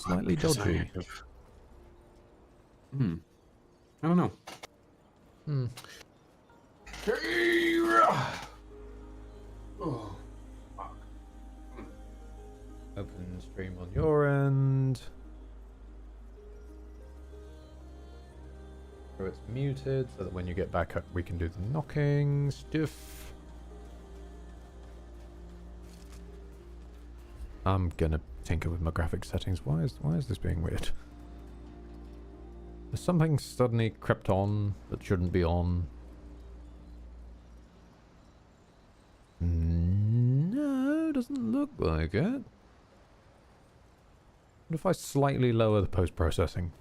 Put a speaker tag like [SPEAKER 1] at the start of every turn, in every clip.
[SPEAKER 1] slightly dodgy.
[SPEAKER 2] I don't know. Oh, fuck.
[SPEAKER 1] Open stream on your end. So it's muted so that when you get back up we can do the knocking stuff. I'm gonna tinker with my graphic settings. Why is this being weird? There's something suddenly crept on that shouldn't be on. No, doesn't look like it. What if I slightly lower the post-processing?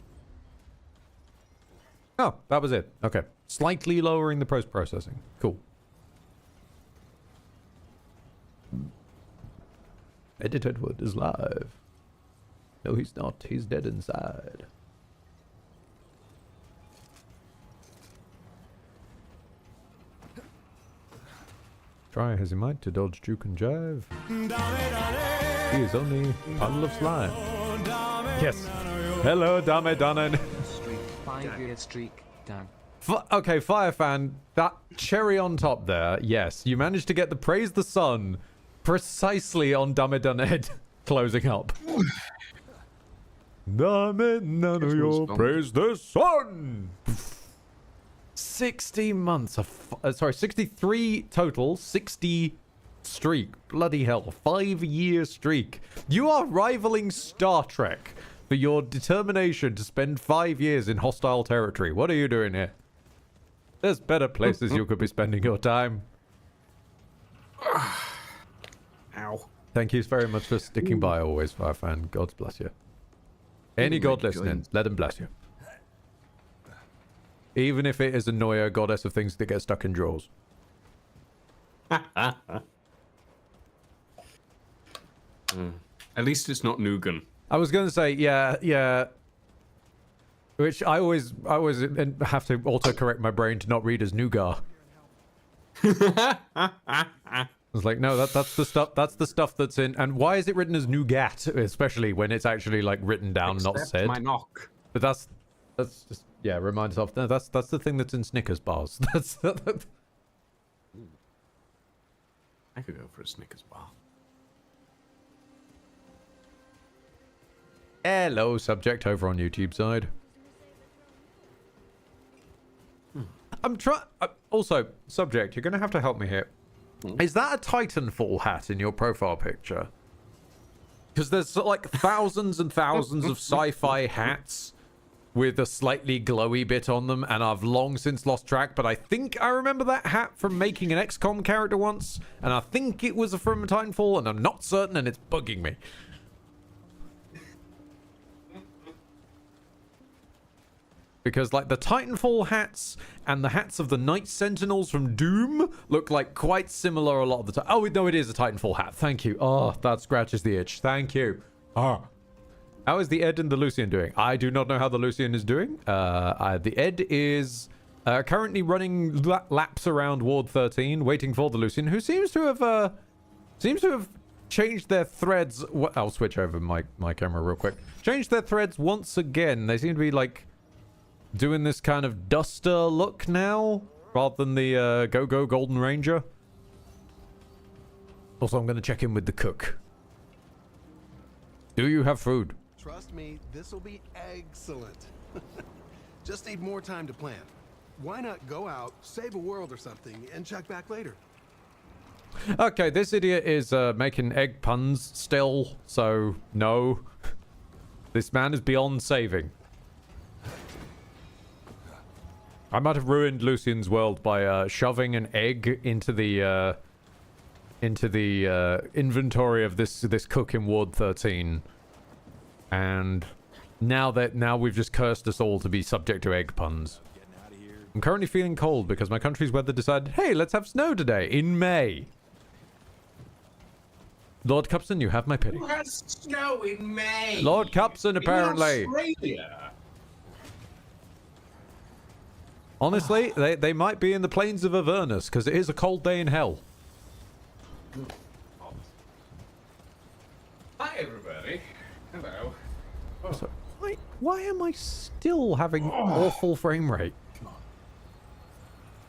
[SPEAKER 1] Oh, that was it. Okay. Slightly lowering the post-processing. Cool. Edit Edward is live. No, he's not. He's dead inside. Try as he might to dodge juke and jive. He is only a puddle of slime. Yes. Hello, Dame Danen.
[SPEAKER 3] 5-year streak, Dan.
[SPEAKER 1] Okay, Firefan, that cherry on top there, yes. You managed to get the Praise the Sun precisely on Dame Danen closing up. Dame Danen, praise the sun! 60 months of... sorry, 63 total, 60 streak. Bloody hell, 5-year streak. You are rivaling Star Trek for your determination to spend 5 years in hostile territory. What are you doing here? There's better places you could be spending your time.
[SPEAKER 2] Ow.
[SPEAKER 1] Thank you very much for sticking by always, Firefan. God bless you. Any god listening, let him bless you. Even if it is a Noya, goddess of things that get stuck in drawers.
[SPEAKER 2] At least it's not Nugan.
[SPEAKER 1] I was going to say, yeah. Which I always have to auto-correct my brain to not read as Nougat. I was like, no, that's the stuff. That's the stuff that's in. And why is it written as nougat, especially when it's actually like written down,
[SPEAKER 2] Except
[SPEAKER 1] not said?
[SPEAKER 2] my knock.
[SPEAKER 1] But that's just remind yourself. No, that's the thing that's in Snickers bars. That's.
[SPEAKER 2] I could go for a Snickers bar.
[SPEAKER 1] Hello, subject over on YouTube side. I'm trying. Also, subject, you're gonna have to help me here. Is that a Titanfall hat in your profile picture? Because there's like thousands and thousands of sci-fi hats with a slightly glowy bit on them, and I've long since lost track, but I think I remember that hat from making an XCOM character once, and I think it was from Titanfall, and I'm not certain, and it's bugging me. Because, like, the Titanfall hats and the hats of the Night Sentinels from Doom look like quite similar a lot of the time. Oh, no, it is a Titanfall hat. Thank you. Oh, that scratches the itch. Thank you. Ah. How is the Ed and the Lucian doing? I do not know how the Lucian is doing. The Ed is currently running laps around Ward 13, waiting for the Lucian, who seems to have changed their threads. I'll switch over my camera real quick. Changed their threads once again. They seem to be, like, doing this kind of duster look now, rather than the Go-Go Golden Ranger. Also, I'm going to check in with the cook. Do you have food?
[SPEAKER 4] Trust me, this will be excellent. Just need more time to plan. Why not go out, save a world or something, and check back later?
[SPEAKER 1] Okay, this idiot is making egg puns still, so no. This man is beyond saving. I might have ruined Lucian's world by shoving an egg into the inventory of this cook in Ward 13, and now we've just cursed us all to be subject to egg puns. I'm currently feeling cold because my country's weather decided, hey, let's have snow today in May. Lord Cupson, you have my pity.
[SPEAKER 2] Who has snow in May?
[SPEAKER 1] Lord Cupson, apparently.
[SPEAKER 2] In Australia.
[SPEAKER 1] Honestly, they might be in the plains of Avernus, because it is a cold day in hell.
[SPEAKER 2] Hi, everybody. Hello.
[SPEAKER 1] So, why am I still having awful frame rate?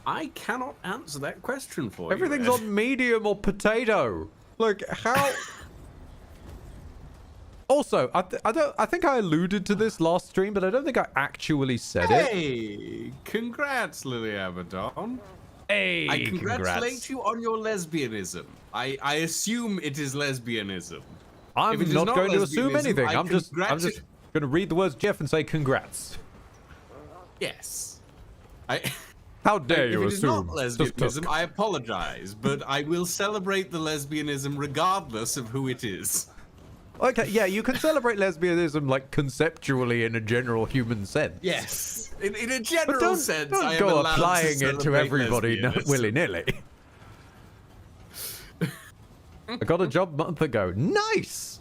[SPEAKER 2] I cannot answer that question for
[SPEAKER 1] Everything's
[SPEAKER 2] you.
[SPEAKER 1] on medium or potato. Like, how... Also, I think I alluded to this last stream, but I don't think I actually said it.
[SPEAKER 2] Hey, congrats, Lily Abaddon.
[SPEAKER 1] Hey,
[SPEAKER 2] I congratulate
[SPEAKER 1] congrats.
[SPEAKER 2] you on your lesbianism. I assume it is lesbianism.
[SPEAKER 1] I'm
[SPEAKER 2] If it is
[SPEAKER 1] not
[SPEAKER 2] not
[SPEAKER 1] going to assume
[SPEAKER 2] lesbianism,
[SPEAKER 1] anything.
[SPEAKER 2] I
[SPEAKER 1] I'm just going to read the words Jeff and say congrats.
[SPEAKER 2] Yes.
[SPEAKER 1] How dare
[SPEAKER 2] If
[SPEAKER 1] you
[SPEAKER 2] it is not
[SPEAKER 1] assume?
[SPEAKER 2] lesbianism, I apologize, but I will celebrate the lesbianism regardless of who it is.
[SPEAKER 1] Okay, yeah, you can celebrate lesbianism like conceptually in a general human sense.
[SPEAKER 2] Yes. In a
[SPEAKER 1] But
[SPEAKER 2] general sense, I
[SPEAKER 1] don't
[SPEAKER 2] am
[SPEAKER 1] go
[SPEAKER 2] allowed
[SPEAKER 1] applying
[SPEAKER 2] to
[SPEAKER 1] it to
[SPEAKER 2] celebrate
[SPEAKER 1] everybody
[SPEAKER 2] lesbianism.
[SPEAKER 1] willy-nilly. I got a job a month ago. Nice!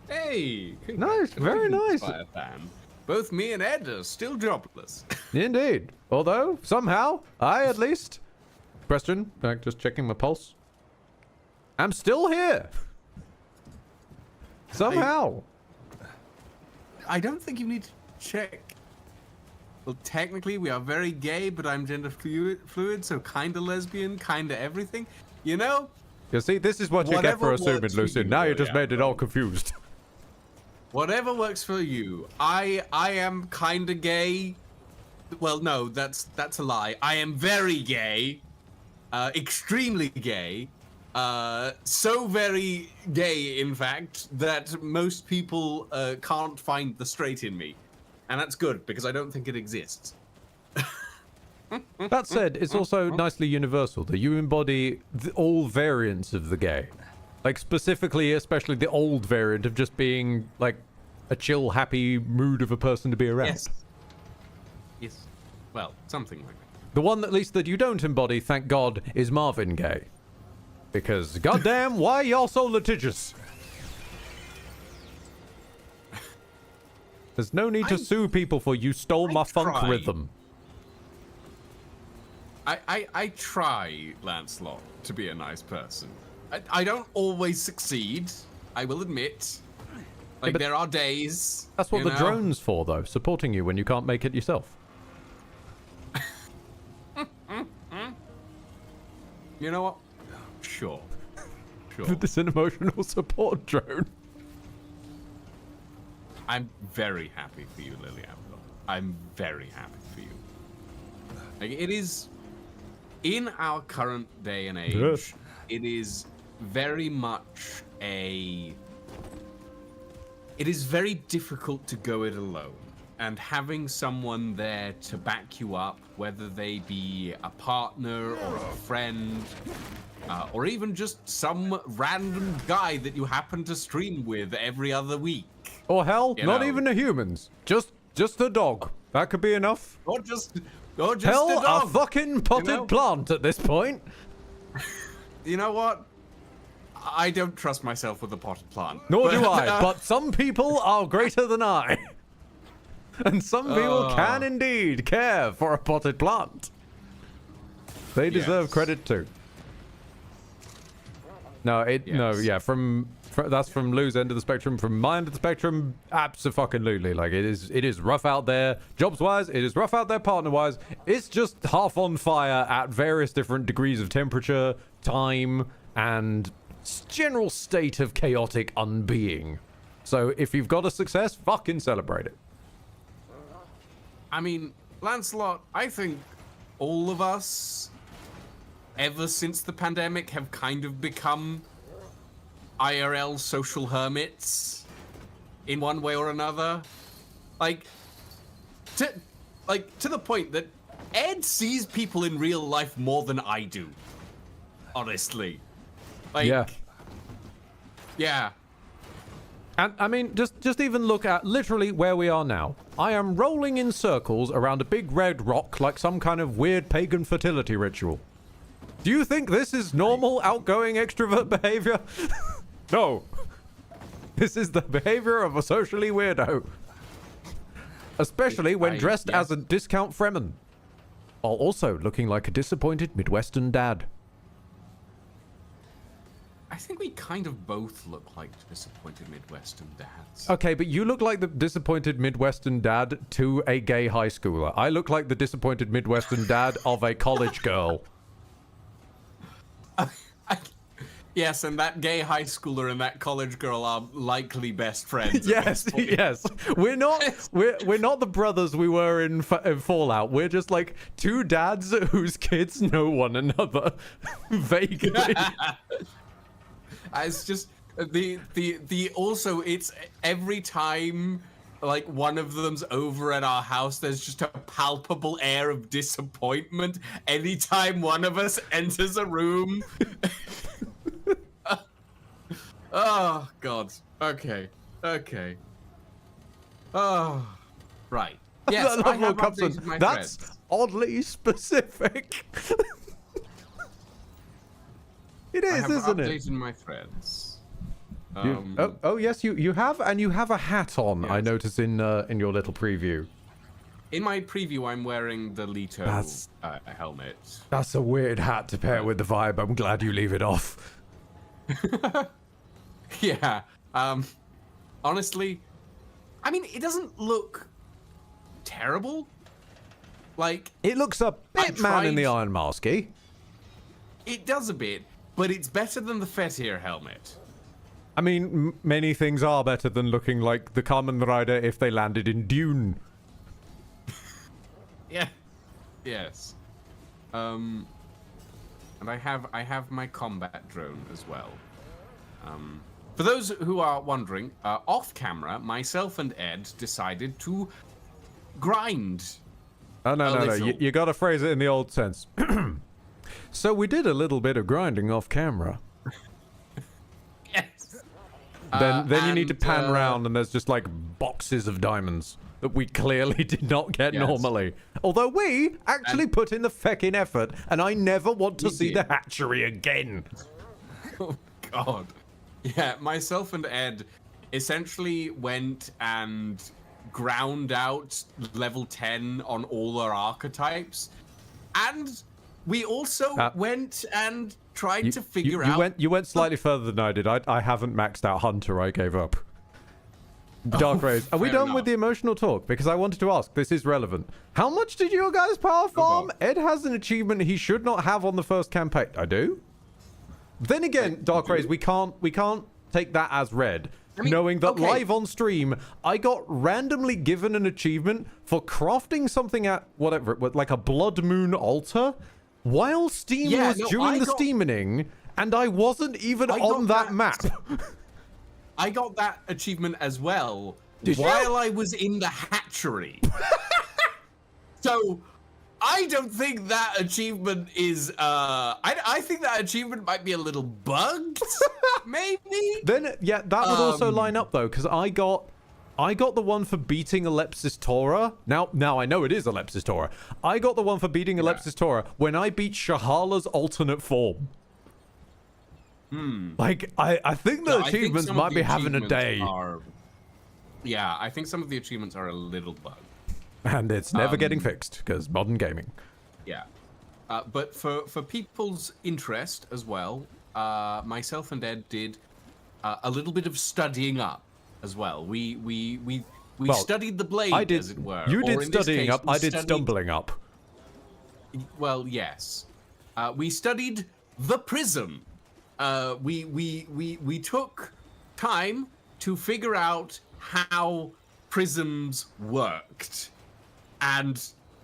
[SPEAKER 2] Hey.
[SPEAKER 1] Nice, very nice.
[SPEAKER 2] Fire fan. Both me and Ed are still jobless.
[SPEAKER 1] Indeed. Although, somehow, I at least... Question, just checking my pulse. I'm still here. Somehow.
[SPEAKER 2] I don't think you need to check. Well, technically, we are very gay, but I'm gender fluid, so kinda lesbian, kinda everything. You know?
[SPEAKER 1] You see, this is what you get for
[SPEAKER 2] Whatever
[SPEAKER 1] assuming,
[SPEAKER 2] works for
[SPEAKER 1] Lucian.
[SPEAKER 2] you,
[SPEAKER 1] Now you
[SPEAKER 2] really,
[SPEAKER 1] just made it all confused.
[SPEAKER 2] Whatever works for you. I am kinda gay. Well, no, that's a lie. I am very gay. Extremely gay. So very gay, in fact, that most people can't find the straight in me. And that's good, because I don't think it exists.
[SPEAKER 1] That said, it's also nicely universal that you embody all variants of the gay. Like, specifically, especially the old variant of just being, like, a chill, happy mood of a person to be around.
[SPEAKER 2] Yes. Yes. Well, something like that.
[SPEAKER 1] The one, at least, that you don't embody, thank God, is Marvin gay. Because, goddamn, why y'all so litigious? There's no need to sue people for you stole my funk
[SPEAKER 2] try.
[SPEAKER 1] rhythm.
[SPEAKER 2] I try, Lancelot, to be a nice person. I don't always succeed, I will admit. Like,
[SPEAKER 1] but
[SPEAKER 2] there are days.
[SPEAKER 1] That's what
[SPEAKER 2] you
[SPEAKER 1] the
[SPEAKER 2] know?
[SPEAKER 1] drone's for, though, supporting you when you can't make it yourself.
[SPEAKER 2] You know what? Sure. Sure.
[SPEAKER 1] This an emotional support drone.
[SPEAKER 2] I'm very happy for you, Lily Abaddon. I'm very happy for you. Like, it is, in our current day and age,
[SPEAKER 1] Yes.
[SPEAKER 2] it is very much a... It is very difficult to go it alone. And having someone there to back you up, whether they be a partner or a friend, or even just some random guy that you happen to stream with every other week.
[SPEAKER 1] Or hell,
[SPEAKER 2] You
[SPEAKER 1] not
[SPEAKER 2] know.
[SPEAKER 1] even the humans. Just a dog. That could be enough.
[SPEAKER 2] Or just
[SPEAKER 1] Hell,
[SPEAKER 2] a
[SPEAKER 1] a
[SPEAKER 2] dog.
[SPEAKER 1] fucking potted
[SPEAKER 2] know?
[SPEAKER 1] plant at this point.
[SPEAKER 2] You know what? I don't trust myself with a potted plant.
[SPEAKER 1] Nor do
[SPEAKER 2] But,
[SPEAKER 1] I, but some people are greater than I. And some people can indeed care for a potted plant. They deserve
[SPEAKER 2] Yes.
[SPEAKER 1] credit too. No,
[SPEAKER 2] Yes.
[SPEAKER 1] that's from Lou's end of the spectrum. From my end of the spectrum, abso-fucking-lutely. Like, it is rough out there. Jobs-wise, it is rough out there partner-wise. It's just half on fire at various different degrees of temperature, time, and general state of chaotic unbeing. So if you've got a success, fucking celebrate it.
[SPEAKER 2] I mean, Lancelot, I think all of us, ever since the pandemic, have kind of become IRL social hermits in one way or another. Like, to the point that Ed sees people in real life more than I do. Honestly. Like,
[SPEAKER 1] Yeah.
[SPEAKER 2] Yeah.
[SPEAKER 1] And, I mean, just even look at literally where we are now. I am rolling in circles around a big red rock like some kind of weird pagan fertility ritual. Do you think this is normal, outgoing, extrovert behavior? No. This is the behavior of a socially weirdo. Especially when dressed as a discount Fremen. While also looking like a disappointed Midwestern dad.
[SPEAKER 2] I think we kind of both look like disappointed Midwestern dads.
[SPEAKER 1] Okay, but you look like the disappointed Midwestern dad to a gay high schooler. I look like the disappointed Midwestern dad of a college girl.
[SPEAKER 2] Yes, and that gay high schooler and that college girl are likely best friends.
[SPEAKER 1] Yes, yes. We're not the brothers we were in Fallout. We're just like two dads whose kids know one another vaguely.
[SPEAKER 2] It's just the also it's every time like one of them's over at our house, there's just a palpable air of disappointment anytime one of us enters a room. Oh God. Okay. Oh, right. Yes, I have updated my
[SPEAKER 1] That's
[SPEAKER 2] threads.
[SPEAKER 1] oddly specific. It
[SPEAKER 2] I
[SPEAKER 1] is,
[SPEAKER 2] have
[SPEAKER 1] isn't it?
[SPEAKER 2] updated my threads.
[SPEAKER 1] Oh yes, you have, and you have a hat on. I
[SPEAKER 2] Yes.
[SPEAKER 1] notice in your little preview.
[SPEAKER 2] In my preview, I'm wearing the Leto
[SPEAKER 1] That's-
[SPEAKER 2] helmet.
[SPEAKER 1] That's a weird hat to pair with the vibe. I'm glad you leave it off.
[SPEAKER 2] Yeah. Honestly, I mean, it doesn't look terrible. Like,
[SPEAKER 1] It looks a bit man in the
[SPEAKER 2] tried-
[SPEAKER 1] Iron Masky.
[SPEAKER 2] it does a bit, but it's better than the Fetir helmet.
[SPEAKER 1] I mean, many things are better than looking like the Kamen Rider if they landed in Dune.
[SPEAKER 2] Yeah. Yes. And I have my combat drone as well. For those who are wondering, off camera, myself and Ed decided to grind.
[SPEAKER 1] Oh, no.
[SPEAKER 2] little.
[SPEAKER 1] You got to phrase it in the old sense. So we did a little bit of grinding off camera.
[SPEAKER 2] Yes.
[SPEAKER 1] Then you need to
[SPEAKER 2] and,
[SPEAKER 1] pan around and there's just like boxes of diamonds that we clearly did not get
[SPEAKER 2] Yes.
[SPEAKER 1] normally. Although we actually put in the feckin' effort, and I never want to
[SPEAKER 2] We
[SPEAKER 1] see
[SPEAKER 2] did.
[SPEAKER 1] the hatchery again.
[SPEAKER 2] Oh God. Yeah, myself and Ed essentially went and ground out level 10 on all our archetypes, and we also went and tried to figure out.
[SPEAKER 1] You went slightly further than I did. I haven't maxed out Hunter. I gave up. Dark Rays. Are we
[SPEAKER 2] fair
[SPEAKER 1] done with
[SPEAKER 2] enough.
[SPEAKER 1] the emotional talk? Because I wanted to ask. This is relevant. How much did you guys power farm?
[SPEAKER 2] God.
[SPEAKER 1] Ed has an achievement he should not have on the first campaign. I do. Then again, Dark Rays, we can't take that as read.
[SPEAKER 2] mean,
[SPEAKER 1] Knowing that
[SPEAKER 2] okay.
[SPEAKER 1] live on stream, I got randomly given an achievement for crafting something at whatever it was, like a blood moon altar, while Steam
[SPEAKER 2] Yeah,
[SPEAKER 1] was
[SPEAKER 2] no,
[SPEAKER 1] doing
[SPEAKER 2] I
[SPEAKER 1] the
[SPEAKER 2] got-
[SPEAKER 1] steaming, and I wasn't even
[SPEAKER 2] I
[SPEAKER 1] on
[SPEAKER 2] got
[SPEAKER 1] that map.
[SPEAKER 2] I got that achievement as well
[SPEAKER 1] Did you?
[SPEAKER 2] while I was in the hatchery. So I don't think that achievement is I think that achievement might be a little bugged, maybe.
[SPEAKER 1] Then, yeah, that would also line up though, because I got the one for beating Alepsis Tora. Now I know it is Alepsis Tora. I got the one for beating Alepsis Tora when I beat Shahala's alternate form. Like, I think the
[SPEAKER 2] No, I think
[SPEAKER 1] achievements
[SPEAKER 2] some of
[SPEAKER 1] might
[SPEAKER 2] the
[SPEAKER 1] be having a
[SPEAKER 2] achievements
[SPEAKER 1] day.
[SPEAKER 2] Yeah, I think some of the achievements are a little bugged.
[SPEAKER 1] And it's never getting fixed, because modern gaming.
[SPEAKER 2] Yeah. But for people's interest as well, myself and Ed did a little bit of studying up as well. We
[SPEAKER 1] Well,
[SPEAKER 2] studied the blade,
[SPEAKER 1] I did.
[SPEAKER 2] as it were.
[SPEAKER 1] You
[SPEAKER 2] or
[SPEAKER 1] did
[SPEAKER 2] in this
[SPEAKER 1] studying
[SPEAKER 2] case,
[SPEAKER 1] up.
[SPEAKER 2] we
[SPEAKER 1] I did
[SPEAKER 2] studied-
[SPEAKER 1] stumbling up.
[SPEAKER 2] Well, yes. We studied the prism. We took time to figure out how prisms worked. And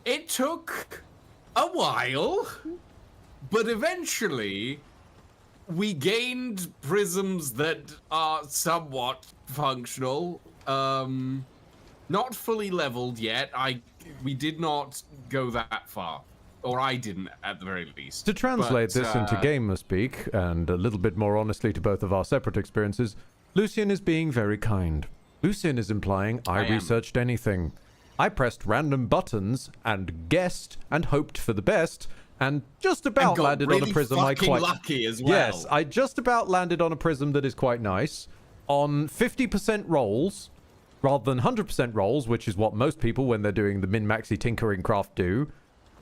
[SPEAKER 2] it took a while, but eventually we gained prisms that are somewhat functional. Not fully leveled yet. We did not go that far. Or I didn't, at the very least.
[SPEAKER 1] To translate
[SPEAKER 2] But,
[SPEAKER 1] this into gamer speak, and a little bit more honestly to both of our separate experiences, Lucian is being very kind. Lucian is implying I
[SPEAKER 2] am.
[SPEAKER 1] researched anything. I pressed random buttons and guessed and hoped for the best, and just about
[SPEAKER 2] got
[SPEAKER 1] landed on
[SPEAKER 2] really
[SPEAKER 1] a prism I
[SPEAKER 2] fucking
[SPEAKER 1] quite
[SPEAKER 2] lucky as well.
[SPEAKER 1] Yes, I just about landed on a prism that is quite nice on 50% rolls rather than 100% rolls, which is what most people when they're doing the min-maxy tinkering craft do.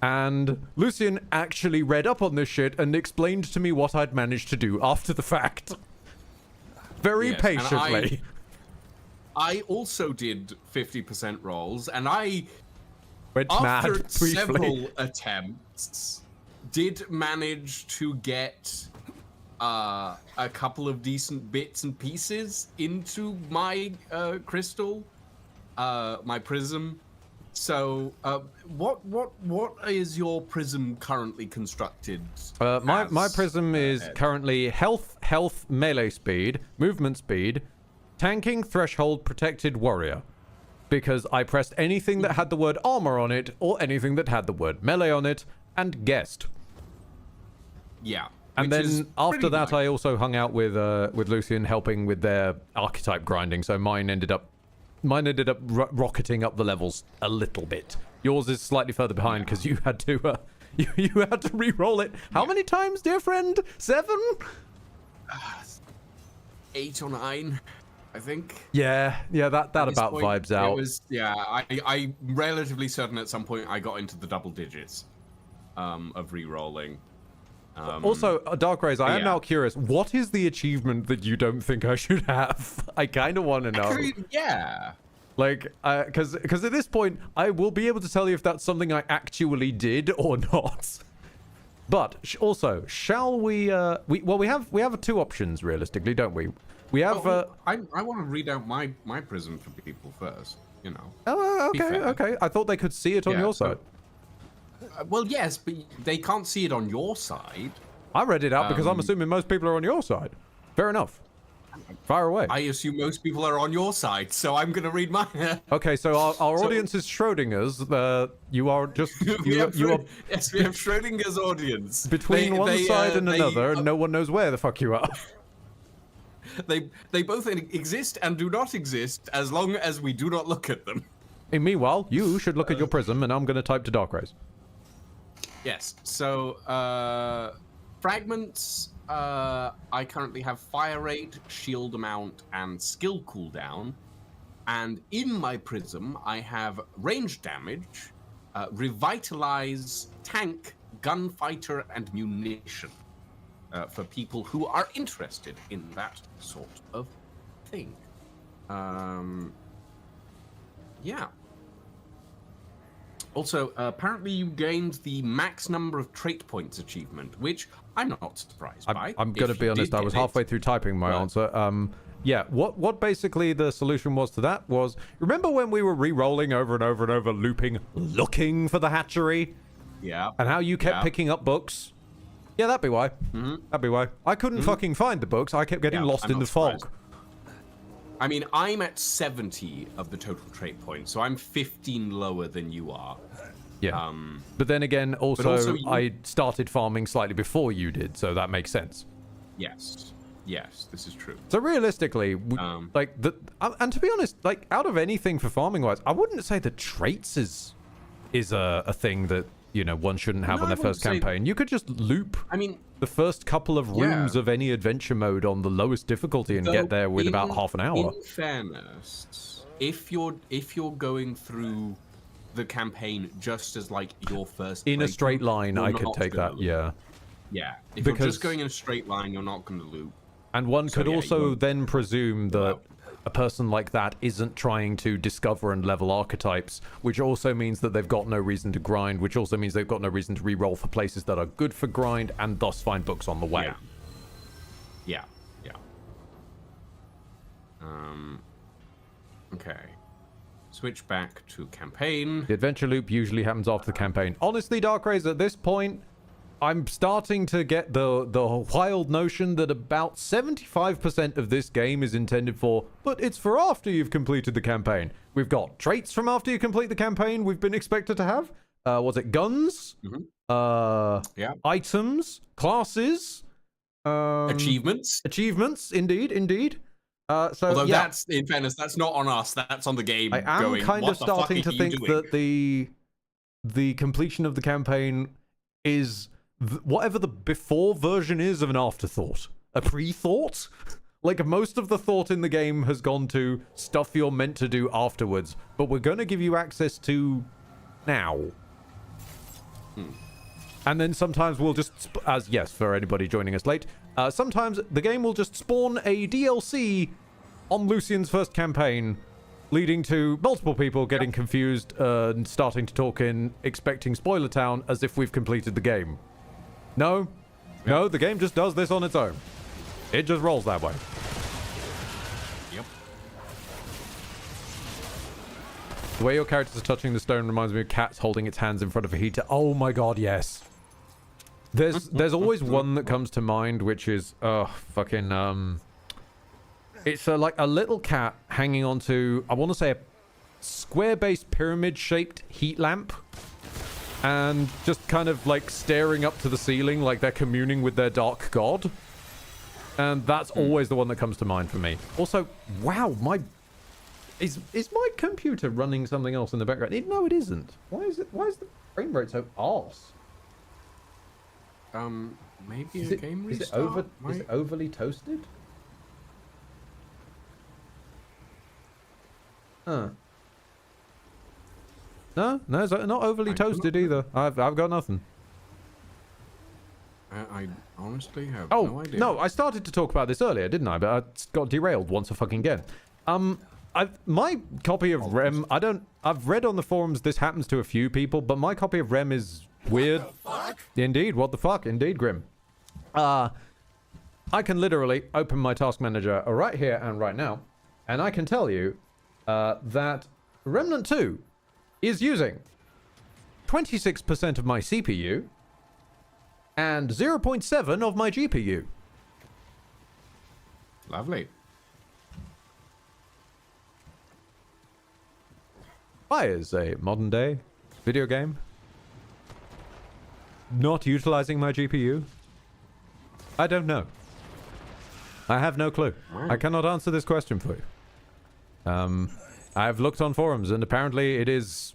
[SPEAKER 1] And Lucian actually read up on this shit and explained to me what I'd managed to do after the fact. Very
[SPEAKER 2] Yes, and
[SPEAKER 1] patiently.
[SPEAKER 2] I also did 50% rolls, and I,
[SPEAKER 1] Went
[SPEAKER 2] after
[SPEAKER 1] mad briefly.
[SPEAKER 2] several attempts, did manage to get a couple of decent bits and pieces into my crystal, my prism. So, what is your prism currently constructed?
[SPEAKER 1] My
[SPEAKER 2] as,
[SPEAKER 1] prism is
[SPEAKER 2] Ed?
[SPEAKER 1] currently health, melee speed, movement speed, tanking, threshold, protected, warrior. Because I pressed anything that had the word armor on it, or anything that had the word melee on it, and guessed.
[SPEAKER 2] Yeah.
[SPEAKER 1] And
[SPEAKER 2] which is
[SPEAKER 1] then after
[SPEAKER 2] pretty
[SPEAKER 1] that,
[SPEAKER 2] nice.
[SPEAKER 1] I also hung out with Lucian, helping with their archetype grinding. So mine ended up rocketing up the levels a little bit. Yours is slightly further behind because you had to you had to re-roll it. How many times, dear friend? 7?
[SPEAKER 2] 8 or 9, I think.
[SPEAKER 1] Yeah, that
[SPEAKER 2] At this
[SPEAKER 1] about
[SPEAKER 2] point,
[SPEAKER 1] vibes out.
[SPEAKER 2] It was, yeah, I'm relatively certain at some point I got into the double digits of re-rolling.
[SPEAKER 1] Also, Dark Rays, I am
[SPEAKER 2] yeah.
[SPEAKER 1] now curious. What is the achievement that you don't think I should have? I kind of want to know.
[SPEAKER 2] Actually, yeah.
[SPEAKER 1] Like, because at this point, I will be able to tell you if that's something I actually did or not. But also, shall we? We have 2 options realistically, don't we? We have.
[SPEAKER 2] I want to read out my prism for people first. You know.
[SPEAKER 1] Oh,
[SPEAKER 2] be
[SPEAKER 1] okay,
[SPEAKER 2] fair.
[SPEAKER 1] okay. I thought they could see it on
[SPEAKER 2] Yeah,
[SPEAKER 1] your
[SPEAKER 2] so-
[SPEAKER 1] side.
[SPEAKER 2] Well, yes, but they can't see it on your side.
[SPEAKER 1] I read it out because I'm assuming most people are on your side. Fair enough. Fire away.
[SPEAKER 2] I assume most people are on your side, so I'm gonna read mine.
[SPEAKER 1] Okay, so our audience is Schrodinger's. You are just you are
[SPEAKER 2] Yes, we have Schrodinger's audience.
[SPEAKER 1] between one side and another, and no one knows where the fuck you are.
[SPEAKER 2] They both exist and do not exist as long as we do not look at them.
[SPEAKER 1] And meanwhile, you should look at your prism, and I'm going to type to Dark Rays.
[SPEAKER 2] Yes. So fragments. I currently have fire rate, shield amount, and skill cooldown. And in my prism, I have range damage, revitalize, tank, gunfighter, and munition. For people who are interested in that sort of thing. Yeah. Also, apparently you gained the max number of trait points achievement, which I'm not surprised by.
[SPEAKER 1] I'm going to
[SPEAKER 2] if
[SPEAKER 1] be
[SPEAKER 2] you
[SPEAKER 1] honest,
[SPEAKER 2] did
[SPEAKER 1] I was
[SPEAKER 2] get it.
[SPEAKER 1] halfway through typing my
[SPEAKER 2] Right.
[SPEAKER 1] answer. Yeah, what basically the solution was to that was, remember when we were re-rolling over and over and over, looping, looking for the hatchery?
[SPEAKER 2] Yeah.
[SPEAKER 1] And how you kept
[SPEAKER 2] Yeah.
[SPEAKER 1] picking up books? Yeah, that'd be why. That'd be why. I couldn't fucking find the books. I kept getting
[SPEAKER 2] Yeah,
[SPEAKER 1] lost
[SPEAKER 2] I'm
[SPEAKER 1] in
[SPEAKER 2] not
[SPEAKER 1] the fog.
[SPEAKER 2] surprised. I mean, I'm at 70 of the total trait points, so I'm 15 lower than you are.
[SPEAKER 1] Yeah. But then again, also
[SPEAKER 2] you-
[SPEAKER 1] I started farming slightly before you did, so that makes sense.
[SPEAKER 2] Yes. Yes, this is true.
[SPEAKER 1] So realistically, like and to be honest, like out of anything for farming wise, I wouldn't say that traits is a thing that one shouldn't have
[SPEAKER 2] No,
[SPEAKER 1] on
[SPEAKER 2] I
[SPEAKER 1] their
[SPEAKER 2] wouldn't
[SPEAKER 1] first
[SPEAKER 2] say-
[SPEAKER 1] campaign. You could just loop
[SPEAKER 2] I mean,
[SPEAKER 1] the first couple of rooms
[SPEAKER 2] Yeah.
[SPEAKER 1] of any adventure mode on the lowest difficulty and get there with about half an hour.
[SPEAKER 2] In fairness, if you're going through the campaign just as like your first
[SPEAKER 1] In a
[SPEAKER 2] playthrough,
[SPEAKER 1] straight line,
[SPEAKER 2] you're
[SPEAKER 1] I could
[SPEAKER 2] not
[SPEAKER 1] take
[SPEAKER 2] gonna
[SPEAKER 1] that.
[SPEAKER 2] loop.
[SPEAKER 1] Yeah.
[SPEAKER 2] Yeah. If you're
[SPEAKER 1] Because-
[SPEAKER 2] just going in a straight line, you're not going to loop.
[SPEAKER 1] And one
[SPEAKER 2] So,
[SPEAKER 1] could
[SPEAKER 2] yeah, you
[SPEAKER 1] also
[SPEAKER 2] won't-
[SPEAKER 1] then presume that
[SPEAKER 2] Well-
[SPEAKER 1] a person like that isn't trying to discover and level archetypes, which also means that they've got no reason to grind, which also means they've got no reason to re-roll for places that are good for grind and thus find books on the way.
[SPEAKER 2] Yeah. Yeah. Okay. Switch back to campaign.
[SPEAKER 1] The adventure loop usually happens after the campaign. Honestly, Dark Rays, at this point, I'm starting to get the wild notion that about 75% of this game is intended for, but it's for after you've completed the campaign. We've got traits from after you complete the campaign we've been expected to have. Was it guns?
[SPEAKER 2] Yeah.
[SPEAKER 1] Items? Classes?
[SPEAKER 2] Achievements.
[SPEAKER 1] Achievements, indeed. So
[SPEAKER 2] Although
[SPEAKER 1] yeah,
[SPEAKER 2] that's, in fairness, that's not on us. That's on the game.
[SPEAKER 1] I am
[SPEAKER 2] going,
[SPEAKER 1] kind
[SPEAKER 2] "What
[SPEAKER 1] of
[SPEAKER 2] the fuck
[SPEAKER 1] starting
[SPEAKER 2] are
[SPEAKER 1] to
[SPEAKER 2] you
[SPEAKER 1] think
[SPEAKER 2] doing?"
[SPEAKER 1] that the completion of the campaign is whatever the before version is of an afterthought, a pre-thought. Like most of the thought in the game has gone to stuff you're meant to do afterwards, but we're going to give you access to now. And then sometimes we'll just, for anybody joining us late, sometimes the game will just spawn a DLC on Lucian's first campaign, leading to multiple people getting confused and starting to talk in expecting Spoiler Town as if we've completed the game. No, no, the game just does this on its own. It just rolls that way.
[SPEAKER 2] Yep.
[SPEAKER 1] The way your characters are touching the stone reminds me of cats holding its hands in front of a heater. Oh my god, yes. There's always one that comes to mind, which is it's like a little cat hanging onto, I want to say, a square-based pyramid-shaped heat lamp, and just kind of like staring up to the ceiling like they're communing with their dark god. And that's always the one that comes to mind for me. Also, wow, is my computer running something else in the background? No, it isn't. Why is the frame rate so arse?
[SPEAKER 2] Maybe a game
[SPEAKER 1] is
[SPEAKER 2] restart?
[SPEAKER 1] Is it overly toasted? Huh. No, it's not overly toasted either. I've got nothing.
[SPEAKER 2] I honestly have
[SPEAKER 1] Oh,
[SPEAKER 2] no idea.
[SPEAKER 1] no, I started to talk about this earlier, didn't I? But I got derailed once again. My copy of Rem, I've read on the forums this happens to a few people, but my copy of Rem is weird. Indeed, what the fuck? Indeed, Grim. I can literally open my task manager right here and right now, and I can tell you that Remnant 2 is using 26% of my CPU and 0.7 of my GPU.
[SPEAKER 2] Lovely.
[SPEAKER 1] Why is a modern day video game not utilizing my GPU? I don't know. I have no clue. I cannot answer this question for you. I've looked on forums, and apparently it is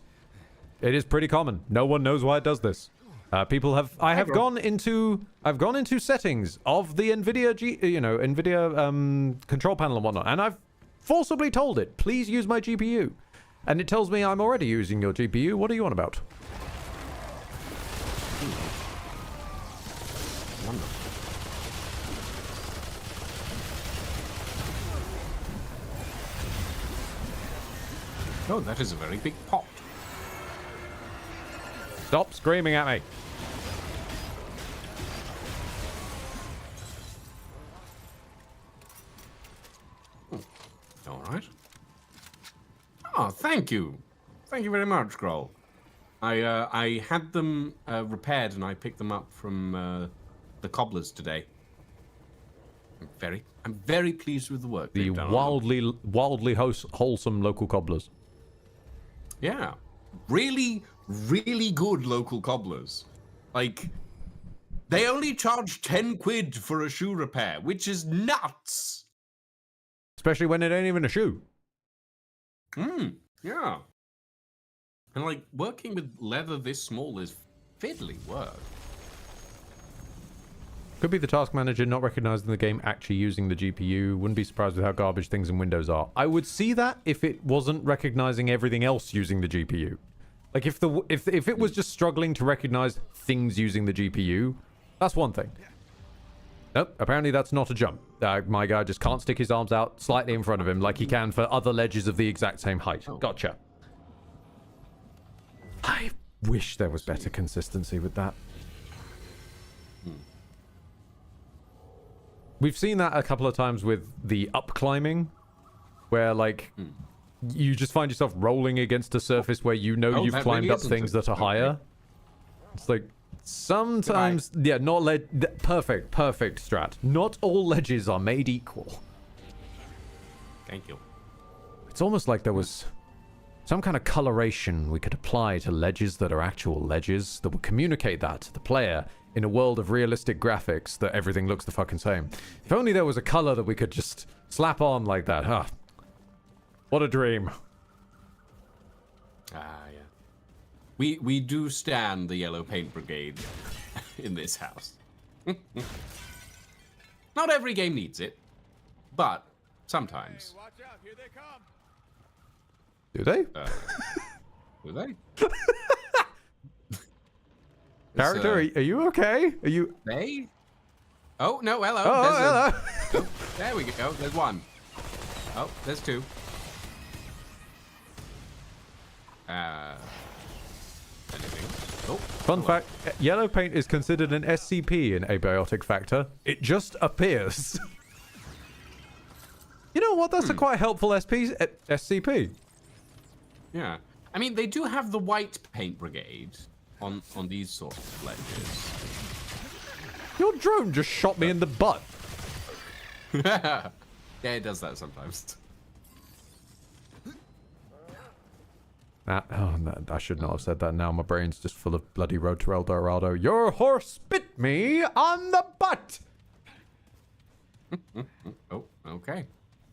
[SPEAKER 1] pretty common. No one knows why it does this. I've gone into settings of the NVIDIA control panel and whatnot, and I've forcibly told it, please use my GPU. And it tells me I'm already using your GPU. What are you on about?
[SPEAKER 2] Oh, that is a very big pot.
[SPEAKER 1] Stop screaming at me.
[SPEAKER 2] All right. Oh, thank you. Thank you very much, Groll. I had them repaired, and I picked them up from the cobblers today. I'm very pleased with the work
[SPEAKER 1] The
[SPEAKER 2] they've done on them.
[SPEAKER 1] wildly wholesome local cobblers.
[SPEAKER 2] Yeah. Really, really good local cobblers. Like, they only charge 10 quid for a shoe repair, which is nuts.
[SPEAKER 1] Especially when it ain't even a shoe.
[SPEAKER 2] Yeah. And like, working with leather this small is fiddly work.
[SPEAKER 1] Could be the task manager not recognizing the game actually using the GPU. Wouldn't be surprised with how garbage things in Windows are. I would see that if it wasn't recognizing everything else using the GPU. Like if it was just struggling to recognize things using the GPU, that's one thing. Nope, apparently that's not a jump. My guy just can't stick his arms out slightly in front of him like he can for other ledges of the exact same height. Gotcha. I wish there was better consistency with that. We've seen that a couple of times with the up climbing, where like you just find yourself rolling against a surface where you know you've climbed up things that are higher. It's like sometimes, yeah, not perfect strat. Not all ledges are made equal.
[SPEAKER 2] Thank you.
[SPEAKER 1] It's almost like there was some kind of coloration we could apply to ledges that are actual ledges that would communicate that to the player in a world of realistic graphics that everything looks the fucking same. If only there was a color that we could just slap on like that, huh? What a dream.
[SPEAKER 2] Ah, yeah. We do stand the yellow paint brigade in this house. Not every game needs it, but sometimes.
[SPEAKER 4] Hey, watch out, here they come.
[SPEAKER 1] Do they?
[SPEAKER 2] Do they?
[SPEAKER 1] Character, are you okay? Are you...
[SPEAKER 2] They? Oh, no, hello.
[SPEAKER 1] Oh, hello.
[SPEAKER 2] Oh, there we go. There's one. Oh, there's two. Anything? Oh.
[SPEAKER 1] Fun fact, yellow paint is considered an SCP in Abiotic Factor. It just appears. You know what? That's a quite helpful SCP.
[SPEAKER 2] Yeah. I mean, they do have the white paint brigade on these sorts of ledges.
[SPEAKER 1] Your drone just shot me in the butt.
[SPEAKER 2] Yeah, it does that sometimes.
[SPEAKER 1] I should not have said that now. My brain's just full of bloody Road to El Dorado. Your horse bit me on the butt!
[SPEAKER 2] Oh, okay.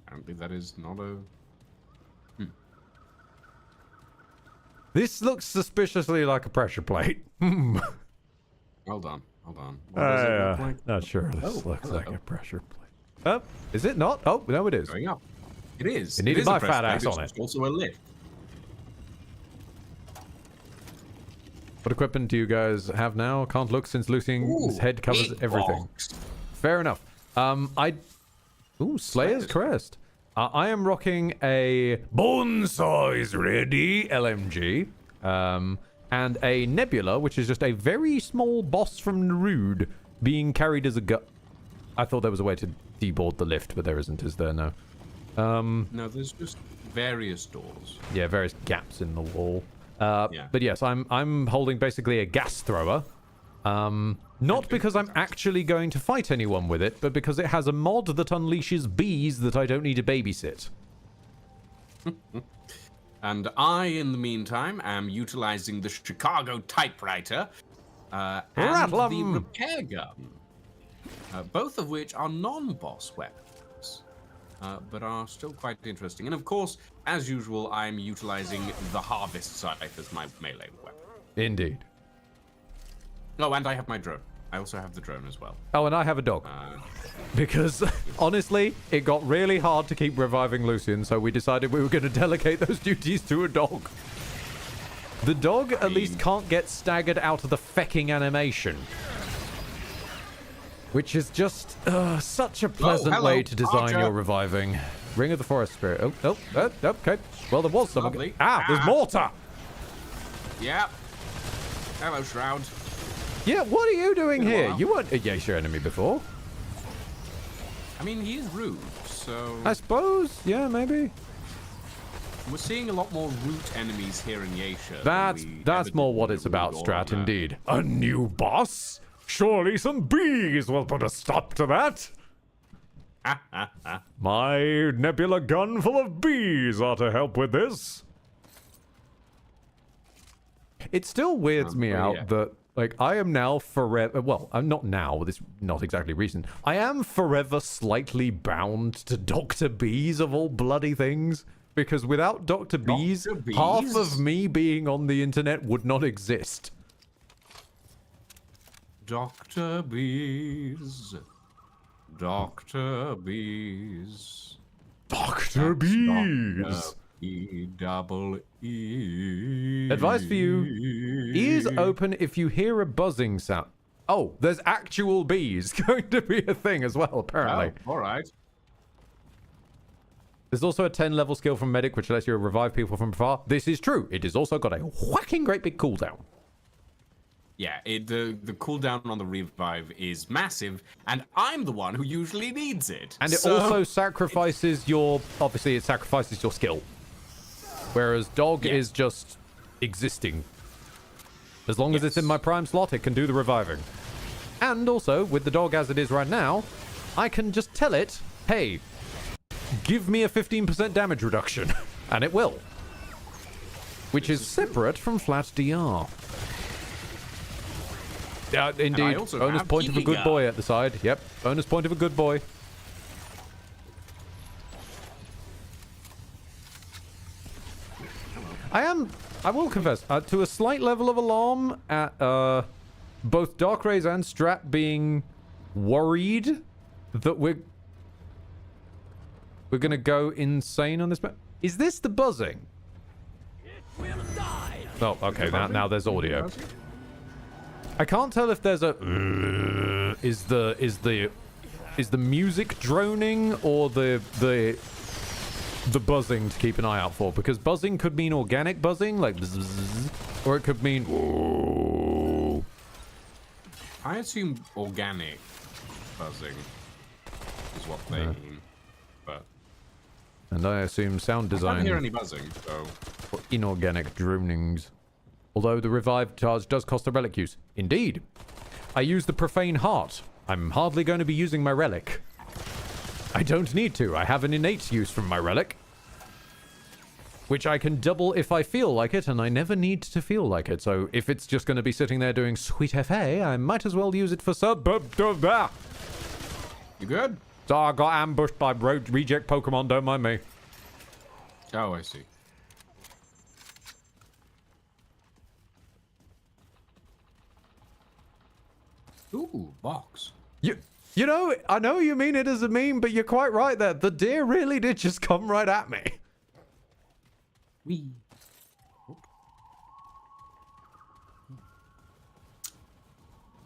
[SPEAKER 2] Apparently that is not a...
[SPEAKER 1] This looks suspiciously like a pressure plate.
[SPEAKER 2] Hold on. What does it look like?
[SPEAKER 1] Not sure. This looks
[SPEAKER 2] hello.
[SPEAKER 1] like a pressure plate. Oh, is it not? Oh, no, it is.
[SPEAKER 2] Going up. It is.
[SPEAKER 1] It needed
[SPEAKER 2] is a
[SPEAKER 1] my
[SPEAKER 2] press
[SPEAKER 1] fat
[SPEAKER 2] plate,
[SPEAKER 1] ass
[SPEAKER 2] it's
[SPEAKER 1] on it.
[SPEAKER 2] also a lift.
[SPEAKER 1] What equipment do you guys have now? Can't look since Lucian's head covers
[SPEAKER 2] big
[SPEAKER 1] everything.
[SPEAKER 2] box.
[SPEAKER 1] Fair enough. Slayer's Crest. I am rocking a Bonsai's Ready LMG. And a Nebula, which is just a very small boss from Nerude being carried as a gun. I thought there was a way to deboard the lift, but there isn't, is there? No.
[SPEAKER 2] No, there's just various doors.
[SPEAKER 1] Yeah, various gaps in the wall.
[SPEAKER 2] Yeah.
[SPEAKER 1] But yes, I'm holding basically a gas thrower. Not because I'm actually going to fight anyone with it, but because it has a mod that unleashes bees that I don't need to babysit.
[SPEAKER 2] And I, in the meantime, am utilizing the Chicago typewriter and
[SPEAKER 1] Rattle 'em.
[SPEAKER 2] the repair gun, both of which are non-boss weapons, but are still quite interesting. And of course, as usual, I'm utilizing the harvest scythe as my melee weapon.
[SPEAKER 1] Indeed.
[SPEAKER 2] Oh, and I have my drone. I also have the drone as well.
[SPEAKER 1] Oh, and I have a dog. Because, honestly, it got really hard to keep reviving Lucian, so we decided we were going to delegate those duties to a dog. The dog at least can't get staggered out of the fecking animation. Which is just such a pleasant
[SPEAKER 2] hello,
[SPEAKER 1] way to design
[SPEAKER 2] Archer.
[SPEAKER 1] your reviving. Ring of the Forest Spirit. Oh, okay. Well, there was someone.
[SPEAKER 2] Lovely.
[SPEAKER 1] There's mortar!
[SPEAKER 2] Yeah. Hello, Shroud.
[SPEAKER 1] Yeah, what are you doing
[SPEAKER 2] Been a
[SPEAKER 1] here?
[SPEAKER 2] while.
[SPEAKER 1] You weren't a Yaesha enemy before.
[SPEAKER 2] I mean, he is rude, so...
[SPEAKER 1] I suppose. Yeah, maybe.
[SPEAKER 2] We're seeing a lot more root enemies here in Yaesha.
[SPEAKER 1] That's more what it's about, Strat, indeed. A new boss? Surely some bees will put a stop to that. My nebula gun full of bees ought to help with this. It still weirds me out that, like, I am now forever... Well, I'm not now. This is not exactly recent. I am forever slightly bound to Dr. Bees of all bloody things. Because without Dr. Bees, half of me being on the internet would not exist.
[SPEAKER 2] Dr. Bees. Dr. Bees.
[SPEAKER 1] Dr. Bees!
[SPEAKER 2] E-double-E.
[SPEAKER 1] Advice for you. Ears open if you hear a buzzing sound. Oh, there's actual bees going to be a thing as well, apparently.
[SPEAKER 2] Oh, all right.
[SPEAKER 1] There's also a 10 level skill from Medic, which lets you revive people from afar. This is true. It has also got a whacking great big cooldown.
[SPEAKER 2] Yeah, the cooldown on the revive is massive, and I'm the one who usually needs it.
[SPEAKER 1] And it also sacrifices your... Obviously, it sacrifices your skill. Whereas Dog is just existing. As long as it's in my prime slot, it can do the reviving. And also, with the dog as it is right now, I can just tell it, hey, give me a 15% damage reduction. And it will. Which is separate from flat DR. Yeah, indeed. Bonus point of a good boy at the side. Yep, bonus point of a good boy. I will confess, to a slight level of alarm at both Darkrays and Strat being worried that we're gonna go insane on this map. Is this the buzzing? Oh, okay, now there's audio. I can't tell if there's a is the music droning or the buzzing to keep an eye out for, because buzzing could mean organic buzzing like bzzz, or it could mean whoa.
[SPEAKER 2] I assume organic buzzing is what they mean, but
[SPEAKER 1] and I assume sound
[SPEAKER 2] I
[SPEAKER 1] design
[SPEAKER 2] don't hear any buzzing, so
[SPEAKER 1] for inorganic dronings. Although the revived charge does cost a relic use. Indeed. I use the profane heart. I'm hardly going to be using my relic. I don't need to. I have an innate use from my relic, which I can double if I feel like it, and I never need to feel like it. So if it's just going to be sitting there doing sweet FA, I might as well use it for sub.
[SPEAKER 2] You good?
[SPEAKER 1] So I got ambushed by reject Pokemon, don't mind me.
[SPEAKER 2] Oh, I see. Ooh, box.
[SPEAKER 1] You know, I know you mean it as a meme, but you're quite right there. The deer really did just come right at me.
[SPEAKER 2] Wee.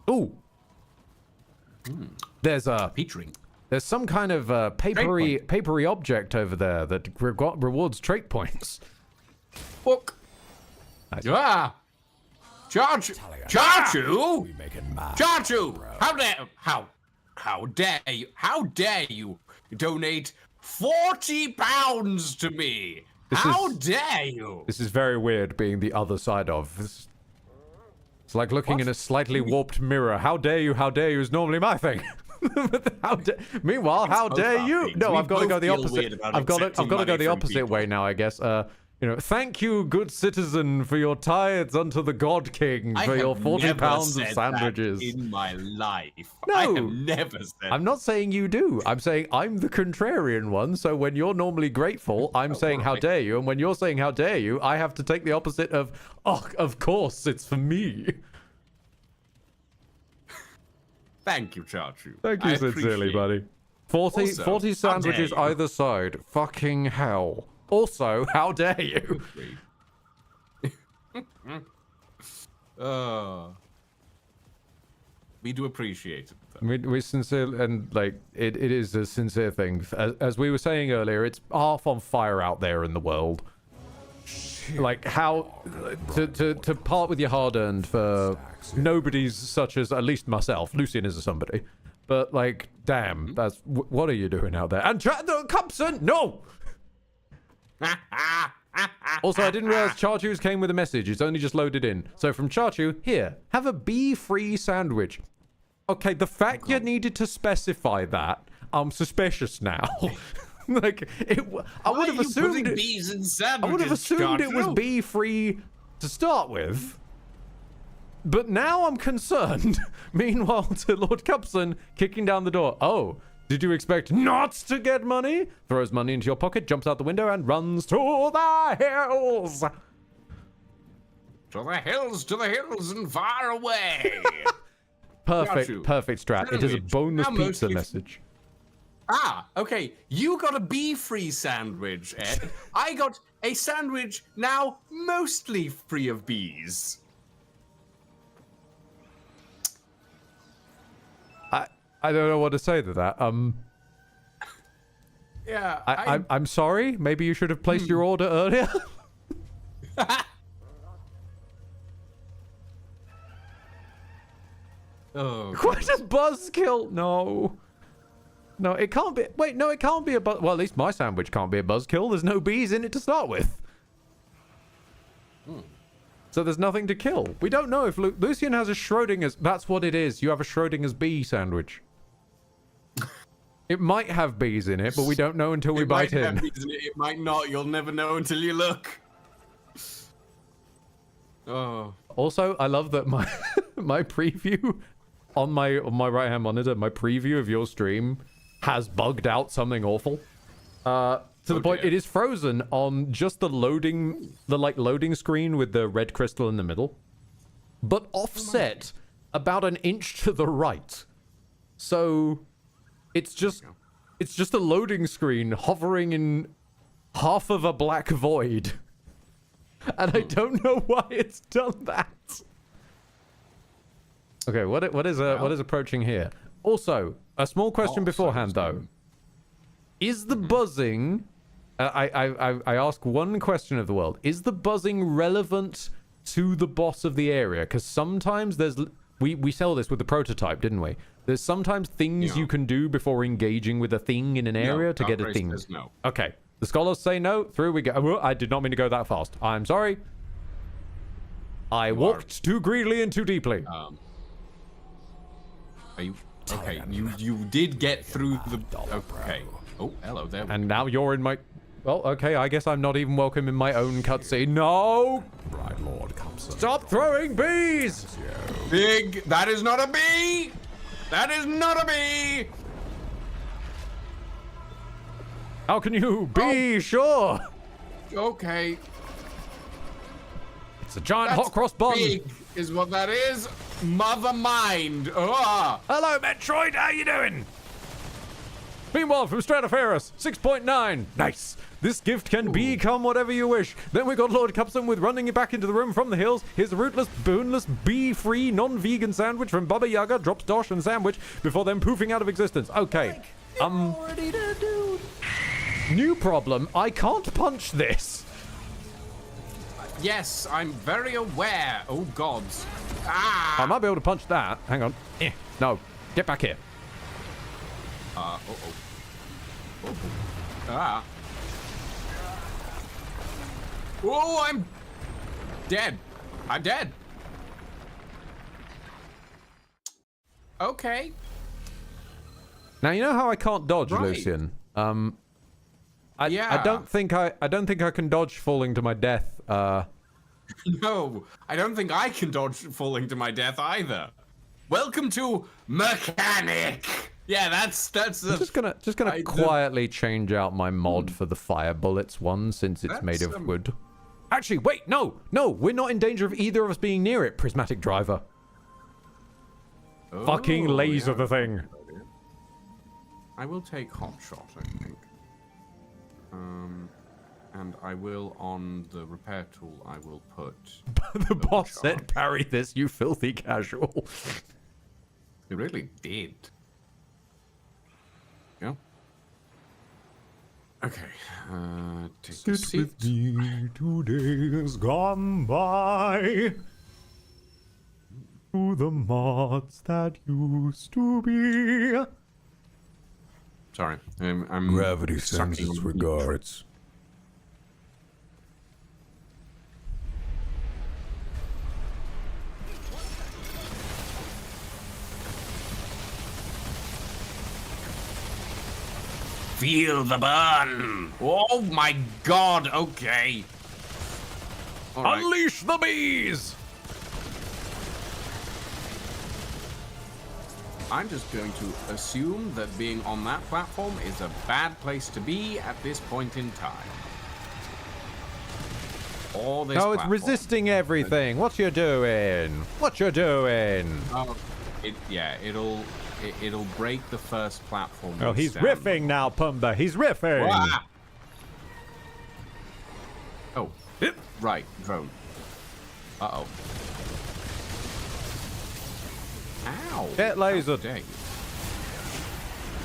[SPEAKER 1] Ooh. There's a
[SPEAKER 2] Featuring.
[SPEAKER 1] There's some kind of papery object over there that rewards trait points.
[SPEAKER 2] Book.
[SPEAKER 1] Nice.
[SPEAKER 2] Ah. Charchu! Charchu! How dare you donate 40 pounds to me? How dare you?
[SPEAKER 1] This is very weird being the other side of this. It's like looking in a slightly warped mirror. How dare you is normally my thing. Meanwhile, how dare you? No, I've got to go the opposite. I've got to go the opposite way now, I guess. You know, thank you, good citizen, for your tithes unto the God King for your 40 pounds of sandwiches.
[SPEAKER 2] That in my life.
[SPEAKER 1] No,
[SPEAKER 2] I have never said
[SPEAKER 1] I'm not saying you do. I'm saying I'm the contrarian one. So when you're normally grateful, I'm saying how dare you, and when you're saying how dare you, I have to take the opposite of, oh, of course, it's for me.
[SPEAKER 2] Thank you, Charchu.
[SPEAKER 1] Thank you sincerely, buddy. 40 sandwiches either side. Fucking hell. Also, how dare you?
[SPEAKER 2] We do appreciate it, though.
[SPEAKER 1] We sincere, and like it is a sincere thing. As we were saying earlier, it's half on fire out there in the world. Like how to part with your hard-earned for nobodies such as, at least myself. Lucian is a somebody, but like, damn, that's what are you doing out there? And Cupson, no. Also, I didn't realize Charchu's came with a message. It's only just loaded in. So from Charchu, here, have a bee-free sandwich. Okay, the fact you needed to specify that, I'm suspicious now. Like, I would have assumed
[SPEAKER 2] bees in sandwiches,
[SPEAKER 1] I would have assumed it was bee-free to start with. But now I'm concerned. Meanwhile, to Lord Cupson kicking down the door. Oh, did you expect not to get money? Throws money into your pocket, jumps out the window, and runs to the hills.
[SPEAKER 2] To the hills, and far away.
[SPEAKER 1] Perfect strat. It is a
[SPEAKER 2] Sandwich.
[SPEAKER 1] bonus
[SPEAKER 2] Now
[SPEAKER 1] pizza
[SPEAKER 2] mostly-
[SPEAKER 1] message.
[SPEAKER 2] Ah, okay. You got a bee-free sandwich, Ed. I got a sandwich now mostly free of bees.
[SPEAKER 1] I don't know what to say to that.
[SPEAKER 2] Yeah,
[SPEAKER 1] I'm sorry. Maybe you should have placed your order earlier.
[SPEAKER 2] Oh,
[SPEAKER 1] What a buzzkill! No, it can't be. Wait, no, it can't be a buzz. Well, at least my sandwich can't be a buzzkill. There's no bees in it to start with. So there's nothing to kill. We don't know if Lucian has a Schrodinger's. That's what it is. You have a Schrodinger's bee sandwich. It might have bees in it, but we don't know until we bite in.
[SPEAKER 2] It might not. You'll never know until you look. Oh.
[SPEAKER 1] Also, I love that my my preview on my right hand monitor, my preview of your stream has bugged out something awful. To the point
[SPEAKER 2] dear.
[SPEAKER 1] it is frozen on just the loading screen with the red crystal in the middle, but offset about an inch to the right. So it's just a loading screen hovering in half of a black void. And I don't know why it's done that. Okay, what is approaching here? Also, a small question beforehand though. Is the buzzing? I ask one question of the world. Is the buzzing relevant to the boss of the area? Because sometimes there's we sell this with the prototype, didn't we? There's sometimes things you can do before engaging with a thing in an area to get a thing.
[SPEAKER 2] No.
[SPEAKER 1] Okay, the scholars say no. Through we go. Oh, I did not mean to go that fast. I'm sorry. I walked too greedily and too deeply.
[SPEAKER 2] Are you okay? You did get through the. Okay. Oh, hello there.
[SPEAKER 1] And now you're in my. Well, okay, I guess I'm not even welcome in my own cutscene. No!
[SPEAKER 5] Right, Lord Compson.
[SPEAKER 1] Stop throwing bees!
[SPEAKER 2] Big. That is not a bee. That is not a bee.
[SPEAKER 1] How can you be sure?
[SPEAKER 2] Okay.
[SPEAKER 1] It's a giant hot cross bun.
[SPEAKER 2] Big is what that is. Mother mind. Ah.
[SPEAKER 1] Hello, Metroid. How you doing? Meanwhile, from Stratoferus, 6.9. Nice. This gift can become whatever you wish. Then we got Lord Cupson with running it back into the room from the hills. Here's a rootless, boneless, bee-free, non-vegan sandwich from Baba Yaga. Drops Dosh and sandwich before then poofing out of existence. Okay. New problem. I can't punch this.
[SPEAKER 2] Yes, I'm very aware. Oh gods. Ah.
[SPEAKER 1] I might be able to punch that. Hang on. No. Get back here.
[SPEAKER 2] Ah. Oh, I'm dead. I'm dead. Okay.
[SPEAKER 1] Now you know how I can't dodge,
[SPEAKER 2] Right.
[SPEAKER 1] Lucian. I
[SPEAKER 2] Yeah.
[SPEAKER 1] don't think I can dodge falling to my death.
[SPEAKER 2] No, I don't think I can dodge falling to my death either. Welcome to Mechanic. Yeah, that's
[SPEAKER 1] I'm just gonna quietly change out my mod for the fire bullets one since it's made
[SPEAKER 2] That's,
[SPEAKER 1] of wood. Actually, wait, no, we're not in danger of either of us being near it, Prismatic Driver. Fucking laser the thing.
[SPEAKER 2] I will take hot shot, I think. And I will on the repair tool. I will put.
[SPEAKER 1] The boss said, "Parry this, you filthy casual."
[SPEAKER 2] It really did. Yeah. Okay. Take a seat.
[SPEAKER 1] With me 2 days gone by. To the mods that used to be.
[SPEAKER 2] Sorry, I'm
[SPEAKER 5] Gravity sends
[SPEAKER 2] sucking
[SPEAKER 5] its
[SPEAKER 2] on-
[SPEAKER 5] regards.
[SPEAKER 2] Feel the burn! Oh my god, okay. All right.
[SPEAKER 1] Unleash the bees!
[SPEAKER 2] I'm just going to assume that being on that platform is a bad place to be at this point in time. Or this
[SPEAKER 1] No, it's
[SPEAKER 2] platform.
[SPEAKER 1] resisting everything. What you doing? What you doing?
[SPEAKER 2] Oh, it'll break the first platform.
[SPEAKER 1] Oh,
[SPEAKER 2] we
[SPEAKER 1] he's
[SPEAKER 2] stand
[SPEAKER 1] riffing
[SPEAKER 2] on.
[SPEAKER 1] now, Pumba. He's riffing.
[SPEAKER 2] Wah! Oh, right, drone. Uh-oh. Ow.
[SPEAKER 1] Get lasered.
[SPEAKER 2] Dang.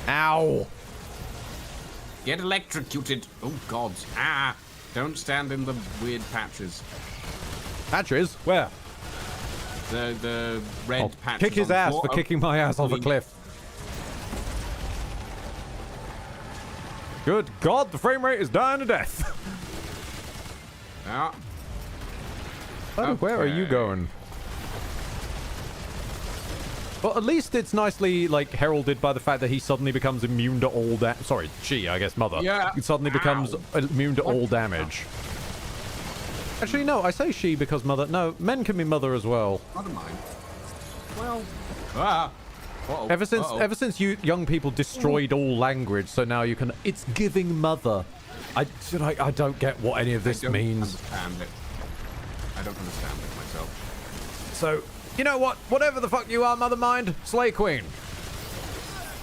[SPEAKER 1] Ow.
[SPEAKER 2] Get electrocuted. Oh, gods. Ah. Don't stand in the weird patches.
[SPEAKER 1] Patches? Where?
[SPEAKER 2] The red
[SPEAKER 1] Oh,
[SPEAKER 2] patches.
[SPEAKER 1] kick his
[SPEAKER 2] on the
[SPEAKER 1] ass
[SPEAKER 2] floor.
[SPEAKER 1] for kicking my ass off a
[SPEAKER 2] please.
[SPEAKER 1] cliff. Good God, the frame rate is dying to death.
[SPEAKER 2] Yeah.
[SPEAKER 1] Oh, where are you
[SPEAKER 2] Okay.
[SPEAKER 1] going? Well, at least it's nicely, like, heralded by the fact that he suddenly becomes immune to all sorry, she, I guess, mother.
[SPEAKER 2] Yeah.
[SPEAKER 1] He suddenly becomes
[SPEAKER 2] Ow.
[SPEAKER 1] immune to all damage. Actually, no, I say she because mother. No, men can be mother as well.
[SPEAKER 2] Not of mine. Well. Ah. Uh-oh.
[SPEAKER 1] Ever
[SPEAKER 2] Uh-oh.
[SPEAKER 1] since you young people destroyed all language, so now you can. It's giving mother. I don't get what any of this
[SPEAKER 2] I don't
[SPEAKER 1] means.
[SPEAKER 2] understand it. I don't understand it myself.
[SPEAKER 1] So, you know what? Whatever the fuck you are, Mother Mind, Slay Queen.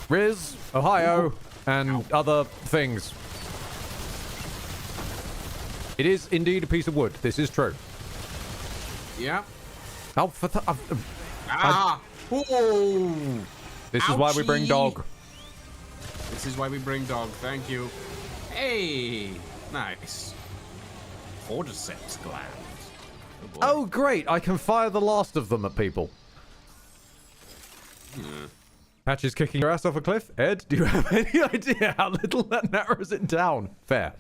[SPEAKER 1] Riz, Ohio, and other things. It is indeed a piece of wood. This is true.
[SPEAKER 2] Yeah.
[SPEAKER 1] Oh,
[SPEAKER 2] Ah! Ooh!
[SPEAKER 1] This is why we bring
[SPEAKER 2] Ouchie.
[SPEAKER 1] dog.
[SPEAKER 2] This is why we bring dog. Thank you. Hey! Nice. Cordyceps gland. Boy.
[SPEAKER 1] Oh, great. I can fire the last of them at people. Patch is kicking your ass off a cliff. Ed, do you have any idea how little that narrows it down? Fair.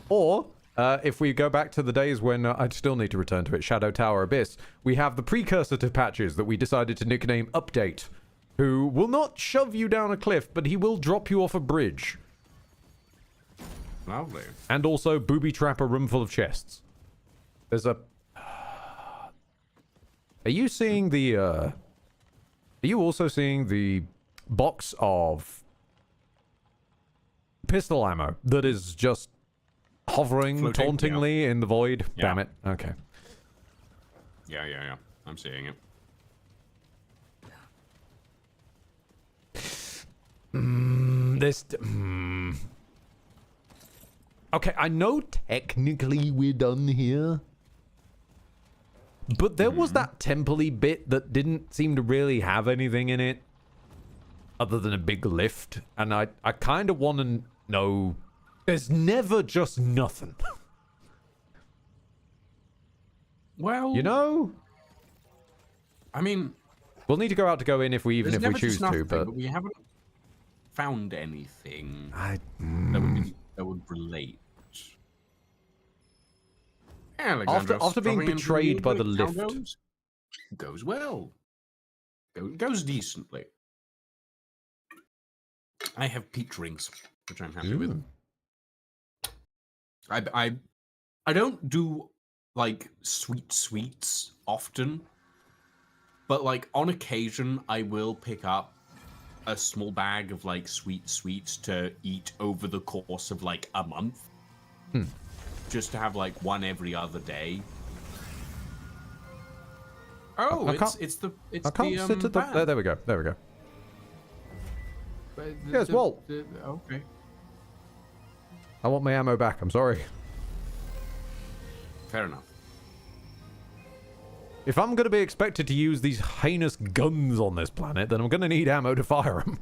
[SPEAKER 1] Or, if we go back to the days when I'd still need to return to it, Shadow Tower Abyss, we have the precursor to Patches that we decided to nickname Update, who will not shove you down a cliff, but he will drop you off a bridge.
[SPEAKER 2] Lovely.
[SPEAKER 1] And also booby trap a room full of chests. There's a... Are you seeing the, Are you also seeing the box of pistol ammo that is just hovering
[SPEAKER 2] Floating,
[SPEAKER 1] tauntingly in the void?
[SPEAKER 2] Yeah.
[SPEAKER 1] Damn it. Okay.
[SPEAKER 2] Yeah. I'm seeing it.
[SPEAKER 1] Okay, I know technically we're done here. But there was that temple-y bit that didn't seem to really have anything in it other than a big lift. And I kind of want to know... There's never just nothing.
[SPEAKER 2] Well...
[SPEAKER 1] You know?
[SPEAKER 2] I mean...
[SPEAKER 1] We'll need to go out to go in if we
[SPEAKER 2] there's
[SPEAKER 1] we
[SPEAKER 2] never
[SPEAKER 1] choose
[SPEAKER 2] just nothing,
[SPEAKER 1] to, but...
[SPEAKER 2] we haven't found anything
[SPEAKER 1] I...
[SPEAKER 2] that would relate. Alexandros
[SPEAKER 1] After being
[SPEAKER 2] dropping into
[SPEAKER 1] betrayed by the
[SPEAKER 2] music, how
[SPEAKER 1] lift.
[SPEAKER 2] goes well. Goes decently. I have peach rings, which I'm happy with. I don't do like sweets often, but like on occasion I will pick up a small bag of like sweets to eat over the course of like a month. Just to have like one every other day. Oh,
[SPEAKER 1] I
[SPEAKER 2] it's
[SPEAKER 1] can't
[SPEAKER 2] the
[SPEAKER 1] sit at the... There we go. There we go. Yes, Walt.
[SPEAKER 2] Okay.
[SPEAKER 1] I want my ammo back. I'm sorry.
[SPEAKER 2] Fair enough.
[SPEAKER 1] If I'm going to be expected to use these heinous guns on this planet, then I'm going to need ammo to fire them.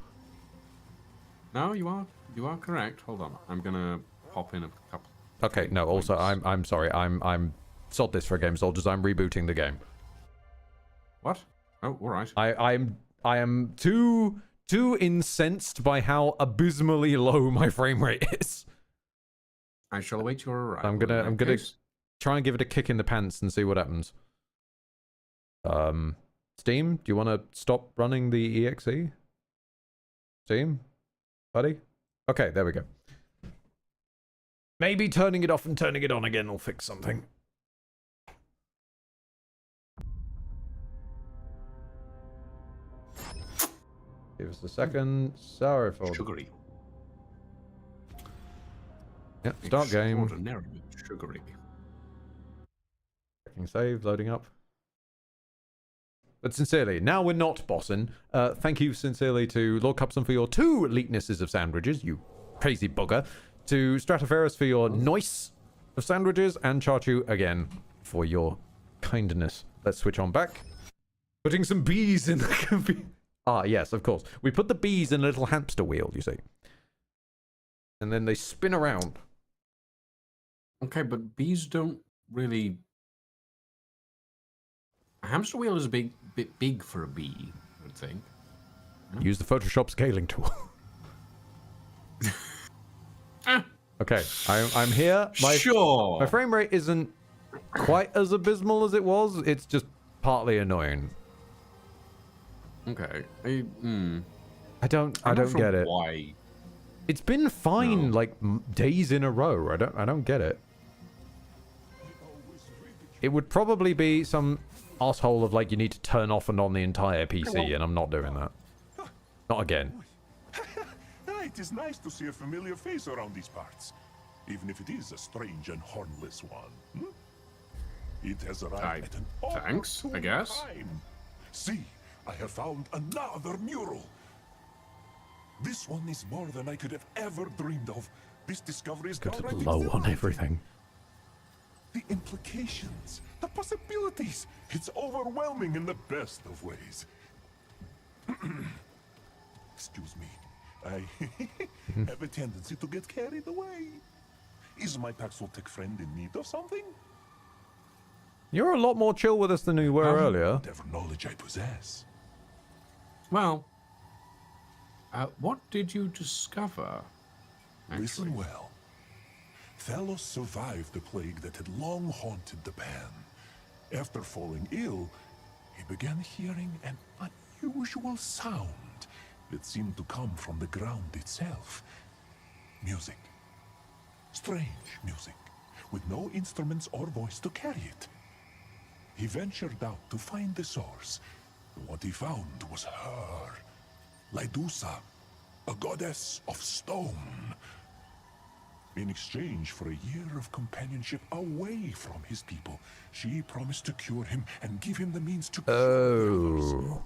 [SPEAKER 2] No, you are correct. Hold on. I'm gonna pop in a couple.
[SPEAKER 1] Okay, no, also, I'm sorry. I'm sod this for Game Soldiers. I'm rebooting the game.
[SPEAKER 2] What? Oh, all right.
[SPEAKER 1] I am too incensed by how abysmally low my frame rate is.
[SPEAKER 2] I shall await your arrival.
[SPEAKER 1] I'm gonna try and give it a kick in the pants and see what happens. Steam, do you want to stop running the EXE? Steam, buddy. Okay, there we go. Maybe turning it off and turning it on again will fix something. Give us a second. Sorry for...
[SPEAKER 2] Sugary.
[SPEAKER 1] Yep, start game.
[SPEAKER 2] Extraordinarily sugary.
[SPEAKER 1] Checking save, loading up. But sincerely, now we're not bossing. Thank you sincerely to Lord Cupson for your 2 elitenesses of sandwiches, you crazy bugger. To Stratoferus for your noise of sandwiches, and Charchu again for your kindness. Let's switch on back. Putting some bees in the... Ah, yes, of course. We put the bees in a little hamster wheel, you see. And then they spin around.
[SPEAKER 2] Okay, but bees don't really... A hamster wheel is a bit big for a bee, I would think.
[SPEAKER 1] Use the Photoshop scaling tool. Okay, I'm here.
[SPEAKER 2] Sure.
[SPEAKER 1] My frame rate isn't quite as abysmal as it was. It's just partly annoying.
[SPEAKER 2] Okay.
[SPEAKER 1] I don't
[SPEAKER 2] sure
[SPEAKER 1] get it.
[SPEAKER 2] Why?
[SPEAKER 1] It's been fine like days in a row. I don't get it. It would probably be some asshole of like you need to turn off and on the entire PC, and I'm not doing that. Not again.
[SPEAKER 6] It is nice to see a familiar face around these parts, even if it is a strange and hornless one. It has arrived at an
[SPEAKER 2] thanks, I guess.
[SPEAKER 6] time. See, I have found another mural. This one is more than I could have ever dreamed of. This discovery is
[SPEAKER 1] Good
[SPEAKER 6] downright
[SPEAKER 1] low on
[SPEAKER 6] exhilarating.
[SPEAKER 1] everything.
[SPEAKER 6] The implications, the possibilities. It's overwhelming in the best of ways. Excuse me. I have a tendency to get carried away. Is my Paxoltech friend in need of something?
[SPEAKER 1] You're a lot more chill with us than you were earlier.
[SPEAKER 6] Whatever knowledge I possess.
[SPEAKER 2] Well, what did you discover?
[SPEAKER 6] Listen well. Thalos survived the plague that had long haunted the Pan. After falling ill, he began hearing an unusual sound that seemed to come from the ground itself. Music. Strange music, with no instruments or voice to carry it. He ventured out to find the source. What he found was her, Lydusa, a goddess of stone. In exchange for a year of companionship away from his people, she promised to cure him and give him the means to cure the others.
[SPEAKER 1] Oh.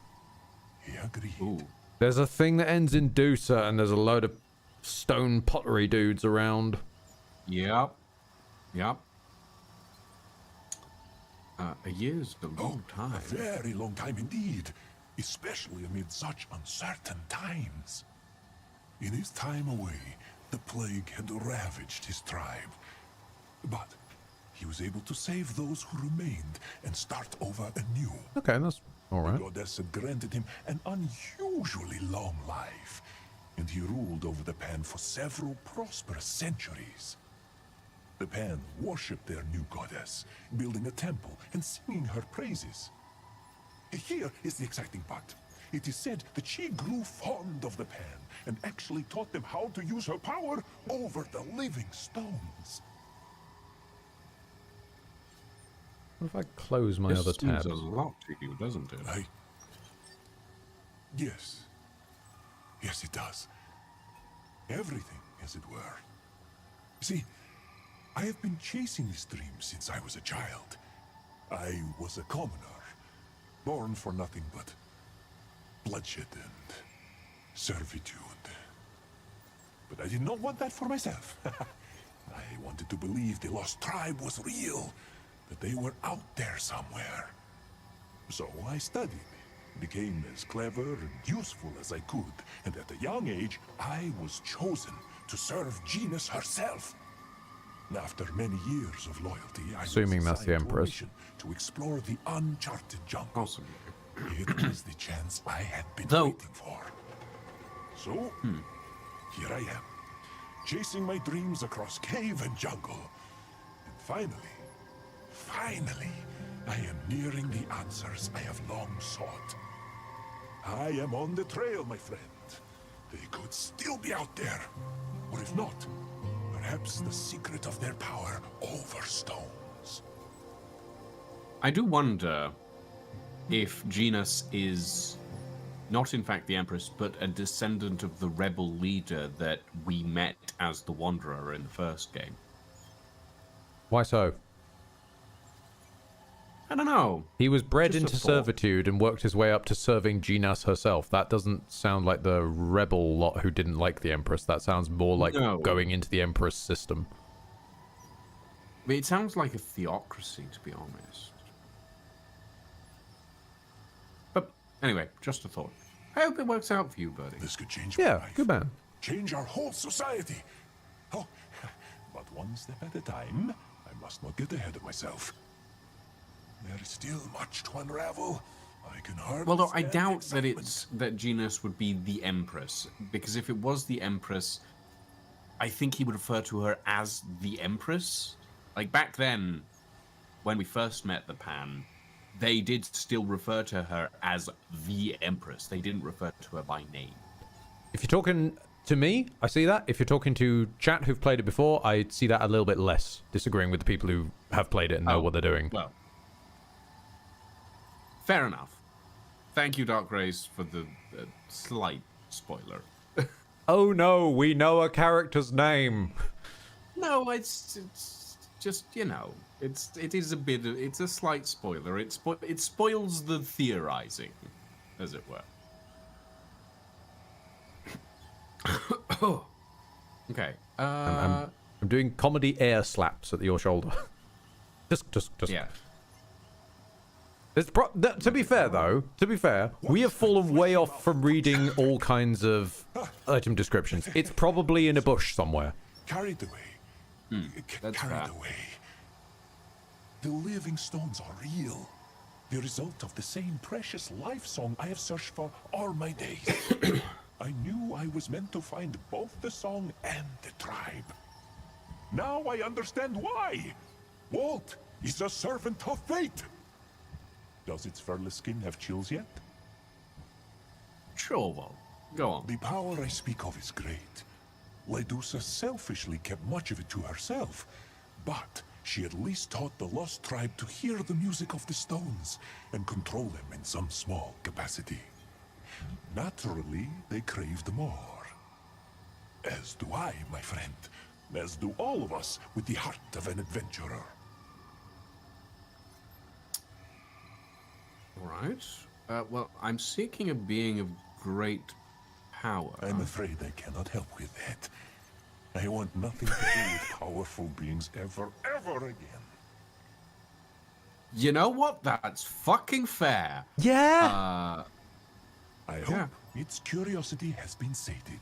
[SPEAKER 6] He agreed.
[SPEAKER 2] Ooh.
[SPEAKER 1] There's a thing that ends in Dusa, and there's a load of stone pottery dudes around.
[SPEAKER 2] Yep. Yep. A year's a long time.
[SPEAKER 6] A very long time indeed, especially amid such uncertain times. In his time away, the plague had ravaged his tribe. But he was able to save those who remained and start over anew.
[SPEAKER 1] Okay, that's all
[SPEAKER 6] The
[SPEAKER 1] right.
[SPEAKER 6] goddess had granted him an unusually long life, and he ruled over the Pan for several prosperous centuries. The Pan worshipped their new goddess, building a temple and singing her praises. Here is the exciting part. It is said that she grew fond of the Pan and actually taught them how to use her power over the living stones.
[SPEAKER 1] What if I close my
[SPEAKER 2] This
[SPEAKER 1] other
[SPEAKER 2] seems
[SPEAKER 1] tab?
[SPEAKER 2] a lot to you, doesn't it?
[SPEAKER 6] Yes. Yes, it does. Everything, as it were. See, I have been chasing this dream since I was a child. I was a commoner, born for nothing but bloodshed and servitude. But I did not want that for myself. I wanted to believe the lost tribe was real, that they were out there somewhere. So I studied, became as clever and useful as I could, and at a young age, I was chosen to serve Genus herself. After many years of loyalty, I
[SPEAKER 1] Assuming
[SPEAKER 6] was
[SPEAKER 1] that's the
[SPEAKER 6] assigned to a
[SPEAKER 1] Empress.
[SPEAKER 6] mission to explore the uncharted jungle.
[SPEAKER 2] Possibly.
[SPEAKER 6] It was the chance I had been
[SPEAKER 2] Though-
[SPEAKER 6] waiting for. So, here I am, chasing my dreams across cave and jungle. And finally, I am nearing the answers I have long sought. I am on the trail, my friend. They could still be out there. Or if not, perhaps the secret of their power over stones.
[SPEAKER 2] I do wonder if Genus is not in fact the Empress, but a descendant of the rebel leader that we met as the Wanderer in the first game.
[SPEAKER 1] Why so?
[SPEAKER 2] I don't know.
[SPEAKER 1] He was bred
[SPEAKER 2] Just a
[SPEAKER 1] into
[SPEAKER 2] thought.
[SPEAKER 1] servitude and worked his way up to serving Genas herself. That doesn't sound like the rebel lot who didn't like the Empress. That sounds more like
[SPEAKER 2] No.
[SPEAKER 1] going into the Empress system.
[SPEAKER 2] I mean, it sounds like a theocracy, to be honest. But anyway, just a thought. I hope it works out for you, Birdie.
[SPEAKER 6] This could change my
[SPEAKER 1] Yeah,
[SPEAKER 6] life.
[SPEAKER 1] good man.
[SPEAKER 6] Change our whole society. Oh, but one step at a time. I must not get ahead of myself. There is still much to unravel. I can hardly.
[SPEAKER 2] Well, though, I
[SPEAKER 6] stand
[SPEAKER 2] doubt
[SPEAKER 6] the
[SPEAKER 2] that
[SPEAKER 6] excitement.
[SPEAKER 2] that Genus would be the Empress, because if it was the Empress, I think he would refer to her as the Empress. Like back then, when we first met the Pan, they did still refer to her as the Empress. They didn't refer to her by name.
[SPEAKER 1] If you're talking to me, I see that. If you're talking to chat who've played it before, I see that a little bit less, disagreeing with the people who have played it and know what they're doing.
[SPEAKER 2] Well, fair enough. Thank you, Dark Rays, for the slight spoiler.
[SPEAKER 1] Oh no, we know a character's name.
[SPEAKER 2] No, it's just, you know, it is a bit of, it's a slight spoiler. It spoils the theorizing, as it were. Okay.
[SPEAKER 1] I'm doing comedy air slaps at your shoulder. just.
[SPEAKER 2] Yeah.
[SPEAKER 1] To be fair, though, we have fallen way off from reading all kinds of item descriptions. It's probably in a bush somewhere.
[SPEAKER 6] Carried away.
[SPEAKER 2] That's
[SPEAKER 6] Carried
[SPEAKER 2] fair.
[SPEAKER 6] away. The living stones are real. The result of the same precious life song I have searched for all my days. I knew I was meant to find both the song and the tribe. Now I understand why. Walt is a servant of fate. Does its furless skin have chills yet?
[SPEAKER 2] Sure, well, go on.
[SPEAKER 6] The power I speak of is great. Ledusa selfishly kept much of it to herself, but she at least taught the lost tribe to hear the music of the stones and control them in some small capacity. Naturally, they craved more. As do I, my friend. As do all of us with the heart of an adventurer.
[SPEAKER 2] All right. Well, I'm seeking a being of great power.
[SPEAKER 6] I'm afraid I cannot help with that. I want nothing to do with powerful beings ever again.
[SPEAKER 2] You know what? That's fucking fair.
[SPEAKER 1] Yeah.
[SPEAKER 6] I hope its curiosity has been sated.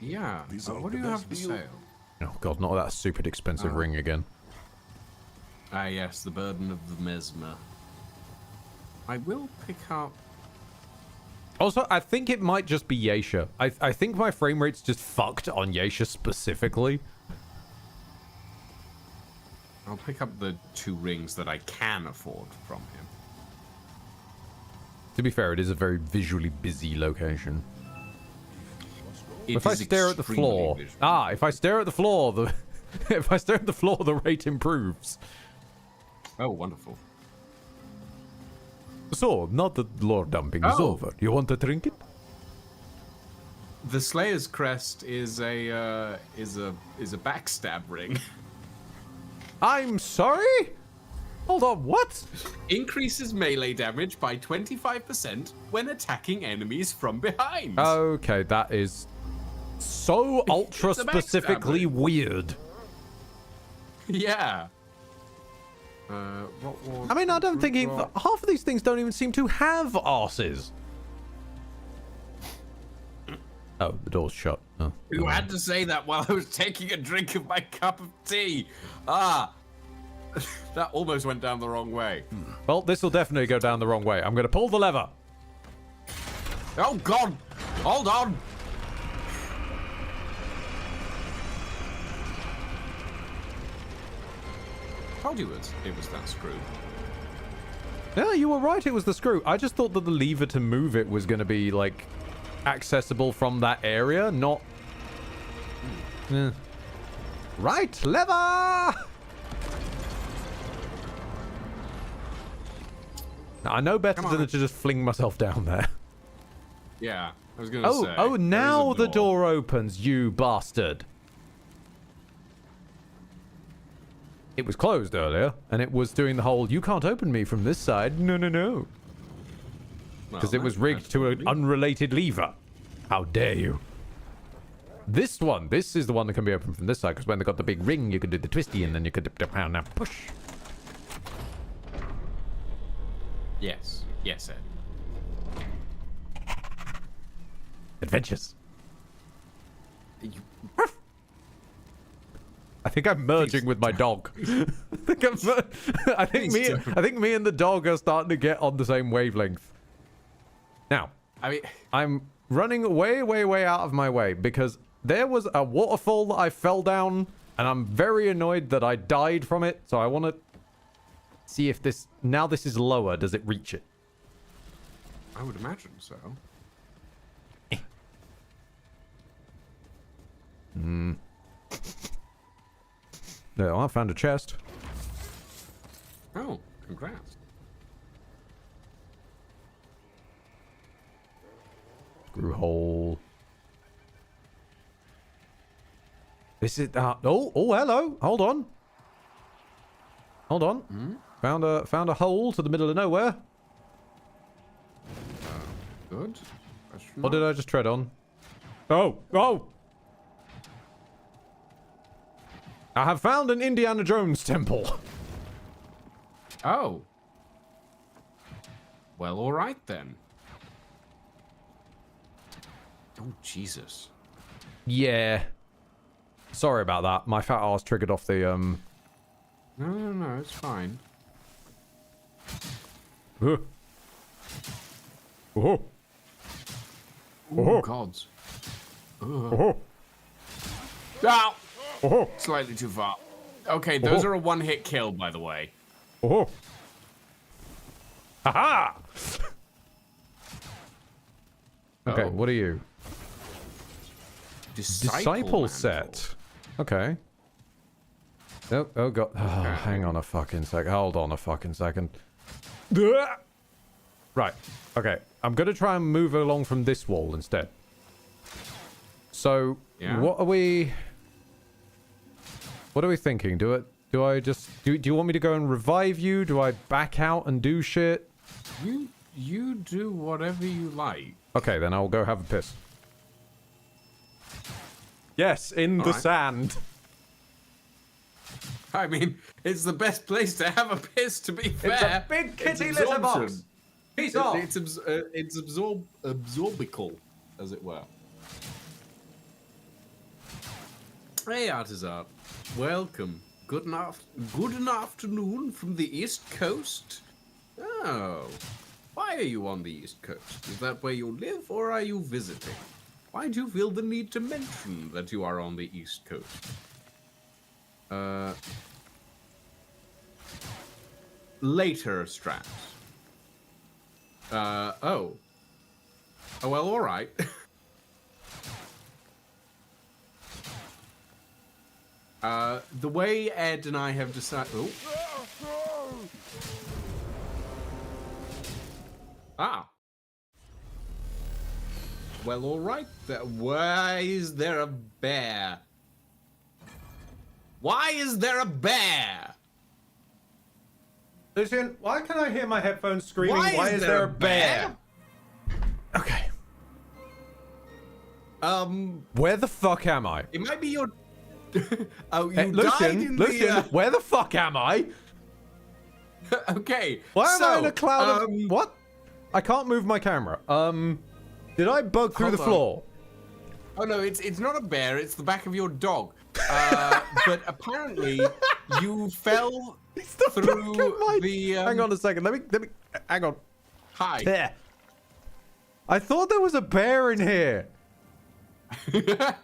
[SPEAKER 2] Yeah.
[SPEAKER 6] These are
[SPEAKER 2] What do
[SPEAKER 6] the
[SPEAKER 2] you have
[SPEAKER 6] best
[SPEAKER 2] for
[SPEAKER 6] deal.
[SPEAKER 2] sale?
[SPEAKER 1] Oh god, not that stupid expensive ring again.
[SPEAKER 2] Ah, yes, the burden of the mesmer. I will pick up.
[SPEAKER 1] Also, I think it might just be Yeisha. I think my frame rate's just fucked on Yeisha specifically.
[SPEAKER 2] I'll pick up the 2 rings that I can afford from him.
[SPEAKER 1] To be fair, it is a very visually busy location.
[SPEAKER 2] It
[SPEAKER 1] If I
[SPEAKER 2] is
[SPEAKER 1] stare at the
[SPEAKER 2] extremely
[SPEAKER 1] floor,
[SPEAKER 2] visual.
[SPEAKER 1] if I stare at the floor, if I stare at the floor, the rate improves.
[SPEAKER 2] Oh, wonderful.
[SPEAKER 1] So, now that lore dumping is
[SPEAKER 2] Oh.
[SPEAKER 1] over, you want a trinket?
[SPEAKER 2] The Slayer's crest is a backstab ring.
[SPEAKER 1] I'm sorry? Hold on, what?
[SPEAKER 2] Increases melee damage by 25% when attacking enemies from behind.
[SPEAKER 1] Okay, that is so ultra
[SPEAKER 2] It's a
[SPEAKER 1] specifically
[SPEAKER 2] backstab ring.
[SPEAKER 1] weird.
[SPEAKER 2] Yeah. What was
[SPEAKER 1] I mean, I don't think
[SPEAKER 2] Rock?
[SPEAKER 1] half of these things don't even seem to have arses. Oh, the door's shut. Oh,
[SPEAKER 2] Who had to say that while I was taking a drink of my cup of tea? Ah, that almost went down the wrong way.
[SPEAKER 1] well, this will definitely go down the wrong way. I'm going to pull the lever.
[SPEAKER 2] Oh God! Hold on. Told you it was that screw.
[SPEAKER 1] Yeah, you were right. It was the screw. I just thought that the lever to move it was going to be, like, accessible from that area, not... Right, lever! Now, I know better
[SPEAKER 2] Come on,
[SPEAKER 1] than to just fling myself down there.
[SPEAKER 2] Yeah, I was gonna say.
[SPEAKER 1] Oh,
[SPEAKER 2] there
[SPEAKER 1] now
[SPEAKER 2] is a
[SPEAKER 1] the door opens, you bastard. It was closed earlier, and it was doing the whole, you can't open me from this side. No, no, no. Because it was rigged to an unrelated lever. How dare you? This is the one that can be opened from this side, because when they got the big ring, you could do the twisty, and then you could dip down and push.
[SPEAKER 2] Yes, yes, Ed.
[SPEAKER 1] Adventures.
[SPEAKER 2] You-
[SPEAKER 1] I think I'm merging with my dog. I think me and the dog are starting to get on the same wavelength. Now,
[SPEAKER 2] I mean,
[SPEAKER 1] I'm running way, way, way out of my way because there was a waterfall that I fell down, and I'm very annoyed that I died from it. So I want to see if this is lower. Does it reach it?
[SPEAKER 2] I would imagine so.
[SPEAKER 1] No, I found a chest.
[SPEAKER 2] Oh, congrats.
[SPEAKER 1] Screw hole. This is oh, hello. Hold on. Hold on. Found a hole to the middle of nowhere.
[SPEAKER 2] Good.
[SPEAKER 1] What did I just tread on? Oh. I have found an Indiana Jones temple.
[SPEAKER 2] Oh. Well, all right then. Oh, Jesus.
[SPEAKER 1] Yeah. Sorry about that. My fat ass triggered off the,
[SPEAKER 2] No, it's fine.
[SPEAKER 1] Oh. Oh.
[SPEAKER 2] Oh, gods.
[SPEAKER 1] Oh.
[SPEAKER 2] Ow!
[SPEAKER 1] Oh.
[SPEAKER 2] Slightly too far. Okay, those are a one-hit kill, by the way.
[SPEAKER 1] Oh. Haha! Okay,
[SPEAKER 2] Oh.
[SPEAKER 1] what are you? Disciple
[SPEAKER 2] mantle.
[SPEAKER 1] set. Okay. Oh god. Oh, hang on a fucking sec. Hold on a fucking second. Right. Okay. I'm gonna try and move along from this wall instead. So,
[SPEAKER 2] Yeah?
[SPEAKER 1] what are we thinking? Do I just do you want me to go and revive you? Do I back out and do shit?
[SPEAKER 2] You do whatever you like.
[SPEAKER 1] Okay, then I'll go have a piss. Yes, in the
[SPEAKER 2] right.
[SPEAKER 1] sand.
[SPEAKER 2] I mean, it's the best place to have a piss, to be fair.
[SPEAKER 1] It's a big kitty litter box. Peace off.
[SPEAKER 2] It's absorbical, as it were. Hey, Artisart. Welcome. Good afternoon from the East Coast. Oh. Why are you on the East Coast? Is that where you live, or are you visiting? Why do you feel the need to mention that you are on the East Coast? Later, Strat. Oh, well, alright. The way Ed and I have decided... Oh. Ah. Well, alright. Why is there a bear? Why is there a bear?
[SPEAKER 1] Lucian, why can I hear my headphones screaming?
[SPEAKER 2] Why is there a bear?
[SPEAKER 1] Okay.
[SPEAKER 2] Um,
[SPEAKER 1] Where the fuck am I?
[SPEAKER 2] it might be your... Oh, you
[SPEAKER 1] Hey,
[SPEAKER 2] died in
[SPEAKER 1] Lucian,
[SPEAKER 2] the...
[SPEAKER 1] where the fuck am I?
[SPEAKER 2] Okay,
[SPEAKER 1] Why am I
[SPEAKER 2] so,
[SPEAKER 1] in a cloud of... What? I can't move my camera. Did I bug through the
[SPEAKER 2] Hold on.
[SPEAKER 1] floor?
[SPEAKER 2] Oh no, it's not a bear. It's the back of your dog. But apparently, you fell through the.
[SPEAKER 1] Hang on a second. Let me. Hang on.
[SPEAKER 2] Hi.
[SPEAKER 1] There. I thought there was a bear in here.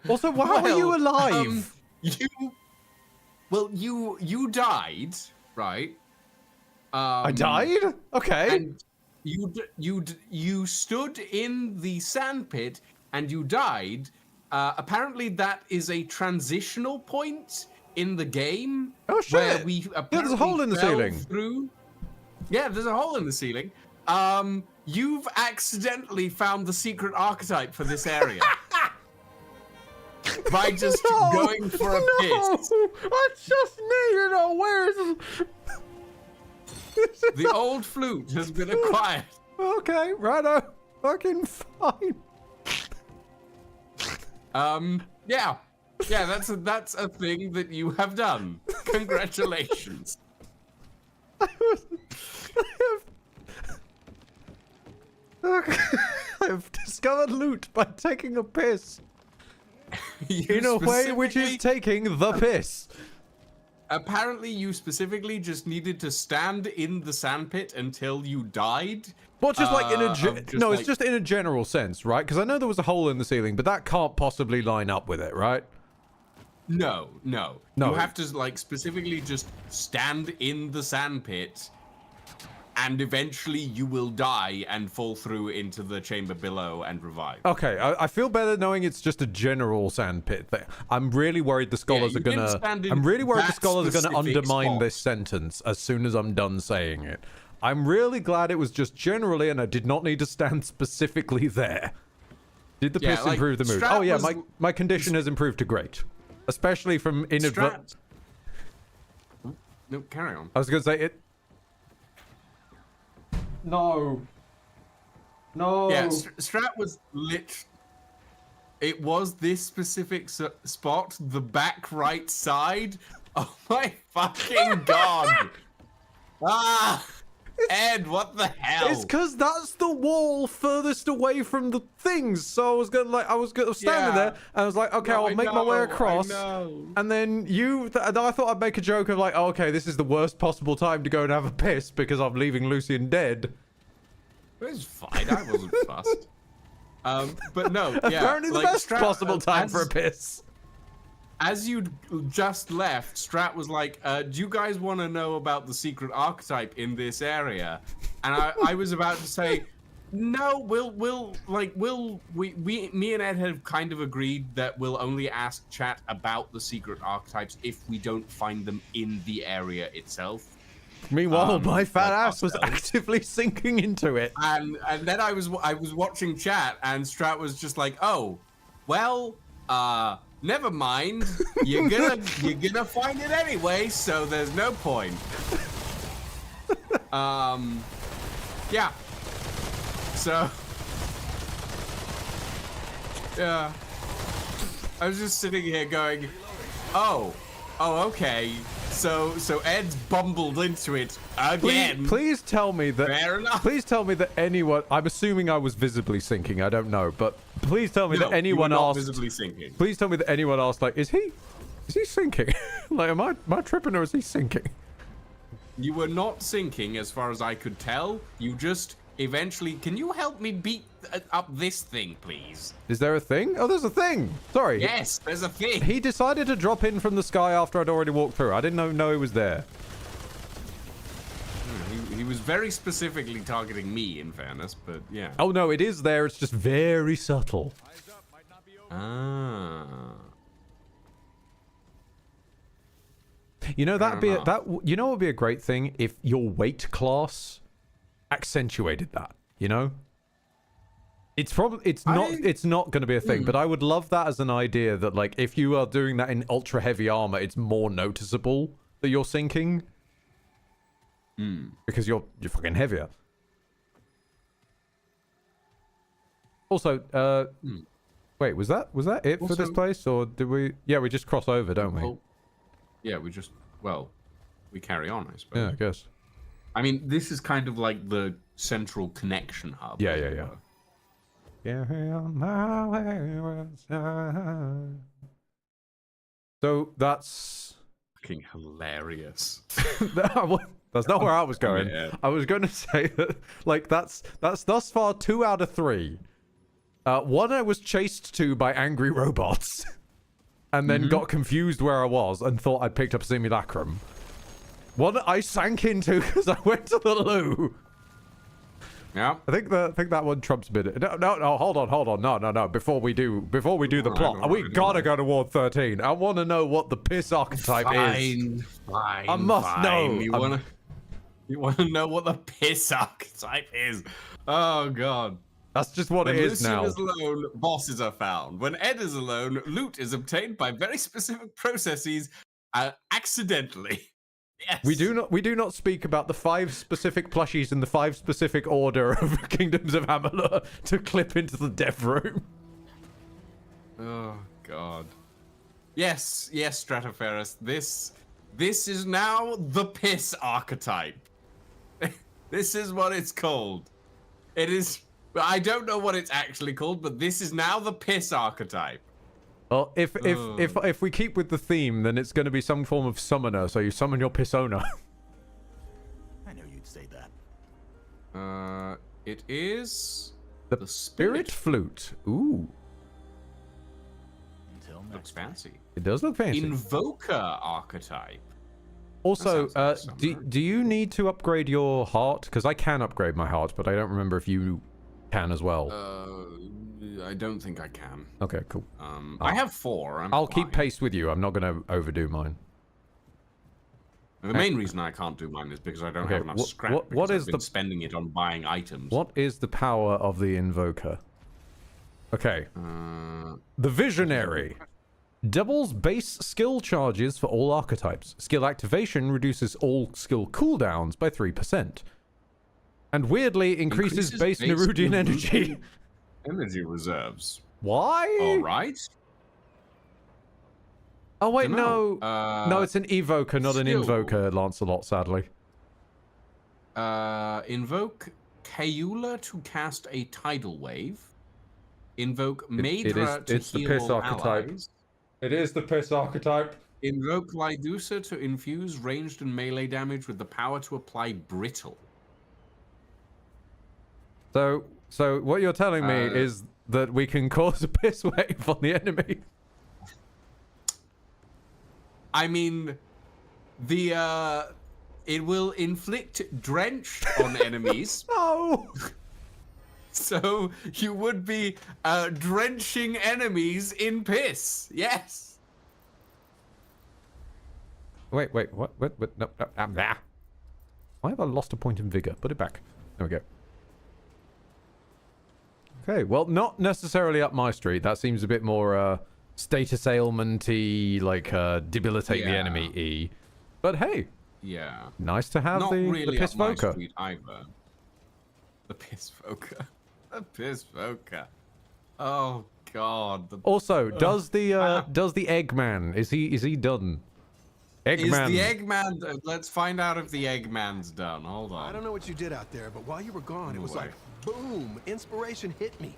[SPEAKER 1] Also, why are you
[SPEAKER 2] Well,
[SPEAKER 1] alive?
[SPEAKER 2] You died, right?
[SPEAKER 1] I died. Okay.
[SPEAKER 2] And you stood in the sandpit and you died. Apparently, that is a transitional point in the game.
[SPEAKER 1] Oh, shit.
[SPEAKER 2] Where we
[SPEAKER 1] Yeah, there's a hole in the
[SPEAKER 2] fell
[SPEAKER 1] ceiling.
[SPEAKER 2] Through. Yeah, there's a hole in the ceiling. You've accidentally found the secret archetype for this area. By just going for a piss.
[SPEAKER 1] I just need to know where is
[SPEAKER 2] The old flute has been acquired.
[SPEAKER 1] Okay, righto. Fucking fine.
[SPEAKER 2] Yeah, that's a thing that you have done. Congratulations.
[SPEAKER 1] I've discovered loot by taking a piss.
[SPEAKER 2] You
[SPEAKER 1] In a way which is
[SPEAKER 2] specifically-
[SPEAKER 1] taking the piss.
[SPEAKER 2] Apparently, you specifically just needed to stand in the sandpit until you died.
[SPEAKER 1] Well, just like in a... No, it's
[SPEAKER 2] like-
[SPEAKER 1] just in a general sense, right? Because I know there was a hole in the ceiling, but that can't possibly line up with it, right?
[SPEAKER 2] No.
[SPEAKER 1] No.
[SPEAKER 2] You have to like specifically just stand in the sandpit, and eventually you will die and fall through into the chamber below and revive.
[SPEAKER 1] Okay, I feel better knowing it's just a general sandpit thing. I'm really worried the scholars
[SPEAKER 2] you
[SPEAKER 1] are
[SPEAKER 2] didn't
[SPEAKER 1] gonna...
[SPEAKER 2] stand in
[SPEAKER 1] I'm really worried the
[SPEAKER 2] that
[SPEAKER 1] scholars are gonna
[SPEAKER 2] specific
[SPEAKER 1] undermine
[SPEAKER 2] spot.
[SPEAKER 1] this sentence as soon as I'm done saying it. I'm really glad it was just generally and I did not need to stand specifically there. Did the
[SPEAKER 2] Yeah,
[SPEAKER 1] piss
[SPEAKER 2] like,
[SPEAKER 1] improve the mood?
[SPEAKER 2] Strat
[SPEAKER 1] Oh yeah,
[SPEAKER 2] was-
[SPEAKER 1] my condition has improved to great. Especially from inadvertent...
[SPEAKER 2] Strat. No, carry on.
[SPEAKER 1] I was gonna say it... No. No.
[SPEAKER 2] Yeah, Strat was lit. It was this specific spot, the back right side. Oh my fucking god! Ah! Ed, what the hell?
[SPEAKER 1] It's because that's the wall furthest away from the things. So I was standing there, and I was like, okay,
[SPEAKER 2] No,
[SPEAKER 1] I'll make my way across.
[SPEAKER 2] I know.
[SPEAKER 1] And then and I thought I'd make a joke of like, oh, okay, this is the worst possible time to go and have a piss because I'm leaving Lucian dead.
[SPEAKER 2] It was fine. I wasn't fussed. But no, yeah.
[SPEAKER 1] Apparently the best possible time for a piss.
[SPEAKER 2] As you'd just left, Strat was like, do you guys want to know about the secret archetype in this area? And I was about to say, no, me and Ed have kind of agreed that we'll only ask chat about the secret archetypes if we don't find them in the area itself.
[SPEAKER 1] Meanwhile, my fat ass was
[SPEAKER 2] ourselves.
[SPEAKER 1] actively sinking into it.
[SPEAKER 2] And then I was watching chat, and Strat was just like, oh, well, never mind. You're gonna find it anyway, so there's no point. Yeah. So, yeah. I was just sitting here going, oh, okay. So Ed's bumbled into it again.
[SPEAKER 1] Please tell me that.
[SPEAKER 2] Fair enough.
[SPEAKER 1] Please tell me that anyone. I'm assuming I was visibly sinking. I don't know, but please tell me that anyone
[SPEAKER 2] you were not
[SPEAKER 1] asked.
[SPEAKER 2] visibly sinking.
[SPEAKER 1] Please tell me that anyone asked, like, is he sinking? Like, am I tripping or is he sinking?
[SPEAKER 2] You were not sinking, as far as I could tell. You just eventually. Can you help me beat up this thing, please?
[SPEAKER 1] Is there a thing? Oh, there's a thing. Sorry.
[SPEAKER 2] Yes, there's a thing.
[SPEAKER 1] He decided to drop in from the sky after I'd already walked through. I didn't know he was there.
[SPEAKER 2] He was very specifically targeting me, in fairness, but yeah.
[SPEAKER 1] Oh no, it is there. It's just very subtle.
[SPEAKER 2] Ah.
[SPEAKER 1] You know you know what would be a great thing if your weight class accentuated that, you know? It's not going to be a thing, but I would love that as an idea that like if you are doing that in ultra heavy armor, it's more noticeable that you're sinking. Because you're fucking heavier. Also, wait, was that it for this place, or did we? Yeah, we just cross over, don't we?
[SPEAKER 2] Yeah, we carry on, I suppose.
[SPEAKER 1] Yeah, I guess.
[SPEAKER 2] I mean, this is kind of like the central connection hub.
[SPEAKER 1] Yeah. On my wayward side. So that's
[SPEAKER 2] Fucking hilarious.
[SPEAKER 1] that's not where I was going.
[SPEAKER 2] Yeah.
[SPEAKER 1] I was going to say that, like, that's thus far 2 out of 3. One I was chased to by angry robots, and then got confused where I was and thought I'd picked up a simulacrum. One I sank into because I went to the loo.
[SPEAKER 2] Yeah.
[SPEAKER 1] I think that one trumps a bit. No, hold on. No. Before we do the plot, we gotta go to Ward 13. I want to know what the piss archetype is.
[SPEAKER 2] Fine.
[SPEAKER 1] I must know.
[SPEAKER 2] You wanna know what the piss archetype is? Oh god.
[SPEAKER 1] That's just what it is now.
[SPEAKER 2] When Lucian is alone, bosses are found. When Ed is alone, loot is obtained by very specific processes, accidentally. Yes.
[SPEAKER 1] We do not speak about the 5 specific plushies in the 5 specific order of Kingdoms of Amalur to clip into the dev room.
[SPEAKER 2] Oh god. Yes, Stratoferus. This is now the piss archetype. This is what it's called. It is. I don't know what it's actually called, but this is now the piss archetype.
[SPEAKER 1] Well, if we keep with the theme, then it's going to be some form of summoner. So you summon your pissona.
[SPEAKER 7] I knew you'd say that.
[SPEAKER 2] It is
[SPEAKER 1] the spirit flute. Ooh,
[SPEAKER 7] Until
[SPEAKER 2] looks
[SPEAKER 7] next.
[SPEAKER 2] fancy.
[SPEAKER 1] it does look fancy.
[SPEAKER 2] Invoker archetype.
[SPEAKER 1] Also,
[SPEAKER 2] That sounds like a
[SPEAKER 1] do you need to upgrade your heart? Because I can upgrade my heart, but I don't remember if you can as well.
[SPEAKER 2] I don't think I can.
[SPEAKER 1] Okay, cool.
[SPEAKER 2] I have 4.
[SPEAKER 1] I'll keep
[SPEAKER 2] fine.
[SPEAKER 1] pace with you. I'm not going to overdo mine.
[SPEAKER 2] The main reason I can't do mine is because I don't
[SPEAKER 1] Okay,
[SPEAKER 2] have enough scrap.
[SPEAKER 1] what
[SPEAKER 2] because
[SPEAKER 1] is
[SPEAKER 2] I've been spending it on buying items?
[SPEAKER 1] What is the power of the invoker? Okay. The visionary. Doubles base skill charges for all archetypes. Skill activation reduces all skill cooldowns by 3%. And weirdly increases base Nerudian energy.
[SPEAKER 2] Energy reserves.
[SPEAKER 1] Why?
[SPEAKER 2] All right.
[SPEAKER 1] Oh wait,
[SPEAKER 2] Dunno.
[SPEAKER 1] no. No, it's an evoker, not an
[SPEAKER 2] skill.
[SPEAKER 1] invoker, Lancelot, sadly.
[SPEAKER 2] Invoke Kaeula to cast a tidal wave. Invoke
[SPEAKER 1] It
[SPEAKER 2] Maedra
[SPEAKER 1] is
[SPEAKER 2] to
[SPEAKER 1] the
[SPEAKER 2] heal
[SPEAKER 1] piss
[SPEAKER 2] all
[SPEAKER 1] archetype.
[SPEAKER 2] allies.
[SPEAKER 1] It is the piss archetype.
[SPEAKER 2] Invoke Lydusa to infuse ranged and melee damage with the power to apply Brittle.
[SPEAKER 1] So what you're telling me is that we can cause a piss wave on the enemy.
[SPEAKER 2] I mean, it will inflict drench on enemies.
[SPEAKER 1] No.
[SPEAKER 2] So you would be drenching enemies in piss. Yes.
[SPEAKER 1] Wait, what? No, I'm there. Why have I lost a point in vigor? Put it back. There we go. Okay, well, not necessarily up my street. That seems a bit more status ailment-y, like debilitate the enemy-y. But hey,
[SPEAKER 2] Yeah.
[SPEAKER 1] nice to have
[SPEAKER 2] Not
[SPEAKER 1] the
[SPEAKER 2] really
[SPEAKER 1] piss
[SPEAKER 2] up my
[SPEAKER 1] voker.
[SPEAKER 2] street either. The piss voker. The piss voker. Oh God.
[SPEAKER 1] Also, does the Eggman is he done? Eggman.
[SPEAKER 2] Is the Eggman? Let's find out if the Eggman's done. Hold on.
[SPEAKER 4] I don't know what you did out there, but while you were gone, it was like, boom, inspiration hit me.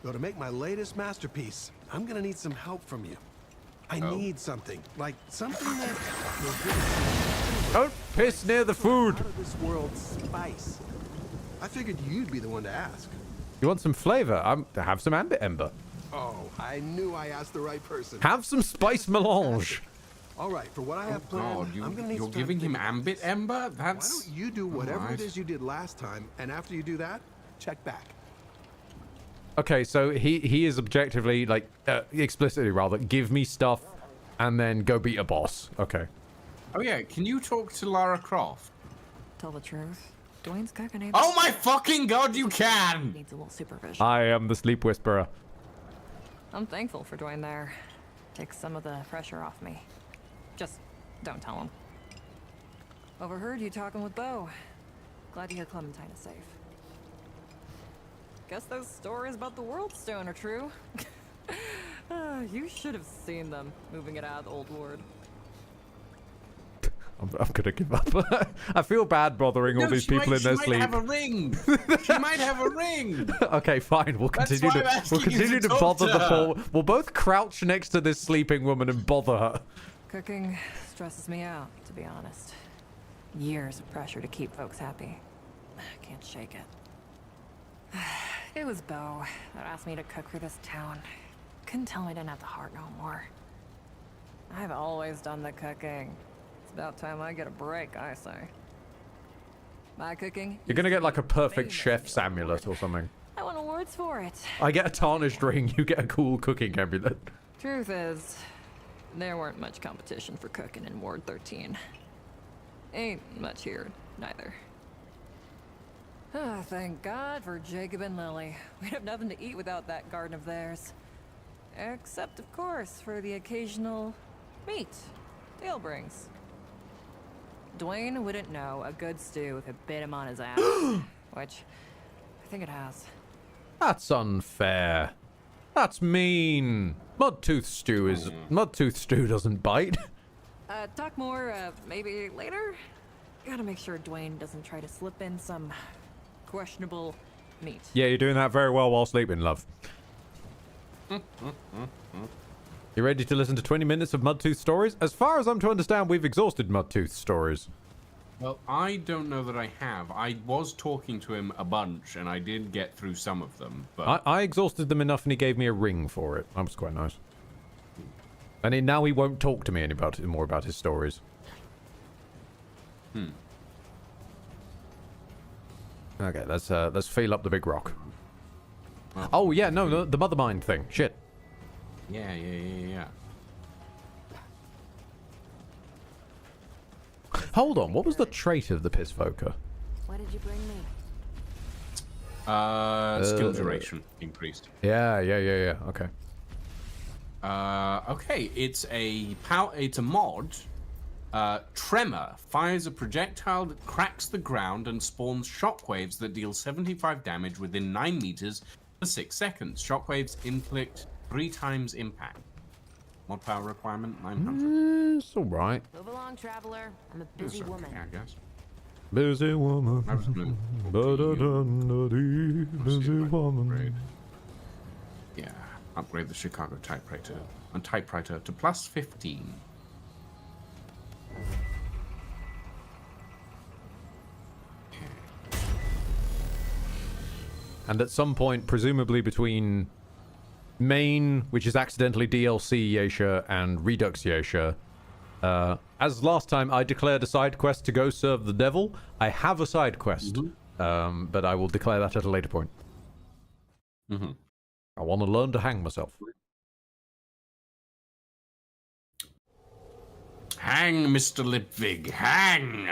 [SPEAKER 4] Though to make my latest masterpiece, I'm gonna need some help from you. I need something, like something that will give us
[SPEAKER 1] Don't piss near the food.
[SPEAKER 4] out of this world spice. I figured you'd be the one to ask.
[SPEAKER 1] You want some flavor? Have some ambit ember.
[SPEAKER 4] Oh, I knew I asked the right person.
[SPEAKER 1] Have some spice melange.
[SPEAKER 4] All right, for what I have planned,
[SPEAKER 2] God,
[SPEAKER 4] I'm gonna need
[SPEAKER 2] you're
[SPEAKER 4] some time
[SPEAKER 2] giving
[SPEAKER 4] to
[SPEAKER 2] him
[SPEAKER 4] think about
[SPEAKER 2] ambit
[SPEAKER 4] this.
[SPEAKER 2] ember?
[SPEAKER 4] Why
[SPEAKER 2] That's
[SPEAKER 4] don't you do whatever
[SPEAKER 2] Alright.
[SPEAKER 4] it is you did last time, and after you do that, check back.
[SPEAKER 1] Okay, so he is objectively, like, explicitly rather, give me stuff and then go beat a boss. Okay.
[SPEAKER 2] Oh yeah, can you talk to Lara Croft?
[SPEAKER 8] Tell the truth. Dwayne's cooking it.
[SPEAKER 2] Oh my fucking God, you can!
[SPEAKER 8] Needs a little supervision.
[SPEAKER 1] I am the sleep whisperer.
[SPEAKER 8] I'm thankful for Dwayne there. Takes some of the pressure off me. Just don't tell him. Overheard you talking with Bo. Glad to hear Clementine is safe. Guess those stories about the World Stone are true. You should have seen them moving it out of the old ward.
[SPEAKER 1] I'm gonna give up. I feel bad bothering all these people in their
[SPEAKER 2] She
[SPEAKER 1] sleep.
[SPEAKER 2] might have a ring. She might have a ring.
[SPEAKER 1] Okay, fine. We'll
[SPEAKER 2] That's
[SPEAKER 1] continue
[SPEAKER 2] why I'm
[SPEAKER 1] to
[SPEAKER 2] asking you to
[SPEAKER 1] to
[SPEAKER 2] talk
[SPEAKER 1] bother
[SPEAKER 2] to
[SPEAKER 1] the
[SPEAKER 2] her.
[SPEAKER 1] poor. We'll both crouch next to this sleeping woman and bother her.
[SPEAKER 8] Cooking stresses me out, to be honest. Years of pressure to keep folks happy. I can't shake it. It was Bo that asked me to cook for this town. Couldn't tell me I didn't have the heart no more. I've always done the cooking. It's about time I get a break, I say. My cooking.
[SPEAKER 1] You're gonna get like a perfect
[SPEAKER 8] famous
[SPEAKER 1] chef's
[SPEAKER 8] in the
[SPEAKER 1] amulet or something.
[SPEAKER 8] I won awards for it.
[SPEAKER 1] I get a tarnished ring. You get a cool cooking amulet.
[SPEAKER 8] Truth is, there weren't much competition for cooking in Ward 13. Ain't much here, neither. Ah, thank God for Jacob and Lily. We'd have nothing to eat without that garden of theirs. Except, of course, for the occasional meat Dale brings. Dwayne wouldn't know a good stew if it bit him on his ass. Which, I think it has.
[SPEAKER 1] That's unfair. That's mean. Mudtooth stew doesn't bite.
[SPEAKER 8] Talk more, maybe later? Gotta make sure Dwayne doesn't try to slip in some questionable meat.
[SPEAKER 1] Yeah, you're doing that very well while sleeping, love. You ready to listen to 20 minutes of Mudtooth stories? As far as I'm to understand, we've exhausted Mudtooth stories.
[SPEAKER 2] Well, I don't know that I have. I was talking to him a bunch, and I did get through some of them. But
[SPEAKER 1] I exhausted them enough and he gave me a ring for it. That was quite nice. And now he won't talk to me more about his stories. Okay, let's feel up the big rock. Oh yeah, no, the mother mind thing. Shit.
[SPEAKER 2] yeah.
[SPEAKER 1] Hold on, what was the trait of the Pissvoker?
[SPEAKER 8] What did you bring me?
[SPEAKER 2] Skill duration increased.
[SPEAKER 1] Yeah. Okay.
[SPEAKER 2] Okay, it's a mod. Tremor fires a projectile that cracks the ground and spawns shockwaves that deal 75 damage within 9 meters for 6 seconds. Shockwaves inflict 3 times impact. Mod power requirement 900.
[SPEAKER 1] It's all right.
[SPEAKER 8] Move along, traveler. I'm a
[SPEAKER 2] It's
[SPEAKER 8] busy
[SPEAKER 2] okay,
[SPEAKER 8] woman.
[SPEAKER 2] I guess.
[SPEAKER 1] Busy woman.
[SPEAKER 2] Absolute.
[SPEAKER 1] Busy woman.
[SPEAKER 2] Upgrade. Yeah, upgrade the Chicago typewriter to plus 15.
[SPEAKER 1] And at some point, presumably between main, which is accidentally DLC Yasha, and Redux Yasha, as last time I declared a side quest to go serve the devil, I have a side quest, but I will declare that at a later point. I want to learn to hang myself.
[SPEAKER 2] Hang, Mr. Lipvig, hang!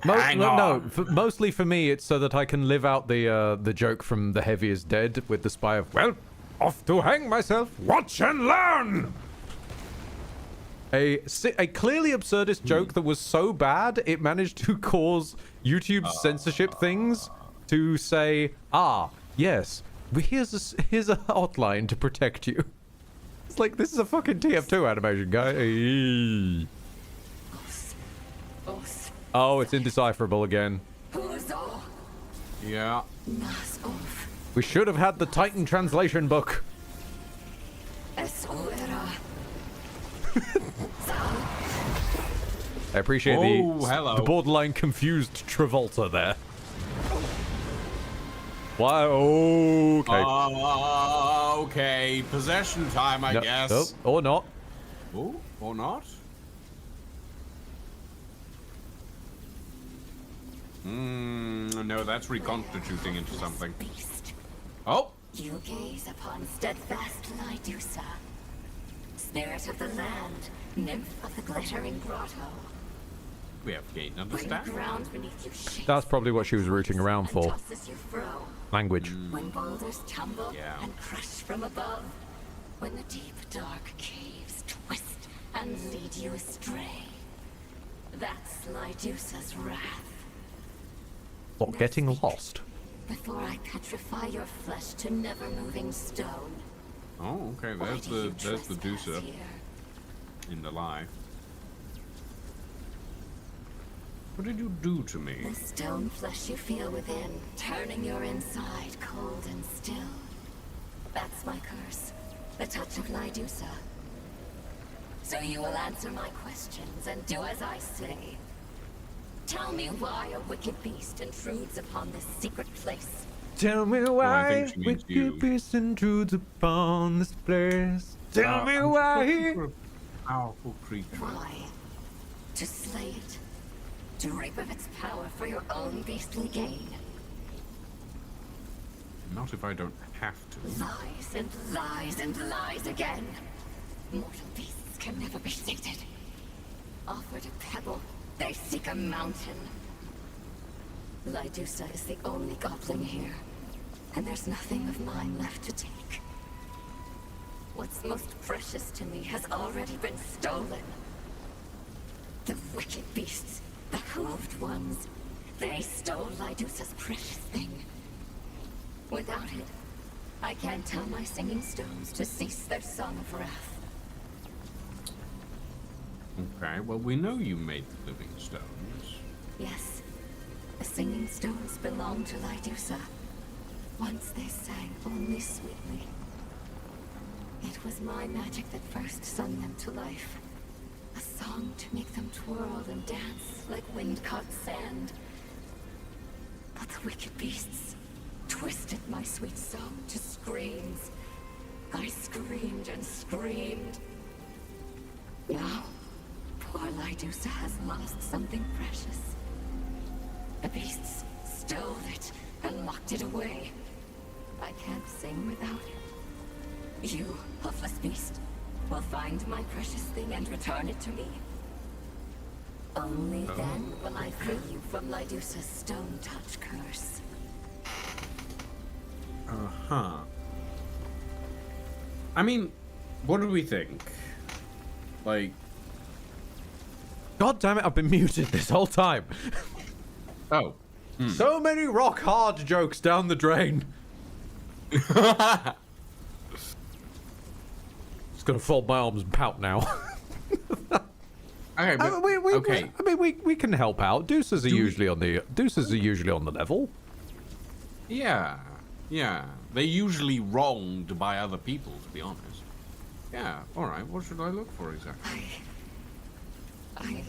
[SPEAKER 2] Hang
[SPEAKER 1] No,
[SPEAKER 2] on.
[SPEAKER 1] mostly for me, it's so that I can live out the joke from The Heavy is Dead with the spy of, well, off to hang myself, watch and learn! A clearly absurdist joke that was so bad, it managed to cause YouTube's censorship things to say, yes, here's a hotline to protect you. It's like, this is a fucking TF2 animation, guy. Oh, it's indecipherable again.
[SPEAKER 2] Yeah.
[SPEAKER 1] We should have had the Titan translation book. I appreciate
[SPEAKER 2] hello.
[SPEAKER 1] the borderline confused Travolta there. Why? Okay.
[SPEAKER 2] Okay. Possession time, I guess.
[SPEAKER 1] No, or not.
[SPEAKER 2] Oh, or not? No, that's reconstituting into something.
[SPEAKER 9] Beast.
[SPEAKER 2] Oh!
[SPEAKER 9] You gaze upon steadfast Lydusa, spirit of the land, nymph of the glittering grotto.
[SPEAKER 2] We have gained
[SPEAKER 9] When the
[SPEAKER 2] understanding.
[SPEAKER 9] ground beneath you shakes,
[SPEAKER 1] That's probably what she was rooting around
[SPEAKER 9] and
[SPEAKER 1] for.
[SPEAKER 9] tosses you fro.
[SPEAKER 1] Language.
[SPEAKER 9] When boulders tumble
[SPEAKER 2] Yeah.
[SPEAKER 9] and crush from above, when the deep dark caves twist and lead you astray. That's Lydusa's wrath.
[SPEAKER 1] What, getting lost?
[SPEAKER 9] Before I petrify your flesh to never-moving stone.
[SPEAKER 2] Oh, okay.
[SPEAKER 9] Why
[SPEAKER 2] There's
[SPEAKER 9] do you
[SPEAKER 2] the
[SPEAKER 9] trespass
[SPEAKER 2] Dusa
[SPEAKER 9] here?
[SPEAKER 2] in the lie. What did you do to me?
[SPEAKER 9] The stone flesh you feel within, turning your inside cold and still. That's my curse, the touch of Lydusa. So you will answer my questions and do as I say. Tell me why a wicked beast intrudes upon this secret place.
[SPEAKER 1] Tell me
[SPEAKER 2] I
[SPEAKER 1] why
[SPEAKER 2] think she means you.
[SPEAKER 1] wicked beast intrudes upon this place. Tell me
[SPEAKER 2] I'm
[SPEAKER 1] why.
[SPEAKER 2] looking for a powerful creature.
[SPEAKER 9] Why? To slay it. To reap of its power for your own beastly gain.
[SPEAKER 2] Not if I don't have to.
[SPEAKER 9] Lies and lies and lies again. Mortal beasts can never be sated. Offered a pebble, they seek a mountain. Lydusa is the only goblin here, and there's nothing of mine left to take. What's most precious to me has already been stolen. The wicked beasts, the hooved ones, they stole Lydusa's precious thing. Without it, I can't tell my singing stones to cease their song of wrath.
[SPEAKER 2] Okay, well, we know you made the living stones.
[SPEAKER 9] Yes, the singing stones belong to Lydusa. Once they sang only sweetly. It was my magic that first sung them to life. A song to make them twirl and dance like wind-caught sand. But the wicked beasts twisted my sweet song to screams. I screamed and screamed. Now, poor Lydusa has lost something precious. The beasts stole it and locked it away. I can't sing without it. You, hoofless beast, will find my precious thing and return it to me. Only then will I free you from Lydusa's stone touch curse.
[SPEAKER 2] Uh-huh. I mean, what do we think? Like,
[SPEAKER 1] God damn it, I've been muted this whole time.
[SPEAKER 2] oh.
[SPEAKER 1] So many rock hard jokes down the drain. Just gonna fold my arms and pout now.
[SPEAKER 2] Okay, but, okay.
[SPEAKER 1] I mean, we can help out. Deuces are usually on the level.
[SPEAKER 2] Yeah, yeah. They're usually wronged by other people, to be honest. Yeah, alright. What should I look for exactly?
[SPEAKER 9] I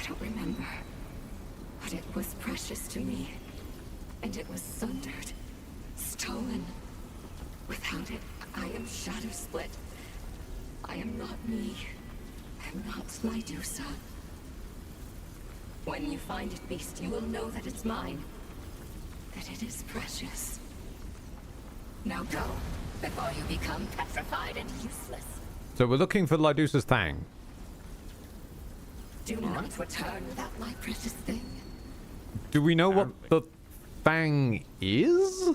[SPEAKER 9] don't remember. But it was precious to me. And it was sundered. Stolen. Without it, I am shadow split. I am not me. I'm not Lydusa. When you find it, Beast, you will know that it's mine. That it is precious. Now go, before you become petrified and useless.
[SPEAKER 1] So we're looking for Lydusa's Thang.
[SPEAKER 9] Do not return without my precious thing.
[SPEAKER 1] Do we know what the Thang is?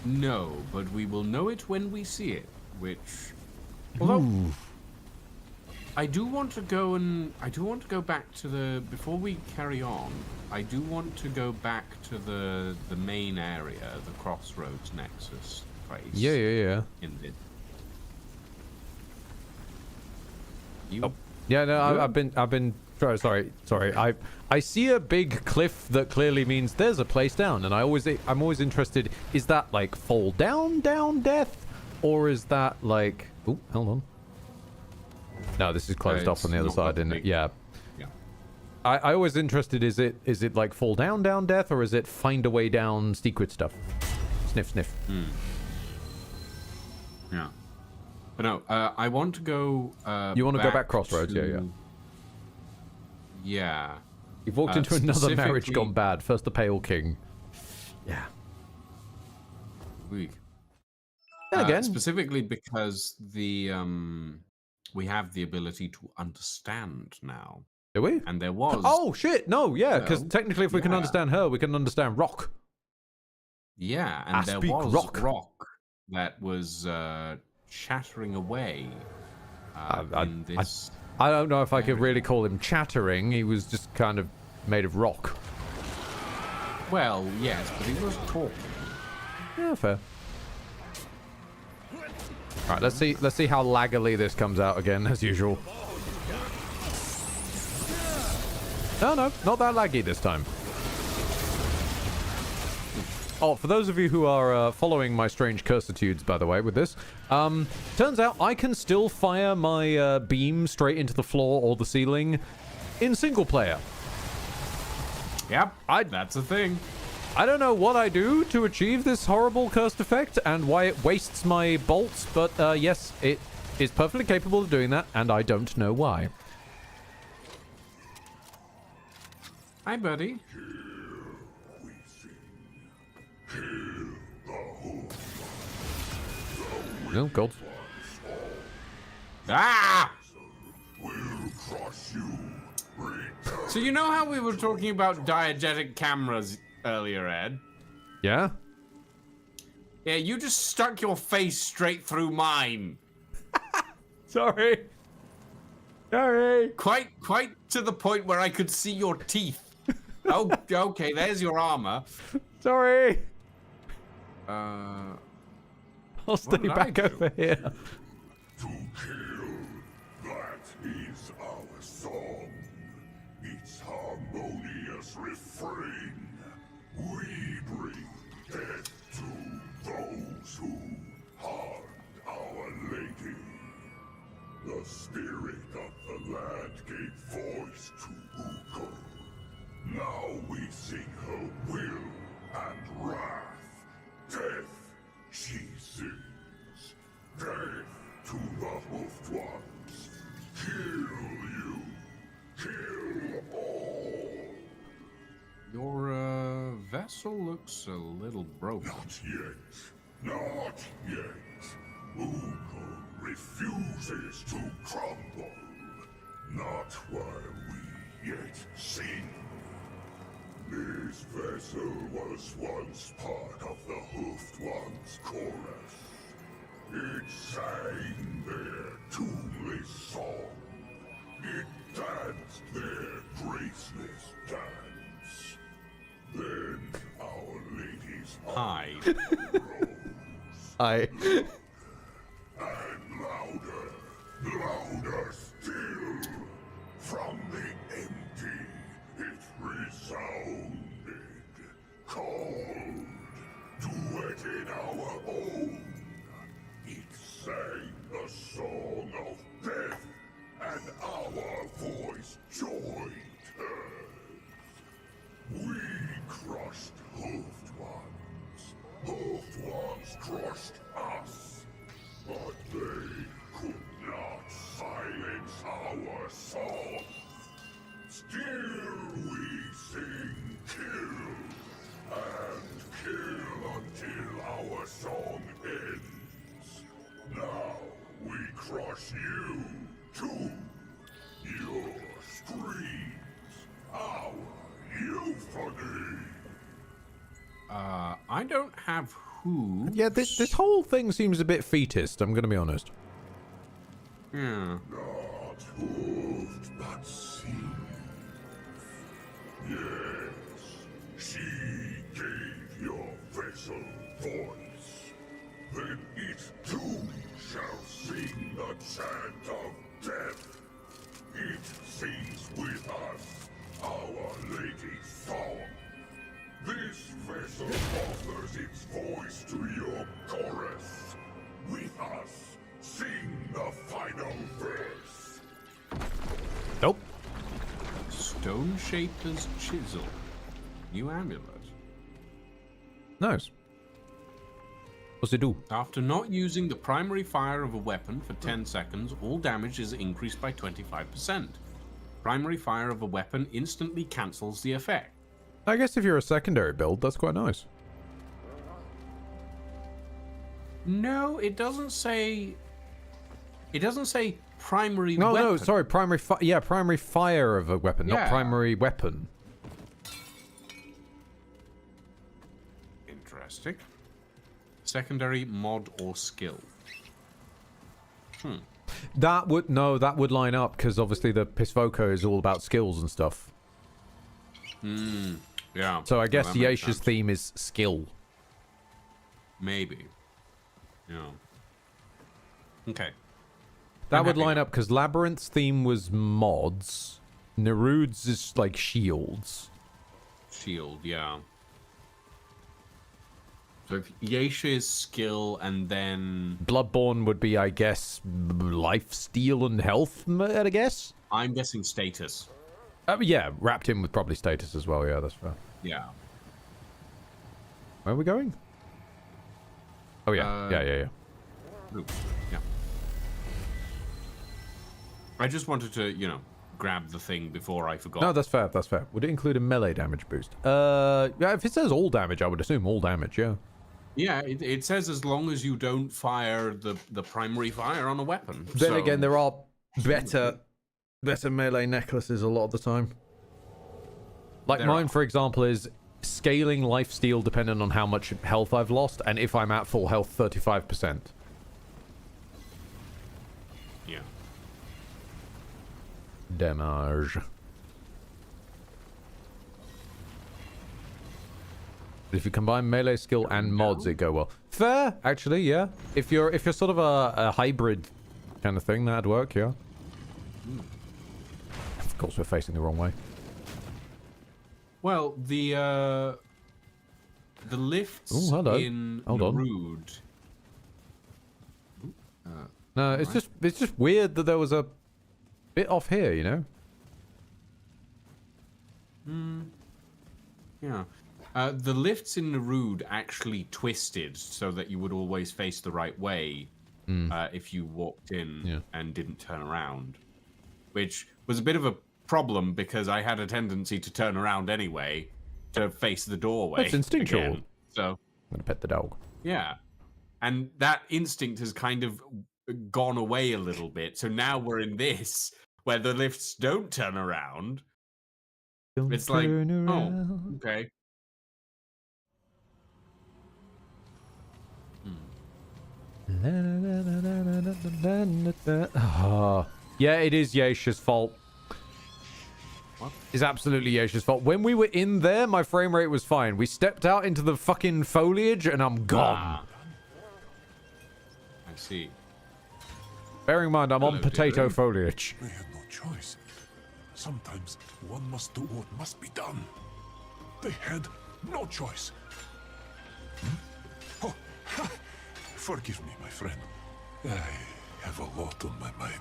[SPEAKER 2] No, but we will know it when we see it, which... Although... I do want to go back to the... Before we carry on, I do want to go back to the main area, the Crossroads Nexus place.
[SPEAKER 1] Yeah.
[SPEAKER 2] In the...
[SPEAKER 1] Yeah, no, I've been... Sorry. I see a big cliff that clearly means there's a place down, and I'm always interested, is that like fall down death? Or is that like... Oh, hold on. No, this is closed off on the other side, isn't it? Yeah. I always interested, is it like fall down death, or is it find a way down secret stuff? Sniff.
[SPEAKER 2] Yeah. But no, I want to go
[SPEAKER 1] you want to go back Crossroads? Yeah.
[SPEAKER 2] Yeah.
[SPEAKER 1] You've walked into another marriage gone bad. First the Pale King. Yeah.
[SPEAKER 2] Weak.
[SPEAKER 1] And again.
[SPEAKER 2] Specifically because the we have the ability to understand now.
[SPEAKER 1] Do we?
[SPEAKER 2] And there was...
[SPEAKER 1] Oh, shit! No, yeah, because technically if we can understand her, we can understand Rock.
[SPEAKER 2] Yeah, and there was rock that was chattering away in this...
[SPEAKER 1] I don't know if I could really call him chattering. He was just kind of made of rock.
[SPEAKER 2] Well, yes, but he was talking.
[SPEAKER 1] Yeah, fair. All right, let's see how laggily this comes out again, as usual. No, not that laggy this time. Oh, for those of you who are following my strange cursitudes, by the way, with this, turns out I can still fire my beam straight into the floor or the ceiling in single player.
[SPEAKER 2] Yep, that's a thing.
[SPEAKER 1] I don't know what I do to achieve this horrible cursed effect and why it wastes my bolts, but yes, it is perfectly capable of doing that, and I don't know why.
[SPEAKER 2] Hi, buddy.
[SPEAKER 1] Oh, God.
[SPEAKER 2] Ah! So you know how we were talking about diegetic cameras earlier, Ed?
[SPEAKER 1] Yeah?
[SPEAKER 2] Yeah, you just stuck your face straight through mine.
[SPEAKER 1] Sorry.
[SPEAKER 2] Quite to the point where I could see your teeth. Oh, okay, there's your armor.
[SPEAKER 1] Sorry.
[SPEAKER 2] I'll
[SPEAKER 1] stay back over here.
[SPEAKER 6] To kill, that is our song. Its harmonious refrain. We bring death to those who harmed our lady. The spirit of the land gave voice to Uko. Now we sing her will and wrath. Death, she sings. Death to the hoofed ones. Kill you. Kill all.
[SPEAKER 2] Your vessel looks a little broken.
[SPEAKER 6] Not yet. Not yet. Uko refuses to crumble. Not while we yet sing. This vessel was once part of the Hoofed One's chorus. It sang their tuneless song. It danced their graceless dance. Then our lady's
[SPEAKER 2] Hi.
[SPEAKER 1] Hi.
[SPEAKER 6] And louder still. resounded, cold, duet in our own. It sang the song of death, and our voice joined hers. We crushed hoofed ones. Hoofed ones crushed us. But they could not silence our song. Still we sing kill, and kill until our song ends. Now we crush you, too. Your screams, our euphony.
[SPEAKER 2] I don't have who.
[SPEAKER 1] Yeah, this whole thing seems a bit fetist, I'm gonna be honest.
[SPEAKER 2] Yeah.
[SPEAKER 6] Not hoofed, but seen. Yes, she gave your vessel voice. Then it too shall sing the chant of death. It sings with us, Our Lady's song. This vessel offers its voice to your chorus. With us, sing the final verse.
[SPEAKER 1] Nope.
[SPEAKER 2] Stone Shaper's Chisel. New amulet.
[SPEAKER 1] Nice. What's it do?
[SPEAKER 2] After not using the primary fire of a weapon for 10 seconds, all damage is increased by 25%. Primary fire of a weapon instantly cancels the effect.
[SPEAKER 1] I guess if you're a secondary build, that's quite nice.
[SPEAKER 2] No, it doesn't say. It doesn't say primary
[SPEAKER 1] No,
[SPEAKER 2] weapon.
[SPEAKER 1] no, sorry, primary fire of a weapon, not
[SPEAKER 2] Yeah.
[SPEAKER 1] primary weapon.
[SPEAKER 2] Interesting. Secondary mod or skill.
[SPEAKER 1] That would line up because obviously the Pisvoco is all about skills and stuff.
[SPEAKER 2] Yeah.
[SPEAKER 1] So I guess
[SPEAKER 2] that makes
[SPEAKER 1] Yasha's
[SPEAKER 2] sense.
[SPEAKER 1] theme is skill.
[SPEAKER 2] Maybe. Yeah. Okay.
[SPEAKER 1] That
[SPEAKER 2] I'm
[SPEAKER 1] would
[SPEAKER 2] happy
[SPEAKER 1] line
[SPEAKER 2] now.
[SPEAKER 1] up because Labyrinth's theme was mods. Nerud's is like shields.
[SPEAKER 2] Shield, yeah. So if Yasha is skill and then
[SPEAKER 1] Bloodborne would be, I guess, life, steal, and health, I guess?
[SPEAKER 2] I'm guessing status.
[SPEAKER 1] Yeah, wrapped in with probably status as well. Yeah, that's fair.
[SPEAKER 2] Yeah.
[SPEAKER 1] Where are we going? Oh, yeah. Yeah.
[SPEAKER 2] Oops. Yeah. I just wanted to, grab the thing before I forgot.
[SPEAKER 1] No, that's fair. That's fair. Would it include a melee damage boost? Yeah, if it says all damage, I would assume all damage, yeah.
[SPEAKER 2] Yeah, it says as long as you don't fire the primary fire on a weapon.
[SPEAKER 1] Then
[SPEAKER 2] So-
[SPEAKER 1] again, there are better melee necklaces a lot of the time. Like
[SPEAKER 2] There
[SPEAKER 1] mine,
[SPEAKER 2] are.
[SPEAKER 1] for example, is scaling lifesteal depending on how much health I've lost, and if I'm at full health, 35%.
[SPEAKER 2] Yeah.
[SPEAKER 1] Damage. If you combine melee skill and mods, it go well. Fair, actually, yeah. If you're sort of a hybrid kind of thing, that'd work, yeah. Of course, we're facing the wrong way.
[SPEAKER 2] Well, the lifts
[SPEAKER 1] Ooh, hello.
[SPEAKER 2] in
[SPEAKER 1] Hold on.
[SPEAKER 2] Rude.
[SPEAKER 1] No, it's just weird that there was a bit off here, you know.
[SPEAKER 2] Yeah. The lifts in Narude actually twisted so that you would always face the right way if you walked in and didn't turn around. Which was a bit of a problem because I had a tendency to turn around anyway to face the doorway.
[SPEAKER 1] That's instinctual.
[SPEAKER 2] Again. So,
[SPEAKER 1] I'm gonna pet the dog.
[SPEAKER 2] yeah. And that instinct has kind of gone away a little bit. So now we're in this where the lifts don't turn around. It's like, oh, okay.
[SPEAKER 1] Yeah, it is Yasha's fault.
[SPEAKER 2] What?
[SPEAKER 1] It's absolutely Yasha's fault. When we were in there, my frame rate was fine. We stepped out into the fucking foliage and I'm gone.
[SPEAKER 2] Ah. I see.
[SPEAKER 1] Bearing in mind, I'm on
[SPEAKER 2] Hello,
[SPEAKER 1] potato
[SPEAKER 2] Dylan.
[SPEAKER 1] foliage.
[SPEAKER 6] We had no choice. Sometimes one must do what must be done. They had no choice. Oh, forgive me, my friend. I have a lot on my mind.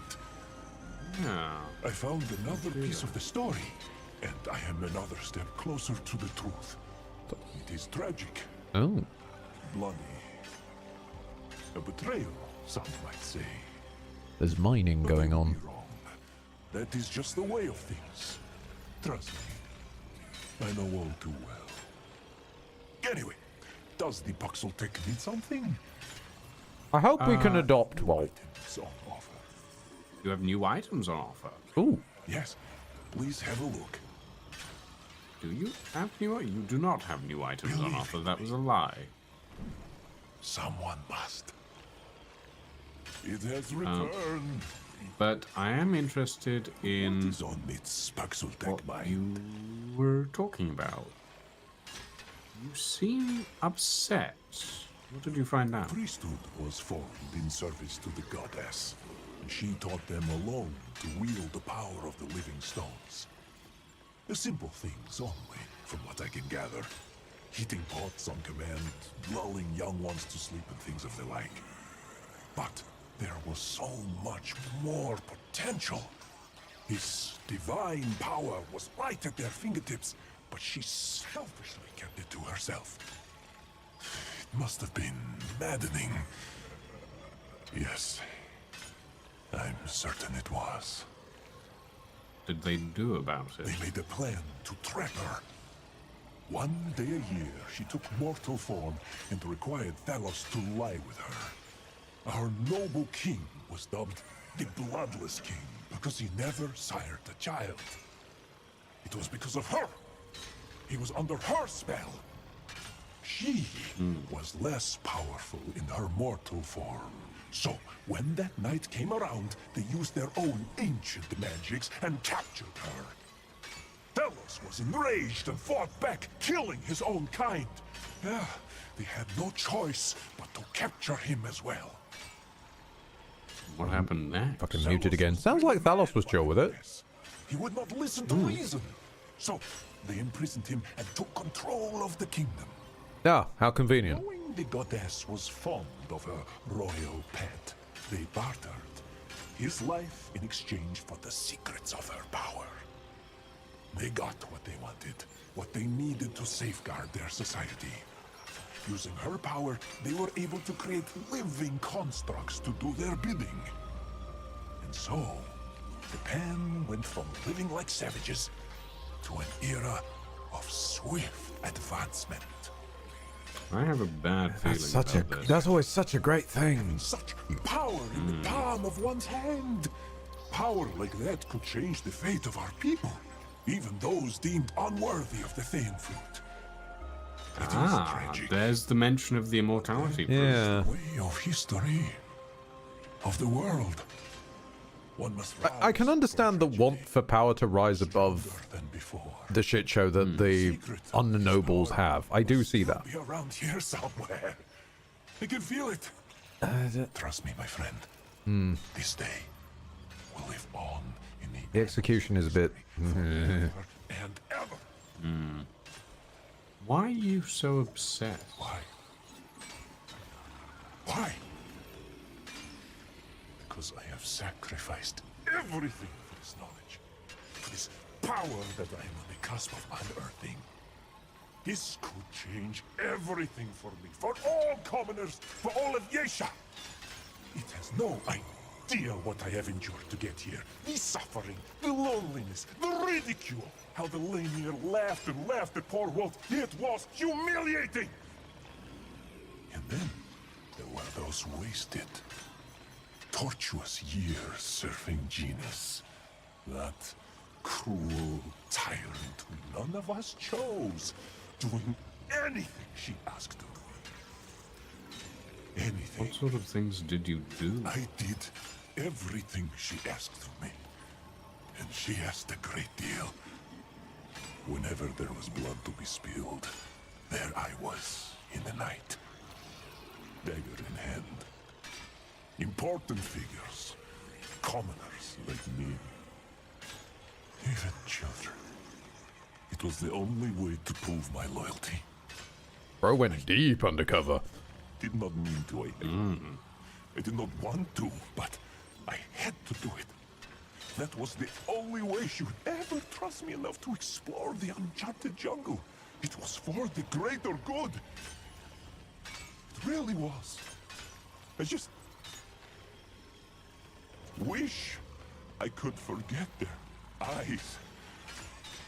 [SPEAKER 2] Yeah.
[SPEAKER 6] I found another piece of the story, and I am another step closer to the truth. It is tragic,
[SPEAKER 1] Oh.
[SPEAKER 6] bloody, a betrayal, some might say.
[SPEAKER 1] There's mining
[SPEAKER 6] But
[SPEAKER 1] going
[SPEAKER 6] I would
[SPEAKER 1] on.
[SPEAKER 6] be wrong. That is just the way of things. Trust me, I know all too well. Anyway, does the Puxeltech need something?
[SPEAKER 1] I hope we can adopt
[SPEAKER 6] New
[SPEAKER 1] Walt.
[SPEAKER 6] items on offer.
[SPEAKER 2] You have new items on offer.
[SPEAKER 1] Ooh.
[SPEAKER 6] Yes, please have a look.
[SPEAKER 2] Do you have new? You do not have new items on
[SPEAKER 6] Believe
[SPEAKER 2] offer.
[SPEAKER 6] me.
[SPEAKER 2] That was a lie.
[SPEAKER 6] Someone must. It has returned.
[SPEAKER 2] But I am interested
[SPEAKER 6] What
[SPEAKER 2] in
[SPEAKER 6] is on its Puxeltech
[SPEAKER 2] what
[SPEAKER 6] mind?
[SPEAKER 2] you were talking about. You seem upset. What did you find out?
[SPEAKER 6] Priesthood was formed in service to the goddess, and she taught them alone to wield the power of the living stones. The simple things only, from what I can gather. Heating pots on command, lulling young ones to sleep and things of the like. But there was so much more potential. His divine power was right at their fingertips, but she selfishly kept it to herself. It must have been maddening. Yes, I'm certain it was.
[SPEAKER 2] Did they do about it?
[SPEAKER 6] They made a plan to trap her. One day a year, she took mortal form and required Thalos to lie with her. Our noble king was dubbed the Bloodless King because he never sired a child. It was because of her. He was under her spell. She was less powerful in her mortal form. So, when that night came around, they used their own ancient magics and captured her. Thalos was enraged and fought back, killing his own kind. Yeah, they had no choice but to capture him as well.
[SPEAKER 2] What happened next?
[SPEAKER 1] Fucking muted again. Sounds like Thalos was chill with it.
[SPEAKER 6] He would not listen to reason. So, they imprisoned him and took control of the kingdom.
[SPEAKER 1] Ah, how convenient.
[SPEAKER 6] Knowing the goddess was fond of her royal pet, they bartered his life in exchange for the secrets of her power. They got what they wanted, what they needed to safeguard their society. Using her power, they were able to create living constructs to do their bidding. And so, Japan went from living like savages to an era of swift advancement.
[SPEAKER 2] I have a bad feeling about this.
[SPEAKER 1] That's always such a great thing.
[SPEAKER 6] Such power in the palm of one's hand. Power like that could change the fate of our people, even those deemed unworthy of the Thane fruit. It is tragic.
[SPEAKER 2] There's the mention of the immortality.
[SPEAKER 1] Yeah.
[SPEAKER 6] The way of history, of the world. One must
[SPEAKER 1] I can understand the want for power to rise above
[SPEAKER 6] than before.
[SPEAKER 1] the shit show that the unnobles have. I do see that.
[SPEAKER 6] Be around here somewhere. I can feel it. Trust me, my friend. This day will live on in
[SPEAKER 1] The execution is a bit...
[SPEAKER 6] and ever.
[SPEAKER 2] Why are you so upset?
[SPEAKER 6] Why? Why? Because I have sacrificed everything for this knowledge, for this power that I am on the cusp of unearthing. This could change everything for me, for all commoners, for all of Yesha. It has no idea what I have endured to get here. The suffering, the loneliness, the ridicule. How the Lanier laughed and laughed at poor Walt. It was humiliating. And then there were those wasted, tortuous years serving Genus. That cruel tyrant who none of us chose, doing anything she asked of me. Anything.
[SPEAKER 2] What sort of things did you do?
[SPEAKER 6] I did everything she asked of me. And she asked a great deal. Whenever there was blood to be spilled, there I was in the night. Dagger in hand. Important figures. Commoners like me. Even children. It was the only way to prove my loyalty.
[SPEAKER 1] Bro went deep undercover.
[SPEAKER 6] Did not mean to. I did not want to, but I had to do it. That was the only way she would ever trust me enough to explore the uncharted jungle. It was for the greater good. It really was. I just wish I could forget their eyes.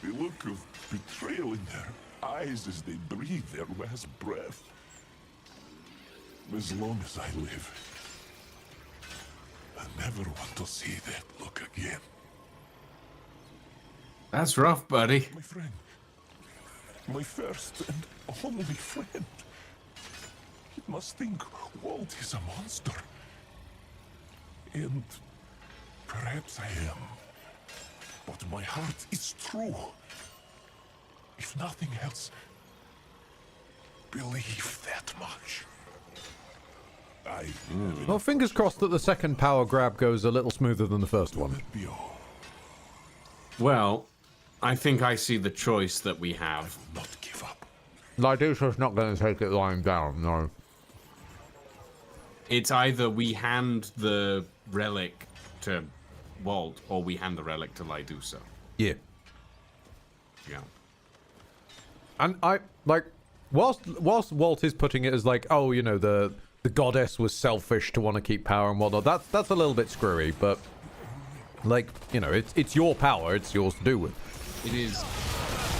[SPEAKER 6] The look of betrayal in their eyes as they breathe their last breath. As long as I live, I never want to see that look again.
[SPEAKER 2] That's rough, buddy.
[SPEAKER 6] My friend. My first and only friend. He must think Walt is a monster. And perhaps I am. But my heart is true. If nothing else, believe that much.
[SPEAKER 1] Well, fingers crossed that the second power grab goes a little smoother than the first one.
[SPEAKER 6] Be all.
[SPEAKER 2] Well, I think I see the choice that we have.
[SPEAKER 6] Not give up.
[SPEAKER 1] Lydusa's not going to take it lying down, no.
[SPEAKER 2] It's either we hand the relic to Walt or we hand the relic to Lydusa.
[SPEAKER 1] Yeah.
[SPEAKER 2] Yeah.
[SPEAKER 1] And I, like, whilst Walt is putting it as like, oh, you know, the goddess was selfish to want to keep power and whatnot, that's a little bit screwy, but, like, you know, it's your power, it's yours to do with.
[SPEAKER 2] It is.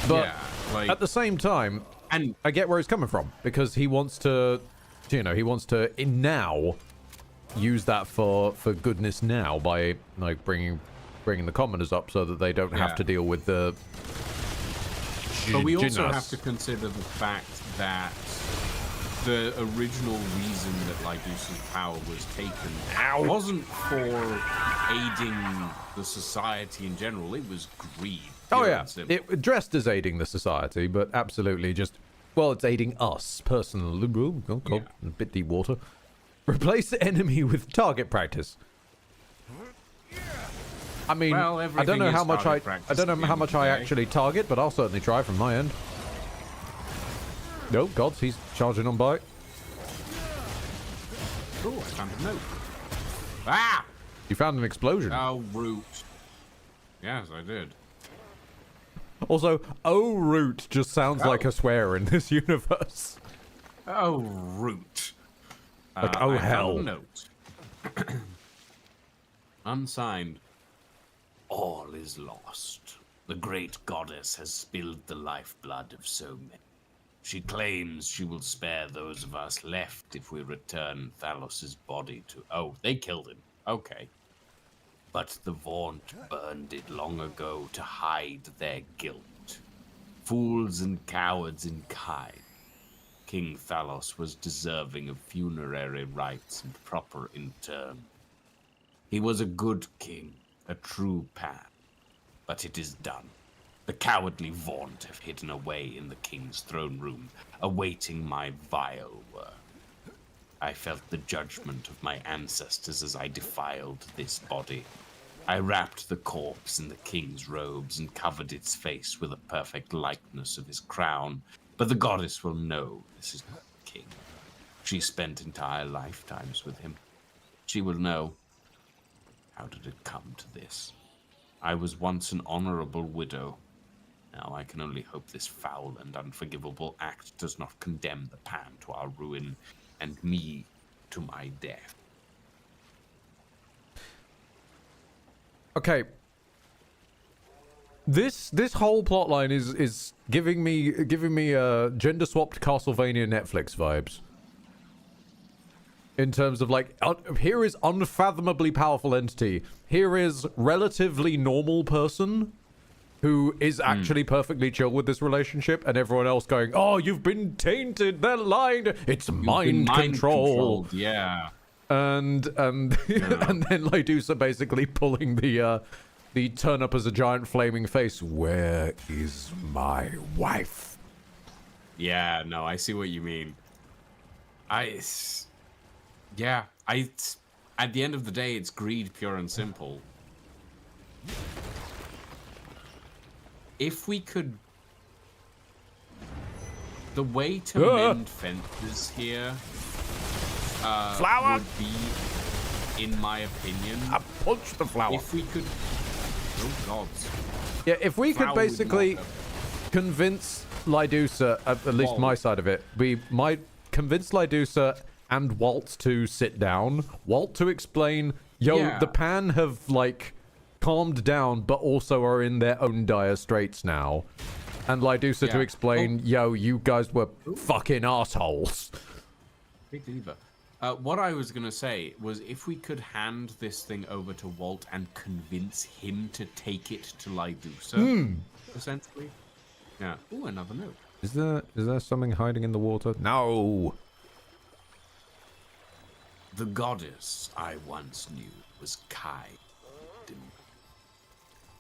[SPEAKER 1] But
[SPEAKER 2] yeah, like,
[SPEAKER 1] at the same time,
[SPEAKER 2] and
[SPEAKER 1] I get where he's coming from, because he wants to, you know, he wants to now use that for goodness now by, like, bringing the commoners up so that they don't have to deal with the
[SPEAKER 2] But we also
[SPEAKER 1] Jinnas.
[SPEAKER 2] have to consider the fact that the original reason that Lydusa's power was taken wasn't for aiding the society in general. It was greed.
[SPEAKER 1] Oh
[SPEAKER 2] pure
[SPEAKER 1] yeah,
[SPEAKER 2] and simple.
[SPEAKER 1] it dressed as aiding the society, but absolutely just, well, it's aiding us personally. A bit deep water. Replace the enemy with target practice. I mean,
[SPEAKER 2] Well,
[SPEAKER 1] I don't
[SPEAKER 2] everything
[SPEAKER 1] know
[SPEAKER 2] is
[SPEAKER 1] how much
[SPEAKER 2] target practice
[SPEAKER 1] I don't
[SPEAKER 2] at
[SPEAKER 1] know
[SPEAKER 2] the
[SPEAKER 1] how
[SPEAKER 2] end of
[SPEAKER 1] much
[SPEAKER 2] the
[SPEAKER 1] I
[SPEAKER 2] day.
[SPEAKER 1] actually target, but I'll certainly try from my end. No, gods, he's charging on by.
[SPEAKER 2] Oh, I found a note. Ah!
[SPEAKER 1] You found an explosion.
[SPEAKER 2] Oh, root. Yes, I did.
[SPEAKER 1] Also, oh root just sounds like a swear in this universe.
[SPEAKER 2] Oh, root.
[SPEAKER 1] Like, oh
[SPEAKER 2] I
[SPEAKER 1] hell.
[SPEAKER 2] found a note. Unsigned. All is lost. The great goddess has spilled the lifeblood of so many. She claims she will spare those of us left if we return Thalos's body to... Oh, they killed him. Okay. But the Vaunt burned it long ago to hide their guilt. Fools and cowards in kind. King Thalos was deserving of funerary rites and proper interment. He was a good king, a true Pan. But it is done. The cowardly Vaunt have hidden away in the king's throne room, awaiting my vile work. I felt the judgment of my ancestors as I defiled this body. I wrapped the corpse in the king's robes and covered its face with a perfect likeness of his crown. But the goddess will know this is not the king. She spent entire lifetimes with him. She will know. How did it come to this? I was once an honorable widow. Now I can only hope this foul and unforgivable act does not condemn the Pan to our ruin and me to my death.
[SPEAKER 1] Okay. This whole plotline is giving me gender swapped Castlevania Netflix vibes. In terms of like, here is unfathomably powerful entity. Here is relatively normal person who is actually perfectly chill with this relationship, and everyone else going, "Oh, you've been tainted. They're lying. It's mind control."
[SPEAKER 2] Yeah.
[SPEAKER 1] And and then Lydusa basically pulling the turn up as a giant flaming face. Where is my wife?
[SPEAKER 2] Yeah, no, I see what you mean. At the end of the day, it's greed, pure and simple. If we could The way to mend fences here
[SPEAKER 1] Flower!
[SPEAKER 2] would be, in my opinion,
[SPEAKER 1] I punched the flower.
[SPEAKER 2] if we could... Oh, gods.
[SPEAKER 1] Yeah, if we could
[SPEAKER 2] Flower with
[SPEAKER 1] basically
[SPEAKER 2] mortar.
[SPEAKER 1] convince Lydusa, at least
[SPEAKER 2] Walt.
[SPEAKER 1] my side of it, we might convince Lydusa and Walt to sit down. Walt to explain, yo,
[SPEAKER 2] Yeah.
[SPEAKER 1] the Pan have, like, calmed down, but also are in their own dire straits now. And Lydusa to
[SPEAKER 2] Yeah.
[SPEAKER 1] explain, yo, you guys were fucking assholes.
[SPEAKER 2] Big lever. What I was going to say was if we could hand this thing over to Walt and convince him to take it to Lydusa, essentially. Yeah. Ooh, another note.
[SPEAKER 1] Is there something hiding in the water? No.
[SPEAKER 2] The goddess I once knew was kind.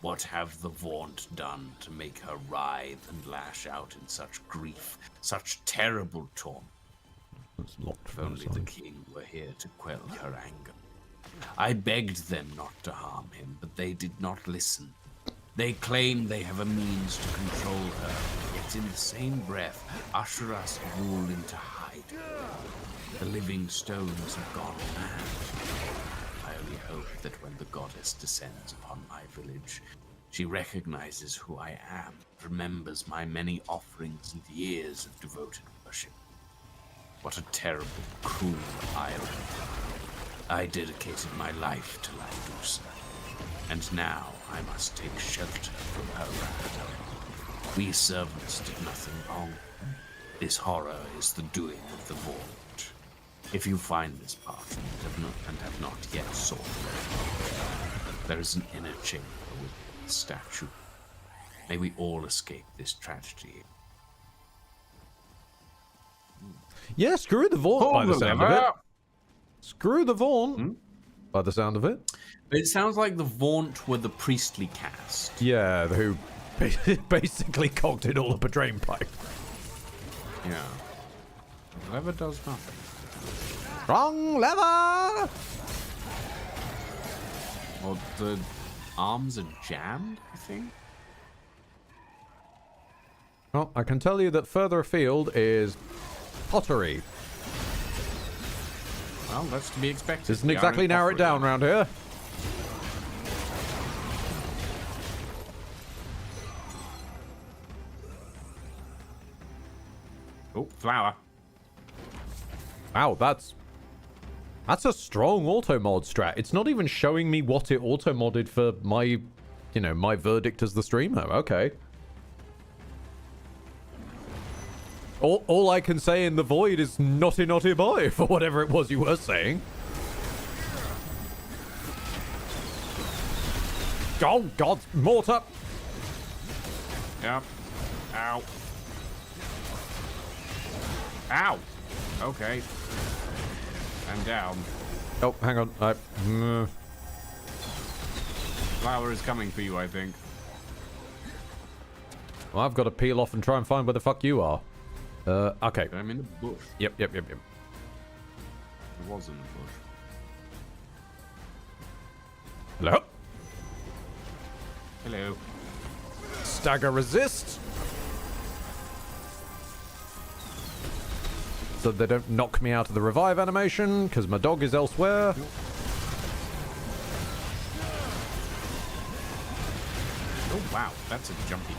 [SPEAKER 2] What have the Vaunt done to make her writhe and lash out in such grief, such terrible torment?
[SPEAKER 1] It's locked
[SPEAKER 2] If
[SPEAKER 1] from
[SPEAKER 2] only
[SPEAKER 1] the
[SPEAKER 2] the
[SPEAKER 1] side.
[SPEAKER 2] king were here to quell her anger. I begged them not to harm him, but they did not listen. They claim they have a means to control her, yet in the same breath usher us all into hiding. The living stones have gone mad. I only hope that when the goddess descends upon my village, she recognizes who I am, remembers my many offerings and years of devoted worship. What a terrible, cruel irony. I dedicated my life to Lydusa, and now I must take shelter from her wrath. We servants did nothing wrong. This horror is the doing of the Vaunt. If you find this parchment and have not yet sought it, there is an inner chamber with a statue. May we all escape this tragedy.
[SPEAKER 1] Yeah, screw the Vaunt by
[SPEAKER 2] Pull
[SPEAKER 1] the
[SPEAKER 2] the
[SPEAKER 1] sound of
[SPEAKER 2] lever.
[SPEAKER 1] it. Screw the Vaunt by the sound of it.
[SPEAKER 2] It sounds like the Vaunt were the priestly caste.
[SPEAKER 1] Yeah, who basically cocked it all up a drain pipe.
[SPEAKER 2] Yeah. The lever does nothing.
[SPEAKER 1] Wrong lever!
[SPEAKER 2] Well, the arms are jammed, I think.
[SPEAKER 1] Well, I can tell you that further afield is pottery.
[SPEAKER 2] Well, that's to be expected.
[SPEAKER 1] Doesn't
[SPEAKER 2] We are
[SPEAKER 1] exactly
[SPEAKER 2] in
[SPEAKER 1] narrow it
[SPEAKER 2] pottery
[SPEAKER 1] down
[SPEAKER 2] now.
[SPEAKER 1] round here.
[SPEAKER 2] Oh, flower.
[SPEAKER 1] Wow, that's a strong auto mod strat. It's not even showing me what it auto modded for my, you know, my verdict as the streamer. Okay. All I can say in the void is naughty naughty boy for whatever it was you were saying. Oh God, mortar!
[SPEAKER 2] Yep. Ow. Ow. Okay. I'm down.
[SPEAKER 1] Oh, hang on.
[SPEAKER 2] Flower is coming for you, I think.
[SPEAKER 1] Well, I've got to peel off and try and find where the fuck you are. Okay.
[SPEAKER 2] I'm in the bush.
[SPEAKER 1] Yep.
[SPEAKER 2] I was in the bush.
[SPEAKER 1] Hello?
[SPEAKER 2] Hello.
[SPEAKER 1] Stagger resist. So they don't knock me out of the revive animation, because my dog is elsewhere.
[SPEAKER 2] Oh, wow. That's a jumpy.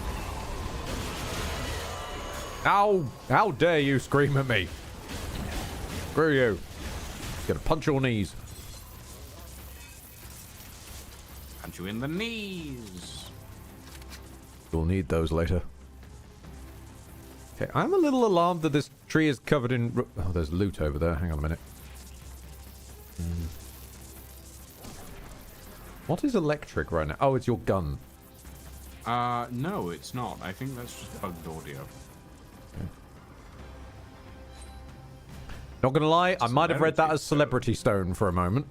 [SPEAKER 1] Ow! How dare you scream at me? Screw you. Gonna punch your knees.
[SPEAKER 2] Punch you in the knees.
[SPEAKER 1] You'll need those later. Okay, I'm a little alarmed that this tree is covered in... Oh, there's loot over there. Hang on a minute. What is electric right now? Oh, it's your gun.
[SPEAKER 2] No, it's not. I think that's just bugged audio.
[SPEAKER 1] Not gonna lie, I might have read that as Celebrity Stone for a moment.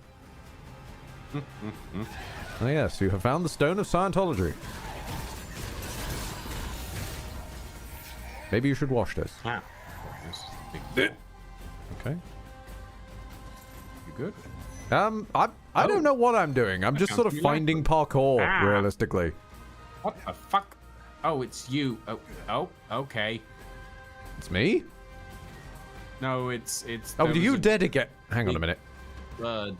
[SPEAKER 1] Oh yes, you have found the Stone of Scientology. Maybe you should wash this.
[SPEAKER 2] Ah. This is a big deal.
[SPEAKER 1] Okay.
[SPEAKER 2] You good?
[SPEAKER 1] I don't know what I'm doing. I'm just sort of
[SPEAKER 2] you like
[SPEAKER 1] finding parkour,
[SPEAKER 2] Ah.
[SPEAKER 1] realistically.
[SPEAKER 2] What the fuck? Oh, it's you. Oh, okay.
[SPEAKER 1] It's me?
[SPEAKER 2] No, it's.
[SPEAKER 1] Oh,
[SPEAKER 2] there
[SPEAKER 1] do
[SPEAKER 2] was
[SPEAKER 1] you
[SPEAKER 2] a
[SPEAKER 1] dare to get... Hang on a minute.
[SPEAKER 2] Bird.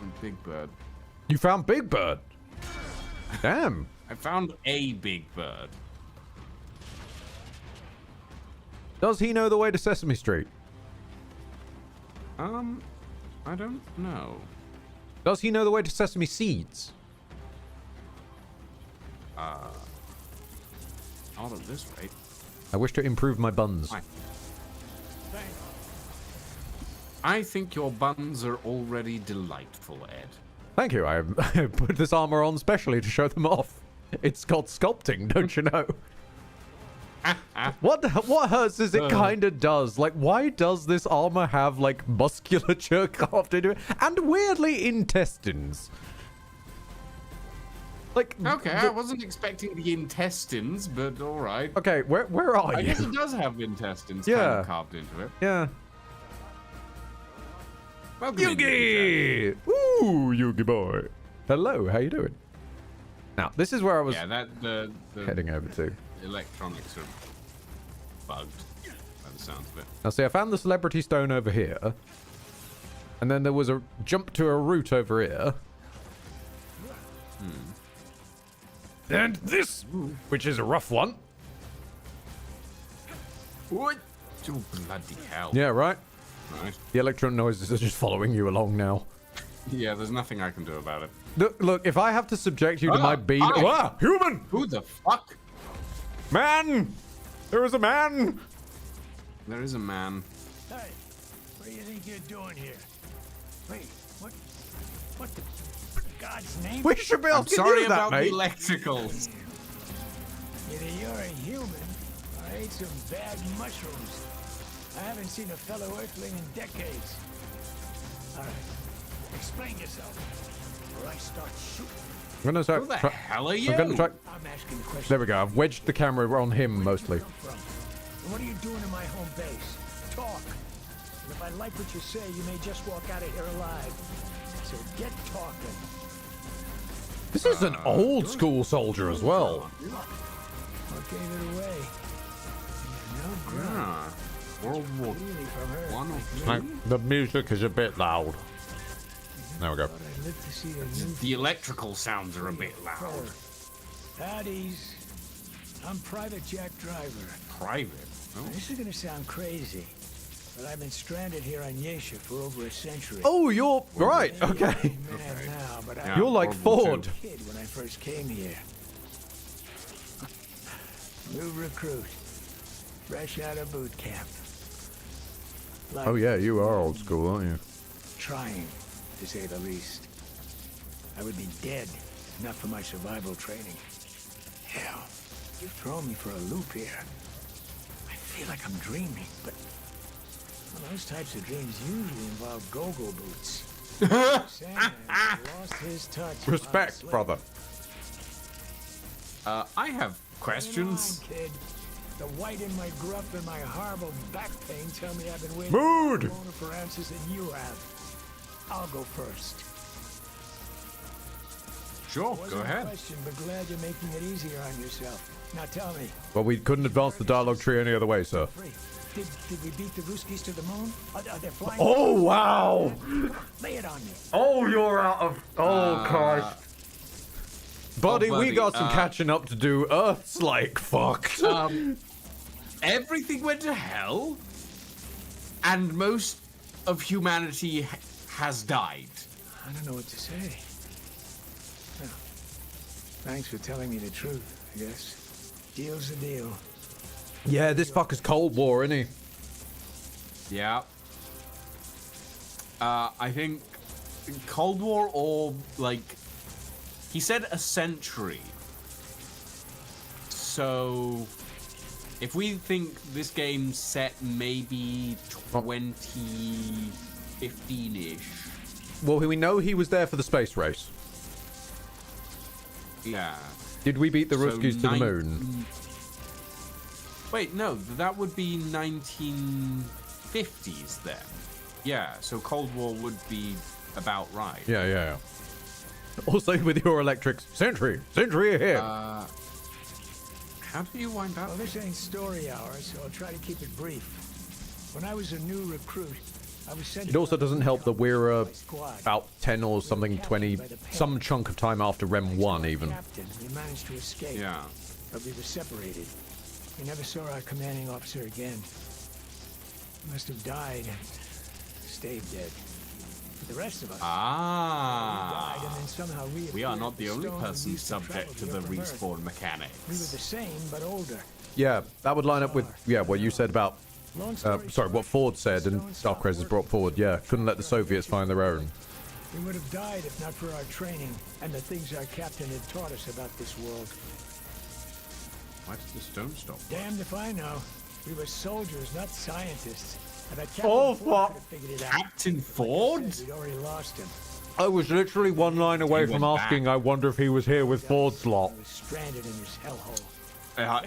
[SPEAKER 2] A big bird.
[SPEAKER 1] You found Big Bird. Damn.
[SPEAKER 2] I found a big bird.
[SPEAKER 1] Does he know the way to Sesame Street?
[SPEAKER 2] I don't know.
[SPEAKER 1] Does he know the way to Sesame Seeds?
[SPEAKER 2] Not at this rate.
[SPEAKER 1] I wish to improve my buns.
[SPEAKER 2] Why? I think your buns are already delightful, Ed.
[SPEAKER 1] Thank you. I put this armor on specially to show them off. It's called sculpting, don't you know? What hurts is it kind of does. Like, why does this armor have, like, musculature carved into it? And weirdly, intestines. Like,
[SPEAKER 2] Okay, I wasn't expecting the intestines, but alright.
[SPEAKER 1] Okay, where are
[SPEAKER 2] I
[SPEAKER 1] you?
[SPEAKER 2] guess it does have intestines
[SPEAKER 1] Yeah.
[SPEAKER 2] kind of carved into it.
[SPEAKER 1] Yeah.
[SPEAKER 2] Welcome in,
[SPEAKER 1] Yugi! Ooh, Yugi boy. Hello, how you doing? Now, this is where I was
[SPEAKER 2] Yeah, that the
[SPEAKER 1] heading over to.
[SPEAKER 2] electronics are bugged by the sounds of it.
[SPEAKER 1] Now, see, I found the celebrity stone over here. And then there was a jump to a route over here. And this, which is a rough one.
[SPEAKER 2] What? Oh, bloody hell.
[SPEAKER 1] Yeah, right?
[SPEAKER 2] Right.
[SPEAKER 1] The electron noises are just following you along now.
[SPEAKER 2] Yeah, there's nothing I can do about it.
[SPEAKER 1] Look, if I have to subject you to my beam...
[SPEAKER 2] hi.
[SPEAKER 1] Ah, human!
[SPEAKER 2] Who the fuck?
[SPEAKER 1] Man! There is a man!
[SPEAKER 2] There is a man.
[SPEAKER 10] Hey, what do you think you're doing here? Wait, what the God's name?
[SPEAKER 1] We should be
[SPEAKER 2] I'm
[SPEAKER 1] asking
[SPEAKER 2] sorry
[SPEAKER 1] you that,
[SPEAKER 2] about
[SPEAKER 1] mate.
[SPEAKER 2] the electricals.
[SPEAKER 10] Either you're a human or I ate some bad mushrooms. I haven't seen a fellow Earthling in decades. All right, explain yourself, or I start shooting.
[SPEAKER 1] I'm gonna
[SPEAKER 2] Who the hell are you?
[SPEAKER 1] I'm gonna try...
[SPEAKER 10] I'm asking questions.
[SPEAKER 1] There we go. I've wedged the camera on him, mostly.
[SPEAKER 10] Where you come from? And what are you doing in my home base? Talk. And if I like what you say, you may just walk out of here alive. So get talking.
[SPEAKER 1] This is an old school soldier as well.
[SPEAKER 10] What gave it away? No grunt.
[SPEAKER 2] Ah, World War
[SPEAKER 10] Really from her.
[SPEAKER 2] One or
[SPEAKER 1] Like,
[SPEAKER 2] two?
[SPEAKER 1] the music is a bit loud. There we go.
[SPEAKER 10] Thought I'd live to see a new
[SPEAKER 2] The electrical sounds are a bit loud.
[SPEAKER 10] Howdy's. I'm Private Jack Driver.
[SPEAKER 2] Private. Oh.
[SPEAKER 10] This is gonna sound crazy, but I've been stranded here on Yesha for over a century.
[SPEAKER 1] Oh, you're... Right, okay.
[SPEAKER 10] Man now, but I
[SPEAKER 2] Yeah.
[SPEAKER 1] You're like
[SPEAKER 2] World War
[SPEAKER 1] Ford.
[SPEAKER 2] II.
[SPEAKER 10] was a kid when I first came here. New recruit. Fresh out of boot camp. Like
[SPEAKER 1] Oh, yeah, you are old school, aren't you?
[SPEAKER 10] trying, to say the least. I would be dead, if not for my survival training. Hell, you've thrown me for a loop here. I feel like I'm dreaming, but well, those types of dreams usually involve go-go boots. Sandman lost his touch. while
[SPEAKER 1] Respect,
[SPEAKER 10] asleep.
[SPEAKER 1] brother.
[SPEAKER 2] I have
[SPEAKER 10] Bring it
[SPEAKER 2] questions.
[SPEAKER 10] on, kid. The white in my gruff and my horrible back pain tell me I've been waiting
[SPEAKER 1] Mood!
[SPEAKER 10] longer for answers than you have. I'll go first.
[SPEAKER 2] Sure,
[SPEAKER 10] Wasn't
[SPEAKER 2] go
[SPEAKER 10] a
[SPEAKER 2] ahead.
[SPEAKER 10] question, but glad you're making it easier on yourself. Now tell me,
[SPEAKER 1] Well, we couldn't advance the dialogue tree any other way, sir.
[SPEAKER 10] free. Did we beat the Ruskies to the moon? Are they flying?
[SPEAKER 1] Oh, wow!
[SPEAKER 10] Lay it on me.
[SPEAKER 1] Oh, you're out of... Oh, Christ. Buddy, we
[SPEAKER 2] buddy,
[SPEAKER 1] got some catching up to do. Earth's like fucked.
[SPEAKER 2] Everything went to hell, and most of humanity has died.
[SPEAKER 10] I don't know what to say. Well, thanks for telling me the truth, I guess. Deal's a deal.
[SPEAKER 1] Yeah, this fucker's Cold War, isn't he?
[SPEAKER 2] Yeah. I think Cold War or like he said a century. So if we think this game's set maybe 2015-ish.
[SPEAKER 1] Well, we know he was there for the space race.
[SPEAKER 2] Yeah.
[SPEAKER 1] Did we beat the
[SPEAKER 2] So
[SPEAKER 1] Ruskies to the moon?
[SPEAKER 2] Wait, no, that would be 1950s then. Yeah, so Cold War would be about right.
[SPEAKER 1] Yeah, yeah, yeah. Also with your electrics. Century ahead.
[SPEAKER 2] How do you wind up?
[SPEAKER 10] Well, this ain't story hour, so I'll try to keep it brief. When I was a new recruit, I was sent.
[SPEAKER 1] It also doesn't help that we're about 10 or something, 20, some chunk of time after Rem 1 even.
[SPEAKER 10] Captain, we managed to escape.
[SPEAKER 2] Yeah.
[SPEAKER 10] But we were separated. We never saw our commanding officer again. He must have died and stayed dead. But the rest of us.
[SPEAKER 2] Ah.
[SPEAKER 10] We died and then somehow
[SPEAKER 2] We are not the only
[SPEAKER 10] stone
[SPEAKER 2] person
[SPEAKER 10] used to
[SPEAKER 2] subject to
[SPEAKER 10] travel
[SPEAKER 2] the
[SPEAKER 10] the upper berth.
[SPEAKER 2] respawn mechanics.
[SPEAKER 10] We were the same, but older.
[SPEAKER 1] Yeah, that would line up with, what you said about,
[SPEAKER 10] Long story
[SPEAKER 1] sorry, what Ford said and Starcrest has brought forward. Yeah, couldn't let the Soviets find their own.
[SPEAKER 10] We would have died if not for our training and the things our captain had taught us about this world.
[SPEAKER 2] Why did the stone stop?
[SPEAKER 10] Damned if I know. We were soldiers, not scientists. And that
[SPEAKER 1] Oh,
[SPEAKER 10] Captain Ford
[SPEAKER 1] what?
[SPEAKER 10] could have figured it out.
[SPEAKER 2] Captain Ford?
[SPEAKER 10] We'd already lost him.
[SPEAKER 1] I was literally one line away
[SPEAKER 2] He
[SPEAKER 1] from
[SPEAKER 2] went
[SPEAKER 1] asking,
[SPEAKER 2] back.
[SPEAKER 1] I wonder if he was here with Ford's lot.
[SPEAKER 10] He was stranded in his hellhole.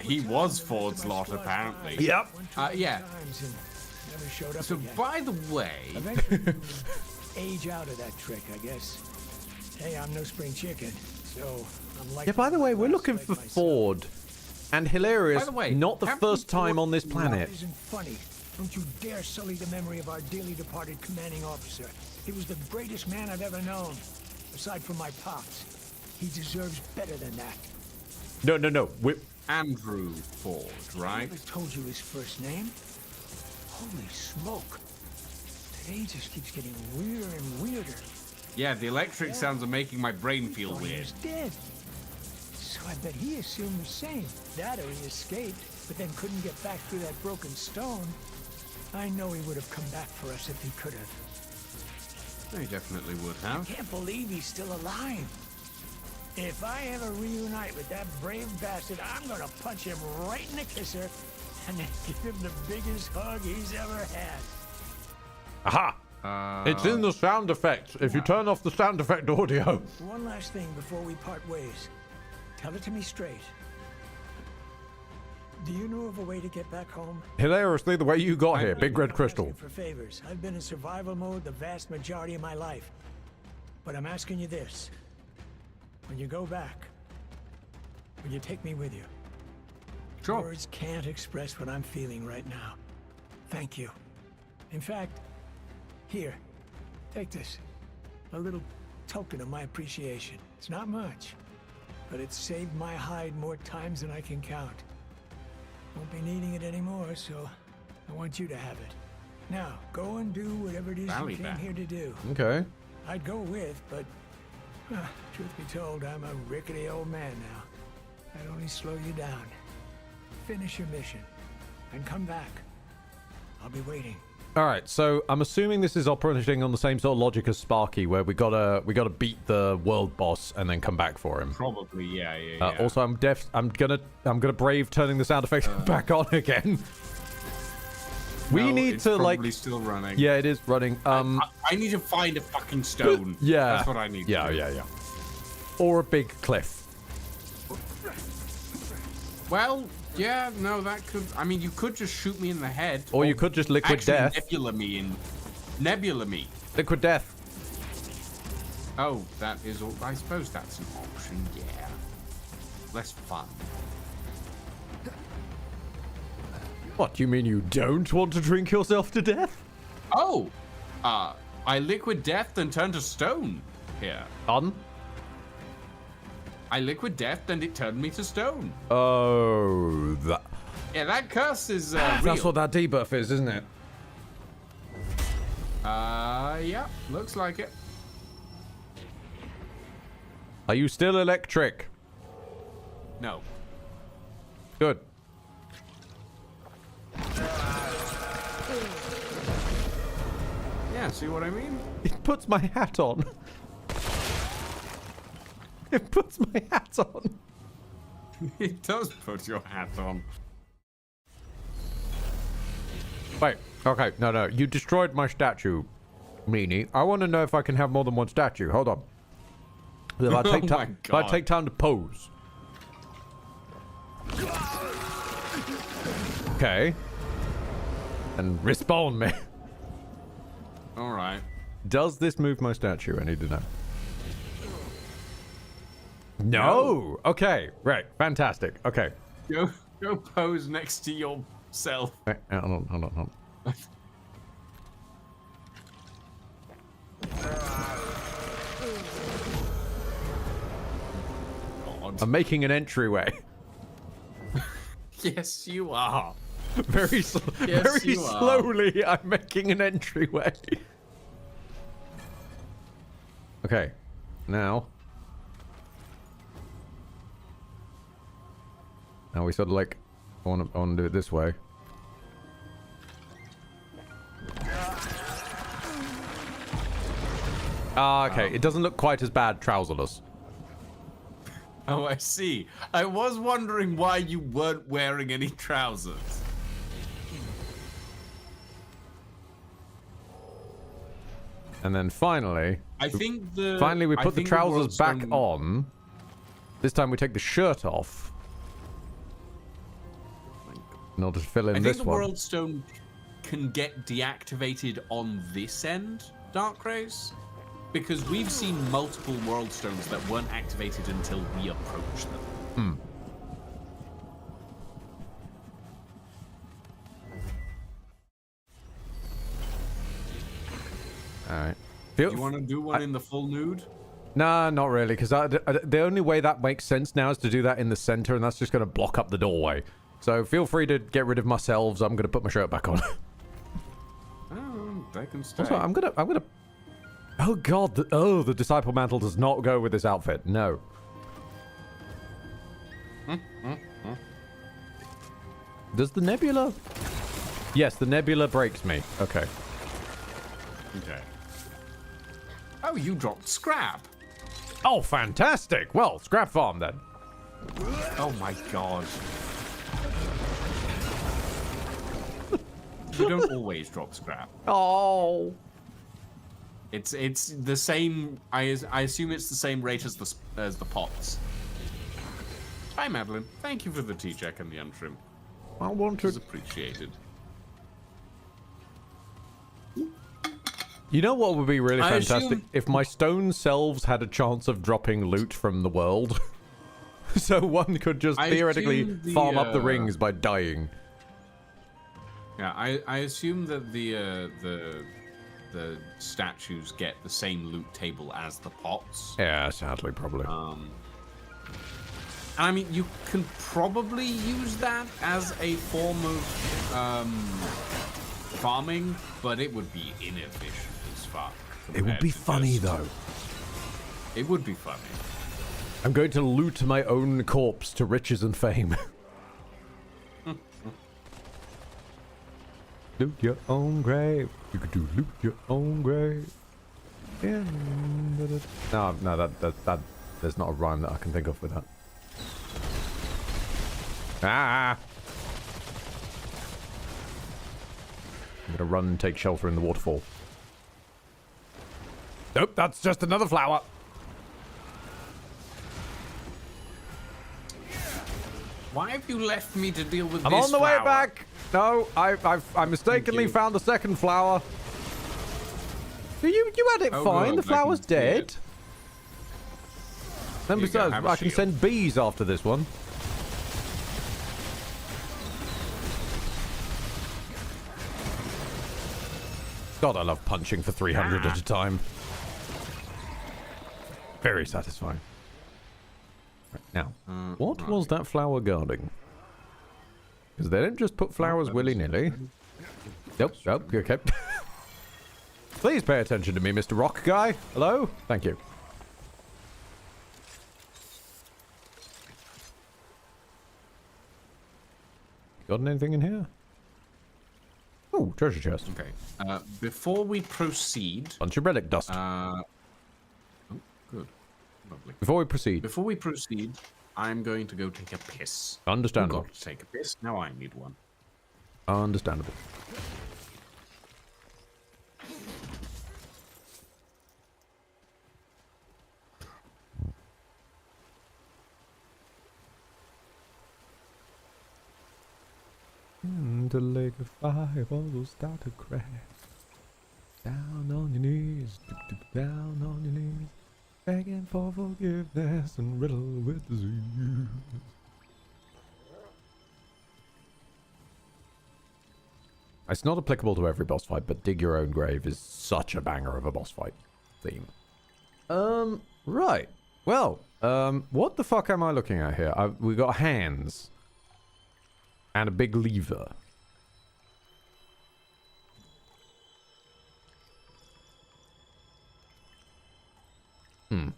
[SPEAKER 2] He was Ford's lot, apparently.
[SPEAKER 1] Yep.
[SPEAKER 2] Yeah.
[SPEAKER 10] Times and never showed up
[SPEAKER 2] So,
[SPEAKER 10] again.
[SPEAKER 2] by the way,
[SPEAKER 10] Eventually, you age out of that trick, I guess. Hey, I'm no spring chicken, so I'm like.
[SPEAKER 1] Yeah, by the way, we're looking for Ford. And hilarious,
[SPEAKER 2] By the way,
[SPEAKER 1] not the
[SPEAKER 2] Captain
[SPEAKER 1] first time
[SPEAKER 2] Ford-
[SPEAKER 1] on this planet.
[SPEAKER 10] That isn't funny. Don't you dare sully the memory of our dearly departed commanding officer. He was the greatest man I've ever known, aside from my pops. He deserves better than that.
[SPEAKER 1] No.
[SPEAKER 2] Andrew Ford,
[SPEAKER 10] I
[SPEAKER 2] right?
[SPEAKER 10] never told you his first name. Holy smoke. Today just keeps getting weirder and weirder.
[SPEAKER 2] Yeah, the electric sounds are making my brain feel
[SPEAKER 10] Thought he
[SPEAKER 2] weird.
[SPEAKER 10] was dead. So I bet he assumed the same. That or he escaped, but then couldn't get back through that broken stone. I know he would have come back for us if he could have.
[SPEAKER 2] He definitely would have.
[SPEAKER 10] Can't believe he's still alive. If I ever reunite with that brave bastard, I'm gonna punch him right in the kisser and then give him the biggest hug he's ever had.
[SPEAKER 1] Aha! It's in the sound effects. If you turn off the sound effect audio.
[SPEAKER 10] One last thing before we part ways. Tell it to me straight. Do you know of a way to get back home?
[SPEAKER 1] Hilariously, the way you got here, Big Red
[SPEAKER 10] I'm
[SPEAKER 1] Crystal.
[SPEAKER 10] asking for favors. I've been in survival mode the vast majority of my life. But I'm asking you this. When you go back, will you take me with you?
[SPEAKER 2] Sure.
[SPEAKER 10] Words can't express what I'm feeling right now. Thank you. In fact, here, take this. A little token of my appreciation. It's not much, but it's saved my hide more times than I can count. Won't be needing it anymore, so I want you to have it. Now, go and do whatever it is
[SPEAKER 2] Valley
[SPEAKER 10] you came
[SPEAKER 2] back.
[SPEAKER 10] here to do.
[SPEAKER 1] Okay.
[SPEAKER 10] I'd go with, but truth be told, I'm a rickety old man now. I'd only slow you down. Finish your mission, and come back. I'll be waiting.
[SPEAKER 1] All right, so I'm assuming this is operating on the same sort of logic as Sparky, where we gotta beat the world boss and then come back for him.
[SPEAKER 2] Probably, yeah.
[SPEAKER 1] Also, I'm gonna brave turning the sound effects back on again. We
[SPEAKER 2] No,
[SPEAKER 1] need
[SPEAKER 2] it's
[SPEAKER 1] to
[SPEAKER 2] probably still running.
[SPEAKER 1] Yeah, it is running.
[SPEAKER 2] I need to find a fucking stone.
[SPEAKER 1] Yeah.
[SPEAKER 2] That's what I need.
[SPEAKER 1] Yeah,
[SPEAKER 2] to do.
[SPEAKER 1] yeah. Or a big cliff.
[SPEAKER 2] Well, yeah, no, that could. I mean, you could just shoot me in the head.
[SPEAKER 1] Or you could just liquid death.
[SPEAKER 2] Nebula me.
[SPEAKER 1] Liquid death.
[SPEAKER 2] Oh, that is all. I suppose that's an option. Yeah. Less fun.
[SPEAKER 1] What, you mean you don't want to drink yourself to death?
[SPEAKER 2] Oh, I liquid death and turned to stone. Here. I liquid death and it turned me to stone.
[SPEAKER 1] Oh, that.
[SPEAKER 2] Yeah, that curse is real.
[SPEAKER 1] That's what that debuff is, isn't it?
[SPEAKER 2] Yeah, looks like it.
[SPEAKER 1] Are you still electric?
[SPEAKER 2] No.
[SPEAKER 1] Good.
[SPEAKER 2] Yeah, see what I mean?
[SPEAKER 1] It puts my hat on. It puts my hat on.
[SPEAKER 2] It does put your hat on.
[SPEAKER 1] Wait, okay, no. You destroyed my statue, Meanie. I want to know if I can have more than one statue. Hold on. If I take time, if I take time to pose. Okay. And respawn me.
[SPEAKER 2] All right.
[SPEAKER 1] Does this move my statue? I need to know. No. Okay. Right. Fantastic. Okay.
[SPEAKER 2] Go pose next to yourself.
[SPEAKER 1] Hold on.
[SPEAKER 2] God.
[SPEAKER 1] I'm making an entryway.
[SPEAKER 2] Yes, you are.
[SPEAKER 1] Very
[SPEAKER 2] Yes, you are.
[SPEAKER 1] slowly, I'm making an entryway. Okay, now we sort of like, I want to do it this way. Ah, okay. It doesn't look quite as bad trouserless.
[SPEAKER 2] Oh, I see. I was wondering why you weren't wearing any trousers.
[SPEAKER 1] And then finally,
[SPEAKER 2] I think the
[SPEAKER 1] we put the trousers back
[SPEAKER 2] Worldstone-
[SPEAKER 1] on. This time we take the shirt off in order to fill in
[SPEAKER 2] I
[SPEAKER 1] this
[SPEAKER 2] think the
[SPEAKER 1] one.
[SPEAKER 2] Worldstone can get deactivated on this end, Darkrays, because we've seen multiple Worldstones that weren't activated until we approached them.
[SPEAKER 1] All right.
[SPEAKER 2] Do you want to do one in the full nude?
[SPEAKER 1] Nah, not really, because the only way that makes sense now is to do that in the center, and that's just going to block up the doorway. So feel free to get rid of myself. I'm going to put my shirt back on.
[SPEAKER 2] Oh, they can stay.
[SPEAKER 1] Also, I'm gonna. Oh God! The disciple mantle does not go with this outfit. No. Does the nebula? Yes, the nebula breaks me. Okay.
[SPEAKER 2] Okay. Oh, you dropped scrap.
[SPEAKER 1] Oh, fantastic! Well, scrap farm then.
[SPEAKER 2] Oh my god. You don't always drop scrap.
[SPEAKER 1] Oh.
[SPEAKER 2] It's the same. I assume it's the same rate as the pots. Hi, Madeline. Thank you for the tea check and the untrim.
[SPEAKER 1] I want to.
[SPEAKER 2] It's appreciated.
[SPEAKER 1] You know what would be really
[SPEAKER 2] I
[SPEAKER 1] fantastic?
[SPEAKER 2] assume-
[SPEAKER 1] If my stone selves had a chance of dropping loot from the world. So one could just
[SPEAKER 2] I
[SPEAKER 1] theoretically
[SPEAKER 2] assume the,
[SPEAKER 1] farm up the rings by dying.
[SPEAKER 2] Yeah, I assume that the statues get the same loot table as the pots.
[SPEAKER 1] Yeah, sadly, probably.
[SPEAKER 2] I mean, you can probably use that as a form of farming, but it would be inefficient as fuck.
[SPEAKER 1] It would be funny, though.
[SPEAKER 2] It would be funny.
[SPEAKER 1] I'm going to loot my own corpse to riches and fame. Loot your own grave. You could do loot your own grave. Yeah. No, that there's not a rhyme that I can think of with that. Ah! I'm gonna run and take shelter in the waterfall. Nope, that's just another flower.
[SPEAKER 2] Why have you left me to deal with
[SPEAKER 1] I'm
[SPEAKER 2] this
[SPEAKER 1] on the
[SPEAKER 2] flower?
[SPEAKER 1] way back. No, I mistakenly found the second flower. You had it
[SPEAKER 2] Oh,
[SPEAKER 1] fine.
[SPEAKER 2] good,
[SPEAKER 1] The flower's
[SPEAKER 2] I can see
[SPEAKER 1] dead.
[SPEAKER 2] it.
[SPEAKER 1] Then
[SPEAKER 2] Here you go,
[SPEAKER 1] besides,
[SPEAKER 2] have a
[SPEAKER 1] I can
[SPEAKER 2] shield.
[SPEAKER 1] send bees after this one. God, I love punching for 300 at a time. Very satisfying. Right, now, what was that flower guarding? Because they don't just put flowers willy-nilly. Nope, okay. Please pay attention to me, Mr. Rock Guy. Hello? Thank you. Got anything in here? Oh, treasure chest.
[SPEAKER 2] Okay. Before we proceed,
[SPEAKER 1] Bunch of relic dust.
[SPEAKER 2] oh, good, lovely.
[SPEAKER 1] Before we proceed.
[SPEAKER 2] Before we proceed, I'm going to go take a piss.
[SPEAKER 1] Understandable.
[SPEAKER 2] You got to take a piss. Now I need one.
[SPEAKER 1] Understandable. The lake of fire will start to crash. Down on your knees, down on your knees, begging for forgiveness and riddled with disease. It's not applicable to every boss fight, but Dig Your Own Grave is such a banger of a boss fight theme. Right. Well, what the fuck am I looking at here? We got hands. And a big lever. Hmm.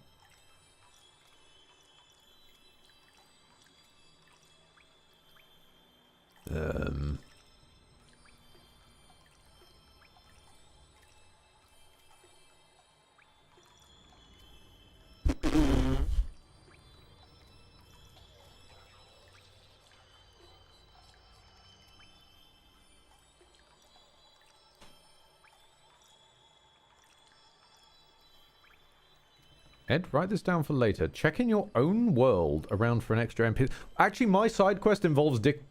[SPEAKER 1] Ed, write this down for later. Check in your own world around for an extra MP. Actually, my side quest involves ducking,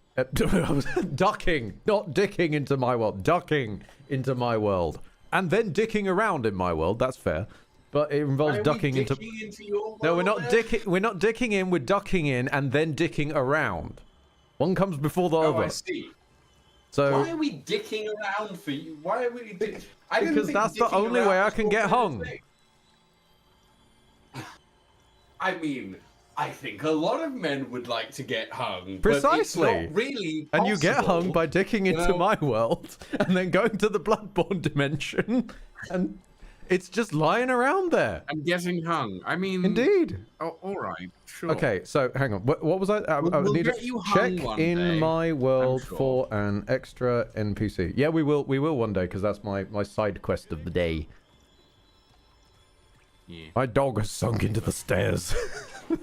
[SPEAKER 1] not dicking into my world. Ducking into my world. And then dicking around in my world. That's fair. But it involves ducking into
[SPEAKER 2] your world.
[SPEAKER 1] No, we're not dicking in, we're ducking in and then dicking around. One comes before the other.
[SPEAKER 2] I see.
[SPEAKER 1] So
[SPEAKER 2] why are we dicking around for you? Why are we
[SPEAKER 1] because that's the only way I can get hung.
[SPEAKER 2] I mean, I think a lot of men would like to get hung.
[SPEAKER 1] Precisely.
[SPEAKER 2] But it's not really possible,
[SPEAKER 1] and you get hung by dicking into my world and then going to the Bloodborne dimension, and it's just lying around there.
[SPEAKER 2] And getting hung. I mean,
[SPEAKER 1] indeed.
[SPEAKER 2] Oh, all right, sure.
[SPEAKER 1] Okay, so hang on. What was I? I
[SPEAKER 2] We'll
[SPEAKER 1] need
[SPEAKER 2] get
[SPEAKER 1] to
[SPEAKER 2] you hung
[SPEAKER 1] check
[SPEAKER 2] one
[SPEAKER 1] in
[SPEAKER 2] day,
[SPEAKER 1] my world
[SPEAKER 2] I'm sure.
[SPEAKER 1] for an extra NPC. Yeah, we will. We will one day because that's my side quest of the day.
[SPEAKER 2] Yeah.
[SPEAKER 1] My dog has sunk into the stairs.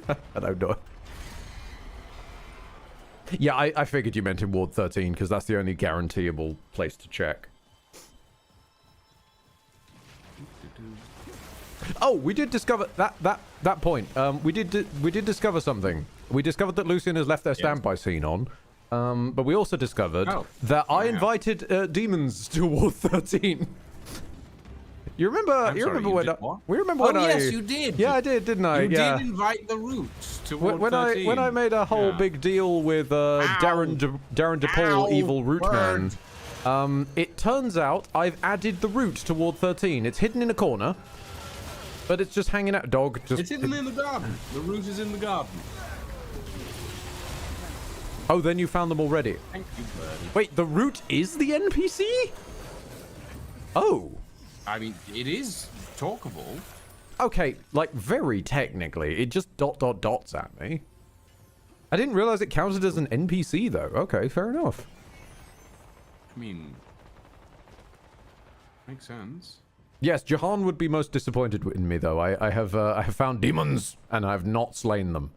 [SPEAKER 1] I don't know. Yeah, I figured you meant in Ward 13 because that's the only guaranteeable place to check. Oh, we did discover that point. We did discover something. We discovered that Lucian has left their standby scene on. But we also discovered that I invited demons to Ward 13. You remember? You remember when? We remember when I?
[SPEAKER 2] Yes, you did.
[SPEAKER 1] Yeah, I did, didn't I?
[SPEAKER 2] You
[SPEAKER 1] yeah.
[SPEAKER 2] did invite the Roots to Ward
[SPEAKER 1] When
[SPEAKER 2] 13.
[SPEAKER 1] I made a whole big deal with Darren DePaul, evil root man. It turns out I've added the root to Ward 13. It's hidden in a corner, but it's just hanging out. Dog, just.
[SPEAKER 2] It's hidden in the garden. The root is in the garden.
[SPEAKER 1] Oh, then you found them already.
[SPEAKER 2] Thank you, birdie.
[SPEAKER 1] Wait, the root is the NPC? Oh.
[SPEAKER 2] I mean, it is talkable.
[SPEAKER 1] Okay, like very technically, it just dots at me. I didn't realize it counted as an NPC though. Okay, fair enough.
[SPEAKER 2] I mean, makes sense.
[SPEAKER 1] Yes, Jahan would be most disappointed in me though. I have found demons and I have not slain them.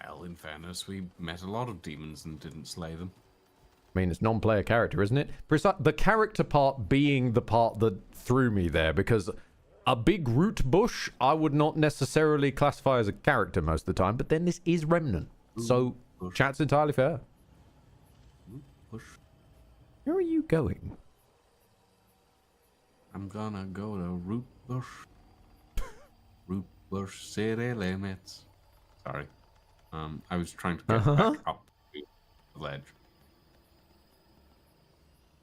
[SPEAKER 2] Well, in fairness, we met a lot of demons and didn't slay them.
[SPEAKER 1] I mean, it's non-player character, isn't it? The character part being the part that threw me there, because a big root bush I would not necessarily classify as a character most of the time, but then this is Remnant. So, chat's entirely fair.
[SPEAKER 2] Bush.
[SPEAKER 1] Where are you going?
[SPEAKER 2] I'm gonna go to Root Bush. Root Bush city limits. Sorry. I was trying to get back up to the ledge.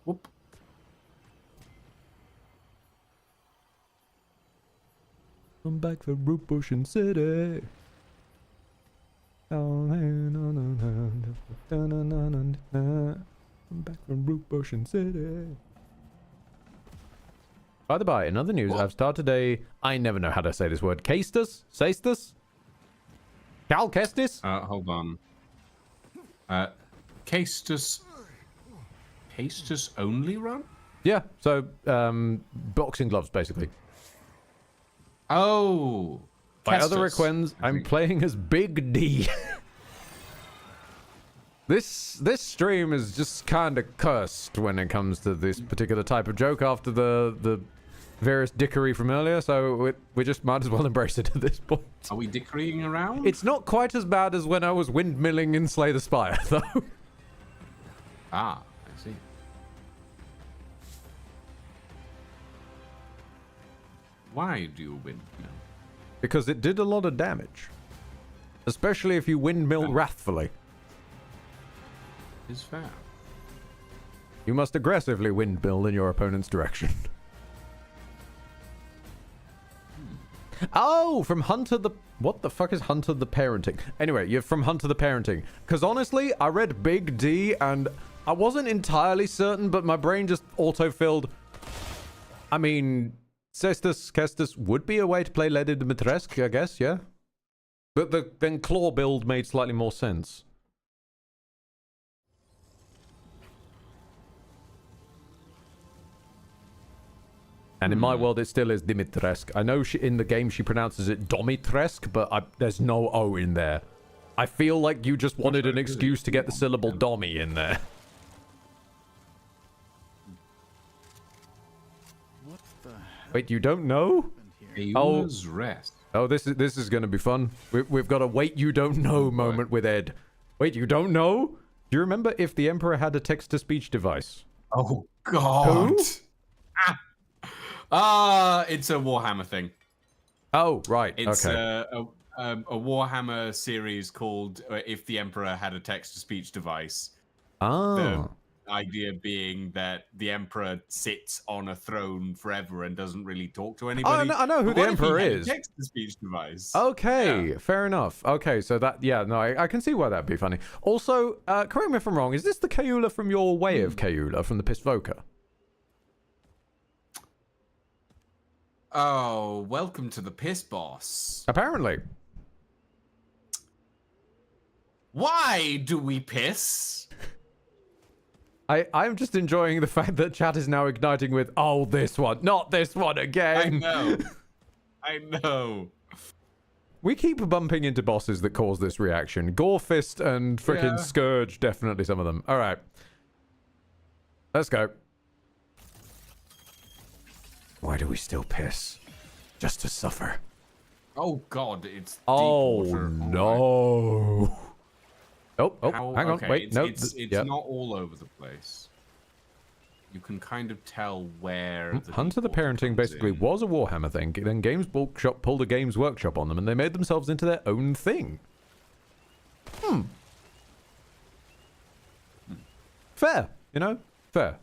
[SPEAKER 2] Whoop.
[SPEAKER 1] I'm back for Root Bush and City. I'm back from Root Bush and City. By the by, in other news, I've started I never know how to say this word. Castus? Sastus? Cal Kestis?
[SPEAKER 2] Hold on. Castus only run?
[SPEAKER 1] Yeah, so, boxing gloves, basically.
[SPEAKER 2] Oh.
[SPEAKER 1] By other
[SPEAKER 2] Kestis,
[SPEAKER 1] requens, I'm playing as Big D. This stream is just kind of cursed when it comes to this particular type of joke after the various dickery from earlier, so we just might as well embrace it at this point.
[SPEAKER 2] Are we dickerying around?
[SPEAKER 1] It's not quite as bad as when I was windmilling in Slay the Spire, though.
[SPEAKER 2] Ah, I see. Why do you windmill?
[SPEAKER 1] Because it did a lot of damage. Especially if you windmill wrathfully.
[SPEAKER 2] Is fair.
[SPEAKER 1] You must aggressively windmill in your opponent's direction. Oh, from Hunter the... What the fuck is Hunter the Parenting? Anyway, you're from Hunter the Parenting. Because honestly, I read Big D and I wasn't entirely certain, but my brain just auto-filled. I mean, Cestus Kestus would be a way to play Lady Dimitrescu, I guess, yeah? But then Claw build made slightly more sense. And in my world, it still is Dimitrescu. I know in the game she pronounces it Domitrescu, but there's no O in there. I feel like you just wanted an excuse to get the syllable Domi in there.
[SPEAKER 7] What the hell
[SPEAKER 1] Wait, you don't know?
[SPEAKER 2] Ayula's Rest.
[SPEAKER 1] Oh, this is going to be fun. We've got a wait you don't know moment with Ed. Wait, you don't know? Do you remember if the Emperor had a text-to-speech device?
[SPEAKER 2] Oh, God.
[SPEAKER 1] Who?
[SPEAKER 2] It's a Warhammer thing.
[SPEAKER 1] Oh, right.
[SPEAKER 2] It's
[SPEAKER 1] okay.
[SPEAKER 2] a Warhammer series called If the Emperor Had a Text-to-Speech Device.
[SPEAKER 1] Oh.
[SPEAKER 2] The idea being that the Emperor sits on a throne forever and doesn't really talk to anybody.
[SPEAKER 1] I know who the Emperor is.
[SPEAKER 2] A text-to-speech device.
[SPEAKER 1] Okay,
[SPEAKER 2] Yeah.
[SPEAKER 1] fair enough. Okay, so that, yeah, no, I can see why that'd be funny. Also, correct me if I'm wrong, is this the Kaula from your way of Kaula, from the Pistvoka?
[SPEAKER 2] Oh, welcome to the Piss Boss.
[SPEAKER 1] Apparently.
[SPEAKER 2] Why do we piss?
[SPEAKER 1] I'm just enjoying the fact that chat is now igniting with, oh, this one, not this one again.
[SPEAKER 2] I know. I know.
[SPEAKER 1] We keep bumping into bosses that cause this reaction. Gorefist and frickin' Scourge, definitely some of them. All right. Let's go. Why do we still piss? Just to suffer.
[SPEAKER 2] Oh, God, it's deep
[SPEAKER 1] Oh,
[SPEAKER 2] water.
[SPEAKER 1] no. Oh, hang on.
[SPEAKER 2] Okay,
[SPEAKER 1] Wait, no.
[SPEAKER 2] It's
[SPEAKER 1] yeah.
[SPEAKER 2] not all over the place. You can kind of tell where the
[SPEAKER 1] Hunter the
[SPEAKER 2] deep water
[SPEAKER 1] Parenting
[SPEAKER 2] comes
[SPEAKER 1] basically
[SPEAKER 2] in.
[SPEAKER 1] was a Warhammer thing. Then Games Workshop pulled a Games Workshop on them, and they made themselves into their own thing. Fair, you know? Fair.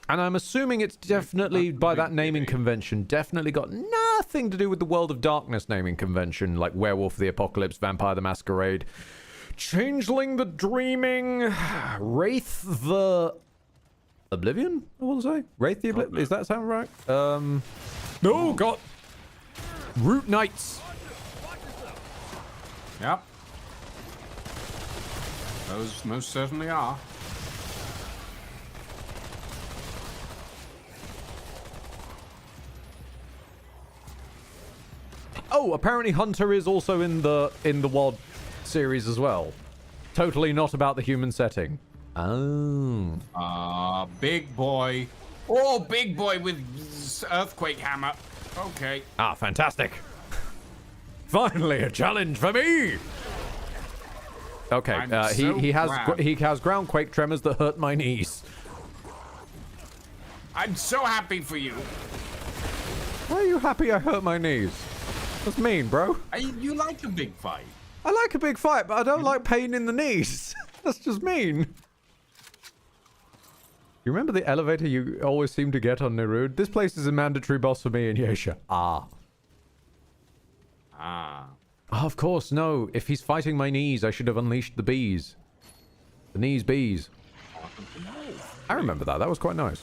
[SPEAKER 1] And I'm assuming it's definitely, by that naming convention, definitely got nothing to do with the World of Darkness naming convention, like Werewolf the Apocalypse, Vampire the Masquerade, Changeling the Dreaming, Wraith the Oblivion, I want to say? Wraith the Oblivion, is that sound right? No, God! Root Knights!
[SPEAKER 2] Yep. Those most certainly are.
[SPEAKER 1] Oh, apparently Hunter is also in the WoD series as well. Totally not about the human setting. Oh.
[SPEAKER 2] Big boy. Oh, big boy with earthquake hammer. Okay.
[SPEAKER 1] Ah, fantastic. Finally, a challenge for me. Okay, he has groundquake tremors that hurt my knees.
[SPEAKER 2] I'm so happy for you.
[SPEAKER 1] Why are you happy I hurt my knees? That's mean, bro.
[SPEAKER 2] You like a big fight.
[SPEAKER 1] I like a big fight, but I don't like pain in the knees. That's just mean. You remember the elevator you always seem to get on Nerud? This place is a mandatory boss for me in Yesha. Ah.
[SPEAKER 2] Ah.
[SPEAKER 1] Oh, of course, no. If he's fighting my knees, I should have unleashed the bees. The knees bees. I remember that. That was quite nice.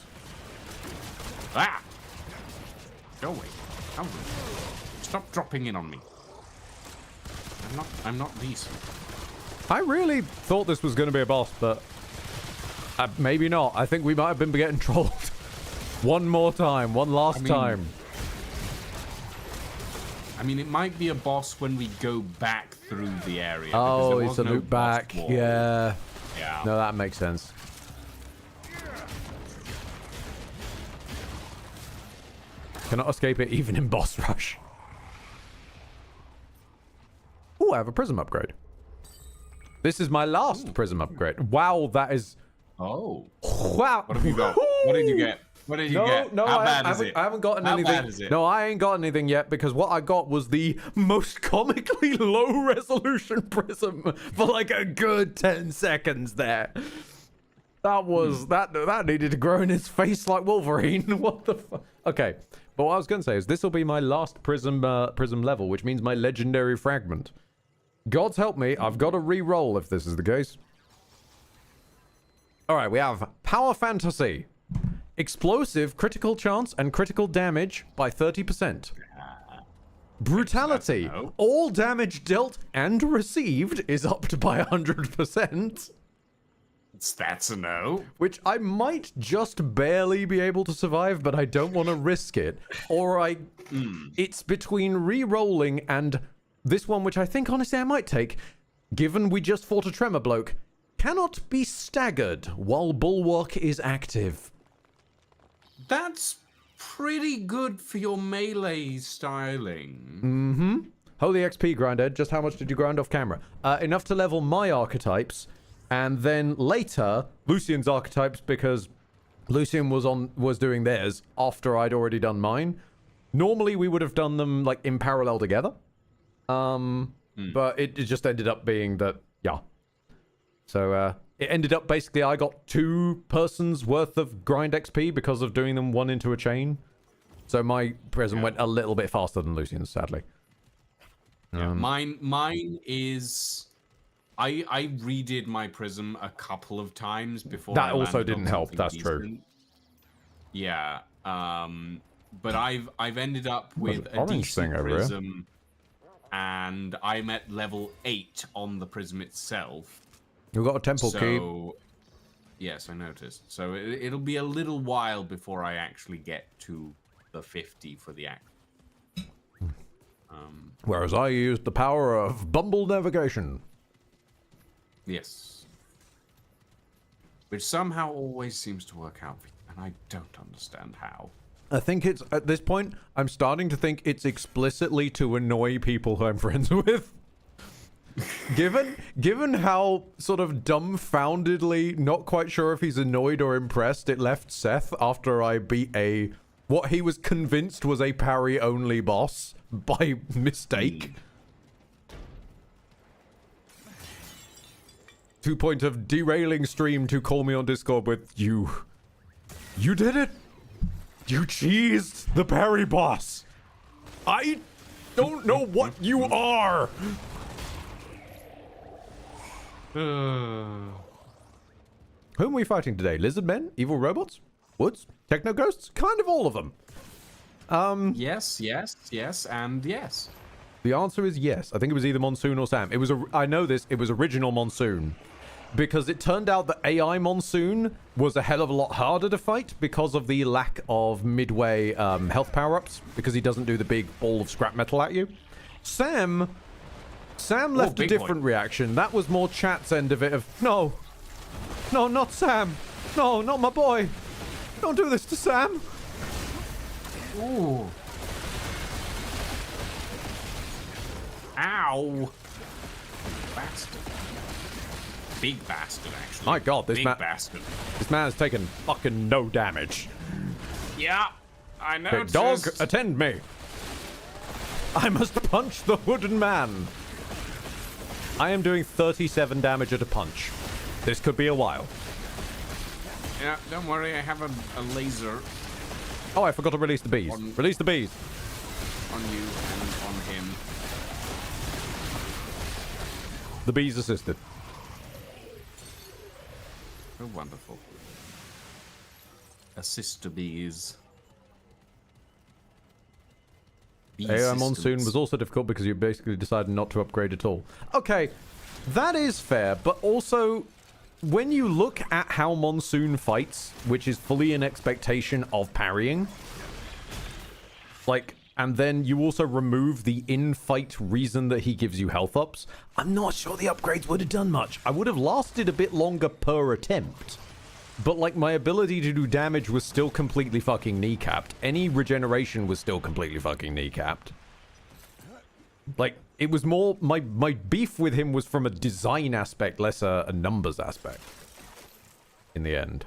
[SPEAKER 2] Ah! Go away. Come on. Stop dropping in on me. I'm not decent.
[SPEAKER 1] I really thought this was going to be a boss, but maybe not. I think we might have been getting trolled. One more time. One last time.
[SPEAKER 2] I mean, it might be a boss when we go back through the area.
[SPEAKER 1] Oh, it's a loop back. Yeah.
[SPEAKER 2] Yeah.
[SPEAKER 1] No, that makes sense. Cannot escape it even in boss rush. Oh, I have a prism upgrade. This is my last prism upgrade. Wow, that is...
[SPEAKER 2] Oh.
[SPEAKER 1] Wow.
[SPEAKER 2] What have you got? What did you get? What did you get?
[SPEAKER 1] No,
[SPEAKER 2] How bad is it?
[SPEAKER 1] I haven't gotten
[SPEAKER 2] How
[SPEAKER 1] anything.
[SPEAKER 2] bad is it?
[SPEAKER 1] No, I ain't got anything yet because what I got was the most comically low resolution prism for like a good 10 seconds there. That was that needed to grow in his face like Wolverine. What the fuck? Okay, but what I was going to say is this will be my last prism level, which means my legendary fragment. God's help me, I've got to re-roll if this is the case. All right, we have Power Fantasy, explosive, critical chance, and critical damage by 30%. Brutality, all damage dealt and received is upped by 100%.
[SPEAKER 2] That's a no.
[SPEAKER 1] Which I might just barely be able to survive, but I don't want to risk it. Or it's between re-rolling and this one, which I think honestly I might take, given we just fought a tremor bloke, cannot be staggered while Bulwark is active.
[SPEAKER 2] That's pretty good for your melee styling.
[SPEAKER 1] Mm-hmm. Holy XP grind, Ed. Just how much did you grind off camera? Enough to level my archetypes, and then later Lucian's archetypes, because Lucian was doing theirs after I'd already done mine. Normally we would have done them like in parallel together. But it just ended up being that, yeah. So it ended up basically I got 2 persons worth of grind XP because of doing them one into a chain. So my prism went a little bit faster than Lucian's, sadly.
[SPEAKER 2] Mine is... I redid my prism a couple of times before
[SPEAKER 1] that
[SPEAKER 2] I
[SPEAKER 1] also
[SPEAKER 2] landed
[SPEAKER 1] didn't
[SPEAKER 2] on
[SPEAKER 1] help,
[SPEAKER 2] something
[SPEAKER 1] that's
[SPEAKER 2] decent.
[SPEAKER 1] true.
[SPEAKER 2] Yeah. But I've ended up with a
[SPEAKER 1] orange
[SPEAKER 2] decent
[SPEAKER 1] thing over here.
[SPEAKER 2] prism, and I'm at level 8 on the prism itself.
[SPEAKER 1] We've got a temple key.
[SPEAKER 2] Yes, I noticed. So it'll be a little while before I actually get to the 50 for the act.
[SPEAKER 1] Whereas I used the power of Bumble Navigation.
[SPEAKER 2] Yes. Which somehow always seems to work out, and I don't understand how.
[SPEAKER 1] I think it's, at this point, I'm starting to think it's explicitly to annoy people who I'm friends with. Given how sort of dumbfoundedly, not quite sure if he's annoyed or impressed, it left Seth after I beat what he was convinced was a parry-only boss by mistake. 2 point of derailing stream to call me on Discord with you. You did it! You cheesed the parry boss! I don't know what you are! Whom are we fighting today? Lizard men? Evil robots? Woods? Techno ghosts? Kind of all of them.
[SPEAKER 2] Yes, and yes.
[SPEAKER 1] The answer is yes. I think it was either Monsoon or Sam. It was I know this. It was original Monsoon. Because it turned out that AI Monsoon was a hell of a lot harder to fight because of the lack of midway health power-ups. Because he doesn't do the big ball of scrap metal at you. Sam left a different reaction. That was more chat's end of it of, no, not Sam. No, not my boy. Don't do this to Sam.
[SPEAKER 2] Ooh. Ow. Bastard. Big bastard, actually.
[SPEAKER 1] My God, this man has taken fucking no damage.
[SPEAKER 2] Yeah, I know.
[SPEAKER 1] Okay, dog, attend me. I must punch the wooden man. I am doing 37 damage at a punch. This could be a while.
[SPEAKER 2] Yeah, don't worry, I have a laser.
[SPEAKER 1] Oh, I forgot to release the bees. Release the bees.
[SPEAKER 2] On you and on him.
[SPEAKER 1] The bees assisted.
[SPEAKER 2] Oh, wonderful. Assist to bees.
[SPEAKER 1] AI Monsoon was also difficult because you basically decided not to upgrade at all. Okay, that is fair, but also, when you look at how Monsoon fights, which is fully in expectation of parrying, like, and then you also remove the in-fight reason that he gives you health ups, I'm not sure the upgrades would have done much. I would have lasted a bit longer per attempt. But, like, my ability to do damage was still completely fucking kneecapped. Any regeneration was still completely fucking kneecapped. Like, it was more... My beef with him was from a design aspect, less a numbers aspect. In the end.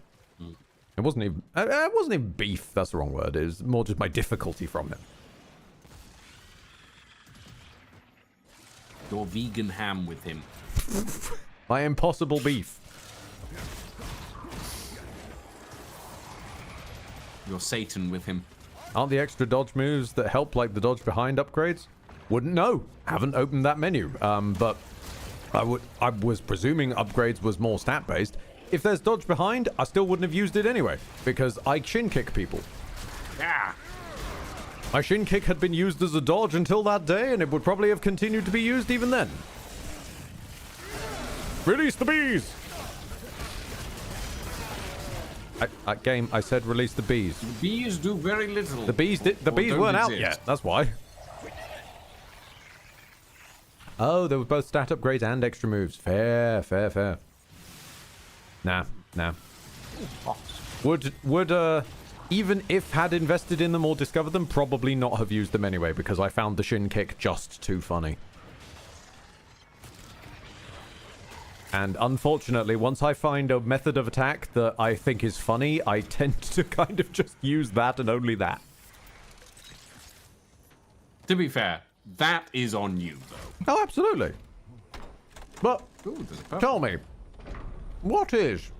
[SPEAKER 1] It wasn't even beef, that's the wrong word. It was more just my difficulty from him.
[SPEAKER 2] Your vegan ham with him.
[SPEAKER 1] My impossible beef.
[SPEAKER 2] your Satan with him.
[SPEAKER 1] Aren't the extra dodge moves that help, like the dodge behind upgrades? Wouldn't know. Haven't opened that menu. But I was presuming upgrades was more stat based. If there's dodge behind, I still wouldn't have used it anyway because I shin kick people.
[SPEAKER 2] Yeah.
[SPEAKER 1] My shin kick had been used as a dodge until that day, and it would probably have continued to be used even then. Release the bees! Game, I said release the bees.
[SPEAKER 2] The bees do very little.
[SPEAKER 1] The bees weren't out yet. That's why. Oh, there were both stat upgrades and extra moves. Fair. Nah. Would even if had invested in them or discovered them, probably not have used them anyway because I found the shin kick just too funny. And unfortunately, once I find a method of attack that I think is funny, I tend to kind of just use that and only that.
[SPEAKER 2] To be fair, that is on you, though.
[SPEAKER 1] Oh, absolutely. But
[SPEAKER 2] Ooh, there's a purple.
[SPEAKER 1] tell me, what is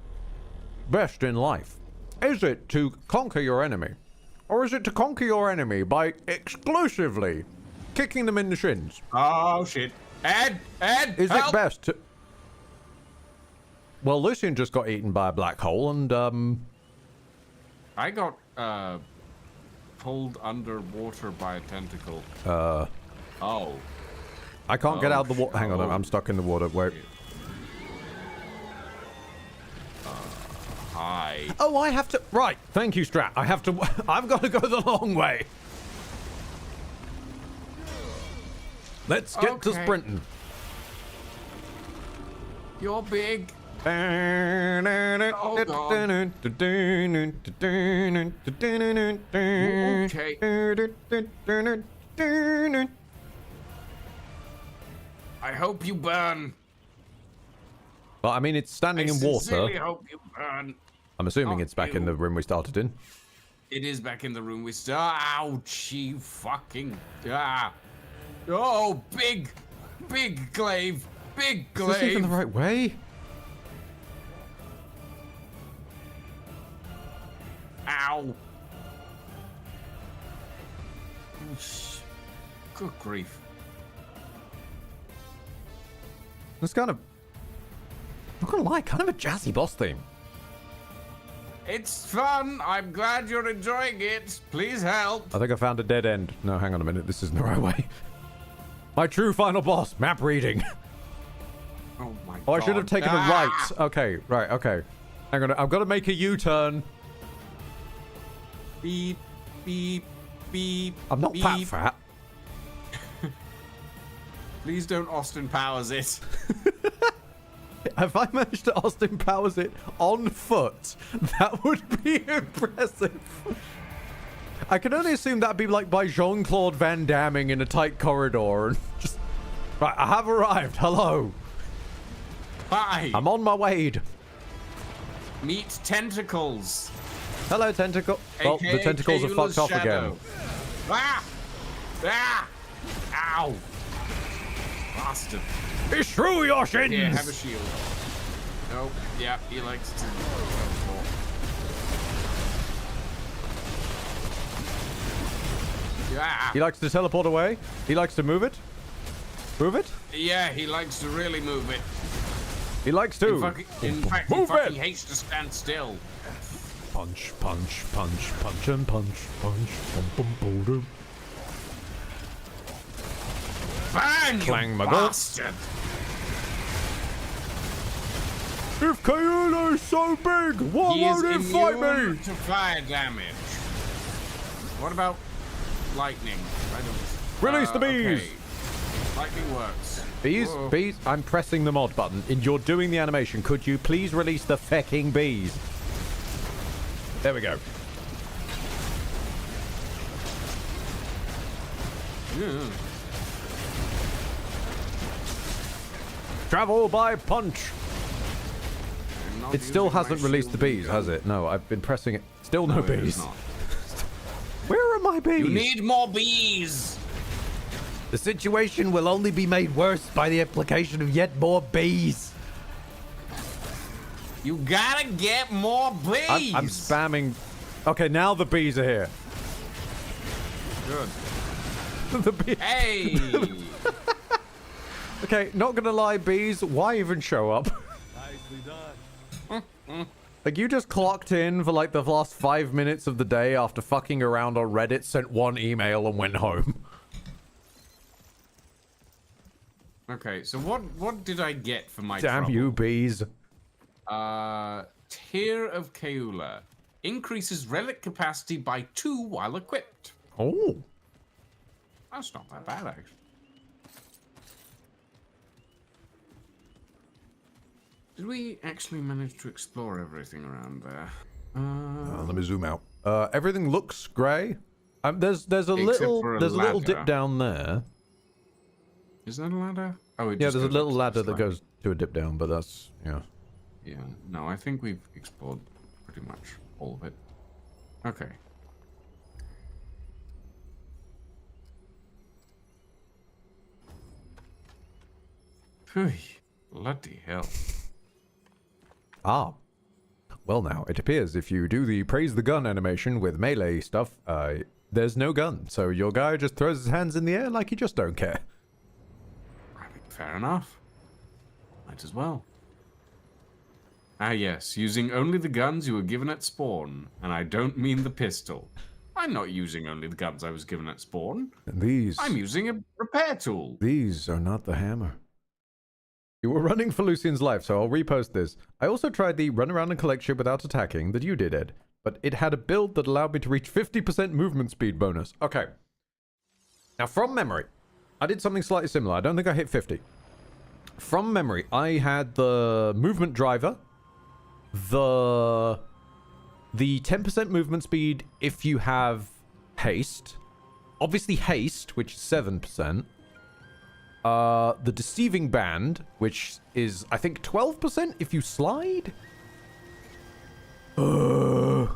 [SPEAKER 1] best in life? Is it to conquer your enemy? Or is it to conquer your enemy by exclusively kicking them in the shins?
[SPEAKER 2] Oh, shit. Ed,
[SPEAKER 1] Is
[SPEAKER 2] help!
[SPEAKER 1] it best to... Well, Lucian just got eaten by a black hole and,
[SPEAKER 2] I got, pulled underwater by a tentacle. Oh.
[SPEAKER 1] I can't get out of the water. Hang on, I'm stuck in the water. Wait.
[SPEAKER 2] Hi.
[SPEAKER 1] Oh, I have to... Right, thank you, Strat. I've got to go the long way. Let's get to
[SPEAKER 2] Okay.
[SPEAKER 1] sprinting.
[SPEAKER 2] You're big.
[SPEAKER 1] Oh,
[SPEAKER 2] Okay. I hope you burn.
[SPEAKER 1] Well, I mean, it's standing in
[SPEAKER 2] sincerely
[SPEAKER 1] water.
[SPEAKER 2] hope you burn.
[SPEAKER 1] I'm assuming
[SPEAKER 2] Not
[SPEAKER 1] it's back in
[SPEAKER 2] you.
[SPEAKER 1] the room we started in.
[SPEAKER 2] It is back in the room we start. Ouch, you fucking... Ah. Oh, big glaive. Big
[SPEAKER 1] Is this even the
[SPEAKER 2] glaive.
[SPEAKER 1] right way?
[SPEAKER 2] Ow. Oosh. Good grief.
[SPEAKER 1] It's kind of... I'm not gonna lie, kind of a jazzy boss theme.
[SPEAKER 2] It's fun. I'm glad you're enjoying it. Please help.
[SPEAKER 1] I think I found a dead end. No, hang on a minute. This isn't the right way. My true final boss. Map reading.
[SPEAKER 2] Oh my god.
[SPEAKER 1] Oh, I should have taken a right. Okay, right, okay. Hang on. I've got to make a U-turn.
[SPEAKER 2] Beep, beep, beep.
[SPEAKER 1] I'm not
[SPEAKER 2] beep.
[SPEAKER 1] that fat.
[SPEAKER 2] Please don't Austin Powers it.
[SPEAKER 1] If I managed to Austin Powers it on foot, that would be impressive. I can only assume that'd be like by Jean-Claude Van Damming in a tight corridor and just... Right, I have arrived. Hello.
[SPEAKER 2] Hi.
[SPEAKER 1] I'm on my way.
[SPEAKER 2] Meet tentacles.
[SPEAKER 1] Hello, tentacle. Well, the
[SPEAKER 2] AKA
[SPEAKER 1] tentacles are
[SPEAKER 2] Kayula's
[SPEAKER 1] fucked off
[SPEAKER 2] shadow.
[SPEAKER 1] again.
[SPEAKER 2] Ah! Ah! Ow! Bastard.
[SPEAKER 1] Beshrew your shins!
[SPEAKER 2] Here, have a shield. Nope. Yeah, he likes to... Yeah.
[SPEAKER 1] He likes to teleport away. He likes to move it. Move it.
[SPEAKER 2] Yeah, he likes to really move it.
[SPEAKER 1] He likes to.
[SPEAKER 2] In fact, he
[SPEAKER 1] Move
[SPEAKER 2] fucking
[SPEAKER 1] it.
[SPEAKER 2] hates to stand still.
[SPEAKER 1] Punch, punch, punch, punch, and punch, punch, bum, bum, boom, boom.
[SPEAKER 2] Bang!
[SPEAKER 1] Clang
[SPEAKER 2] you
[SPEAKER 1] my guts.
[SPEAKER 2] bastard!
[SPEAKER 1] If Kayula is so big, why
[SPEAKER 2] He is
[SPEAKER 1] won't he fight
[SPEAKER 2] immune
[SPEAKER 1] me?
[SPEAKER 2] to fire damage. What about lightning? I don't...
[SPEAKER 1] Release the bees.
[SPEAKER 2] Okay. Lightning works.
[SPEAKER 1] Bees,
[SPEAKER 2] Whoa.
[SPEAKER 1] bees. I'm pressing the mod button, and you're doing the animation. Could you please release the fecking bees? There we go.
[SPEAKER 2] Yeah.
[SPEAKER 1] Travel by punch.
[SPEAKER 2] I'm not
[SPEAKER 1] It still
[SPEAKER 2] using my
[SPEAKER 1] hasn't released the
[SPEAKER 2] shield
[SPEAKER 1] bees,
[SPEAKER 2] gun.
[SPEAKER 1] has it? No, I've been pressing it. Still no
[SPEAKER 2] No, it is
[SPEAKER 1] bees.
[SPEAKER 2] not.
[SPEAKER 1] Where are my bees?
[SPEAKER 2] You need more bees.
[SPEAKER 1] The situation will only be made worse by the application of yet more bees.
[SPEAKER 2] You gotta get more bees.
[SPEAKER 1] I'm spamming Okay, now the bees are here.
[SPEAKER 2] Good.
[SPEAKER 1] The bees.
[SPEAKER 2] Hey!
[SPEAKER 1] Okay, not gonna lie, bees, why even show up? Like, you just clocked in for, like, the last 5 minutes of the day after fucking around on Reddit, sent one email, and went home.
[SPEAKER 2] Okay, so what did I get for my
[SPEAKER 1] Damn
[SPEAKER 2] trouble?
[SPEAKER 1] you, bees.
[SPEAKER 2] Tear of Keula. Increases relic capacity by 2 while equipped.
[SPEAKER 1] Oh.
[SPEAKER 2] That's not that bad, actually. Did we actually manage to explore everything around there?
[SPEAKER 1] Let me zoom out. Everything looks grey. There's a little dip down there.
[SPEAKER 2] Is that a ladder? Oh,
[SPEAKER 1] yeah, there's a little ladder that goes to a dip down, but that's, yeah.
[SPEAKER 2] Yeah, no, I think we've explored pretty much all of it. Okay. Phew, bloody hell.
[SPEAKER 1] Ah. Well now, it appears if you do the praise the gun animation with melee stuff, there's no gun. So your guy just throws his hands in the air like he just don't care.
[SPEAKER 2] Fair enough. Might as well. Ah yes, using only the guns you were given at spawn. And I don't mean the pistol. I'm not using only the guns I was given at spawn.
[SPEAKER 1] And these...
[SPEAKER 2] I'm using a repair tool.
[SPEAKER 1] These are not the hammer. You were running for Lucian's life, so I'll repost this. I also tried the run around and collect shit without attacking that you did, Ed. But it had a build that allowed me to reach 50% movement speed bonus. Okay. Now, from memory, I did something slightly similar. I don't think I hit 50. From memory, I had the movement driver, the 10% movement speed if you have haste, obviously haste, which is 7%, the deceiving band, which is, I think, 12% if you slide.
[SPEAKER 2] We're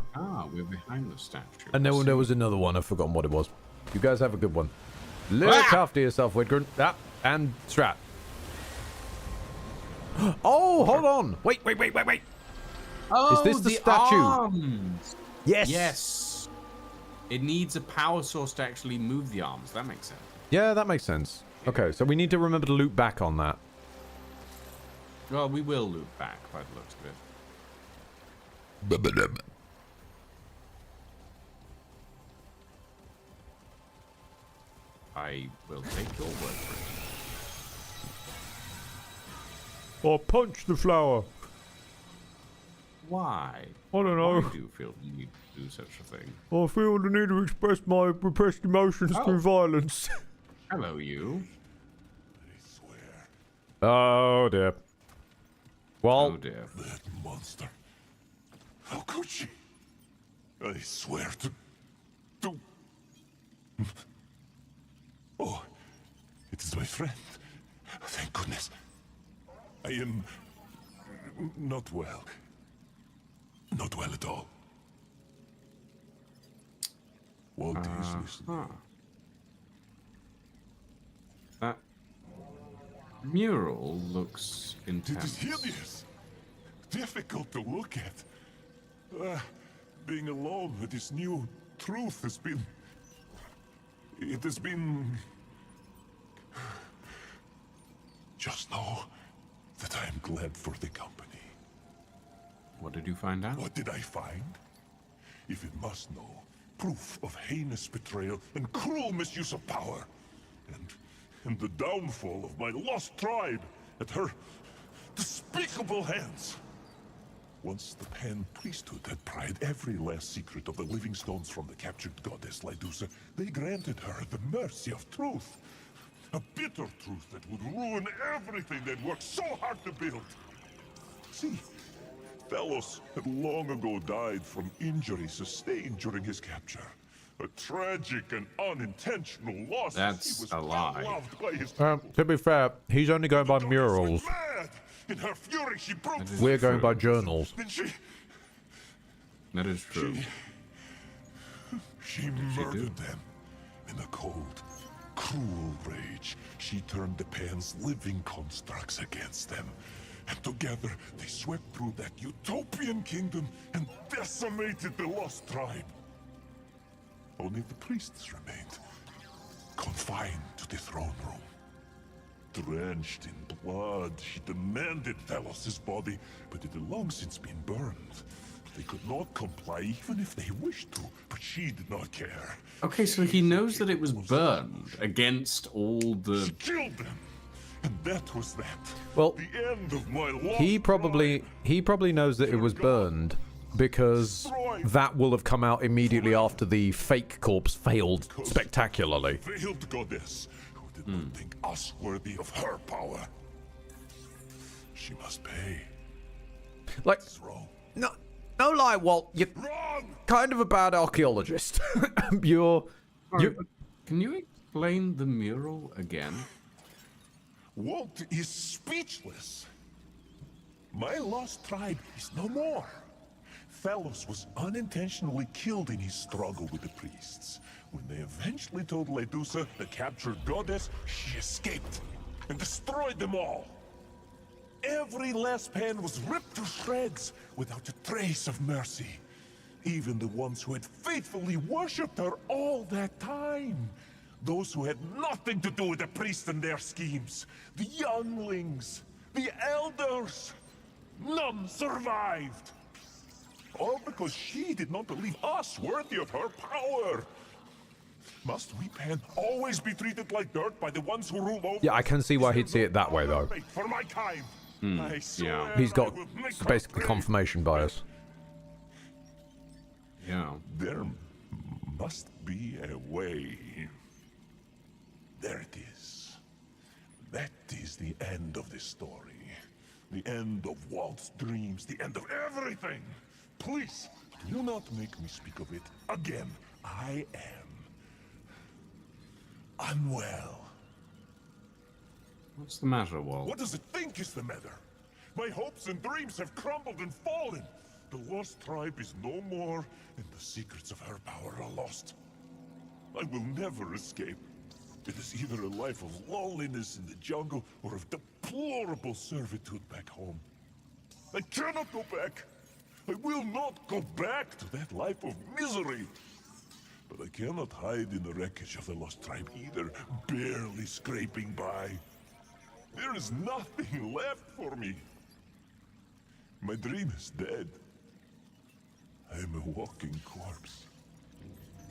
[SPEAKER 2] behind the statue.
[SPEAKER 1] And then there was another one. I've forgotten what it was. You guys have a good one. Look after yourself, Widgren. And Strat. Oh, hold on. Wait.
[SPEAKER 2] Oh,
[SPEAKER 1] is this the statue?
[SPEAKER 2] Arms.
[SPEAKER 1] Yes.
[SPEAKER 2] Yes. It needs a power source to actually move the arms. That makes sense.
[SPEAKER 1] Yeah, that makes sense. Okay, so we need to remember to loop back on that.
[SPEAKER 2] Well, we will loop back by the looks of it. I will take your word for it.
[SPEAKER 1] Or punch the flower.
[SPEAKER 2] Why?
[SPEAKER 1] I don't know.
[SPEAKER 2] Why do you feel the need to do such a thing?
[SPEAKER 1] I feel the need to express my repressed emotions through violence.
[SPEAKER 2] Hello, you.
[SPEAKER 1] Oh, dear. Well...
[SPEAKER 2] Oh, dear.
[SPEAKER 6] That monster. How could she? I swear to... Oh, it is my friend. Thank goodness. I am... not well. Not well at all. What is this?
[SPEAKER 2] That mural looks
[SPEAKER 6] It
[SPEAKER 2] intense.
[SPEAKER 6] is hideous. Difficult to look at. Being alone with this new truth has been... It has been... Just know that I am glad for the company.
[SPEAKER 2] What did you find out?
[SPEAKER 6] What did I find? If it must know, proof of heinous betrayal and cruel misuse of power. And the downfall of my lost tribe at her despicable hands. Once the Pan priesthood had pried every last secret of the living stones from the captured goddess Lydusa, they granted her the mercy of truth. A bitter truth that would ruin everything they'd worked so hard to build. See, Thelos had long ago died from injuries sustained during his capture. A tragic and unintentional loss.
[SPEAKER 2] That's
[SPEAKER 6] He was
[SPEAKER 2] a lie.
[SPEAKER 6] loved by his
[SPEAKER 1] to be fair, he's only going by murals.
[SPEAKER 6] mad. In her fury, she broke.
[SPEAKER 1] We're going by journals.
[SPEAKER 6] Then she
[SPEAKER 2] That is true.
[SPEAKER 6] She murdered them. In a cold, cruel rage, she turned the Pan's living constructs against them. And together, they swept through that utopian kingdom and decimated the lost tribe. Only the priests remained, confined to the throne room. Drenched in blood, she demanded Thalos' body, but it had long since been burned. They could not comply even if they wished to, but she did not care.
[SPEAKER 2] Okay, so he knows that it was burned against all
[SPEAKER 6] She
[SPEAKER 2] the...
[SPEAKER 6] killed them, and that was that.
[SPEAKER 1] Well,
[SPEAKER 6] The end of my lost
[SPEAKER 1] he probably knows that it was burned because that will have come out immediately after the fake corpse failed spectacularly.
[SPEAKER 6] failed goddess who did not think us worthy of her power. She must pay.
[SPEAKER 1] Like,
[SPEAKER 6] It's wrong.
[SPEAKER 1] no lie, Walt, you're
[SPEAKER 6] Wrong!
[SPEAKER 1] kind of a bad archaeologist. you're
[SPEAKER 2] Can you explain the mural again?
[SPEAKER 6] Walt is speechless. My lost tribe is no more. Thalos was unintentionally killed in his struggle with the priests. When they eventually told Ledusa, the captured goddess, she escaped and destroyed them all. Every last pen was ripped to shreds without a trace of mercy. Even the ones who had faithfully worshipped her all that time. Those who had nothing to do with the priests and their schemes. The younglings, the elders. None survived. All because she did not believe us worthy of her power. Must we, Pan, always be treated like dirt by the ones who rule over?
[SPEAKER 1] Yeah, I can see why he'd see it that way, though.
[SPEAKER 6] For my kind. I swear
[SPEAKER 1] He's got
[SPEAKER 6] I will make her
[SPEAKER 1] basically
[SPEAKER 6] pay.
[SPEAKER 1] confirmation bias.
[SPEAKER 2] Yeah.
[SPEAKER 6] There must be a way. There it is. That is the end of this story. The end of Walt's dreams. The end of everything. Please, do not make me speak of it again. I am unwell.
[SPEAKER 2] What's the matter, Walt?
[SPEAKER 6] What does it think is the matter? My hopes and dreams have crumbled and fallen. The lost tribe is no more, and the secrets of her power are lost. I will never escape. It is either a life of loneliness in the jungle or of deplorable servitude back home. I cannot go back. I will not go back to that life of misery. But I cannot hide in the wreckage of the lost tribe either, barely scraping by. There is nothing left for me. My dream is dead. I am a walking corpse.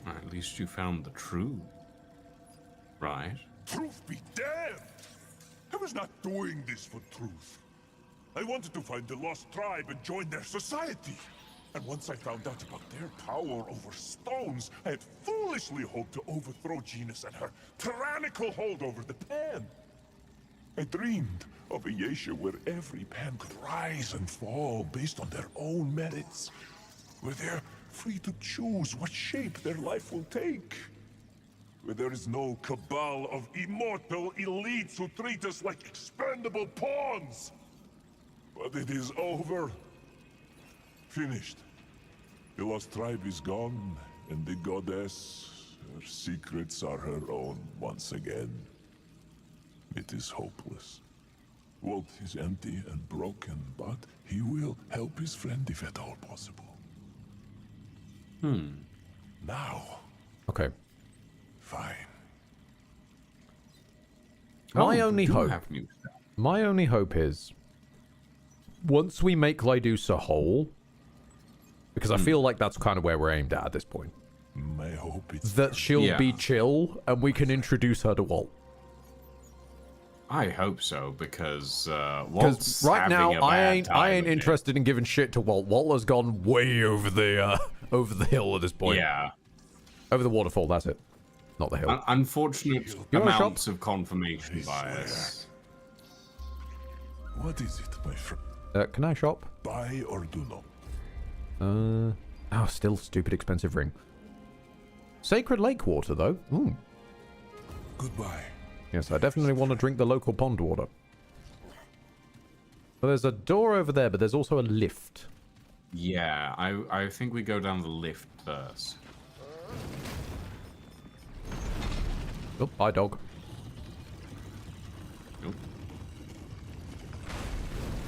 [SPEAKER 2] At least you found the truth. Right?
[SPEAKER 6] Truth be damned! I was not doing this for truth. I wanted to find the lost tribe and join their society. And once I found out about their power over stones, I had foolishly hoped to overthrow Genus and her tyrannical hold over the Pan. I dreamed of a Yeesha where every Pan could rise and fall based on their own merits. Where they're free to choose what shape their life will take. Where there is no cabal of immortal elites who treat us like expendable pawns. But it is over. Finished. The lost tribe is gone, and the goddess, her secrets are her own once again. It is hopeless. Walt is empty and broken, but he will help his friend if at all possible. Now,
[SPEAKER 1] Okay.
[SPEAKER 6] fine.
[SPEAKER 1] My
[SPEAKER 2] Oh,
[SPEAKER 1] only
[SPEAKER 2] we do
[SPEAKER 1] hope.
[SPEAKER 2] have new stuff.
[SPEAKER 1] My only hope is once we make Lydusa whole, because I feel like that's kind of where we're aimed at this point,
[SPEAKER 6] My hope is
[SPEAKER 1] that she'll
[SPEAKER 2] Yeah.
[SPEAKER 1] be chill and we can introduce her to Walt.
[SPEAKER 2] I hope so, because
[SPEAKER 1] Because
[SPEAKER 2] Walt's
[SPEAKER 1] right now
[SPEAKER 2] having a
[SPEAKER 1] I
[SPEAKER 2] bad
[SPEAKER 1] ain't
[SPEAKER 2] time of it.
[SPEAKER 1] interested in giving shit to Walt. Walt has gone way over the hill at this point.
[SPEAKER 2] Yeah.
[SPEAKER 1] Over the waterfall. That's it. Not the hill.
[SPEAKER 2] Unfortunate
[SPEAKER 1] You wanna
[SPEAKER 2] amounts of confirmation bias.
[SPEAKER 6] What is it, my friend?
[SPEAKER 1] Can I shop?
[SPEAKER 6] Buy or do not?
[SPEAKER 1] Oh, still stupid expensive ring. Sacred lake water though.
[SPEAKER 6] Goodbye.
[SPEAKER 1] Yes, I definitely want to drink the local pond water. Well, there's a door over there, but there's also a lift.
[SPEAKER 2] Yeah, I think we go down the lift first.
[SPEAKER 1] Oh, hi dog.
[SPEAKER 2] Nope.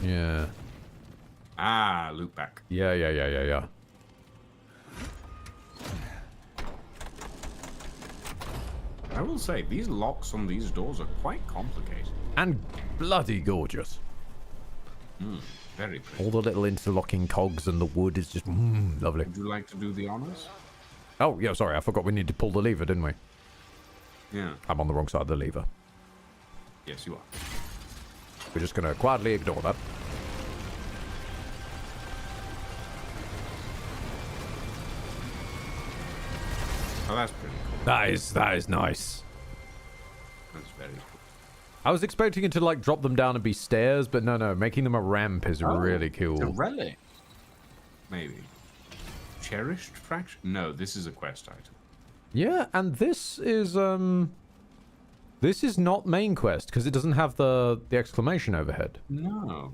[SPEAKER 1] Yeah.
[SPEAKER 2] Ah, loop back.
[SPEAKER 1] Yeah.
[SPEAKER 2] I will say, these locks on these doors are quite complicated.
[SPEAKER 1] And bloody gorgeous.
[SPEAKER 2] Very pretty.
[SPEAKER 1] All the little interlocking cogs and the wood is just lovely.
[SPEAKER 2] Would you like to do the honors?
[SPEAKER 1] Oh, yeah, sorry. I forgot we need to pull the lever, didn't we?
[SPEAKER 2] Yeah.
[SPEAKER 1] I'm on the wrong side of the lever.
[SPEAKER 2] Yes, you are.
[SPEAKER 1] We're just going to quietly ignore that.
[SPEAKER 2] Oh, that's pretty cool.
[SPEAKER 1] That is nice.
[SPEAKER 2] That's very cool.
[SPEAKER 1] I was expecting it to, like, drop them down and be stairs, but no. Making them a ramp is really cool.
[SPEAKER 2] A relic. Maybe. Cherished fraction? No, this is a quest item.
[SPEAKER 1] Yeah, and this is not main quest because it doesn't have the exclamation overhead.
[SPEAKER 2] No.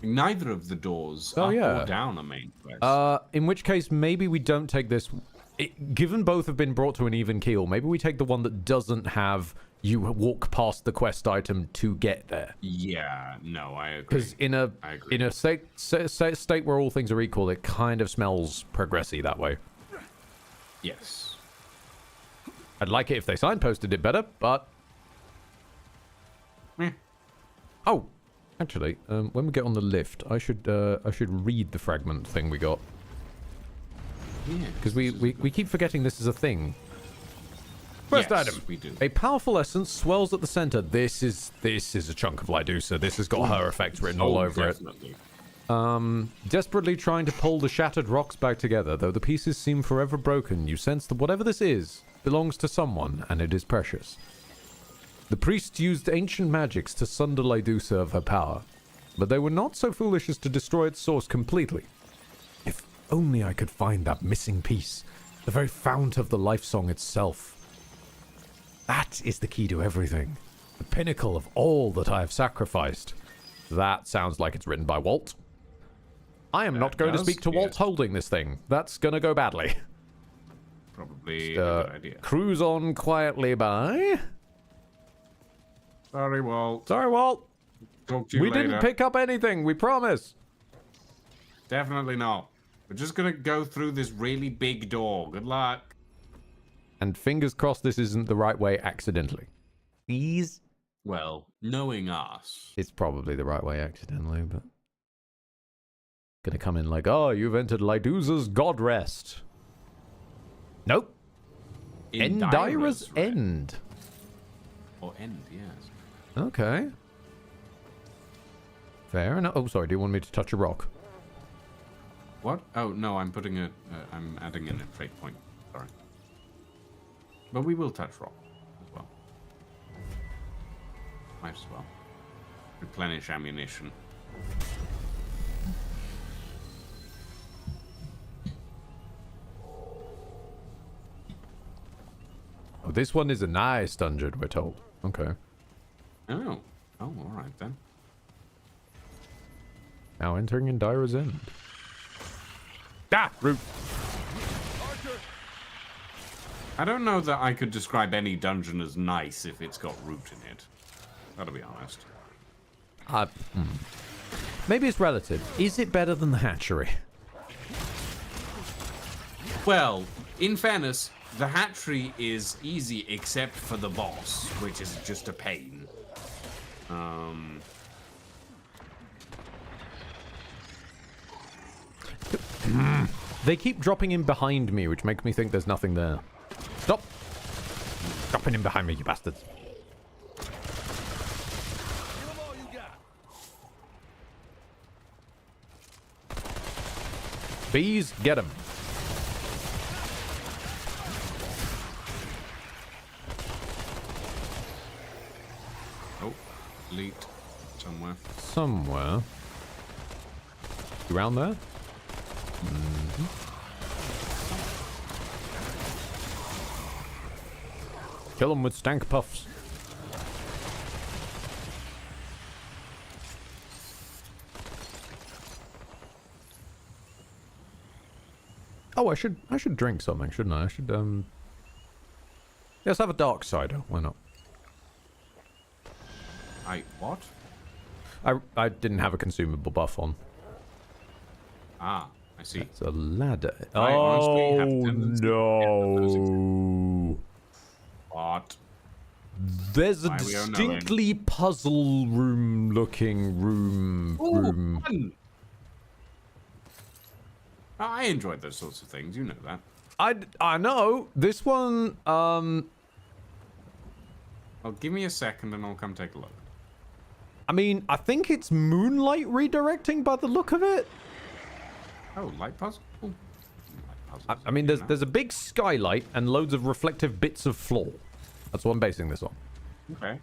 [SPEAKER 2] Neither of the doors
[SPEAKER 1] Oh,
[SPEAKER 2] up
[SPEAKER 1] yeah.
[SPEAKER 2] or down are main quest.
[SPEAKER 1] In which case maybe we don't take this. Given both have been brought to an even keel, maybe we take the one that doesn't have you walk past the quest item to get there.
[SPEAKER 2] Yeah, no, I agree.
[SPEAKER 1] Because in a state where all things are equal, it kind of smells progressy that way.
[SPEAKER 2] Yes.
[SPEAKER 1] I'd like it if they signposted it better, but oh, actually, when we get on the lift, I should read the fragment thing we got.
[SPEAKER 2] Yeah.
[SPEAKER 1] Because we keep forgetting this is a thing. First
[SPEAKER 2] Yes,
[SPEAKER 1] item.
[SPEAKER 2] we do.
[SPEAKER 1] A powerful essence swells at the center. This is a chunk of Lydusa. This has got her effects written all over
[SPEAKER 2] definitely.
[SPEAKER 1] it. Desperately trying to pull the shattered rocks back together, though the pieces seem forever broken, you sense that whatever this is belongs to someone, and it is precious. The priests used ancient magics to sunder Lydusa of her power, but they were not so foolish as to destroy its source completely. If only I could find that missing piece, the very fount of the life song itself. That is the key to everything. The pinnacle of all that I have sacrificed. That sounds like it's written by Walt. I am not going to speak to Walt holding this thing. That's going to go badly.
[SPEAKER 2] Probably a good idea.
[SPEAKER 1] Cruise on quietly by.
[SPEAKER 2] Sorry, Walt.
[SPEAKER 1] Sorry, Walt.
[SPEAKER 2] Talk to you
[SPEAKER 1] We
[SPEAKER 2] later.
[SPEAKER 1] didn't pick up anything, we promise.
[SPEAKER 2] Definitely not. We're just gonna go through this really big door. Good luck.
[SPEAKER 1] And fingers crossed this isn't the right way accidentally. Please?
[SPEAKER 2] Well, knowing us.
[SPEAKER 1] It's probably the right way accidentally, but... Gonna come in like, oh, you've entered Lydusa's God Rest. Nope. Endira's End.
[SPEAKER 2] Or End, yes.
[SPEAKER 1] Okay. Fair enough. Oh, sorry, do you want me to touch a rock?
[SPEAKER 2] What? Oh, no, I'm putting a... I'm adding in a trait point. Sorry. But we will touch rock as well. Might as well. Replenish ammunition.
[SPEAKER 1] Oh, this one is a nice dungeon, we're told. Okay.
[SPEAKER 2] Oh. Oh, alright then.
[SPEAKER 1] Now entering Endira's End. Ah! Root!
[SPEAKER 2] I don't know that I could describe any dungeon as nice if it's got root in it. Gotta be honest.
[SPEAKER 1] Maybe it's relative. Is it better than the hatchery?
[SPEAKER 2] Well, in fairness, the hatchery is easy except for the boss, which is just a pain.
[SPEAKER 1] They keep dropping in behind me, which makes me think there's nothing there. Stop! Dropping in behind me, you bastards. Bees, get them.
[SPEAKER 2] Oh, leaked somewhere.
[SPEAKER 1] Somewhere. You around there? Kill them with stank puffs. Oh, I should drink something, shouldn't I? I should let's have a dark cider. Why not?
[SPEAKER 2] What?
[SPEAKER 1] I didn't have a consumable buff on.
[SPEAKER 2] Ah, I see.
[SPEAKER 1] It's a ladder.
[SPEAKER 2] I honestly have a
[SPEAKER 1] Oh
[SPEAKER 2] tendency to forget that those
[SPEAKER 1] no!
[SPEAKER 2] But
[SPEAKER 1] There's a
[SPEAKER 2] Why we are knowing.
[SPEAKER 1] distinctly puzzle room-looking room.
[SPEAKER 2] fun. I enjoyed those sorts of things. You know that.
[SPEAKER 1] I know this one.
[SPEAKER 2] Well, give me a second and I'll come take a look.
[SPEAKER 1] I mean, I think it's moonlight redirecting by the look of it.
[SPEAKER 2] Oh, light puzzle. Ooh. Light puzzles,
[SPEAKER 1] I mean, there's a big skylight and loads of reflective bits of floor. That's what I'm basing this on.
[SPEAKER 2] Okay.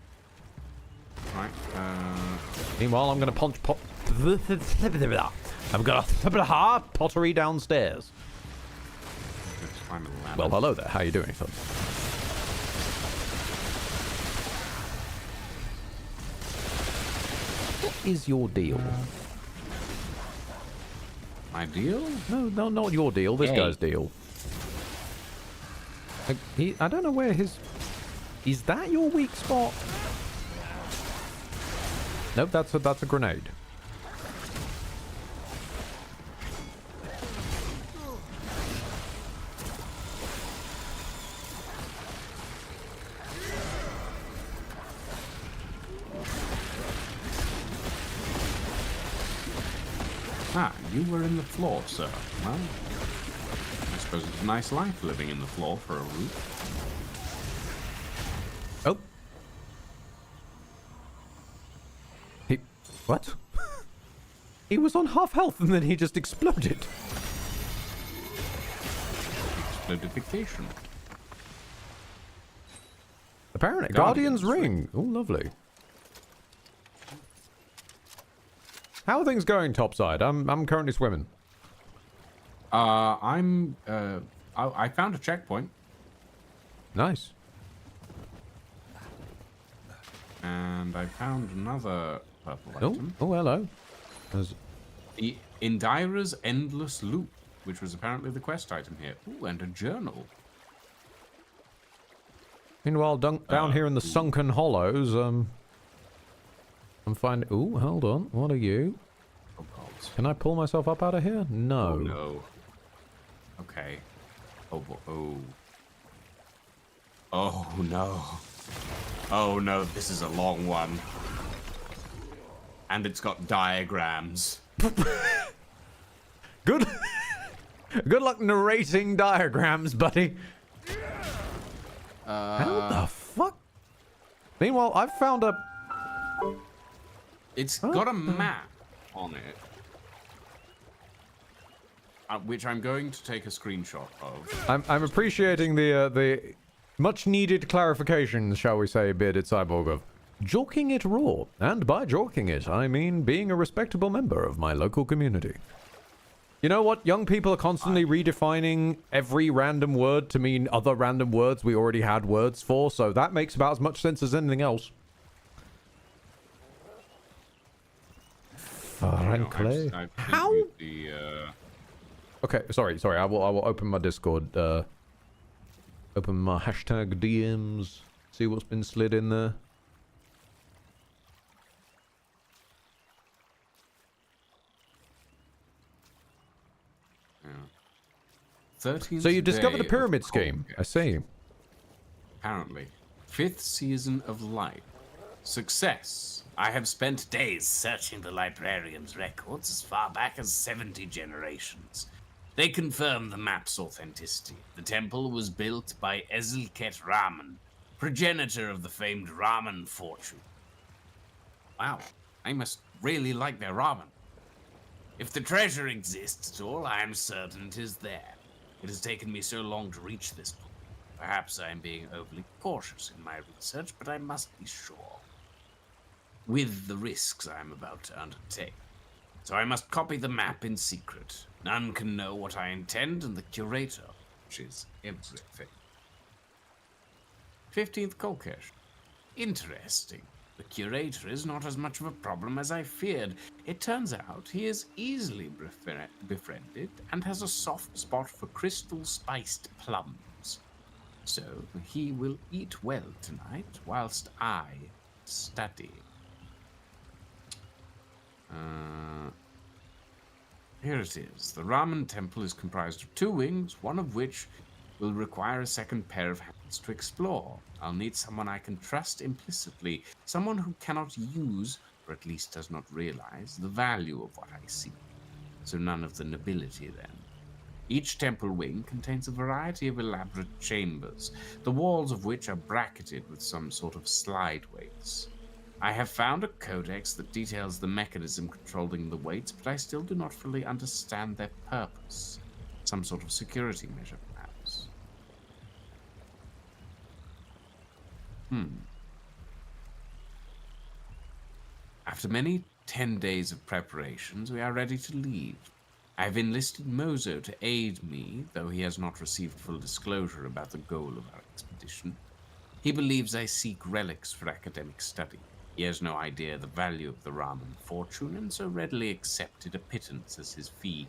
[SPEAKER 2] Right.
[SPEAKER 1] Meanwhile, I'm gonna punch pop. I'm gonna pottery downstairs.
[SPEAKER 2] Let's climb a ladder.
[SPEAKER 1] Well, hello there. How you doing, son? What is your deal?
[SPEAKER 2] My deal?
[SPEAKER 1] No, not your deal. This
[SPEAKER 2] Hey.
[SPEAKER 1] guy's deal. I don't know where his... Is that your weak spot? Nope, that's a grenade.
[SPEAKER 2] Ah, you were in the floor, sir. Well, I suppose it's a nice life living in the floor for a roof.
[SPEAKER 1] Oh. What? He was on half health and then he just exploded.
[SPEAKER 2] Explodification.
[SPEAKER 1] Apparently, Guardian's Ring. Oh, lovely. How are things going topside? I'm currently swimming.
[SPEAKER 2] I found a checkpoint.
[SPEAKER 1] Nice.
[SPEAKER 2] And I found another purple item.
[SPEAKER 1] Oh, hello. There's...
[SPEAKER 2] The Indira's Endless Loop, which was apparently the quest item here. Ooh, and a journal.
[SPEAKER 1] Meanwhile, down here in the sunken hollows, I'm finding... Ooh, hold on. What are you?
[SPEAKER 2] Oh, God.
[SPEAKER 1] Can I pull myself up out of here? No.
[SPEAKER 2] Oh, no. Okay. Oh, oh. Oh, no. Oh, no, this is a long one. And it's got diagrams.
[SPEAKER 1] Good. Good luck narrating diagrams, buddy. How the fuck? Meanwhile, I've found a...
[SPEAKER 2] It's got a map on it. Which I'm going to take a screenshot of.
[SPEAKER 1] I'm appreciating the much needed clarification, shall we say, bearded cyborg of jorking it raw. And by jorking it, I mean being a respectable member of my local community. You know what? Young people are constantly redefining every random word to mean other random words we already had words for, so that makes about as much sense as anything else. Frankly. How? Okay, sorry. I will open my Discord. Open my hashtag DMs. See what's been slid in there.
[SPEAKER 2] Yeah. 13th
[SPEAKER 1] So you discovered a
[SPEAKER 2] day
[SPEAKER 1] pyramid
[SPEAKER 2] of
[SPEAKER 1] scheme. I see.
[SPEAKER 2] Apparently. 5th season of light. Success.
[SPEAKER 11] I have spent days searching the librarian's records as far back as 70 generations. They confirm the map's authenticity. The temple was built by Ezilket Ramen, progenitor of the famed ramen fortune.
[SPEAKER 2] Wow, I must really like their ramen.
[SPEAKER 11] If the treasure exists at all, I am certain it is there. It has taken me so long to reach this point. Perhaps I am being overly cautious in my research, but I must be sure. With the risks I am about to undertake. So I must copy the map in secret. None can know what I intend, and the curator, which is everything. 15th Kolkesh. Interesting. The curator is not as much of a problem as I feared. It turns out he is easily befriended and has a soft spot for crystal-spiced plums. So he will eat well tonight whilst I study. Here it is. The Ramen Temple is comprised of 2 wings, one of which will require a second pair of hands to explore. I'll need someone I can trust implicitly, someone who cannot use, or at least does not realize, the value of what I see. So none of the nobility, then. Each temple wing contains a variety of elaborate chambers, the walls of which are bracketed with some sort of slide weights. I have found a codex that details the mechanism controlling the weights, but I still do not fully understand their purpose. Some sort of security measure, perhaps. After many 10 days of preparations, we are ready to leave. I have enlisted Mozo to aid me, though he has not received full disclosure about the goal of our expedition. He believes I seek relics for academic study. He has no idea the value of the ramen fortune, and so readily accepted a pittance as his fee.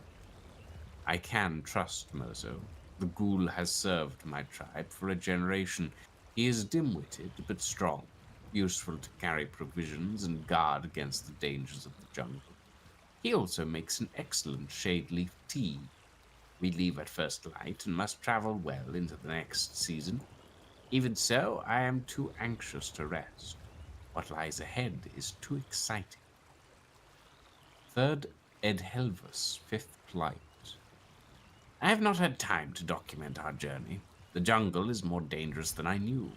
[SPEAKER 11] I can trust Mozo. The ghoul has served my tribe for a generation. He is dim-witted, but strong, useful to carry provisions and guard against the dangers of the jungle. He also makes an excellent shade leaf tea. We leave at first light and must travel well into the next season. Even so, I am too anxious to rest. What lies ahead is too exciting. 3rd Edhelvus, 5th Flight. I have not had time to document our journey. The jungle is more dangerous than I knew.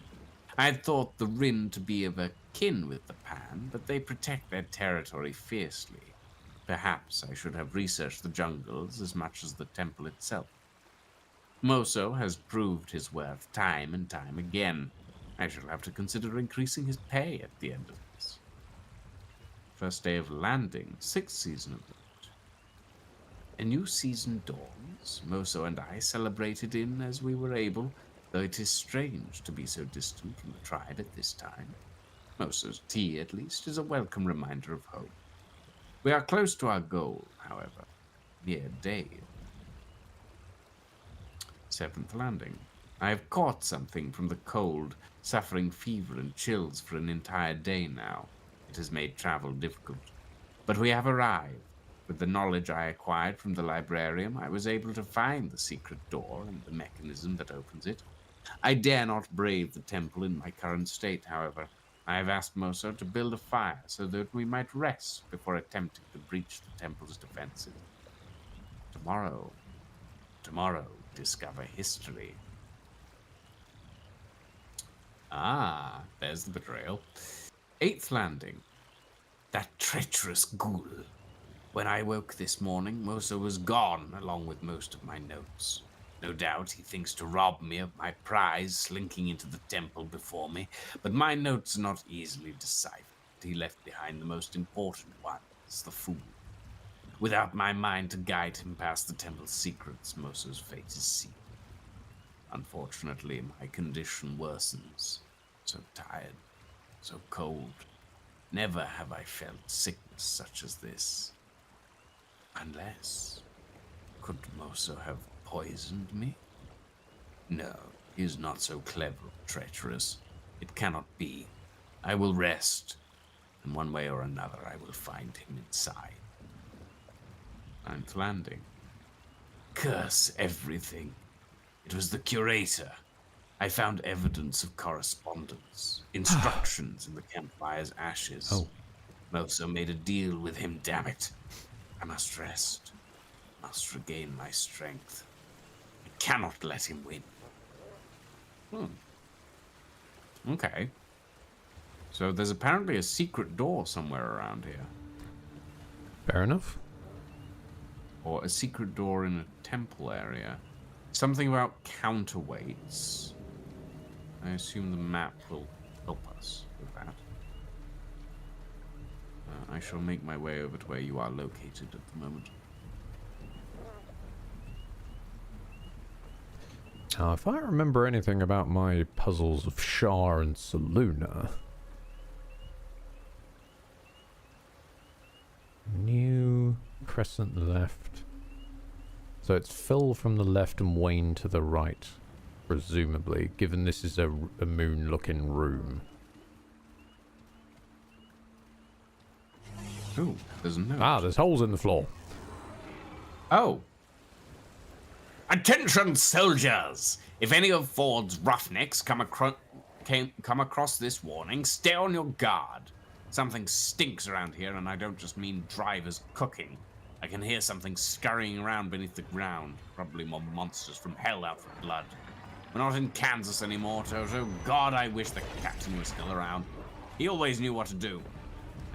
[SPEAKER 11] I had thought the Rin to be of a kin with the Pan, but they protect their territory fiercely. Perhaps I should have researched the jungles as much as the temple itself. Moso has proved his worth time and time again. I shall have to consider increasing his pay at the end of this. First day of landing, 6th season of the boat. A new season dawns. Moso and I celebrated in as we were able, though it is strange to be so distant from the tribe at this time. Moso's tea, at least, is a welcome reminder of home. We are close to our goal, however, near Dave. 7th landing. I have caught something from the cold, suffering fever and chills for an entire day now. It has made travel difficult. But we have arrived. With the knowledge I acquired from the librarian, I was able to find the secret door and the mechanism that opens it. I dare not brave the temple in my current state, however. I have asked Moso to build a fire so that we might rest before attempting to breach the temple's defenses. Tomorrow, discover history. Ah, there's the betrayal. 8th landing. That treacherous ghoul. When I woke this morning, Moso was gone, along with most of my notes. No doubt he thinks to rob me of my prize slinking into the temple before me, but my notes are not easily deciphered. He left behind the most important ones, the fool. Without my mind to guide him past the temple's secrets, Moso's fate is sealed. Unfortunately, my condition worsens. So tired, so cold. Never have I felt sickness such as this. Unless, could Moso have poisoned me? No, he is not so clever or treacherous. It cannot be. I will rest, and one way or another I will find him inside. 9th landing. Curse everything. It was the curator. I found evidence of correspondence, instructions in the campfire's ashes.
[SPEAKER 1] Oh.
[SPEAKER 11] Moso made a deal with him, damn it. I must rest. Must regain my strength. I cannot let him win. Okay. So there's apparently a secret door somewhere around here.
[SPEAKER 1] Fair enough.
[SPEAKER 11] Or a secret door in a temple area. Something about counterweights. I assume the map will help us with that. I shall make my way over to where you are located at the moment.
[SPEAKER 1] Now, if I remember anything about my puzzles of Shar and Saluna... New crescent left. So it's fill from the left and wane to the right, presumably, given this is a moon-looking room.
[SPEAKER 2] Ooh, there's a note.
[SPEAKER 1] Ah, there's holes in the floor.
[SPEAKER 2] Oh.
[SPEAKER 11] Attention, soldiers! If any of Ford's roughnecks come across this warning, stay on your guard. Something stinks around here, and I don't just mean drivers cooking. I can hear something scurrying around beneath the ground. Probably more monsters from hell out for blood. We're not in Kansas anymore, Toto. God, I wish the captain was still around. He always knew what to do.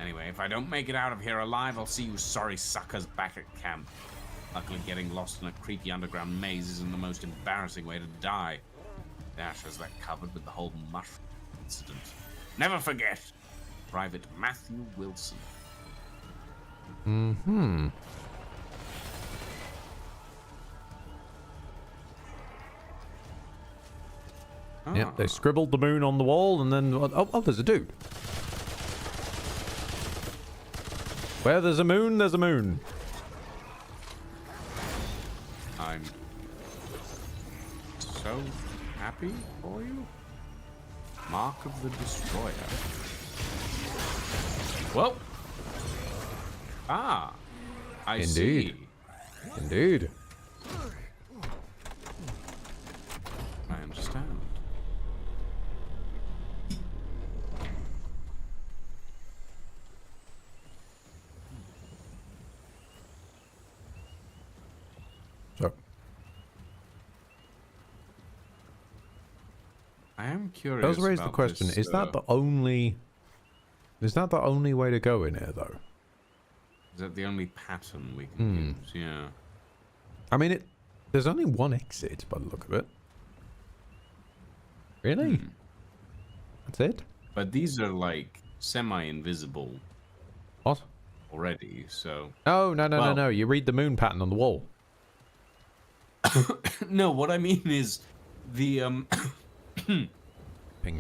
[SPEAKER 11] Anyway, if I don't make it out of here alive, I'll see you sorry suckers back at camp. Luckily, getting lost in a creepy underground maze isn't the most embarrassing way to die. Dash has that covered with the whole mushroom incident. Never forget, Private Matthew Wilson.
[SPEAKER 1] Mm-hmm. Yep, they scribbled the moon on the wall, and then... Oh, there's a dude. Where there's a moon, there's a moon.
[SPEAKER 2] I'm so happy for you. Mark of the Destroyer. Well. Ah. I
[SPEAKER 1] Indeed.
[SPEAKER 2] see.
[SPEAKER 1] Indeed.
[SPEAKER 2] I understand.
[SPEAKER 1] So,
[SPEAKER 2] I am curious.
[SPEAKER 1] does raise the
[SPEAKER 2] about
[SPEAKER 1] question:
[SPEAKER 2] this,
[SPEAKER 1] Is that the only way to go in here, though?
[SPEAKER 2] Is that the only pattern we can use? Yeah.
[SPEAKER 1] I mean, there's only one exit by the look of it. Really? That's it?
[SPEAKER 2] But these are like semi-invisible
[SPEAKER 1] What?
[SPEAKER 2] already, so.
[SPEAKER 1] Oh, no.
[SPEAKER 2] Well-
[SPEAKER 1] You read the moon pattern on the wall.
[SPEAKER 2] No, what I mean is the
[SPEAKER 1] Ping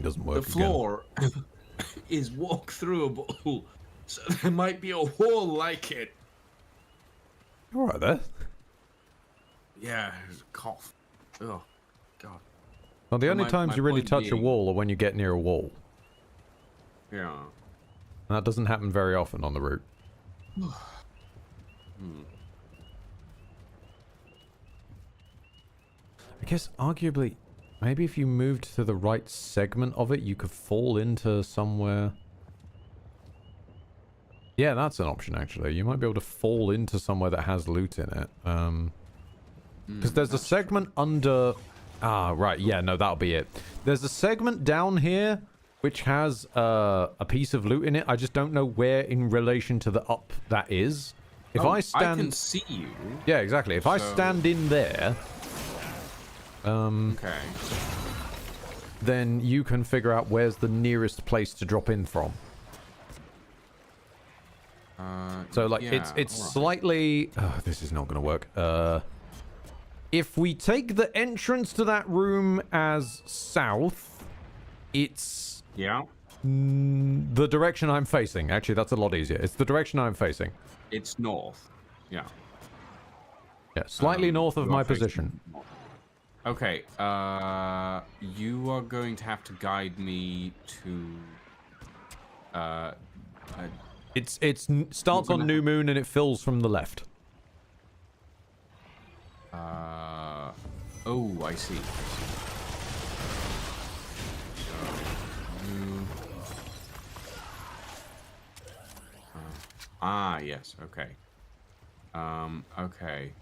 [SPEAKER 1] doesn't work.
[SPEAKER 2] the floor is walk-throughable, so there might be a wall like it.
[SPEAKER 1] All right there.
[SPEAKER 2] Yeah, there's a cough. Oh, God.
[SPEAKER 1] Well, the
[SPEAKER 2] So
[SPEAKER 1] only
[SPEAKER 2] my
[SPEAKER 1] times you really
[SPEAKER 2] point
[SPEAKER 1] touch a
[SPEAKER 2] being-
[SPEAKER 1] wall are when you get near a wall.
[SPEAKER 2] Yeah.
[SPEAKER 1] And that doesn't happen very often on the route. I guess, arguably, maybe if you moved to the right segment of it, you could fall into somewhere. Yeah, that's an option, actually. You might be able to fall into somewhere that has loot in it. Because there's a segment under... Ah, right. Yeah, no, that'll be it. There's a segment down here which has a piece of loot in it. I just don't know where in relation to the up that is. If I stand...
[SPEAKER 2] I can see you.
[SPEAKER 1] Yeah, exactly. If I stand in there...
[SPEAKER 2] Okay.
[SPEAKER 1] Then you can figure out where's the nearest place to drop in from. So, like,
[SPEAKER 2] yeah,
[SPEAKER 1] it's
[SPEAKER 2] alright.
[SPEAKER 1] slightly... Oh, this is not going to work. If we take the entrance to that room as south, it's...
[SPEAKER 2] Yeah.
[SPEAKER 1] The direction I'm facing. Actually, that's a lot easier. It's the direction I'm facing.
[SPEAKER 2] It's north. Yeah.
[SPEAKER 1] Yeah, slightly north of
[SPEAKER 2] you are
[SPEAKER 1] my
[SPEAKER 2] facing
[SPEAKER 1] position.
[SPEAKER 2] north. Okay. You are going to have to guide me to...
[SPEAKER 1] Starts on New Moon and it fills from the left.
[SPEAKER 2] Oh, I see. Yes. Okay. Okay.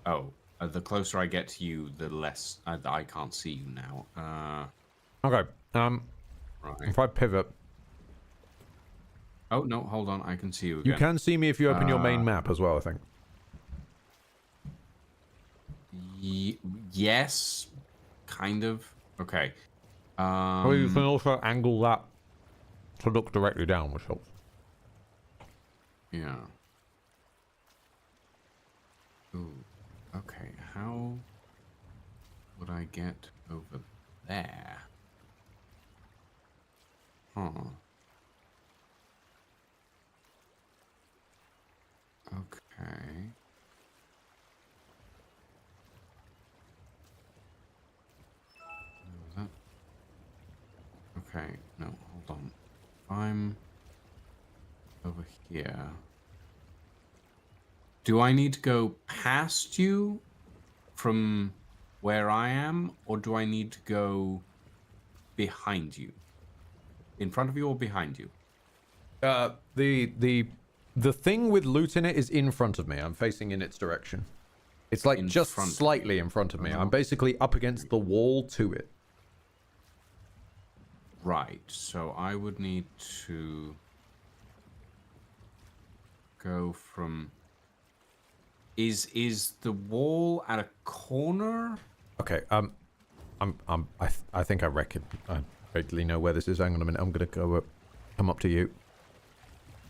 [SPEAKER 2] Oh, the closer I get to you, the less I can't see you now.
[SPEAKER 1] Okay.
[SPEAKER 2] Right.
[SPEAKER 1] If I pivot...
[SPEAKER 2] Oh, no, hold on. I can see you again.
[SPEAKER 1] You can see me if you open your main map as well, I think.
[SPEAKER 2] Yes. Kind of. Okay.
[SPEAKER 1] Or you can also angle that to look directly down, which helps.
[SPEAKER 2] Yeah. Ooh. Okay. How would I get over there? Huh. Okay. No, that... Okay, no, hold on. I'm over here. Do I need to go past you from where I am, or do I need to go behind you? In front of you or behind you?
[SPEAKER 1] The thing with loot in it is in front of me. I'm facing in its direction. It's like just slightly in front of me. I'm basically up against the wall to it.
[SPEAKER 2] Right, so I would need to go from... Is the wall at a corner?
[SPEAKER 1] Okay, I think I vaguely know where this is. Hang on a minute. I'm gonna go up, come up to you,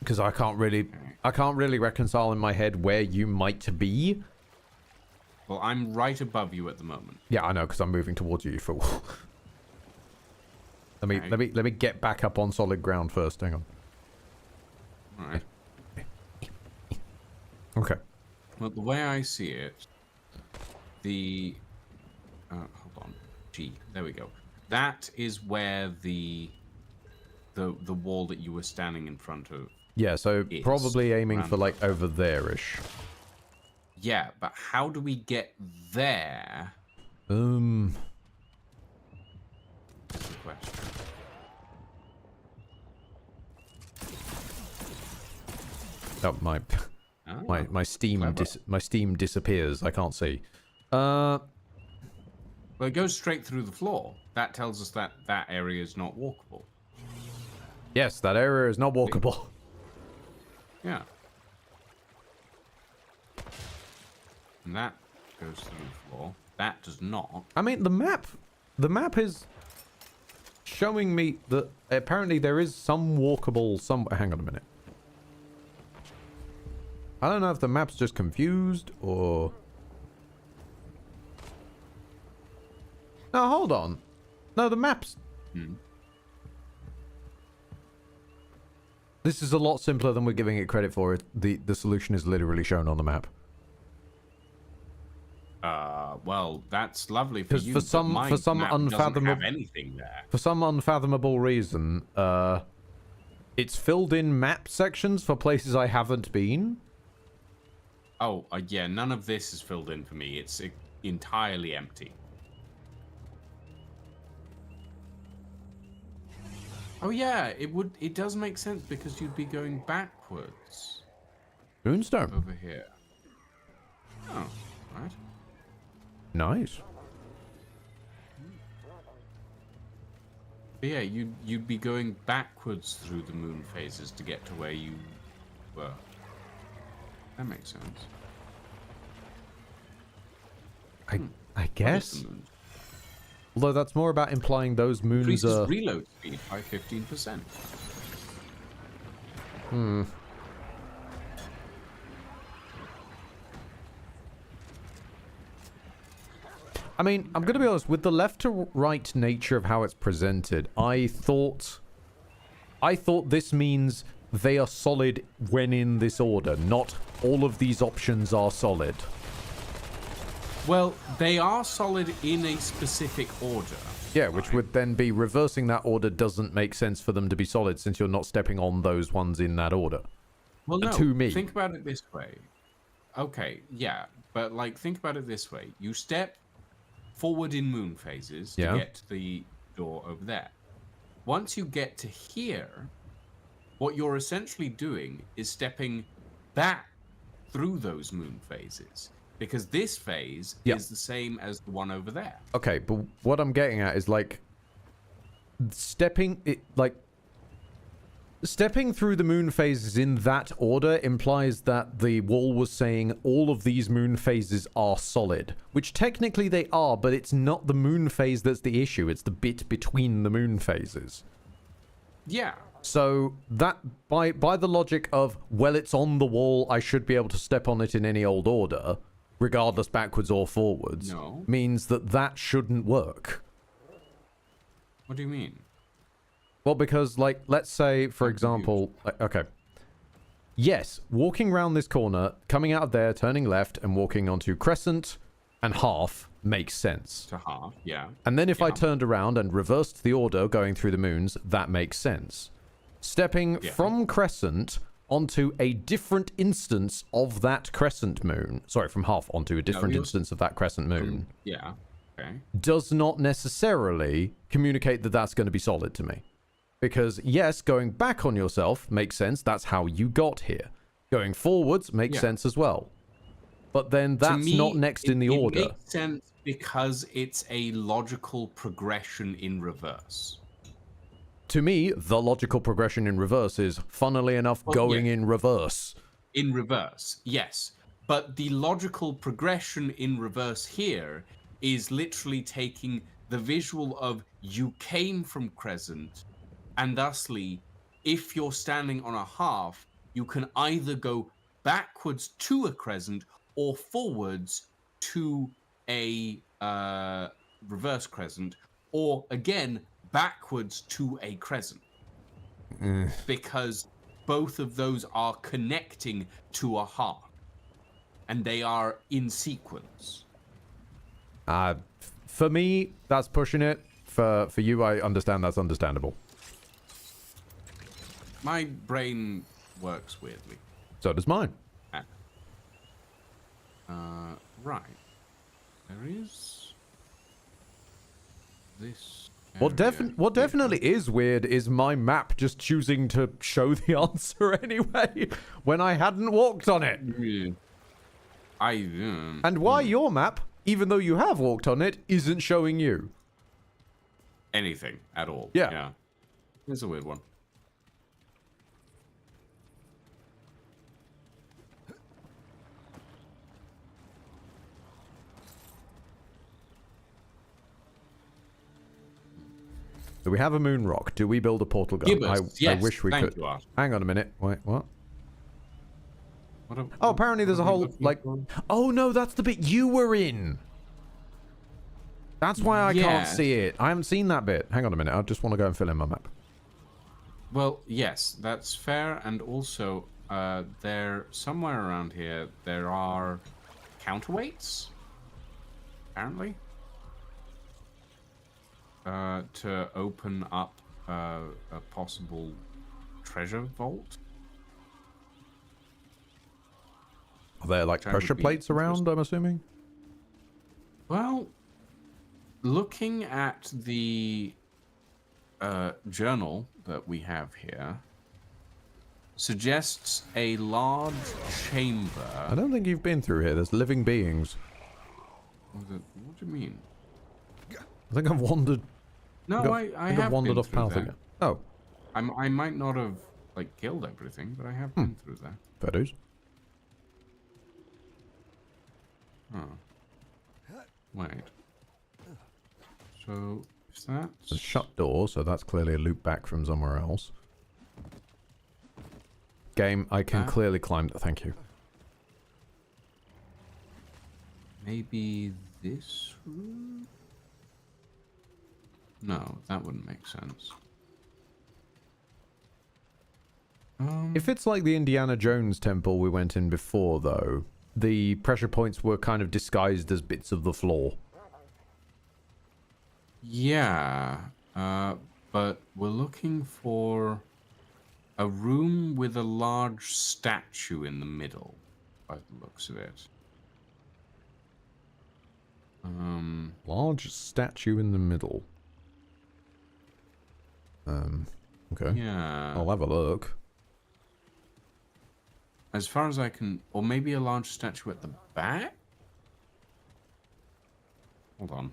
[SPEAKER 1] because I can't really reconcile in my head where you might be.
[SPEAKER 2] Well, I'm right above you at the moment.
[SPEAKER 1] Yeah, I know, because I'm moving towards you, you fool. Let me get back up on solid ground first. Hang on.
[SPEAKER 2] All right.
[SPEAKER 1] Okay.
[SPEAKER 2] Well, the way I see it, the hold on, G. There we go. That is where the wall that you were standing in front of.
[SPEAKER 1] Yeah, so probably aiming for like over there-ish.
[SPEAKER 2] Yeah, but how do we get there?
[SPEAKER 1] That's
[SPEAKER 2] the question.
[SPEAKER 1] Oh, my Steam disappears. I can't see.
[SPEAKER 2] Well, it goes straight through the floor. That tells us that that area is not walkable.
[SPEAKER 1] Yes, that area is not walkable.
[SPEAKER 2] Yeah. And that goes through the floor. That does not.
[SPEAKER 1] I mean, the map is showing me that apparently there is some walkable hang on a minute. I don't know if the map's just confused or... No, hold on. No, the map's... This is a lot simpler than we're giving it credit for. The solution is literally shown on the map.
[SPEAKER 2] Well, that's lovely for you.
[SPEAKER 1] For some unfathomable
[SPEAKER 2] have anything there.
[SPEAKER 1] For some unfathomable reason, it's filled in map sections for places I haven't been.
[SPEAKER 2] Oh, yeah, none of this is filled in for me. It's entirely empty. Oh yeah, it does make sense because you'd be going backwards.
[SPEAKER 1] Moonstone.
[SPEAKER 2] Over here. Oh, right.
[SPEAKER 1] Nice.
[SPEAKER 2] But yeah, you'd be going backwards through the moon phases to get to where you were. That makes sense.
[SPEAKER 1] I guess. Although that's more about implying those moons
[SPEAKER 2] increases reload speed by 15%.
[SPEAKER 1] I mean, I'm going to be honest, with the left to right nature of how it's presented, I thought this means they are solid when in this order, not all of these options are solid.
[SPEAKER 2] Well, they are solid in a specific order.
[SPEAKER 1] Yeah, which would then be reversing that order doesn't make sense for them to be solid since you're not stepping on those ones in that order.
[SPEAKER 2] Well, no,
[SPEAKER 1] to me.
[SPEAKER 2] Think about it this way. Okay, yeah, but like think about it this way. You step forward in moon phases to get to the door over there. Once you get to here, what you're essentially doing is stepping back through those moon phases. Because this phase is the same as the one over there.
[SPEAKER 1] Okay, but what I'm getting at is like stepping through the moon phases in that order implies that the wall was saying all of these moon phases are solid, which technically they are, but it's not the moon phase that's the issue. It's the bit between the moon phases.
[SPEAKER 2] Yeah.
[SPEAKER 1] So that by the logic of, well, it's on the wall, I should be able to step on it in any old order, regardless backwards or forwards, means that shouldn't work.
[SPEAKER 2] What do you mean?
[SPEAKER 1] Well, because, like, let's say, for example, okay. Yes, walking around this corner, coming out of there, turning left, and walking onto Crescent and Half makes sense.
[SPEAKER 2] To Half, yeah.
[SPEAKER 1] And then if I turned around and reversed the order going through the moons, that makes sense. Stepping from Crescent onto a different instance of that crescent moon. Sorry, from half onto a different instance of that crescent moon.
[SPEAKER 2] Yeah. Okay.
[SPEAKER 1] Does not necessarily communicate that that's going to be solid to me. Because, yes, going back on yourself makes sense. That's how you got here. Going forwards makes sense as well. But then that's not next in the order.
[SPEAKER 2] It makes sense because it's a logical progression in reverse.
[SPEAKER 1] To me, the logical progression in reverse is, funnily enough, going in reverse.
[SPEAKER 2] In reverse, yes. But the logical progression in reverse here is literally taking the visual of you came from crescent, and thusly, if you're standing on a half, you can either go backwards to a crescent or forwards to a reverse crescent, or again, backwards to a crescent. Because both of those are connecting to a half, and they are in sequence.
[SPEAKER 1] For me, that's pushing it. For you, I understand that's understandable.
[SPEAKER 2] My brain works weirdly.
[SPEAKER 1] So does mine.
[SPEAKER 2] Right. There is this.
[SPEAKER 1] What definitely is weird is my map just choosing to show the answer anyway when I hadn't walked on it. And why your map, even though you have walked on it, isn't showing you
[SPEAKER 2] anything at all.
[SPEAKER 1] Yeah.
[SPEAKER 2] It's a weird one.
[SPEAKER 1] So we have a moon rock. Do we build a portal gun?
[SPEAKER 2] Yes,
[SPEAKER 1] I wish we could.
[SPEAKER 2] You,
[SPEAKER 1] hang on a minute. Wait, what?
[SPEAKER 2] What
[SPEAKER 1] apparently there's a whole, like... Oh, no, that's the bit you were in. That's why I can't see it. I haven't seen that bit. Hang on a minute. I just want to go and fill in my map.
[SPEAKER 2] Well, yes, that's fair. And also, there, somewhere around here, there are counterweights, apparently. To open up a possible treasure vault.
[SPEAKER 1] Are there like pressure plates around, I'm assuming?
[SPEAKER 2] Well, looking at the journal that we have here, suggests a large chamber.
[SPEAKER 1] I don't think you've been through here. There's living beings.
[SPEAKER 2] What do you mean?
[SPEAKER 1] I think I've wandered.
[SPEAKER 2] No, I have
[SPEAKER 1] wandered
[SPEAKER 2] been
[SPEAKER 1] off
[SPEAKER 2] through
[SPEAKER 1] path
[SPEAKER 2] there.
[SPEAKER 1] again. Oh,
[SPEAKER 2] I might not have like killed everything, but I have been through there.
[SPEAKER 1] fair dues.
[SPEAKER 2] Oh. Wait. So is that
[SPEAKER 1] It's a shut door, so that's clearly a loop back from somewhere else. Game, I can clearly climb. Thank you.
[SPEAKER 2] maybe this room? No, that wouldn't make sense.
[SPEAKER 1] If it's like the Indiana Jones temple we went in before, though, the pressure points were kind of disguised as bits of the floor.
[SPEAKER 2] Yeah, but we're looking for a room with a large statue in the middle, by the looks of it.
[SPEAKER 1] Large statue in the middle. Okay.
[SPEAKER 2] Yeah.
[SPEAKER 1] I'll have a look.
[SPEAKER 2] As far as I can... Or maybe a large statue at the back? Hold on.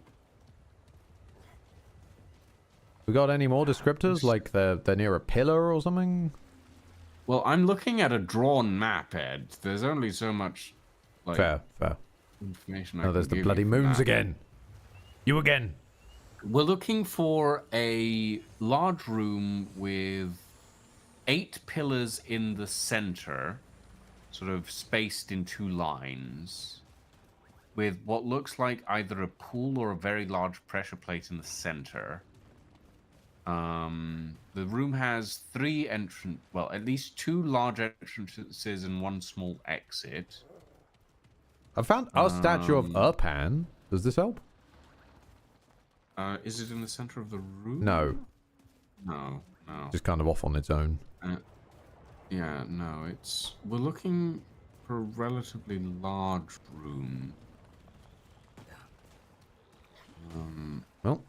[SPEAKER 1] We got any more descriptors? Like they're near a pillar or something?
[SPEAKER 2] Well, I'm looking at a drawn map, Ed. There's only so much... like,
[SPEAKER 1] fair.
[SPEAKER 2] information I
[SPEAKER 1] Oh,
[SPEAKER 2] can
[SPEAKER 1] there's the
[SPEAKER 2] give
[SPEAKER 1] bloody
[SPEAKER 2] you from
[SPEAKER 1] moons
[SPEAKER 2] that.
[SPEAKER 1] again. You again.
[SPEAKER 2] We're looking for a large room with 8 pillars in the center, sort of spaced in 2 lines, with what looks like either a pool or a very large pressure plate in the center. The room has 3 entrance, well, at least 2 large entrances and 1 small exit.
[SPEAKER 1] I found a statue of Urpan. Does this help?
[SPEAKER 2] Is it in the center of the room?
[SPEAKER 1] No.
[SPEAKER 2] No.
[SPEAKER 1] Just kind of off on its own.
[SPEAKER 2] Yeah, no, it's... We're looking for a relatively large room.
[SPEAKER 1] Well,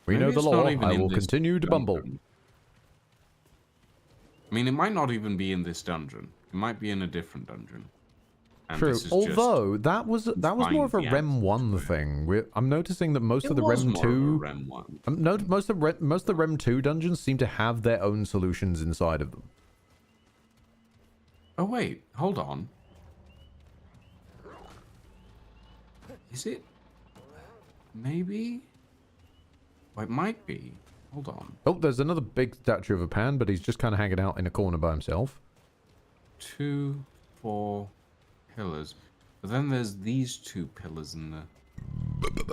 [SPEAKER 1] we
[SPEAKER 2] Maybe
[SPEAKER 1] know the
[SPEAKER 2] it's not
[SPEAKER 1] law.
[SPEAKER 2] even
[SPEAKER 1] I
[SPEAKER 2] in
[SPEAKER 1] will
[SPEAKER 2] this
[SPEAKER 1] continue to bumble.
[SPEAKER 2] dungeon. I mean, it might not even be in this dungeon. It might be in a different dungeon. And
[SPEAKER 1] True.
[SPEAKER 2] this is
[SPEAKER 1] Although that was more of a
[SPEAKER 2] find the
[SPEAKER 1] Rem
[SPEAKER 2] answer
[SPEAKER 1] 1
[SPEAKER 2] to it.
[SPEAKER 1] thing. I'm noticing that most
[SPEAKER 2] It
[SPEAKER 1] of the
[SPEAKER 2] was
[SPEAKER 1] Rem
[SPEAKER 2] more of a
[SPEAKER 1] 2
[SPEAKER 2] Rem 1.
[SPEAKER 1] no, most of the Rem 2 dungeons seem to have their own solutions inside of them.
[SPEAKER 2] Oh, wait. Hold on. Is it? Maybe? Well, it might be. Hold on.
[SPEAKER 1] Oh, there's another big statue of a pan, but he's just kind of hanging out in a corner by himself.
[SPEAKER 2] 2, 4 pillars. But then there's these 2 pillars in the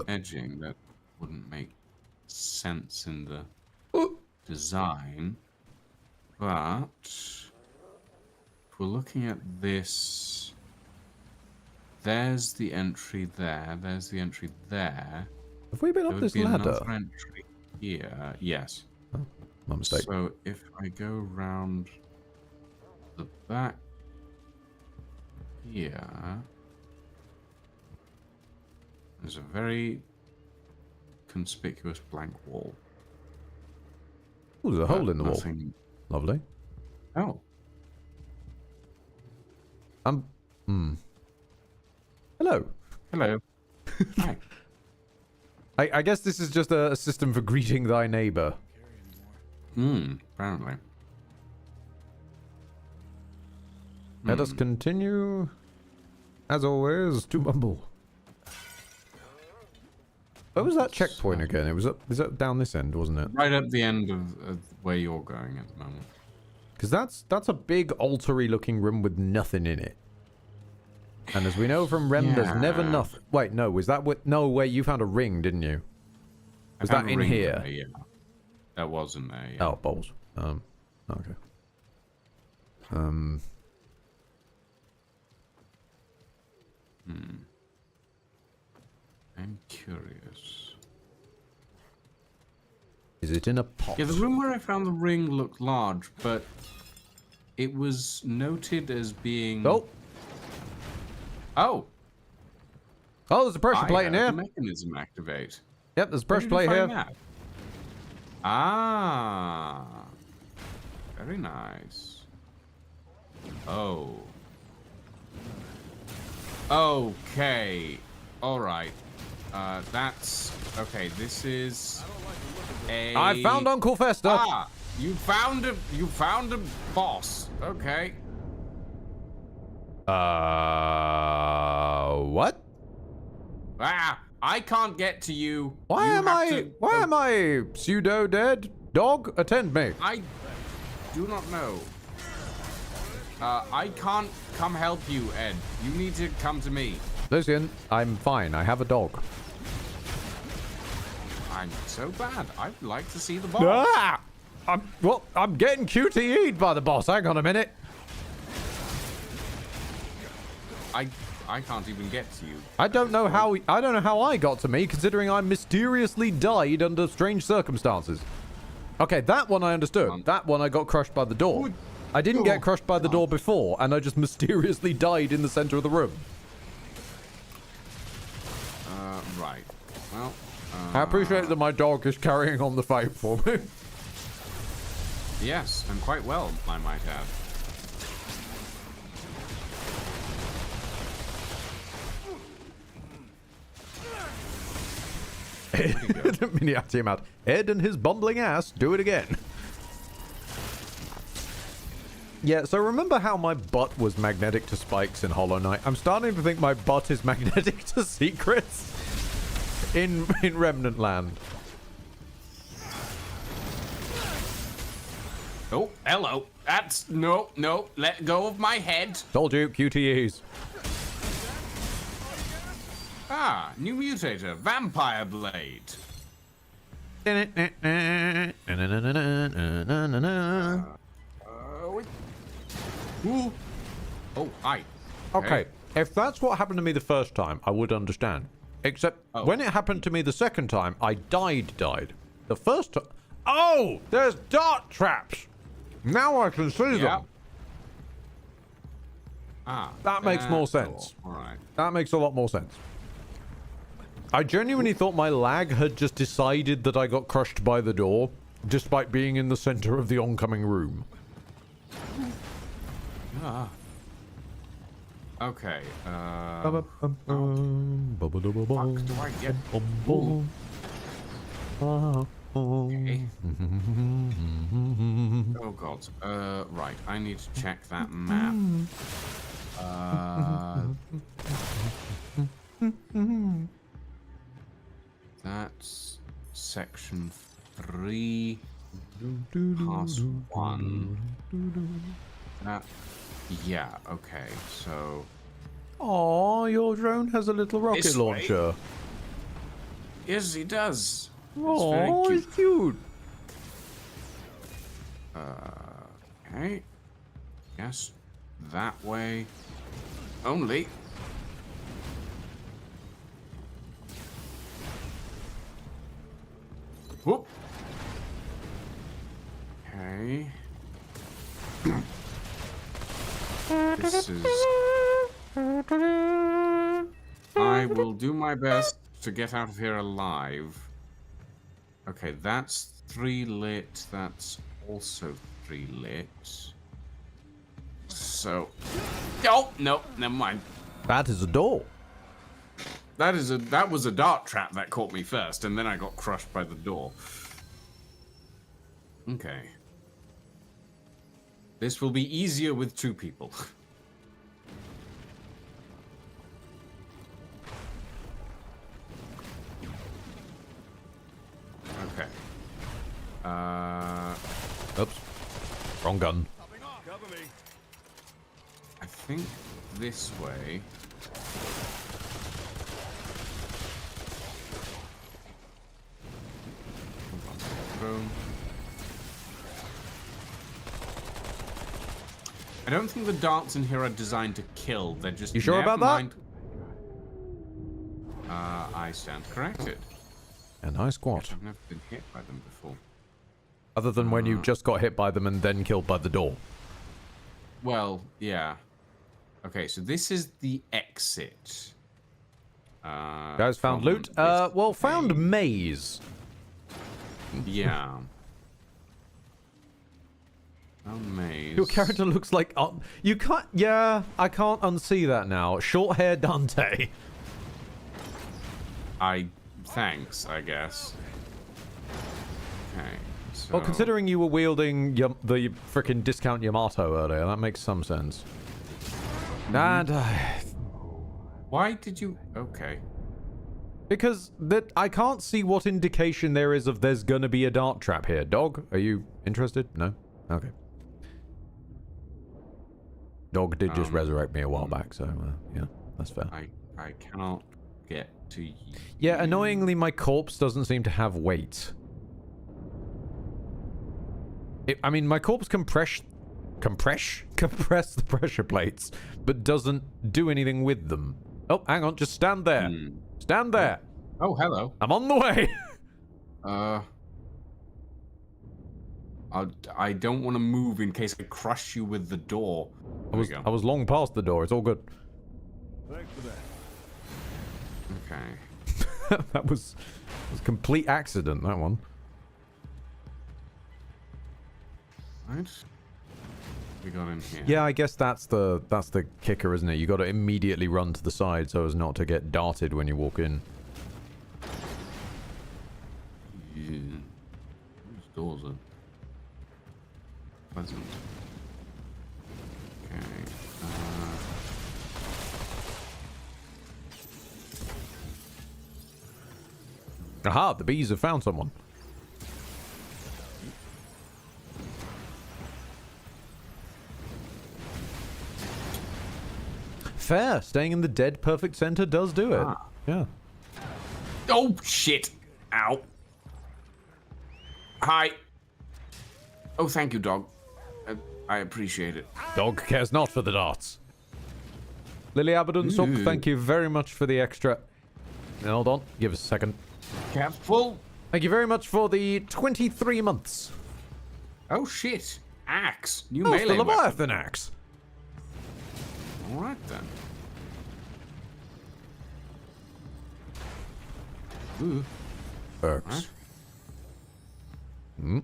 [SPEAKER 2] edging that wouldn't make sense in the design. But if we're looking at this, there's the entry there, there's the entry there.
[SPEAKER 1] Have we been
[SPEAKER 2] There
[SPEAKER 1] up
[SPEAKER 2] would
[SPEAKER 1] this
[SPEAKER 2] be
[SPEAKER 1] ladder?
[SPEAKER 2] another entry here. Yes.
[SPEAKER 1] Oh, my mistake.
[SPEAKER 2] So if I go round the back here, there's a very conspicuous blank wall.
[SPEAKER 1] Oh, there's a hole in the wall.
[SPEAKER 2] Nothing...
[SPEAKER 1] Lovely.
[SPEAKER 2] Oh.
[SPEAKER 1] Hello.
[SPEAKER 2] Hello. Hi.
[SPEAKER 1] I guess this is just a system for greeting thy neighbor.
[SPEAKER 2] Apparently.
[SPEAKER 1] Let us continue, as always, to mumble. Where was that checkpoint again? It was up. Is that down this end, wasn't it?
[SPEAKER 2] Right at the end of where you're going at the moment.
[SPEAKER 1] Because that's a big altar-y looking room with nothing in it. And as we know from Rem, there's never nothing. Wait, no, was that what? No, wait, you found a ring, didn't you? Was that in here?
[SPEAKER 2] There, yeah. That was in there, yeah.
[SPEAKER 1] Oh, balls. Okay.
[SPEAKER 2] I'm curious.
[SPEAKER 1] Is it in a pot?
[SPEAKER 2] Yeah, the room where I found the ring looked large, but it was noted as being...
[SPEAKER 1] Oh.
[SPEAKER 2] Oh.
[SPEAKER 1] Oh, there's a pressure plate in
[SPEAKER 2] The
[SPEAKER 1] here.
[SPEAKER 2] mechanism activate.
[SPEAKER 1] Yep, there's a
[SPEAKER 2] Where
[SPEAKER 1] pressure
[SPEAKER 2] did you
[SPEAKER 1] plate
[SPEAKER 2] find
[SPEAKER 1] here.
[SPEAKER 2] that? Ah. Very nice. Oh. Okay. All right. That's okay. This is a.
[SPEAKER 1] I found Uncle Fester.
[SPEAKER 2] Ah, you found a boss. Okay.
[SPEAKER 1] What?
[SPEAKER 2] Ah, I can't get to you.
[SPEAKER 1] Why
[SPEAKER 2] You
[SPEAKER 1] am
[SPEAKER 2] have
[SPEAKER 1] I?
[SPEAKER 2] to-
[SPEAKER 1] Why am I pseudo dead? Dog, attend me.
[SPEAKER 2] I do not know. I can't come help you, Ed. You need to come to me.
[SPEAKER 1] Listen, I'm fine. I have a dog.
[SPEAKER 2] I'm so bad. I'd like to see the boss.
[SPEAKER 1] Ah! I'm getting QTE'd by the boss. Hang on a minute.
[SPEAKER 2] I can't even get to you.
[SPEAKER 1] I don't know how I got to me, considering I mysteriously died under strange circumstances. Okay, that one I understood. That one I got crushed by the door. I didn't get crushed by the door before, and I just mysteriously died in the center of the room.
[SPEAKER 2] Right. Well,
[SPEAKER 1] I appreciate that my dog is carrying on the fight for me.
[SPEAKER 2] yes, and quite well, I might add.
[SPEAKER 1] Miniati out. Ed and his bumbling ass do it again. Yeah, so remember how my butt was magnetic to spikes in Hollow Knight? I'm starting to think my butt is magnetic to secrets in Remnant Land.
[SPEAKER 2] Oh, hello. That's no. Let go of my head.
[SPEAKER 1] Told you, QTEs.
[SPEAKER 2] Ah, new mutator, vampire blade. Ooh. Oh, hi.
[SPEAKER 1] Okay, if that's what happened to me the first time, I would understand. Except when it happened to me the second time, I died. The first time... Oh! There's dart traps! Now I can see them.
[SPEAKER 2] Ah.
[SPEAKER 1] That makes more sense.
[SPEAKER 2] All right.
[SPEAKER 1] That makes a lot more sense. I genuinely thought my lag had just decided that I got crushed by the door, despite being in the center of the oncoming room.
[SPEAKER 2] Ah. Okay.
[SPEAKER 1] Fuck
[SPEAKER 2] do I get? Ooh. Okay. Oh god. Right. I need to check that map. That's section 3, pass 1. Yeah. Okay. So.
[SPEAKER 1] Oh, your drone has a little rocket
[SPEAKER 2] This way?
[SPEAKER 1] launcher.
[SPEAKER 2] Yes, he does.
[SPEAKER 1] Oh, it's cute.
[SPEAKER 2] Okay. Yes, that way. Only. Whoop. Okay. This is. I will do my best to get out of here alive. Okay, that's 3 lit. That's also 3 lit. So. Oh, no, never mind.
[SPEAKER 1] That is a door.
[SPEAKER 2] That was a dart trap that caught me first, and then I got crushed by the door. Okay. This will be easier with 2 people. Okay.
[SPEAKER 1] Oops. Wrong gun.
[SPEAKER 2] I think this way. I don't think the darts in here are designed to kill. They're just.
[SPEAKER 1] You sure about that?
[SPEAKER 2] I stand corrected.
[SPEAKER 1] A nice squat.
[SPEAKER 2] I've never been hit by them before.
[SPEAKER 1] Other than when you just got hit by them and then killed by the door.
[SPEAKER 2] Well, yeah. Okay, so this is the exit.
[SPEAKER 1] Guys found loot? Well, found maze.
[SPEAKER 2] Yeah. Found maze.
[SPEAKER 1] Your character looks like... you can't... Yeah, I can't unsee that now. Short hair Dante.
[SPEAKER 2] Thanks, I guess. Okay, so...
[SPEAKER 1] Well, considering you were wielding the frickin' discount Yamato earlier, that makes some sense. And...
[SPEAKER 2] why did you... Okay.
[SPEAKER 1] Because I can't see what indication there is of there's gonna be a dart trap here. Dog, are you interested? No? Okay. Dog did just resurrect me a while back, so yeah, that's fair.
[SPEAKER 2] I cannot get to you.
[SPEAKER 1] Yeah, annoyingly, my corpse doesn't seem to have weight. I mean, my corpse compress the pressure plates, but doesn't do anything with them. Oh, hang on, just stand there. Stand there.
[SPEAKER 2] Oh, hello.
[SPEAKER 1] I'm on the way.
[SPEAKER 2] I don't want to move in case I crush you with the door.
[SPEAKER 1] I was long past the door. It's all good.
[SPEAKER 6] Thanks for that.
[SPEAKER 2] Okay.
[SPEAKER 1] That was complete accident, that one.
[SPEAKER 2] Right. We got in here.
[SPEAKER 1] Yeah, I guess that's the kicker, isn't it? You got to immediately run to the side so as not to get darted when you walk in.
[SPEAKER 2] Yeah. These doors are pleasant. Okay.
[SPEAKER 1] Aha, the bees have found someone. Fair. Staying in the dead perfect center does do it. Yeah.
[SPEAKER 2] Oh, shit. Ow. Hi. Oh, thank you, dog. I appreciate it.
[SPEAKER 1] Dog cares not for the darts. Lily Abaddon, thank you very much for the extra. Hold on. Give us a second.
[SPEAKER 2] Careful.
[SPEAKER 1] Thank you very much for the 23 months.
[SPEAKER 2] Oh, shit. Axe. New
[SPEAKER 1] Oh,
[SPEAKER 2] melee
[SPEAKER 1] the
[SPEAKER 2] weapon.
[SPEAKER 1] Leviathan axe.
[SPEAKER 2] All right then. Ooh.
[SPEAKER 1] Works.
[SPEAKER 2] Right.
[SPEAKER 1] Hmm.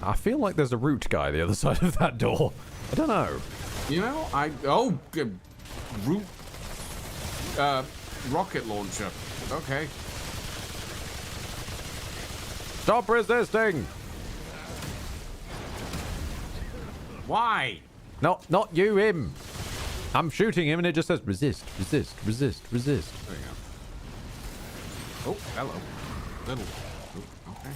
[SPEAKER 1] I feel like there's a root guy the other side of that door. I don't know.
[SPEAKER 2] You know, root rocket launcher. Okay.
[SPEAKER 1] Stop resisting!
[SPEAKER 2] Why?
[SPEAKER 1] Not you, him. I'm shooting him and it just says resist, resist, resist, resist.
[SPEAKER 2] There you go. Oh, hello. Little. Oh, okay.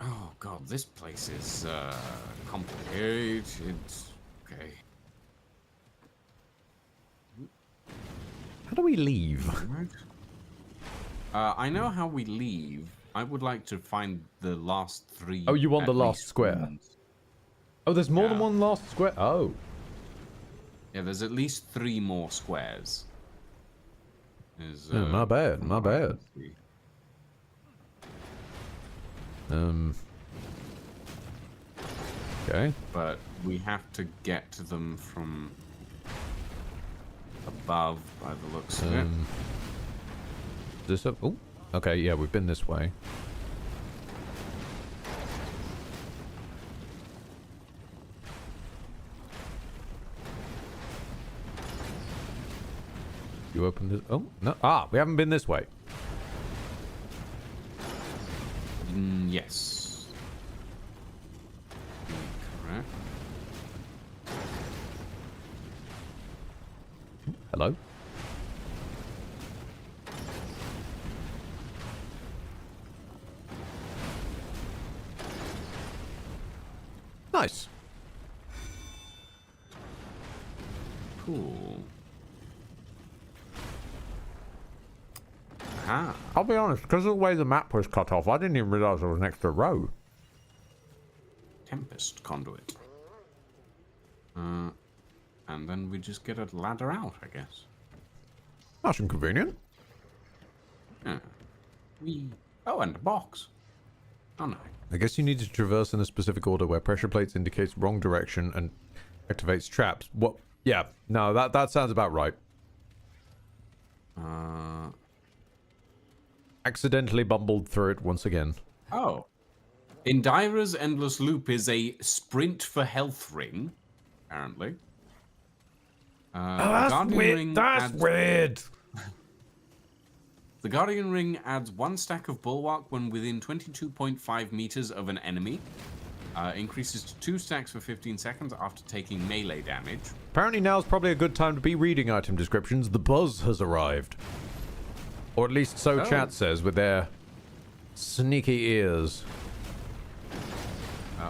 [SPEAKER 2] Oh god, this place is complicated. Okay.
[SPEAKER 1] How do we leave?
[SPEAKER 2] I know how we leave. I would like to find the last 3.
[SPEAKER 1] Oh, you want the
[SPEAKER 2] at
[SPEAKER 1] last
[SPEAKER 2] least
[SPEAKER 1] square?
[SPEAKER 2] ones.
[SPEAKER 1] Oh, there's more than
[SPEAKER 2] Yeah.
[SPEAKER 1] one last square? Oh.
[SPEAKER 2] Yeah, there's at least 3 more squares. There's,
[SPEAKER 1] Oh, my bad,
[SPEAKER 2] from
[SPEAKER 1] my
[SPEAKER 2] what I
[SPEAKER 1] bad.
[SPEAKER 2] can see.
[SPEAKER 1] Okay.
[SPEAKER 2] But we have to get to them from above by the looks of it.
[SPEAKER 1] This up? Oh, okay. Yeah, we've been this way. You opened it? Oh no! Ah, we haven't been this way.
[SPEAKER 2] Yes. Correct.
[SPEAKER 1] Hello. Nice.
[SPEAKER 2] Cool. Ah.
[SPEAKER 1] I'll be honest, because of the way the map was cut off, I didn't even realize there was an extra row.
[SPEAKER 2] Tempest conduit. And then we just get a ladder out, I guess.
[SPEAKER 1] That's inconvenient.
[SPEAKER 2] Yeah. Oh, and a box. Oh no.
[SPEAKER 1] I guess you need to traverse in a specific order where pressure plates indicates wrong direction and activates traps. What? Yeah. No, that sounds about right. Accidentally bumbled through it once again.
[SPEAKER 2] Oh. Indira's Endless Loop is a sprint for health ring, apparently.
[SPEAKER 1] That's weird. That's weird.
[SPEAKER 2] The Guardian Ring adds 1 stack of Bulwark when within 22.5 meters of an enemy. Increases to 2 stacks for 15 seconds after taking melee damage.
[SPEAKER 1] Apparently now's probably a good time to be reading item descriptions. The buzz has arrived. Or at least so chat says with their sneaky ears.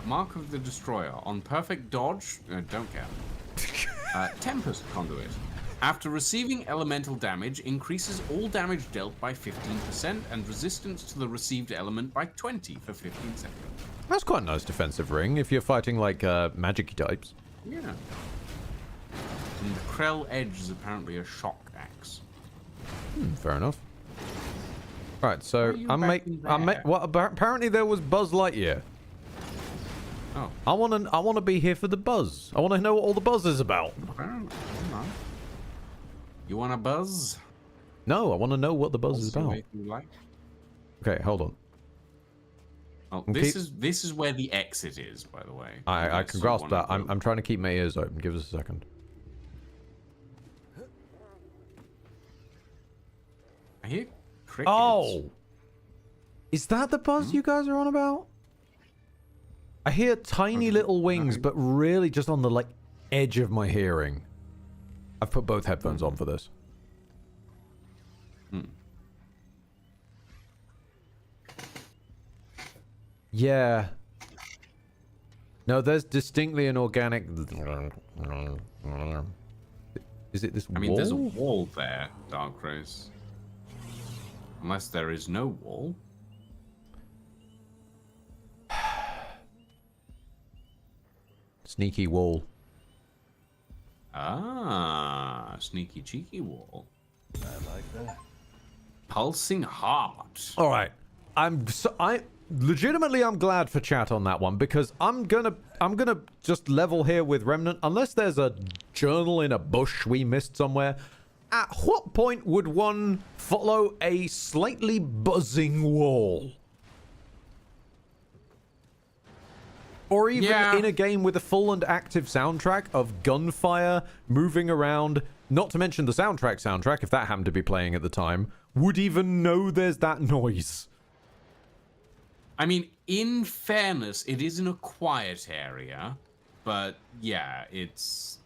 [SPEAKER 2] Mark of the Destroyer. On perfect dodge, don't care. Tempest Conduit. After receiving elemental damage, increases all damage dealt by 15% and resistance to the received element by 20 for 15 seconds.
[SPEAKER 1] That's quite a nice defensive ring if you're fighting like magic types.
[SPEAKER 2] Yeah. And the Krell Edge is apparently a shock axe.
[SPEAKER 1] Fair enough. Right, so apparently there was Buzz Lightyear.
[SPEAKER 2] Oh.
[SPEAKER 1] I want to be here for the buzz. I want to know what all the buzz is about.
[SPEAKER 2] Apparently, you want a buzz?
[SPEAKER 1] No, I want to know what the buzz is about.
[SPEAKER 2] Like?
[SPEAKER 1] Okay, hold on.
[SPEAKER 2] Oh, this is where the exit is, by the way.
[SPEAKER 1] I can grasp that. I'm trying to keep my ears open. Give us a second.
[SPEAKER 2] I hear crickets.
[SPEAKER 1] Oh! Is that the buzz you guys are on about? I hear tiny little wings, but really just on the like edge of my hearing. I've put both headphones on for this. Yeah. No, there's distinctly an organic... Is it this wall?
[SPEAKER 2] I mean, there's a wall there, Dark Rose. Unless there is no wall.
[SPEAKER 1] Sneaky wall.
[SPEAKER 2] Ah, sneaky cheeky wall.
[SPEAKER 4] I like that.
[SPEAKER 2] Pulsing heart.
[SPEAKER 1] All right. legitimately, I'm glad for chat on that one, because I'm gonna just level here with Remnant. Unless there's a journal in a bush we missed somewhere, at what point would one follow a slightly buzzing wall? Or even in a game with a full and active soundtrack of gunfire moving around, not to mention the soundtrack, if that happened to be playing at the time, would even know there's that noise.
[SPEAKER 2] I mean, in fairness, it is in a quiet area, but yeah, it's...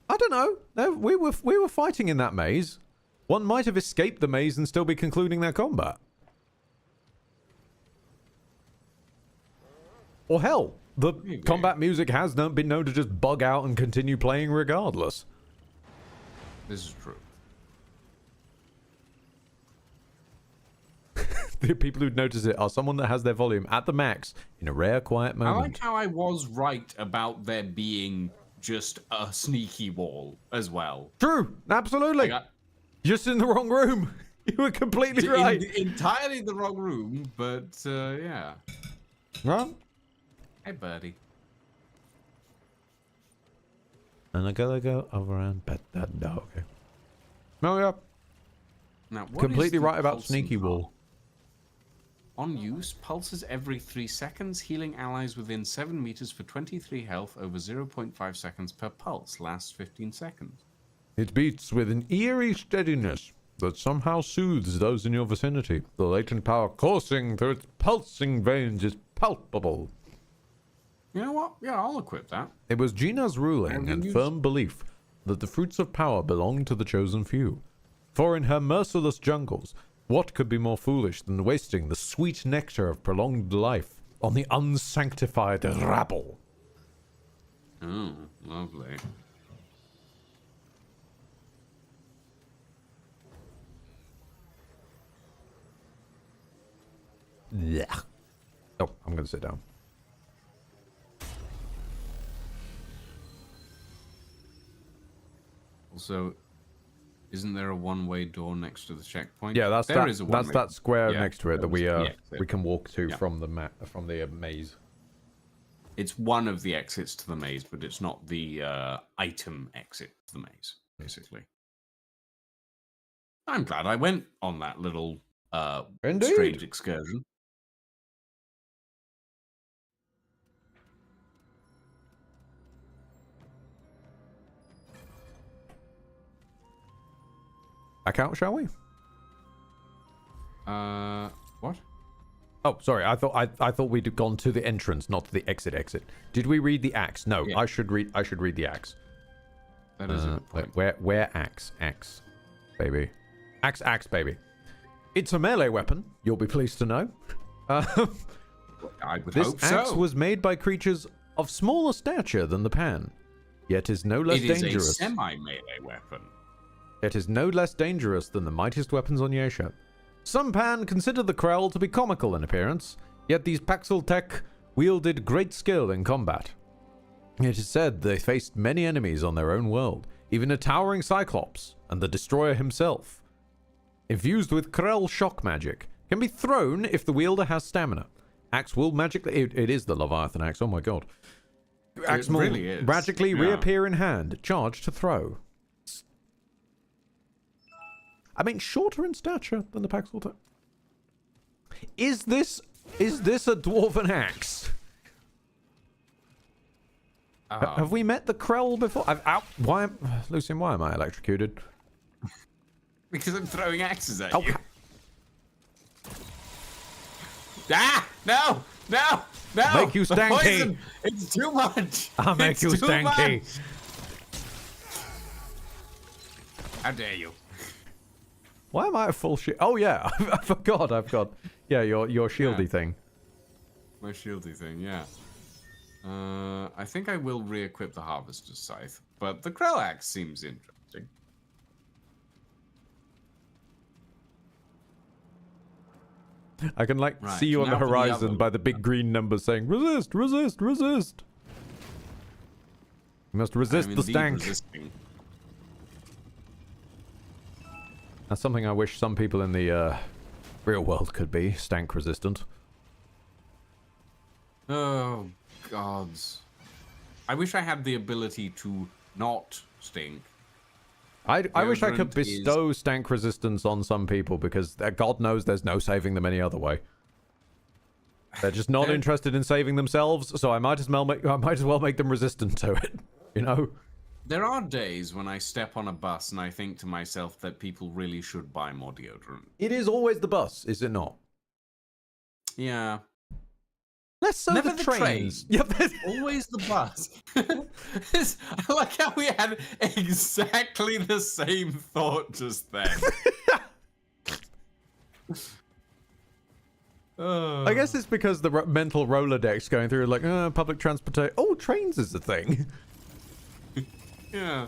[SPEAKER 1] I don't know. No, we were fighting in that maze. One might have escaped the maze and still be concluding their combat. Or hell, the combat music has been known to just bug out and continue playing regardless.
[SPEAKER 2] This is true.
[SPEAKER 1] The people who'd notice it are someone that has their volume at the max in a rare, quiet moment.
[SPEAKER 2] I like how I was right about there being just a sneaky wall as well.
[SPEAKER 1] True, absolutely. Just in the wrong room. You were completely right.
[SPEAKER 2] Entirely the wrong room, but yeah.
[SPEAKER 1] Right?
[SPEAKER 2] Hey, buddy.
[SPEAKER 1] And I gotta go over and pet that dog. Oh, yeah.
[SPEAKER 2] Now, what
[SPEAKER 1] completely
[SPEAKER 2] is the
[SPEAKER 1] right about
[SPEAKER 2] pulsing
[SPEAKER 1] sneaky wall.
[SPEAKER 2] On use, pulses every 3 seconds, healing allies within 7 meters for 23 health over 0.5 seconds per pulse. Lasts 15 seconds.
[SPEAKER 1] It beats with an eerie steadiness that somehow soothes those in your vicinity. The latent power coursing through its pulsing veins is palpable.
[SPEAKER 2] You know what? Yeah, I'll equip that.
[SPEAKER 1] It was Gina's ruling and firm belief that the fruits of power belong to the chosen few. For in her merciless jungles, what could be more foolish than wasting the sweet nectar of prolonged life on the unsanctified rabble?
[SPEAKER 2] Oh, lovely.
[SPEAKER 1] Yeah. Oh, I'm going to sit down.
[SPEAKER 2] Also, isn't there a one-way door next to the checkpoint?
[SPEAKER 1] Yeah, that's
[SPEAKER 2] there is a one-way.
[SPEAKER 1] that's that square next to it that we
[SPEAKER 2] we
[SPEAKER 1] can walk to from the maze.
[SPEAKER 2] It's one of the exits to the maze, but it's not the item exit to the maze, basically. I'm glad I went on that little strange excursion.
[SPEAKER 1] Back out, shall we?
[SPEAKER 2] What?
[SPEAKER 1] Oh, sorry. I thought we'd gone to the entrance, not to the exit. Did we read the axe? No, yeah. I should read the axe.
[SPEAKER 2] That is a good point.
[SPEAKER 1] Where axe, baby, axe, baby. It's a melee weapon. You'll be pleased to know.
[SPEAKER 2] I would
[SPEAKER 1] this
[SPEAKER 2] hope so.
[SPEAKER 1] axe was made by creatures of smaller stature than the pan, yet is no less dangerous.
[SPEAKER 2] It is a semi-melee weapon.
[SPEAKER 1] It is no less dangerous than the mightiest weapons on Yesha. Some pan consider the Krell to be comical in appearance, yet these Paxil Tech wielded great skill in combat. It is said they faced many enemies on their own world, even a towering Cyclops and the Destroyer himself. Infused with Krell shock magic, can be thrown if the wielder has stamina. Axe will magically... It is the Leviathan axe, oh my god. Axe will really magically reappear in hand, charge to throw. I mean, shorter in stature than the Paxil Tech. Is this a dwarven axe? Have we met the Krell before? Lucian, why am I electrocuted?
[SPEAKER 2] Because I'm throwing axes at you. Ah! No!
[SPEAKER 1] Make you stanky.
[SPEAKER 2] Poison. It's too much.
[SPEAKER 1] I'll make you stanky.
[SPEAKER 2] How dare you?
[SPEAKER 1] Why am I a full shield? Oh yeah, I forgot. I've got your shieldy thing.
[SPEAKER 2] My shieldy thing, yeah. I think I will re-equip the Harvester's Scythe, but the Krell Axe seems interesting.
[SPEAKER 1] I can see you on the horizon by the big green numbers saying resist, resist, resist. You must resist the stank.
[SPEAKER 2] Resisting.
[SPEAKER 1] That's something I wish some people in the real world could be, stank resistant.
[SPEAKER 2] Oh, gods. I wish I had the ability to not stink.
[SPEAKER 1] I wish I could
[SPEAKER 2] Deodorant
[SPEAKER 1] bestow stank resistance on some people because God knows there's no saving them any other way. They're just not interested in saving themselves, so I might as well make them resistant to it. You know?
[SPEAKER 2] There are days when I step on a bus and I think to myself that people really should buy more deodorant.
[SPEAKER 1] It is always the bus, is it not?
[SPEAKER 2] Yeah.
[SPEAKER 1] Less so
[SPEAKER 2] Never
[SPEAKER 1] the
[SPEAKER 2] the
[SPEAKER 1] trains.
[SPEAKER 2] train.
[SPEAKER 1] Yep.
[SPEAKER 2] Always the bus. I like how we had exactly the same thought just then.
[SPEAKER 1] I guess it's because the mental Rolodex going through like, public transportation. Oh, trains is a thing.
[SPEAKER 2] Yeah.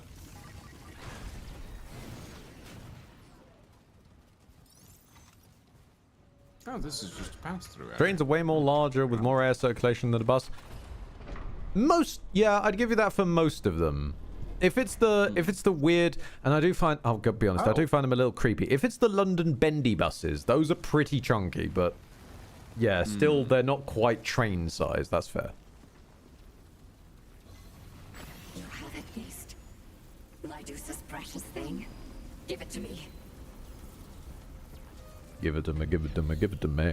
[SPEAKER 2] Oh, this is just a pass through.
[SPEAKER 1] Trains are way more larger with more air circulation than a bus. Yeah, I'd give you that for most of them. If it's the weird, and I do find, I'll be honest, I do find them a little creepy. If it's the London bendy buses, those are pretty chunky, but yeah, still they're not quite train size. That's fair.
[SPEAKER 9] You have it, beast. Lydusa's precious thing. Give it to me.
[SPEAKER 1] Give it to me, give it to me, give it to me.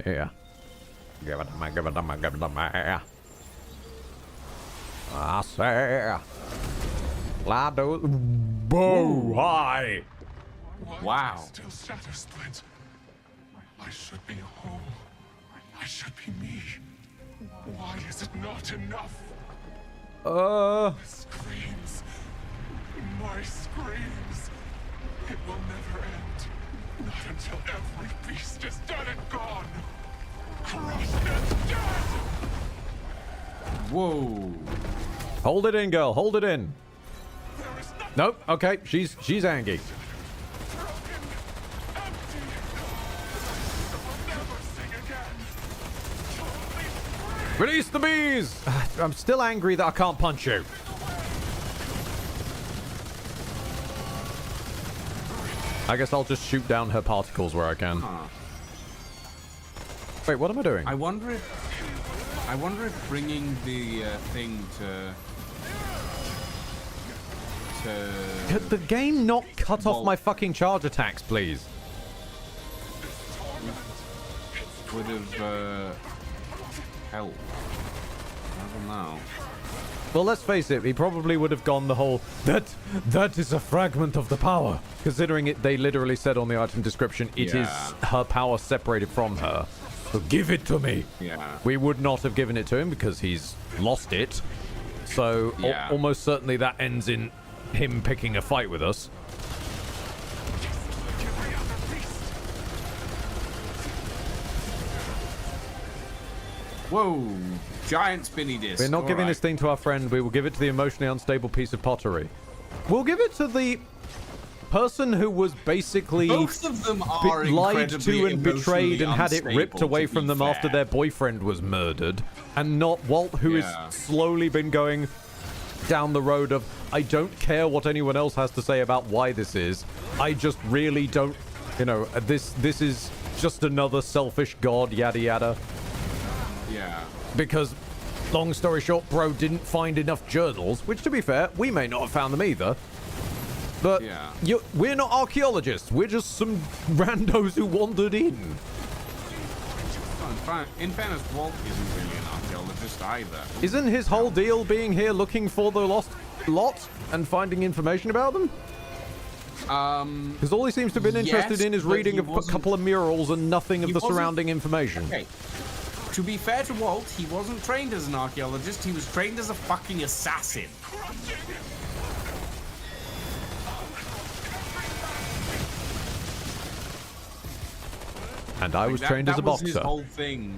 [SPEAKER 1] Give it to me, give it to me, give it to me. I say, Lado, boo, hi.
[SPEAKER 2] Wow.
[SPEAKER 6] Still shatter split. I should be whole. I should be me. Why is it not enough? Screams. My screams. It will never end. Not until every beast is dead and gone. Crushed and dead.
[SPEAKER 2] Whoa.
[SPEAKER 1] Hold it in, girl. Hold it in. Nope. Okay. She's angry. Release the bees! I'm still angry that I can't punch you. I guess I'll just shoot down her particles where I can. Wait, what am I doing?
[SPEAKER 2] I wonder if bringing the thing
[SPEAKER 1] Could the game not cut off my fucking charge attacks, please?
[SPEAKER 2] would have helped. I don't know.
[SPEAKER 1] Well, let's face it, he probably would have gone the whole, that is a fragment of the power. Considering they literally said on the item description, it is her power separated from her. So give it to me.
[SPEAKER 2] Yeah.
[SPEAKER 1] We would not have given it to him because he's lost it. So almost certainly that ends in him picking a fight with us.
[SPEAKER 2] Whoa. Giant spinny disc.
[SPEAKER 1] We're not giving this thing to our friend. We will give it to the emotionally unstable piece of pottery. We'll give it to the person who was basically
[SPEAKER 2] both of them are
[SPEAKER 1] lied to and betrayed and had it
[SPEAKER 2] unstable,
[SPEAKER 1] ripped away from them after their boyfriend was murdered, and not Walt, who has slowly been going down the road of, I don't care what anyone else has to say about why this is. I just really don't, you know, this is just another selfish god, yada yada.
[SPEAKER 2] Yeah.
[SPEAKER 1] Because, long story short, bro didn't find enough journals, which, to be fair, we may not have found them either. But we're not archaeologists. We're just some randos who wandered in.
[SPEAKER 2] In fairness, Walt isn't really an archaeologist either.
[SPEAKER 1] Isn't his whole deal being here looking for the lost lot and finding information about them? Because all he seems to have been interested in is reading a couple of murals and nothing of the surrounding information.
[SPEAKER 2] Okay. To be fair to Walt, he wasn't trained as an archaeologist, he was trained as a fucking assassin.
[SPEAKER 1] And I was trained as a boxer.
[SPEAKER 2] That was his whole thing.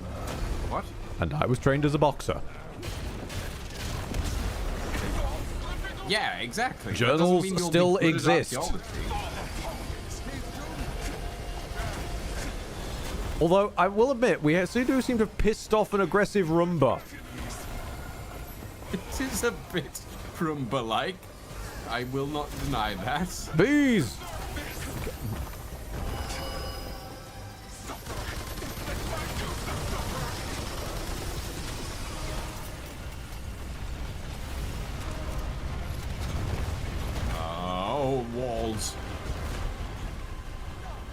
[SPEAKER 2] What?
[SPEAKER 1] And I was trained as a boxer.
[SPEAKER 2] Yeah, exactly.
[SPEAKER 1] Journals still exist. Although, I will admit, we do seem to have pissed off an aggressive Roomba.
[SPEAKER 2] It is a bit Roomba-like. I will not deny that.
[SPEAKER 1] Bees!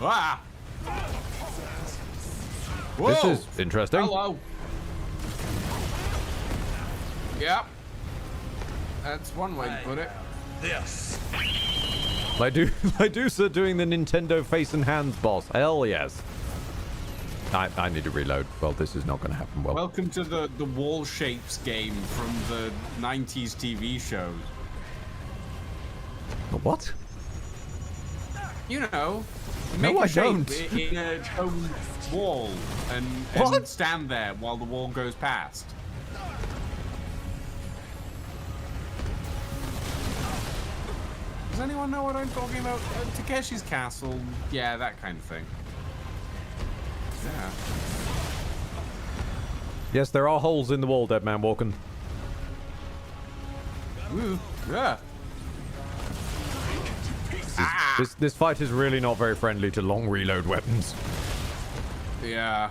[SPEAKER 2] Ah! Whoa!
[SPEAKER 1] This is interesting.
[SPEAKER 2] Hello. Yep. That's one way to put it.
[SPEAKER 7] This.
[SPEAKER 1] Lydusa doing the Nintendo face and hands boss. Hell yes. I need to reload. Well, this is not going to happen well.
[SPEAKER 2] Welcome to the wall shapes game from the 90s TV shows.
[SPEAKER 1] What?
[SPEAKER 2] You know,
[SPEAKER 1] No,
[SPEAKER 2] make
[SPEAKER 1] I
[SPEAKER 2] a shape
[SPEAKER 1] don't.
[SPEAKER 2] in a stone wall and
[SPEAKER 1] What?
[SPEAKER 2] stand there while the wall goes past. Does anyone know what I'm talking about? Takeshi's Castle. Yeah, that kind of thing. Yeah.
[SPEAKER 1] Yes, there are holes in the wall, Dead Man Walking.
[SPEAKER 2] Ooh, yeah.
[SPEAKER 1] This fight is really not very friendly to long reload weapons.
[SPEAKER 2] Yeah.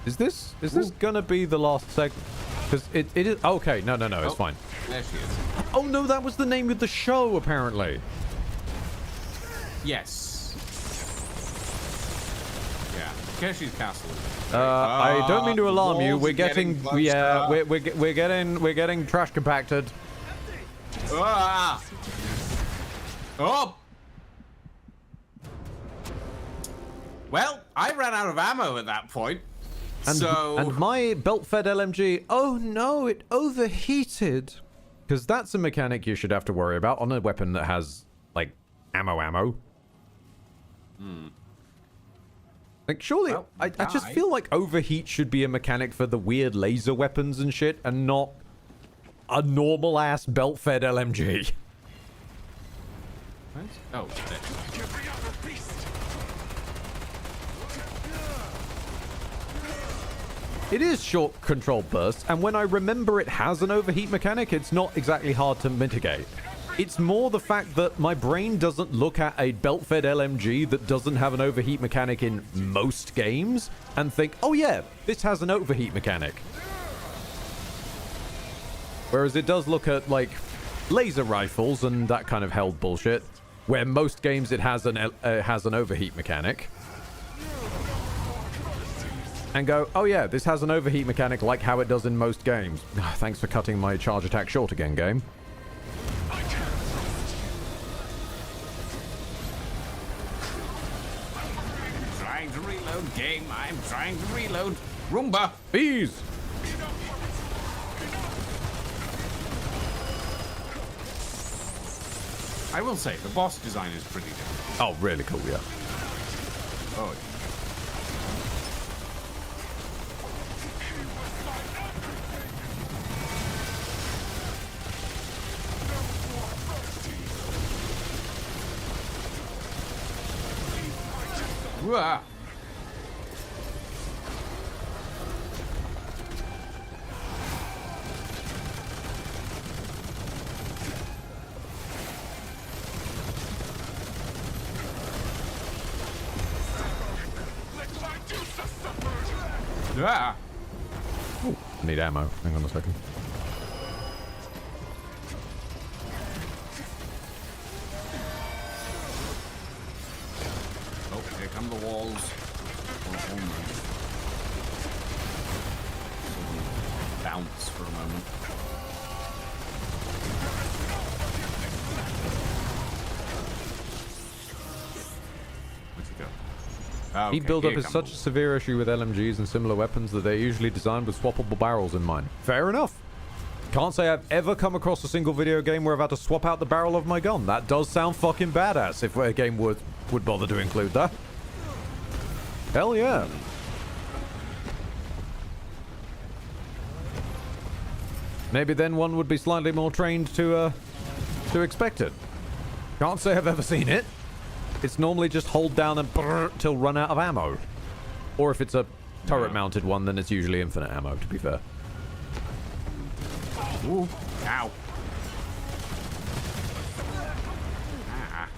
[SPEAKER 1] Is this gonna be the last segment? Because it is. Okay, no, it's fine.
[SPEAKER 2] There she is.
[SPEAKER 1] Oh no, that was the name of the show apparently.
[SPEAKER 2] Yes. Yeah. Takeshi's Castle.
[SPEAKER 1] I don't mean to alarm you.
[SPEAKER 2] walls
[SPEAKER 1] We're
[SPEAKER 2] are
[SPEAKER 1] getting
[SPEAKER 2] closer.
[SPEAKER 1] we're getting trash compacted.
[SPEAKER 2] Ah! Oh! Well, I ran out of ammo at that point.
[SPEAKER 1] And my belt-fed LMG. Oh no, it overheated. Because that's a mechanic you should have to worry about on a weapon that has like ammo. Like, surely,
[SPEAKER 2] Well,
[SPEAKER 1] I just feel like overheat should be a mechanic for the weird laser weapons and shit, and not a normal-ass belt-fed LMG.
[SPEAKER 2] What? Oh, there.
[SPEAKER 1] It is short control bursts, and when I remember it has an overheat mechanic, it's not exactly hard to mitigate. It's more the fact that my brain doesn't look at a belt-fed LMG that doesn't have an overheat mechanic in most games and think, oh yeah, this has an overheat mechanic. Whereas it does look at, like, laser rifles and that kind of held bullshit, where most games it has an overheat mechanic. And go, oh yeah, this has an overheat mechanic like how it does in most games. Thanks for cutting my charge attack short again, game.
[SPEAKER 2] Trying to reload, game. I'm trying to reload. Roomba!
[SPEAKER 1] Bees!
[SPEAKER 2] I will say, the boss design is pretty different.
[SPEAKER 1] Oh, really cool, yeah.
[SPEAKER 2] Oh, yeah. Yeah.
[SPEAKER 1] Ooh, need ammo. Hang on a second.
[SPEAKER 2] Oh, here come the walls. Oh, almost. Bounce for a moment. Where'd you go? Okay,
[SPEAKER 1] Heat buildup
[SPEAKER 2] here
[SPEAKER 1] is
[SPEAKER 2] come
[SPEAKER 1] such a severe issue with LMGs and similar weapons that they're usually designed with swappable barrels in mind. Fair enough. Can't say I've ever come across a single video game where I've had to swap out the barrel of my gun. That does sound fucking badass if a game would bother to include that. Hell yeah. Maybe then one would be slightly more trained to expect it. Can't say I've ever seen it. It's normally just hold down and brrr till run out of ammo. Or if it's a turret-mounted one, then it's usually infinite ammo, to be fair.
[SPEAKER 2] Ooh, ow. Ah.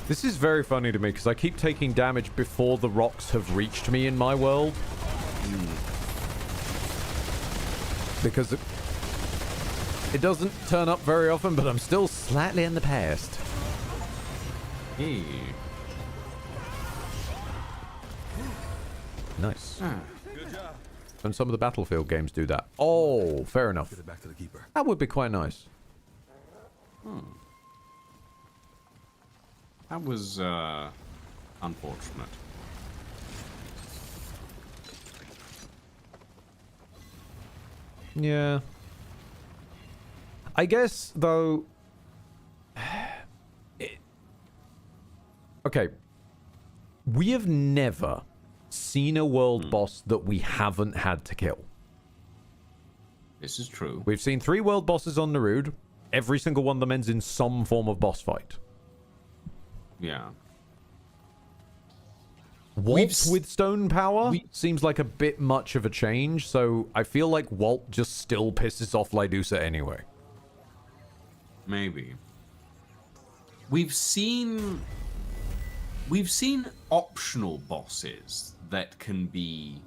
[SPEAKER 1] This is very funny to me because I keep taking damage before the rocks have reached me in my world. Because it doesn't turn up very often, but I'm still slightly in the past.
[SPEAKER 2] Hey.
[SPEAKER 1] Nice. And some of the Battlefield games do that. Oh, fair enough.
[SPEAKER 4] Get it back to the keeper.
[SPEAKER 1] That would be quite nice.
[SPEAKER 2] That was unfortunate.
[SPEAKER 1] Yeah. I guess, though... Okay. We have never seen a world boss that we haven't had to kill.
[SPEAKER 2] This is true.
[SPEAKER 1] We've seen 3 world bosses on Naruud. Every single one of them ends in some form of boss fight.
[SPEAKER 2] Yeah.
[SPEAKER 1] Walt with stone power seems like a bit much of a change, so I feel like Walt just still pisses off Lydusa anyway.
[SPEAKER 2] Maybe. We've seen optional bosses that can be...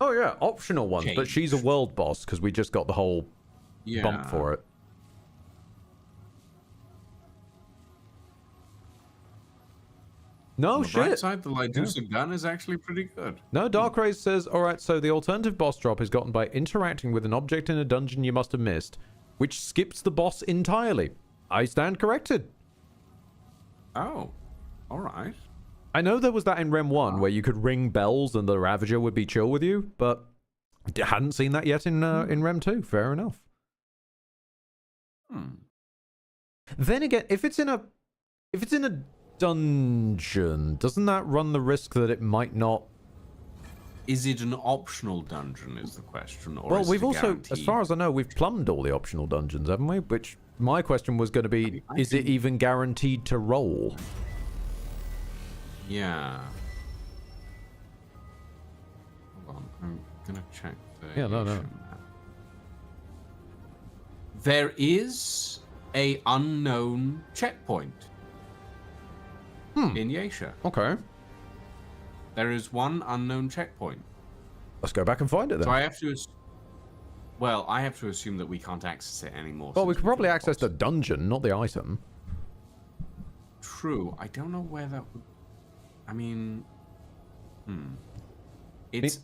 [SPEAKER 1] Oh yeah, optional ones, but she's a world boss because we just got the whole bump for it. No
[SPEAKER 2] On the
[SPEAKER 1] shit.
[SPEAKER 2] bright side, the Lydusa gun is actually pretty good.
[SPEAKER 1] No, Darkraze says, alright, so the alternative boss drop is gotten by interacting with an object in a dungeon you must have missed, which skips the boss entirely. I stand corrected.
[SPEAKER 2] Oh, alright.
[SPEAKER 1] I know there was that in Rem 1 where you could ring bells and the Ravager would be chill with you, but I hadn't seen that yet in Rem 2. Fair enough. Then again, if it's in a dungeon, doesn't that run the risk that it might not?
[SPEAKER 2] Is it an optional dungeon is the question, or
[SPEAKER 1] Well,
[SPEAKER 2] is
[SPEAKER 1] we've
[SPEAKER 2] it a
[SPEAKER 1] also,
[SPEAKER 2] guaranteed?
[SPEAKER 1] as far as I know, we've plumbed all the optional dungeons, haven't we? Which my question was going to be, is it even guaranteed to roll?
[SPEAKER 2] Yeah. Hold on, I'm gonna check the
[SPEAKER 1] Yeah, no.
[SPEAKER 2] map. There is a unknown checkpoint in Yasha.
[SPEAKER 1] Okay.
[SPEAKER 2] There is one unknown checkpoint.
[SPEAKER 1] Let's go back and find it then.
[SPEAKER 2] So I have to... Well, I have to assume that we can't access it anymore.
[SPEAKER 1] Well, we
[SPEAKER 2] since
[SPEAKER 1] could probably
[SPEAKER 2] killed the
[SPEAKER 1] access
[SPEAKER 2] boss.
[SPEAKER 1] the dungeon, not the item.
[SPEAKER 2] True. I don't know where that would... I mean... It's,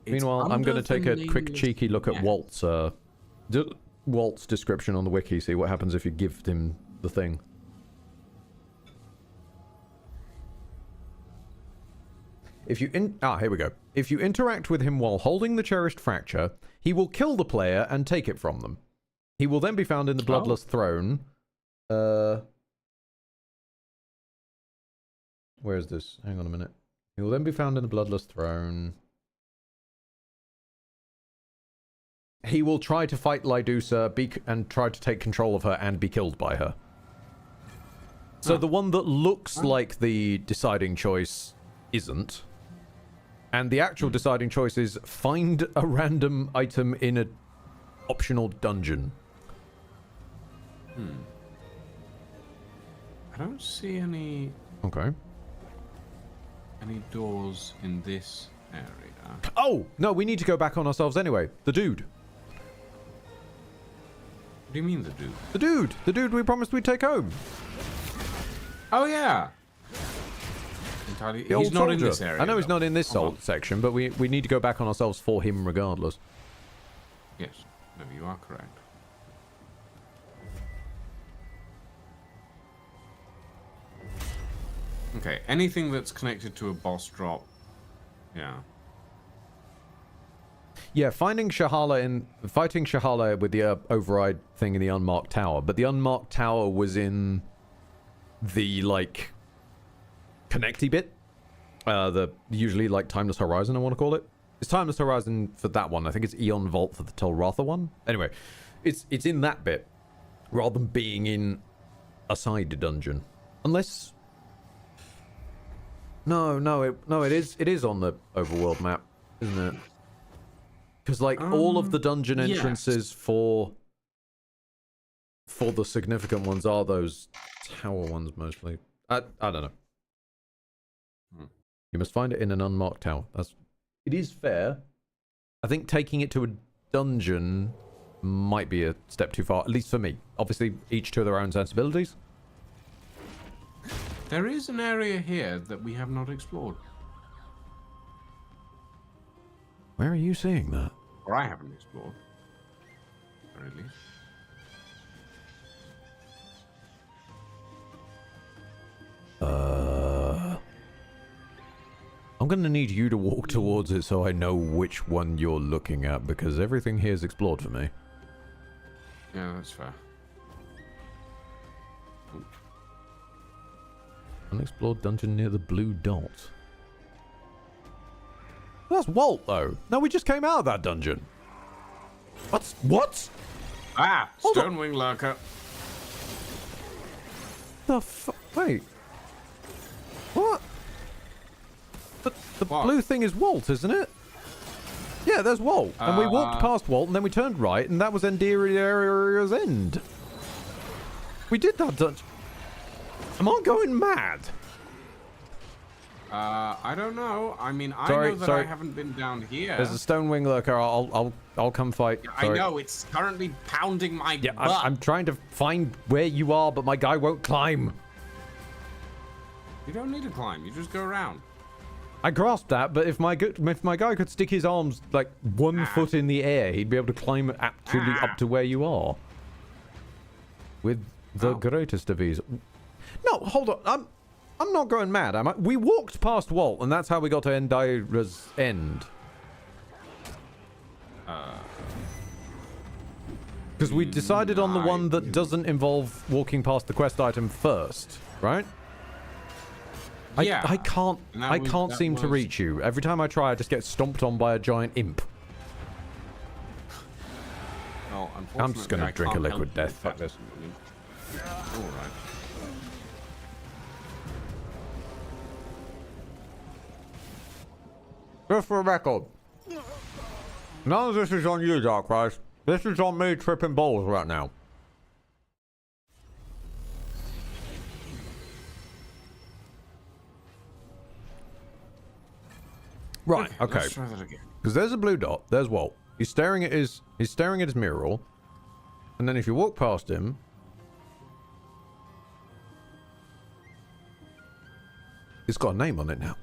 [SPEAKER 1] Meanwhile, I'm going to take a quick
[SPEAKER 2] nameless
[SPEAKER 1] cheeky look at
[SPEAKER 2] net.
[SPEAKER 1] Walt's description on the wiki, see what happens if you give him the thing. If you here we go. If you interact with him while holding the cherished fracture, he will kill the player and take it from them. He will then be found in the bloodless throne. Where is this? Hang on a minute. He will then be found in the bloodless throne. He will try to fight Lydusa and try to take control of her and be killed by her. So the one that looks like the deciding choice isn't. And the actual deciding choice is find a random item in an optional dungeon.
[SPEAKER 2] I don't see any
[SPEAKER 1] Okay.
[SPEAKER 2] doors in this area.
[SPEAKER 1] Oh! No, we need to go back on ourselves anyway. The dude.
[SPEAKER 2] What do you mean the dude?
[SPEAKER 1] The dude! The dude we promised we'd take home.
[SPEAKER 2] Oh yeah. Entirely.
[SPEAKER 1] The
[SPEAKER 2] He's
[SPEAKER 1] old
[SPEAKER 2] not in
[SPEAKER 1] soldier.
[SPEAKER 2] this area.
[SPEAKER 1] I know he's
[SPEAKER 2] though.
[SPEAKER 1] not in this section, but we need to go back on ourselves for him regardless.
[SPEAKER 2] Yes. No, you are correct. Okay. Anything that's connected to a boss drop. Yeah.
[SPEAKER 1] Yeah, fighting Shahala with the override thing in the unmarked tower, but the unmarked tower was in the like connecty bit. The usually like Timeless Horizon, I want to call it. It's Timeless Horizon for that one. I think it's Eon Vault for the Telratha one. Anyway, it's in that bit rather than being in a side dungeon. Unless no, it is on the overworld map, isn't it? Because like all of the dungeon entrances for the significant ones are those tower ones mostly. I don't know. You must find it in an unmarked tower. It is fair. I think taking it to a dungeon might be a step too far, at least for me. Obviously, each to their own sensibilities.
[SPEAKER 2] There is an area here that we have not explored.
[SPEAKER 1] Where are you seeing that?
[SPEAKER 2] Or I haven't explored. Or at least.
[SPEAKER 1] I'm going to need you to walk towards it so I know which one you're looking at, because everything here is explored for me.
[SPEAKER 2] Yeah, that's fair.
[SPEAKER 1] Unexplored dungeon near the blue dot. That's Walt, though. No, we just came out of that dungeon. What?
[SPEAKER 2] Ah! Stonewing lurker.
[SPEAKER 1] Wait. What? The blue thing is Walt, isn't it? Yeah, there's Walt. And we walked past Walt, and then we turned right, and that was Enderia's End. We did that dungeon. Am I going mad?
[SPEAKER 2] I don't know. I mean, I know that I haven't been down here.
[SPEAKER 1] There's a Stonewing lurker. I'll come fight.
[SPEAKER 2] Yeah, I know, it's currently pounding my butt.
[SPEAKER 1] I'm trying to find where you are, but my guy won't climb.
[SPEAKER 2] You don't need to climb. You just go around.
[SPEAKER 1] I grasped that, but if my guy could stick his arms like 1 foot in the air, he'd be able to climb actually up to where you are. With the greatest of ease. No, hold on. I'm not going mad, am I? We walked past Walt, and that's how we got to Endira's End. Because we decided on the one that doesn't involve walking past the quest item first, right?
[SPEAKER 2] Yeah.
[SPEAKER 1] I can't seem to reach you. Every time I try, I just get stomped on by a giant imp.
[SPEAKER 2] Well,
[SPEAKER 1] I'm just going to drink a liquid death. Fuck this.
[SPEAKER 2] Alright.
[SPEAKER 1] Just for a record. None of this is on you, Dark Christ. This is on me tripping balls right now. Right, okay.
[SPEAKER 2] Let's try that again.
[SPEAKER 1] Because there's a blue dot, there's Walt. He's staring at his mural. And then if you walk past him, it's got a name on it now.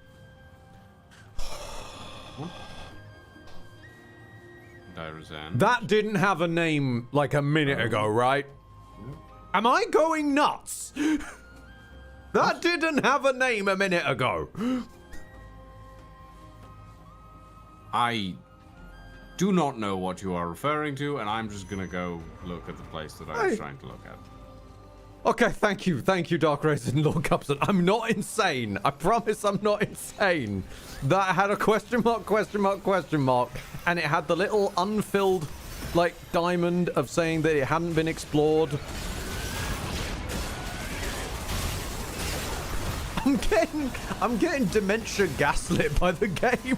[SPEAKER 1] That didn't have a name like a minute ago, right? Am I going nuts? That didn't have a name a minute ago.
[SPEAKER 2] I do not know what you are referring to, and I'm just gonna go look at the place that I was trying to look at.
[SPEAKER 1] Okay, thank you, Dark Race and Lord Cupson. I'm not insane. I promise I'm not insane. That had a question mark, and it had the little unfilled, like, diamond of saying that it hadn't been explored. I'm getting dementia gaslit by the game.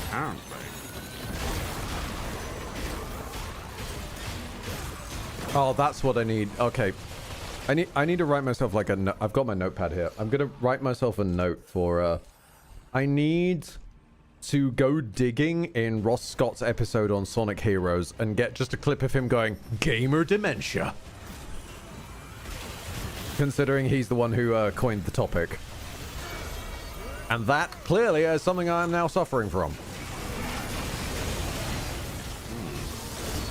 [SPEAKER 2] Apparently.
[SPEAKER 1] Oh, that's what I need. Okay. I need to write myself like a note. I've got my notepad here. I'm going to write myself a note for, I need to go digging in Ross Scott's episode on Sonic Heroes and get just a clip of him going, gamer dementia. Considering he's the one who coined the topic. And that clearly is something I am now suffering from.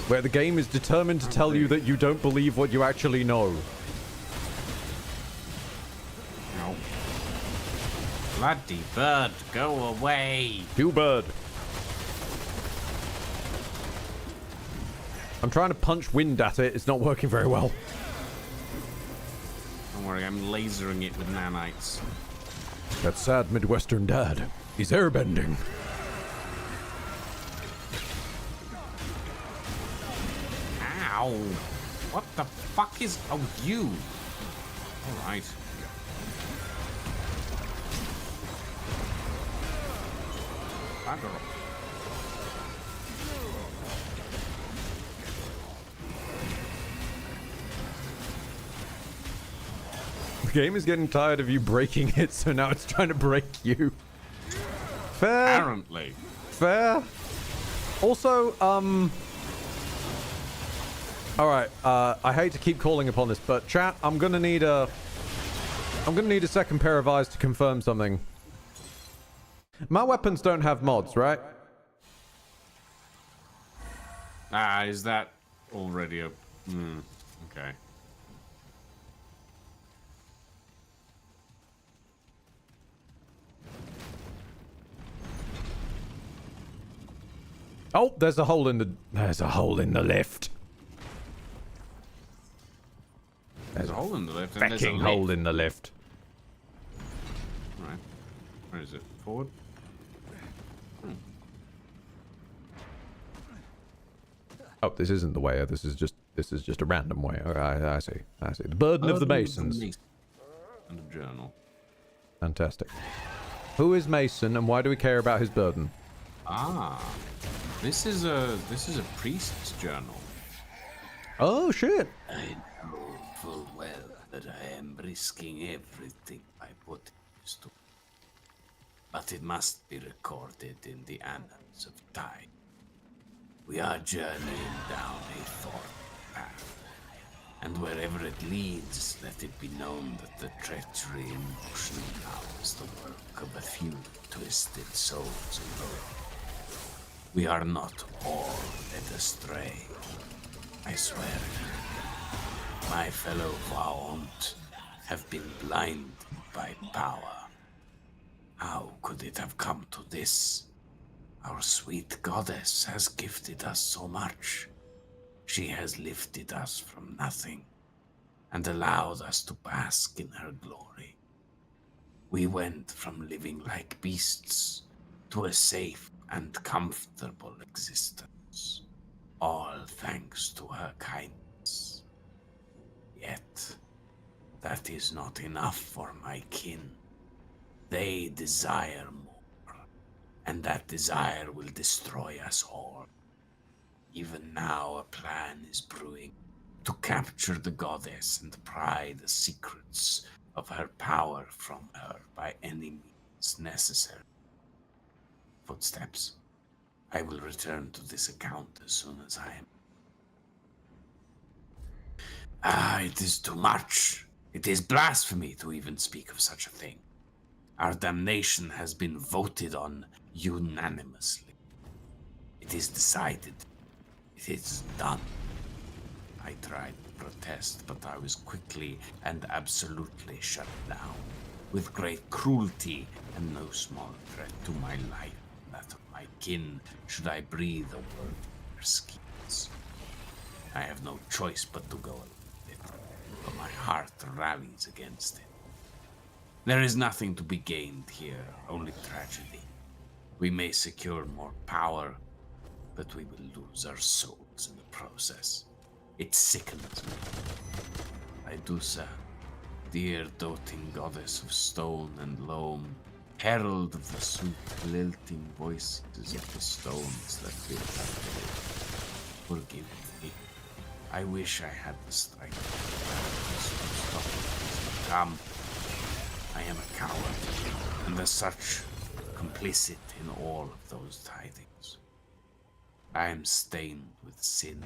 [SPEAKER 1] Where the game is determined to tell you that you don't believe what you actually know.
[SPEAKER 2] No. Bloody bird, go away.
[SPEAKER 1] You bird. I'm trying to punch wind at it. It's not working very well.
[SPEAKER 2] Don't worry, I'm lasering it with nanites.
[SPEAKER 1] That sad Midwestern dad. He's airbending.
[SPEAKER 2] Ow. What the fuck is... Oh, you. Alright. Bugger.
[SPEAKER 1] The game is getting tired of you breaking it, so now it's trying to break you. Fair.
[SPEAKER 2] Apparently.
[SPEAKER 1] Fair. Also, alright, I hate to keep calling upon this, but chat, I'm gonna need a second pair of eyes to confirm something. My weapons don't have mods, right?
[SPEAKER 2] Ah, is that already a... okay.
[SPEAKER 1] Oh, there's a hole in the lift.
[SPEAKER 2] There's a hole in the lift. And there's a
[SPEAKER 1] Fucking
[SPEAKER 2] lift.
[SPEAKER 1] hole in the lift.
[SPEAKER 2] Right. Where is it? Forward?
[SPEAKER 1] Oh, this isn't the way. This is just a random way. Okay, I see. The burden of the Masons.
[SPEAKER 2] And a journal.
[SPEAKER 1] Fantastic. Who is Mason, and why do we care about his burden?
[SPEAKER 2] Ah, this is a priest's journal.
[SPEAKER 1] Oh shit!
[SPEAKER 11] I know full well that I am risking everything I put this to, but it must be recorded in the annals of time. We are journeying down a thorny path, and wherever it leads, let it be known that the treachery in motion now is the work of a few twisted souls alone. We are not all led astray, I swear. My fellow Vaont have been blinded by power. How could it have come to this? Our sweet goddess has gifted us so much. She has lifted us from nothing and allowed us to bask in her glory. We went from living like beasts to a safe and comfortable existence, all thanks to her kindness. Yet, that is not enough for my kin. They desire more, and that desire will destroy us all. Even now a plan is brewing to capture the goddess and pry the secrets of her power from her by any means necessary. Footsteps. I will return to this account as soon as I am. It is too much. It is blasphemy to even speak of such a thing. Our damnation has been voted on unanimously. It is decided. It is done. I tried to protest, but I was quickly and absolutely shut down, with great cruelty and no small threat to my life and that of my kin should I breathe a word of their schemes. I have no choice but to go along with it, but my heart rallies against it. There is nothing to be gained here, only tragedy. We may secure more power, but we will lose our souls in the process. It sickens me. Idusa, dear doting goddess of stone and loam, herald of the sweet lilting voices of the stones that built our village. Forgive me. I wish I had the strength to stop it. Come. I am a coward, and as such, complicit in all of those tidings. I am stained with sin,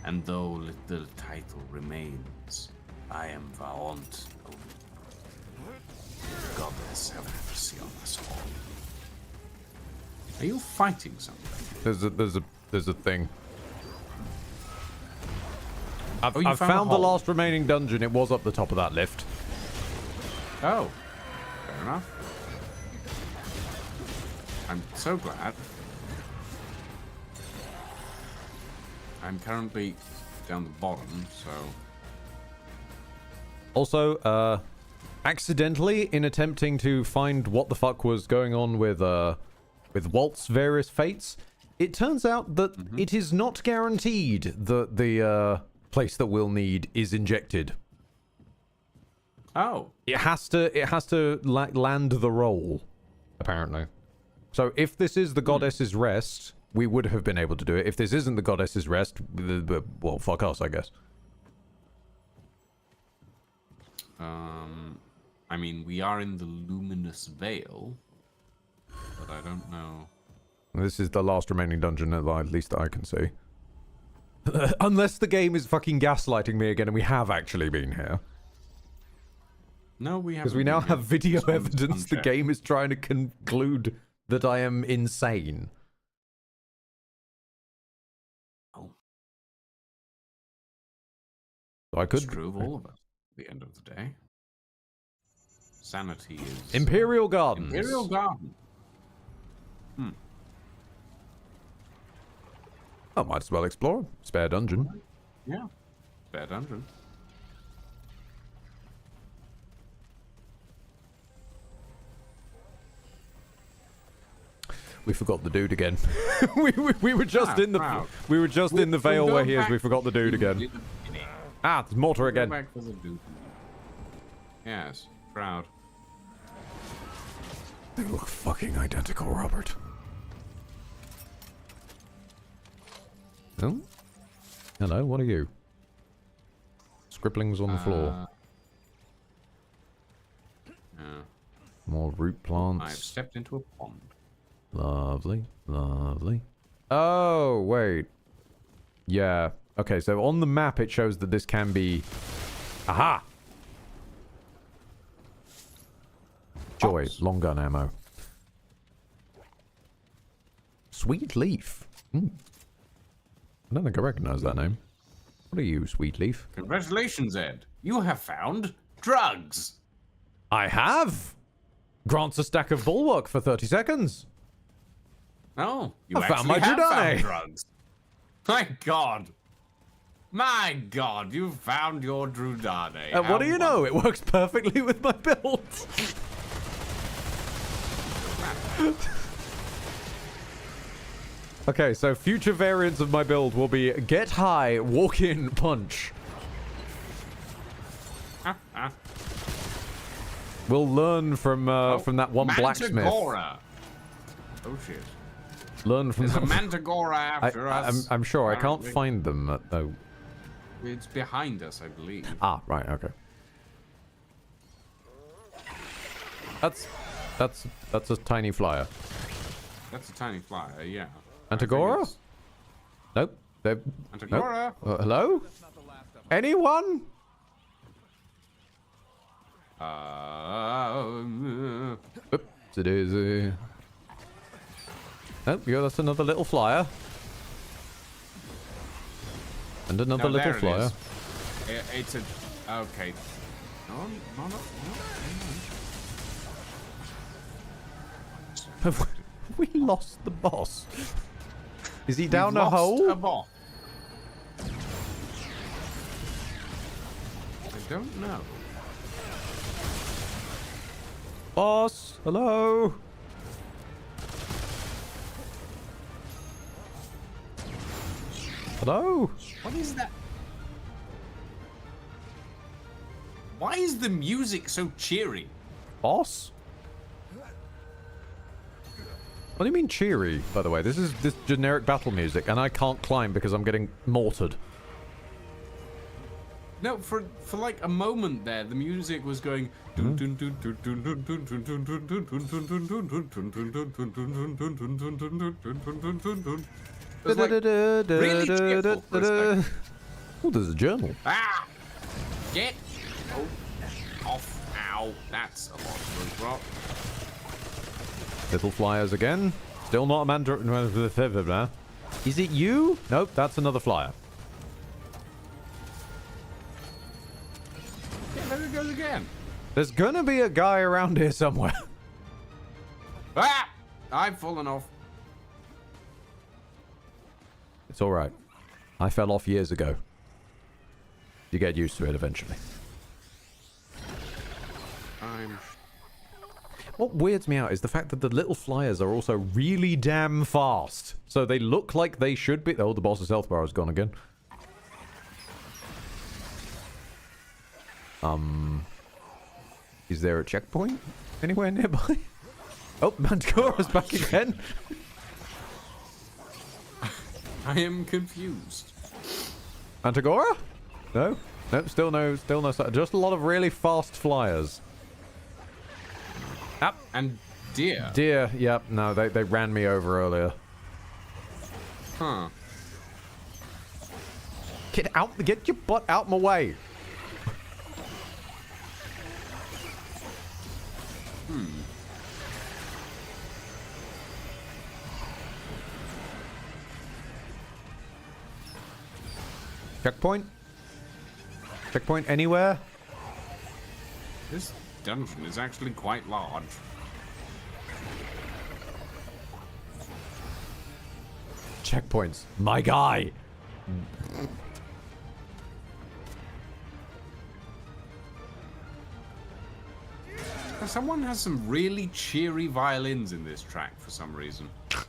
[SPEAKER 11] and though little title remains, I am Vaont only. Goddess have mercy on us all.
[SPEAKER 2] Are you fighting something?
[SPEAKER 1] There's a thing. I've
[SPEAKER 2] you
[SPEAKER 1] found
[SPEAKER 2] a
[SPEAKER 1] the
[SPEAKER 2] hole?
[SPEAKER 1] last remaining dungeon. It was up the top of that lift.
[SPEAKER 2] Oh, fair enough. I'm so glad. I'm currently down the bottom, so...
[SPEAKER 1] Also, accidentally, in attempting to find what the fuck was going on with Walt's various fates, it turns out that it is not guaranteed that the place that we'll need is injected.
[SPEAKER 2] Oh.
[SPEAKER 1] It has to land the roll, apparently. So if this is the Goddess's Rest, we would have been able to do it. If this isn't the Goddess's Rest, well, fuck us, I guess.
[SPEAKER 2] I mean, we are in the Luminous Veil, but I don't know.
[SPEAKER 1] This is the last remaining dungeon, at least I can see. Unless the game is fucking gaslighting me again and we have actually been here.
[SPEAKER 2] No, we haven't.
[SPEAKER 1] Because we now have video
[SPEAKER 2] This one's
[SPEAKER 1] evidence the
[SPEAKER 2] unchecked.
[SPEAKER 1] game is trying to conclude that I am insane.
[SPEAKER 2] Oh.
[SPEAKER 1] So I could...
[SPEAKER 2] It's true of all of us at the end of the day. Sanity is...
[SPEAKER 1] Imperial Gardens.
[SPEAKER 2] Imperial Garden. Hmm.
[SPEAKER 1] I might as well explore. Spare dungeon.
[SPEAKER 2] Yeah. Fair dungeon.
[SPEAKER 1] We forgot the dude again. we were just in the
[SPEAKER 2] proud.
[SPEAKER 1] we were just in the veil
[SPEAKER 2] We'll
[SPEAKER 1] where
[SPEAKER 2] go
[SPEAKER 1] he is.
[SPEAKER 2] back
[SPEAKER 1] We forgot the dude
[SPEAKER 2] to
[SPEAKER 1] again.
[SPEAKER 2] the beginning.
[SPEAKER 1] Ah, there's mortar
[SPEAKER 2] Go
[SPEAKER 1] again.
[SPEAKER 2] back for the dude. Yes, proud.
[SPEAKER 1] They look fucking identical, Robert. Oh? Hello, what are you? Scribblings on the floor.
[SPEAKER 2] Yeah.
[SPEAKER 1] More root
[SPEAKER 2] I've
[SPEAKER 1] plants.
[SPEAKER 2] stepped into a pond.
[SPEAKER 1] Lovely, lovely. Oh, wait. Yeah. Okay, so on the map it shows that this can be... Aha! Joy, long gun ammo. Sweet Leaf. Hmm. I don't think I recognize that name. What are you, Sweet Leaf?
[SPEAKER 2] Congratulations, Ed. You have found drugs.
[SPEAKER 1] I have! Grants a stack of bulwark for 30 seconds.
[SPEAKER 2] Oh, you
[SPEAKER 1] I found
[SPEAKER 2] actually
[SPEAKER 1] my
[SPEAKER 2] have
[SPEAKER 1] Judane.
[SPEAKER 2] found drugs. My God. My God, you found your Drudane.
[SPEAKER 1] What do you know? It works perfectly with my build. Okay, so future variants of my build will be get high, walk in, punch. We'll learn from that one blacksmith.
[SPEAKER 2] Mantigora. Oh shit.
[SPEAKER 1] Learn from
[SPEAKER 2] There's a
[SPEAKER 1] that.
[SPEAKER 2] Mantigora after us.
[SPEAKER 1] I'm sure. I can't
[SPEAKER 2] Apparently.
[SPEAKER 1] find them though.
[SPEAKER 2] It's behind us, I believe.
[SPEAKER 1] Ah, right. Okay. That's a tiny flyer.
[SPEAKER 2] That's a tiny flyer, yeah.
[SPEAKER 1] Antigora? Nope. They're...
[SPEAKER 2] Antigora?
[SPEAKER 1] Nope. Hello? Anyone? Oops, it is. Nope, yeah, that's another little flyer. And another
[SPEAKER 2] No,
[SPEAKER 1] little
[SPEAKER 2] there it
[SPEAKER 1] flyer.
[SPEAKER 2] is. It's a... Okay. No.
[SPEAKER 1] Have we lost the boss? Is he down
[SPEAKER 2] We've
[SPEAKER 1] a
[SPEAKER 2] lost
[SPEAKER 1] hole?
[SPEAKER 2] A boss. I don't know.
[SPEAKER 1] Boss, hello? Hello?
[SPEAKER 2] What is that? Why is the music so cheery?
[SPEAKER 1] Boss? What do you mean cheery, by the way? This is this generic battle music, and I can't climb because I'm getting mortared.
[SPEAKER 2] No, for like a moment there, the music was going. It was like really cheerful for a second.
[SPEAKER 1] Oh, there's a journal.
[SPEAKER 2] Ah! Get off! Ow! That's a lot of rock.
[SPEAKER 1] Little flyers again. Still not a mandra... Is it you? Nope, that's another flyer.
[SPEAKER 2] Yeah, there it goes again.
[SPEAKER 1] There's gonna be a guy around here somewhere.
[SPEAKER 2] Ah! I've fallen off.
[SPEAKER 1] It's alright. I fell off years ago. You get used to it eventually. What weirds me out is the fact that the little flyers are also really damn fast. So they look like they should be... Oh, the boss's health bar is gone again. Is there a checkpoint anywhere nearby? Oh, Manticora's back again.
[SPEAKER 2] I am confused.
[SPEAKER 1] Mantigora? No? Nope, still no, just a lot of really fast flyers.
[SPEAKER 2] And deer.
[SPEAKER 1] Deer, yep. No, they ran me over earlier.
[SPEAKER 2] Huh.
[SPEAKER 1] Get your butt out my way. Checkpoint? Checkpoint anywhere?
[SPEAKER 2] This dungeon is actually quite large.
[SPEAKER 1] Checkpoints. My guy.
[SPEAKER 2] Someone has some really cheery violins in this track for some reason.
[SPEAKER 1] I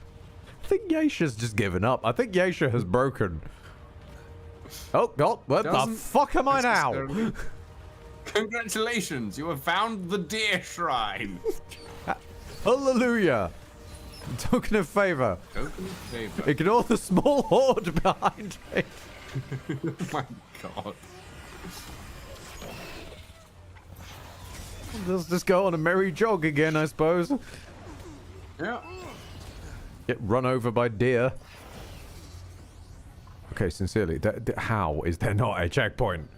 [SPEAKER 1] think Yasha's just given up. I think Yasha has broken. Oh, God. What the fuck am I now?
[SPEAKER 2] Congratulations, you have found the deer shrine.
[SPEAKER 1] Hallelujah. Token of favor.
[SPEAKER 2] Token of favor.
[SPEAKER 1] Ignore the small horde behind me.
[SPEAKER 2] Oh my god.
[SPEAKER 1] Let's just go on a merry jog again, I suppose.
[SPEAKER 2] Yeah.
[SPEAKER 1] Get run over by deer. Okay, sincerely, how is there not a checkpoint?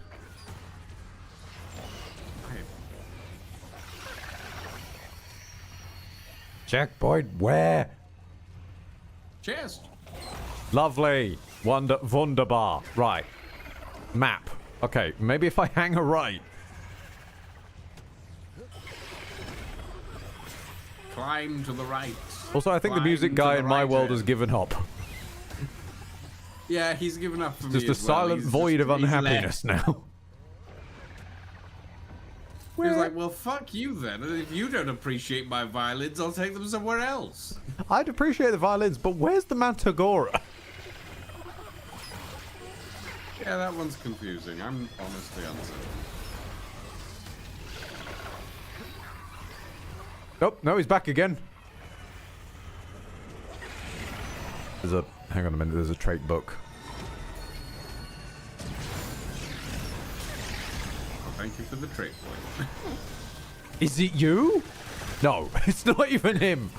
[SPEAKER 1] Checkpoint where?
[SPEAKER 2] Chest.
[SPEAKER 1] Lovely. Wunderbar. Right. Map. Okay, maybe if I hang a right.
[SPEAKER 2] Climb to the right.
[SPEAKER 1] Also, I think the music guy in my world has given up.
[SPEAKER 2] Yeah, he's given up for me
[SPEAKER 1] Just a
[SPEAKER 2] as well.
[SPEAKER 1] silent void of unhappiness now.
[SPEAKER 2] He was like, well, fuck you then. And if you don't appreciate my violins, I'll take them somewhere else.
[SPEAKER 1] I'd appreciate the violins, but where's the Mantigora?
[SPEAKER 2] Yeah, that one's confusing. I'm honestly uncertain.
[SPEAKER 1] Nope, no, he's back again. There's a... Hang on a minute, there's a trait book.
[SPEAKER 2] Thank you for the trait point.
[SPEAKER 1] Is it you? No, it's not even him.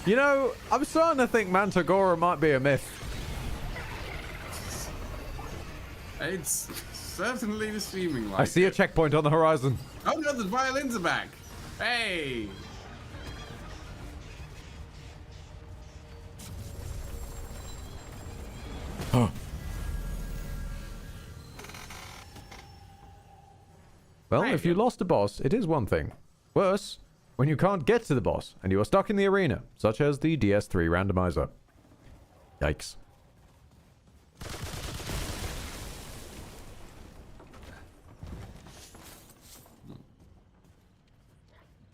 [SPEAKER 1] You know, I'm starting to think Mantigora might be a myth.
[SPEAKER 2] It's certainly seeming like
[SPEAKER 1] I see a
[SPEAKER 2] it.
[SPEAKER 1] checkpoint on the horizon.
[SPEAKER 2] Oh no, the violins are back. Hey.
[SPEAKER 1] Oh. Well, if you lost a boss, it is one thing. Worse, when you can't get to the boss and you are stuck in the arena, such as the DS3 randomizer. Yikes.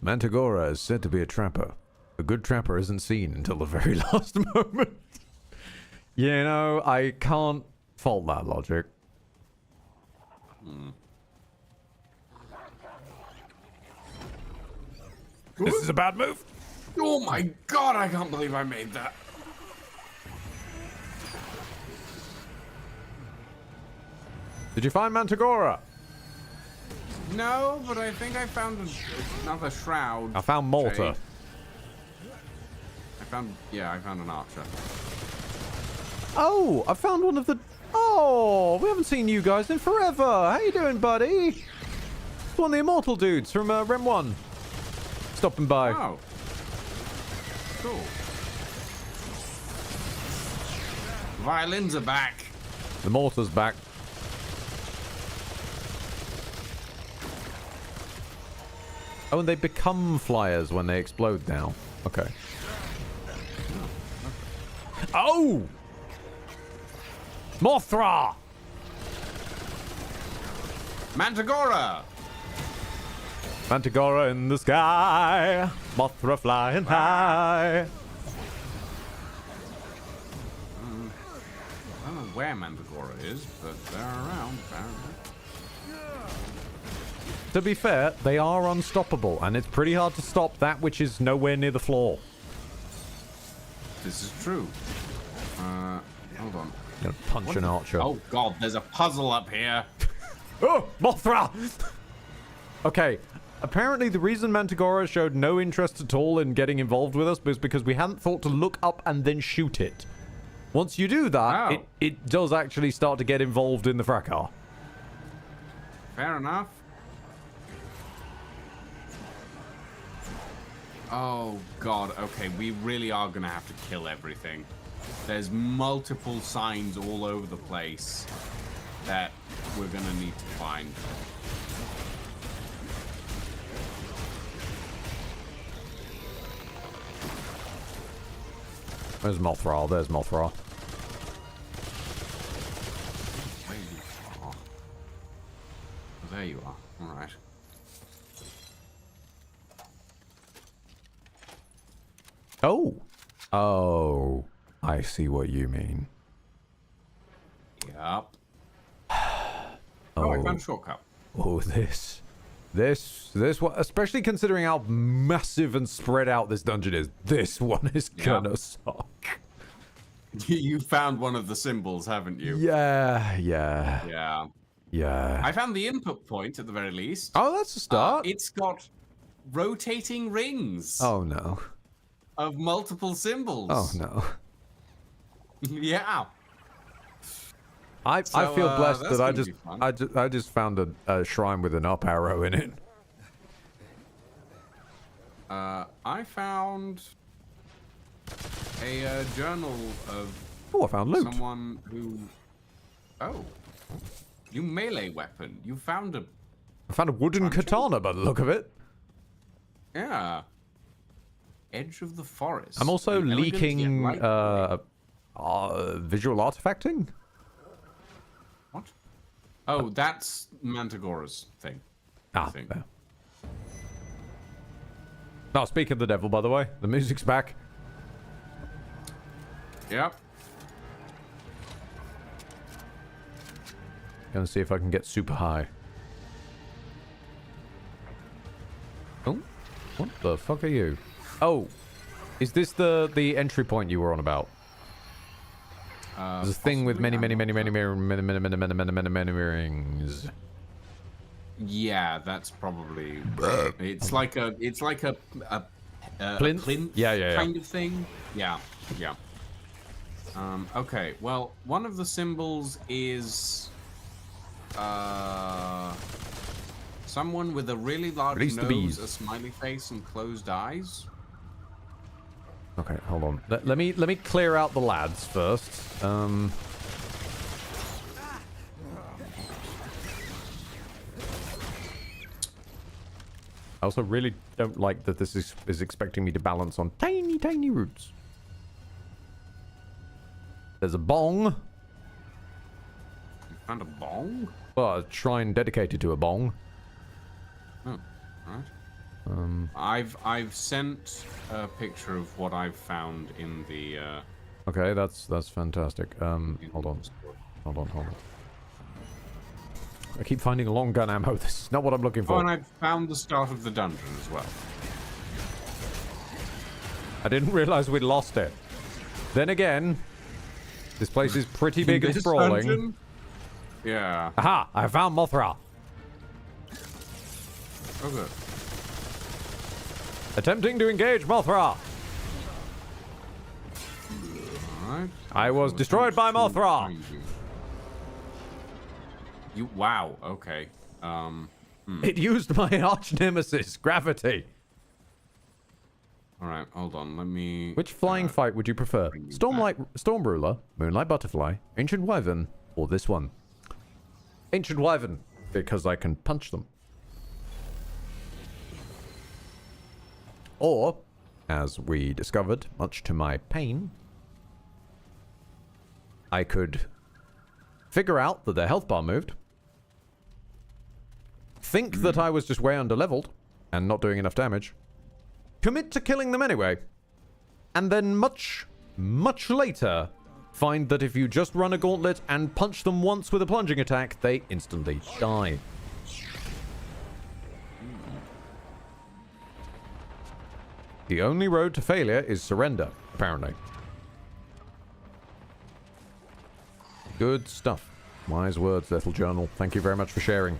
[SPEAKER 1] Mantigora is said to be a trapper. A good trapper isn't seen until the very last moment. You know, I can't fault that logic. This is a bad move.
[SPEAKER 2] Oh my god, I can't believe I made that.
[SPEAKER 1] Did you find Mantigora?
[SPEAKER 2] No, but I think I found another shroud.
[SPEAKER 1] I found mortar.
[SPEAKER 2] Shade. I found an archer.
[SPEAKER 1] Oh, I found one of the... Oh, we haven't seen you guys in forever. How you doing, buddy? It's one of the immortal dudes from Rem 1. Stopping by.
[SPEAKER 2] Oh. Cool. Violins are back.
[SPEAKER 1] The mortar's back. Oh, and they become flyers when they explode now. Okay. Oh! Mothra!
[SPEAKER 2] Mantigora!
[SPEAKER 1] Mantigora in the sky. Mothra flying high.
[SPEAKER 2] I don't know where Mantigora is, but they're around, apparently.
[SPEAKER 1] To be fair, they are unstoppable, and it's pretty hard to stop that which is nowhere near the floor.
[SPEAKER 2] This is true. Hold on.
[SPEAKER 1] I'm gonna punch an archer.
[SPEAKER 2] Oh god, there's a puzzle up here.
[SPEAKER 1] Oh, Mothra! Okay, apparently the reason Mantigora showed no interest at all in getting involved with us was because we hadn't thought to look up and then shoot it. Once you do that,
[SPEAKER 2] Oh.
[SPEAKER 1] it does actually start to get involved in the fracas.
[SPEAKER 2] Fair enough. Oh god, okay, we really are gonna have to kill everything. There's multiple signs all over the place that we're gonna need to find.
[SPEAKER 1] There's Mothra, there's Mothra.
[SPEAKER 2] Where you are? Oh, there you are. Alright.
[SPEAKER 1] Oh. Oh. I see what you mean.
[SPEAKER 2] Yup. Oh, I found a shortcut.
[SPEAKER 1] Oh, this one, especially considering how massive and spread out this dungeon is, this one is gonna suck.
[SPEAKER 2] You found one of the symbols, haven't you?
[SPEAKER 1] Yeah.
[SPEAKER 2] I found the input point at the very least.
[SPEAKER 1] Oh, that's a start.
[SPEAKER 2] It's got rotating rings
[SPEAKER 1] Oh no.
[SPEAKER 2] of multiple symbols.
[SPEAKER 1] Oh no.
[SPEAKER 2] Yeah.
[SPEAKER 1] I feel blessed
[SPEAKER 2] that's
[SPEAKER 1] that I
[SPEAKER 2] gonna
[SPEAKER 1] just
[SPEAKER 2] be fun.
[SPEAKER 1] I just found a shrine with an up arrow in it.
[SPEAKER 2] I found a journal of
[SPEAKER 1] Oh, I found loot.
[SPEAKER 2] someone who. Oh, new melee weapon. You found a.
[SPEAKER 1] I found a wooden katana by the look of it.
[SPEAKER 2] Yeah. Edge of the forest.
[SPEAKER 1] I'm also
[SPEAKER 2] An elegant yet
[SPEAKER 1] leaking
[SPEAKER 2] light
[SPEAKER 1] visual artifacting.
[SPEAKER 2] What? Oh, that's Mantigora's thing. I think.
[SPEAKER 1] Fair. Now, speak of the devil, by the way, the music's back.
[SPEAKER 2] Yep.
[SPEAKER 1] Gonna see if I can get super high. Oh, what the fuck are you? Oh, is this the entry point you were on about? There's a thing with many rings.
[SPEAKER 2] Yeah, that's probably. It's like a
[SPEAKER 1] Plinth? Yeah.
[SPEAKER 2] kind of thing. Yeah. Okay. Well, one of the symbols is someone with a really large
[SPEAKER 1] Release the
[SPEAKER 2] nose,
[SPEAKER 1] bees.
[SPEAKER 2] a smiley face, and closed eyes.
[SPEAKER 1] Okay, hold on. Let me clear out the lads first. I also really don't like that this is expecting me to balance on tiny roots. There's a bong.
[SPEAKER 2] You found a bong?
[SPEAKER 1] Well, a shrine dedicated to a bong.
[SPEAKER 2] Oh, right. I've sent a picture of what I've found in the.
[SPEAKER 1] Okay, that's fantastic. Hold on. I keep finding long gun ammo. This is not what I'm looking
[SPEAKER 2] Oh,
[SPEAKER 1] for.
[SPEAKER 2] and I found the start of the dungeon as well.
[SPEAKER 1] I didn't realize we'd lost it. Then again, this place is pretty big and
[SPEAKER 2] This
[SPEAKER 1] sprawling.
[SPEAKER 2] dungeon? Yeah.
[SPEAKER 1] Aha! I found Mothra.
[SPEAKER 2] Oh, good.
[SPEAKER 1] Attempting to engage Mothra.
[SPEAKER 2] Alright.
[SPEAKER 1] I was destroyed by Mothra.
[SPEAKER 2] You wow, okay.
[SPEAKER 1] It used my arch nemesis, gravity.
[SPEAKER 2] Alright, hold on, let me.
[SPEAKER 1] Which flying fight would you prefer? Storm Ruler, Moonlight Butterfly, Ancient Wyvern, or this one? Ancient Wyvern, because I can punch them. Or, as we discovered, much to my pain, I could figure out that their health bar moved, think that I was just way under-leveled and not doing enough damage, commit to killing them anyway, and then much later find that if you just run a gauntlet and punch them once with a plunging attack, they instantly die. The only road to failure is surrender, apparently. Good stuff. Wise words, little journal. Thank you very much for sharing.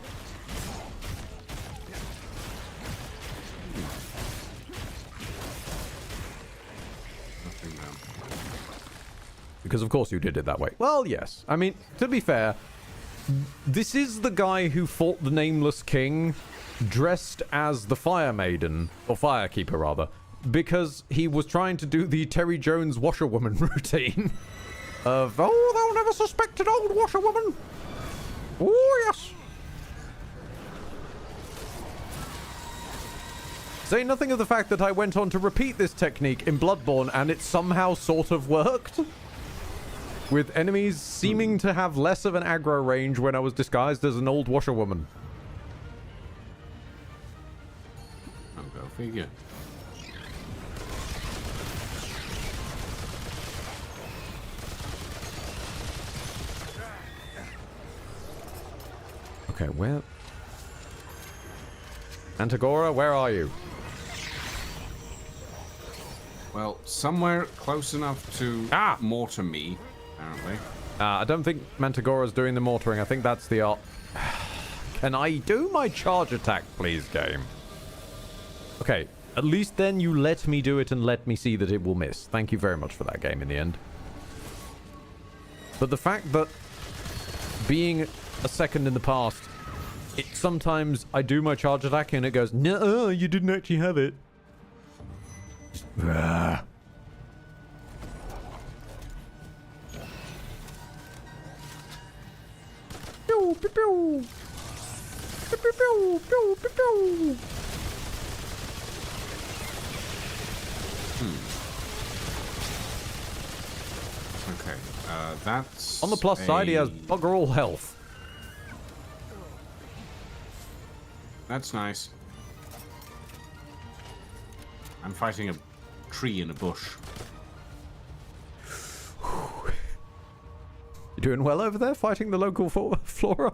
[SPEAKER 1] because of course you did it that way. Well, yes. I mean, to be fair, this is the guy who fought the Nameless King dressed as the Fire Maiden, or Firekeeper rather, because he was trying to do the Terry Jones washerwoman routine of, oh, they'll never suspect an old washerwoman. Oh, yes. Say nothing of the fact that I went on to repeat this technique in Bloodborne and it somehow sort of worked. With enemies seeming to have less of an aggro range when I was disguised as an old washerwoman.
[SPEAKER 2] I'll go figure.
[SPEAKER 1] Okay, where... Antagora, where are you?
[SPEAKER 2] Well, somewhere close enough to mortar me, apparently.
[SPEAKER 1] I don't think Mantigora's doing the mortaring. I think that's the art. Can I do my charge attack, please, game? Okay, at least then you let me do it and let me see that it will miss. Thank you very much for that game in the end. But the fact that being a second in the past, it sometimes I do my charge attack and it goes, no, you didn't actually have it. Pew, pew, pew. Pew, pew, pew, pew, pew, pew.
[SPEAKER 2] Okay, that's...
[SPEAKER 1] On the plus side, he has bugger all health.
[SPEAKER 2] That's nice. I'm fighting a tree in a bush.
[SPEAKER 1] You doing well over there, fighting the local flora?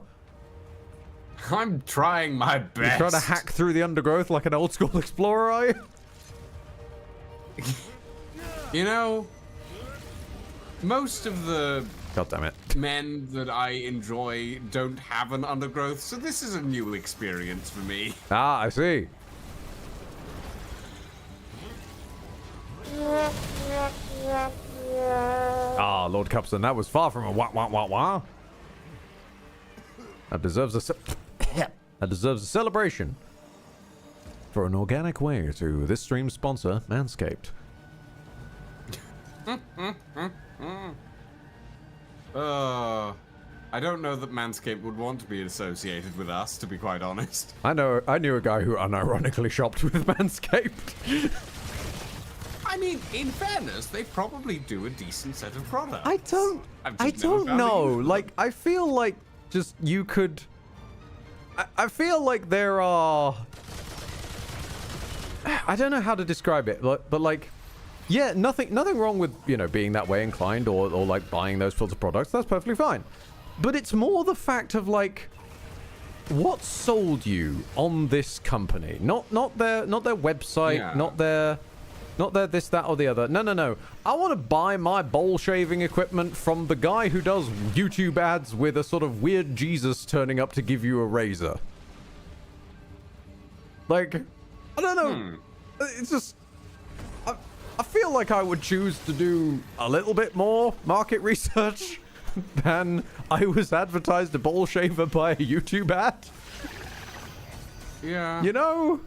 [SPEAKER 2] I'm trying my best.
[SPEAKER 1] You're trying to hack through the undergrowth like an old school explorer, are you?
[SPEAKER 2] You know, most of the
[SPEAKER 1] God damn it.
[SPEAKER 2] men that I enjoy don't have an undergrowth, so this is a new experience for me.
[SPEAKER 1] Ah, I see. Ah, Lord Cupson, that was far from a wah. That deserves a celebration for an organic way to this stream's sponsor, Manscaped.
[SPEAKER 2] I don't know that Manscaped would want to be associated with us, to be quite honest.
[SPEAKER 1] I knew a guy who unironically shopped with Manscaped.
[SPEAKER 2] I mean, in fairness, they probably do a decent set of products.
[SPEAKER 1] I don't know. Like, I feel like just you could... I feel like there are... I don't know how to describe it, but like... Yeah, nothing wrong with, you know, being that way inclined or like buying those sorts of products. That's perfectly fine. But it's more the fact of like, what sold you on this company? Not their website,
[SPEAKER 2] Yeah.
[SPEAKER 1] not their this, that, or the other. No. I want to buy my bowl shaving equipment from the guy who does YouTube ads with a sort of weird Jesus turning up to give you a razor. Like, I don't know. It's just... I feel like I would choose to do a little bit more market research than I was advertised a bowl shaver by a YouTube ad.
[SPEAKER 2] Yeah.
[SPEAKER 1] You know?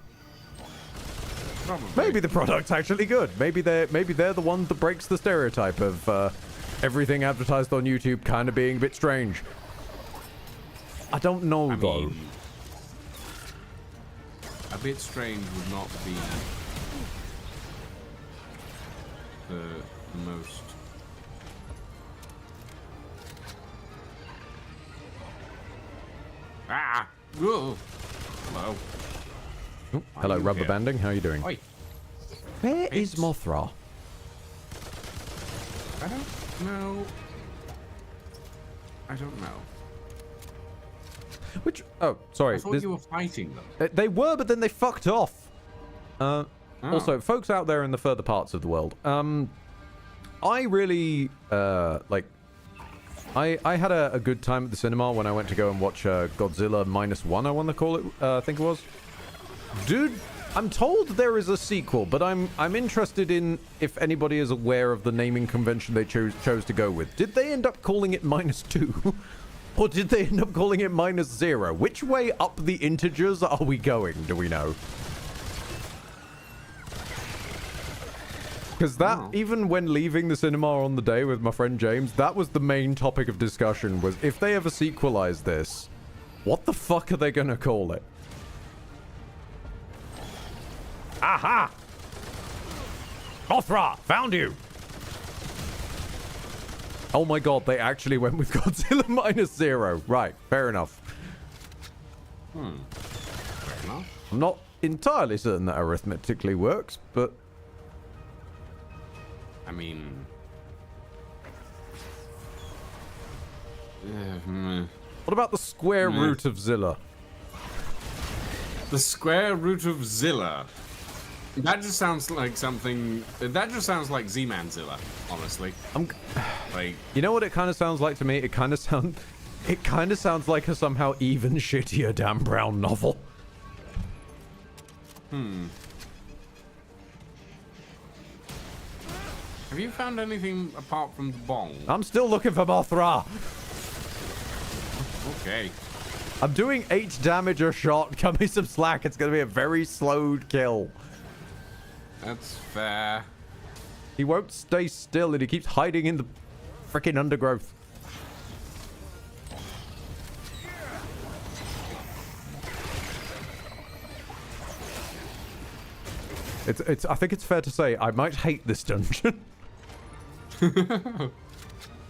[SPEAKER 2] Probably.
[SPEAKER 1] Maybe the product's actually good. Maybe they're the one that breaks the stereotype of everything advertised on YouTube kind of being a bit strange. I don't know, though.
[SPEAKER 2] Mean, a bit strange would not be the most... Ah! Whoa! Hello.
[SPEAKER 1] Oh, hello, rubber
[SPEAKER 2] here?
[SPEAKER 1] banding. How are you doing?
[SPEAKER 2] Oi.
[SPEAKER 1] Where is Mothra?
[SPEAKER 2] I don't know. I don't know.
[SPEAKER 1] Which... Oh, sorry.
[SPEAKER 2] I thought you were fighting them.
[SPEAKER 1] They were, but then they fucked off. Also, folks out there in the further parts of the world, I really, like... I had a good time at the cinema when I went to go and watch Godzilla -1, I want to call it, I think it was. Dude, I'm told there is a sequel, but I'm interested in if anybody is aware of the naming convention they chose to go with. Did they end up calling it -2? Or did they end up calling it -0? Which way up the integers are we going, do we know? Because that, even when leaving the cinema on the day with my friend James, that was the main topic of discussion, was if they ever sequelize this, what the fuck are they gonna call it? Aha! Mothra! Found you! Oh my god, they actually went with Godzilla -0. Right, fair enough.
[SPEAKER 2] Fair enough.
[SPEAKER 1] I'm not entirely certain that arithmetically works, but...
[SPEAKER 2] I mean...
[SPEAKER 1] What about the square root of Zilla?
[SPEAKER 2] The square root of Zilla. That just sounds like something... That just sounds like Z-Man-Zilla, honestly. Like...
[SPEAKER 1] You know what it kind of sounds like to me? It kind of sounds like a somehow even shittier Dan Brown novel.
[SPEAKER 2] Have you found anything apart from the bong?
[SPEAKER 1] I'm still looking for Mothra.
[SPEAKER 2] Okay.
[SPEAKER 1] I'm doing 8 damage a shot. Cut me some slack. It's going to be a very slowed kill.
[SPEAKER 2] That's fair.
[SPEAKER 1] He won't stay still and he keeps hiding in the freaking undergrowth. I think it's fair to say I might hate this dungeon.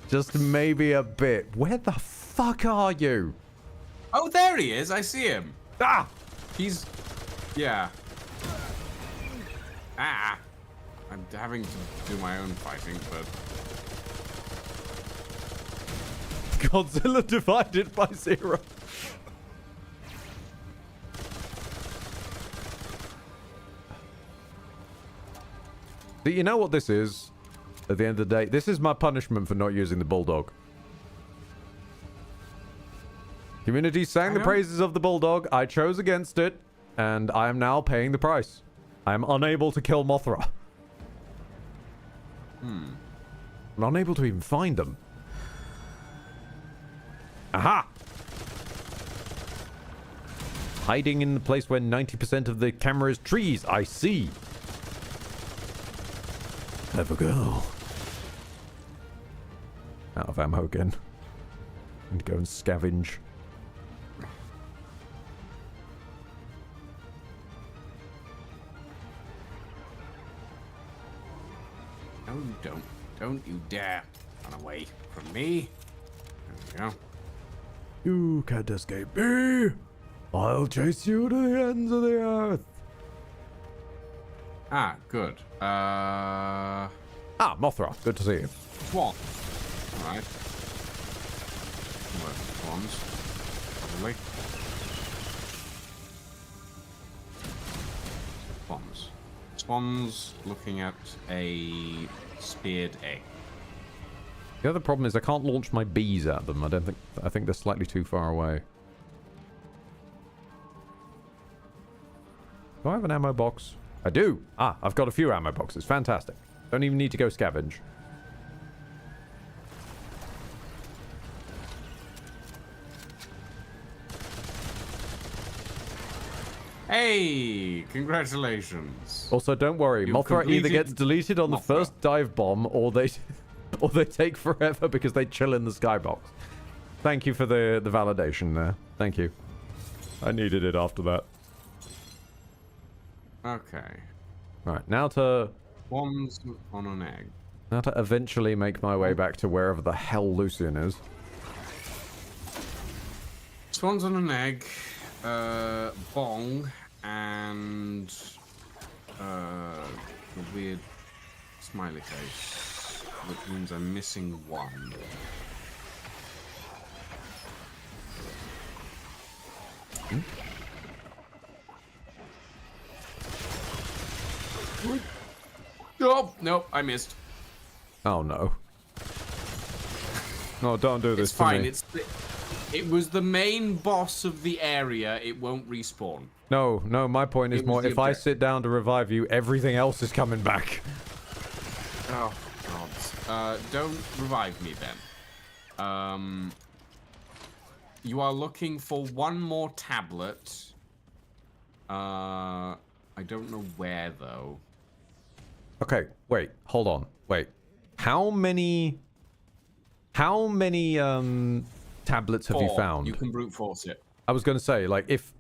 [SPEAKER 1] Just maybe a bit. Where the fuck are you?
[SPEAKER 2] Oh, there he is. I see him.
[SPEAKER 1] Ah!
[SPEAKER 2] He's... Yeah. Ah! I'm having to do my own fighting, but...
[SPEAKER 1] Godzilla divided by 0. Do you know what this is? At the end of the day, this is my punishment for not using the bulldog. Community sang the praises of the bulldog. I chose against it, and I am now paying the price. I am unable to kill Mothra. I'm unable to even find them. Aha! Hiding in the place where 90% of the camera is trees. I see. Clever girl. Out of ammo again. And go and scavenge.
[SPEAKER 2] No, you don't. Don't you dare run away from me. There we go.
[SPEAKER 1] You can't escape me. I'll chase you to the ends of the earth.
[SPEAKER 2] Ah, good.
[SPEAKER 1] Mothra. Good to see you.
[SPEAKER 2] Swan. Alright. Swans. Probably. Swans. Swans looking at a speared egg.
[SPEAKER 1] The other problem is I can't launch my bees at them. I think they're slightly too far away. Do I have an ammo box? I do. I've got a few ammo boxes. Fantastic. Don't even need to go scavenge.
[SPEAKER 2] Hey, congratulations.
[SPEAKER 1] Also, don't worry.
[SPEAKER 2] You've
[SPEAKER 1] Mothra either
[SPEAKER 2] completed
[SPEAKER 1] gets deleted on the first dive bomb, or they take forever because they chill in the skybox. Thank you for the validation there. Thank you. I needed it after that.
[SPEAKER 2] Okay.
[SPEAKER 1] Right, now to...
[SPEAKER 2] Swans on an egg.
[SPEAKER 1] Now to eventually make my way back to wherever the hell Lucian is.
[SPEAKER 2] Swans on an egg, bong, and a weird smiley face, which means I'm missing one. Oh, nope, I missed.
[SPEAKER 1] Oh no. No, don't do this
[SPEAKER 2] It's
[SPEAKER 1] to
[SPEAKER 2] fine.
[SPEAKER 1] me.
[SPEAKER 2] It was the main boss of the area. It won't respawn.
[SPEAKER 1] No, my point is
[SPEAKER 2] It was
[SPEAKER 1] more,
[SPEAKER 2] the
[SPEAKER 1] if I
[SPEAKER 2] objective.
[SPEAKER 1] sit down to revive you, everything else is coming back.
[SPEAKER 2] Oh, God. Don't revive me then. You are looking for one more tablet. I don't know where, though.
[SPEAKER 1] Okay, wait, hold on, wait. How many tablets have you
[SPEAKER 2] 4.
[SPEAKER 1] found?
[SPEAKER 2] You can brute force it.
[SPEAKER 1] I was gonna say, like, if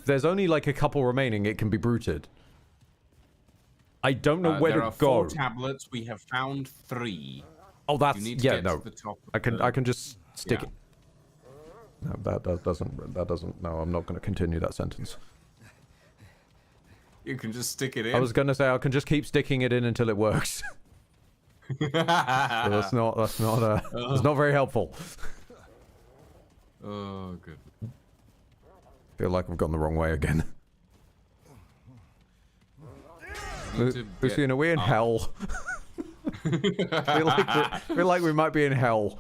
[SPEAKER 1] there's only like a couple remaining, it can be bruted. I don't know where
[SPEAKER 2] there
[SPEAKER 1] to
[SPEAKER 2] are
[SPEAKER 1] go.
[SPEAKER 2] 4 tablets. We have found 3.
[SPEAKER 1] Oh, that's
[SPEAKER 2] You need to
[SPEAKER 1] yeah,
[SPEAKER 2] get
[SPEAKER 1] no.
[SPEAKER 2] to the top of
[SPEAKER 1] I can just stick
[SPEAKER 2] yeah.
[SPEAKER 1] it. No, that doesn't. No, I'm not gonna continue that sentence.
[SPEAKER 2] You can just stick it in.
[SPEAKER 1] I was gonna say I can just keep sticking it in until it works. So that's not very helpful.
[SPEAKER 2] Oh, good.
[SPEAKER 1] Feel like I've gone the wrong way again. Lucian, are we in hell? feel like we might be in hell.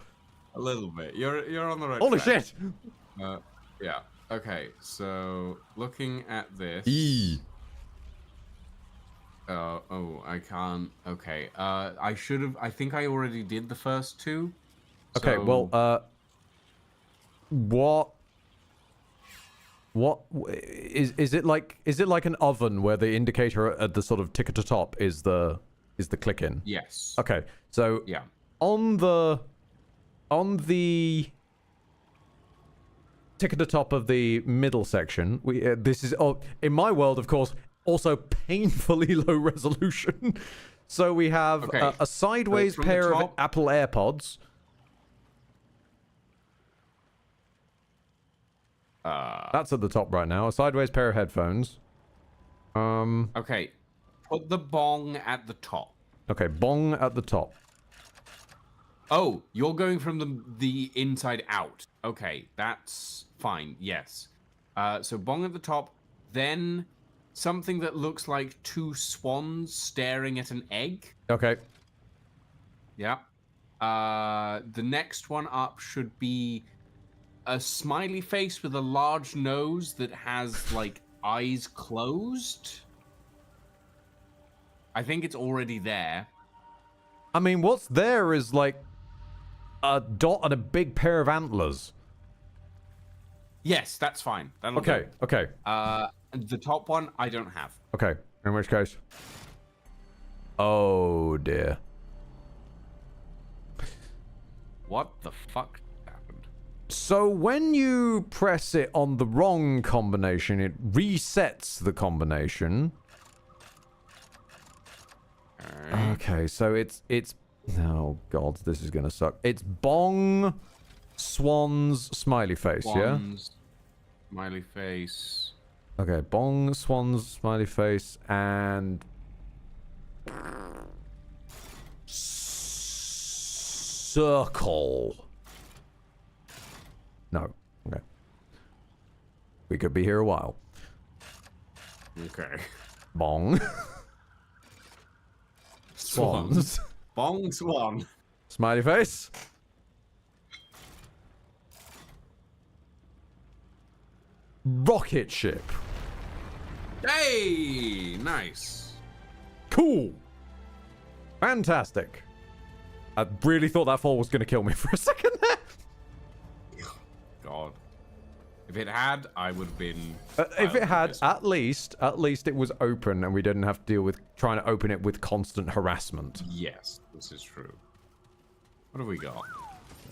[SPEAKER 2] A little bit. You're on the right
[SPEAKER 1] Holy
[SPEAKER 2] track.
[SPEAKER 1] shit!
[SPEAKER 2] Yeah. Okay. So looking at this. Oh, I can't. Okay. I should have. I think I already did the first 2.
[SPEAKER 1] Okay.
[SPEAKER 2] So...
[SPEAKER 1] Well, what is it like? Is it like an oven where the indicator at the sort of tick at the top is the click in?
[SPEAKER 2] Yes.
[SPEAKER 1] Okay. So
[SPEAKER 2] yeah,
[SPEAKER 1] on the tick at the top of the middle section, this is in my world, of course, also painfully low resolution. So we have a sideways pair of Apple AirPods. That's at the top right now. A sideways pair of headphones.
[SPEAKER 2] Okay. Put the bong at the top.
[SPEAKER 1] Okay, bong at the top.
[SPEAKER 2] Oh, you're going from the inside out. Okay, that's fine. Yes. So bong at the top, then something that looks like 2 swans staring at an egg.
[SPEAKER 1] Okay.
[SPEAKER 2] Yeah. The next one up should be a smiley face with a large nose that has like eyes closed. I think it's already there.
[SPEAKER 1] I mean, what's there is like a dot and a big pair of antlers.
[SPEAKER 2] Yes, that's fine. That'll
[SPEAKER 1] Okay,
[SPEAKER 2] do.
[SPEAKER 1] okay.
[SPEAKER 2] The top one I don't have.
[SPEAKER 1] Okay, in which case... Oh, dear.
[SPEAKER 2] What the fuck happened?
[SPEAKER 1] So when you press it on the wrong combination, it resets the combination. Okay, so it's oh god, this is gonna suck. It's bong, swans, smiley face,
[SPEAKER 2] Swans, smiley face.
[SPEAKER 1] Okay, bong, swans, smiley face, and circle. No. Okay. We could be here a while.
[SPEAKER 2] Okay.
[SPEAKER 1] Bong. Swans.
[SPEAKER 2] Bong swan.
[SPEAKER 1] Smiley face. Rocket ship.
[SPEAKER 2] Hey, nice.
[SPEAKER 1] Cool. Fantastic. I really thought that fall was going to kill me for a second there.
[SPEAKER 2] God. If it had, I would have been...
[SPEAKER 1] If it had, at least it was open and we didn't have to deal with trying to open it with constant harassment.
[SPEAKER 2] Yes, this is true. What have we got?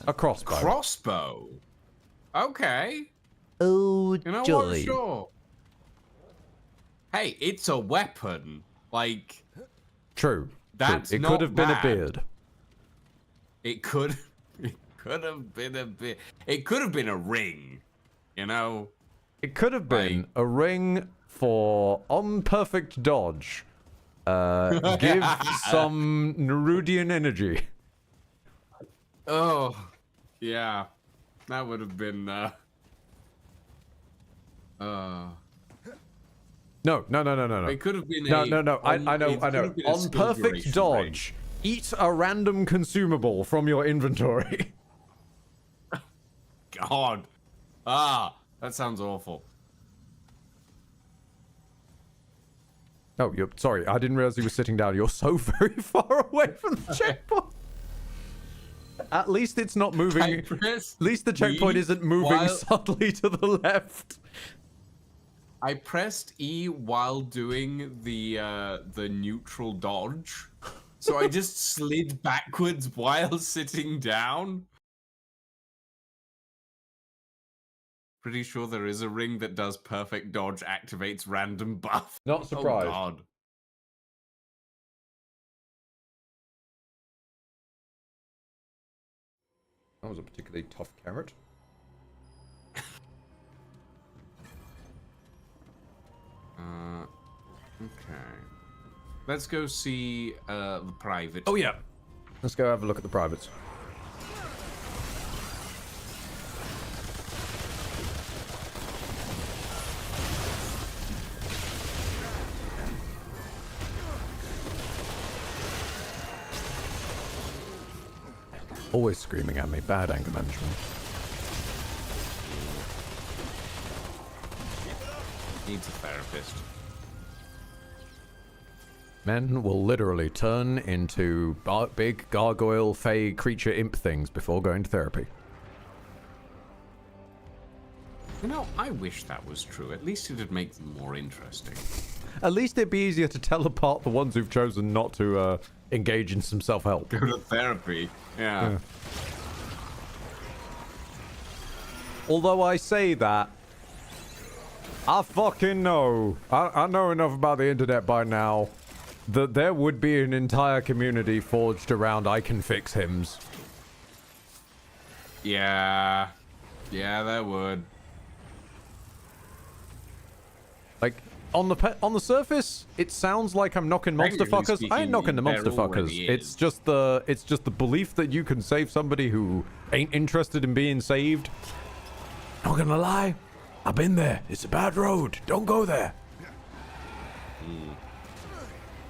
[SPEAKER 1] A crossbow.
[SPEAKER 2] Crossbow? Okay.
[SPEAKER 1] Oh,
[SPEAKER 2] You know what? Sure. Hey, it's a weapon. Like...
[SPEAKER 1] True.
[SPEAKER 2] That's
[SPEAKER 1] True. It
[SPEAKER 2] not
[SPEAKER 1] could have been a
[SPEAKER 2] bad.
[SPEAKER 1] beard.
[SPEAKER 2] It could have been a bit. It could have been a ring, you know.
[SPEAKER 1] It could have been a ring for unperfect dodge. Give some Nerudian energy.
[SPEAKER 2] Oh, yeah, that would have been.
[SPEAKER 1] No.
[SPEAKER 2] It could have been.
[SPEAKER 1] No. I know. Unperfect dodge. Eat a random consumable from your inventory.
[SPEAKER 2] God. Ah, that sounds awful.
[SPEAKER 1] Oh, you're sorry. I didn't realize you were sitting down. You're so very far away from the checkpoint. At least it's not moving. At least the checkpoint isn't moving subtly to the left.
[SPEAKER 2] I pressed E while doing the neutral dodge, so I just slid backwards while sitting down. Pretty sure there is a ring that does perfect dodge, activates random buff.
[SPEAKER 1] Not surprised.
[SPEAKER 2] Oh God.
[SPEAKER 1] That was a particularly tough carrot.
[SPEAKER 2] Okay. Let's go see the private.
[SPEAKER 1] Oh yeah. Let's go have a look at the privates. Always screaming at me. Bad anger management.
[SPEAKER 2] Needs a therapist.
[SPEAKER 1] Men will literally turn into big gargoyle, fey, creature, imp things before going to therapy.
[SPEAKER 2] You know, I wish that was true. At least it'd make them more interesting.
[SPEAKER 1] At least it'd be easier to tell apart the ones who've chosen not to engage in some self-help.
[SPEAKER 2] Go to therapy. Yeah.
[SPEAKER 1] Although I say that, I fucking know. I know enough about the internet by now that there would be an entire community forged around I can fix hymns.
[SPEAKER 2] Yeah. Yeah, there would.
[SPEAKER 1] Like, on the surface, it sounds like I'm knocking monster fuckers. I ain't knocking the monster fuckers. It's just the belief that you can save somebody who ain't interested in being saved. Not gonna lie, I've been there. It's a bad road. Don't go there.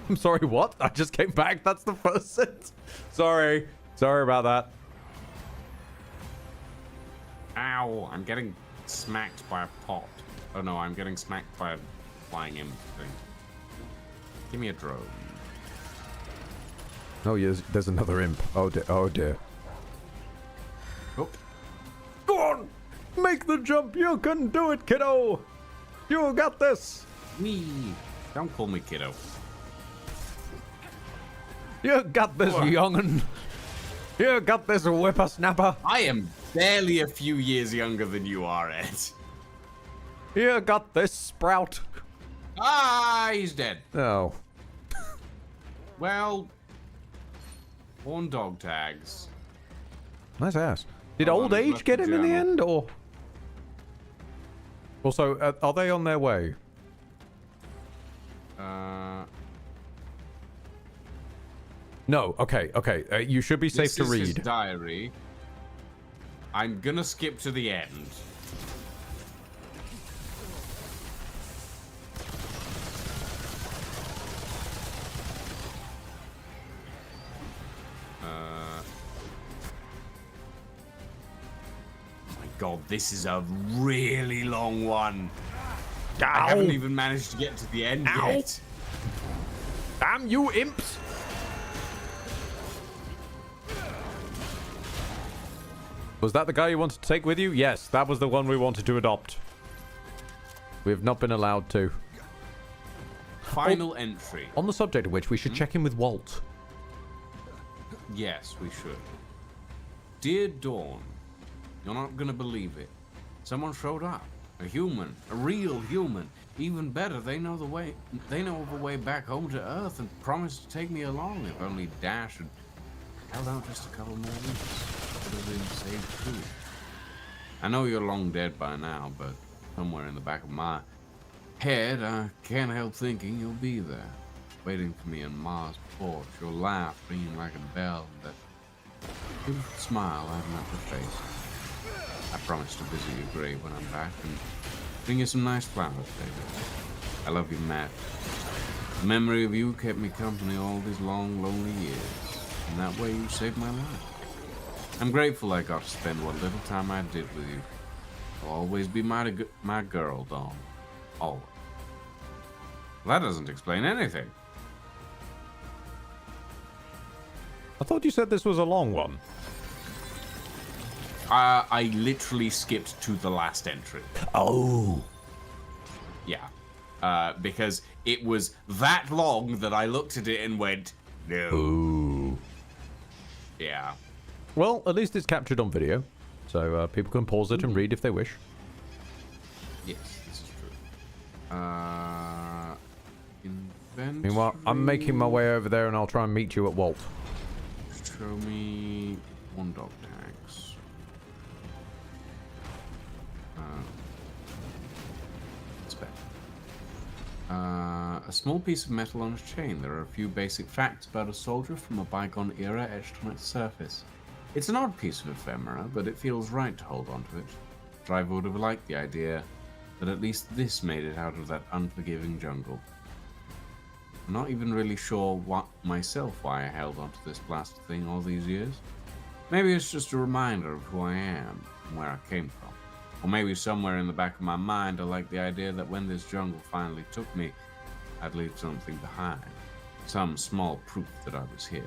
[SPEAKER 1] I'm sorry, what? I just came back. That's the first sentence. Sorry about that.
[SPEAKER 2] Ow, I'm getting smacked by a pot. Oh no, I'm getting smacked by a flying imp thing. Give me a drone.
[SPEAKER 1] Oh, yes, there's another imp. Oh dear. Oh dear.
[SPEAKER 2] Oh.
[SPEAKER 1] Go on! Make the jump! You can do it, kiddo! You got this!
[SPEAKER 2] Me. Don't call me kiddo.
[SPEAKER 1] You got this, young'un. You got this, whippersnapper.
[SPEAKER 2] I am barely a few years younger than you are, Ed.
[SPEAKER 1] You got this, Sprout.
[SPEAKER 2] Ah, he's dead.
[SPEAKER 1] Oh.
[SPEAKER 2] Well, worn dog tags.
[SPEAKER 1] Nice ass. Did old age get him in the end, or? Also, are they on their way? No. Okay. You should be safe to read.
[SPEAKER 2] This is his diary. I'm gonna skip to the end. God, this is a really long one. Ow. I haven't even managed to get to the end yet.
[SPEAKER 1] Damn you, imps! Was that the guy you wanted to take with you? Yes, that was the one we wanted to adopt. We have not been allowed to.
[SPEAKER 2] Final entry.
[SPEAKER 1] On the subject of which, we should check in with Walt.
[SPEAKER 2] Yes, we should. Dear Dawn, you're not gonna believe it. Someone showed up. A human. A real human. Even better, they know the way. They know of a way back home to Earth and promised to take me along if only Dash had held out just a couple more weeks. Would have been saved too. I know you're long dead by now, but somewhere in the back of my head, I can't help thinking you'll be there, waiting for me on Mars' porch. Your laugh ringing like a bell, and that beautiful smile lighting up your face. I promise to visit your grave when I'm back and bring you some nice flowers, baby. I love you, Matt. The memory of you kept me company all these long, lonely years. And that way you saved my life. I'm grateful I got to spend what little time I did with you. You'll always be my girl, Dawn. Always. Well, that doesn't explain anything.
[SPEAKER 1] I thought you said this was a long one.
[SPEAKER 2] I literally skipped to the last entry.
[SPEAKER 1] Oh.
[SPEAKER 2] Yeah. Because it was that long that I looked at it and went, no.
[SPEAKER 1] Ooh.
[SPEAKER 2] Yeah.
[SPEAKER 1] Well, at least it's captured on video, so people can pause it and read if they wish.
[SPEAKER 2] Yes, this is true. Inventory.
[SPEAKER 1] Meanwhile, I'm making my way over there and I'll try and meet you at Walt.
[SPEAKER 2] Show me 1 dog tags. That's better. A small piece of metal on a chain. There are a few basic facts about a soldier from a bygone era etched on its surface. It's an odd piece of ephemera, but it feels right to hold on to it. Driver would have liked the idea that at least this made it out of that unforgiving jungle. I'm not even really sure myself why I held onto this blasted thing all these years. Maybe it's just a reminder of who I am and where I came from. Or maybe somewhere in the back of my mind I like the idea that when this jungle finally took me, I'd leave something behind. Some small proof that I was here.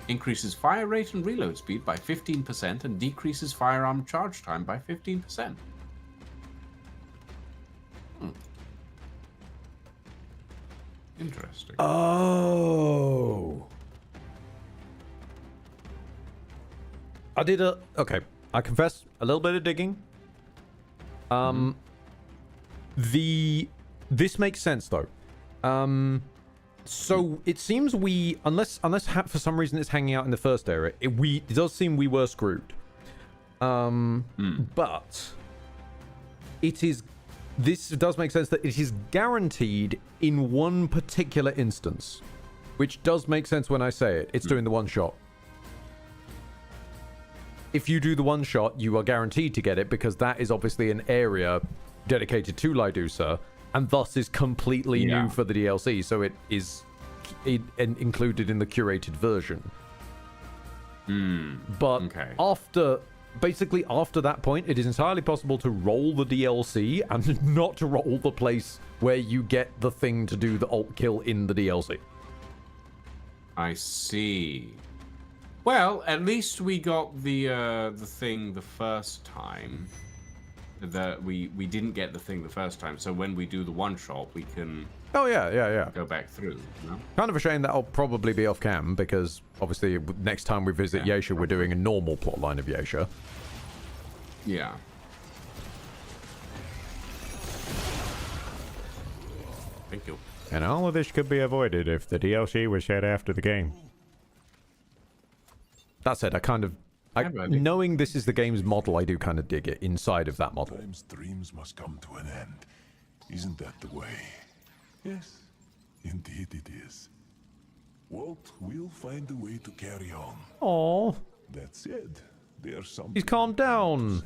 [SPEAKER 2] Increases fire rate and reload speed by 15% and decreases firearm charge time by 15%. Interesting.
[SPEAKER 1] Oh. Okay, I confess, a little bit of digging. This makes sense though. So it seems unless for some reason it's hanging out in the first area, it does seem we were screwed. But this does make sense that it is guaranteed in one particular instance, which does make sense when I say it. It's doing the one shot. If you do the one shot, you are guaranteed to get it because that is obviously an area dedicated to Lydusa and thus is completely new for the DLC. So it is included in the curated version. But basically after that point, it is entirely possible to roll the DLC and not to roll the place where you get the thing to do the alt kill in the DLC.
[SPEAKER 2] I see. Well, at least we got the thing the first time. We didn't get the thing the first time, so when we do the one shot, we can.
[SPEAKER 1] Oh yeah.
[SPEAKER 2] Go back through. You know?
[SPEAKER 1] Kind of a shame that'll probably be off cam because obviously next time we visit Yasha, we're doing a normal plotline of Yasha.
[SPEAKER 2] Yeah. Thank you.
[SPEAKER 12] And all of this could be avoided if the DLC was set after the game.
[SPEAKER 1] That said, knowing this is the game's model, I do kind of dig it inside of that model.
[SPEAKER 6] Sometimes dreams must come to an end. Isn't that the way? Yes, indeed it is. Walt will find a way to carry on.
[SPEAKER 1] Aww.
[SPEAKER 6] That said, there's something.
[SPEAKER 1] He's calmed down.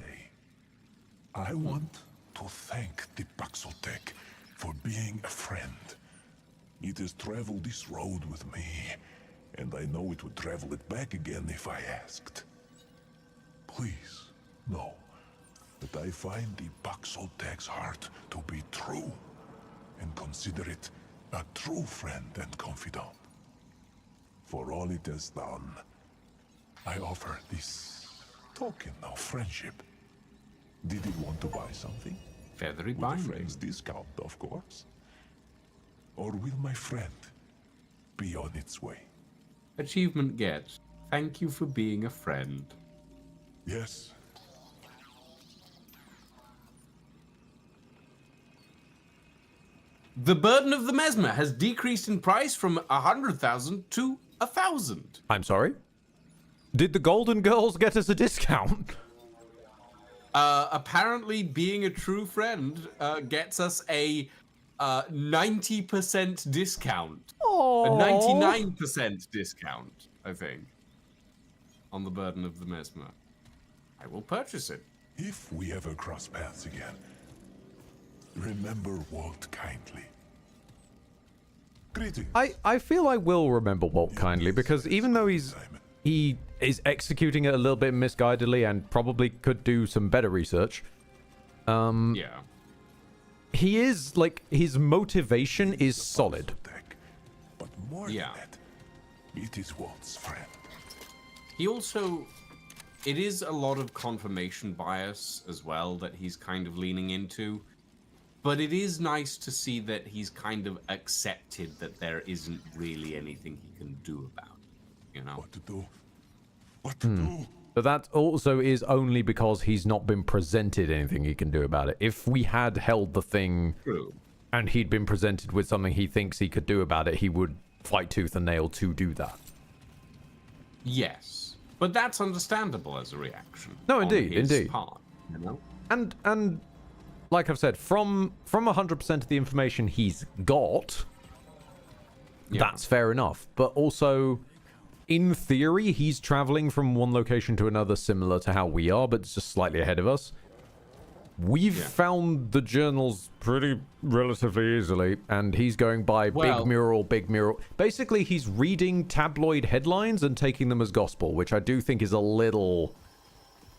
[SPEAKER 6] I want to thank the Paxotech for being a friend. It has traveled this road with me, and I know it would travel it back again if I asked. Please know that I find the Paxotech's heart to be true, and consider it a true friend and confidant. For all it has done, I offer this token of friendship. Did it want to buy something?
[SPEAKER 2] Feathery
[SPEAKER 6] With a
[SPEAKER 2] binding.
[SPEAKER 6] friend's discount, of course. Or will my friend be on its way?
[SPEAKER 2] Achievement get. Thank you for being a friend.
[SPEAKER 6] Yes.
[SPEAKER 2] The burden of the mesmer has decreased in price from 100,000 to 1,000.
[SPEAKER 1] I'm sorry? Did the Golden Girls get us a discount?
[SPEAKER 2] Apparently, being a true friend gets us a 90% discount.
[SPEAKER 1] Aww.
[SPEAKER 2] A 99% discount, I think, on the burden of the mesmer. I will purchase it.
[SPEAKER 6] If we ever cross paths again, remember Walt kindly. Greetings.
[SPEAKER 1] I feel I will remember Walt kindly because even though he is executing it a little bit misguidedly and probably could do some better research.
[SPEAKER 2] Yeah.
[SPEAKER 1] He is, like, his motivation is solid.
[SPEAKER 6] But more than that, it is Walt's friend.
[SPEAKER 2] He also, it is a lot of confirmation bias as well that he's kind of leaning into. But it is nice to see that he's kind of accepted that there isn't really anything he can do about it, you know?
[SPEAKER 6] What to do? What to do?
[SPEAKER 1] But that also is only because he's not been presented anything he can do about it. If we had held the thing and he'd been presented with something he thinks he could do about it, he would fight tooth and nail to do that.
[SPEAKER 2] Yes. But that's understandable as a reaction.
[SPEAKER 1] No,
[SPEAKER 2] on
[SPEAKER 1] indeed,
[SPEAKER 2] his
[SPEAKER 1] indeed.
[SPEAKER 2] part, you know?
[SPEAKER 1] And like I've said, from 100% of the information he's got, that's fair enough. But also, in theory, he's traveling from one location to another similar to how we are, but just slightly ahead of us. We've found the journals pretty relatively easily, and he's going by big mural, big mural. Basically, he's reading tabloid headlines and taking them as gospel, which I do think is a little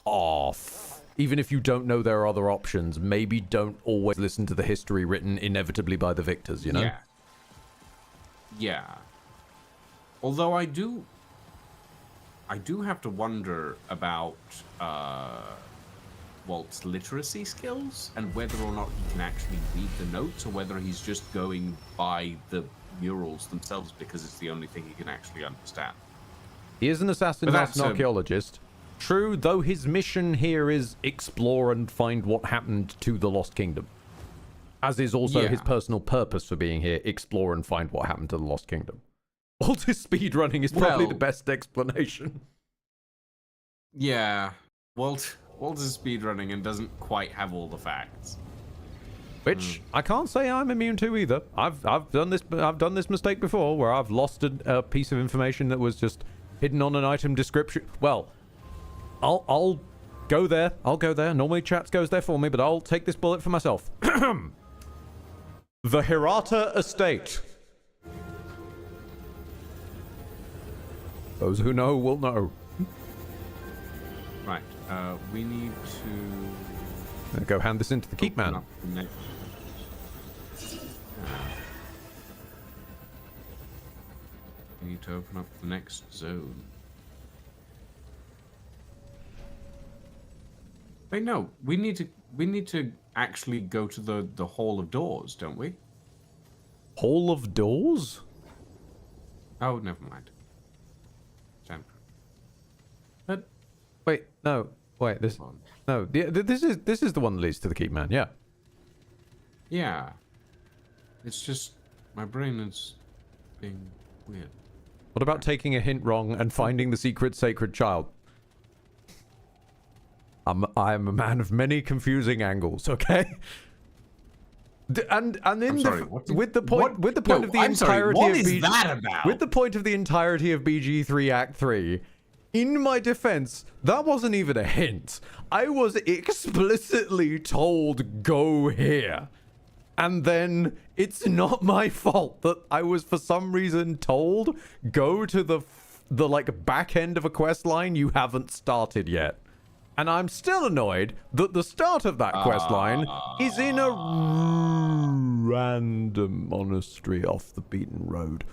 [SPEAKER 1] off. Even if you don't know there are other options, maybe don't always listen to the history written inevitably by the victors, you know?
[SPEAKER 2] Yeah. Yeah. Although I do have to wonder about Walt's literacy skills and whether or not he can actually read the notes or whether he's just going by the murals themselves because it's the only thing he can actually understand.
[SPEAKER 1] He is an assassin, not an archaeologist. True, though his mission here is explore and find what happened to the Lost Kingdom. As is also his personal purpose for being here, explore and find what happened to the Lost Kingdom. Walt's speedrunning is probably the best explanation.
[SPEAKER 2] Yeah. Walt is speedrunning and doesn't quite have all the facts.
[SPEAKER 1] Which I can't say I'm immune to either. I've done this mistake before where I've lost a piece of information that was just hidden on an item description. Well, I'll go there. I'll go there. Normally chats goes there for me, but I'll take this bullet for myself. The Hirata Estate. Those who know will know.
[SPEAKER 2] Right. We need to
[SPEAKER 1] go hand this into the keep man.
[SPEAKER 2] We need to open up the next zone. Wait, no. We need to actually go to the Hall of Doors, don't we?
[SPEAKER 1] Hall of Doors?
[SPEAKER 2] Oh, never mind. But
[SPEAKER 1] wait, no. Wait, this is the one that leads to the keep man, yeah.
[SPEAKER 2] Yeah. It's just my brain is being weird.
[SPEAKER 1] What about taking a hint wrong and finding the secret sacred child? I am a man of many confusing angles, okay? And in with the point of the entirety of BG3 Act 3, in my defense, that wasn't even a hint. I was explicitly told go here. And then it's not my fault that I was for some reason told go to the like back end of a quest line you haven't started yet. And I'm still annoyed that the start of that quest line is in a random monastery off the beaten road.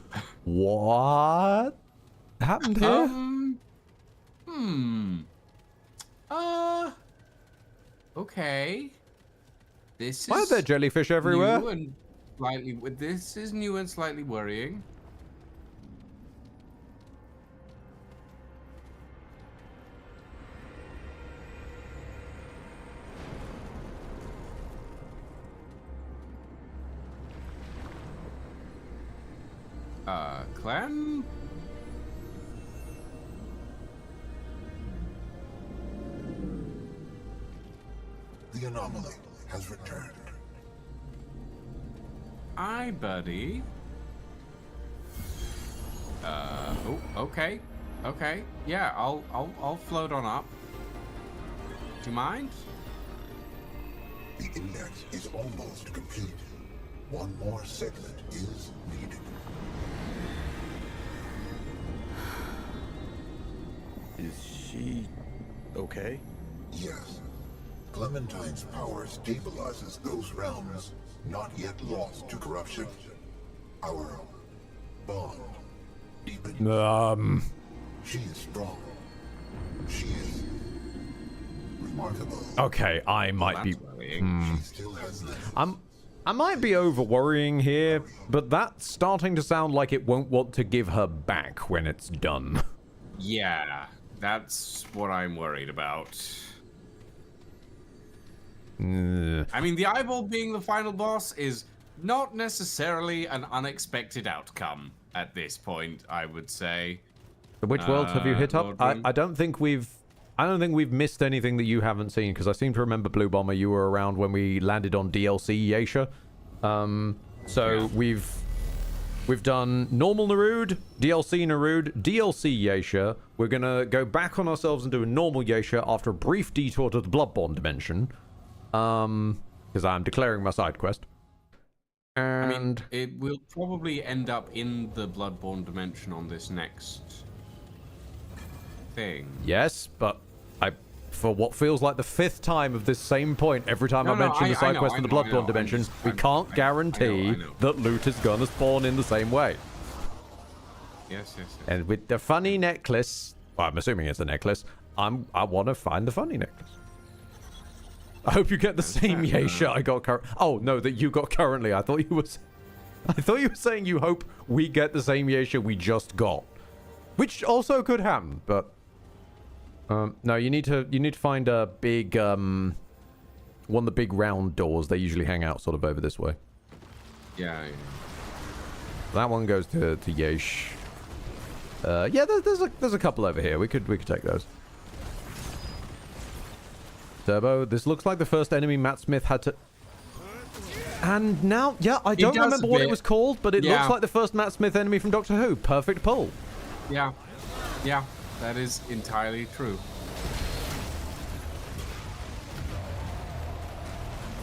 [SPEAKER 1] What happened here?
[SPEAKER 2] Okay. This is.
[SPEAKER 1] Why are there jellyfish everywhere?
[SPEAKER 2] This is new and slightly worrying. Clem?
[SPEAKER 6] The anomaly has returned.
[SPEAKER 2] Hi, buddy. Oh, okay. Okay. Yeah, I'll float on up. Do you mind?
[SPEAKER 6] The index is almost complete. One more segment is needed.
[SPEAKER 4] Is she okay?
[SPEAKER 6] Yes. Clementine's power stabilizes those realms, not yet lost to corruption. Our bond deepens. She is strong. She is remarkable.
[SPEAKER 1] Okay, I might be.
[SPEAKER 6] She still has this.
[SPEAKER 1] I might be over worrying here, but that's starting to sound like it won't want to give her back when it's done.
[SPEAKER 2] Yeah, that's what I'm worried about. I mean, the eyeball being the final boss is not necessarily an unexpected outcome at this point, I would say.
[SPEAKER 1] Which worlds have you hit up? I don't think we've missed anything that you haven't seen, because I seem to remember, Blue Bomber, you were around when we landed on DLC Yasha. We've done normal Narud, DLC Narud, DLC Yasha. We're gonna go back on ourselves and do a normal Yasha after a brief detour to the Bloodborne dimension. Because I'm declaring my side quest. And
[SPEAKER 2] I mean, it will probably end up in the Bloodborne dimension on this next thing.
[SPEAKER 1] Yes, but for what feels like the 5th time of this same point, every time I mention the side quest in the Bloodborne dimension, we can't guarantee that loot is gonna spawn in the same way.
[SPEAKER 2] Yes.
[SPEAKER 1] And with the funny necklace, well, I'm assuming it's a necklace, I want to find the funny necklace. I hope you get the same Yasha I got Oh, no, that you got currently. I thought you were saying you hope we get the same Yasha we just got. Which also could happen, but no, you need to find a big one of the big round doors. They usually hang out sort of over this way.
[SPEAKER 2] Yeah.
[SPEAKER 1] That one goes to Yesh. Yeah, there's a couple over here. We could take those. Turbo, this looks like the first enemy Matt Smith had to... And now, yeah, I don't remember what it was called, but it looks like the first Matt Smith enemy from Doctor Who. Perfect pull.
[SPEAKER 2] Yeah, that is entirely true.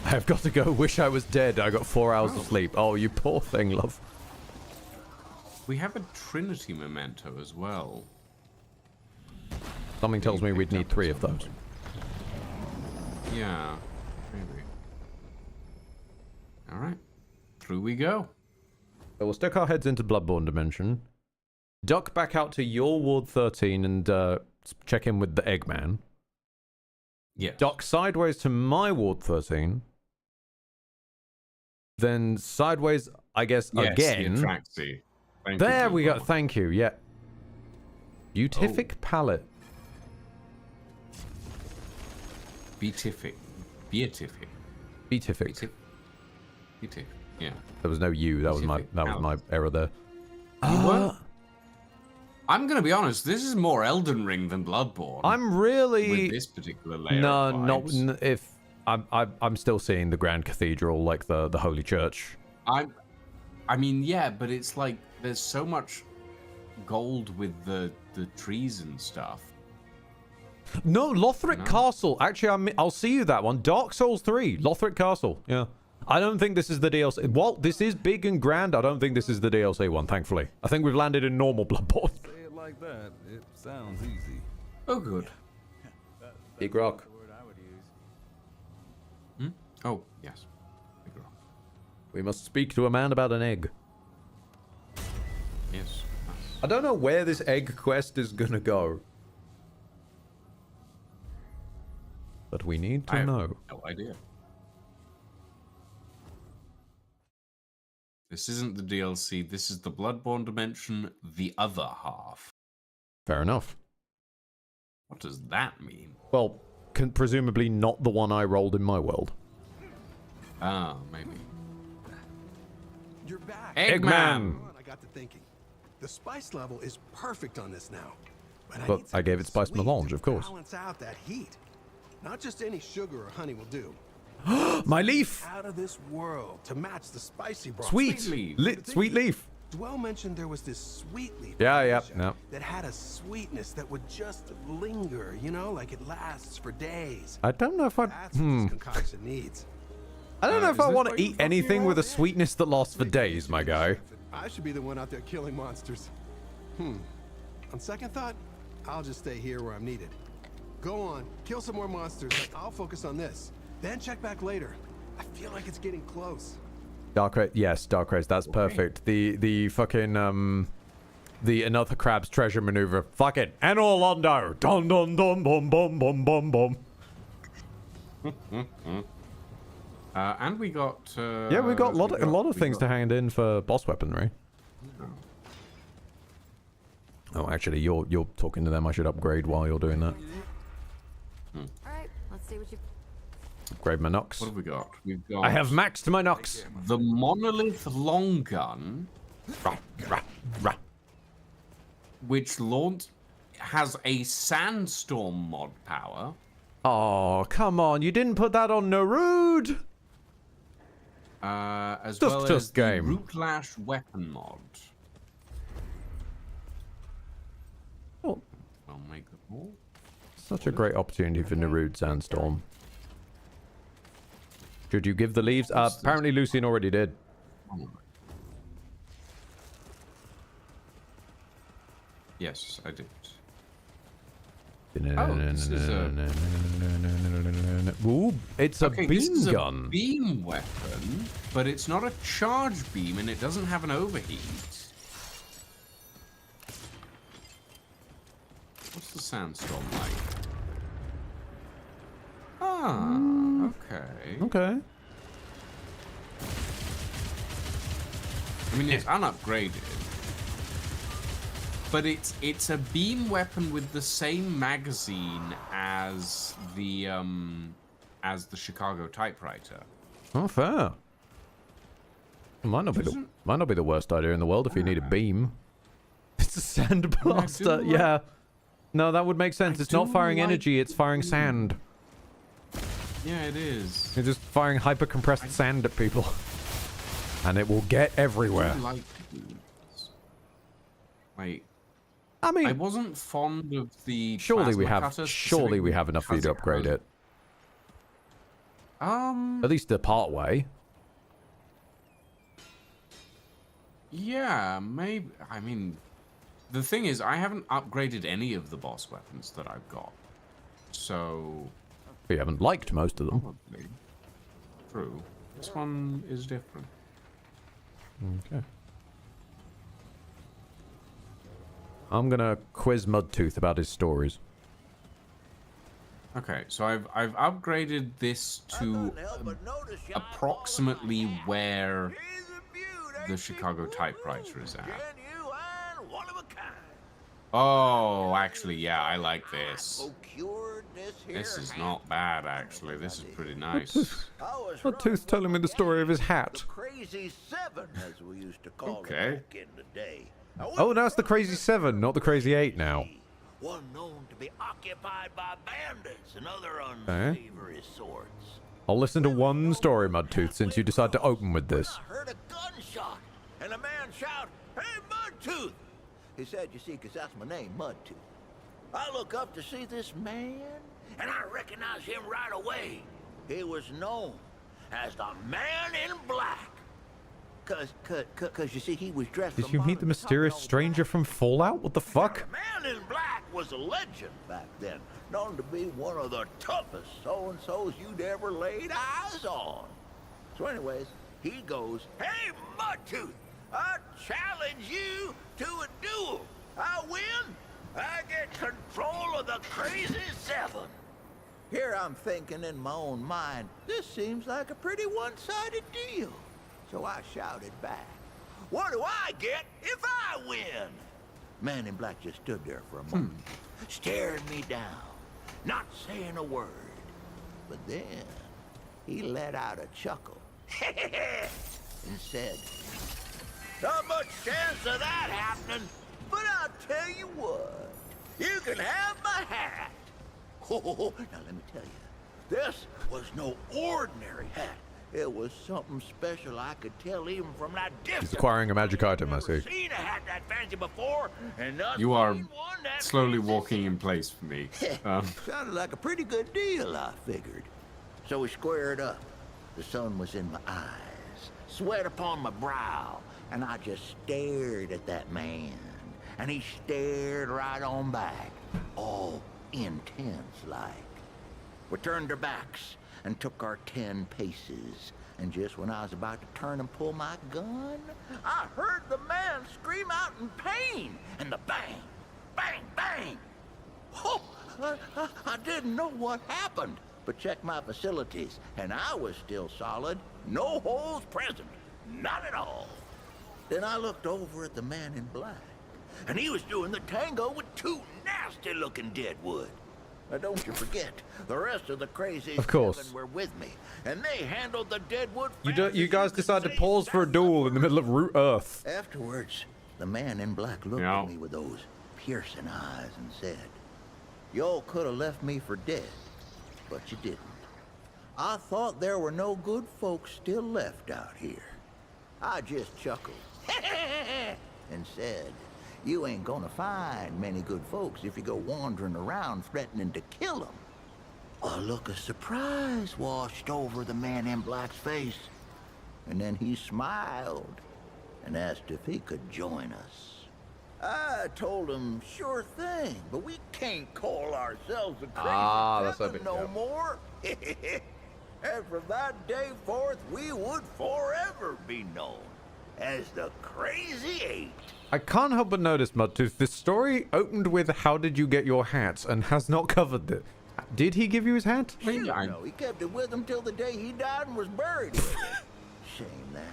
[SPEAKER 1] I've got to go. Wish I was dead. I got 4 hours of sleep. Oh, you poor thing, love.
[SPEAKER 2] We have a Trinity memento as well.
[SPEAKER 1] Something tells me we'd need 3 of those.
[SPEAKER 2] Yeah, maybe. Alright, through we go.
[SPEAKER 1] So we'll stick our heads into Bloodborne Dimension, duck back out to your Ward 13 and check in with the Eggman.
[SPEAKER 2] Yeah.
[SPEAKER 1] Duck sideways to my Ward 13. Then sideways, I guess, again.
[SPEAKER 2] The Atraxi.
[SPEAKER 1] There we go. Thank you. Yeah. Beatific Palette.
[SPEAKER 2] Beatific. Yeah.
[SPEAKER 1] There was no U. That was my error there.
[SPEAKER 2] I'm gonna be honest. This is more Elden Ring than Bloodborne.
[SPEAKER 1] I'm really
[SPEAKER 2] with this particular layer.
[SPEAKER 1] I'm still seeing the Grand Cathedral, like the Holy Church.
[SPEAKER 2] I mean, yeah, but it's like there's so much gold with the trees and stuff.
[SPEAKER 1] No, Lothric Castle. Actually, I'll see you that one. Dark Souls 3, Lothric Castle. Yeah. I don't think this is the DLC. Well, this is big and grand. I don't think this is the DLC one, thankfully. I think we've landed in normal Bloodborne.
[SPEAKER 13] Say it like that. It sounds easy.
[SPEAKER 2] Oh, good.
[SPEAKER 1] Big rock.
[SPEAKER 2] Oh, yes. Big rock.
[SPEAKER 1] We must speak to a man about an egg.
[SPEAKER 2] Yes.
[SPEAKER 1] I don't know where this egg quest is gonna go. But we need to know.
[SPEAKER 2] No idea. This isn't the DLC. This is the Bloodborne dimension, the other half.
[SPEAKER 1] Fair enough.
[SPEAKER 2] What does that mean?
[SPEAKER 1] Well, presumably not the one I rolled in my world.
[SPEAKER 2] Ah, maybe.
[SPEAKER 4] You're back.
[SPEAKER 1] Eggman!
[SPEAKER 4] I got to thinking. The spice level is perfect on this now.
[SPEAKER 1] But I gave it spice melange, of course.
[SPEAKER 4] Balance out that heat. Not just any sugar or honey will do.
[SPEAKER 1] My leaf!
[SPEAKER 4] Out of this world to match the spicy broth.
[SPEAKER 1] Sweet leaf.
[SPEAKER 4] Dwell mentioned there was this sweet leaf.
[SPEAKER 1] Yeah.
[SPEAKER 4] That had a sweetness that would just linger, you know, like it lasts for days.
[SPEAKER 1] I don't know if I...
[SPEAKER 4] That's what this concoction needs.
[SPEAKER 1] I don't know if I want to eat anything with a sweetness that lasts for days, my guy.
[SPEAKER 4] I should be the one out there killing monsters. On second thought, I'll just stay here where I'm needed. Go on, kill some more monsters. I'll focus on this. Then check back later. I feel like it's getting close.
[SPEAKER 1] Dark Race, yes, Dark Race, that's perfect. The fucking, the Another Crab's treasure maneuver. Fuck it. And Orlando. Dun dun dun bum bum bum bum bum.
[SPEAKER 2] And we got...
[SPEAKER 1] yeah, we got a lot of things to hand in for boss weaponry. Oh, actually, you're talking to them. I should upgrade while you're doing that.
[SPEAKER 8] Alright, let's see what you...
[SPEAKER 1] Upgrade my Nox.
[SPEAKER 2] What have we got? We've got...
[SPEAKER 1] I have maxed my Nox.
[SPEAKER 2] The Monolith Long Gun. Which has a Sandstorm mod power.
[SPEAKER 1] Oh, come on. You didn't put that on Narud.
[SPEAKER 2] As well as the Rootlash weapon mod.
[SPEAKER 1] Oh.
[SPEAKER 2] I'll make them all.
[SPEAKER 1] Such a great opportunity for Narud Sandstorm. Should you give the leaves? Apparently Lucian already did.
[SPEAKER 2] Yes, I did.
[SPEAKER 1] Ooh, it's a beam gun.
[SPEAKER 2] A beam weapon, but it's not a charge beam, and it doesn't have an overheat. What's the Sandstorm like? Ah, okay.
[SPEAKER 1] Okay.
[SPEAKER 2] I mean, it's unupgraded. But it's a beam weapon with the same magazine as the Chicago typewriter.
[SPEAKER 1] Oh, fair. Might not be the worst idea in the world if you need a beam. It's a sand blaster. Yeah. No, that would make sense. It's not firing energy, it's firing sand.
[SPEAKER 2] Yeah, it is.
[SPEAKER 1] You're just firing hyper compressed sand at people. And it will get everywhere.
[SPEAKER 2] Wait.
[SPEAKER 1] I mean,
[SPEAKER 2] I wasn't fond of the
[SPEAKER 1] surely we have enough for you to upgrade it. At least the part way.
[SPEAKER 2] Yeah, maybe. I mean, the thing is, I haven't upgraded any of the boss weapons that I've got. So
[SPEAKER 1] you haven't liked most of them.
[SPEAKER 2] Probably. True. This one is different.
[SPEAKER 1] Okay. I'm gonna quiz Mudtooth about his stories.
[SPEAKER 2] Okay, so I've upgraded this to approximately where the Chicago typewriter is at. Oh, actually, yeah, I like this. This is not bad, actually. This is pretty nice.
[SPEAKER 1] Mudtooth telling me the story of his hat.
[SPEAKER 14] Crazy Seven, as we used to call
[SPEAKER 2] Okay.
[SPEAKER 14] it back in the day.
[SPEAKER 1] Oh, now it's the Crazy 7, not the Crazy 8 now.
[SPEAKER 14] One known to be occupied by bandits and other
[SPEAKER 1] Okay.
[SPEAKER 14] unsavory sorts.
[SPEAKER 1] I'll listen to one story, Mudtooth, since you decide to open with this.
[SPEAKER 14] I heard a gunshot, and a man shout, "Hey, Mudtooth!" He said, you see, 'cause that's my name, Mudtooth. I look up to see this man, and I recognize him right away. He was known as the Man in Black. Cause you see, he was dressed.
[SPEAKER 1] Did you meet the mysterious stranger from Fallout? What the fuck?
[SPEAKER 14] Man in Black was a legend back then, known to be one of the toughest so-and-sos you'd ever laid eyes on. So anyways, he goes, "Hey, Mudtooth, I challenge you to a duel. I win, I get control of the Crazy Seven." Here I'm thinking in my own mind, this seems like a pretty one-sided deal. So I shouted back, "What do I get if I win?" Man in Black just stood there for a moment, staring me down, not saying a word. But then he let out a chuckle and said, "Not much chance of that happening, but I'll tell you what, you can have my hat." Now let me tell you, this was no ordinary hat. It was something special I could tell even from that distance.
[SPEAKER 1] He's acquiring a magic item, I see.
[SPEAKER 14] Seen a hat that fancy before, and
[SPEAKER 2] You are slowly walking in place for me.
[SPEAKER 14] Sounded like a pretty good deal, I figured. So we squared up. The sun was in my eyes, sweat upon my brow, and I just stared at that man and he stared right on back, all intense like. We turned our backs and took our 10 paces, and just when I was about to turn and pull my gun, I heard the man scream out in pain, and the bang, bang, bang. Oh, I didn't know what happened, but checked my facilities, and I was still solid. No holes present, not at all. Then I looked over at the man in black, and he was doing the tango with 2 nasty-looking deadwood. Now, don't you forget, the rest of the crazy
[SPEAKER 1] Of course.
[SPEAKER 14] 7 were with me, and they handled the deadwood.
[SPEAKER 1] You guys decided to pause for a duel in the middle of Root Earth.
[SPEAKER 14] Afterwards, the man in black looked at me with those piercing eyes and said, "Y'all could have left me for dead, but you didn't. I thought there were no good folks still left out here." I just chuckled and said, "You ain't gonna find many good folks if you go wandering around threatening to kill them." A look of surprise washed over the man in black's face, and then he smiled and asked if he could join us. I told him, sure thing, but we can't call ourselves a crazy seven no more. And from that day forth, we would forever be known as the Crazy 8.
[SPEAKER 1] I can't help but notice, Mudtooth, this story opened with "How did you get your hat?" and has not covered it. Did he give you his hat?
[SPEAKER 14] No, he kept it with him till the day he died and was buried with it. Shame that.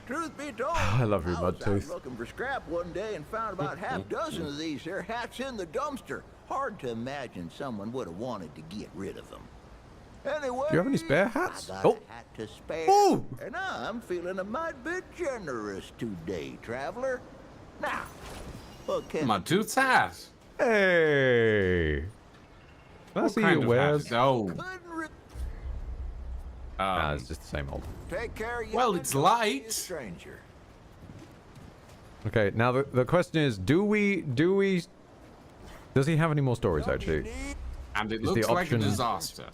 [SPEAKER 14] Truth be told,
[SPEAKER 1] I love you,
[SPEAKER 14] I was out
[SPEAKER 1] Mudtooth.
[SPEAKER 14] looking for scrap one day and found about half a dozen of these here hats in the dumpster. Hard to imagine someone would have wanted to get rid of them. Anyway,
[SPEAKER 1] Do you have any spare hats?
[SPEAKER 14] I got a hat to spare, and I'm feeling a mite bit generous today, traveler. Now, what can
[SPEAKER 2] Mudtooth's hat.
[SPEAKER 1] Hey. That's
[SPEAKER 2] What
[SPEAKER 1] he
[SPEAKER 2] kind of
[SPEAKER 1] wears.
[SPEAKER 2] hat? Oh.
[SPEAKER 1] It's just the same old.
[SPEAKER 14] Take care of you.
[SPEAKER 2] Well, it's light.
[SPEAKER 14] Stranger.
[SPEAKER 1] Okay, now the question is, does he have any more stories, actually?
[SPEAKER 2] And it
[SPEAKER 1] Is the
[SPEAKER 2] looks like a
[SPEAKER 1] option-
[SPEAKER 2] disaster.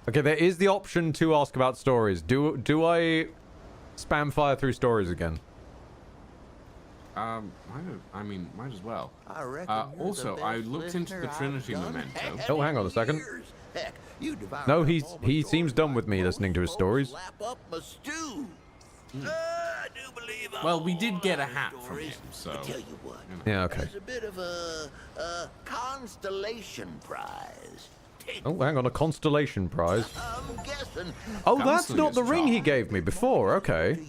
[SPEAKER 1] Okay, there is the option to ask about stories. Do I spam fire through stories again?
[SPEAKER 2] I mean, might as well.
[SPEAKER 14] I reckon
[SPEAKER 2] Also, I looked into the Trinity memento.
[SPEAKER 1] Oh, hang on a second.
[SPEAKER 14] Heck, you devoured
[SPEAKER 1] No,
[SPEAKER 14] up
[SPEAKER 1] he
[SPEAKER 14] all my
[SPEAKER 1] seems
[SPEAKER 14] stories
[SPEAKER 1] done
[SPEAKER 14] like
[SPEAKER 1] with me listening to his stories.
[SPEAKER 14] lap up my stew. I do believe I'm
[SPEAKER 2] Well, we did
[SPEAKER 14] all
[SPEAKER 2] get a
[SPEAKER 14] out of
[SPEAKER 2] hat from
[SPEAKER 14] stories.
[SPEAKER 2] him, so.
[SPEAKER 14] I tell you what.
[SPEAKER 1] Yeah, okay.
[SPEAKER 14] There's a bit of a constellation prize.
[SPEAKER 1] Oh, hang on, a constellation prize.
[SPEAKER 14] I'm guessing.
[SPEAKER 1] Oh, that's not the ring he gave me before. Okay.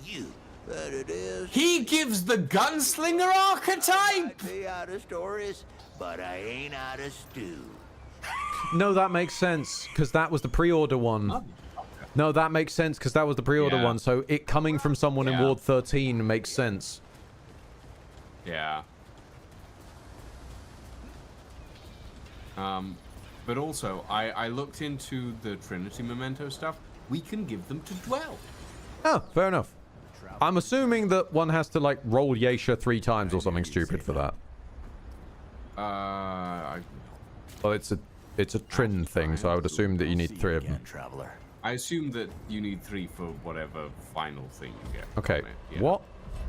[SPEAKER 14] But it is.
[SPEAKER 2] He gives the gunslinger archetype!
[SPEAKER 14] Be out of stories, but I ain't out of stew.
[SPEAKER 1] No, that makes sense because that was the pre-order one. No, that makes sense because that was the pre-order
[SPEAKER 2] Yeah.
[SPEAKER 1] one. So it coming from someone in
[SPEAKER 2] Yeah.
[SPEAKER 1] Ward 13 makes sense.
[SPEAKER 2] Yeah. But also, I looked into the Trinity memento stuff. We can give them to Dwell.
[SPEAKER 1] Oh, fair enough. I'm assuming that one has to like roll Yasha 3 times or something stupid for that. Well, it's a Trin thing, so I would assume that you need 3 of them.
[SPEAKER 14] Traveler.
[SPEAKER 2] I assume that you need 3 for whatever final thing you get.
[SPEAKER 1] Okay.
[SPEAKER 2] from it, yeah.
[SPEAKER 1] What?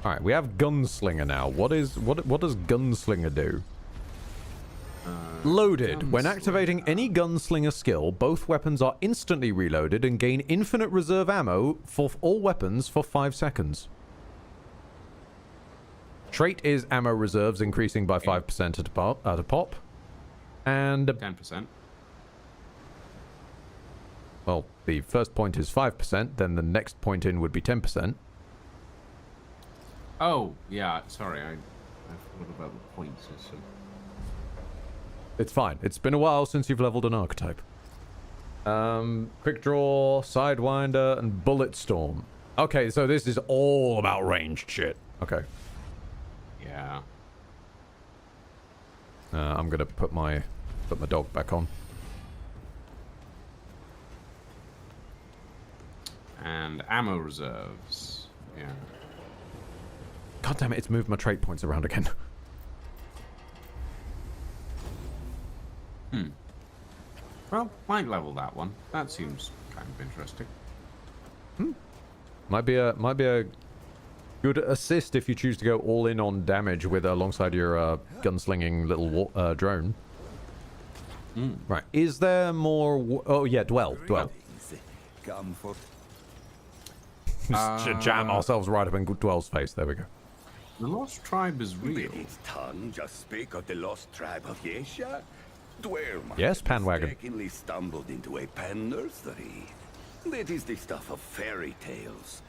[SPEAKER 1] All right, we have Gunslinger now. What does Gunslinger do? Loaded. When activating any gunslinger skill, both weapons are instantly reloaded and gain infinite reserve ammo for all weapons for 5 seconds. Trait is ammo reserves increasing by 5% at a pop. And
[SPEAKER 2] 10%.
[SPEAKER 1] Well, the first point is 5%, then the next point in would be 10%.
[SPEAKER 2] Oh, yeah, sorry, I forgot about the point system.
[SPEAKER 1] It's fine. It's been a while since you've leveled an archetype. Quick draw, sidewinder, and bullet storm. Okay, so this is all about ranged shit. Okay.
[SPEAKER 2] Yeah.
[SPEAKER 1] I'm gonna put my dog back on.
[SPEAKER 2] And ammo reserves. Yeah.
[SPEAKER 1] God damn it! It's moved my trait points around again.
[SPEAKER 2] Well, might level that one. That seems kind of interesting.
[SPEAKER 1] Might be a Good assist if you choose to go all in on damage with alongside your gunslinging little drone. Right. Is there more? Oh yeah, dwell.
[SPEAKER 6] Comfort.
[SPEAKER 1] Jam ourselves right up in Dwell's face. There we go.
[SPEAKER 2] The Lost Tribe is real.
[SPEAKER 6] Did its tongue just speak of the lost tribe of Yesha? Dwell might
[SPEAKER 1] Yes,
[SPEAKER 6] have
[SPEAKER 1] Panwagon.
[SPEAKER 6] mistakenly stumbled into a pan nursery. That is the stuff of fairy tales.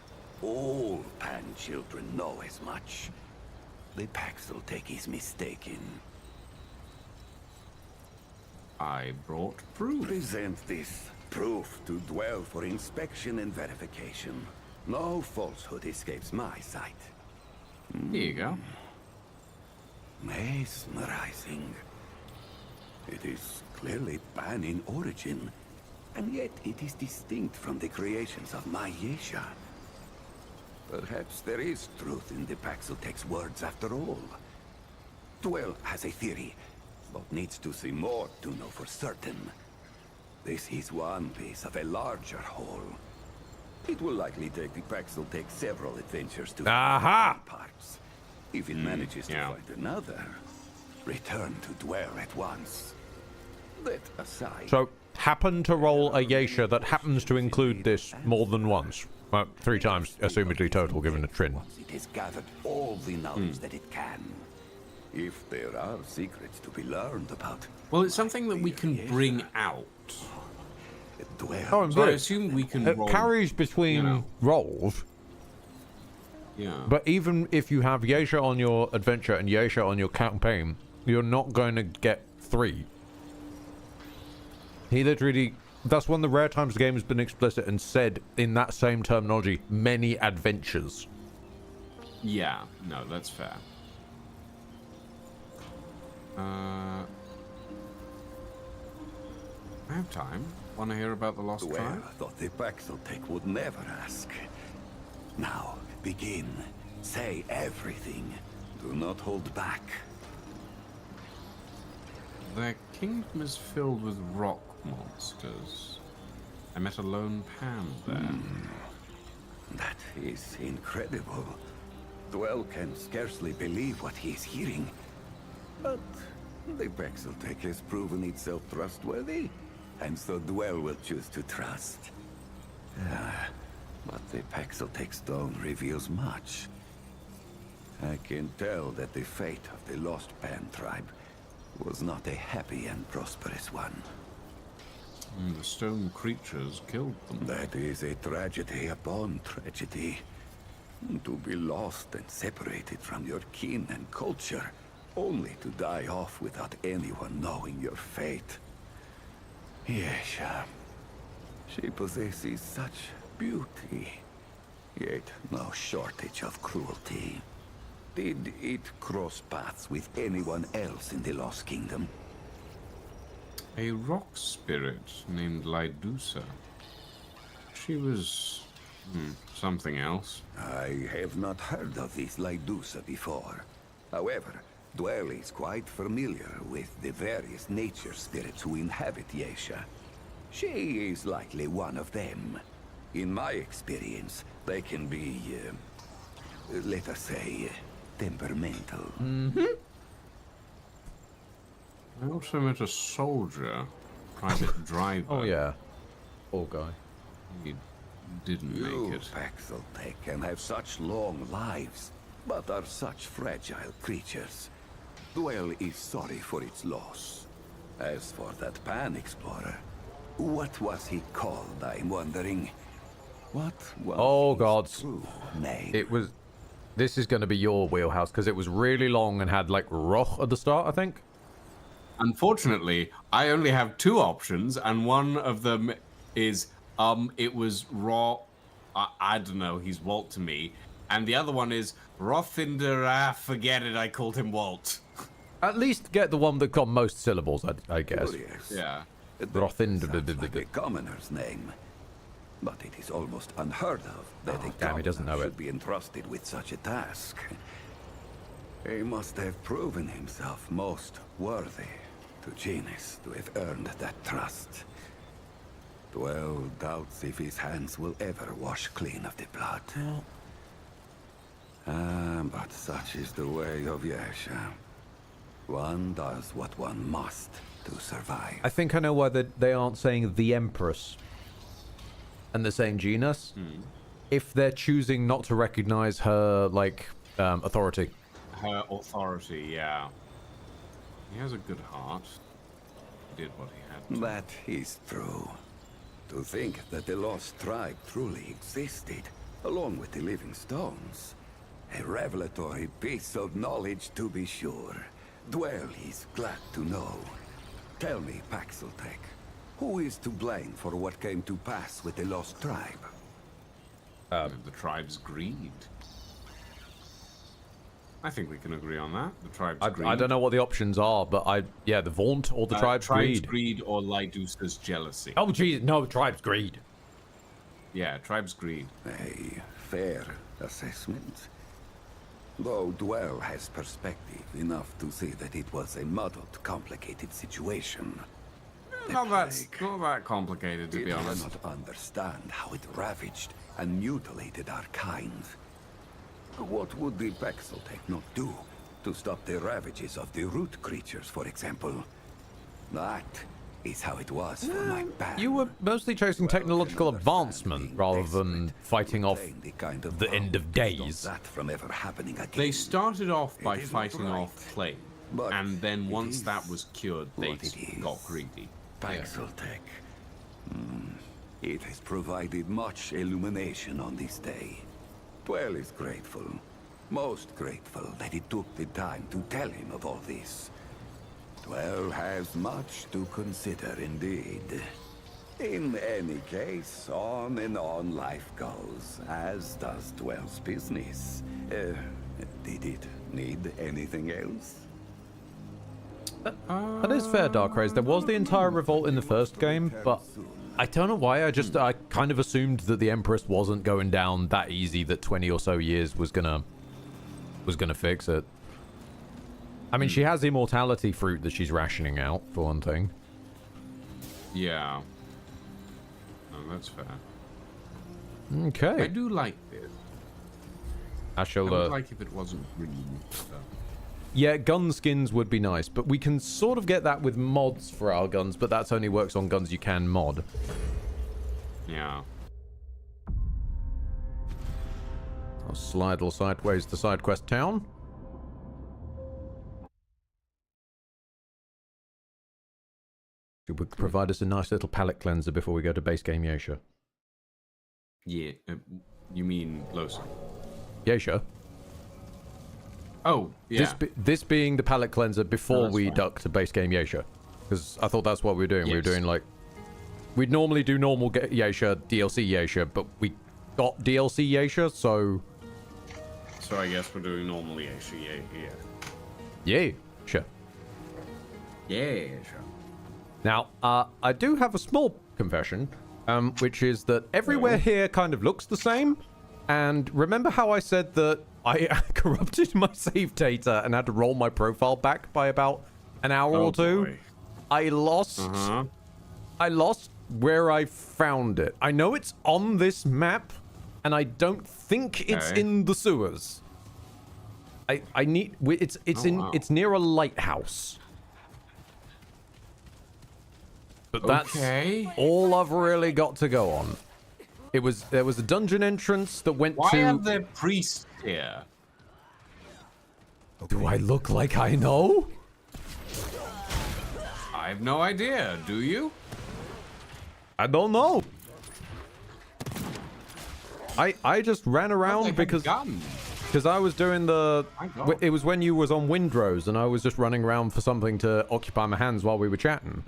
[SPEAKER 6] All pan children know as much. The Paxeltech is mistaken.
[SPEAKER 2] I brought proof.
[SPEAKER 6] Present this proof to Dwell for inspection and verification. No falsehood escapes my sight.
[SPEAKER 2] Here you go.
[SPEAKER 6] Mesmerizing. It is clearly pan in origin, and yet it is distinct from the creations of my Yesha. Perhaps there is truth in the Paxeltech's words after all. Dwell has a theory, but needs to see more to know for certain. This is one piece of a larger whole. It will likely take the Paxeltech several adventures to find parts. If it manages to find another, return to Dwell at once. That aside...
[SPEAKER 1] So, happen to roll a Yesha that happens to include this more than once. 3 times, assumedly total, given the Trin.
[SPEAKER 6] It has gathered all the knowledge that it can. If there are secrets to be learned about...
[SPEAKER 2] Well, it's something that we can bring out.
[SPEAKER 1] Oh, and
[SPEAKER 2] So I assume we can
[SPEAKER 1] it
[SPEAKER 2] roll,
[SPEAKER 1] carries between rolls.
[SPEAKER 2] Yeah.
[SPEAKER 1] But even if you have Yesha on your adventure and Yesha on your campaign, you're not going to get 3. He literally... That's one of the rare times the game has been explicit and said, in that same terminology, many adventures.
[SPEAKER 2] Yeah, no, that's fair. I have time. Want to hear about the Lost
[SPEAKER 6] Well,
[SPEAKER 2] Tribe?
[SPEAKER 6] I thought the Paxeltech would never ask. Now, begin. Say everything. Do not hold back.
[SPEAKER 2] Their kingdom is filled with rock monsters. I met a lone pan there.
[SPEAKER 6] That is incredible. Dwell can scarcely believe what he is hearing. But the Paxeltech has proven itself trustworthy, and so Dwell will choose to trust. But the Paxeltech stone reveals much. I can tell that the fate of the Lost Pan tribe was not a happy and prosperous one.
[SPEAKER 2] The stone creatures killed them.
[SPEAKER 6] That is a tragedy upon tragedy. To be lost and separated from your kin and culture, only to die off without anyone knowing your fate. Yesha. She possesses such beauty, yet no shortage of cruelty. Did it cross paths with anyone else in the Lost Kingdom?
[SPEAKER 2] A rock spirit named Lydusa. She was... something else.
[SPEAKER 6] I have not heard of this Lydusa before. However, Dwell is quite familiar with the various nature spirits who inhabit Yesha. She is likely one of them. In my experience, they can be, let us say, temperamental.
[SPEAKER 2] I also met a soldier, private driver.
[SPEAKER 1] Oh yeah, poor guy.
[SPEAKER 2] He didn't
[SPEAKER 6] You,
[SPEAKER 2] make it.
[SPEAKER 6] Paxeltech, can have such long lives, but are such fragile creatures. Dwell is sorry for its loss. As for that Pan Explorer, what was he called, I'm wondering? What was his true name?
[SPEAKER 1] It was... This is going to be your wheelhouse, because it was really long and had, like, Roch at the start, I think?
[SPEAKER 2] Unfortunately, I only have 2 options, and one of them is, it was I don't know, he's Walt to me. And the other one is Rothinder, forget it, I called him Walt.
[SPEAKER 1] At least get the one that got most syllables, I guess.
[SPEAKER 6] Curious.
[SPEAKER 2] Yeah.
[SPEAKER 6] Rothinder. Sounds like a commoner's name. But it is almost unheard of that a
[SPEAKER 1] damn, he doesn't know
[SPEAKER 6] commoner
[SPEAKER 1] it.
[SPEAKER 6] should be entrusted with such a task. He must have proven himself most worthy to Genus to have earned that trust. Dwell doubts if his hands will ever wash clean of the blood.
[SPEAKER 15] But such is the way of Yasha. One does what one must to survive.
[SPEAKER 1] I think I know why they aren't saying the Empress. And they're saying genus. If they're choosing not to recognize her, like, authority.
[SPEAKER 2] Her authority, yeah. He has a good heart. He did what he had to.
[SPEAKER 15] That is true. To think that the lost tribe truly existed, along with the living stones. A revelatory piece of knowledge, to be sure. Dwell is glad to know. Tell me, Paxeltech, who is to blame for what came to pass with the lost tribe?
[SPEAKER 2] The tribe's greed. I think we can agree on that. The tribe's greed.
[SPEAKER 1] I don't know what the options are, but the Vaunt or the tribe's greed.
[SPEAKER 2] Greed or Lydusa's jealousy.
[SPEAKER 1] Oh, jeez, no, tribe's greed.
[SPEAKER 2] Yeah, tribe's greed.
[SPEAKER 15] A fair assessment. Though Dwell has perspective enough to see that it was a muddled, complicated situation.
[SPEAKER 2] Not that complicated, to be honest.
[SPEAKER 15] I cannot understand how it ravaged and mutilated our kind. What would the Paxeltech not do to stop the ravages of the root creatures, for example? That is how it was for my band.
[SPEAKER 1] You were mostly chasing technological advancement rather than fighting off the end of days.
[SPEAKER 15] That from ever happening again.
[SPEAKER 2] They started off by fighting off plague, and then once that was cured, they got greedy.
[SPEAKER 15] Paxeltech. It has provided much illumination on this day. Dwell is grateful, most grateful that it took the time to tell him of all this. Dwell has much to consider indeed. In any case, on and on life goes, as does Dwell's business. Did it need anything else?
[SPEAKER 1] That is fair, Darkrays. There was the entire revolt in the first game, but I don't know why. I kind of assumed that the Empress wasn't going down that easy. That 20 or so years was gonna fix it. I mean, she has immortality fruit that she's rationing out, for one thing.
[SPEAKER 2] Yeah. No, that's fair.
[SPEAKER 1] Okay.
[SPEAKER 2] I do like this.
[SPEAKER 1] I shall.
[SPEAKER 2] I would like if it wasn't green.
[SPEAKER 1] Yeah, gun skins would be nice, but we can sort of get that with mods for our guns, but that only works on guns you can mod.
[SPEAKER 2] Yeah.
[SPEAKER 1] I'll slide all sideways to side quest town. It would provide us a nice little palate cleanser before we go to base game Yasha.
[SPEAKER 2] Yeah, you mean Losa?
[SPEAKER 1] Yasha?
[SPEAKER 2] Oh, yeah.
[SPEAKER 1] This being the palate cleanser before we duck to base game Yasha. Because I thought that's what we were doing. Yes. We were doing like... We'd normally do normal Yasha, DLC Yasha, but we got DLC Yasha, so...
[SPEAKER 2] So I guess we're doing normal Yasha,
[SPEAKER 1] Yeah, sure.
[SPEAKER 2] Yeah, sure.
[SPEAKER 1] Now, I do have a small confession, which is that everywhere here kind of looks the same. And remember how I said that I corrupted my save data and had to roll my profile back by about an hour or two? Boy. I lost where I found it. I know it's on this map, and I don't think it's in the sewers. I need it's near a lighthouse. But that's all I've really got to go on. There was a dungeon entrance that went to...
[SPEAKER 2] Why are there priests here?
[SPEAKER 1] Do I look like I know?
[SPEAKER 2] I have no idea. Do you?
[SPEAKER 1] I don't know. I just ran around because I was doing the... It was when you was on Windrose, and I was just running around for something to occupy my hands while we were chatting.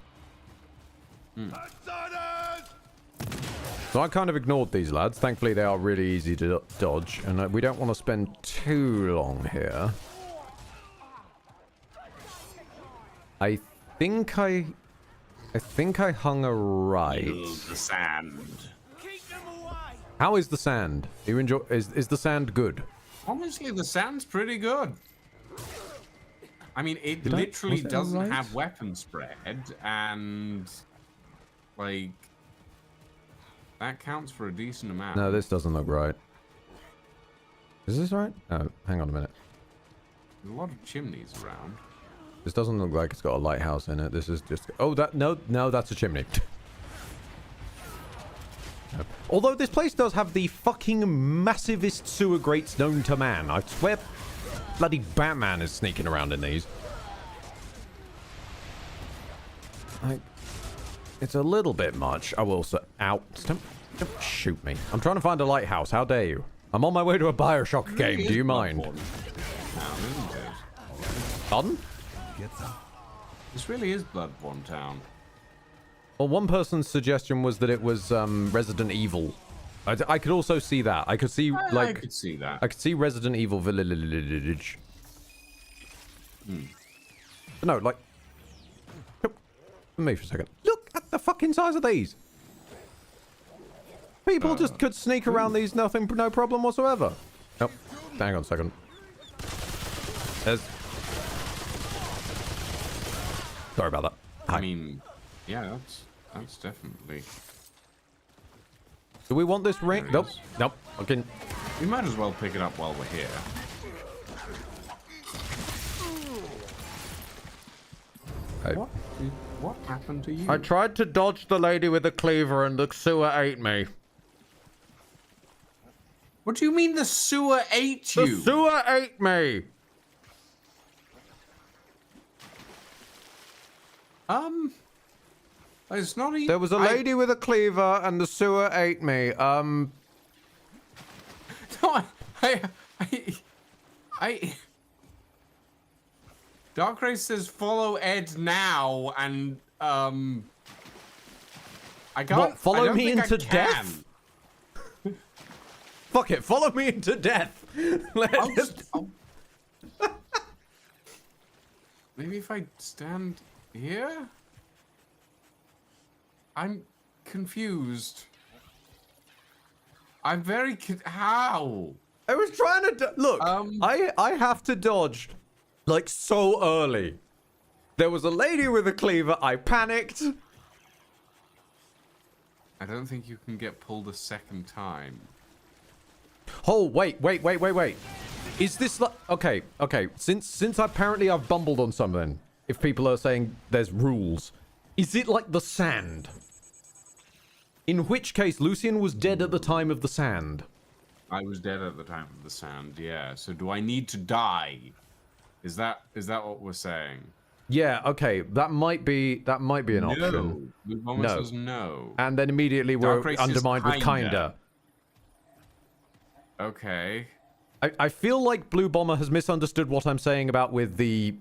[SPEAKER 1] So I kind of ignored these lads. Thankfully, they are really easy to dodge, and we don't want to spend too long here. I think I hung a right.
[SPEAKER 2] The sand.
[SPEAKER 1] How is the sand? Do you enjoy? Is the sand good?
[SPEAKER 2] Honestly, the sand's pretty good. I mean, it literally doesn't have weapon spread, and like that counts for a decent amount.
[SPEAKER 1] No, this doesn't look right. Is this right? No. hang on a minute.
[SPEAKER 2] There's a lot of chimneys around.
[SPEAKER 1] This doesn't look like it's got a lighthouse in it. This is just... Oh, no, that's a chimney. Although this place does have the fucking massivest sewer grates known to man. I swear bloody Batman is sneaking around in these. It's a little bit much. I will say... Ow. Don't shoot me. I'm trying to find a lighthouse. How dare you? I'm on my way to a Bioshock game. Do you mind? Pardon?
[SPEAKER 2] This really is Bloodborne Town.
[SPEAKER 1] Well, one person's suggestion was that it was Resident Evil. I could also see that. I could see, like...
[SPEAKER 2] I could see that.
[SPEAKER 1] I could see Resident Evil Village. No, like... Me for a second. Look at the fucking size of these. People just could sneak around these, no problem whatsoever. Nope. Hang on a second. There's... Sorry about that.
[SPEAKER 2] I mean, yeah, that's definitely...
[SPEAKER 1] Do we want this ring? Nope. Nope. Okay.
[SPEAKER 2] We might as well pick it up while we're here.
[SPEAKER 1] Hey.
[SPEAKER 2] What happened to you?
[SPEAKER 1] I tried to dodge the lady with the cleaver and the sewer ate me.
[SPEAKER 2] What do you mean the sewer ate you?
[SPEAKER 1] The sewer ate me!
[SPEAKER 2] It's not even...
[SPEAKER 1] There was a lady with a cleaver and the sewer ate me.
[SPEAKER 2] No, Darkray says follow Ed now, and I can't.
[SPEAKER 1] What, follow me into
[SPEAKER 2] death?
[SPEAKER 1] Fuck it, follow me into death.
[SPEAKER 2] Maybe if I stand here? I'm confused. I'm very how?
[SPEAKER 1] I was trying to look. I have to dodge like so early. There was a lady with a cleaver. I panicked.
[SPEAKER 2] I don't think you can get pulled a second time.
[SPEAKER 1] Oh wait. Is this like okay? Since apparently I've bumbled on something. If people are saying there's rules, is it like the sand? In which case, Lucian was dead at the time of the sand.
[SPEAKER 2] I was dead at the time of the sand. Yeah. So do I need to die? Is that what we're saying?
[SPEAKER 1] Yeah. Okay. That might be an option.
[SPEAKER 2] Blue Bomber says no.
[SPEAKER 1] And then immediately we're undermined with kinda.
[SPEAKER 2] Okay.
[SPEAKER 1] I feel like Blue Bomber has misunderstood what I'm saying about with the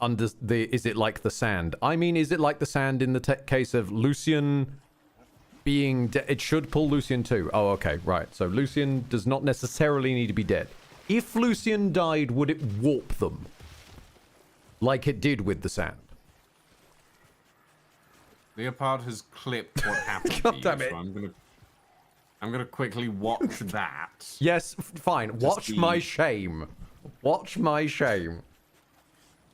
[SPEAKER 1] is it like the sand? I mean, is it like the sand in the case of Lucian being it should pull Lucian too. Oh, okay, right. So Lucian does not necessarily need to be dead. If Lucian died, would it warp them? Like it did with the sand?
[SPEAKER 2] Leopard has clipped what happened
[SPEAKER 1] God
[SPEAKER 2] to you,
[SPEAKER 1] damn it.
[SPEAKER 2] so I'm gonna quickly watch that.
[SPEAKER 1] Yes, fine. Watch my shame. Watch my shame.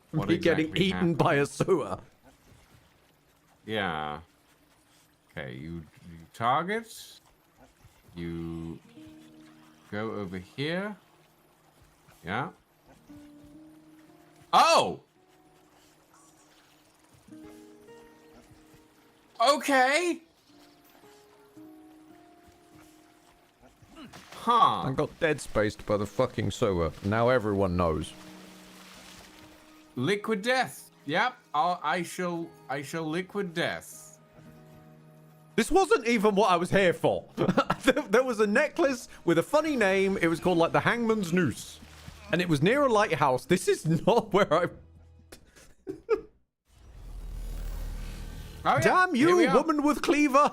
[SPEAKER 2] What
[SPEAKER 1] Me getting
[SPEAKER 2] exactly
[SPEAKER 1] eaten
[SPEAKER 2] happened?
[SPEAKER 1] by a sewer.
[SPEAKER 2] Yeah. Okay, you target. You go over here. Yeah. Oh! Okay! Huh.
[SPEAKER 1] I got dead spaced by the fucking sewer. Now everyone knows.
[SPEAKER 2] Liquid death. Yep. I shall liquid death.
[SPEAKER 1] This wasn't even what I was here for. There was a necklace with a funny name. It was called like the Hangman's Noose. And it was near a lighthouse. This is not where I...
[SPEAKER 2] Oh, yeah.
[SPEAKER 1] Damn you, woman with cleaver!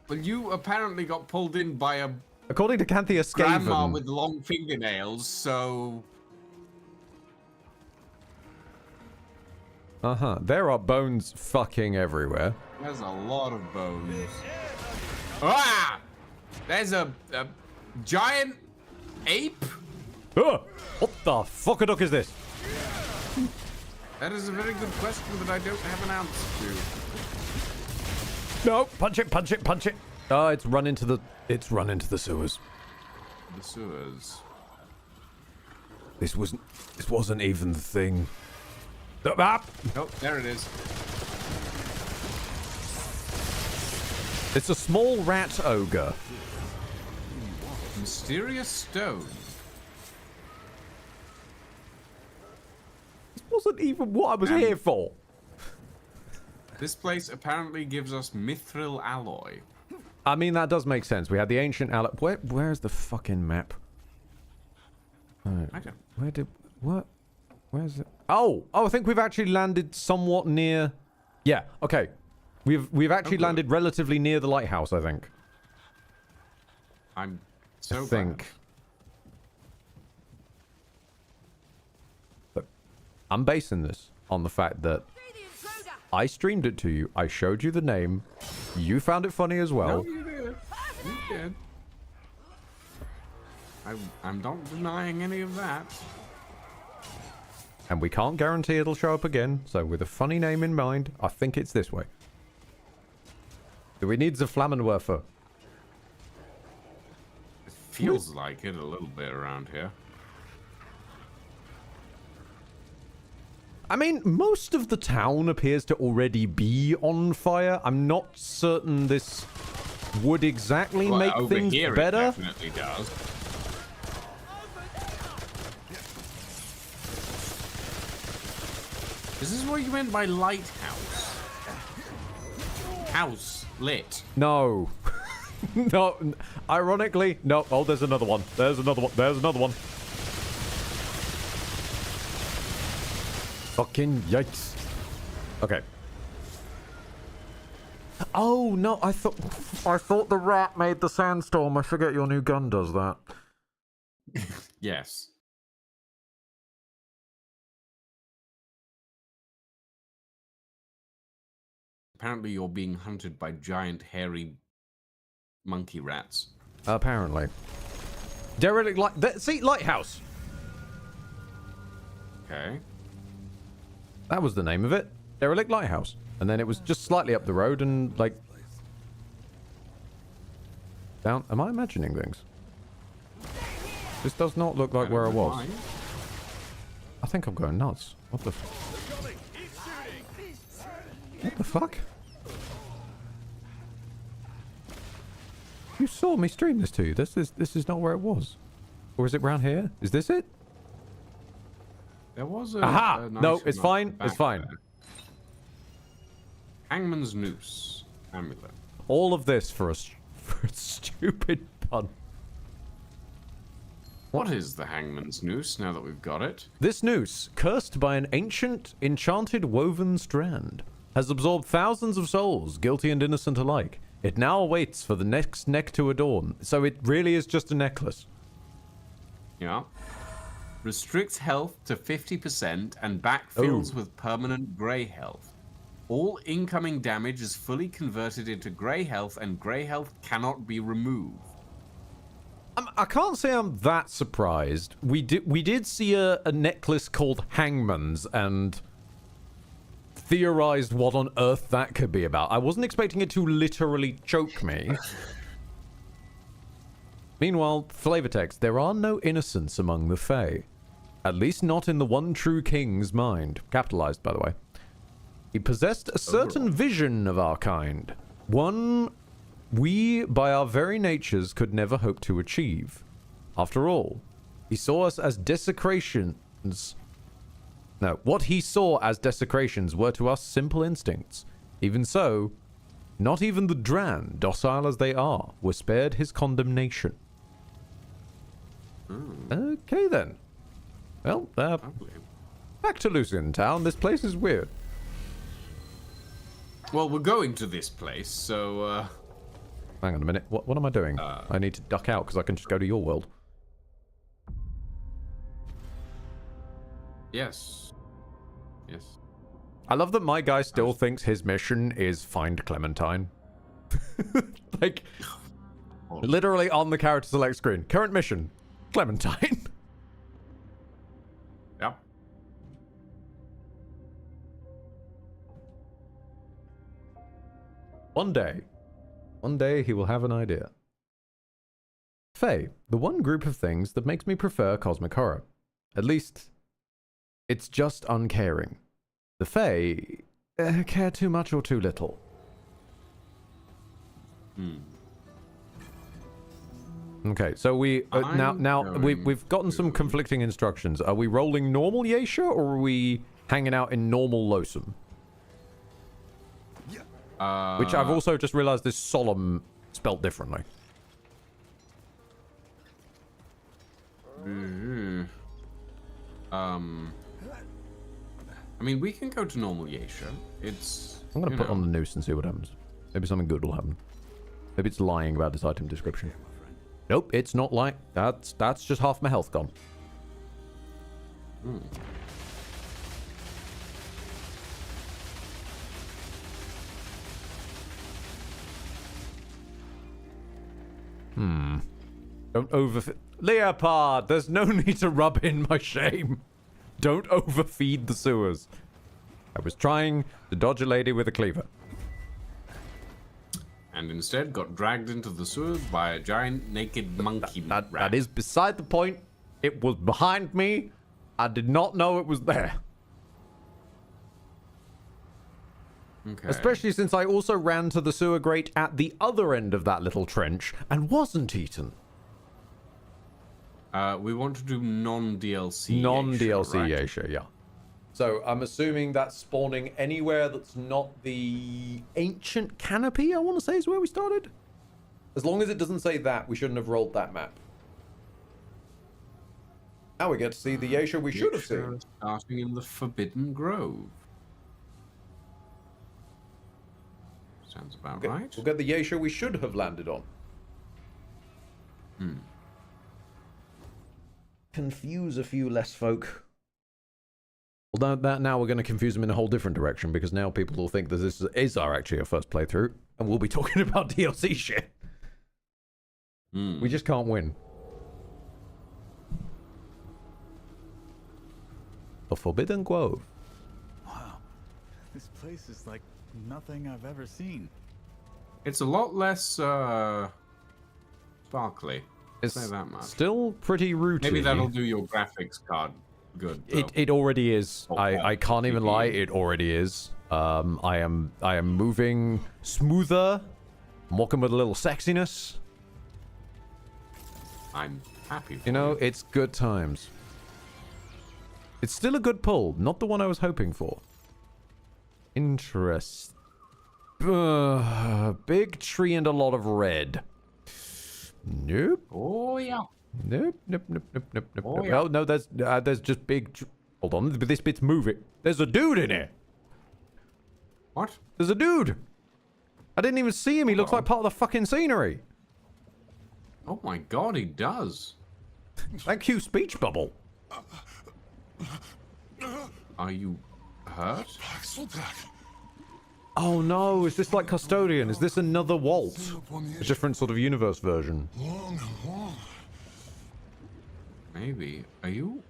[SPEAKER 2] Well, you apparently got pulled in by a
[SPEAKER 1] According to Canthea
[SPEAKER 2] grandma
[SPEAKER 1] Skaven.
[SPEAKER 2] with long fingernails, so...
[SPEAKER 1] There are bones fucking everywhere.
[SPEAKER 2] There's a lot of bones. Ah! There's a giant ape?
[SPEAKER 1] What the fuck-a-duck is this?
[SPEAKER 2] That is a very good question that I don't have an answer to.
[SPEAKER 1] No, punch it. Oh, it's run into the sewers.
[SPEAKER 2] the sewers.
[SPEAKER 1] This wasn't even the thing. Ah!
[SPEAKER 2] Oh, there it is.
[SPEAKER 1] It's a small rat ogre.
[SPEAKER 2] Mysterious stone.
[SPEAKER 1] This wasn't even what I was here for.
[SPEAKER 2] This place apparently gives us mithril alloy.
[SPEAKER 1] I mean, that does make sense. We had the ancient alloy. Where's the fucking map? Where's it? Oh, I think we've actually landed somewhat near. Yeah, okay. We've actually landed relatively near the lighthouse, I think.
[SPEAKER 2] I'm so
[SPEAKER 1] I think. But I'm basing this on the fact that I streamed it to you. I showed you the name. You found it funny as well.
[SPEAKER 2] No, you did. You did. I'm not denying any of that.
[SPEAKER 1] And we can't guarantee it'll show up again. So with a funny name in mind, I think it's this way. Do we need the Flammenwerfer?
[SPEAKER 2] It feels like it a little bit around here.
[SPEAKER 1] I mean, most of the town appears to already be on fire. I'm not certain this would exactly make
[SPEAKER 2] over
[SPEAKER 1] things
[SPEAKER 2] here
[SPEAKER 1] better.
[SPEAKER 2] It definitely does. Is this what you meant by lighthouse? House lit.
[SPEAKER 1] No. No. Ironically, no. Oh, there's another one. There's another one. There's another one. Fucking yikes. Okay. Oh, no. I thought the rat made the sandstorm. I forget your new gun does that.
[SPEAKER 2] Yes. Apparently you're being hunted by giant hairy monkey rats.
[SPEAKER 1] Apparently. Derelict light. See, lighthouse.
[SPEAKER 2] Okay.
[SPEAKER 1] That was the name of it. Derelict Lighthouse. And then it was just slightly up the road and, like... down... Am I imagining things? This does not look like where I was. I think I'm going nuts. What the... What the fuck? You saw me stream this to you. This is not where it was. Or is it round here? Is this it?
[SPEAKER 2] There was a...
[SPEAKER 1] Aha!
[SPEAKER 2] a nice
[SPEAKER 1] No, it's
[SPEAKER 2] one
[SPEAKER 1] fine.
[SPEAKER 2] back
[SPEAKER 1] It's fine.
[SPEAKER 2] there. Hangman's Noose. Amulet.
[SPEAKER 1] All of this for a stupid pun.
[SPEAKER 2] What is the Hangman's Noose, now that we've got it?
[SPEAKER 1] This noose, cursed by an ancient, enchanted woven strand, has absorbed thousands of souls, guilty and innocent alike. It now awaits for the next neck to adorn, so it really is just a necklace.
[SPEAKER 2] Yeah. Restricts health to 50% and backfills with permanent grey health. All incoming damage is fully converted into grey health, and grey health cannot be removed.
[SPEAKER 1] I can't say I'm that surprised. We did see a necklace called Hangman's and theorized what on earth that could be about. I wasn't expecting it to literally choke me. Meanwhile, flavor text, there are no innocents among the Fae. At least not in the one true king's mind. Capitalized, by the way. He possessed a certain vision of our kind. One we, by our very natures, could never hope to achieve. After all, he saw us as desecrations. No, what he saw as desecrations were to us simple instincts. Even so, not even the Dran, docile as they are, were spared his condemnation. Okay then. Well, back to Lucian Town. This place is weird.
[SPEAKER 2] Well, we're going to this place, so,
[SPEAKER 1] Hang on a minute. What am I doing? I need to duck out because I can just go to your world.
[SPEAKER 2] Yes. Yes.
[SPEAKER 1] I love that my guy still thinks his mission is find Clementine. Like, literally on the character select screen. Current mission, Clementine.
[SPEAKER 2] Yeah.
[SPEAKER 1] One day he will have an idea. Fae, the one group of things that makes me prefer cosmic horror. At least, it's just uncaring. The Fae care too much or too little. Okay, so we we've gotten some conflicting instructions. Are we rolling normal Yesha, or are we hanging out in normal Losum? Which I've also just realized is solemn spelt differently.
[SPEAKER 2] I mean, we can go to normal Yesha. It's.
[SPEAKER 1] I'm gonna put on the noose and see what happens. Maybe something good will happen. Maybe it's lying about this item description. Nope, it's not like that's just half my health gone. Don't overfeed. Leopard, there's no need to rub in my shame. Don't overfeed the sewers. I was trying to dodge a lady with a cleaver.
[SPEAKER 2] And instead got dragged into the sewers by a giant naked monkey rat.
[SPEAKER 1] That is beside the point. It was behind me. I did not know it was there.
[SPEAKER 2] Okay.
[SPEAKER 1] Especially since I also ran to the sewer grate at the other end of that little trench and wasn't eaten.
[SPEAKER 2] We want to do non-DLC.
[SPEAKER 1] Non-DLC
[SPEAKER 2] right?
[SPEAKER 1] Yesha, yeah. So I'm assuming that's spawning anywhere that's not the ancient canopy, I want to say is where we started. As long as it doesn't say that, we shouldn't have rolled that map. Now we get to see the Yesha we should have seen.
[SPEAKER 2] Starting in the Forbidden Grove. Sounds about right.
[SPEAKER 1] We'll get the Yesha we should have landed on. Confuse a few less folk. Although that now we're going to confuse them in a whole different direction, because now people will think that this is actually our first playthrough, and we'll be talking about DLC shit. We just can't win. The Forbidden Grove.
[SPEAKER 13] Wow. This place is like nothing I've ever seen.
[SPEAKER 2] It's a lot less sparkly.
[SPEAKER 1] It's
[SPEAKER 2] say that much.
[SPEAKER 1] Still pretty rooty.
[SPEAKER 2] Maybe that'll do your graphics card good.
[SPEAKER 1] It already is. I can't even lie. It already is. I am moving smoother, mocking with a little sexiness.
[SPEAKER 2] I'm happy for
[SPEAKER 1] you know, it's good times. It's still a good pull, not the one I was hoping for. Interest. Big tree and a lot of red. Nope.
[SPEAKER 2] Oh yeah.
[SPEAKER 1] Nope. Nope.
[SPEAKER 2] Oh, yeah.
[SPEAKER 1] Oh no, there's just big. Hold on, this bit's moving. There's a dude in here.
[SPEAKER 2] What?
[SPEAKER 1] There's a dude. I didn't even see him. He looks like part of the fucking scenery.
[SPEAKER 2] Oh my god, he does.
[SPEAKER 1] Thank you, speech bubble.
[SPEAKER 2] Are you hurt?
[SPEAKER 1] Oh no, is this like Custodian? Is this another Walt? A different sort of universe version.
[SPEAKER 2] Maybe. Are you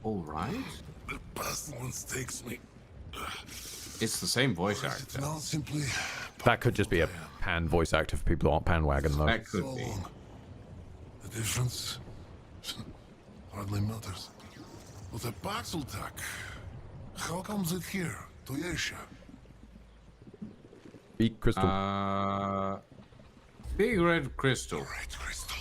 [SPEAKER 2] alright?
[SPEAKER 6] The pestilence takes me.
[SPEAKER 2] It's the same voice actor.
[SPEAKER 6] Now simply
[SPEAKER 1] That could just be a pan voice actor for people who aren't pan wagon though.
[SPEAKER 2] That could be.
[SPEAKER 6] the difference hardly matters. But the Baxeltak, how comes it here to Yesha?
[SPEAKER 1] Big crystal.
[SPEAKER 2] Big red crystal.
[SPEAKER 6] Red crystal.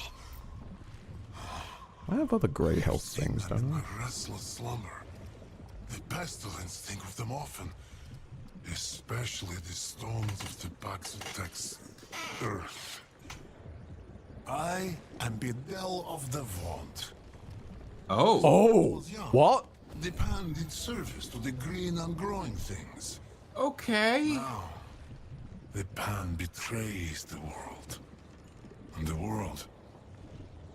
[SPEAKER 1] I have other grey health things, don't I?
[SPEAKER 6] My restless slumber. The pestilence think of them often, especially the stones of the Baxeltak's earth. I am Bedell of the Vaunt.
[SPEAKER 1] Oh, what?
[SPEAKER 6] The pan did service to the green and growing things.
[SPEAKER 2] Okay.
[SPEAKER 6] Now, the pan betrays the world. And the world,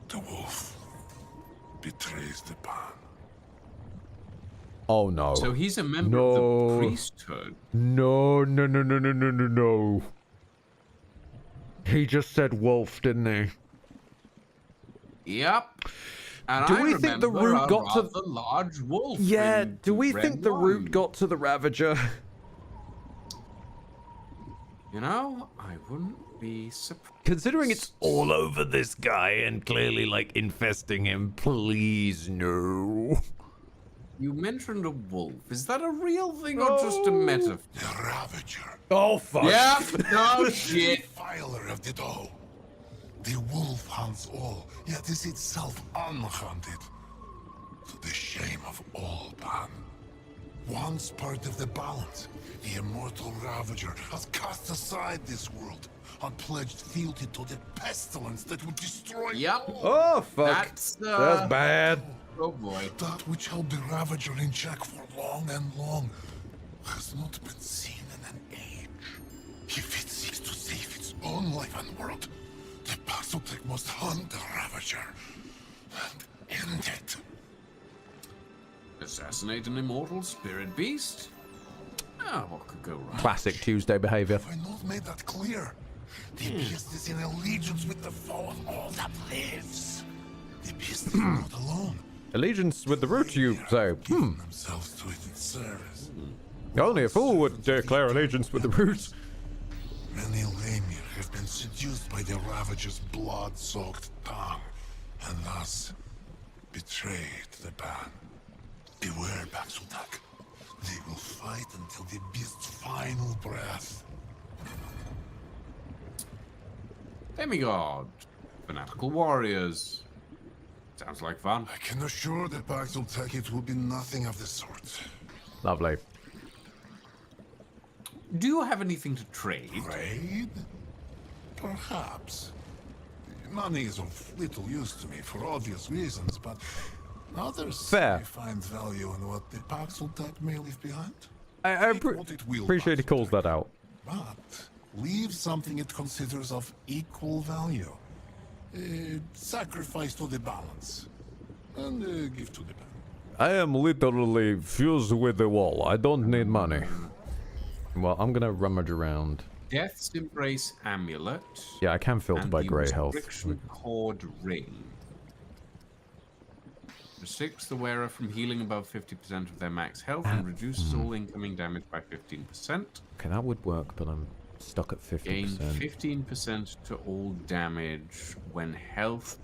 [SPEAKER 6] the wolf, betrays the pan.
[SPEAKER 1] Oh no.
[SPEAKER 2] So he's a member of the priesthood.
[SPEAKER 1] No. He just said wolf, didn't he?
[SPEAKER 2] Yep. And
[SPEAKER 1] Do
[SPEAKER 2] I
[SPEAKER 1] we think the
[SPEAKER 2] remember
[SPEAKER 1] root got to
[SPEAKER 2] the large wolf?
[SPEAKER 1] Yeah,
[SPEAKER 2] in
[SPEAKER 1] do we
[SPEAKER 2] red
[SPEAKER 1] think the
[SPEAKER 2] wine.
[SPEAKER 1] root got to the Ravager?
[SPEAKER 2] You know, I wouldn't be surprised.
[SPEAKER 1] Considering it's all over this guy and clearly, like, infesting him, please, no.
[SPEAKER 2] You mentioned a wolf. Is that a real thing or just a metaphor?
[SPEAKER 6] The Ravager.
[SPEAKER 1] Oh, fuck.
[SPEAKER 2] Yeah, no shit.
[SPEAKER 6] Filer of the doe. The wolf hunts all, yet is itself unhunted. To the shame of all Pan. Once part of the balance, the immortal Ravager has cast aside this world and pledged fealty to the pestilence that would destroy all.
[SPEAKER 1] Oh, fuck.
[SPEAKER 2] That's
[SPEAKER 1] bad.
[SPEAKER 2] Oh boy.
[SPEAKER 6] That which held the Ravager in check for long and long has not been seen in an age. If it seeks to save its own life and world, the Paxotech must hunt the Ravager and end it.
[SPEAKER 2] Assassinate an immortal spirit beast? Ah, what could go wrong?
[SPEAKER 1] Classic Tuesday behavior.
[SPEAKER 6] Have I not made that clear? The beast is in allegiance with the foe of all that lives. The beast is not alone.
[SPEAKER 1] Allegiance with the root, you say?
[SPEAKER 6] Themselves to its service.
[SPEAKER 1] Only a fool would declare allegiance with the root.
[SPEAKER 6] Many Lemir have been seduced by the Ravager's blood-soaked tongue, and thus betrayed the ban. Beware, Paxotech. They will fight until the beast's final breath.
[SPEAKER 2] Demigod. Fanatical warriors. Sounds like fun.
[SPEAKER 6] I can assure the Paxotech it will be nothing of the sort.
[SPEAKER 1] Lovely.
[SPEAKER 2] Do you have anything to trade?
[SPEAKER 6] Trade? Perhaps. Money is of little use to me for obvious reasons, but others
[SPEAKER 1] Fair.
[SPEAKER 6] may find value in what the Paxotech may leave behind.
[SPEAKER 1] I appreciate he calls that out.
[SPEAKER 6] But leave something it considers of equal value. Sacrifice to the balance. And give to the balance.
[SPEAKER 1] I am literally fused with the wall. I don't need money. Well, I'm gonna rummage around.
[SPEAKER 2] Death's Embrace Amulet.
[SPEAKER 1] Yeah, I can filter
[SPEAKER 2] and
[SPEAKER 1] by
[SPEAKER 2] the
[SPEAKER 1] grey health.
[SPEAKER 2] Restriction Cord Ring. Restricts the wearer from healing above 50% of their max health and reduces all incoming damage by 15%.
[SPEAKER 1] Okay, that would work, but I'm stuck at 50%.
[SPEAKER 2] Gain 15% to all damage when health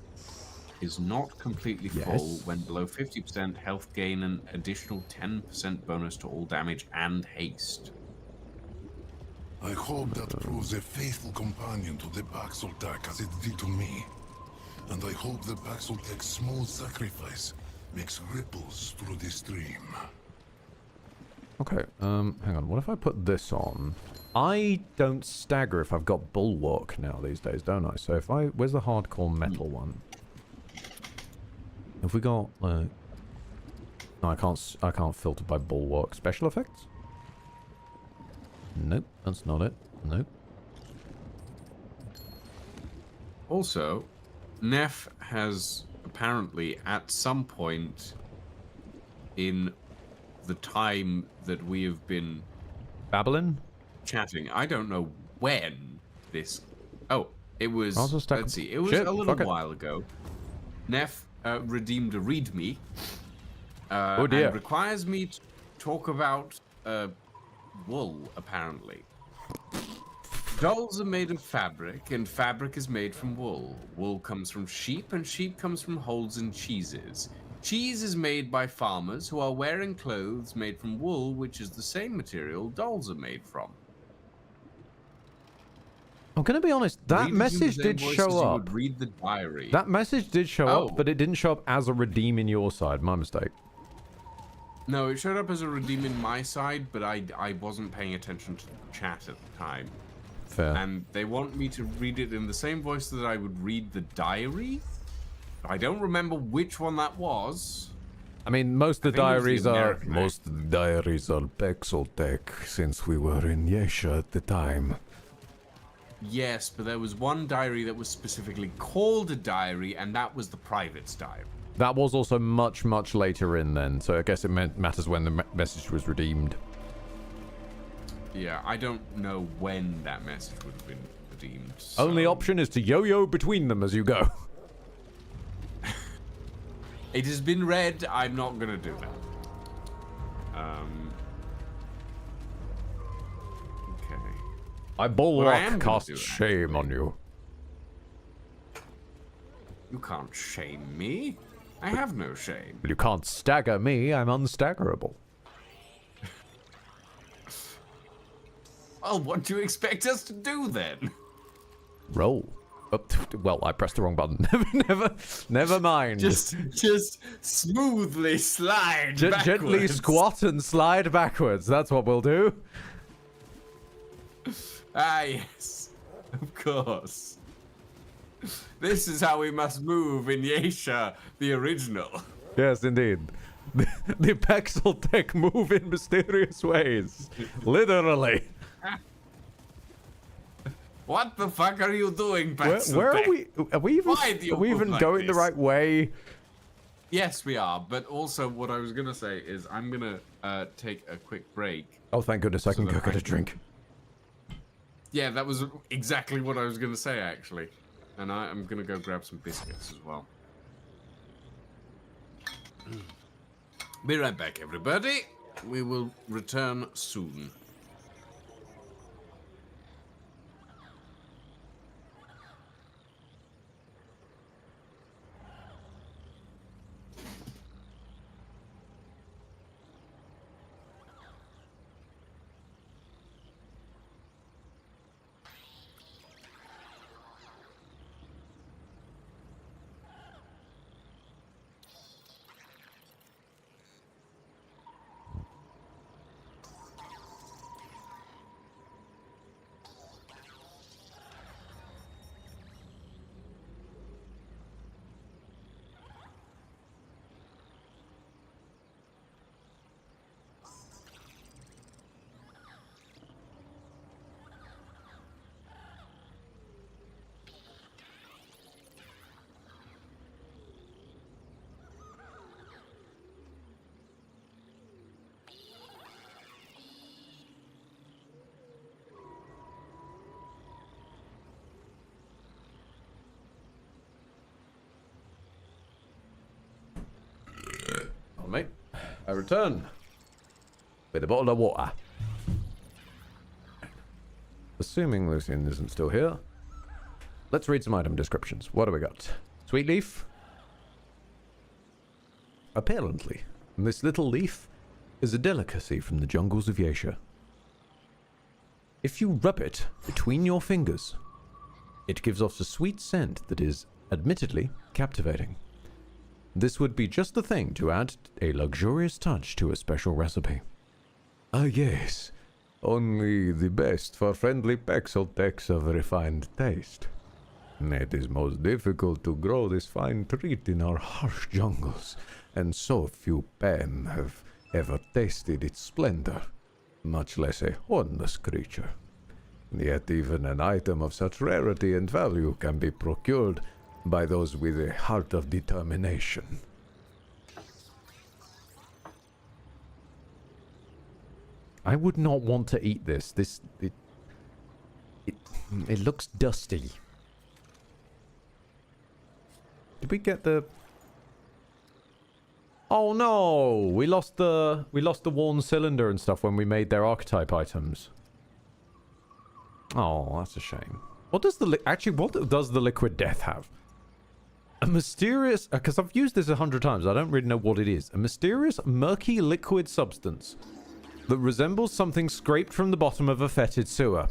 [SPEAKER 2] is not completely full.
[SPEAKER 1] Yes.
[SPEAKER 2] When below 50%, health gain an additional 10% bonus to all damage and haste.
[SPEAKER 6] I hope that proves a faithful companion to the Paxotech as it did to me. And I hope the Paxotech's small sacrifice makes ripples through the stream.
[SPEAKER 1] Okay, hang on. What if I put this on? I don't stagger if I've got Bulwark now these days, don't I? So if I... Where's the hardcore metal one? Have we got, like... No, I can't filter by Bulwark. Special effects? Nope, that's not it. Nope.
[SPEAKER 2] Also, Neff has apparently at some point in the time that we have been
[SPEAKER 1] babbling,
[SPEAKER 2] chatting, I don't know when this. Oh, it was.
[SPEAKER 1] I'll just
[SPEAKER 2] Let's see. It was
[SPEAKER 1] shit,
[SPEAKER 2] a little
[SPEAKER 1] fuck it.
[SPEAKER 2] while ago. Neff redeemed a README.
[SPEAKER 1] Oh dear.
[SPEAKER 2] And requires me to talk about wool, apparently. Dolls are made of fabric, and fabric is made from wool. Wool comes from sheep, and sheep comes from holes in cheeses. Cheese is made by farmers who are wearing clothes made from wool, which is the same material dolls are made from.
[SPEAKER 1] I'm gonna be honest, that message did show up.
[SPEAKER 2] Read the diary.
[SPEAKER 1] That message did show up, but it didn't show up as a redeem in your side. My mistake.
[SPEAKER 2] No, it showed up as a redeem in my side, but I wasn't paying attention to the chat at the time.
[SPEAKER 1] Fair.
[SPEAKER 2] And they want me to read it in the same voice that I would read the diary. I don't remember which one that was.
[SPEAKER 1] I mean, most of the diaries are
[SPEAKER 2] American
[SPEAKER 1] Paxotech, since we were in Yesha at the time.
[SPEAKER 2] Yes, but there was one diary that was specifically called a diary, and that was the private's diary.
[SPEAKER 1] That was also much, much later in then, so I guess it matters when the message was redeemed.
[SPEAKER 2] Yeah, I don't know when that message would have been redeemed.
[SPEAKER 1] Only option is to yo-yo between them as you go.
[SPEAKER 2] It has been read. I'm not gonna do that. Okay.
[SPEAKER 1] I
[SPEAKER 2] What I am
[SPEAKER 1] bulwark
[SPEAKER 2] gonna
[SPEAKER 1] cast
[SPEAKER 2] do,
[SPEAKER 1] shame on you.
[SPEAKER 2] You can't shame me. I have no shame.
[SPEAKER 1] But you can't stagger me. I'm unstaggerable.
[SPEAKER 2] Well, what do you expect us to do then?
[SPEAKER 1] Roll. Oh, well, I pressed the wrong button. Never mind.
[SPEAKER 2] Just smoothly slide backwards.
[SPEAKER 1] Gently squat and slide backwards. That's what we'll do.
[SPEAKER 2] Ah, yes. Of course. This is how we must move in Yesha, the original.
[SPEAKER 1] Yes, indeed. The Pexel Tech move in mysterious ways. Literally.
[SPEAKER 2] What the fuck are you doing, Pexel
[SPEAKER 1] Where are
[SPEAKER 2] Tech?
[SPEAKER 1] we? Are we even,
[SPEAKER 2] Why do you
[SPEAKER 1] are we
[SPEAKER 2] move
[SPEAKER 1] even
[SPEAKER 2] like
[SPEAKER 1] going the
[SPEAKER 2] this?
[SPEAKER 1] right way?
[SPEAKER 2] Yes, we are. But also, what I was gonna say is, I'm gonna take a quick break.
[SPEAKER 1] Oh, thank goodness I can
[SPEAKER 2] that
[SPEAKER 1] go get a drink.
[SPEAKER 2] Yeah, that was exactly what I was gonna say, actually. And I'm gonna go grab some biscuits as well. Be right back, everybody. We will return soon.
[SPEAKER 1] Oh, mate. I return with a bottle of water. Assuming Lucian isn't still here, let's read some item descriptions. What do we got? Sweet leaf? Apparently, this little leaf is a delicacy from the jungles of Yesha. If you rub it between your fingers, it gives off a sweet scent that is, admittedly, captivating. This would be just the thing to add a luxurious touch to a special recipe. Ah yes, only the best for friendly pexel techs of refined taste. It is most difficult to grow this fine treat in our harsh jungles, and so few pen have ever tasted its splendor, much less a hornless creature. Yet even an item of such rarity and value can be procured by those with a heart of determination. I would not want to eat this. It looks dusty. Did we get the... Oh no! We lost the worn cylinder and stuff when we made their archetype items. Oh, that's a shame. What does the what does the liquid death have? A mysterious... Because I've used this 100 times. I don't really know what it is. A mysterious, murky liquid substance that resembles something scraped from the bottom of a fetid sewer.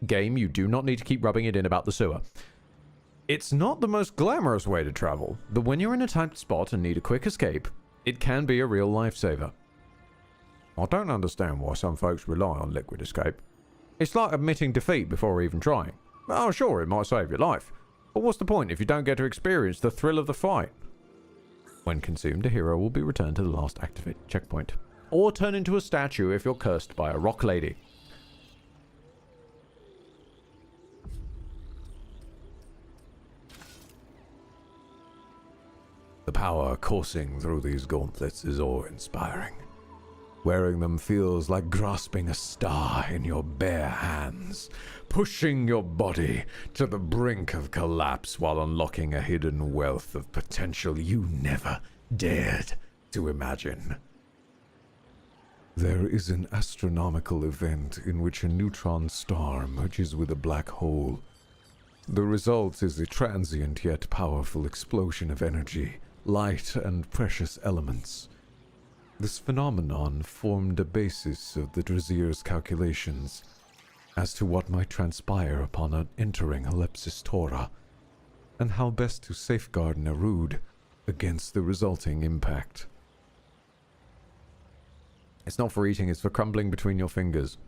[SPEAKER 1] Game, you do not need to keep rubbing it in about the sewer. It's not the most glamorous way to travel, but when you're in a tight spot and need a quick escape, it can be a real lifesaver. I don't understand why some folks rely on liquid escape. It's like admitting defeat before even trying. Oh, sure, it might save your life. But what's the point if you don't get to experience the thrill of the fight? When consumed, a hero will be returned to the last activated checkpoint. Or turn into a statue if you're cursed by a rock lady. The power coursing through these gauntlets is awe-inspiring. Wearing them feels like grasping a star in your bare hands, pushing your body to the brink of collapse while unlocking a hidden wealth of potential you never dared to imagine.
[SPEAKER 5] There is an astronomical event in which a neutron star merges with a black hole. The result is a transient yet powerful explosion of energy, light, and precious elements. This phenomenon formed a basis of the Drazir's calculations as to what might transpire upon entering Ellipsis Tora, and how best to safeguard Nerud against the resulting impact.
[SPEAKER 1] It's not for eating, it's for crumbling between your fingers.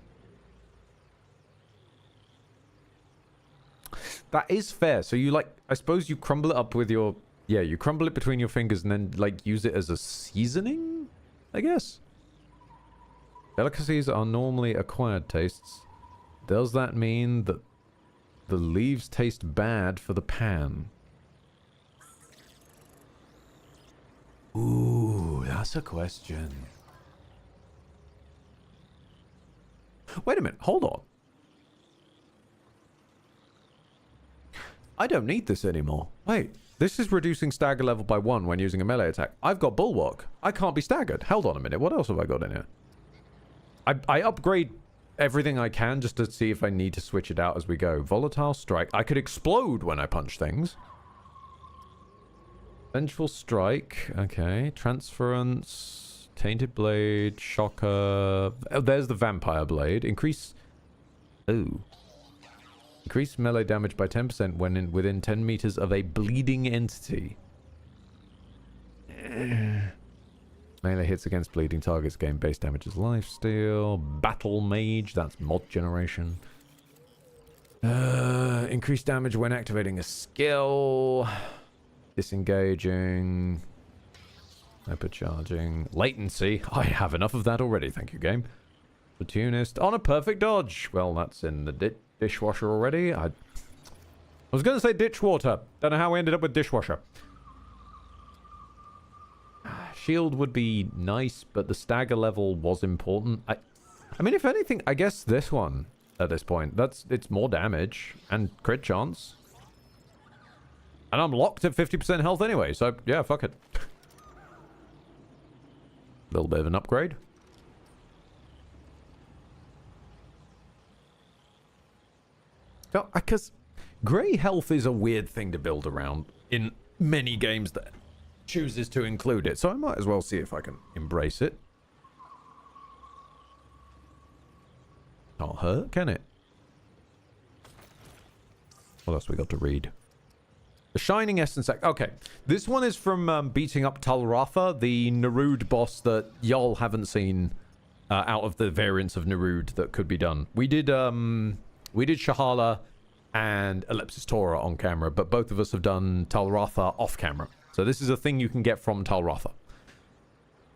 [SPEAKER 1] That is fair. So you I suppose you crumble it up with your, you crumble it between your fingers and then use it as a seasoning, I guess. Delicacies are normally acquired tastes. Does that mean that the leaves taste bad for the pan? Ooh, that's a question. Wait a minute, hold on. I don't need this anymore. Wait, this is reducing stagger level by 1 when using a melee attack. I've got Bulwark. I can't be staggered. Hold on a minute, what else have I got in here? I upgrade everything I can just to see if I need to switch it out as we go. Volatile Strike. I could explode when I punch things. Vengeful Strike. Okay. Transference. Tainted Blade. Shocker. Oh, there's the Vampire Blade. Increase... Ooh. Increase melee damage by 10% when within 10 meters of a bleeding entity. Melee hits against bleeding targets gain base damage as lifesteal. Battle Mage, that's mod generation. Increased damage when activating a skill. Disengaging. Hypercharging. Latency. I have enough of that already, thank you, game. Opportunist. On a perfect dodge. Well, that's in the dishwasher already. I was going to say ditchwater. Don't know how we ended up with dishwasher. Shield would be nice, but the stagger level was important. I mean, if anything, I guess this one at this point, it's more damage and crit chance. And I'm locked at 50% health anyway, so yeah, fuck it. Little bit of an upgrade. Because grey health is a weird thing to build around in many games that chooses to include it, so I might as well see if I can embrace it. Can't hurt, can it? What else we got to read? The Shining Essence Act. Okay, this one is from beating up Talratha, the Nerud boss that y'all haven't seen out of the variants of Nerud that could be done. We did Shahala and Ellipsis Tora on camera, but both of us have done Talratha off camera. So this is a thing you can get from Talratha.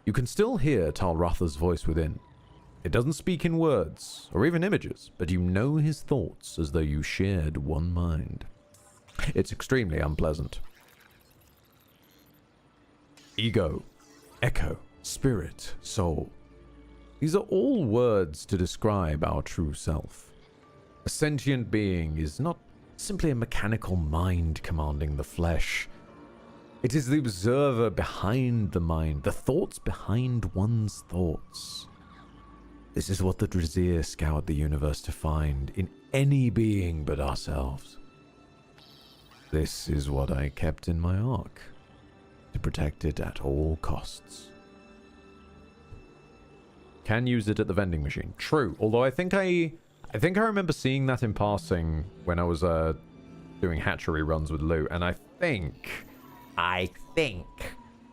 [SPEAKER 1] You can still hear Talratha's voice within. It doesn't speak in words, or even images, but you know his thoughts as though you shared one mind. It's extremely unpleasant. Ego, echo, spirit, soul. These are all words to describe our true self. A sentient being is not simply a mechanical mind commanding the flesh. It is the observer behind the mind, the thoughts behind one's thoughts. This is what the Drazir scoured the universe to find in any being but ourselves. This is what I kept in my ark, to protect it at all costs. Can use it at the vending machine. True, although I think I remember seeing that in passing when I was doing hatchery runs with Lou, and I think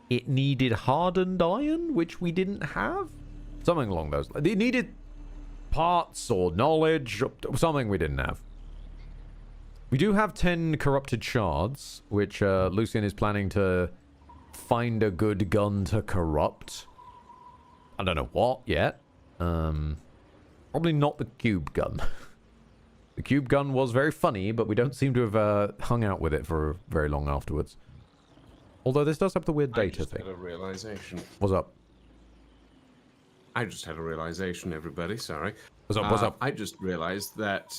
[SPEAKER 1] it needed hardened iron, which we didn't have. Something along those lines. It needed parts or knowledge, or something we didn't have. We do have 10 corrupted shards, which Lucian is planning to find a good gun to corrupt. I don't know what yet. Probably not the cube gun. The cube gun was very funny, but we don't seem to have hung out with it for very long afterwards. Although this does have the weird data thing.
[SPEAKER 2] I just had a realization.
[SPEAKER 1] What's up?
[SPEAKER 2] I just had a realization, everybody. Sorry.
[SPEAKER 1] What's up? What's up?
[SPEAKER 2] I just realized that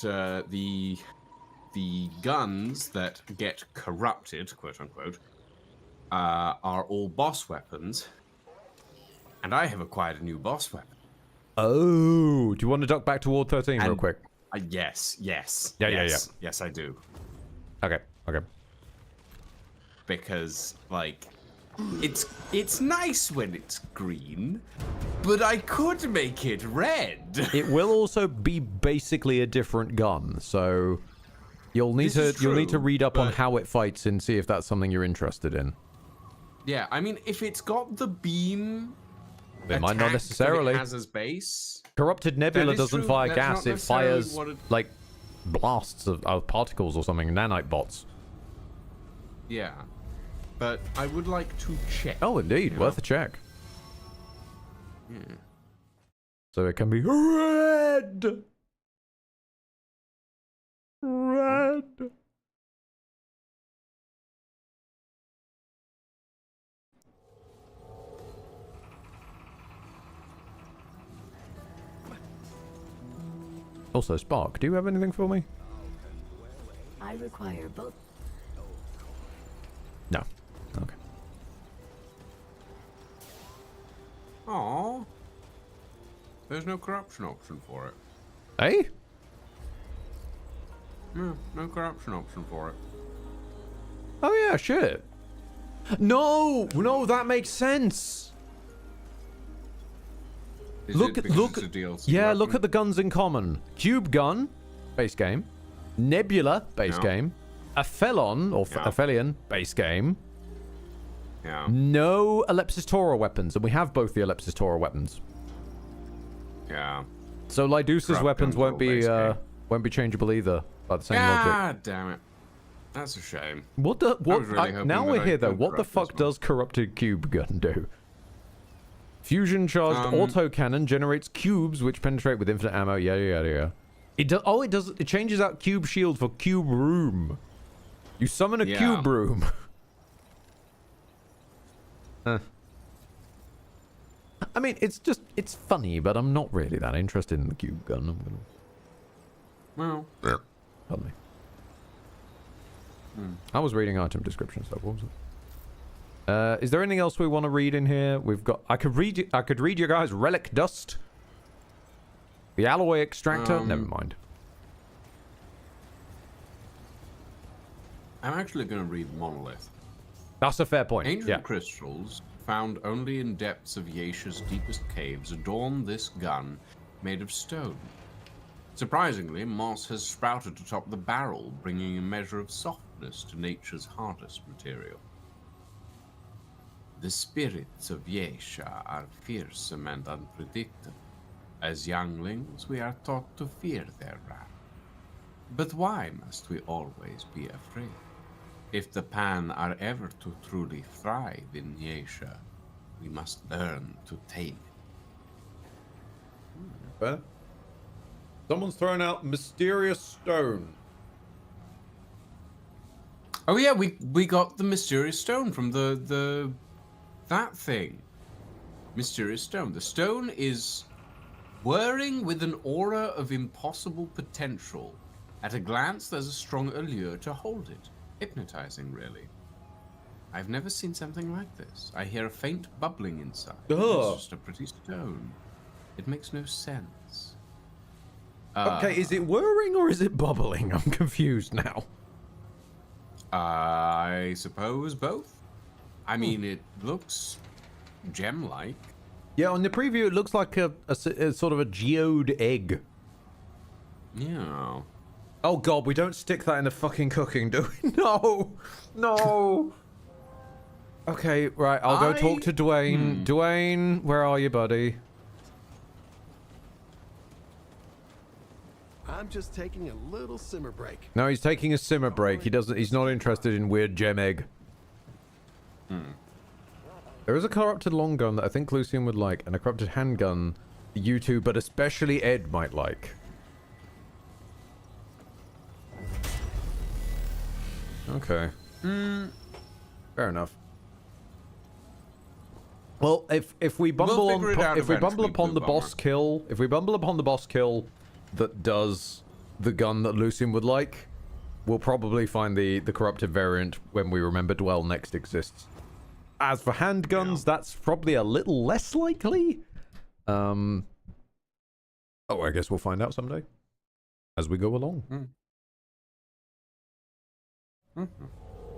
[SPEAKER 2] the guns that get corrupted, quote unquote, are all boss weapons, and I have acquired a new boss weapon.
[SPEAKER 1] Oh, do you want to duck back toward 13 real quick?
[SPEAKER 2] Yes.
[SPEAKER 1] Yeah.
[SPEAKER 2] Yes, I do.
[SPEAKER 1] Okay.
[SPEAKER 2] Because, like, it's nice when it's green, but I could make it red.
[SPEAKER 1] It will also be basically a different gun, so you'll need to read up on how it fights and see if that's something you're interested in.
[SPEAKER 2] Yeah, I mean, if it's got the beam,
[SPEAKER 1] It might not
[SPEAKER 2] attack
[SPEAKER 1] necessarily.
[SPEAKER 2] that it has as base.
[SPEAKER 1] Corrupted Nebula
[SPEAKER 2] That is
[SPEAKER 1] doesn't
[SPEAKER 2] true.
[SPEAKER 1] fire
[SPEAKER 2] That's
[SPEAKER 1] gas;
[SPEAKER 2] not
[SPEAKER 1] it fires
[SPEAKER 2] necessarily
[SPEAKER 1] like blasts of particles or something, nanite bots.
[SPEAKER 2] Yeah, but I would like to check.
[SPEAKER 1] Oh, indeed, worth a check.
[SPEAKER 2] Yeah.
[SPEAKER 1] So it can be red. Red. Also, Spark, do you have anything for me?
[SPEAKER 9] I require both.
[SPEAKER 1] No. Okay.
[SPEAKER 2] Aww. There's no corruption option for it.
[SPEAKER 1] Hey?
[SPEAKER 2] Yeah, no corruption option for it.
[SPEAKER 1] Oh yeah, shit. No, that makes sense. Look at look at the guns in common. Cube gun, base game. Nebula, base game. Aphelon or Aphelion, base game.
[SPEAKER 2] Yeah.
[SPEAKER 1] No Ellipsis Tora weapons, and we have both the Ellipsis Tora weapons.
[SPEAKER 2] Yeah.
[SPEAKER 1] So Lydusa's
[SPEAKER 2] Corrupt
[SPEAKER 1] weapons
[SPEAKER 2] guns all
[SPEAKER 1] won't be changeable either by the same
[SPEAKER 2] God
[SPEAKER 1] logic.
[SPEAKER 2] damn it. That's a shame.
[SPEAKER 1] What now we're here though. What the fuck does corrupted cube gun do? Fusion charged autocannon generates cubes which penetrate with infinite ammo. Yeah. It does. Oh, it does. It changes out cube shield for cube room. You summon a cube room. I mean, it's funny, but I'm not really that interested in the cube gun.
[SPEAKER 2] Well.
[SPEAKER 1] Pardon me. I was reading item description stuff. What was it? Is there anything else we want to read in here? We've got. I could read you guys relic dust. The alloy extractor. Never mind.
[SPEAKER 2] I'm actually going to read Monolith.
[SPEAKER 1] That's a fair point.
[SPEAKER 2] Ancient crystals found only in depths of Yesha's deepest caves adorn this gun made of stone. Surprisingly, moss has sprouted atop the barrel, bringing a measure of softness to nature's hardest material. The spirits of Yesha are fearsome and unpredictable. As younglings, we are taught to fear their wrath. But why must we always be afraid? If the Pan are ever to truly thrive in Yesha, we must learn to tame it.
[SPEAKER 1] Okay. Someone's thrown out mysterious stone.
[SPEAKER 2] Oh yeah, we got the mysterious stone from that thing. Mysterious stone. The stone is whirring with an aura of impossible potential. At a glance, there's a strong allure to hold it. Hypnotizing, really. I've never seen something like this. I hear a faint bubbling inside. It's just a pretty stone. It makes no sense.
[SPEAKER 1] Okay, is it whirring or is it bubbling? I'm confused now.
[SPEAKER 2] I suppose both. I mean, it looks gem-like.
[SPEAKER 1] Yeah, on the preview, it looks like a sort of a geode egg.
[SPEAKER 2] Yeah.
[SPEAKER 1] Oh god, we don't stick that in the fucking cooking, do we? No. Okay, right, I'll go talk to Dwayne. Dwayne, where are you, buddy?
[SPEAKER 4] I'm just taking a little simmer break.
[SPEAKER 1] No, he's taking a simmer break. He's not interested in weird gem egg. There is a corrupted long gun that I think Lucian would like, and a corrupted handgun you two, but especially Ed, might like. Okay. Fair enough. Well, if we bumble upon the boss kill, that does the gun that Lucian would like, we'll probably find the corrupted variant when we remember Dwell next exists. As for handguns, that's probably a little less likely. Oh, I guess we'll find out someday as we go along.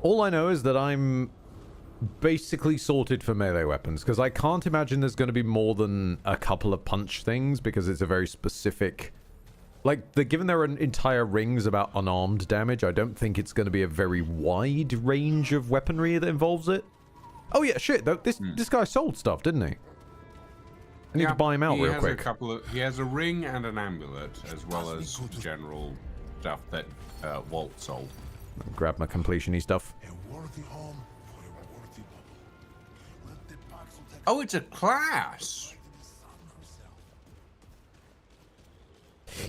[SPEAKER 1] All I know is that I'm basically sorted for melee weapons, because I can't imagine there's going to be more than a couple of punch things, because it's a very specific... Like, given there are entire rings about unarmed damage, I don't think it's going to be a very wide range of weaponry that involves it. Oh yeah, shit, this guy sold stuff, didn't he? I need to buy him out real quick.
[SPEAKER 2] He has a ring and an amulet, as well as general stuff that Walt sold.
[SPEAKER 1] Grab my completion-y stuff.
[SPEAKER 2] Oh, it's a class!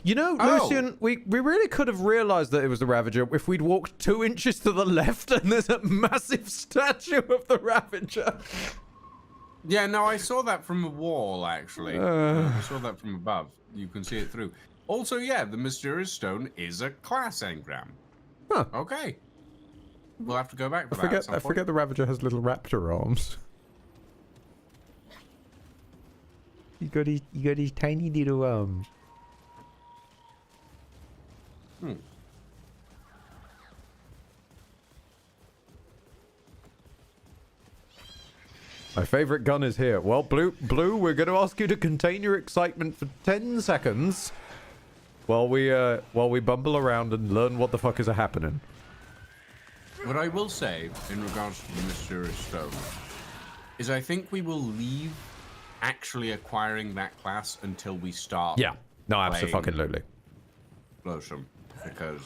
[SPEAKER 1] You know, Lucian, we really could have realized that it was the Ravager if we'd walked 2 inches to the left and there's a massive statue of the Ravager.
[SPEAKER 2] Yeah, no, I saw that from a wall, actually. I saw that from above. You can see it through. Also, yeah, the Mysterious Stone is a class engram.
[SPEAKER 1] Huh.
[SPEAKER 2] Okay. We'll have to go back for that at some
[SPEAKER 1] I
[SPEAKER 2] point.
[SPEAKER 1] forget the Ravager has little raptor arms. You got his tiny little arms. My favorite gun is here. Well, Blue, we're going to ask you to contain your excitement for 10 seconds while we bumble around and learn what the fuck is happening.
[SPEAKER 2] What I will say in regards to the Mysterious Stone is I think we will leave actually acquiring that class until we start.
[SPEAKER 1] Yeah. No, absolutely.
[SPEAKER 2] Blossom, because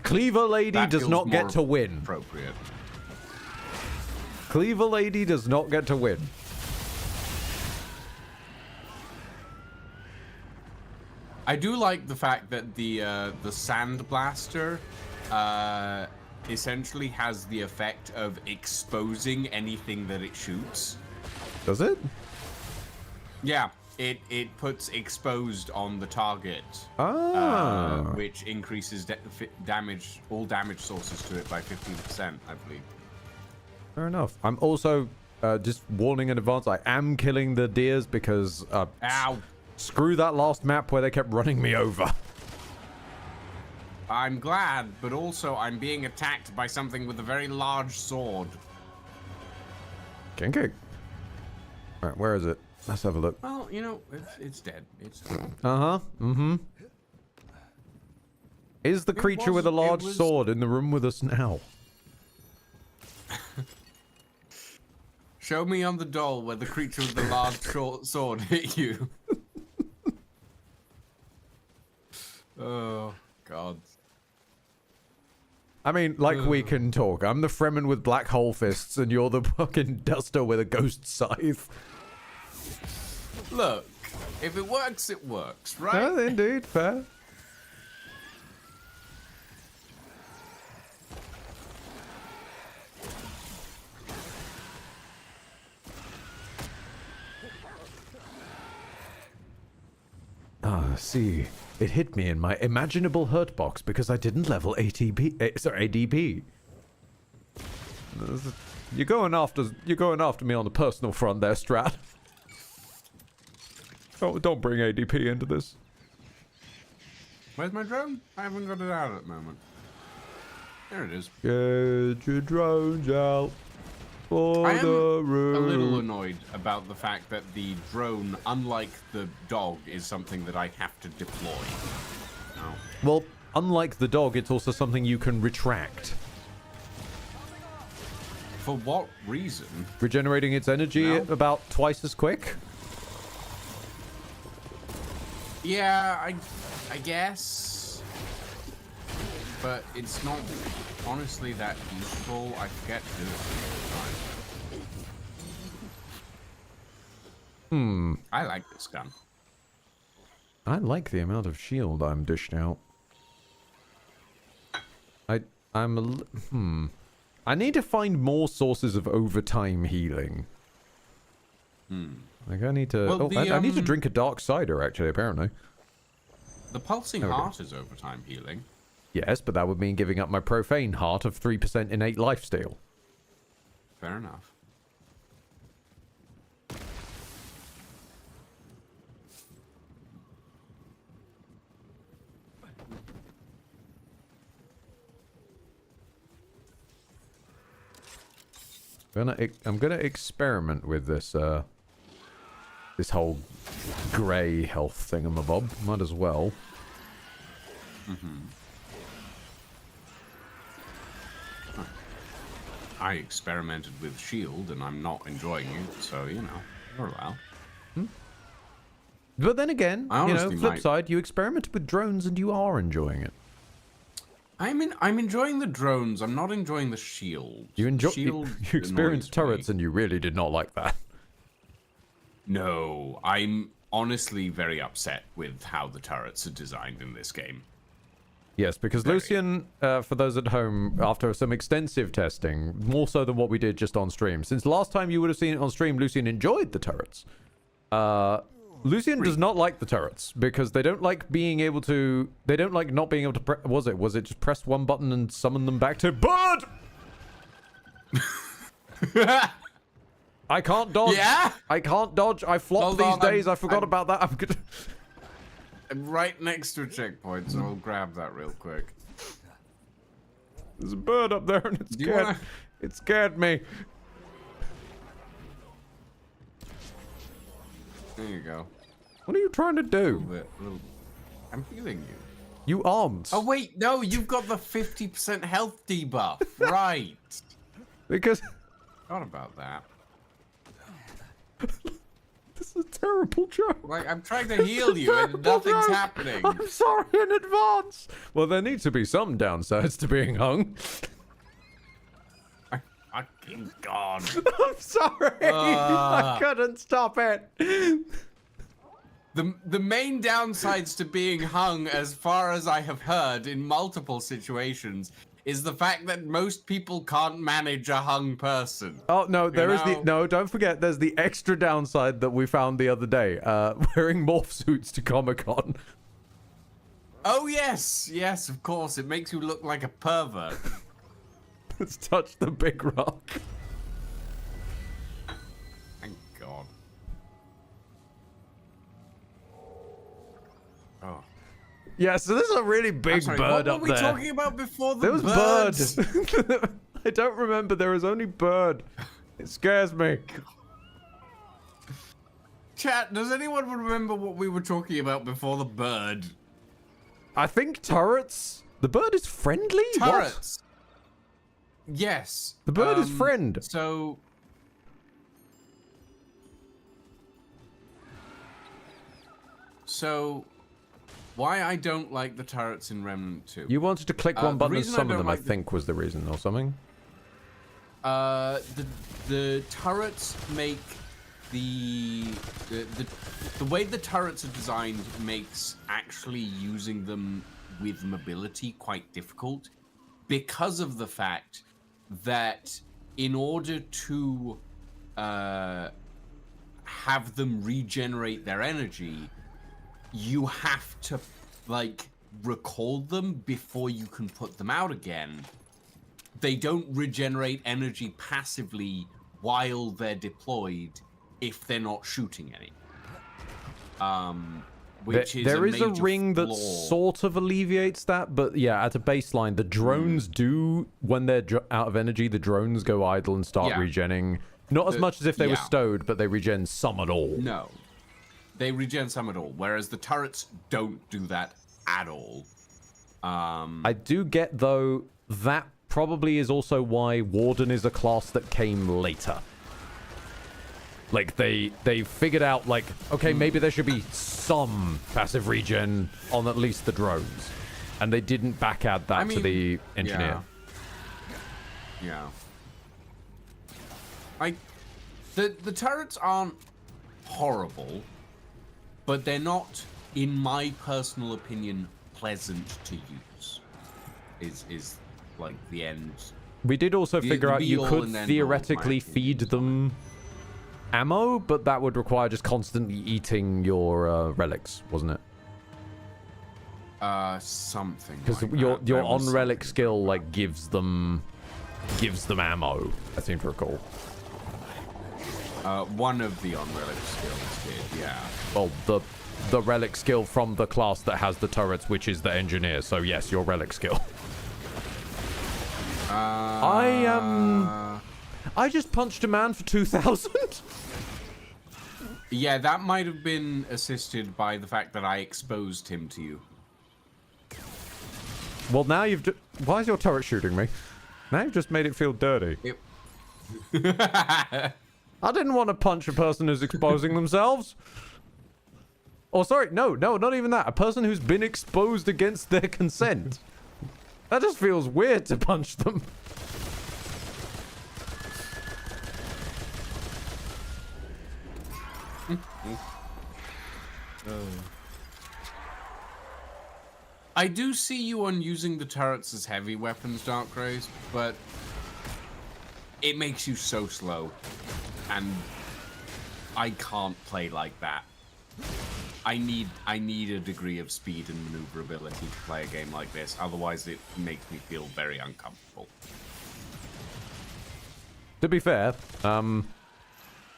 [SPEAKER 1] Cleaver Lady does not get to win.
[SPEAKER 2] Appropriate.
[SPEAKER 1] Cleaver Lady does not get to win.
[SPEAKER 2] I do like the fact that the Sand Blaster essentially has the effect of exposing anything that it shoots.
[SPEAKER 1] Does it?
[SPEAKER 2] Yeah, it puts exposed on the target, which increases damage, all damage sources to it by 15%, I believe.
[SPEAKER 1] Fair enough. I'm also just warning in advance. I am killing the deers because
[SPEAKER 2] ow!
[SPEAKER 1] Screw that last map where they kept running me over.
[SPEAKER 2] I'm glad, but also I'm being attacked by something with a very large sword.
[SPEAKER 1] Kinky. Alright, where is it? Let's have a look.
[SPEAKER 2] Well, you know, it's dead. It's dead.
[SPEAKER 1] Uh-huh. Mm-hmm. Is the creature with a large sword in the room with us now?
[SPEAKER 2] Show me on the doll where the creature with the large sword hit you. Oh, God.
[SPEAKER 1] I mean, like we can talk. I'm the Fremen with black hole fists, and you're the fucking duster with a ghost scythe.
[SPEAKER 2] Look, if it works, it works, right?
[SPEAKER 1] No, indeed, fair. Ah, see. It hit me in my imaginable hurt box because I didn't level ADP. You're going after me on the personal front there, Strat. Oh, don't bring ADP into this.
[SPEAKER 2] Where's my drone? I haven't got it out at the moment. There it is.
[SPEAKER 1] Get your drones out for the room.
[SPEAKER 2] I am a little annoyed about the fact that the drone, unlike the dog, is something that I have to deploy. No.
[SPEAKER 1] Well, unlike the dog, it's also something you can retract.
[SPEAKER 2] For what reason?
[SPEAKER 1] Regenerating its energy about twice as quick.
[SPEAKER 2] Yeah, I guess. But it's not honestly that useful. I forget to do it sometimes. I like this gun.
[SPEAKER 1] I like the amount of shield I'm dished out. I need to find more sources of overtime healing. Like I need to.
[SPEAKER 2] Well,
[SPEAKER 1] I need to drink a dark cider. Actually, apparently.
[SPEAKER 2] The pulsing heart is overtime healing.
[SPEAKER 1] Yes, but that would mean giving up my profane heart of 3% innate lifesteal.
[SPEAKER 2] Fair enough.
[SPEAKER 1] I'm gonna experiment with this this whole grey health thingamabob. Might as well.
[SPEAKER 2] I experimented with shield and I'm not enjoying it, so you know, you're allowed.
[SPEAKER 1] But then again,
[SPEAKER 2] I
[SPEAKER 1] you know,
[SPEAKER 2] honestly
[SPEAKER 1] flip
[SPEAKER 2] might-
[SPEAKER 1] side, you experimented with drones and you are enjoying it.
[SPEAKER 2] I'm enjoying the drones. I'm not enjoying the shield.
[SPEAKER 1] You enjoy
[SPEAKER 2] Shield
[SPEAKER 1] you experienced
[SPEAKER 2] annoys me.
[SPEAKER 1] turrets and you really did not like that.
[SPEAKER 2] No, I'm honestly very upset with how the turrets are designed in this game.
[SPEAKER 1] Yes, because Lucian, for those at home, after some extensive testing, more so than what we did just on stream, since last time you would have seen it on stream, Lucian enjoyed the turrets. Lucian does not like the turrets because they don't like being able to. They don't like not being able to. Was it just press one button and summon them back to bird? I can't dodge.
[SPEAKER 2] Yeah?
[SPEAKER 1] I can't dodge. I flop
[SPEAKER 2] Hold
[SPEAKER 1] these
[SPEAKER 2] on,
[SPEAKER 1] days. I forgot
[SPEAKER 2] I'm-
[SPEAKER 1] about that. I'm gonna.
[SPEAKER 2] I'm right next to a checkpoint, so I'll grab that real quick.
[SPEAKER 1] There's a bird up there and it's
[SPEAKER 2] Do you
[SPEAKER 1] scared.
[SPEAKER 2] wanna-
[SPEAKER 1] It scared me.
[SPEAKER 2] There you go.
[SPEAKER 1] What are you trying to do?
[SPEAKER 2] I'm healing you.
[SPEAKER 1] You aren't.
[SPEAKER 2] Oh wait, no, you've got the 50% health debuff. Right.
[SPEAKER 1] Because
[SPEAKER 2] Forgot about that.
[SPEAKER 1] this is a terrible joke.
[SPEAKER 2] Like, I'm trying to heal you and nothing's happening.
[SPEAKER 1] I'm sorry in advance. Well, there need to be some downsides to being hung.
[SPEAKER 2] Fucking God.
[SPEAKER 1] I'm sorry. I couldn't stop it.
[SPEAKER 2] The main downsides to being hung, as far as I have heard in multiple situations, is the fact that most people can't manage a hung person.
[SPEAKER 1] Oh no, there is
[SPEAKER 2] know?
[SPEAKER 1] no. Don't forget, there's the extra downside that we found the other day. Wearing morph suits to Comic-Con.
[SPEAKER 2] Oh yes, yes, of course. It makes you look like a pervert.
[SPEAKER 1] Let's touch the big rock.
[SPEAKER 2] Thank God. Oh.
[SPEAKER 1] Yeah, so there's a really big
[SPEAKER 2] Sorry,
[SPEAKER 1] bird
[SPEAKER 2] what
[SPEAKER 1] up
[SPEAKER 2] were we
[SPEAKER 1] there.
[SPEAKER 2] talking about before the
[SPEAKER 1] There was
[SPEAKER 2] birds?
[SPEAKER 1] bird. I don't remember. There was only bird. It scares me.
[SPEAKER 2] Chat, does anyone remember what we were talking about before the bird?
[SPEAKER 1] I think turrets. The bird is friendly? What?
[SPEAKER 2] Turrets. Yes.
[SPEAKER 1] The bird is friend.
[SPEAKER 2] So why I don't like the turrets in Remnant 2.
[SPEAKER 1] You wanted to click one
[SPEAKER 2] the
[SPEAKER 1] button and
[SPEAKER 2] reason I
[SPEAKER 1] summon
[SPEAKER 2] don't
[SPEAKER 1] them, I
[SPEAKER 2] like the-
[SPEAKER 1] think was the reason, or something.
[SPEAKER 2] The turrets make the way the turrets are designed makes actually using them with mobility quite difficult because of the fact that in order to have them regenerate their energy, you have to like record them before you can put them out again. They don't regenerate energy passively while they're deployed if they're not shooting any. Which is
[SPEAKER 1] There
[SPEAKER 2] a
[SPEAKER 1] is a
[SPEAKER 2] major
[SPEAKER 1] ring that
[SPEAKER 2] flaw.
[SPEAKER 1] sort of alleviates that, but yeah, at a baseline, the drones do, when they're out of energy, the drones go idle and start
[SPEAKER 2] Yeah.
[SPEAKER 1] regenning. Not as much as if they were
[SPEAKER 2] yeah.
[SPEAKER 1] stowed, but they regen some at all.
[SPEAKER 2] No. They regen some at all, whereas the turrets don't do that at all.
[SPEAKER 1] I do get, though, that probably is also why Warden is a class that came later. Like, they figured out, like, okay, maybe there should be some passive regen on at least the drones. And they didn't back add that to the engineer.
[SPEAKER 2] Yeah. Like, the turrets aren't horrible, but they're not, in my personal opinion, pleasant to use. Is like the end.
[SPEAKER 1] We did also figure out you
[SPEAKER 2] be-all
[SPEAKER 1] could
[SPEAKER 2] and end-all,
[SPEAKER 1] theoretically feed them ammo, but that would require just constantly eating your relics, wasn't it?
[SPEAKER 2] Something.
[SPEAKER 1] Because
[SPEAKER 2] like
[SPEAKER 1] your
[SPEAKER 2] that. There was
[SPEAKER 1] on relic skill like gives them ammo. I seem to recall.
[SPEAKER 2] One of the on relic skills did, yeah.
[SPEAKER 1] Well, the relic skill from the class that has the turrets, which is the engineer. So yes, I just punched a man for 2,000?
[SPEAKER 2] Yeah, that might have been assisted by the fact that I exposed him to you.
[SPEAKER 1] Well, now you've... Why is your turret shooting me? Now you've just made it feel dirty. I didn't want to punch a person who's exposing themselves. Oh, sorry. No, not even that. A person who's been exposed against their consent. That just feels weird to punch them.
[SPEAKER 2] I do see you on using the turrets as heavy weapons, Darkgrace, but it makes you so slow, and I can't play like that. I need a degree of speed and maneuverability to play a game like this, otherwise it makes me feel very uncomfortable.
[SPEAKER 1] To be fair,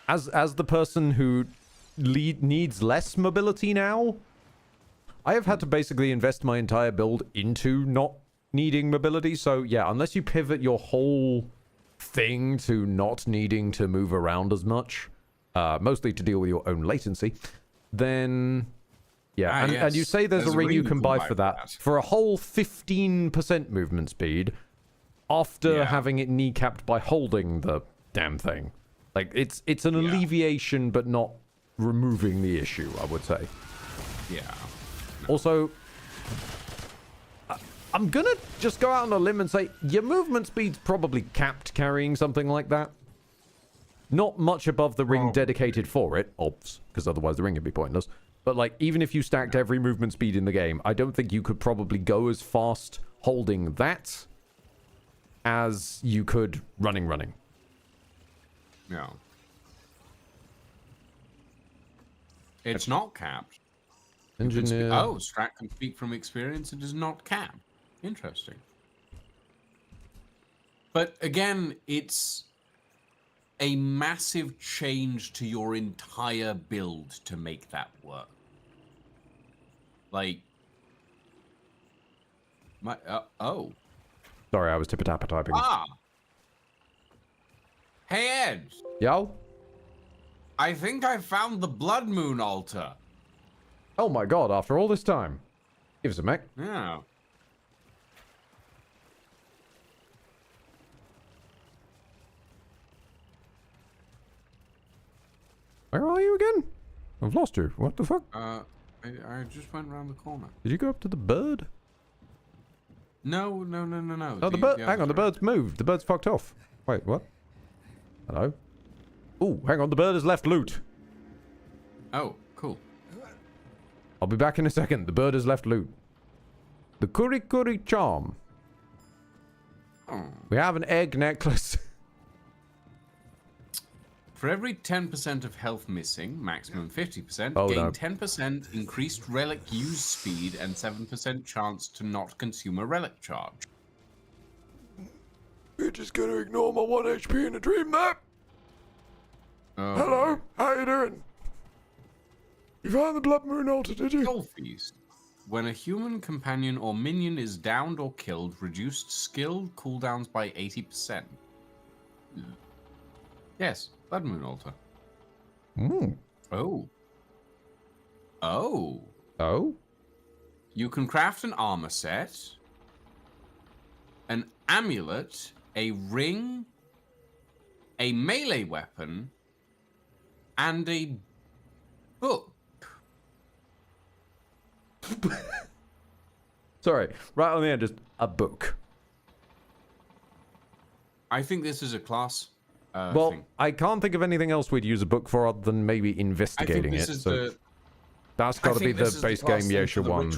[SPEAKER 1] as the person who needs less mobility now, I have had to basically invest my entire build into not needing mobility. So yeah, unless you pivot your whole thing to not needing to move around as much, mostly to deal with your own latency, then yeah. And you say there's a ring you can buy for that for a whole 15% movement speed after having it kneecapped by holding the damn thing. Like it's an alleviation, but not removing the issue, I would say.
[SPEAKER 2] Yeah.
[SPEAKER 1] Also, I'm gonna just go out on a limb and say your movement speed's probably capped carrying something like that. Not much above the ring dedicated for it, obvs, because otherwise the ring would be pointless. But like, even if you stacked every movement speed in the game, I don't think you could probably go as fast holding that as you could running.
[SPEAKER 2] No. It's not capped.
[SPEAKER 1] Engineer.
[SPEAKER 2] Oh, Strat can speak from experience. It is not capped. Interesting. But again, it's a massive change to your entire build to make that work. Like, oh.
[SPEAKER 1] Sorry, I was tipper-tapper typing.
[SPEAKER 2] Ah. Hey, Ed.
[SPEAKER 1] Yo?
[SPEAKER 2] I think I found the Blood Moon altar.
[SPEAKER 1] Oh my god, after all this time. Give us a mech.
[SPEAKER 2] Yeah.
[SPEAKER 1] Where are you again? I've lost you. What the fuck?
[SPEAKER 2] I just went around the corner.
[SPEAKER 1] Did you go up to the bird?
[SPEAKER 2] No.
[SPEAKER 1] Oh, the bird. Hang on, the bird's moved. The bird's fucked off. Wait, what? Hello? Ooh, hang on, the bird has left loot.
[SPEAKER 2] Oh, cool.
[SPEAKER 1] I'll be back in a second. The bird has left loot. The Kuri charm.
[SPEAKER 2] Oh.
[SPEAKER 1] We have an egg necklace.
[SPEAKER 2] For every 10% of health missing, maximum 50%,
[SPEAKER 1] Oh,
[SPEAKER 2] gain
[SPEAKER 1] no.
[SPEAKER 2] 10% increased relic use speed and 7% chance to not consume a relic charge.
[SPEAKER 5] You're just gonna ignore my 1 HP in a dream map? Hello? How you doing? You found the Blood Moon altar, did you?
[SPEAKER 2] Soul Feast. When a human companion or minion is downed or killed, reduced skill cooldowns by 80%. Yes, Blood Moon altar. Oh. You can craft an armor set, an amulet, a ring, a melee weapon, and a book.
[SPEAKER 1] Sorry, right on the end, just a book.
[SPEAKER 2] I think this is a class
[SPEAKER 1] well,
[SPEAKER 2] thing.
[SPEAKER 1] I can't think of anything else we'd use a book for other than maybe investigating it. So that's got to be the base game Yesha one.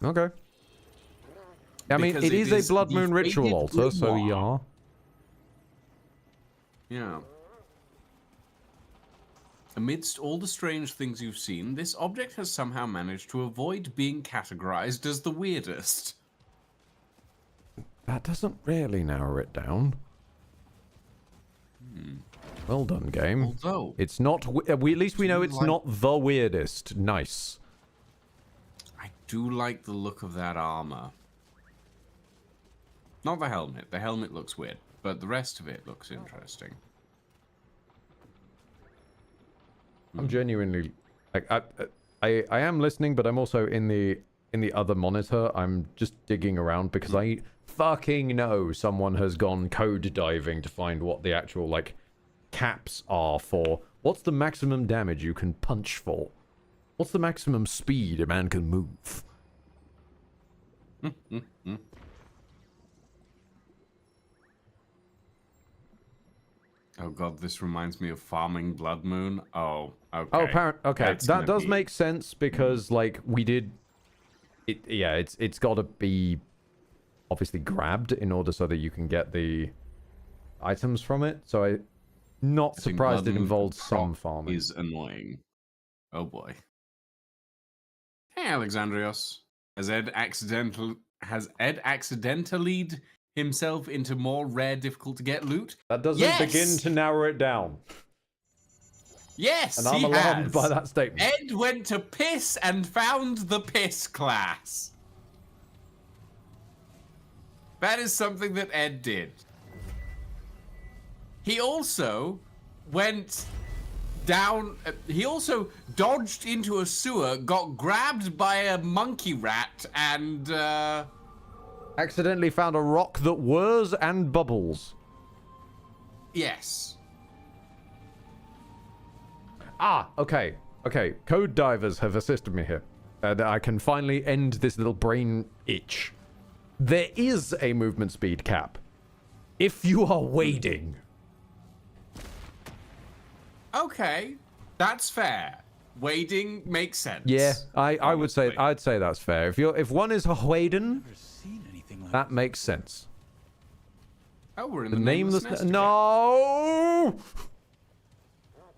[SPEAKER 1] Okay. I mean, it is a Blood Moon ritual altar, so yeah.
[SPEAKER 2] Yeah. Amidst all the strange things you've seen, this object has somehow managed to avoid being categorized as the weirdest.
[SPEAKER 1] That doesn't really narrow it down. Well done, game.
[SPEAKER 2] Although,
[SPEAKER 1] it's not. At least we know it's not the weirdest. Nice.
[SPEAKER 2] I do like the look of that armor. Not the helmet. The helmet looks weird, but the rest of it looks interesting.
[SPEAKER 1] I'm genuinely like I am listening, but I'm also in the other monitor. I'm just digging around because I fucking know someone has gone code diving to find what the actual like caps are for. What's the maximum damage you can punch for? What's the maximum speed a man can move?
[SPEAKER 2] Oh god, this reminds me of farming Blood Moon. Oh, okay.
[SPEAKER 1] Oh, okay.
[SPEAKER 2] That's
[SPEAKER 1] That
[SPEAKER 2] gonna
[SPEAKER 1] does
[SPEAKER 2] be-
[SPEAKER 1] make sense because like we did it. Yeah, it's got to be obviously grabbed in order so that you can get the items from it. So I'm not
[SPEAKER 2] I think
[SPEAKER 1] surprised
[SPEAKER 2] Blood
[SPEAKER 1] it
[SPEAKER 2] Moon
[SPEAKER 1] involves
[SPEAKER 2] prop
[SPEAKER 1] some farming.
[SPEAKER 2] Is annoying. Oh boy. Hey, Alexandrios. Has Ed accidentally himself into more rare, difficult to get loot?
[SPEAKER 1] That doesn't
[SPEAKER 2] Yes!
[SPEAKER 1] begin to narrow it down.
[SPEAKER 2] Yes,
[SPEAKER 1] And I'm
[SPEAKER 2] he
[SPEAKER 1] alarmed
[SPEAKER 2] has.
[SPEAKER 1] by that statement.
[SPEAKER 2] Ed went to piss and found the piss class. That is something that Ed did. He also went down. He also dodged into a sewer, got grabbed by a monkey rat, and
[SPEAKER 1] Accidentally found a rock that whirs and bubbles.
[SPEAKER 2] yes.
[SPEAKER 1] Ah, okay. Okay, code divers have assisted me here. And I can finally end this little brain itch. There is a movement speed cap. If you are wading.
[SPEAKER 2] Okay, that's fair. Wading makes sense.
[SPEAKER 1] Yeah, I would say I'd say that's fair. If one is wading, that makes sense.
[SPEAKER 2] Oh, we're in
[SPEAKER 1] The
[SPEAKER 2] the
[SPEAKER 1] nameless
[SPEAKER 2] nest again.
[SPEAKER 1] no.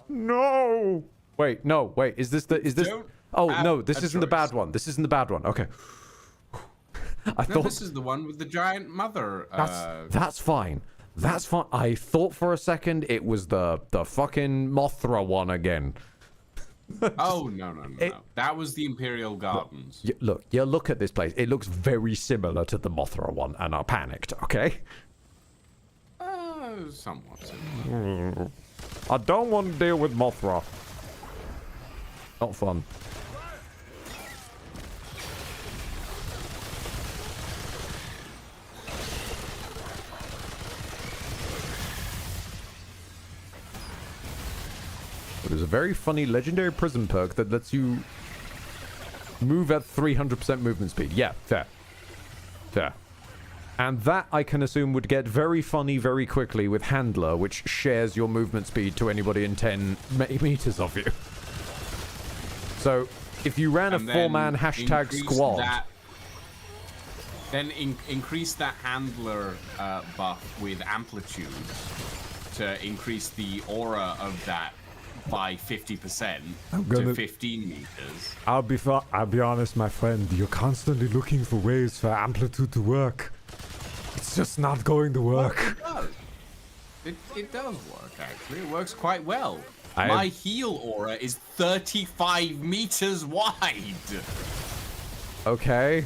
[SPEAKER 1] No. Wait, no. Wait, is this
[SPEAKER 2] Don't
[SPEAKER 1] Oh,
[SPEAKER 2] have
[SPEAKER 1] no, this
[SPEAKER 2] a
[SPEAKER 1] isn't the bad
[SPEAKER 2] choice.
[SPEAKER 1] one. This isn't the bad one. Okay. I
[SPEAKER 2] No,
[SPEAKER 1] thought
[SPEAKER 2] this is the one with the giant mother.
[SPEAKER 1] that's fine. That's fine. I thought for a second it was the fucking Mothra one again.
[SPEAKER 2] Oh no. That was the Imperial Gardens.
[SPEAKER 1] Look, you look at this place. It looks very similar to the Mothra one, and I panicked. Okay.
[SPEAKER 2] Somewhat similar.
[SPEAKER 1] I don't want to deal with Mothra. Not fun. There's a very funny legendary prism perk that lets you move at 300% movement speed. Yeah, fair. Fair. And that, I can assume, would get very funny very quickly with Handler, which shares your movement speed to anybody in 10 meters of you. So, if you ran a
[SPEAKER 2] And then
[SPEAKER 1] four-man hashtag
[SPEAKER 2] increase
[SPEAKER 1] squad...
[SPEAKER 2] Then increase that handler buff with amplitude to increase the aura of that by 50% to 15 meters.
[SPEAKER 5] I'll be honest, my friend. You're constantly looking for ways for amplitude to work. It's just not going to work.
[SPEAKER 2] It does work, actually. It works quite well.
[SPEAKER 5] I
[SPEAKER 2] My
[SPEAKER 5] have-
[SPEAKER 2] heal aura is 35 meters wide.
[SPEAKER 1] Okay.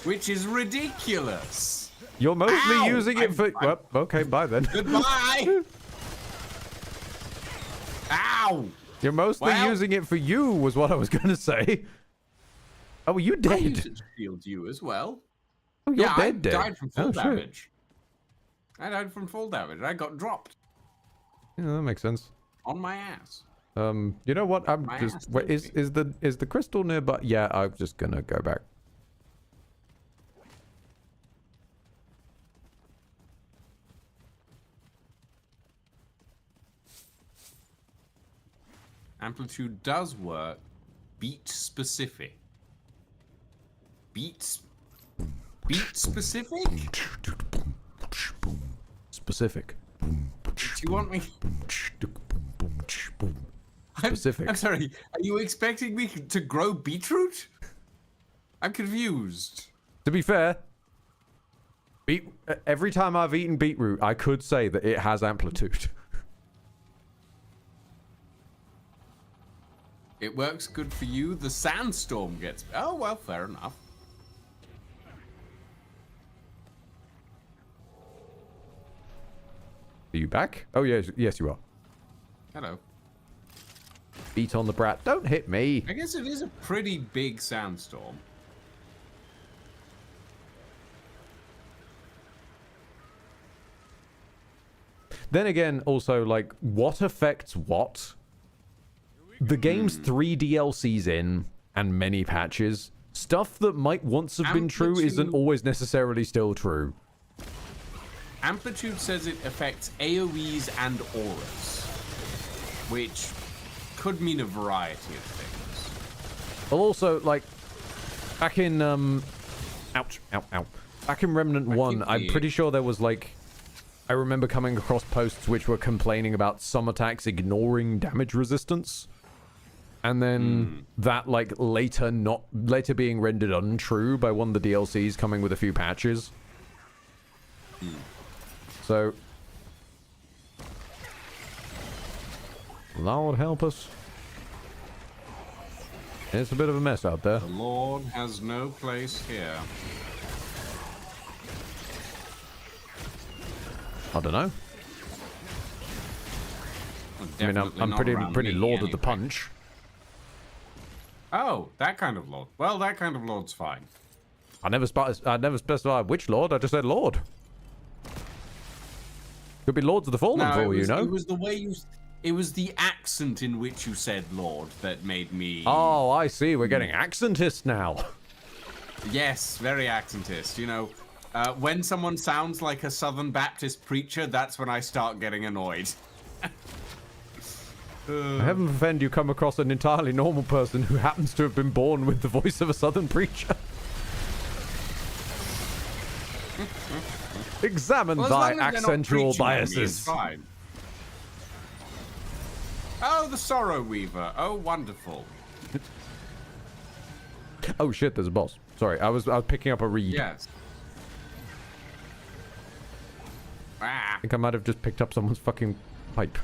[SPEAKER 2] Which is ridiculous.
[SPEAKER 1] You're mostly
[SPEAKER 2] Ow!
[SPEAKER 1] using it for... Well, okay, bye then.
[SPEAKER 2] Goodbye. Ow!
[SPEAKER 1] You're mostly
[SPEAKER 2] Well-
[SPEAKER 1] using it for you, was what I was going to say. Oh, are you
[SPEAKER 2] I
[SPEAKER 1] dead?
[SPEAKER 2] use it to shield you as well.
[SPEAKER 1] Oh, you're
[SPEAKER 2] yeah, I
[SPEAKER 1] dead.
[SPEAKER 2] died from full
[SPEAKER 1] Oh, shit.
[SPEAKER 2] damage. I died from full damage. I got dropped
[SPEAKER 1] Yeah, that makes sense.
[SPEAKER 2] on my ass.
[SPEAKER 1] You know what? I'm
[SPEAKER 2] My
[SPEAKER 1] just...
[SPEAKER 2] ass
[SPEAKER 1] Wait, is the crystal nearby? Yeah, I'm just gonna go back.
[SPEAKER 2] Amplitude does work. Beat specific. Beat specific?
[SPEAKER 1] Specific.
[SPEAKER 2] Do you want me?
[SPEAKER 1] Specific.
[SPEAKER 2] I'm sorry. Are you expecting me to grow beetroot? I'm confused.
[SPEAKER 1] To be fair, every time I've eaten beetroot, I could say that it has amplitude.
[SPEAKER 2] It works good for you. The sandstorm gets... Oh, well, fair enough.
[SPEAKER 1] Are you back? Oh, yes, yes, you are.
[SPEAKER 2] Hello.
[SPEAKER 1] Beat on the brat. Don't hit me.
[SPEAKER 2] I guess it is a pretty big sandstorm.
[SPEAKER 1] Then again, also, like, what affects what? The game's 3 DLCs in, and many patches. Stuff that might once have been true isn't always necessarily still true.
[SPEAKER 2] Amplitude says it affects AoEs and auras, which could mean a variety of things.
[SPEAKER 1] Well, also, like, back in, ouch, ow, ow. Back in Remnant 1, I'm pretty sure there was, like, I remember coming across posts which were complaining about some attacks ignoring damage resistance. And then that, like, later being rendered untrue by one of the DLCs coming with a few patches. So, Lord help us. It's a bit of a mess out there.
[SPEAKER 2] The Lord has no place here.
[SPEAKER 1] I don't know. I mean, I'm pretty Lord of the Punch.
[SPEAKER 2] Oh, that kind of Lord. Well, that kind of Lord's fine.
[SPEAKER 1] I never specified which Lord. I just said Lord. Could be Lords of the Fallen for all you know.
[SPEAKER 2] It was the way you... It was the accent in which you said Lord that made me...
[SPEAKER 1] Oh, I see. We're getting accentist now.
[SPEAKER 2] Yes, very accentist. You know, when someone sounds like a Southern Baptist preacher, that's when I start getting annoyed.
[SPEAKER 1] Heaven forfend you come across an entirely normal person who happens to have been born with the voice of a Southern preacher. Examine thy accentual biases.
[SPEAKER 2] Fine. Oh, the Sorrow Weaver. Oh, wonderful.
[SPEAKER 1] Oh shit, there's a boss. Sorry, I was picking up a reed.
[SPEAKER 2] Yes.
[SPEAKER 1] I think I might have just picked up someone's fucking pipe.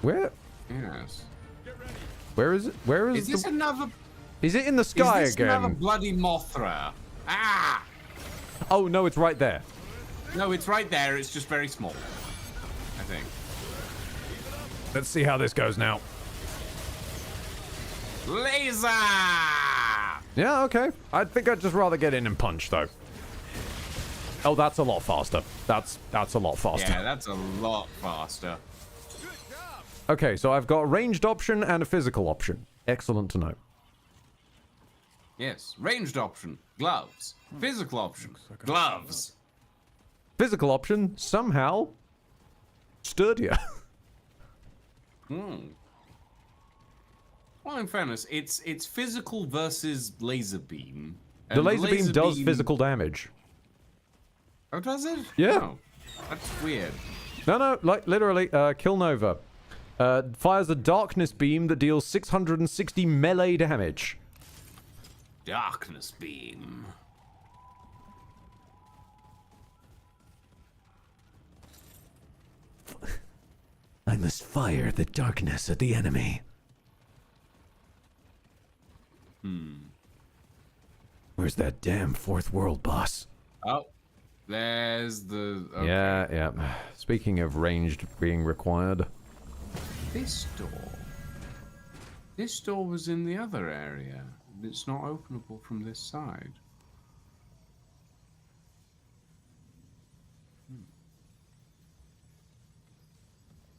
[SPEAKER 1] Where?
[SPEAKER 2] Yes.
[SPEAKER 1] Where is it? Where is
[SPEAKER 2] this another...
[SPEAKER 1] Is it in the sky
[SPEAKER 2] is this
[SPEAKER 1] again?
[SPEAKER 2] another bloody Mothra? Ah!
[SPEAKER 1] Oh, no, it's right there.
[SPEAKER 2] No, it's right there. It's just very small. I think.
[SPEAKER 1] Let's see how this goes now.
[SPEAKER 2] Laser!
[SPEAKER 1] Yeah, okay. I think I'd just rather get in and punch, though. Oh, that's a lot faster. That's a lot faster.
[SPEAKER 2] Yeah, that's a lot faster.
[SPEAKER 1] Okay, so I've got a ranged option and a physical option. Excellent to know.
[SPEAKER 2] Yes, ranged option, gloves. Physical option, gloves.
[SPEAKER 1] Physical option, somehow sturdier.
[SPEAKER 2] Well, in fairness, it's physical versus laser beam.
[SPEAKER 1] The laser beam does physical damage.
[SPEAKER 2] Oh, does it?
[SPEAKER 1] Yeah.
[SPEAKER 2] Oh, that's weird.
[SPEAKER 1] No, like literally, Kill Nova fires a darkness beam that deals 660 melee damage.
[SPEAKER 2] Darkness beam.
[SPEAKER 5] I must fire the darkness at the enemy. Where's that damn fourth world boss?
[SPEAKER 2] Oh, there's the... Okay.
[SPEAKER 1] Yeah. Speaking of ranged being required.
[SPEAKER 2] This door. This door was in the other area. It's not openable from this side.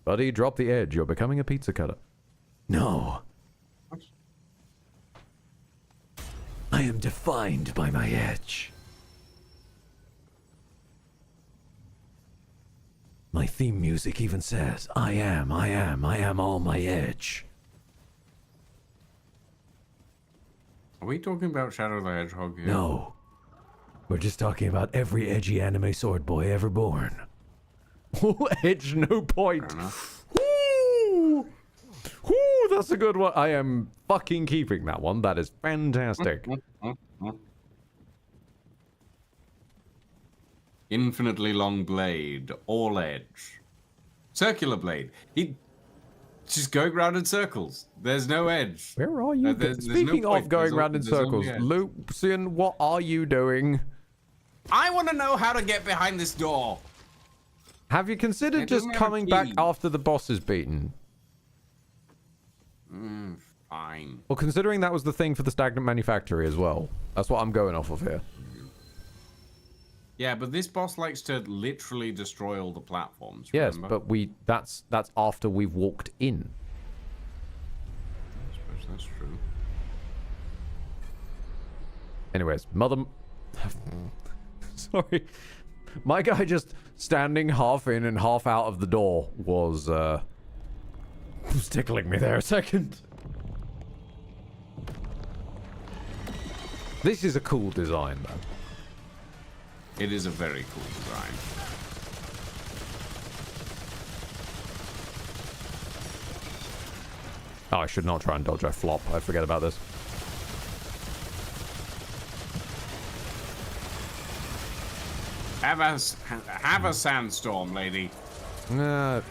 [SPEAKER 1] Buddy, drop the edge. You're becoming a pizza cutter.
[SPEAKER 5] No.
[SPEAKER 2] What?
[SPEAKER 5] I am defined by my edge. My theme music even says, I am all my edge.
[SPEAKER 2] Are we talking about Shadow the Hedgehog here?
[SPEAKER 5] No. We're just talking about every edgy anime sword boy ever born.
[SPEAKER 1] Edge, no point. Woo! Woo, that's a good one. I am fucking keeping that one. That is fantastic.
[SPEAKER 2] Infinitely long blade, all edge. Circular blade. He just going round in circles. There's no edge.
[SPEAKER 1] Where are you? Speaking of going round in circles, Lucian, what are you doing?
[SPEAKER 2] I want to know how to get behind this door.
[SPEAKER 1] Have you considered
[SPEAKER 2] It
[SPEAKER 1] just
[SPEAKER 2] doesn't have a
[SPEAKER 1] coming back
[SPEAKER 2] key.
[SPEAKER 1] after the boss is beaten?
[SPEAKER 2] Fine.
[SPEAKER 1] Well, considering that was the thing for the stagnant manufactory as well. That's what I'm going off of here.
[SPEAKER 2] Yeah, but this boss likes to literally destroy all the platforms.
[SPEAKER 1] Yes,
[SPEAKER 2] remember?
[SPEAKER 1] but that's after we've walked in.
[SPEAKER 2] I suppose that's true.
[SPEAKER 1] Anyways, sorry. My guy just standing half in and half out of the door was tickling me there a second. This is a cool design, though.
[SPEAKER 2] It is a very cool design.
[SPEAKER 1] Oh, I should not try and dodge. I flop. I forget about this.
[SPEAKER 2] Have a sandstorm, lady. You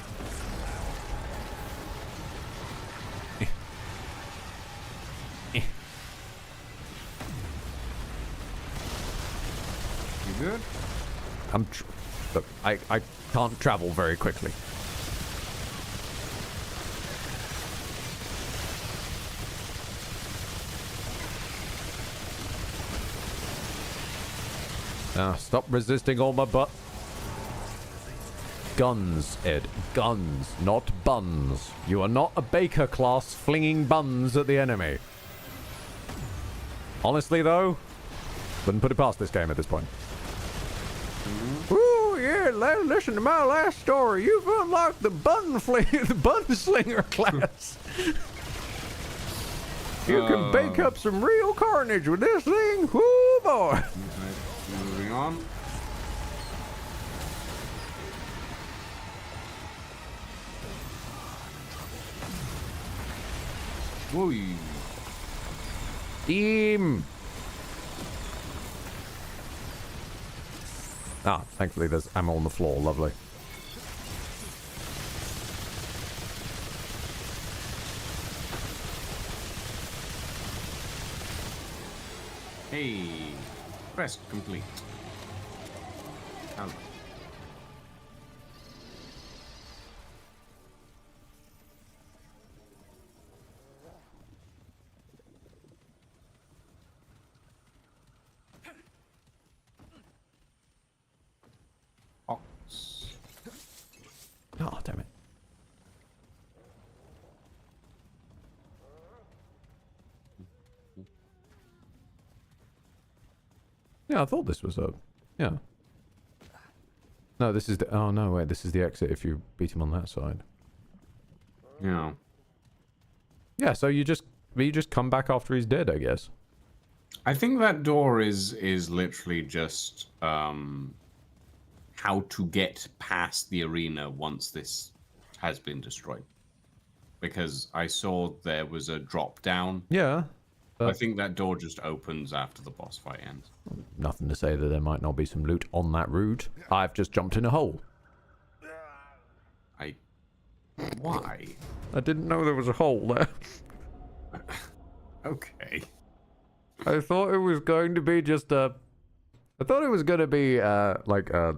[SPEAKER 2] good?
[SPEAKER 1] Look, I can't travel very quickly. Stop resisting all my butt. Guns, Ed. Guns, not buns. You are not a baker class flinging buns at the enemy. Honestly, though, wouldn't put it past this game at this point. Ooh, yeah, listen to my last story. You've unlocked the bunslinger class. You can bake up some real carnage with this thing. Whoo, boy.
[SPEAKER 2] Moving on. Whee.
[SPEAKER 1] Team. Ah, thankfully there's ammo on the floor. Lovely.
[SPEAKER 2] Hey, quest complete. Hello. Ox.
[SPEAKER 1] Oh, damn it. Yeah, I thought this was a... Yeah. No, this is the... Oh, no, wait. This is the exit if you beat him on that side.
[SPEAKER 2] Yeah.
[SPEAKER 1] Yeah, so you just come back after he's dead, I guess.
[SPEAKER 2] I think that door is literally just how to get past the arena once this has been destroyed. Because I saw there was a drop down.
[SPEAKER 1] Yeah.
[SPEAKER 2] I think that door just opens after the boss fight ends.
[SPEAKER 1] Nothing to say that there might not be some loot on that route. I've just jumped in a hole.
[SPEAKER 2] Why?
[SPEAKER 1] I didn't know there was a hole there.
[SPEAKER 2] Okay.
[SPEAKER 1] I thought it was going to be just a... I thought it was going to be like a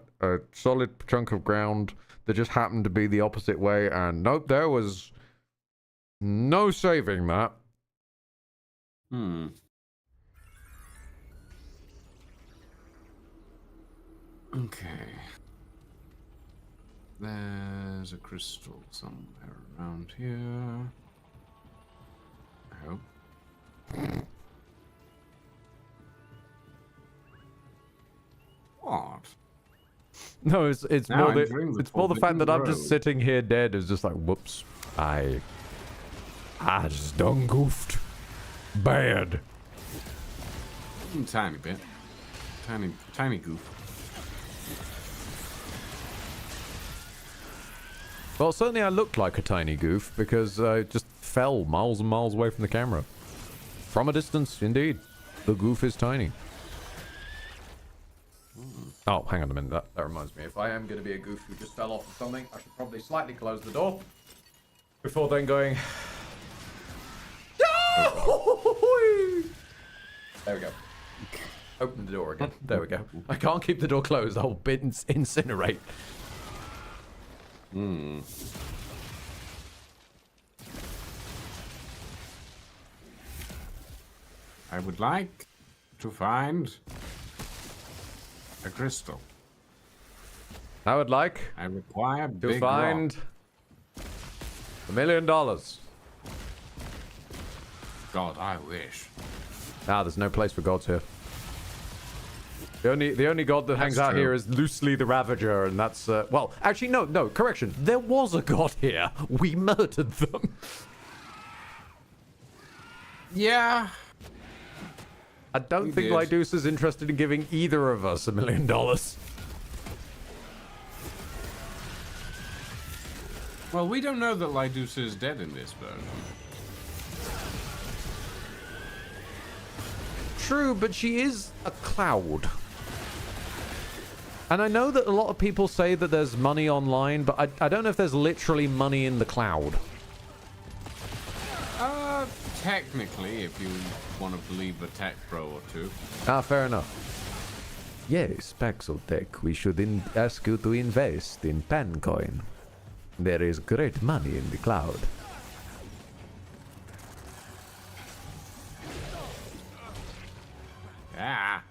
[SPEAKER 1] solid chunk of ground that just happened to be the opposite way, and nope, there was no saving that.
[SPEAKER 2] Okay. There's a crystal somewhere around here. I hope. What?
[SPEAKER 1] No, it's
[SPEAKER 2] Now
[SPEAKER 1] more
[SPEAKER 2] entering
[SPEAKER 1] more the fact that I'm just
[SPEAKER 2] road.
[SPEAKER 1] sitting here dead is just like, whoops, I just done goofed. Bad.
[SPEAKER 2] Tiny bit. Tiny goof.
[SPEAKER 1] Well, certainly I looked like a tiny goof because I just fell miles and miles away from the camera. From a distance, indeed. The goof is tiny. Oh, hang on a minute. That reminds me. If I am going to be a goof who just fell off of something, I should probably slightly close the door before then going... There we go. Open the door again. There we go. I can't keep the door closed. I'll incinerate.
[SPEAKER 2] I would like to find a crystal.
[SPEAKER 1] I would like
[SPEAKER 2] I require
[SPEAKER 1] to
[SPEAKER 2] big
[SPEAKER 1] find
[SPEAKER 2] rock.
[SPEAKER 1] $1 million.
[SPEAKER 2] God, I wish.
[SPEAKER 1] Ah, there's no place for gods here. The only god that hangs out
[SPEAKER 2] true.
[SPEAKER 1] here is loosely the Ravager, and that's well, actually no, correction. There was a god here. We murdered them.
[SPEAKER 2] Yeah.
[SPEAKER 1] I don't think
[SPEAKER 2] did.
[SPEAKER 1] Lydusa is interested in giving either of us $1 million.
[SPEAKER 2] Well, we don't know that Lydusa is dead in this version.
[SPEAKER 1] True, but she is a cloud. And I know that a lot of people say that there's money online, but I don't know if there's literally money in the cloud.
[SPEAKER 2] Technically, if you want to believe a tech pro or two.
[SPEAKER 1] Ah, fair enough. Yes, Paxotech, we should ask you to invest in Pancoin. There is great money in the cloud.
[SPEAKER 2] Ah.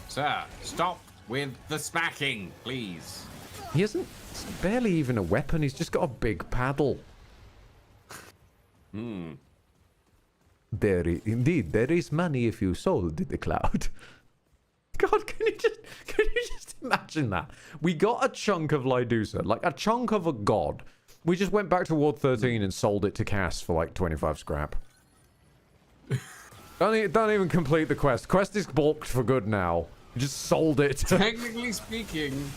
[SPEAKER 2] Sir, stop with the smacking, please.
[SPEAKER 1] He isn't it's barely even a weapon, he's just got a big paddle. Indeed, there is money if you sold the cloud. God, can you just imagine that? We got a chunk of Lydusa, like a chunk of a god. We just went back to Ward 13 and sold it to Cass for like 25 scrap. Don't even complete the quest. Quest is balked for good now. We just sold it.
[SPEAKER 2] Technically speaking,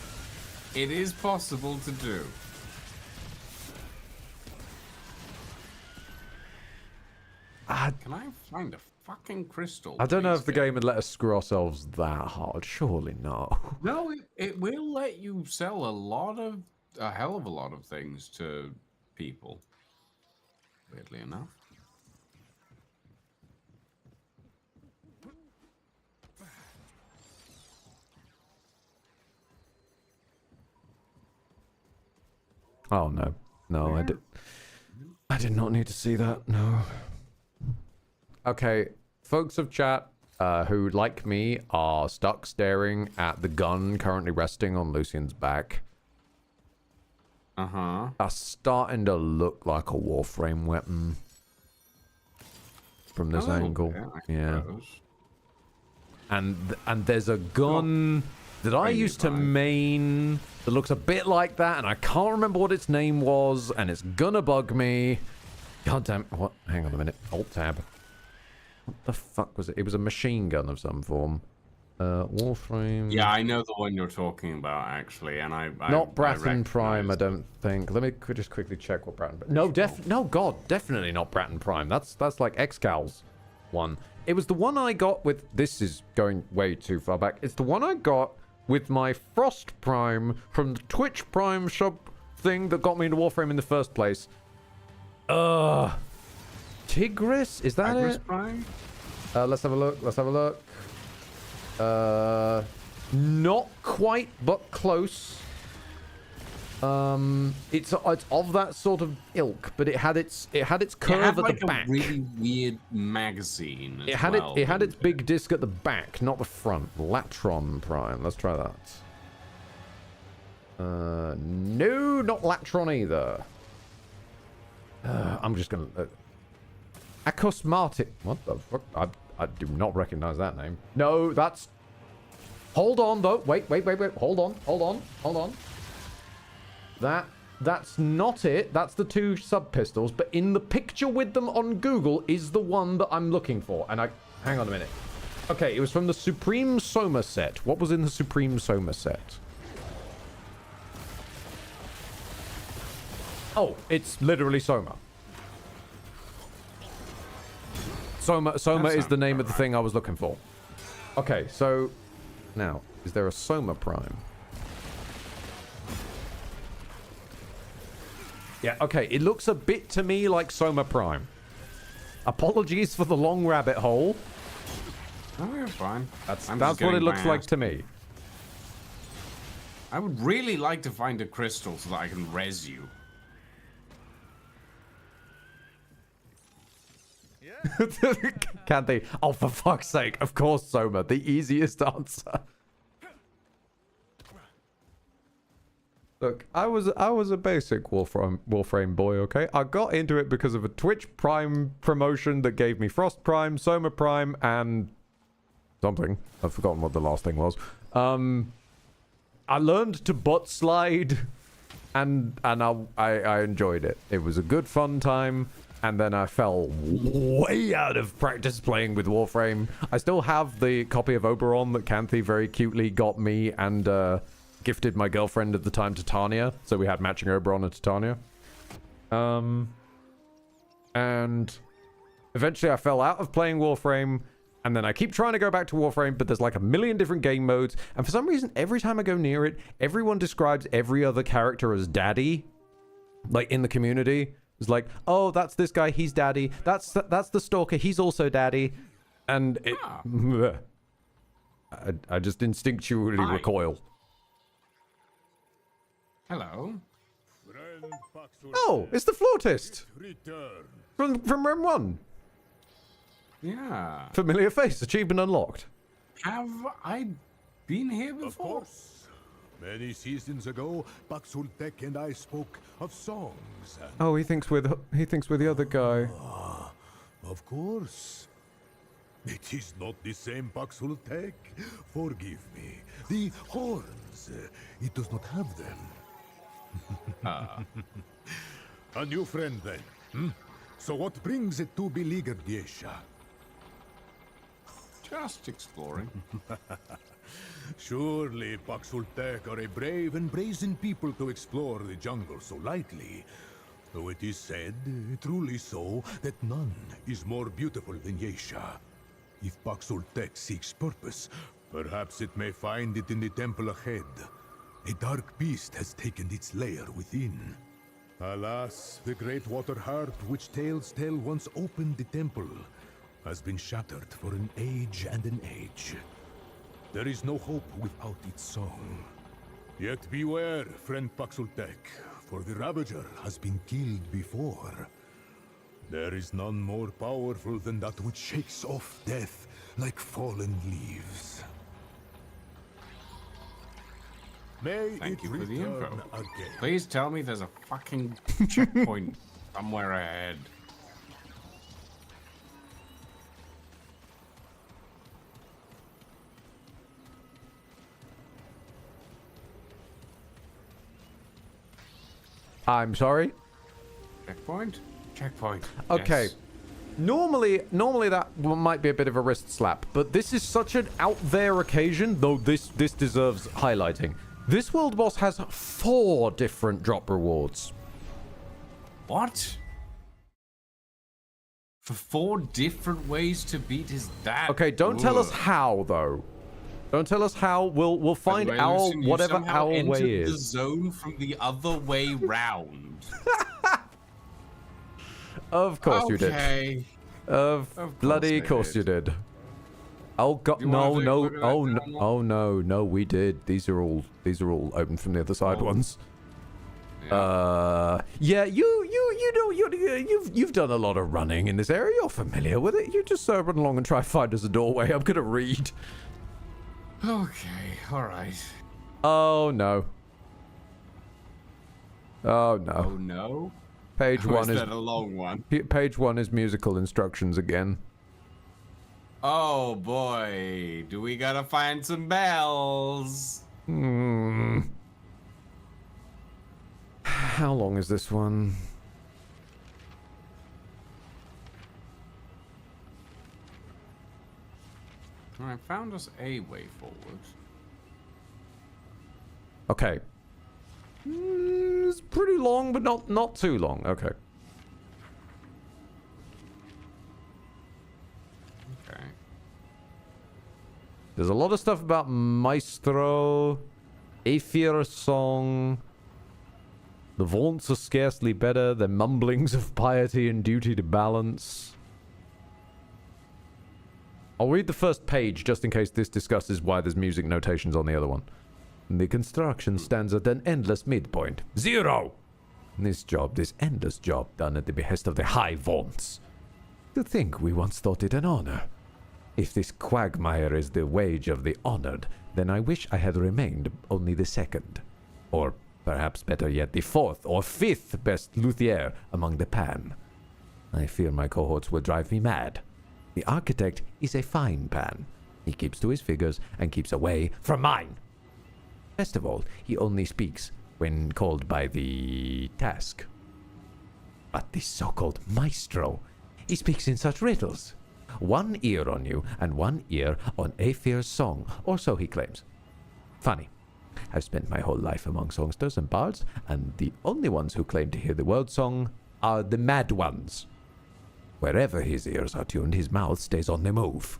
[SPEAKER 2] it is possible to do. Can I find a fucking crystal?
[SPEAKER 1] I don't know
[SPEAKER 2] please,
[SPEAKER 1] if the game would let us screw ourselves that hard. Surely not.
[SPEAKER 2] No, it will let you sell a hell of a lot of things to people. Weirdly enough.
[SPEAKER 1] Oh no. No, I did not need to see that. No. Okay, folks of chat who, like me, are stuck staring at the gun currently resting on Lucian's back.
[SPEAKER 2] Uh-huh.
[SPEAKER 1] Are starting to look like a Warframe weapon from this angle. Yeah. And there's a gun that I used to main that looks a bit like that, and I can't remember what its name was, and it's gonna bug me. God damn, what? Hang on a minute. Alt tab. What the fuck was it? It was a machine gun of some form. Warframe.
[SPEAKER 2] Yeah, I know the one you're talking about, actually, and
[SPEAKER 1] Not Bratton Prime, I don't think. Let me just quickly check what Bratton. No, no, God, definitely not Bratton Prime. That's like Excal's one. It was the one I got with. This is going way too far back. It's the one I got with my Frost Prime from the Twitch Prime shop thing that got me into Warframe in the first place. Tigris? Is that
[SPEAKER 2] Tigris
[SPEAKER 1] it?
[SPEAKER 2] Prime?
[SPEAKER 1] Let's have a look. Let's have a look. Not quite, but close. It's of that sort of ilk, but it had its curve at the back.
[SPEAKER 2] A really weird magazine.
[SPEAKER 1] It had its big disc at the back, not the front. Latron Prime. Let's try that. No, not Latron either. I'm just gonna. Akosmatic. What the fuck? I do not recognize that name. No, that's. Hold on though. Wait. Hold on. That's not it. That's the two sub pistols. But in the picture with them on Google is the one that I'm looking for. And hang on a minute. Okay, it was from the Supreme Soma set. What was in the Supreme Soma set? Oh, it's literally Soma. Soma is the name of the thing I was looking for. Okay, so now, is there a Soma Prime? Yeah, okay, it looks a bit to me like Soma Prime. Apologies for the long rabbit hole.
[SPEAKER 2] Oh, you're fine.
[SPEAKER 1] That's what it looks like to me.
[SPEAKER 2] I would really like to find a crystal so that I can res you.
[SPEAKER 1] Can't they? Oh, for fuck's sake. Of course, Soma. The easiest answer. Look, I was a basic Warframe boy, okay? I got into it because of a Twitch Prime promotion that gave me Frost Prime, Soma Prime, and something. I've forgotten what the last thing was. I learned to butt slide, and I enjoyed it. It was a good fun time, and then I fell way out of practice playing with Warframe. I still have the copy of Oberon that Canthe very cutely got me and gifted my girlfriend at the time, Titania. So we had matching Oberon and Titania. And eventually I fell out of playing Warframe, and then I keep trying to go back to Warframe, but there's like a million different game modes, and for some reason, every time I go near it, everyone describes every other character as daddy. Like, in the community. It's like, oh, that's this guy, he's daddy. That's the stalker, he's also daddy. And it... I just instinctually recoil.
[SPEAKER 2] Hello.
[SPEAKER 1] Oh, it's the flautist! From Rem 1.
[SPEAKER 2] Yeah.
[SPEAKER 1] Familiar face, achievement unlocked.
[SPEAKER 2] Have I been here before?
[SPEAKER 6] Of course. Many seasons ago, Baxultek and I spoke of songs. And...
[SPEAKER 1] Oh, he thinks we're the other guy.
[SPEAKER 6] Of course. It is not the same Baxultek. Forgive me. The horns. It does not have them. A new friend then. Hmm? So what brings it to beleaguered Yesha?
[SPEAKER 2] Just exploring.
[SPEAKER 6] Surely Baxultek are a brave and brazen people to explore the jungle so lightly. Though it is said, truly so, that none is more beautiful than Yesha. If Baxultek seeks purpose, perhaps it may find it in the temple ahead. A dark beast has taken its lair within. Alas, the great water heart which tales tell once opened the temple has been shattered for an age and an age. There is no hope without its song. Yet beware, friend Baxultek, for the Ravager has been killed before. There is none more powerful than that which shakes off death like fallen leaves. May
[SPEAKER 2] Thank
[SPEAKER 6] it
[SPEAKER 2] you for the info.
[SPEAKER 6] return again.
[SPEAKER 2] Please tell me there's a fucking checkpoint somewhere ahead.
[SPEAKER 1] I'm sorry?
[SPEAKER 2] Checkpoint? Checkpoint.
[SPEAKER 1] Okay.
[SPEAKER 2] Yes.
[SPEAKER 1] Normally that might be a bit of a wrist slap, but this is such an out there occasion, though this deserves highlighting. This world boss has 4 different drop rewards.
[SPEAKER 2] What? For 4 different ways to beat his dad?
[SPEAKER 1] Okay, don't tell us how, though. Don't tell us how. We'll find
[SPEAKER 2] By the way,
[SPEAKER 1] our
[SPEAKER 2] Lucian, you
[SPEAKER 1] whatever
[SPEAKER 2] somehow
[SPEAKER 1] our
[SPEAKER 2] entered
[SPEAKER 1] way
[SPEAKER 2] the
[SPEAKER 1] is.
[SPEAKER 2] zone from the other way round.
[SPEAKER 1] Of course you did.
[SPEAKER 2] Okay.
[SPEAKER 1] Of bloody course you did. Oh god, no, we did. These are all open from the other side ones. Yeah, you've done a lot of running in this area. You're familiar with it. You just run along and try to find us a doorway. I'm gonna read.
[SPEAKER 2] Okay, all right.
[SPEAKER 1] Oh no. Oh no.
[SPEAKER 2] Oh no.
[SPEAKER 1] Page 1 is
[SPEAKER 2] that a long one?
[SPEAKER 1] Page 1 is musical instructions again.
[SPEAKER 2] Oh boy, do we gotta find some bells?
[SPEAKER 1] How long is this one?
[SPEAKER 2] I found us a way forward.
[SPEAKER 1] Okay. It's pretty long, but not too long. Okay.
[SPEAKER 2] Okay.
[SPEAKER 1] There's a lot of stuff about Maestro, Aether Song. The vaunts are scarcely better than mumblings of piety and duty to balance. I'll read the first page just in case this discusses why there's music notations on the other one.
[SPEAKER 5] The construction stands at an endless midpoint. 0! This endless job done at the behest of the High Vaunts. To think we once thought it an honor. If this quagmire is the wage of the honored, then I wish I had remained only the second. Or perhaps better yet, the fourth or fifth best luthier among the pan. I fear my cohorts will drive me mad. The architect is a fine pan. He keeps to his figures and keeps away from mine. Best of all, he only speaks when called by the task. But this so-called maestro, he speaks in such riddles. One ear on you and one ear on Aethir's song, or so he claims. Funny. I've spent my whole life among songsters and bards, and the only ones who claim to hear the world song are the mad ones. Wherever his ears are tuned, his mouth stays on the move.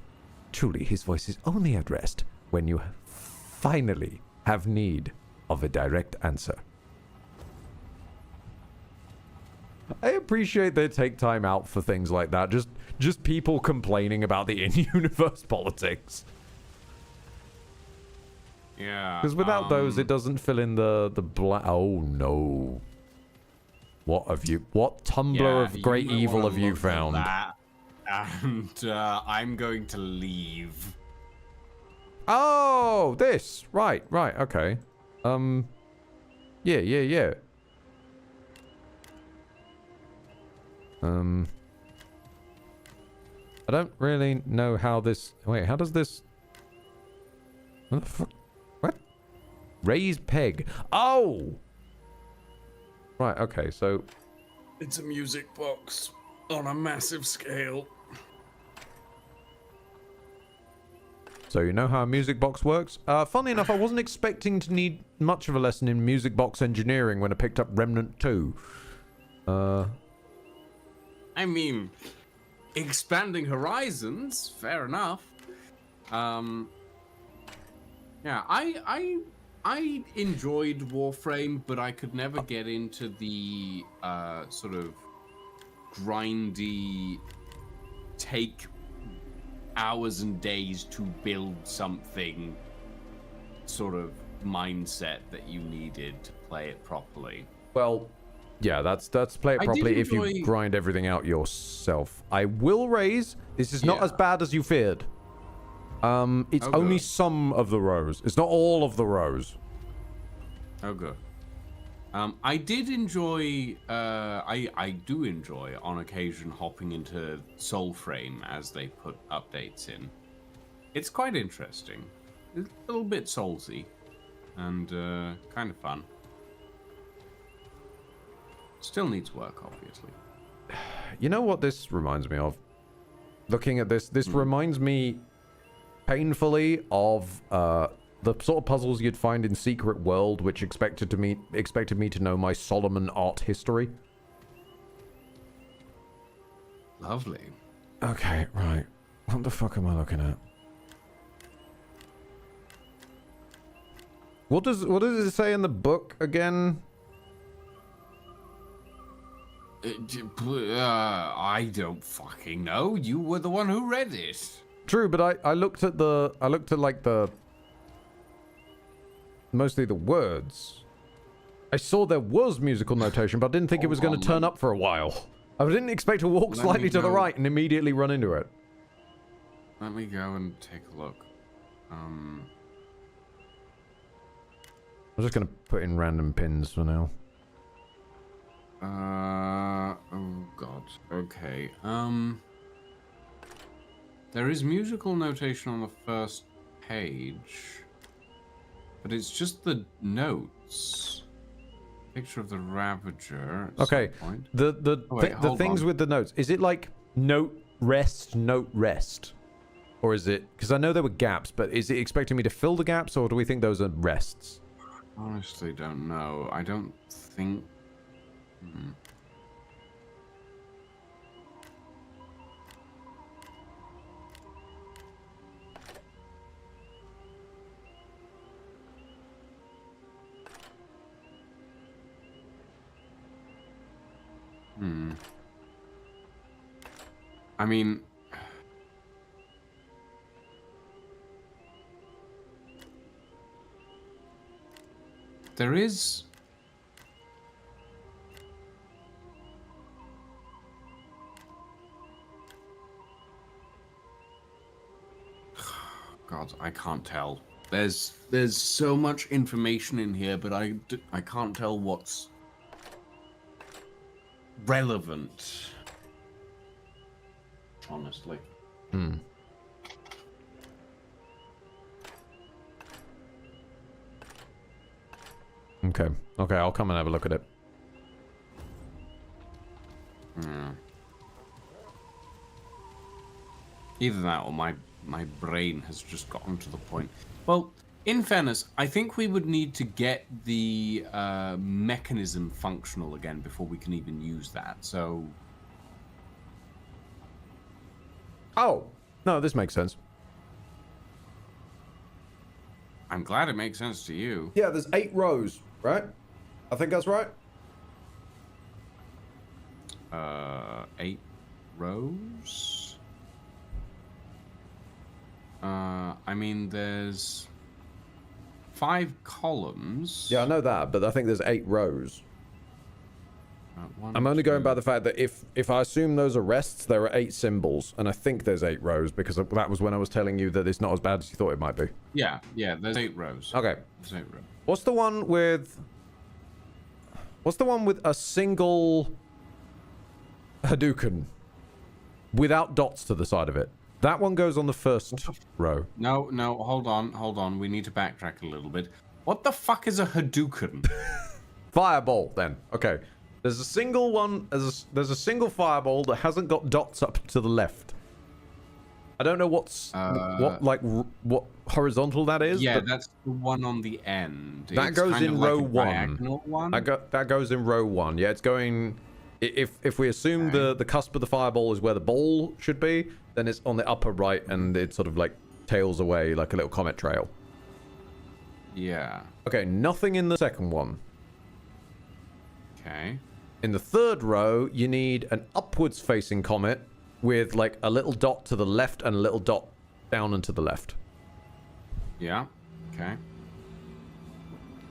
[SPEAKER 5] Truly, his voice is only at rest when you finally have need of a direct answer. I appreciate they take time out for things like that. Just people complaining about the in-universe politics.
[SPEAKER 2] Yeah.
[SPEAKER 1] Because without those, it doesn't fill in the black. Oh no! What Tumblr of great evil have you found?
[SPEAKER 2] And I'm going to leave.
[SPEAKER 1] Oh, this right, okay. Yeah. I don't really know how this. Wait, how does this? What the fuck? What? Raise peg. Oh. Right. Okay. So.
[SPEAKER 2] It's a music box on a massive scale.
[SPEAKER 1] So you know how a music box works? Funnily enough, I wasn't expecting to need much of a lesson in music box engineering when I picked up Remnant 2.
[SPEAKER 2] I mean, expanding horizons, fair enough. Yeah, I enjoyed Warframe, but I could never get into the sort of grindy, take hours and days to build something sort of mindset that you needed to play it properly.
[SPEAKER 1] Well, yeah, that's play it properly if you grind everything out yourself. I will raise. This is not as bad as you feared. It's only some of the rows. It's not all of the rows.
[SPEAKER 2] Oh, good. I did enjoy, I do enjoy on occasion hopping into Soulframe as they put updates in. It's quite interesting. It's a little bit soulsy and kind of fun. Still needs work, obviously.
[SPEAKER 1] You know what this reminds me of? Looking at this, reminds me painfully of the sort of puzzles you'd find in Secret World, which expected me to know my Solomon art history.
[SPEAKER 2] Lovely.
[SPEAKER 1] Okay, right. What the fuck am I looking at? What does it say in the book again?
[SPEAKER 2] I don't fucking know. You were the one who read it.
[SPEAKER 1] True, but I looked at like the mostly the words. I saw there was musical notation, but I didn't think it was going to turn up for a while. I didn't expect to walk slightly to the right and immediately run into it.
[SPEAKER 2] Let me go and take a look.
[SPEAKER 1] I'm just going to put in random pins for now.
[SPEAKER 2] Oh god. Okay. There is musical notation on the first page, but it's just the notes. Picture of the Ravager.
[SPEAKER 1] Okay. The things with the notes. Is it like note rest, or is it? Because I know there were gaps, but is it expecting me to fill the gaps, or do we think those are rests?
[SPEAKER 2] Honestly, don't know. I don't think. I mean, There is... God, I can't tell. There's so much information in here, but I can't tell what's relevant. Honestly.
[SPEAKER 1] Hmm. Okay. Okay, I'll come and have a look at it.
[SPEAKER 2] Yeah. Either that or my brain has just gotten to the point. Well, in fairness, I think we would need to get the mechanism functional again before we can even use that. So...
[SPEAKER 1] Oh! No, this makes sense.
[SPEAKER 2] I'm glad it makes sense to you.
[SPEAKER 1] Yeah, there's 8 rows, right? I think that's right.
[SPEAKER 2] 8 rows? I mean, there's 5 columns.
[SPEAKER 1] Yeah, I know that, but I think there's 8 rows. I'm only going by the fact that if I assume those are rests, there are 8 symbols, and I think there's 8 rows because that was when I was telling you that it's not as bad as you thought it might be.
[SPEAKER 2] Yeah, there's 8 rows.
[SPEAKER 1] Okay.
[SPEAKER 2] There's 8 rows.
[SPEAKER 1] What's the one with a single Hadouken without dots to the side of it? That one goes on the first row.
[SPEAKER 2] No, hold on. We need to backtrack a little bit. What the fuck is a Hadouken?
[SPEAKER 1] Fireball, then. Okay. There's a single one. There's a single fireball that hasn't got dots up to the left. I don't know what horizontal that is.
[SPEAKER 2] Yeah, that's the one on the end.
[SPEAKER 1] That goes in row 1. That goes in row 1. Yeah, it's going. If we assume the cusp of the fireball is where the ball should be, then it's on the upper right and it sort of like tails away like a little comet trail.
[SPEAKER 2] Yeah.
[SPEAKER 1] Okay, nothing in the second one.
[SPEAKER 2] Okay.
[SPEAKER 1] In the third row, you need an upwards facing comet with like a little dot to the left and a little dot down and to the left.
[SPEAKER 2] Yeah. Okay.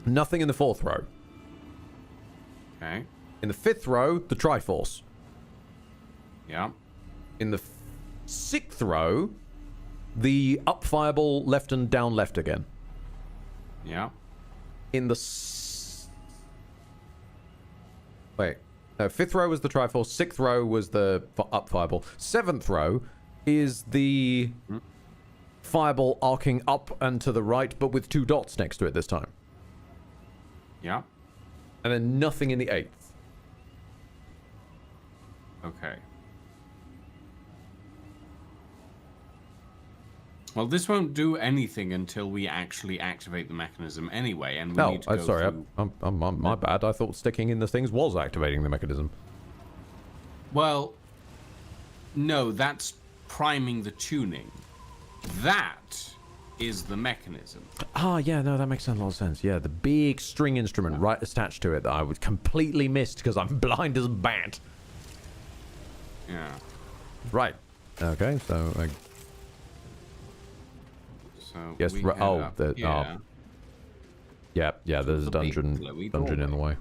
[SPEAKER 1] Nothing in the fourth row.
[SPEAKER 2] Okay.
[SPEAKER 1] In the fifth row, the Triforce.
[SPEAKER 2] Yeah.
[SPEAKER 1] In the sixth row, the up fireball left and down left again.
[SPEAKER 2] Yeah.
[SPEAKER 1] In the fifth row was the Triforce. Sixth row was the up fireball. Seventh row is the fireball arcing up and to the right, but with 2 dots next to it this time.
[SPEAKER 2] Yeah.
[SPEAKER 1] And then nothing in the 8th.
[SPEAKER 2] Okay. Well, this won't do anything until we actually activate the mechanism anyway, and we need to go
[SPEAKER 1] sorry,
[SPEAKER 2] through...
[SPEAKER 1] my bad. I thought sticking in the things was activating the mechanism.
[SPEAKER 2] Well, no, that's priming the tuning. That is the mechanism.
[SPEAKER 1] Ah, yeah, no, that makes a lot of sense. Yeah, the big string instrument right attached to it that I would completely missed because I'm blind as a bat.
[SPEAKER 2] Yeah.
[SPEAKER 1] Right. Okay, so...
[SPEAKER 2] So
[SPEAKER 1] yes,
[SPEAKER 2] we
[SPEAKER 1] yeah, there's a dungeon in the way.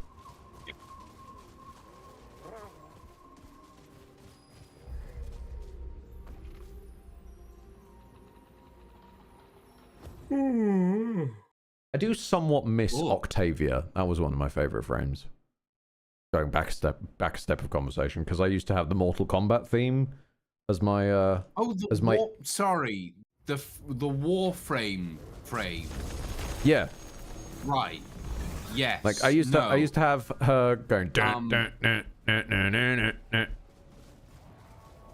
[SPEAKER 1] I do somewhat miss Octavia. That was one of my favorite frames. Going back a step of conversation, because I used to have the Mortal Kombat theme as my
[SPEAKER 2] sorry. The Warframe frame.
[SPEAKER 1] Yeah.
[SPEAKER 2] Right. Yes.
[SPEAKER 1] Like I used to have her going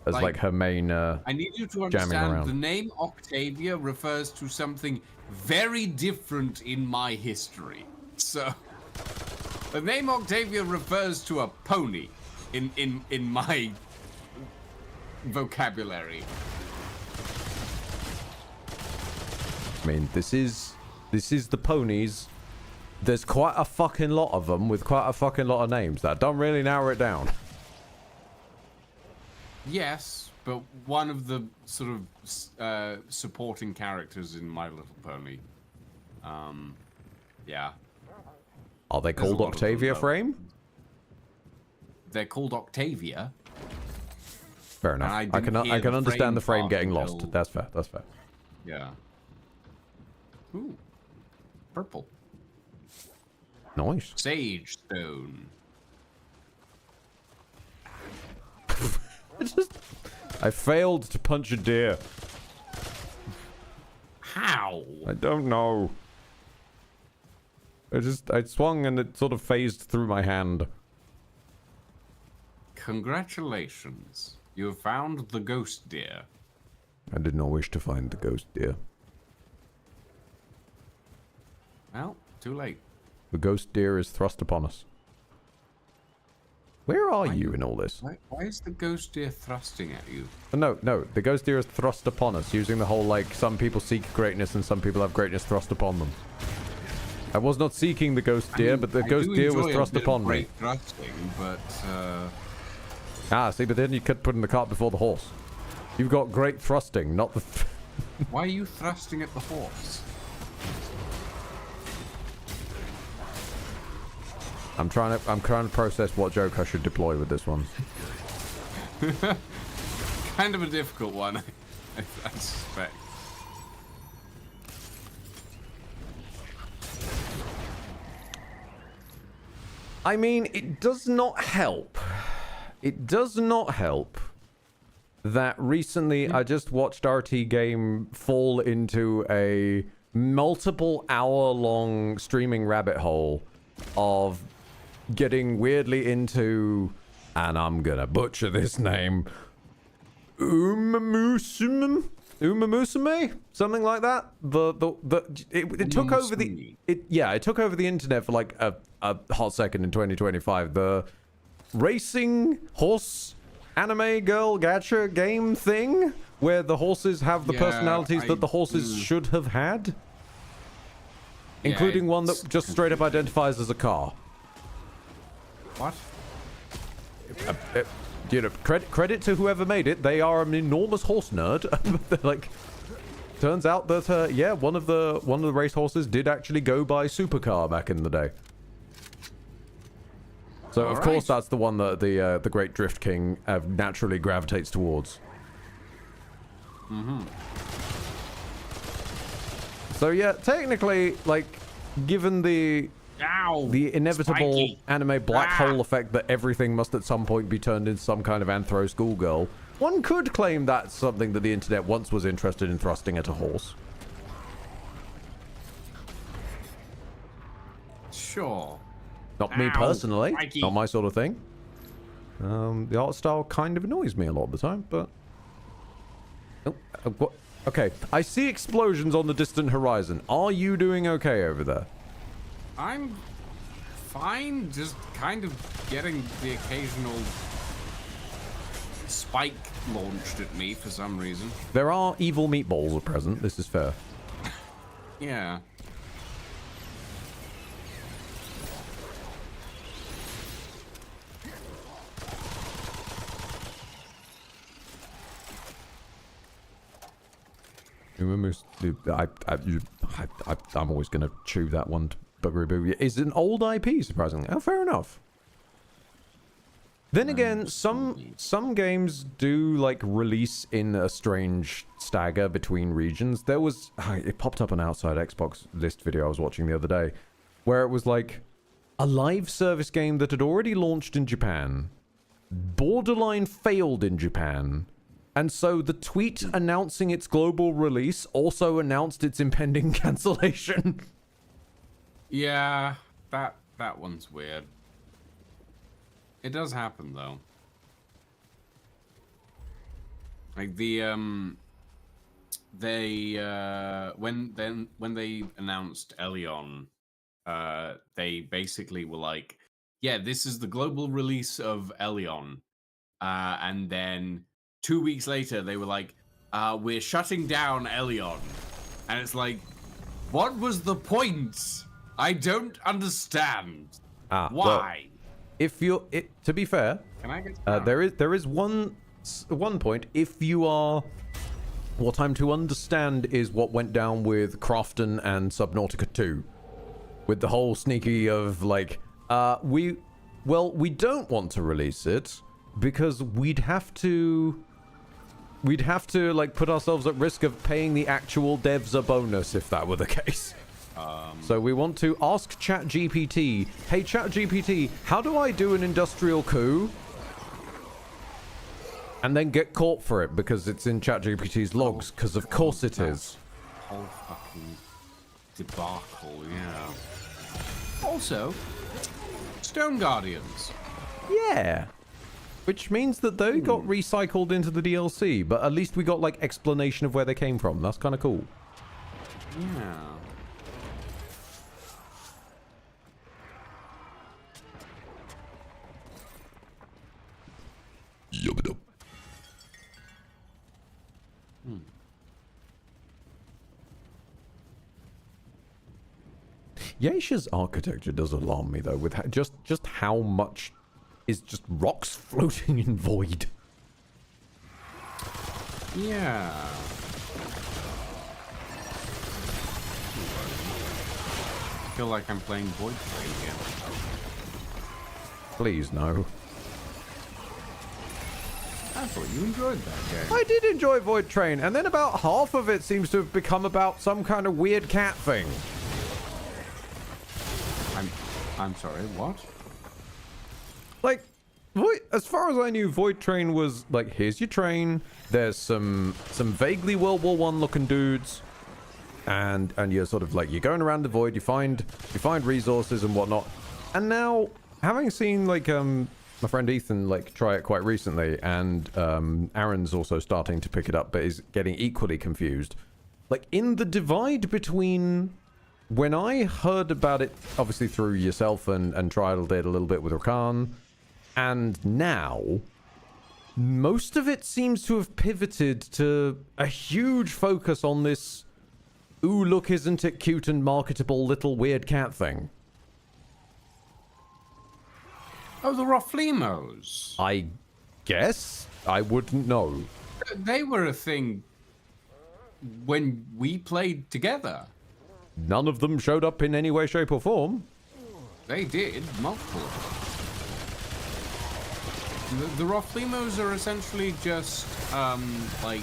[SPEAKER 1] as like her main
[SPEAKER 2] I need you to understand the name Octavia refers to something very different in my history. So the name Octavia refers to a pony in my vocabulary.
[SPEAKER 1] I mean, this is the ponies. There's quite a fucking lot of them with quite a fucking lot of names. That don't really narrow it down.
[SPEAKER 2] Yes, but one of the sort of supporting characters in My Little Pony. Yeah.
[SPEAKER 1] Are they
[SPEAKER 2] There's a
[SPEAKER 1] called
[SPEAKER 2] lot of them,
[SPEAKER 1] Octavia
[SPEAKER 2] though.
[SPEAKER 1] frame?
[SPEAKER 2] They're called Octavia.
[SPEAKER 1] Fair enough.
[SPEAKER 2] I
[SPEAKER 1] I
[SPEAKER 2] didn't
[SPEAKER 1] can
[SPEAKER 2] hear the
[SPEAKER 1] understand the frame
[SPEAKER 2] part
[SPEAKER 1] getting
[SPEAKER 2] until-
[SPEAKER 1] lost. That's fair. That's fair.
[SPEAKER 2] Yeah. Ooh. Purple.
[SPEAKER 1] Nice.
[SPEAKER 2] Sage stone.
[SPEAKER 1] I failed to punch a deer.
[SPEAKER 2] How?
[SPEAKER 1] I don't know. I swung and it sort of phased through my hand.
[SPEAKER 2] Congratulations. You have found the ghost deer.
[SPEAKER 5] I did not wish to find the ghost deer.
[SPEAKER 2] Well, too late.
[SPEAKER 1] The ghost deer is thrust upon us. Where are you in all this?
[SPEAKER 2] Why is the ghost deer thrusting at you?
[SPEAKER 1] No, the ghost deer is thrust upon us, using the whole, like, some people seek greatness and some people have greatness thrust upon them. I was not seeking the ghost deer, but the ghost deer was thrust upon me.
[SPEAKER 2] Great thrusting, but,
[SPEAKER 1] Ah, see, but then you could put in the cart before the horse. You've got great thrusting, not the...
[SPEAKER 2] why are you thrusting at the horse?
[SPEAKER 1] I'm trying to process what joke I should deploy with this one.
[SPEAKER 2] Kind of a difficult one, I suspect.
[SPEAKER 1] I mean, it does not help. It does not help that recently I just watched RT Game fall into a multiple hour-long streaming rabbit hole of getting weirdly into, and I'm gonna butcher this name, Umamusume? Something like that. It took over the it took over the internet for like a hot second in 2025. The racing horse anime girl gacha game thing where the horses have the personalities that the horses should have had, including one that just straight up identifies as a car.
[SPEAKER 2] What?
[SPEAKER 1] You know, credit to whoever made it. They are an enormous horse nerd. Like, turns out that yeah, one of the race horses did actually go by supercar back in the day. So of course that's the one that the Great Drift King naturally gravitates towards.
[SPEAKER 2] Mm-hmm.
[SPEAKER 1] So yeah, technically, like, given the inevitable
[SPEAKER 2] spiky.
[SPEAKER 1] anime black hole effect that everything must at some point be turned into some kind of anthro schoolgirl, one could claim that's something that the internet once was interested in thrusting at a horse.
[SPEAKER 2] Sure.
[SPEAKER 1] Not me personally.
[SPEAKER 2] Spiky.
[SPEAKER 1] Not my sort of thing. The art style kind of annoys me a lot of the time, but... Oh, okay, I see explosions on the distant horizon. Are you doing okay over there?
[SPEAKER 2] I'm fine, just kind of getting the occasional spike launched at me for some reason.
[SPEAKER 1] There are evil meatballs present, this is fair.
[SPEAKER 2] Yeah.
[SPEAKER 1] I'm always going to chew that one, Buggery Boo. It's an old IP, surprisingly. Oh, fair enough. Then again, some games do, like, release in a strange stagger between regions. There was... It popped up on Outside Xbox list video I was watching the other day, where it was, like, a live service game that had already launched in Japan, borderline failed in Japan, and so the tweet announcing its global release also announced its impending cancellation.
[SPEAKER 2] Yeah, that one's weird. It does happen though. Like the when they announced Elion, they basically were like, yeah, this is the global release of Elion. And then 2 weeks later they were like, we're shutting down Elion. And it's like, what was the point? I don't understand. Why?
[SPEAKER 1] Well, if you're to be fair,
[SPEAKER 2] Can I get
[SPEAKER 1] there is one point. If you are, what I'm to understand is what went down with Crofton and Subnautica 2. with the whole sneaky of like, we don't want to release it because we'd have to like put ourselves at risk of paying the actual devs a bonus if that were the case. So we want to ask ChatGPT, hey ChatGPT, how do I do an industrial coup? And then get caught for it because it's in ChatGPT's logs, because of course it is.
[SPEAKER 2] Whole fucking debacle, yeah. Also, Stone Guardians.
[SPEAKER 1] Yeah. Which means that they got recycled into the DLC, but at least we got like explanation of where they came from. That's kind of cool.
[SPEAKER 2] Yeah.
[SPEAKER 5] Yubba-dub.
[SPEAKER 1] Yasha's architecture does alarm me though, with just how much is just rocks floating in void.
[SPEAKER 2] Yeah. I feel like I'm playing Void Train again.
[SPEAKER 1] Please no.
[SPEAKER 2] I thought you enjoyed that game.
[SPEAKER 1] I did enjoy Void Train, and then about half of it seems to have become about some kind of weird cat thing.
[SPEAKER 2] I'm sorry, what?
[SPEAKER 1] Like, as far as I knew, Void Train was like, here's your train. There's some vaguely World War I looking dudes, and you're sort of like, you're going around the void. You find resources and whatnot. And now, having seen like my friend Ethan like try it quite recently, and Aaron's also starting to pick it up, but is getting equally confused. Like in the divide between when I heard about it, obviously through yourself and trialed it a little bit with Rakan, and now, most of it seems to have pivoted to a huge focus on this, ooh, look, isn't it cute and marketable little weird cat thing.
[SPEAKER 2] Oh, the Roflimos.
[SPEAKER 1] I guess? I wouldn't know.
[SPEAKER 2] They were a thing when we played together.
[SPEAKER 1] None of them showed up in any way, shape, or form.
[SPEAKER 2] They did, multiple. The Roflimos are essentially just, like...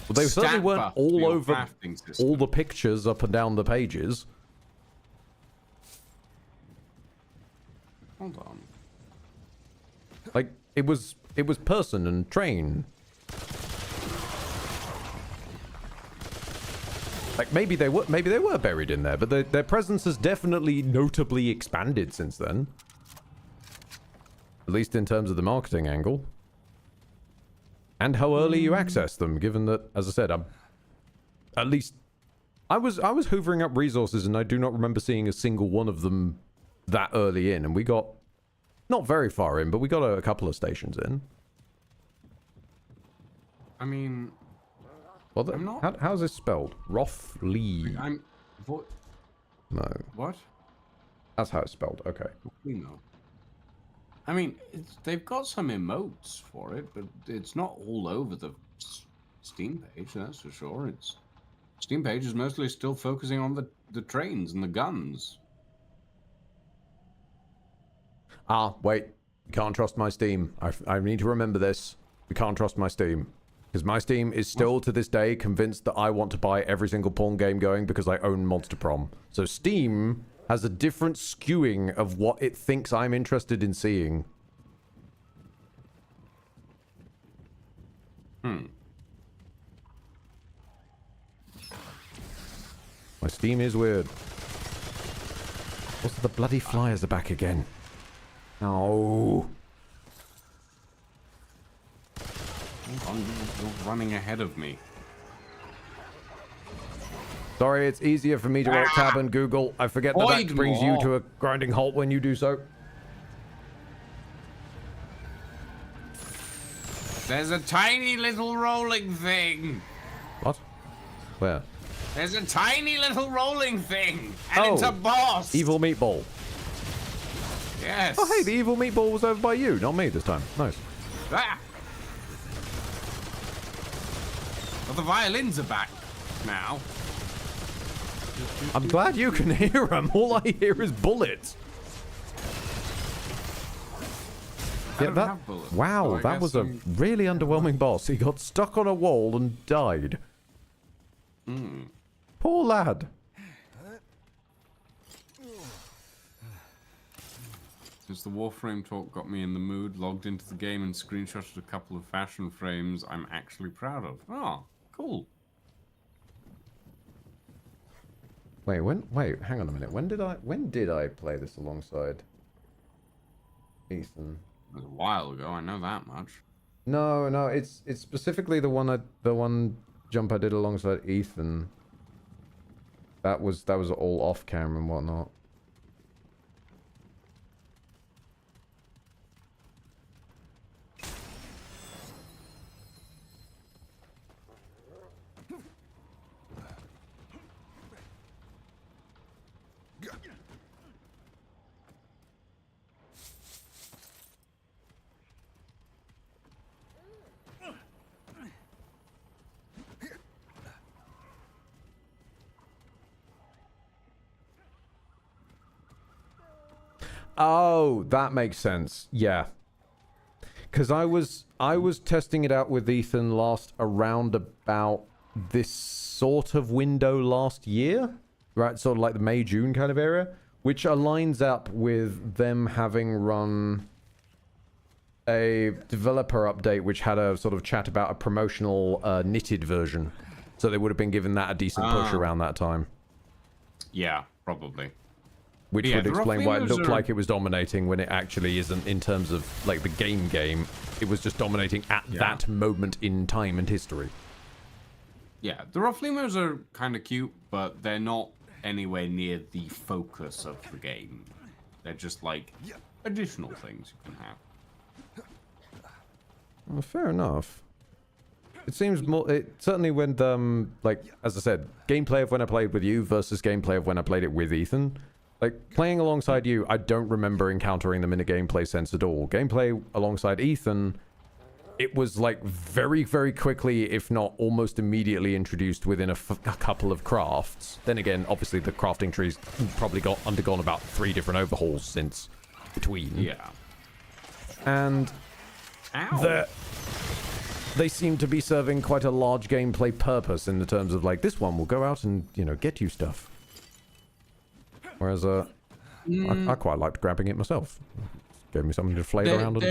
[SPEAKER 1] Well, they certainly weren't all over
[SPEAKER 2] system.
[SPEAKER 1] all the pictures up and down the pages.
[SPEAKER 2] Hold on.
[SPEAKER 1] Like, it was person and train. Like, maybe they were buried in there, but their presence has definitely notably expanded since then. At least in terms of the marketing angle. And how early you access them, given that, as I said, I was hoovering up resources and I do not remember seeing a single one of them that early in, and we got not very far in, but we got a couple of stations in.
[SPEAKER 2] I mean...
[SPEAKER 1] Well, how's this spelled? Rofli. No.
[SPEAKER 2] What?
[SPEAKER 1] That's how it's spelled. Okay.
[SPEAKER 2] No. I mean, they've got some emotes for it, but it's not all over the Steam page, that's for sure. Steam page is mostly still focusing on the trains and the guns.
[SPEAKER 1] Ah, wait. We can't trust my Steam. I need to remember this. We can't trust my Steam. Because my Steam is still, to this day, convinced that I want to buy every single porn game going because I own Monster Prom. So Steam has a different skewing of what it thinks I'm interested in seeing. My Steam is weird. Also, the bloody flyers are back again. No.
[SPEAKER 2] You're running ahead of me.
[SPEAKER 1] Sorry, it's easier for me to alt tab and Google. I forget that brings you to a grinding halt when you do so.
[SPEAKER 2] There's a tiny little rolling thing.
[SPEAKER 1] What? Where?
[SPEAKER 2] There's a tiny little rolling thing, and it's a boss.
[SPEAKER 1] Evil meatball.
[SPEAKER 2] Yes.
[SPEAKER 1] Oh, hey, the evil meatball was over by you, not me this time. Nice.
[SPEAKER 2] Ah. Well, the violins are back now.
[SPEAKER 1] I'm glad you can hear them. All I hear is bullets.
[SPEAKER 2] I don't have bullets,
[SPEAKER 1] wow,
[SPEAKER 2] so I
[SPEAKER 1] that
[SPEAKER 2] guess
[SPEAKER 1] was a really underwhelming boss. He got stuck on a wall and died. Poor lad.
[SPEAKER 2] Since the Warframe talk got me in the mood, logged into the game and screenshotted a couple of fashion frames I'm actually proud of. Oh, cool.
[SPEAKER 1] Wait, hang on a minute. When did I play this alongside Ethan?
[SPEAKER 2] It was a while ago, I know that much.
[SPEAKER 1] No, it's specifically the one jump I did alongside Ethan. That was all off camera and whatnot. Oh, that makes sense. Yeah. Because I was testing it out with Ethan last around about this sort of window last year. Right, sort of like the May, June kind of area. Which aligns up with them having run a developer update which had a sort of chat about a promotional knitted version. So they would have been given that a decent push around that time.
[SPEAKER 2] Yeah, probably.
[SPEAKER 1] Which would explain why it looked like it was dominating when it actually isn't in terms of, like, the game. It was just dominating at that moment in time and history.
[SPEAKER 2] Yeah, the Rufflimos are kind of cute, but they're not anywhere near the focus of the game. They're just, like, additional things you can have.
[SPEAKER 1] Well, fair enough. It seems more... certainly when, like, as I said, gameplay of when I played with you versus gameplay of when I played it with Ethan... Like, playing alongside you, I don't remember encountering them in a gameplay sense at all. Gameplay alongside Ethan, it was, like, very, very quickly, if not almost immediately introduced within a couple of crafts. Then again, obviously, the crafting tree's probably undergone about 3 different overhauls since between.
[SPEAKER 2] Yeah.
[SPEAKER 1] And... They seem to be serving quite a large gameplay purpose in the terms of, like, this one will go out and, you know, get you stuff. Whereas, I quite liked grabbing it myself. Gave me something to flavor around on.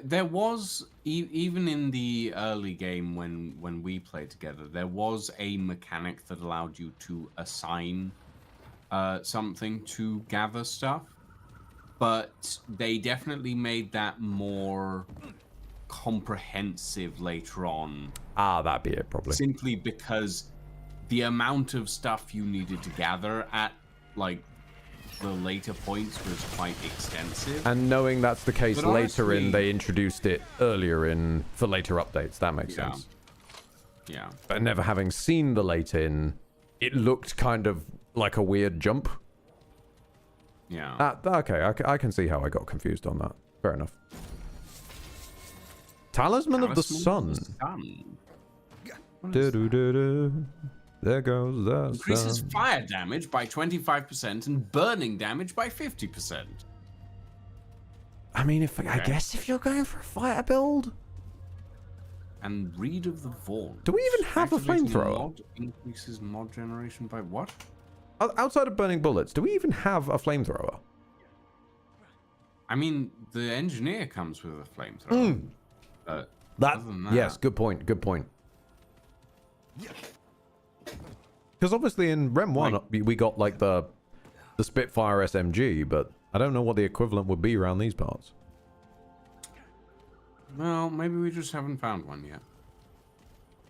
[SPEAKER 2] There was, even in the early game when we played together, there was a mechanic that allowed you to assign something to gather stuff. But they definitely made that more comprehensive later on.
[SPEAKER 1] That'd be it, probably.
[SPEAKER 2] Simply because the amount of stuff you needed to gather at, like, the later points was quite extensive.
[SPEAKER 1] And knowing that's the case
[SPEAKER 2] but
[SPEAKER 1] later
[SPEAKER 2] honestly,
[SPEAKER 1] they introduced it earlier in for later updates. That makes sense.
[SPEAKER 2] Yeah.
[SPEAKER 1] But never having seen the late in, it looked kind of like a weird jump.
[SPEAKER 2] Yeah.
[SPEAKER 1] Okay, I can see how I got confused on that. Fair enough. Talisman of the Sun. Do-do-do-do. There goes the
[SPEAKER 2] Increases
[SPEAKER 1] sun.
[SPEAKER 2] fire damage by 25% and burning damage by 50%.
[SPEAKER 1] I mean, I guess if you're going for a fighter build.
[SPEAKER 2] And Reed of the Vaunt.
[SPEAKER 1] Do we even have a flamethrower?
[SPEAKER 2] Mod increases mod generation by what?
[SPEAKER 1] Outside of burning bullets, do we even have a flamethrower?
[SPEAKER 2] I mean, the engineer comes with a flamethrower. Other than that,
[SPEAKER 1] Yes, good point. Because obviously in Rem 1, we got, like, the Spitfire SMG, but I don't know what the equivalent would be around these parts.
[SPEAKER 2] Well, maybe we just haven't found one yet.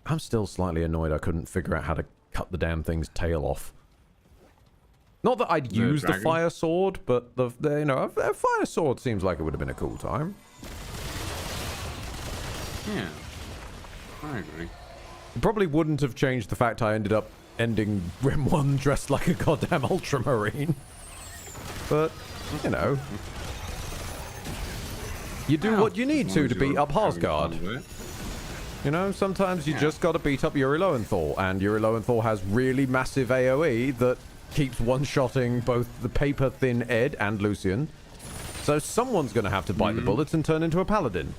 [SPEAKER 1] I'm still slightly annoyed I couldn't figure out how to cut the damn thing's tail off. Not that I'd use the fire sword, but you know, a fire sword seems like it would have been a cool time.
[SPEAKER 2] Yeah, I agree.
[SPEAKER 1] It probably wouldn't have changed the fact I ended up ending Rem 1 dressed like a goddamn ultramarine. But, you know. You do what you need to beat up Harsgard. You know, sometimes you just gotta beat up Yuri Lowenthal, and Yuri Lowenthal has really massive AoE that keeps one-shotting both the paper-thin Ed and Lucian. So someone's gonna have to bite the bullet and turn into a paladin.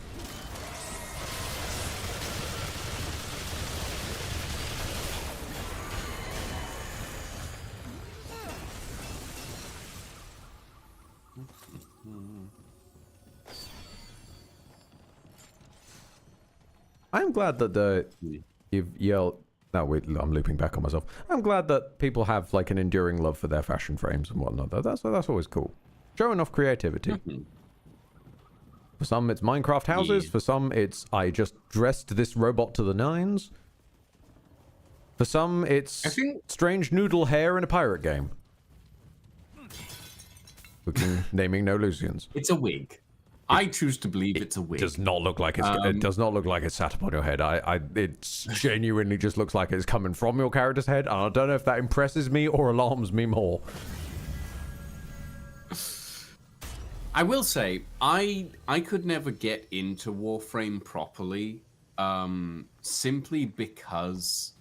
[SPEAKER 1] I'm glad that you've yelled. No, wait, I'm looping back on myself. I'm glad that people have like an enduring love for their fashion frames and whatnot. That's always cool. Showing off creativity. For some, it's Minecraft houses. For some, it's I just dressed this robot to the nines. For some, it's strange noodle hair in a pirate game. Naming no Lucians.
[SPEAKER 2] It's a wig. I choose to believe it's a wig.
[SPEAKER 1] Does not look like it's. It does not look like it's sat upon your head. It genuinely just looks like it's coming from your character's head, and I don't know if that impresses me or alarms me more.
[SPEAKER 2] I will say, I could never get into Warframe properly, simply because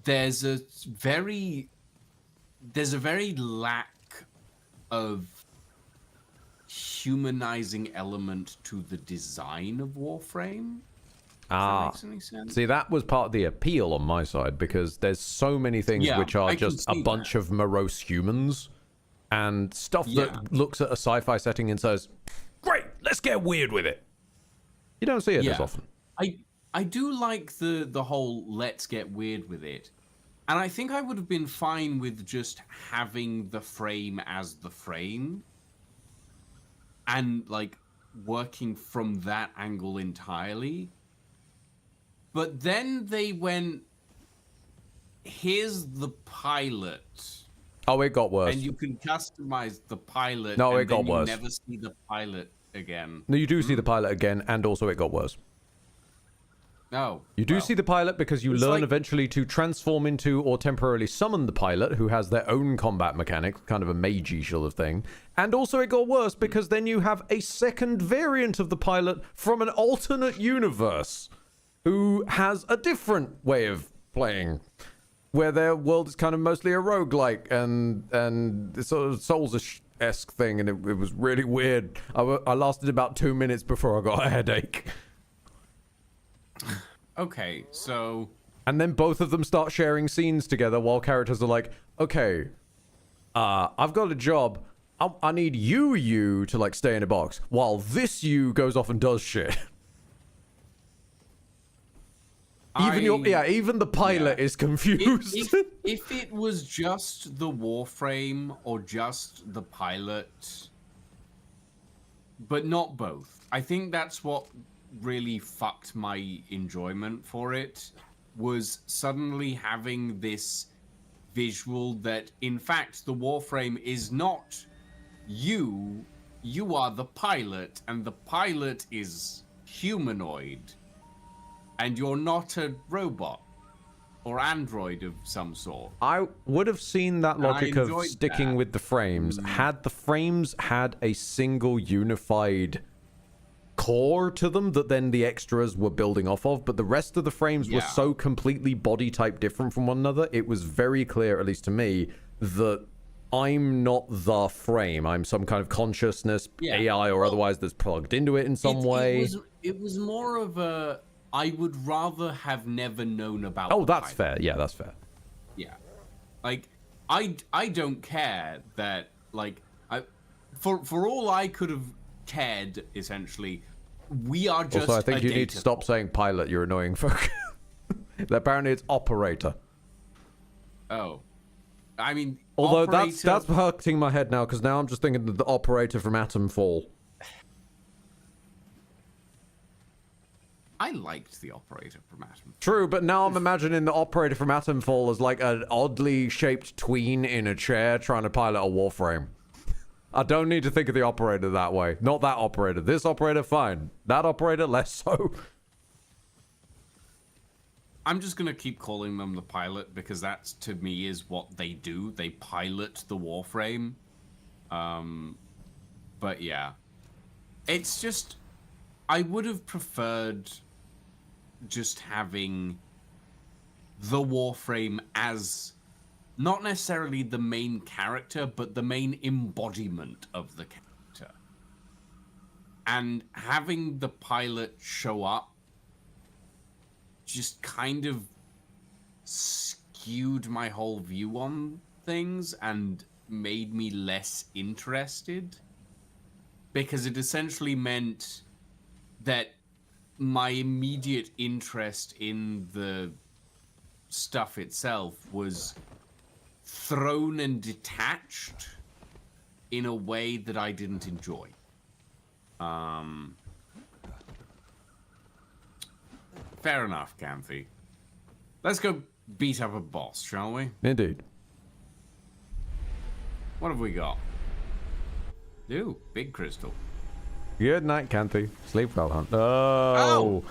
[SPEAKER 2] there's a very lack of humanizing element to the design of Warframe. If that makes any sense.
[SPEAKER 1] See, that was part of the appeal on my side, because there's so many things which are just a bunch of morose humans and stuff that looks at a sci-fi setting and says, great, let's get weird with it. You don't see it as often.
[SPEAKER 2] I do like the whole let's get weird with it. And I think I would have been fine with just having the frame as the frame and like working from that angle entirely. But then they went, here's the pilot.
[SPEAKER 1] Oh, it got worse.
[SPEAKER 2] And you can customize the pilot.
[SPEAKER 1] No,
[SPEAKER 2] and
[SPEAKER 1] it got
[SPEAKER 2] then you
[SPEAKER 1] worse.
[SPEAKER 2] never see the pilot again.
[SPEAKER 1] No, you do see the pilot again, and also it got worse.
[SPEAKER 2] No.
[SPEAKER 1] You do see the pilot because you learn eventually to transform into or temporarily summon the pilot, who has their own combat mechanics, kind of a magey sort of thing. And also it got worse because then you have a second variant of the pilot from an alternate universe who has a different way of playing, where their world is kind of mostly a roguelike and it's sort of Souls-esque thing, and it was really weird. I lasted about 2 minutes before I got a headache.
[SPEAKER 2] Okay, so...
[SPEAKER 1] And then both of them start sharing scenes together while characters are like, okay, I've got a job. I need you to, like, stay in a box, while this you goes off and does shit. Even the pilot is confused.
[SPEAKER 2] If it was just the Warframe or just the pilot, but not both, I think that's what really fucked my enjoyment for it, was suddenly having this visual that, in fact, the Warframe is not you are the pilot, and the pilot is humanoid, and you're not a robot or android of some sort.
[SPEAKER 1] I would have seen that logic of sticking with the frames had the frames had a single unified core to them that then the extras were building off of, but the rest of the frames were so completely body type different from one another. It was very clear, at least to me, that I'm not the frame. I'm some kind of consciousness, AI or otherwise, that's plugged into it in some way.
[SPEAKER 2] It was more of a, I would rather have never known about.
[SPEAKER 1] Oh, that's fair. Yeah, that's fair.
[SPEAKER 2] Yeah, like I don't care that, like, for all I could have cared, essentially, we are just.
[SPEAKER 1] Also, I think you need to stop saying pilot. You're annoying folk. Apparently, it's operator.
[SPEAKER 2] Oh, I mean,
[SPEAKER 1] although
[SPEAKER 2] operator...
[SPEAKER 1] that's hurting my head now, because now I'm just thinking of the operator from Atomfall.
[SPEAKER 2] I liked the operator from Atomfall.
[SPEAKER 1] True, but now I'm imagining the operator from Atomfall as like an oddly shaped tween in a chair trying to pilot a Warframe. I don't need to think of the operator that way. Not that operator. This operator, fine. That operator, less so.
[SPEAKER 2] I'm just going to keep calling them the pilot, because that, to me, is what they do. They pilot the Warframe. But yeah. It's just... I would have preferred just having the Warframe as not necessarily the main character, but the main embodiment of the character. And having the pilot show up just kind of skewed my whole view on things and made me less interested, because it essentially meant that my immediate interest in the stuff itself was thrown and detached in a way that I didn't enjoy. Fair enough, Canthy. Let's go beat up a boss, shall we?
[SPEAKER 1] Indeed.
[SPEAKER 2] What have we got? Ooh, big crystal.
[SPEAKER 1] Good night, Canthy. Sleep well, hunt. Oh,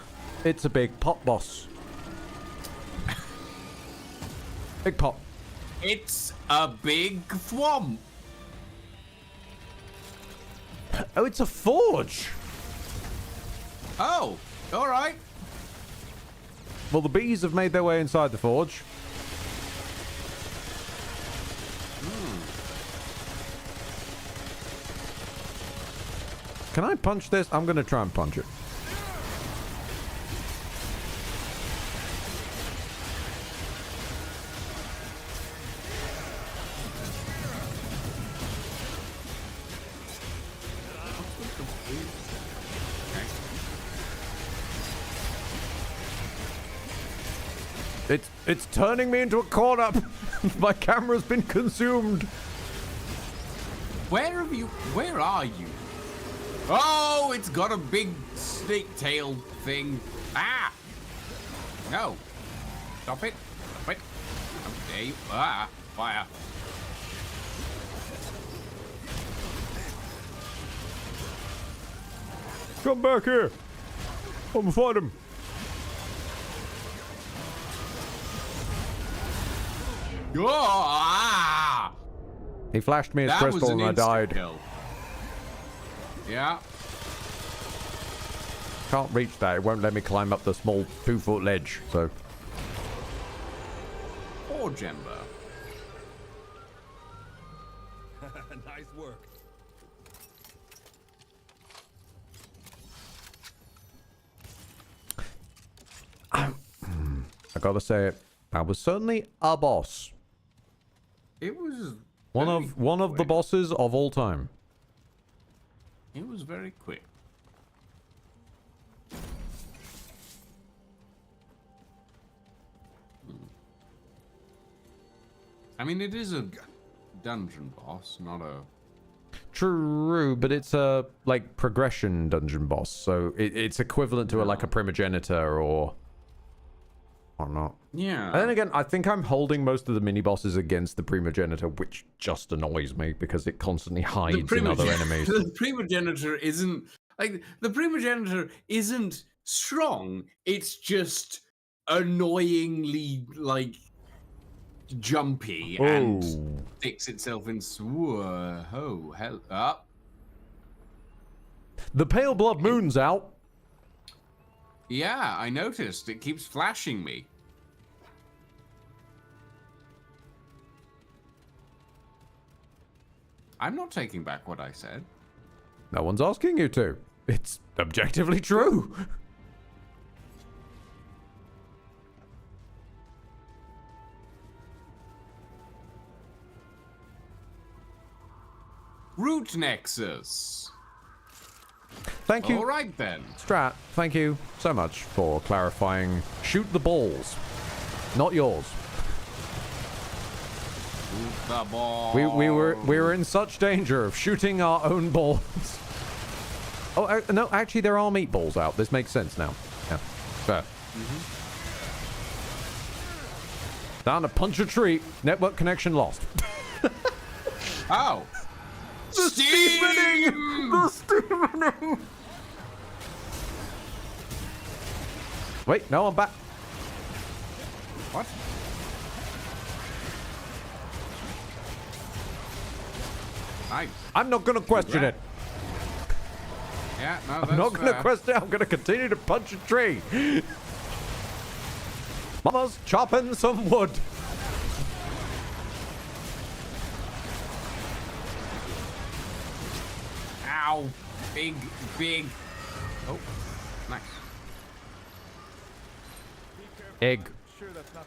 [SPEAKER 1] it's a big pot boss. Big pot.
[SPEAKER 2] It's a big thwomp.
[SPEAKER 1] Oh, it's a forge.
[SPEAKER 2] Oh, all right.
[SPEAKER 1] Well, the bees have made their way inside the forge. Can I punch this? I'm going to try and punch it. It's turning me into a corner. My camera's been consumed.
[SPEAKER 2] Where are you? Oh, it's got a big snake tail thing. Ah! No. Stop it. Stop it. How dare you? Ah, fire.
[SPEAKER 1] Come back here. Come fight him.
[SPEAKER 2] Ah!
[SPEAKER 1] He flashed me his crystal and I died.
[SPEAKER 2] Kill. Yeah.
[SPEAKER 1] Can't reach that. It won't let me climb up the small 2-foot ledge, so.
[SPEAKER 2] Poor Jemba.
[SPEAKER 4] Nice work.
[SPEAKER 1] I gotta say it. That was certainly a boss.
[SPEAKER 2] It was
[SPEAKER 1] One of the bosses of all time.
[SPEAKER 2] It was very quick. I mean, it is a dungeon boss, not a...
[SPEAKER 1] True, but it's a, like, progression dungeon boss, so it's equivalent to like a primogenitor or not.
[SPEAKER 2] Yeah.
[SPEAKER 1] And then again, I think I'm holding most of the mini-bosses against the primogenitor, which just annoys me because it constantly hides in other enemies.
[SPEAKER 2] The primogenitor isn't... Like, the primogenitor isn't strong. It's just annoyingly, like, jumpy and sticks itself in... Whoa, hell up.
[SPEAKER 1] The pale blood moon's out.
[SPEAKER 2] Yeah, I noticed. It keeps flashing me. I'm not taking back what I said.
[SPEAKER 1] No one's asking you to. It's objectively true.
[SPEAKER 2] Root Nexus.
[SPEAKER 1] Thank you.
[SPEAKER 2] All right, then.
[SPEAKER 1] Strat, thank you so much for clarifying. Shoot the balls. Not yours.
[SPEAKER 2] Shoot the ball.
[SPEAKER 1] We were in such danger of shooting our own balls. Oh, no, actually, there are meatballs out. This makes sense now. Yeah, fair. Down to punch a tree. Network connection lost.
[SPEAKER 2] Oh.
[SPEAKER 1] The steaming! The steaming! Wait, no, I'm back.
[SPEAKER 2] What?
[SPEAKER 1] I'm not going to question it.
[SPEAKER 2] Yeah, no,
[SPEAKER 1] I'm not going to question it. I'm going to continue to punch a tree. Mama's chopping some wood.
[SPEAKER 2] Ow. Big, big. Oh, nice.
[SPEAKER 1] Egg.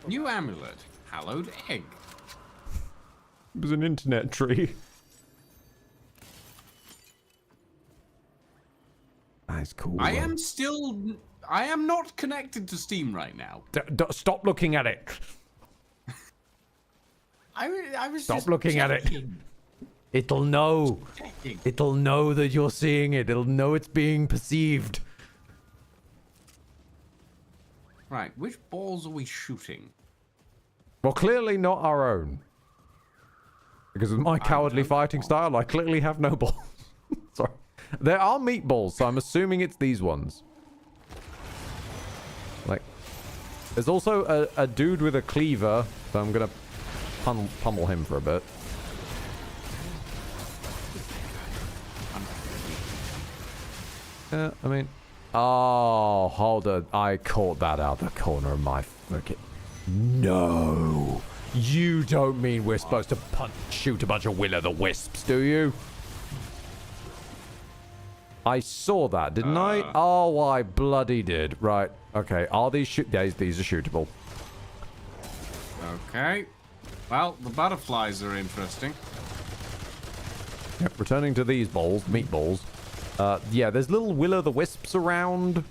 [SPEAKER 2] New amulet. Hallowed egg.
[SPEAKER 1] It was an internet tree. That's cool.
[SPEAKER 2] I am not connected to Steam right now.
[SPEAKER 1] Stop looking at it.
[SPEAKER 2] I was
[SPEAKER 1] Stop
[SPEAKER 2] just
[SPEAKER 1] looking at it.
[SPEAKER 2] checking.
[SPEAKER 1] It'll know.
[SPEAKER 2] Checking.
[SPEAKER 1] It'll know that you're seeing it. It'll know it's being perceived.
[SPEAKER 2] Right, which balls are we shooting?
[SPEAKER 1] Well, clearly not our own. Because of my cowardly fighting style, I clearly have no balls. Sorry. There are meatballs, so I'm assuming it's these ones. Like, there's also a dude with a cleaver, so I'm gonna pummel him for a bit. I mean... Oh, hold on. I caught that out the corner of my fucking... No! You don't mean we're supposed to shoot a bunch of will-o'-the-wisps, do you? I saw that, didn't I? Oh, I bloody did. Right. Okay. Are these these are shootable.
[SPEAKER 2] Okay. Well, the butterflies are interesting.
[SPEAKER 1] Yep. Returning to these balls, meatballs. Yeah, there's little will-o'-the-wisps around.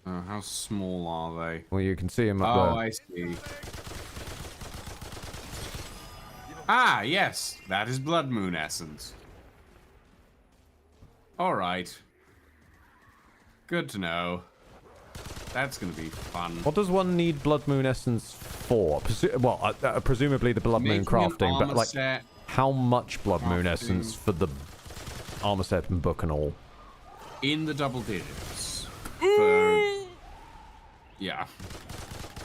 [SPEAKER 2] How small are they?
[SPEAKER 1] Well, you can see them up there.
[SPEAKER 2] Oh, I see. Ah, yes. That is blood moon essence. All right. Good to know. That's going to be fun.
[SPEAKER 1] What does one need blood moon essence for? Presumably the blood moon crafting, but like, how much blood moon essence for the armor set and book and all?
[SPEAKER 2] In the double digits. For... Yeah.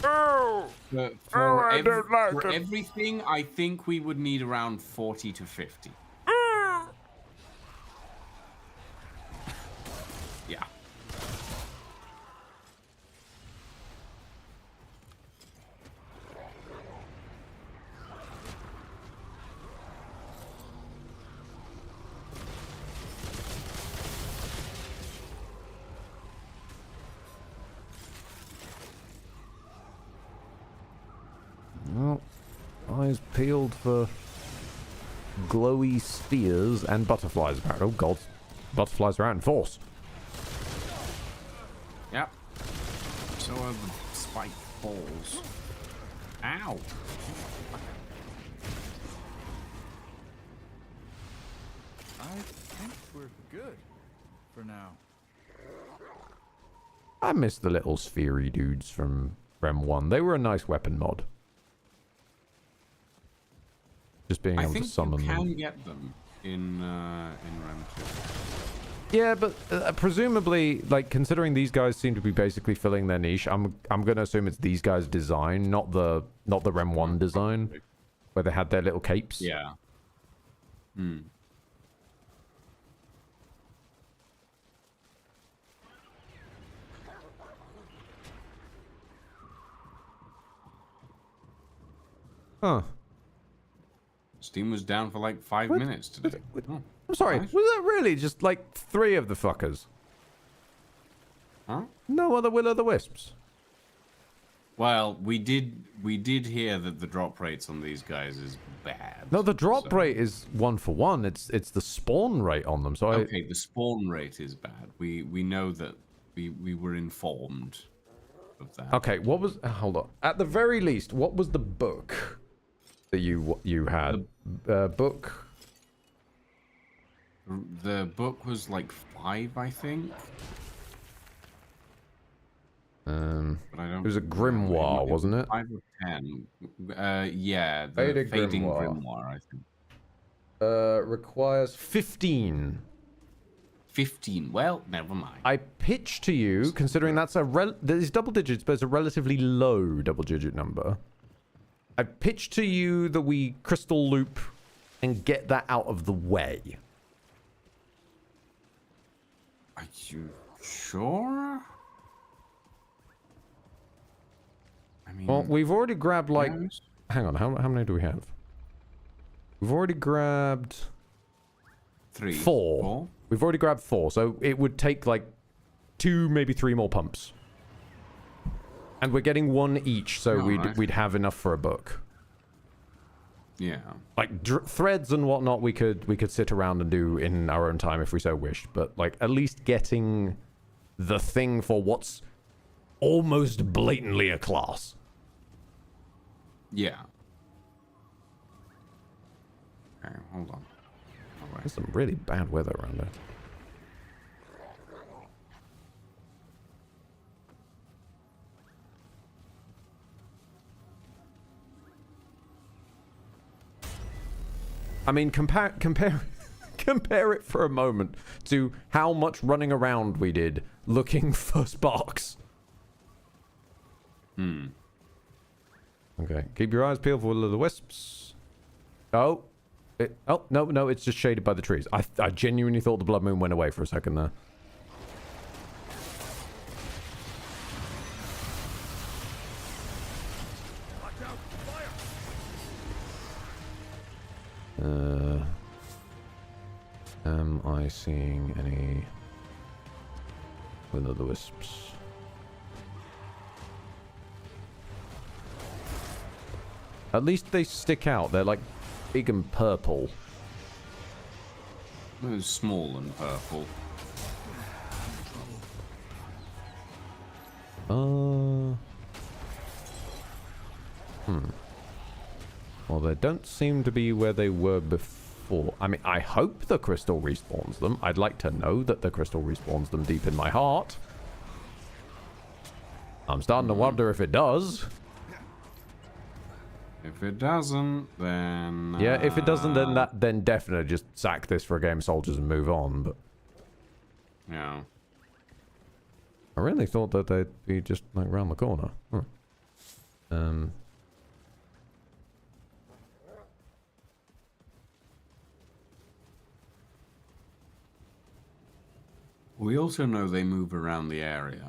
[SPEAKER 2] For everything, I think we would need around 40 to 50. Yeah.
[SPEAKER 1] Well, eyes peeled for glowy spheres and butterflies. Oh god, butterflies are out in force.
[SPEAKER 2] Yep. So are the spike balls. Ow.
[SPEAKER 13] I think we're good for now.
[SPEAKER 1] I miss the little sphery dudes from Rem 1. They were a nice weapon mod. Just being able to summon them.
[SPEAKER 2] I think you can get them in Rem 2.
[SPEAKER 1] Yeah, but presumably, like, considering these guys seem to be basically filling their niche, I'm gonna assume it's these guys' design, not the Rem 1 design, where they had their little capes.
[SPEAKER 2] Yeah. Hmm.
[SPEAKER 1] Huh.
[SPEAKER 2] Steam was down for like 5 minutes today. Oh,
[SPEAKER 1] I'm sorry,
[SPEAKER 2] nice.
[SPEAKER 1] was that really just like 3 of the fuckers?
[SPEAKER 2] Huh?
[SPEAKER 1] No other will-o'-the-wisps?
[SPEAKER 2] Well, we did hear that the drop rates on these guys is bad.
[SPEAKER 1] No, the drop rate is 1 for 1. It's the spawn rate on them. So
[SPEAKER 2] okay, the spawn rate is bad. We know that we were informed of that.
[SPEAKER 1] Okay, what was... Hold on. At the very least, what was the book that you had? Book?
[SPEAKER 2] The book was like 5, I think. But I don't.
[SPEAKER 1] It was a grimoire, wasn't it?
[SPEAKER 2] 5 or 10. Yeah, the
[SPEAKER 1] Faded
[SPEAKER 2] Fading
[SPEAKER 1] Grimoire.
[SPEAKER 2] Grimoire, I think.
[SPEAKER 1] Requires 15.
[SPEAKER 2] 15. Well, never mind.
[SPEAKER 1] I pitch to you, considering that's there's double digits, but it's a relatively low double-digit number. I pitch to you that we crystal loop and get that out of the way.
[SPEAKER 2] Are you sure? I mean,
[SPEAKER 1] well, we've already grabbed like.
[SPEAKER 2] yes.
[SPEAKER 1] Hang on, how many do we have? We've already grabbed
[SPEAKER 2] 3.
[SPEAKER 1] four. We've already grabbed 4, so it would take like 2, maybe 3 more pumps. And we're getting 1 each, so we'd have enough for a book.
[SPEAKER 2] Yeah.
[SPEAKER 1] Like threads and whatnot, we could sit around and do in our own time if we so wished. But like at least getting the thing for what's almost blatantly a class.
[SPEAKER 2] Yeah. Okay, hold on.
[SPEAKER 1] There's some really bad weather around there. I mean, compare it for a moment to how much running around we did looking for sparks. Okay, keep your eyes peeled for will-o'-the-wisps. Oh, no, it's just shaded by the trees. I genuinely thought the blood moon went away for a second there. Am I seeing any will-o'-the-wisps? At least they stick out. They're like big and purple.
[SPEAKER 2] They're small and purple.
[SPEAKER 1] Well, they don't seem to be where they were before. I mean, I hope the crystal respawns them. I'd like to know that the crystal respawns them deep in my heart. I'm starting to wonder if it does.
[SPEAKER 2] If it doesn't, then...
[SPEAKER 1] Yeah, if it doesn't, then definitely just sack this for a game of soldiers and move on, but...
[SPEAKER 2] Yeah.
[SPEAKER 1] I really thought that they'd be just, like, round the corner.
[SPEAKER 2] We also know they move around the area.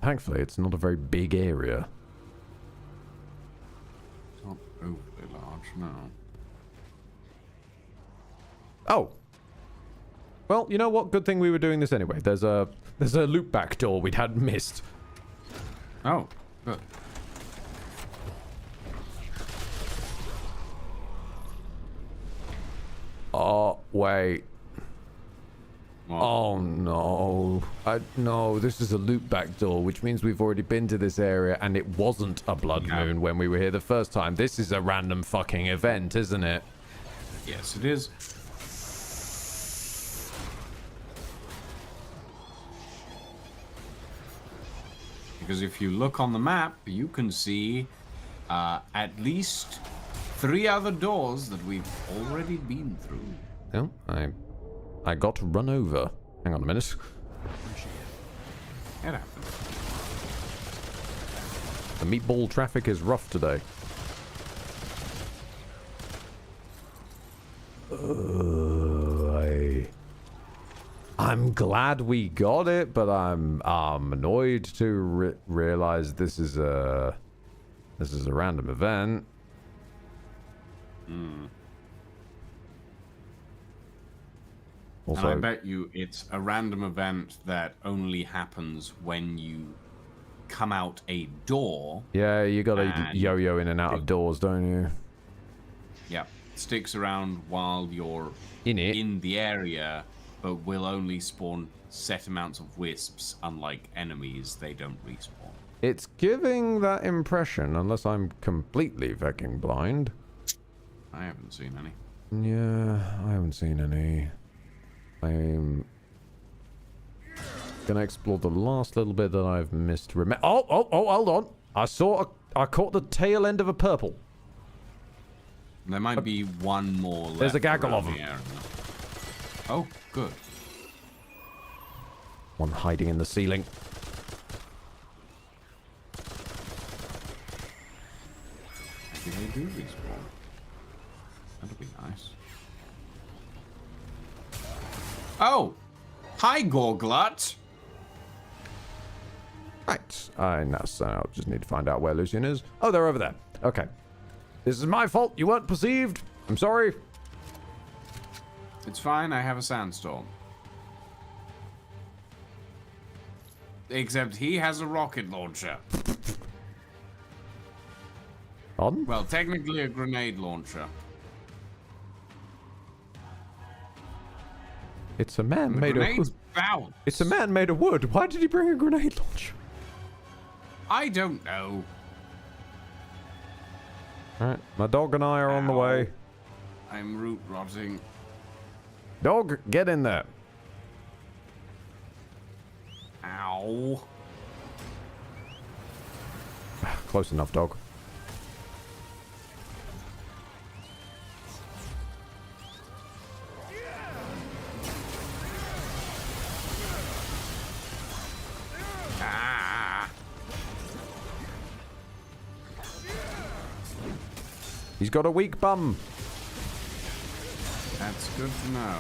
[SPEAKER 1] Thankfully, it's not a very big area.
[SPEAKER 2] It's not overly large, no.
[SPEAKER 1] Oh. Well, you know what? Good thing we were doing this anyway. There's a loop back door we'd had missed.
[SPEAKER 2] Oh, good.
[SPEAKER 1] Oh, wait.
[SPEAKER 2] What?
[SPEAKER 1] Oh, no. No, this is a loop back door, which means we've already been to this area, and it wasn't a blood moon when we were here the first time. This is a random fucking event, isn't it?
[SPEAKER 2] Yes, it is. Because if you look on the map, you can see at least 3 other doors that we've already been through.
[SPEAKER 1] Well, I got run over. Hang on a minute.
[SPEAKER 2] It happens.
[SPEAKER 1] The meatball traffic is rough today. I'm glad we got it, but I'm annoyed to realize this is a random event. Also,
[SPEAKER 2] and I bet you it's a random event that only happens when you come out a door.
[SPEAKER 1] Yeah, you gotta yo-yo in and out of doors, don't you?
[SPEAKER 2] Yeah, sticks around while you're
[SPEAKER 1] in
[SPEAKER 2] the area, but will only spawn set amounts of wisps. Unlike enemies, they don't respawn.
[SPEAKER 1] It's giving that impression, unless I'm completely fucking blind.
[SPEAKER 2] I haven't seen any.
[SPEAKER 1] Yeah, I haven't seen any. I'm gonna explore the last little bit that I've missed. Oh, hold on. I caught the tail end of a purple.
[SPEAKER 2] There might be one more left.
[SPEAKER 1] There's a gaggle of them.
[SPEAKER 2] Oh, good.
[SPEAKER 1] One hiding in the ceiling.
[SPEAKER 2] Maybe they do respawn. That'll be nice. Oh! Hi, Gorglut.
[SPEAKER 1] Right. Now I just need to find out where Lucian is. Oh, they're over there. Okay. This is my fault. You weren't perceived. I'm sorry.
[SPEAKER 2] It's fine. I have a sandstorm. Except he has a rocket launcher.
[SPEAKER 1] On?
[SPEAKER 2] Well, technically a grenade launcher.
[SPEAKER 1] It's a man made of wood.
[SPEAKER 2] Bounce.
[SPEAKER 1] It's a man made of wood. Why did he bring a grenade launcher?
[SPEAKER 2] I don't know.
[SPEAKER 1] Alright, my dog and I are on the way.
[SPEAKER 2] I'm root rotting.
[SPEAKER 1] Dog, get in there.
[SPEAKER 2] Ow.
[SPEAKER 1] Close enough, dog. He's got a weak bum.
[SPEAKER 2] That's good to know.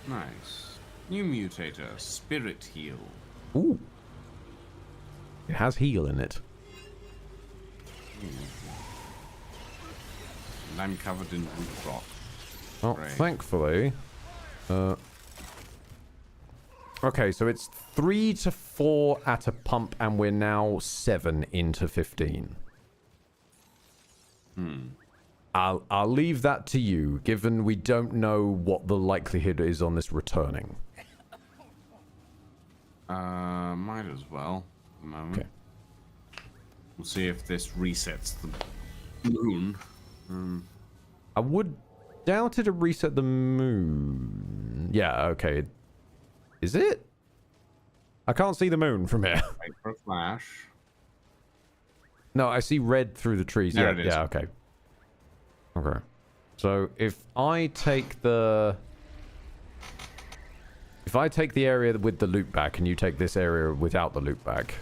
[SPEAKER 2] Nice. New mutator, spirit heal.
[SPEAKER 1] Ooh. It has heal in it.
[SPEAKER 2] And I'm covered in root rot.
[SPEAKER 1] Oh,
[SPEAKER 2] Great.
[SPEAKER 1] thankfully. Okay, so it's 3 to 4 at a pump, and we're now 7 into 15. I'll leave that to you, given we don't know what the likelihood is on this returning.
[SPEAKER 2] Might as well. At the moment.
[SPEAKER 1] Okay.
[SPEAKER 2] We'll see if this resets the moon.
[SPEAKER 1] I would doubt it'd reset the moon. Yeah, okay. Is it? I can't see the moon from here.
[SPEAKER 2] Wait for a flash.
[SPEAKER 1] No, I see red through the trees.
[SPEAKER 2] There
[SPEAKER 1] Yeah,
[SPEAKER 2] it is.
[SPEAKER 1] yeah, okay. Okay. So if I take the... If I take the area with the loop back and you take this area without the loop back,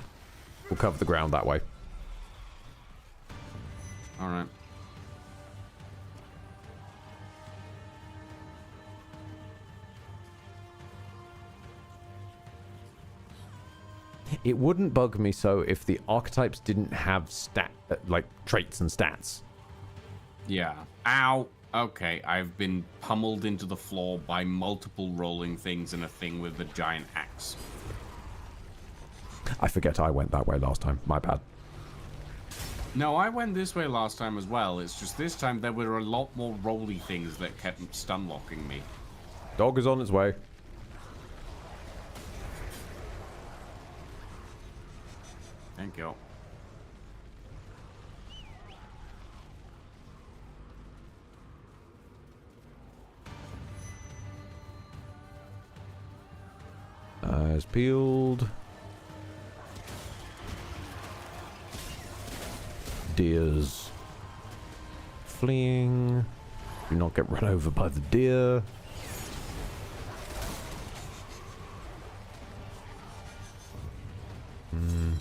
[SPEAKER 1] we'll cover the ground that way.
[SPEAKER 2] Alright.
[SPEAKER 1] It wouldn't bug me so if the archetypes didn't have like traits and stats.
[SPEAKER 2] Yeah. Ow. Okay, I've been pummeled into the floor by multiple rolling things and a thing with a giant axe.
[SPEAKER 1] I forget I went that way last time. My bad.
[SPEAKER 2] No, I went this way last time as well. It's just this time there were a lot more rolly things that kept stun locking me.
[SPEAKER 1] Dog is on its way.
[SPEAKER 2] Thank you.
[SPEAKER 1] Eyes peeled. Deers fleeing. Do not get run over by the deer. Not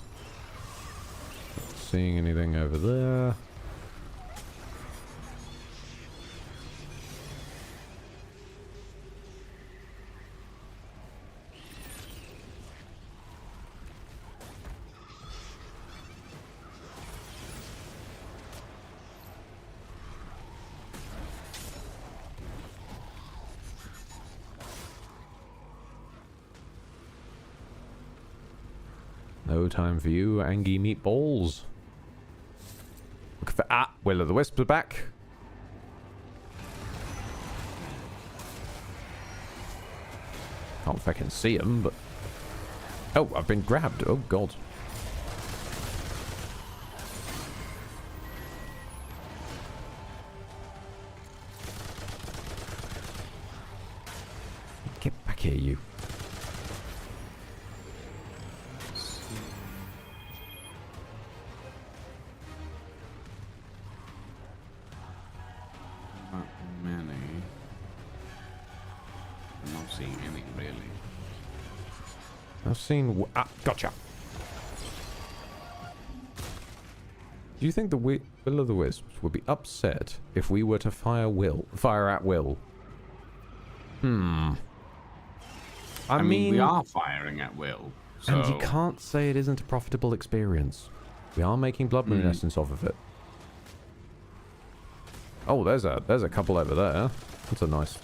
[SPEAKER 1] seeing anything over there. No time for you, Angie meatballs. Look for Will o' the Wisps are back. Can't fucking see him, but oh, I've been grabbed. Oh god. Get back here, you.
[SPEAKER 2] Not many. I'm not seeing any really.
[SPEAKER 1] I've seen... gotcha. Do you think the Will of the Wisps would be upset if we were to fire at will? I mean,
[SPEAKER 2] we are firing at will. So...
[SPEAKER 1] And you can't say it isn't a profitable experience. We are making blood moon essence off of it. Oh, there's a couple over there. That's a nice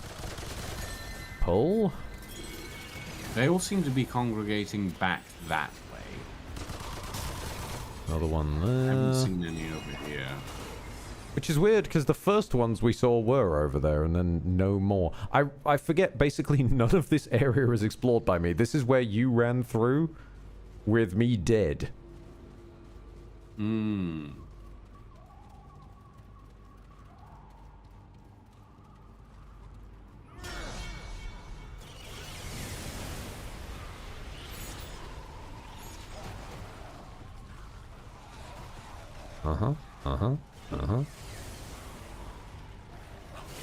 [SPEAKER 1] pull.
[SPEAKER 2] They all seem to be congregating back that way.
[SPEAKER 1] Another one there.
[SPEAKER 2] I haven't seen any over here.
[SPEAKER 1] Which is weird, because the first ones we saw were over there, and then no more. I forget, basically none of this area is explored by me. This is where you ran through with me dead.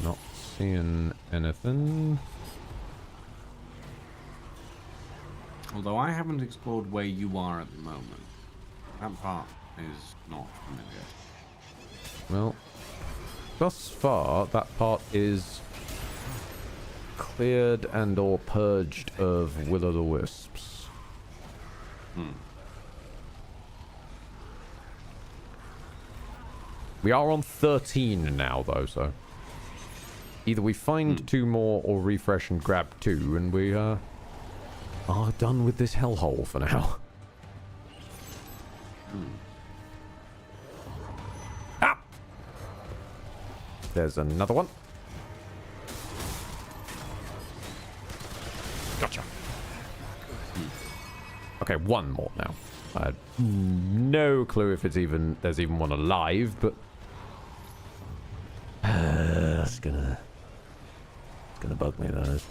[SPEAKER 1] Not seeing anything.
[SPEAKER 2] Although I haven't explored where you are at the moment. That part is not familiar.
[SPEAKER 1] Well, thus far, that part is cleared and or purged of will-o'-the-wisps. We are on 13 now, though, so... Either we find 2 more or refresh and grab 2, and we are done with this hellhole for now. Ah! There's another one. Gotcha. Okay, one more now. I had no clue if there's even one alive, but it's gonna bug me, that is.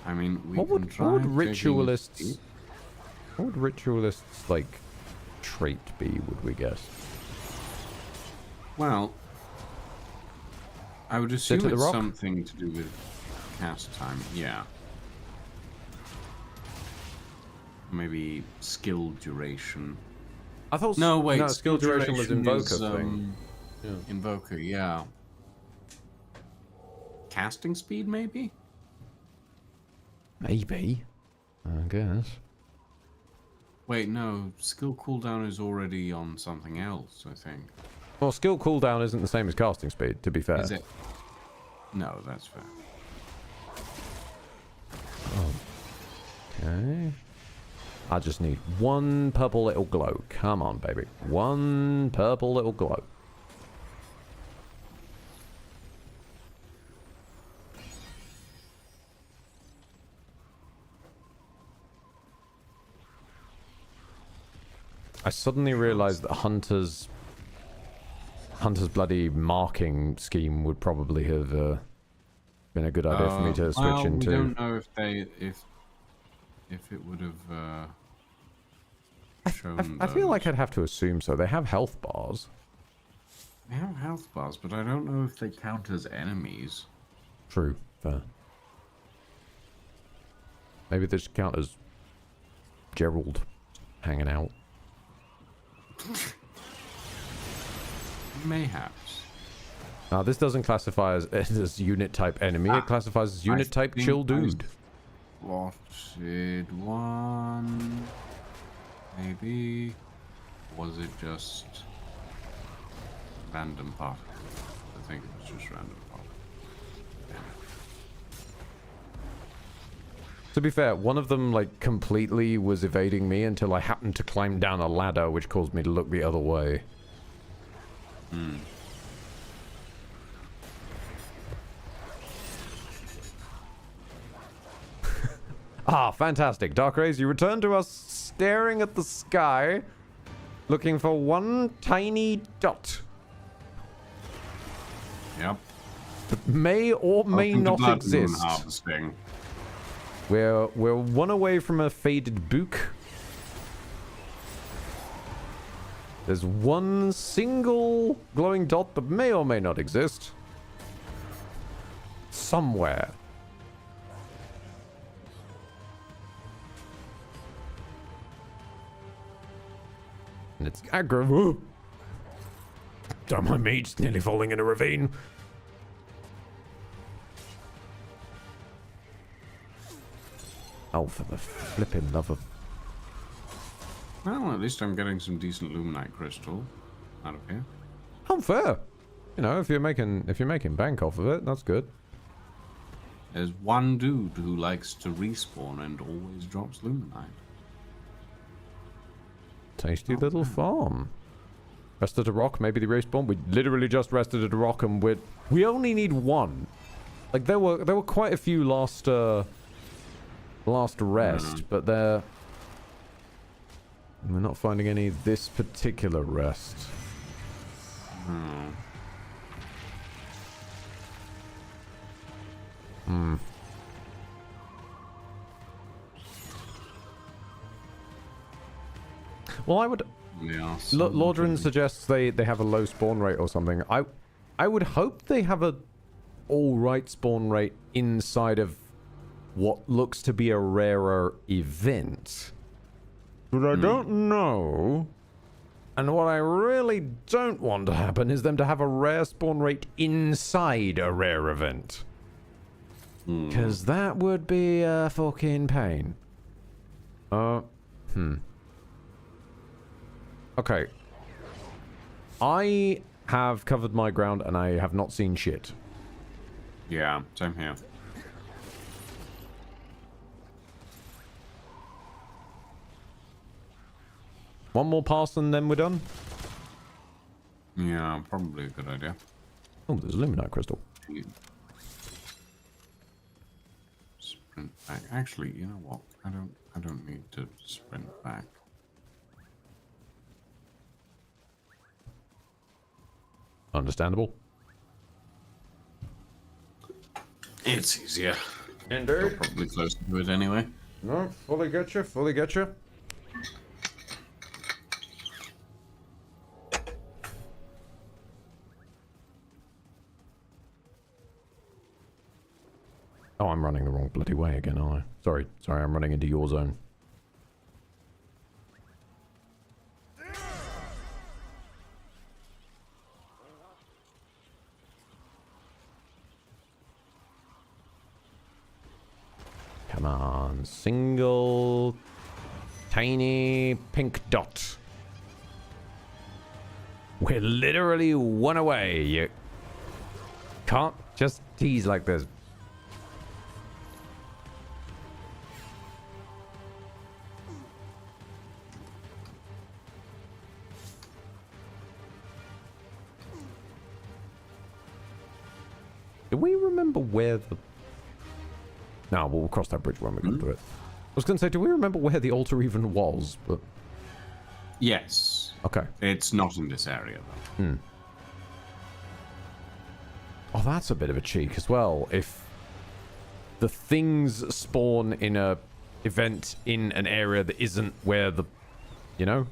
[SPEAKER 2] I mean,
[SPEAKER 1] what would ritualists like trait be, would we guess?
[SPEAKER 2] Well, I would assume
[SPEAKER 1] Sit at the
[SPEAKER 2] it's
[SPEAKER 1] rock?
[SPEAKER 2] something to do with cast time, yeah. Maybe skill duration.
[SPEAKER 1] I thought
[SPEAKER 2] no, wait.
[SPEAKER 1] No, skill duration was Invoker
[SPEAKER 2] is,
[SPEAKER 1] thing. Yeah.
[SPEAKER 2] Invoker, yeah. Casting speed, maybe?
[SPEAKER 1] Maybe. I guess.
[SPEAKER 2] Wait, no. Skill cooldown is already on something else, I think.
[SPEAKER 1] Well, skill cooldown isn't the same as casting speed, to be fair.
[SPEAKER 2] Is it? No, that's fair.
[SPEAKER 1] Oh. Okay. I just need one purple little glow. Come on, baby. One purple little glow. I suddenly realized that Hunter's bloody marking scheme would probably have been a good idea for me to switch into.
[SPEAKER 2] We don't know if it would have shown.
[SPEAKER 1] I feel like I'd have to assume so. They have health bars.
[SPEAKER 2] They have health bars, but I don't know if they count as enemies.
[SPEAKER 1] True. Fair. Maybe they just count as Gerald hanging out.
[SPEAKER 2] Mayhaps.
[SPEAKER 1] Now, this doesn't classify as unit type enemy. It classifies as unit type chill dude.
[SPEAKER 2] Spotted one. Maybe. Was it just random particles? I think it was just random particles.
[SPEAKER 1] To be fair, one of them, like, completely was evading me until I happened to climb down a ladder, which caused me to look the other way. Ah, fantastic. Dark Rays, you return to us staring at the sky, looking for one tiny dot.
[SPEAKER 2] Yep.
[SPEAKER 1] That may or may not exist.
[SPEAKER 2] Harvesting.
[SPEAKER 1] We're one away from a faded book. There's one single glowing dot that may or may not exist. somewhere. And it's aggro. Don't mind me, just nearly falling in a ravine. Oh, for the flipping love of...
[SPEAKER 2] Well, at least I'm getting some decent luminite crystal out of here.
[SPEAKER 1] Oh, fair. You know, if you're making bank off of it, that's good.
[SPEAKER 2] There's one dude who likes to respawn and always drops luminite.
[SPEAKER 1] Tasty little farm. Rested a rock, maybe the respawn. We literally just rested at a rock, and we only need one. Like there were quite a few last rest, but we're not finding any this particular rest. Well, I would...
[SPEAKER 2] Yeah,
[SPEAKER 1] Lordran suggests they have a low spawn rate or something. I would hope they have a alright spawn rate inside of what looks to be a rarer event. But I don't know. And what I really don't want to happen is them to have a rare spawn rate inside a rare event. Because that would be a fucking pain. Okay. I have covered my ground and I have not seen shit.
[SPEAKER 2] Yeah, same here.
[SPEAKER 1] One more pass and then we're done?
[SPEAKER 2] Yeah, probably a good idea.
[SPEAKER 1] Oh, there's a luminite crystal.
[SPEAKER 2] Sprint back. Actually, you know what? I don't need to sprint back.
[SPEAKER 1] Understandable.
[SPEAKER 2] It's easier.
[SPEAKER 1] Indeed.
[SPEAKER 2] Probably closer to it anyway.
[SPEAKER 1] No, fully get you, fully get you. Oh, I'm running the wrong bloody way again, aren't I? Sorry, I'm running into your zone. Come on, single tiny pink dot. We're literally one away. You can't just tease like this. Do we remember where the... No, we'll cross that bridge when we come to it. I was going to say, do we remember where the altar even was? But
[SPEAKER 2] yes.
[SPEAKER 1] Okay.
[SPEAKER 2] It's not in this area, though.
[SPEAKER 1] Oh, that's a bit of a cheek as well. If the things spawn in a event in an area that isn't where the... You know?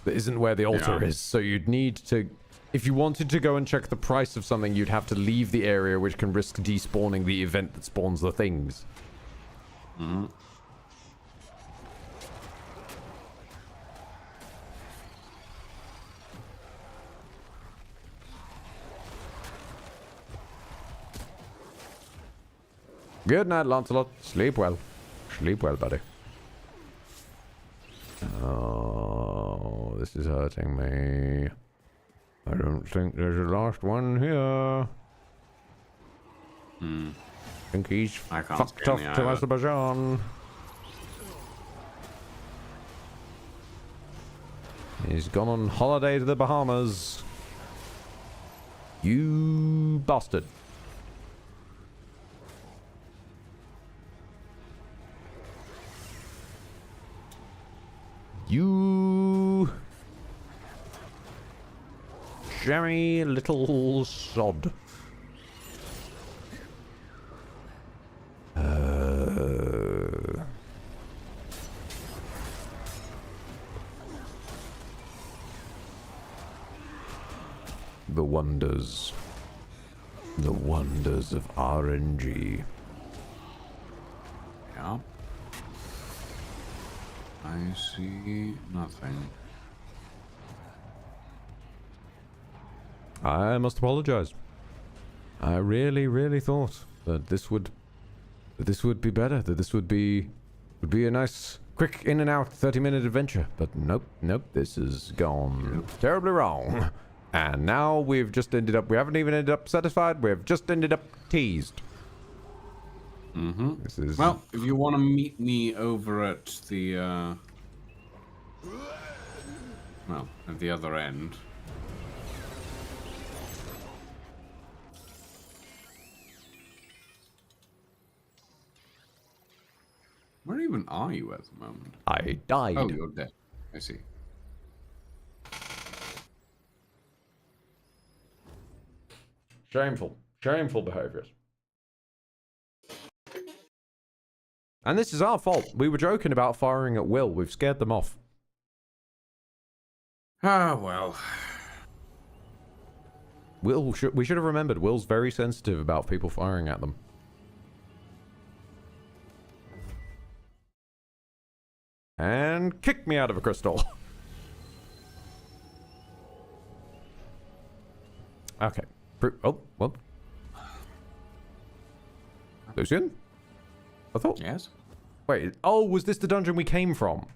[SPEAKER 1] That isn't where the altar is. So you'd need to... If you wanted to go and check the price of something, you'd have to leave the area, which can risk despawning the event that spawns the things. Good night, Lancelot. Sleep well. Sleep well, buddy. Oh, this is hurting me. I don't think there's a last one here. I think he's fucked off to Azerbaijan. He's gone on holiday to the Bahamas. You bastard. You... Jammy little sod. The wonders
[SPEAKER 5] The wonders of RNG.
[SPEAKER 2] Yeah. I see nothing.
[SPEAKER 5] I must apologize. I really thought that this would be better, that this would be a nice quick in and out 30-minute adventure. But nope, this has gone terribly wrong. And now we've just ended up, we haven't even ended up satisfied, we've just ended up teased. This is...
[SPEAKER 2] Well, if you want to meet me over at the, well, at the other end. Where even are you at the moment?
[SPEAKER 5] I died.
[SPEAKER 2] Oh, you're dead. I see.
[SPEAKER 5] Shameful behaviors. And this is our fault. We were joking about firing at will. We've scared them off.
[SPEAKER 2] Ah, well.
[SPEAKER 5] We should have remembered. Will's very sensitive about people firing at them. And kick me out of a crystal. Okay. Oh, well. Lucian? I thought...
[SPEAKER 2] Yes?
[SPEAKER 5] Wait, oh, was this the dungeon we came from?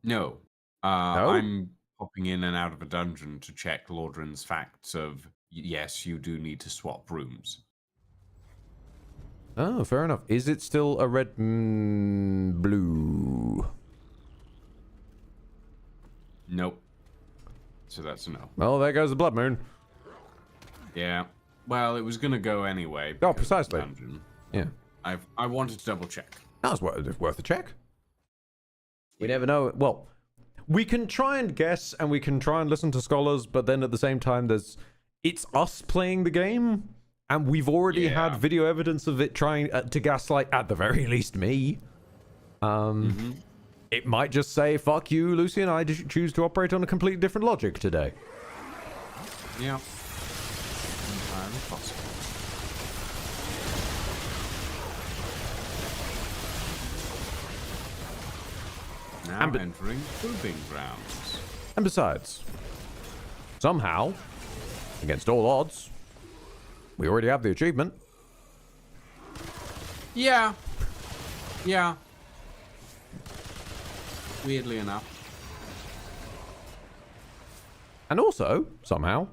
[SPEAKER 2] No.
[SPEAKER 5] No?
[SPEAKER 2] I'm popping in and out of a dungeon to check Lordran's facts of, yes, you do need to swap rooms.
[SPEAKER 5] Oh, fair enough. Is it still a red... blue?
[SPEAKER 2] Nope. So that's a no.
[SPEAKER 5] Well, there goes the blood moon.
[SPEAKER 2] Yeah. Well, it was going to go anyway.
[SPEAKER 5] Oh, precisely.
[SPEAKER 2] Dungeon.
[SPEAKER 5] Yeah.
[SPEAKER 2] I wanted to double check.
[SPEAKER 5] That's worth a check. We never know. Well, we can try and guess and we can try and listen to scholars, but then at the same time, it's us playing the game, and we've already had video evidence of it trying to gaslight, at the very least, me. It might just say, fuck you, Lucian, I choose to operate on a completely different logic today.
[SPEAKER 2] Yeah. Entirely possible. Now entering proving grounds.
[SPEAKER 5] And besides, somehow, against all odds, we already have the achievement.
[SPEAKER 2] Yeah. Yeah. Weirdly enough.
[SPEAKER 5] And also, somehow,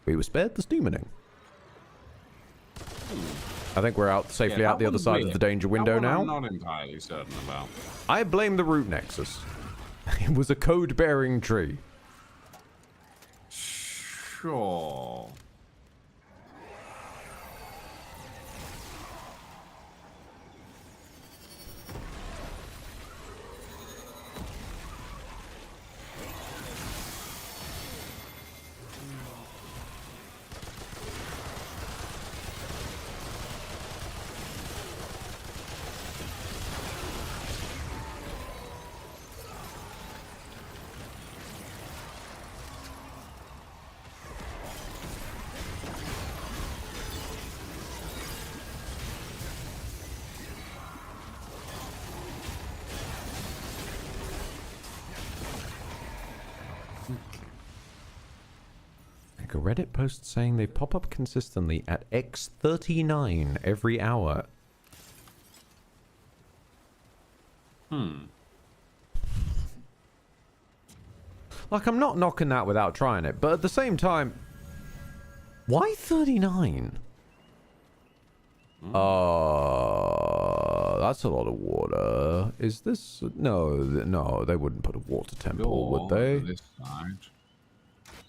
[SPEAKER 5] we were spared the steaming. I think we're out safely out the other side of the danger window now.
[SPEAKER 2] I'm not entirely certain about.
[SPEAKER 5] I blame the root nexus. It was a code-bearing tree.
[SPEAKER 2] Sure.
[SPEAKER 5] Like a Reddit post saying they pop up consistently at X39 every hour. Like, I'm not knocking that without trying it, but at the same time, why 39? That's a lot of water. Is this... No, they wouldn't put a water temple, would they?
[SPEAKER 2] This side.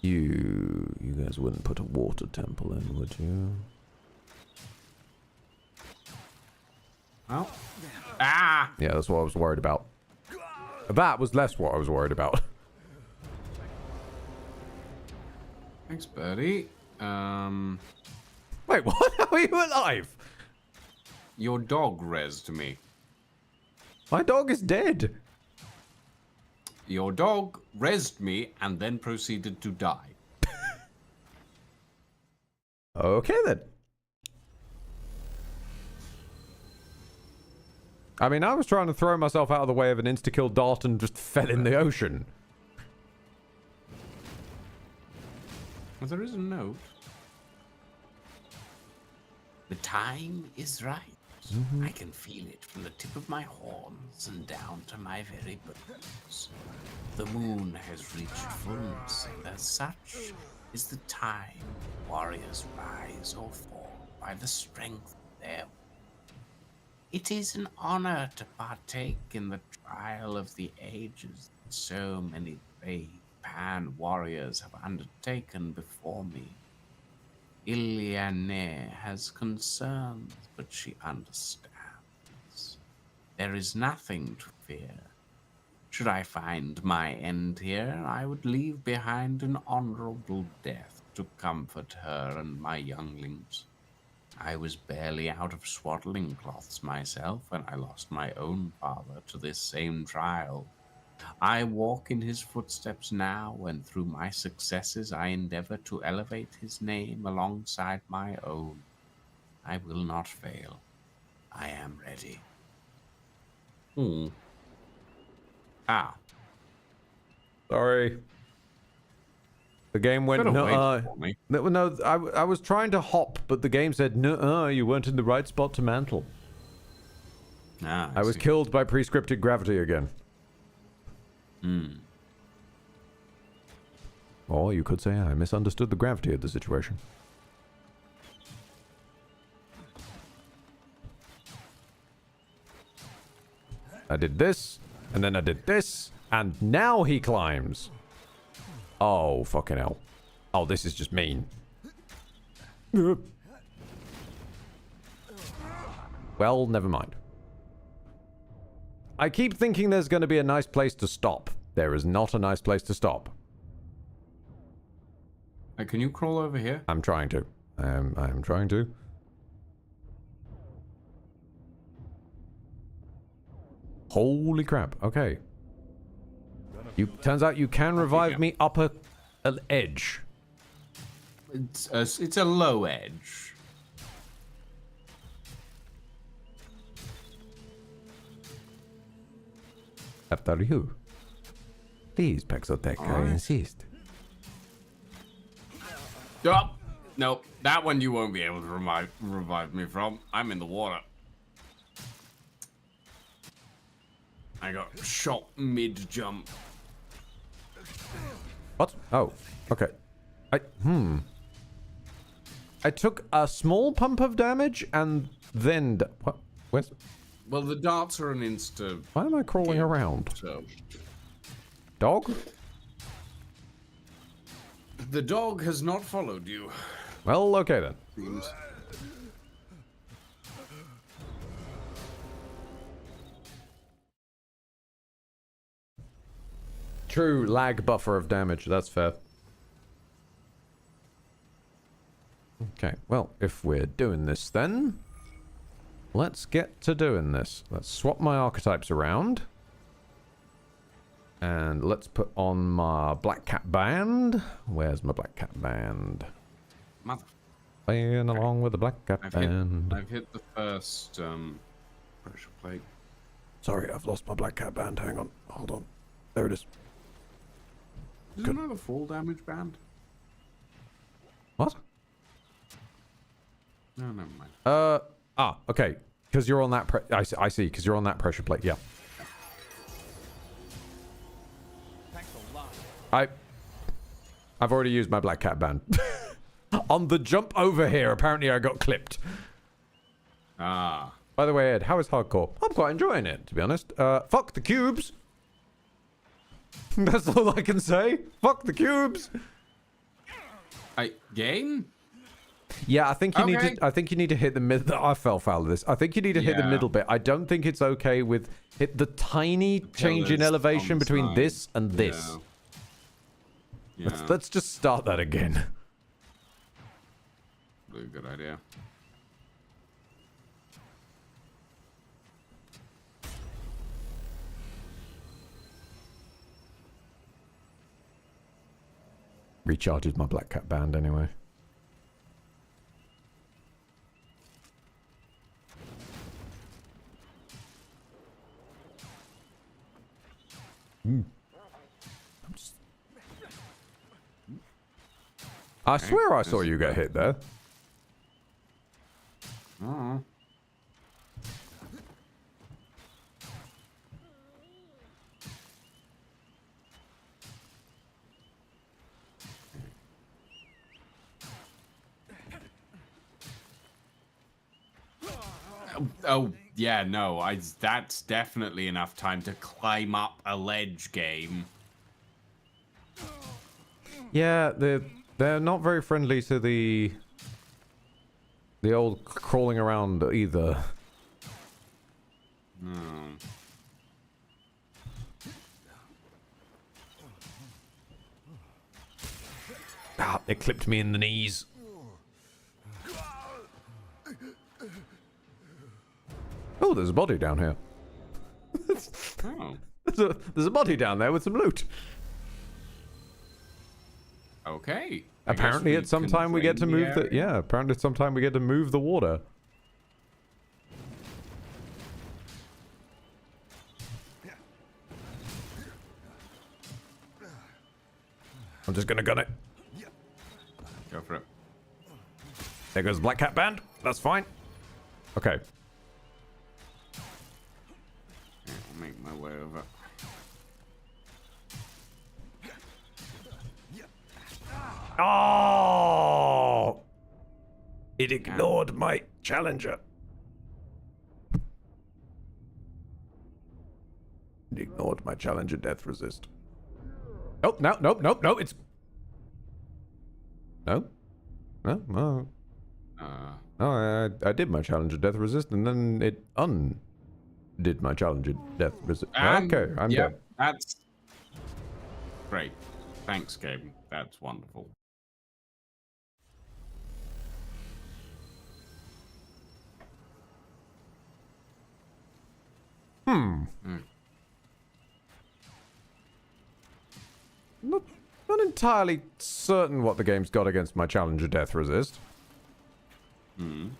[SPEAKER 5] You guys wouldn't put a water temple in, would you?
[SPEAKER 2] Oh. Ah!
[SPEAKER 5] Yeah, that's what I was worried about. That was less what I was worried about.
[SPEAKER 2] Thanks, Birdie.
[SPEAKER 5] Wait, what? How are you alive?
[SPEAKER 2] Your dog rezzed me.
[SPEAKER 5] My dog is dead.
[SPEAKER 2] Your dog rezzed me and then proceeded to die.
[SPEAKER 1] Okay then. I mean, I was trying to throw myself out of the way of an insta-kill dart and just fell in the ocean.
[SPEAKER 2] Well, there is a note.
[SPEAKER 11] The time is right.
[SPEAKER 1] Mm-hmm.
[SPEAKER 11] I can feel it from the tip of my horns and down to my very bones. The moon has reached fullness, and as such is the time warriors rise or fall by the strength of their will. It is an honor to partake in the trial of the ages that so many brave Pan warriors have undertaken before me. Iliane has concerns, but she understands. There is nothing to fear. Should I find my end here, I would leave behind an honorable death to comfort her and my younglings. I was barely out of swaddling cloths myself when I lost my own father to this same trial. I walk in his footsteps now, and through my successes I endeavor to elevate his name alongside my own. I will not fail. I am ready. Ah.
[SPEAKER 1] Sorry. The game went, no, I was trying to hop, but the game said, no, you weren't in the right spot to mantle.
[SPEAKER 2] Ah,
[SPEAKER 1] I was killed by prescripted gravity again. Or you could say I misunderstood the gravity of the situation. I did this, and then I did this, and now he climbs. Oh, fucking hell. Oh, this is just mean. Well, never mind. I keep thinking there's going to be a nice place to stop. There is not a nice place to stop.
[SPEAKER 2] Can you crawl over here?
[SPEAKER 1] I'm trying to. I'm trying to. Holy crap. Okay. Turns out you can revive me up an edge.
[SPEAKER 2] It's a low edge.
[SPEAKER 1] After you. Please, Pexotech, I insist.
[SPEAKER 2] Oh, nope, that one you won't be able to revive me from. I'm in the water. I got shot mid-jump.
[SPEAKER 1] What? Oh, okay. I took a small pump of damage and then... What? Where's...
[SPEAKER 2] Well, the darts are an insta...
[SPEAKER 1] Why am I crawling around?
[SPEAKER 2] So...
[SPEAKER 1] Dog?
[SPEAKER 2] The dog has not followed you.
[SPEAKER 1] Well, okay then.
[SPEAKER 2] Seems.
[SPEAKER 1] True lag buffer of damage, that's fair. Okay, well, if we're doing this then, let's get to doing this. Let's swap my archetypes around. And let's put on my black cat band. Where's my black cat band?
[SPEAKER 2] Mother.
[SPEAKER 1] Playing along with the black cat band.
[SPEAKER 2] I've hit the first pressure plate.
[SPEAKER 1] Sorry, I've lost my black cat band. Hang on. Hold on. There it is.
[SPEAKER 2] Isn't that a full damage band?
[SPEAKER 1] What?
[SPEAKER 2] No, never mind.
[SPEAKER 1] Okay. Because you're on that I see, because you're on that pressure plate, yeah. I've already used my black cat band. On the jump over here, apparently I got clipped.
[SPEAKER 2] Ah.
[SPEAKER 1] By the way, Ed, how is hardcore? I'm quite enjoying it, to be honest. Fuck the cubes. That's all I can say. Fuck the cubes.
[SPEAKER 2] Game?
[SPEAKER 1] Yeah, I think you need to. I think you need to hit the middle. I fell foul of this. I think you need to hit the middle bit. I don't think it's okay with hit the tiny change in elevation between this and this.
[SPEAKER 2] Yeah.
[SPEAKER 1] Let's just start that again.
[SPEAKER 2] Really good idea.
[SPEAKER 1] Recharges my black cat band anyway. I
[SPEAKER 2] Okay,
[SPEAKER 1] swear I saw
[SPEAKER 2] this
[SPEAKER 1] you
[SPEAKER 2] is
[SPEAKER 1] get
[SPEAKER 2] good.
[SPEAKER 1] hit there.
[SPEAKER 2] Oh. Oh, yeah, no, that's definitely enough time to climb up a ledge game.
[SPEAKER 1] Yeah, they're not very friendly to the old crawling around either.
[SPEAKER 2] No.
[SPEAKER 1] Ah, it clipped me in the knees. Oh, there's a body down here.
[SPEAKER 2] Oh.
[SPEAKER 1] There's a body down there with some loot.
[SPEAKER 2] Okay.
[SPEAKER 1] Apparently, at some time we get to move the. Yeah, apparently, at some time we get to move the water. I'm just gonna gun it.
[SPEAKER 2] Go for it.
[SPEAKER 1] There goes the Black Cat Band. That's fine. Okay.
[SPEAKER 2] I'll make my way over.
[SPEAKER 1] Oh! It ignored my challenger. It ignored my challenger death resist. Oh, no, nope, nope, no, it's... No? No, no. No, I did my challenger death resist, and then it undid my challenger death resist. Okay, I'm
[SPEAKER 2] yeah,
[SPEAKER 1] dead.
[SPEAKER 2] That's great. Thanks, game. That's wonderful.
[SPEAKER 1] Not entirely certain what the game's got against my challenger death resist.
[SPEAKER 2] Hmm.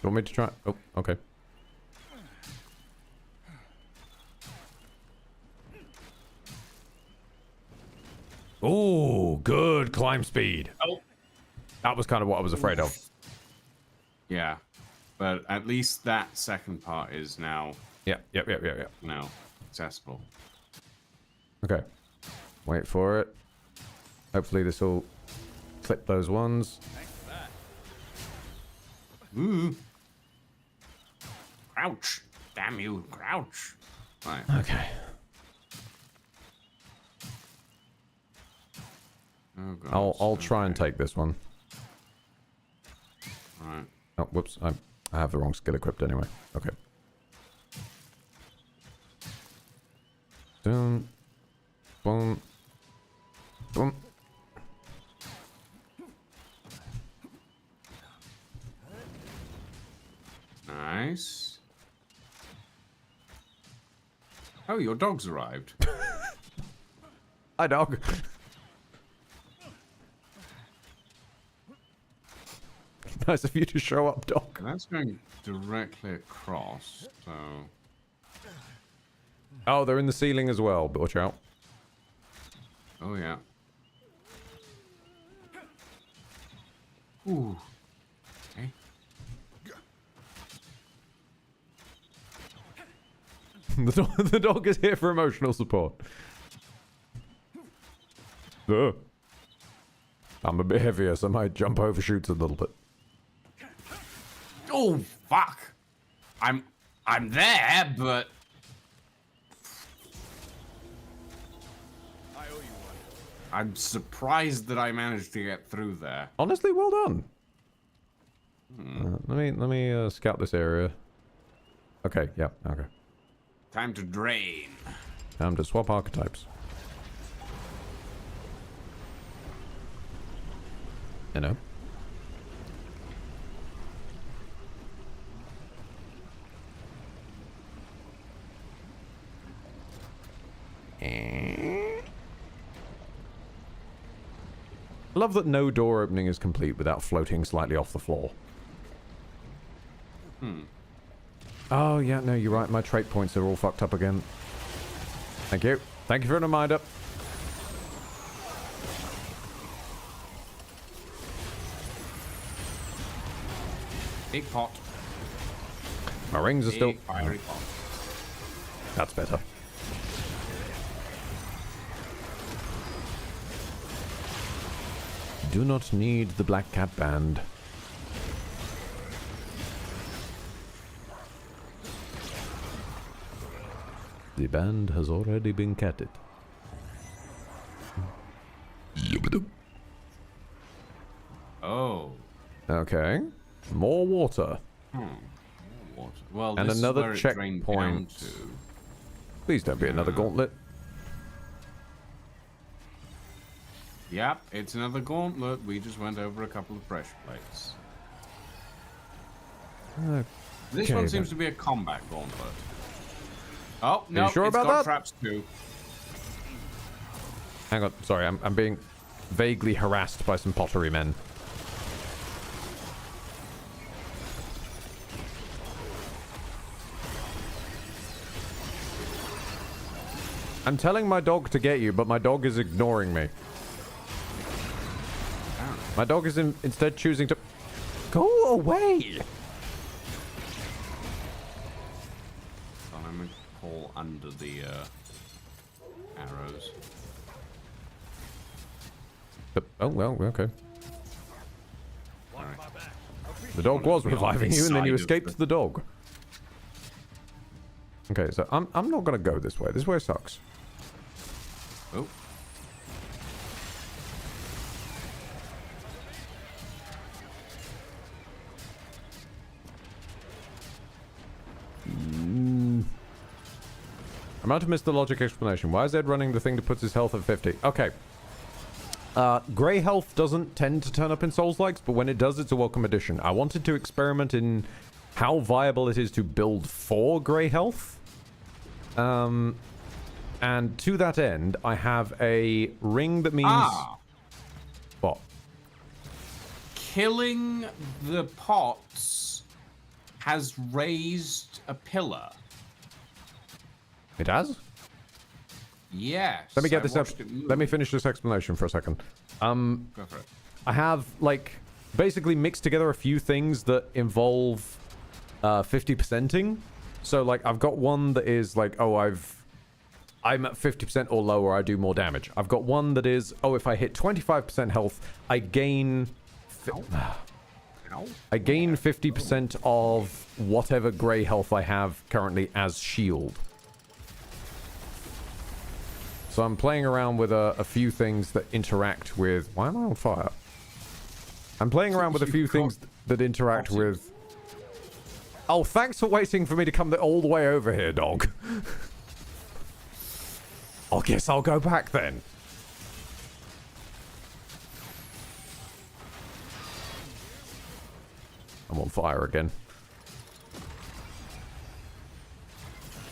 [SPEAKER 1] You want me to try? Oh, okay. Oh, good climb speed.
[SPEAKER 2] Oh.
[SPEAKER 1] That was kind of what I was afraid of.
[SPEAKER 2] Yeah, but at least that second part is now.
[SPEAKER 1] Yep.
[SPEAKER 2] Now accessible.
[SPEAKER 1] Okay. Wait for it. Hopefully this will clip those ones.
[SPEAKER 2] Ooh. Crouch. Damn you, crouch. Right.
[SPEAKER 1] Okay.
[SPEAKER 2] Oh god.
[SPEAKER 1] I'll try and take this one.
[SPEAKER 2] Right.
[SPEAKER 1] Oh, whoops. I have the wrong skill equipped anyway. Okay. Boom. Boom. Boom.
[SPEAKER 2] Nice. Oh, your dog's arrived.
[SPEAKER 1] Hi, dog. Nice of you to show up, dog.
[SPEAKER 2] That's going directly across, so...
[SPEAKER 1] Oh, they're in the ceiling as well, but watch out.
[SPEAKER 2] Oh, yeah. Ooh. Okay.
[SPEAKER 1] The dog is here for emotional support. I'm a bit heavier, so I might jump over shoots a little bit.
[SPEAKER 2] Oh, fuck. I'm there, but... I'm surprised that I managed to get through there.
[SPEAKER 1] Honestly, well done. Let me scout this area. Okay, yeah, okay.
[SPEAKER 2] Time to drain.
[SPEAKER 1] Time to swap archetypes. You know. I love that no door opening is complete without floating slightly off the floor. Oh, yeah, no, you're right. My trait points are all fucked up again. Thank you. Thank you for the reminder.
[SPEAKER 2] Big pot.
[SPEAKER 1] My rings are still...
[SPEAKER 2] Big fiery pot.
[SPEAKER 1] That's better. Do not need the Black Cat Band. The band has already been catted.
[SPEAKER 2] Oh.
[SPEAKER 1] Okay. More water.
[SPEAKER 2] Water. Well,
[SPEAKER 1] And
[SPEAKER 2] this
[SPEAKER 1] another
[SPEAKER 2] is where it drained down
[SPEAKER 1] checkpoint.
[SPEAKER 2] to.
[SPEAKER 1] Please don't be another gauntlet.
[SPEAKER 2] Yep, it's another gauntlet. We just went over a couple of pressure plates. This one seems to be a combat gauntlet. Oh, no,
[SPEAKER 1] sure
[SPEAKER 2] it's
[SPEAKER 1] about
[SPEAKER 2] got
[SPEAKER 1] that?
[SPEAKER 2] traps too.
[SPEAKER 1] Hang on, sorry, I'm being vaguely harassed by some pottery men. I'm telling my dog to get you, but my dog is ignoring me. My dog is instead choosing to... Go away!
[SPEAKER 2] So I'm gonna pull under the arrows.
[SPEAKER 1] Oh, well, okay.
[SPEAKER 2] Right.
[SPEAKER 1] The dog was reviving you, and then you escaped the dog. Okay, so I'm not gonna go this way. This way sucks.
[SPEAKER 2] Oh.
[SPEAKER 1] I might have missed the logic explanation. Why is Ed running the thing that puts his health at 50? Okay. Grey health doesn't tend to turn up in Souls-likes, but when it does, it's a welcome addition. I wanted to experiment in how viable it is to build for grey health. And to that end, I have a ring that means... What?
[SPEAKER 2] Killing the pots has raised a pillar.
[SPEAKER 1] It has?
[SPEAKER 2] Yes.
[SPEAKER 1] Let me get
[SPEAKER 2] I
[SPEAKER 1] this up.
[SPEAKER 2] watched it move.
[SPEAKER 1] Let me finish this explanation for a second.
[SPEAKER 2] Go for it.
[SPEAKER 1] I have, like, basically mixed together a few things that involve 50%ing. So, like, I've got one that is, like, oh, I'm at 50% or lower, I do more damage. I've got one that is, oh, if I hit 25% health, I gain... I gain 50% of whatever grey health I have currently as shield. So I'm playing around with a few things that interact with... Why am I on fire? I'm playing around with a few things that interact with... Oh, thanks for waiting for me to come all the way over here, dog. I guess I'll go back then. I'm on fire again.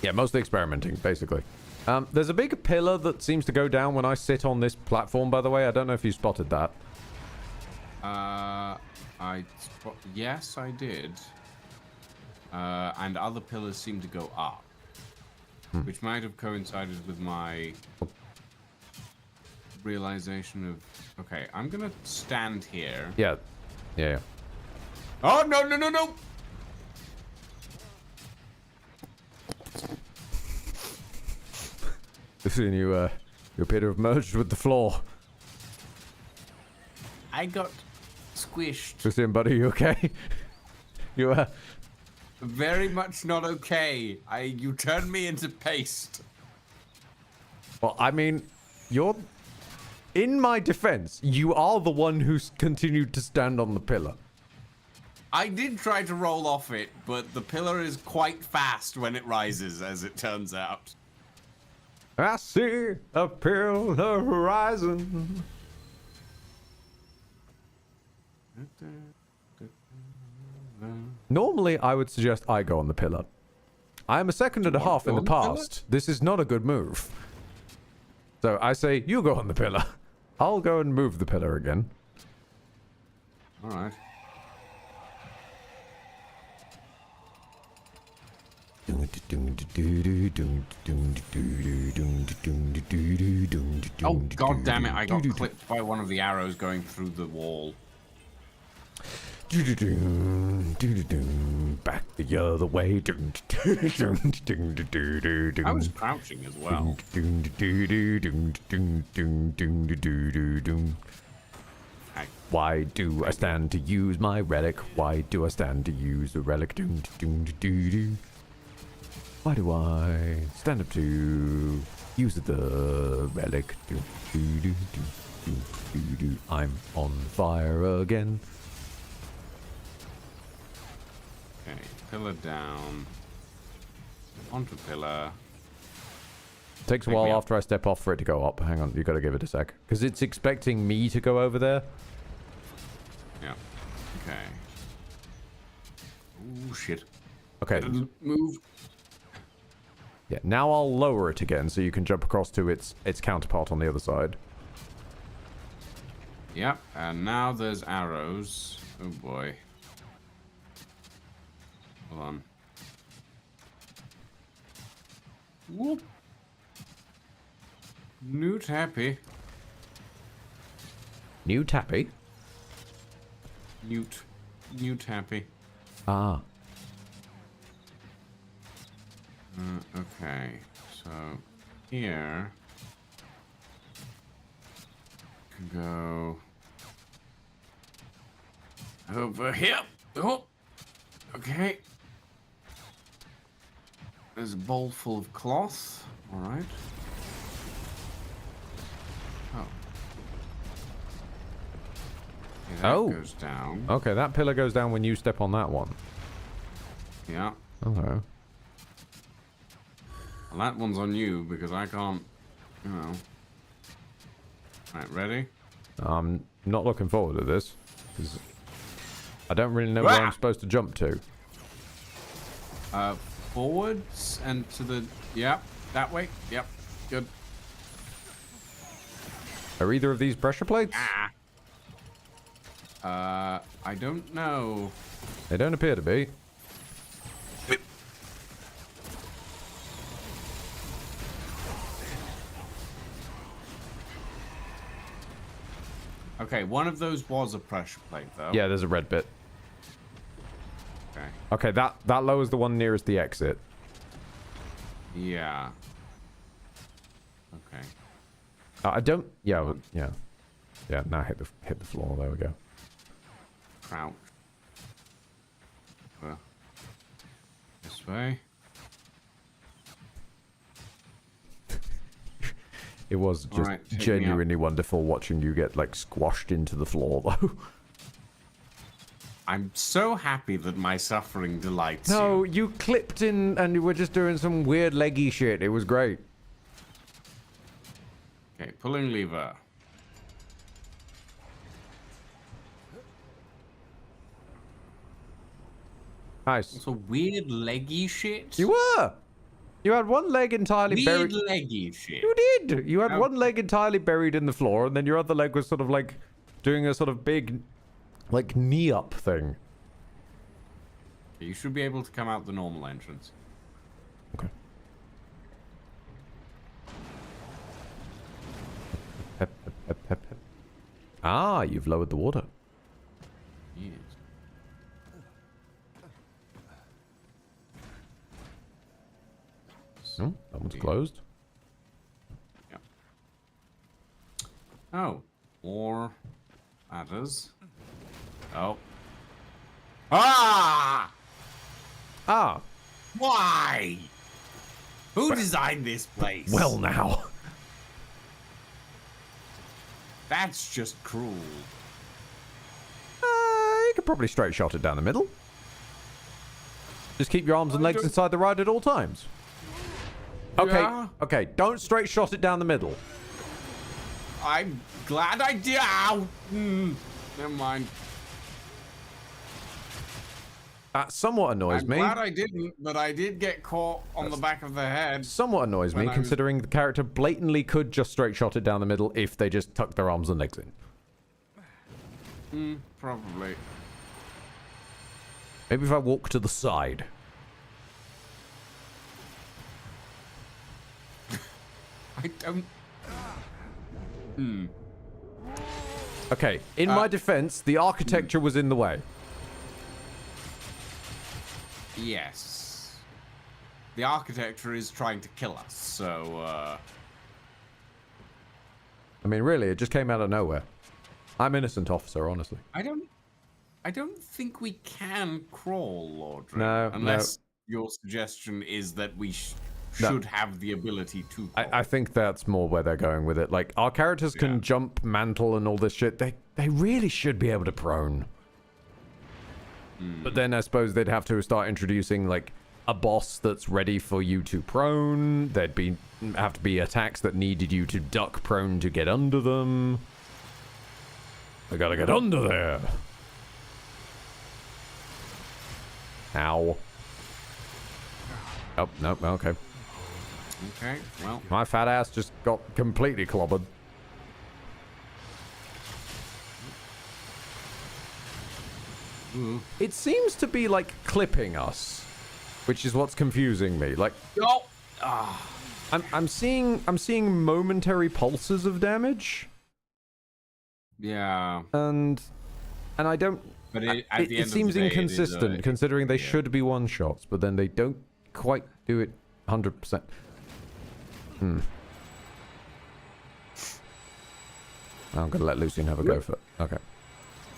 [SPEAKER 1] Yeah, mostly experimenting, basically. There's a big pillar that seems to go down when I sit on this platform, by the way. I don't know if you spotted that.
[SPEAKER 2] Yes, I did. And other pillars seem to go up. Which might have coincided with my realization of... Okay, I'm gonna stand here.
[SPEAKER 1] Yeah. Yeah.
[SPEAKER 2] Oh, no, no, no, no!
[SPEAKER 1] Listen, you appear to have merged with the floor.
[SPEAKER 2] I got squished.
[SPEAKER 1] Listen, buddy, you okay? You,
[SPEAKER 2] Very much not okay. You turned me into paste.
[SPEAKER 1] Well, I mean, you're... In my defense, you are the one who's continued to stand on the pillar.
[SPEAKER 2] I did try to roll off it, but the pillar is quite fast when it rises, as it turns out.
[SPEAKER 1] I see a pillar horizon. Normally, I would suggest I go on the pillar. I am a second and a half in the past. This is not a good move. So I say, you go on the pillar. I'll go and move the pillar again.
[SPEAKER 2] Alright. Oh, god damn it, I got clipped by one of the arrows going through the wall.
[SPEAKER 5] Back the other way.
[SPEAKER 2] I was crouching as well.
[SPEAKER 5] Why do I stand to use my relic? Why do I stand to use a relic? Why do I stand up to use the relic? I'm on fire again.
[SPEAKER 2] Okay, pillar down. Onto pillar.
[SPEAKER 5] Takes a while after I step off for it to go up. Hang on, you gotta give it a sec. Because it's expecting me to go over there.
[SPEAKER 2] Yeah. Okay. Ooh, shit.
[SPEAKER 5] Okay.
[SPEAKER 2] Move.
[SPEAKER 5] Yeah, now I'll lower it again so you can jump across to its counterpart on the other side.
[SPEAKER 2] Yep, and now there's arrows. Oh boy. Hold on. Whoop. New tappy.
[SPEAKER 5] New tappy?
[SPEAKER 2] New tappy.
[SPEAKER 5] Ah.
[SPEAKER 2] Okay, so here can go over here. Oh, okay. There's a bowl full of cloth. All right. Oh. Okay, that goes down.
[SPEAKER 5] Okay, that pillar goes down when you step on that one.
[SPEAKER 2] Yeah.
[SPEAKER 5] Okay.
[SPEAKER 2] Well, that one's on you because I can't, you know. Right, ready?
[SPEAKER 5] I'm not looking forward to this because I don't really know where I'm supposed to jump to.
[SPEAKER 2] Forwards and to the, yep, that way. Yep, good.
[SPEAKER 5] Are either of these pressure plates?
[SPEAKER 2] I don't know.
[SPEAKER 5] They don't appear to be.
[SPEAKER 2] Okay, one of those was a pressure plate, though.
[SPEAKER 5] Yeah, there's a red bit.
[SPEAKER 2] Okay.
[SPEAKER 5] Okay, that lowers the one nearest the exit.
[SPEAKER 2] Yeah. Okay.
[SPEAKER 5] I don't. Yeah, yeah, yeah. Now hit the floor. There we go.
[SPEAKER 2] Crouch. This way.
[SPEAKER 5] It was just genuinely wonderful watching you get like squashed into the floor, though.
[SPEAKER 2] I'm so happy that my suffering delights you.
[SPEAKER 5] No, you clipped in and you were just doing some weird leggy shit. It was great.
[SPEAKER 2] Okay, pulling lever.
[SPEAKER 5] Nice.
[SPEAKER 2] It's a weird leggy shit.
[SPEAKER 5] You were. You had one leg entirely buried.
[SPEAKER 2] Weird leggy shit.
[SPEAKER 5] You did. You had one leg entirely buried in the floor, and then your other leg was sort of like doing a sort of big, like knee up thing.
[SPEAKER 2] You should be able to come out the normal entrance.
[SPEAKER 5] Okay. Ah, you've lowered the water.
[SPEAKER 2] Yes.
[SPEAKER 5] Oh, that one's closed.
[SPEAKER 2] Yeah. Oh, more ladders. Oh. Ah!
[SPEAKER 5] Ah.
[SPEAKER 2] Why? Who designed this place?
[SPEAKER 5] Well, now.
[SPEAKER 2] That's just cruel.
[SPEAKER 5] You could probably straight shot it down the middle. Just keep your arms and legs inside the ride at all times. Okay,
[SPEAKER 2] Yeah.
[SPEAKER 5] okay, don't straight shot it down the middle.
[SPEAKER 2] I'm glad I did. Ow! Never mind.
[SPEAKER 5] That somewhat annoys me.
[SPEAKER 2] I'm glad I didn't, but I did get caught on the back of the head.
[SPEAKER 5] Somewhat annoys me, considering the character blatantly could just straight shot it down the middle if they just tucked their arms and legs in.
[SPEAKER 2] Probably.
[SPEAKER 5] Maybe if I walk to the side.
[SPEAKER 2] I don't...
[SPEAKER 1] Okay, in my defense, the architecture was in the way.
[SPEAKER 2] Yes. The architecture is trying to kill us, so,
[SPEAKER 1] I mean, really, it just came out of nowhere. I'm innocent, officer, honestly.
[SPEAKER 2] I don't think we can crawl, Lord.
[SPEAKER 1] No,
[SPEAKER 2] unless your suggestion is that we should have the ability to crawl.
[SPEAKER 1] I think that's more where they're going with it. Like, our characters can jump, mantle, and all this shit. They really should be able to prone. But then I suppose they'd have to start introducing, like, a boss that's ready for you to prone. There'd have to be attacks that needed you to duck prone to get under them. I gotta get under there. Ow. Oh, no, okay.
[SPEAKER 2] Okay, well.
[SPEAKER 1] My fat ass just got completely clobbered. It seems to be, like, clipping us, which is what's confusing me. Like, I'm seeing momentary pulses of damage.
[SPEAKER 2] Yeah.
[SPEAKER 1] And I don't...
[SPEAKER 2] But
[SPEAKER 1] it seems inconsistent, considering they should be one-shots, but then they don't quite do it 100%. I'm gonna let Lucian have a go for it. Okay.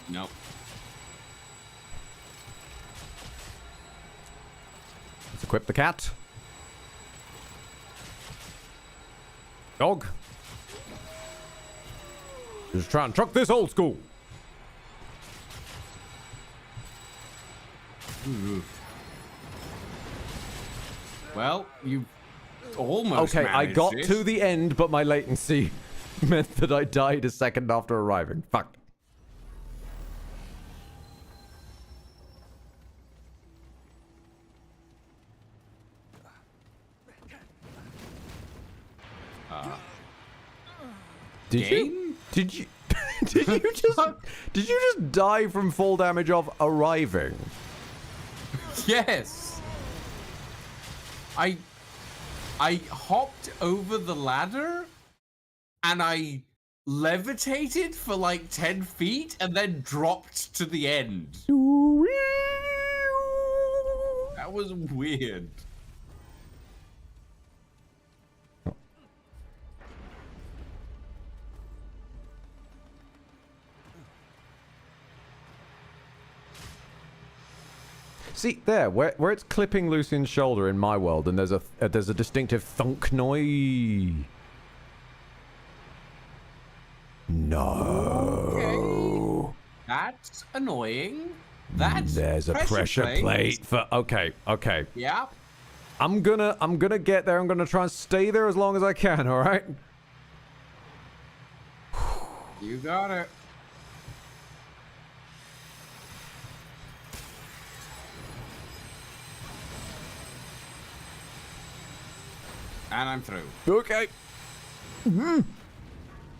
[SPEAKER 2] Nope.
[SPEAKER 1] Let's equip the cat. Dog. Just try and truck this old school.
[SPEAKER 2] Well, you almost
[SPEAKER 1] Okay, I got
[SPEAKER 2] it.
[SPEAKER 1] to the end, but my latency meant that I died a second after arriving. Fuck. Did you just die from fall damage of arriving?
[SPEAKER 2] Yes. I hopped over the ladder and I levitated for like 10 feet and then dropped to the end. That was weird.
[SPEAKER 1] See, there, where it's clipping Lucian's shoulder in my world, and there's a distinctive thunk noise. No.
[SPEAKER 2] Okay. That's annoying.
[SPEAKER 1] There's a pressure plate for... Okay.
[SPEAKER 2] Yeah.
[SPEAKER 1] I'm gonna get there. I'm gonna try and stay there as long as I can, alright?
[SPEAKER 2] You got it. And I'm through.
[SPEAKER 1] Okay.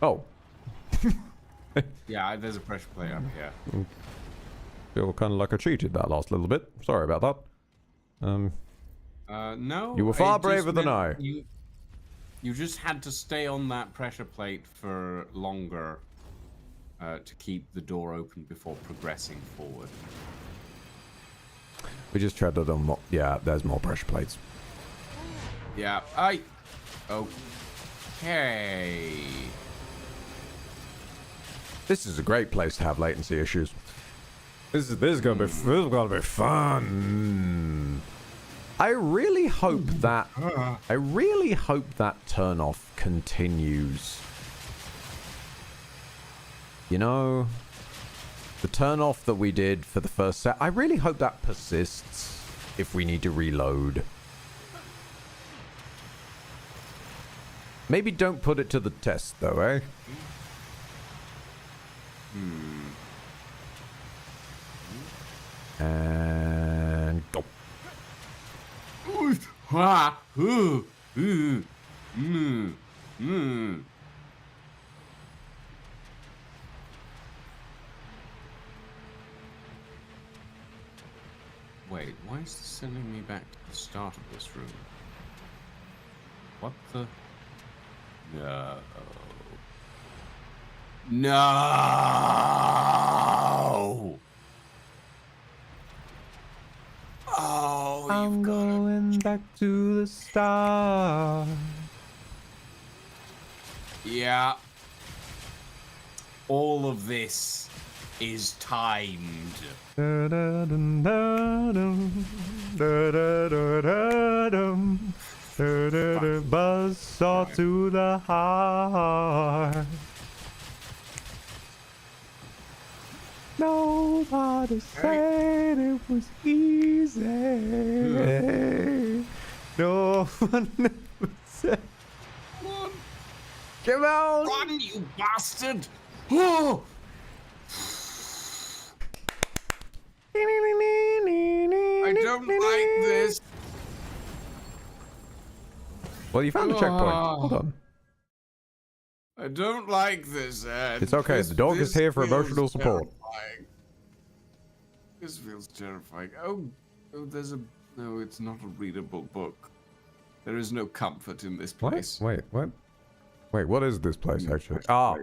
[SPEAKER 1] Oh.
[SPEAKER 2] Yeah, there's a pressure plate up here.
[SPEAKER 1] Feel kind of like I cheated that last little bit. Sorry about that.
[SPEAKER 2] No.
[SPEAKER 1] You were far
[SPEAKER 2] it just
[SPEAKER 1] braver than
[SPEAKER 2] meant
[SPEAKER 1] I.
[SPEAKER 2] You just had to stay on that pressure plate for longer to keep the door open before progressing forward.
[SPEAKER 1] We just treaded on more... Yeah, there's more pressure plates.
[SPEAKER 2] Yeah, okay.
[SPEAKER 1] This is a great place to have latency issues. This is gonna be fun. I really hope that turnoff continues. You know, the turnoff that we did for the first set. I really hope that persists if we need to reload. Maybe don't put it to the test, though, eh? And go.
[SPEAKER 2] Wait, why is this sending me back to the start of this room? What the... No. No. Oh,
[SPEAKER 1] I'm going back to the start.
[SPEAKER 2] Yeah. All of this is timed.
[SPEAKER 1] Buzzsaw to the heart. Nobody said it was easy. No one ever said. Come on!
[SPEAKER 2] Run, you bastard! Oh! I don't like this.
[SPEAKER 1] Well, you found the checkpoint. Hold on.
[SPEAKER 2] I don't like this, Ed.
[SPEAKER 1] It's okay. The dog is here for emotional support.
[SPEAKER 2] Terrifying. This feels terrifying. Oh, there's a... No, it's not a readable book. There is no comfort in this place.
[SPEAKER 1] Wait, what? Wait, what is this place, actually? Ah.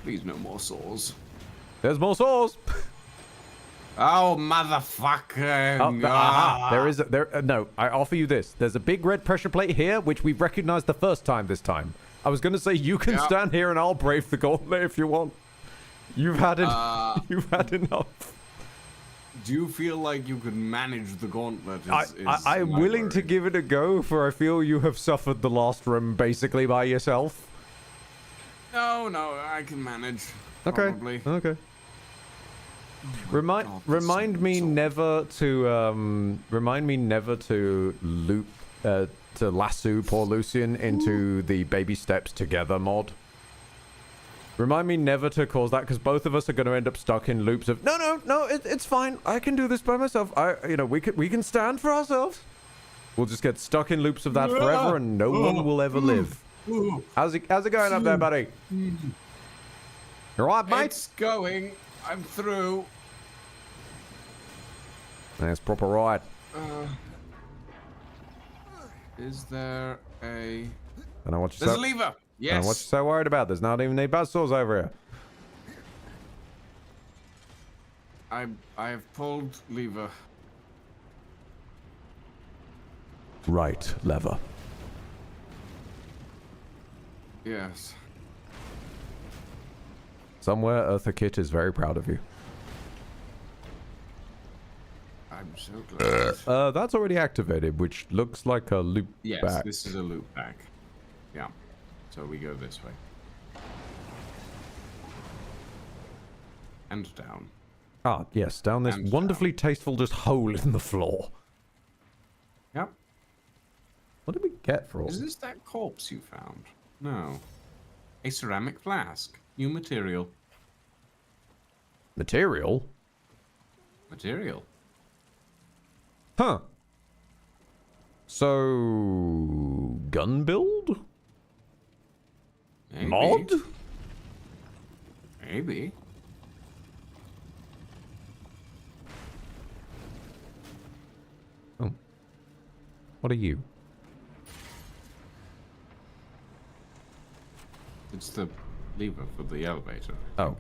[SPEAKER 2] Please, no more saws.
[SPEAKER 1] There's more saws!
[SPEAKER 2] Oh, motherfucker!
[SPEAKER 1] No, I offer you this. There's a big red pressure plate here, which we recognized the first time this time. I was gonna say you can stand here and I'll brave the gauntlet if you want. You've had it. You've had enough.
[SPEAKER 2] Do you feel like you could manage the gauntlet?
[SPEAKER 1] I'm willing to give it a go, for I feel you have suffered the last room basically by yourself.
[SPEAKER 2] No, I can manage.
[SPEAKER 1] Okay.
[SPEAKER 2] Probably.
[SPEAKER 1] Okay. Remind me never to loop to lasso poor Lucian into the baby steps together mod. Remind me never to cause that, because both of us are going to end up stuck in loops of no, it's fine. I can do this by myself. We can stand for ourselves. We'll just get stuck in loops of that forever, and no one will ever live. How's it going up there, buddy? You alright, mate?
[SPEAKER 2] It's going. I'm through.
[SPEAKER 1] That's proper right.
[SPEAKER 2] Is there a...
[SPEAKER 1] I know what you're
[SPEAKER 2] There's a lever. Yes.
[SPEAKER 1] I know what you're so worried about. There's not even any buzzsaws over here.
[SPEAKER 2] I have pulled lever.
[SPEAKER 1] Right lever.
[SPEAKER 2] Yes.
[SPEAKER 1] Somewhere Eartha Kitt is very proud of you.
[SPEAKER 2] I'm so glad.
[SPEAKER 1] That's already activated, which looks like a loop
[SPEAKER 2] Yes,
[SPEAKER 1] back.
[SPEAKER 2] this is a loop back. Yeah. So we go this way. And down.
[SPEAKER 1] Ah, yes, down this wonderfully tasteful just hole in the floor.
[SPEAKER 2] Yep.
[SPEAKER 1] What did we get for all
[SPEAKER 2] Is this that corpse you found? No. A ceramic flask. New material.
[SPEAKER 1] Material?
[SPEAKER 2] Material.
[SPEAKER 1] Huh. So... gun build?
[SPEAKER 2] Maybe.
[SPEAKER 1] Mod?
[SPEAKER 2] Maybe.
[SPEAKER 1] Oh. What are you?
[SPEAKER 2] It's the lever for the elevator.
[SPEAKER 1] Oh.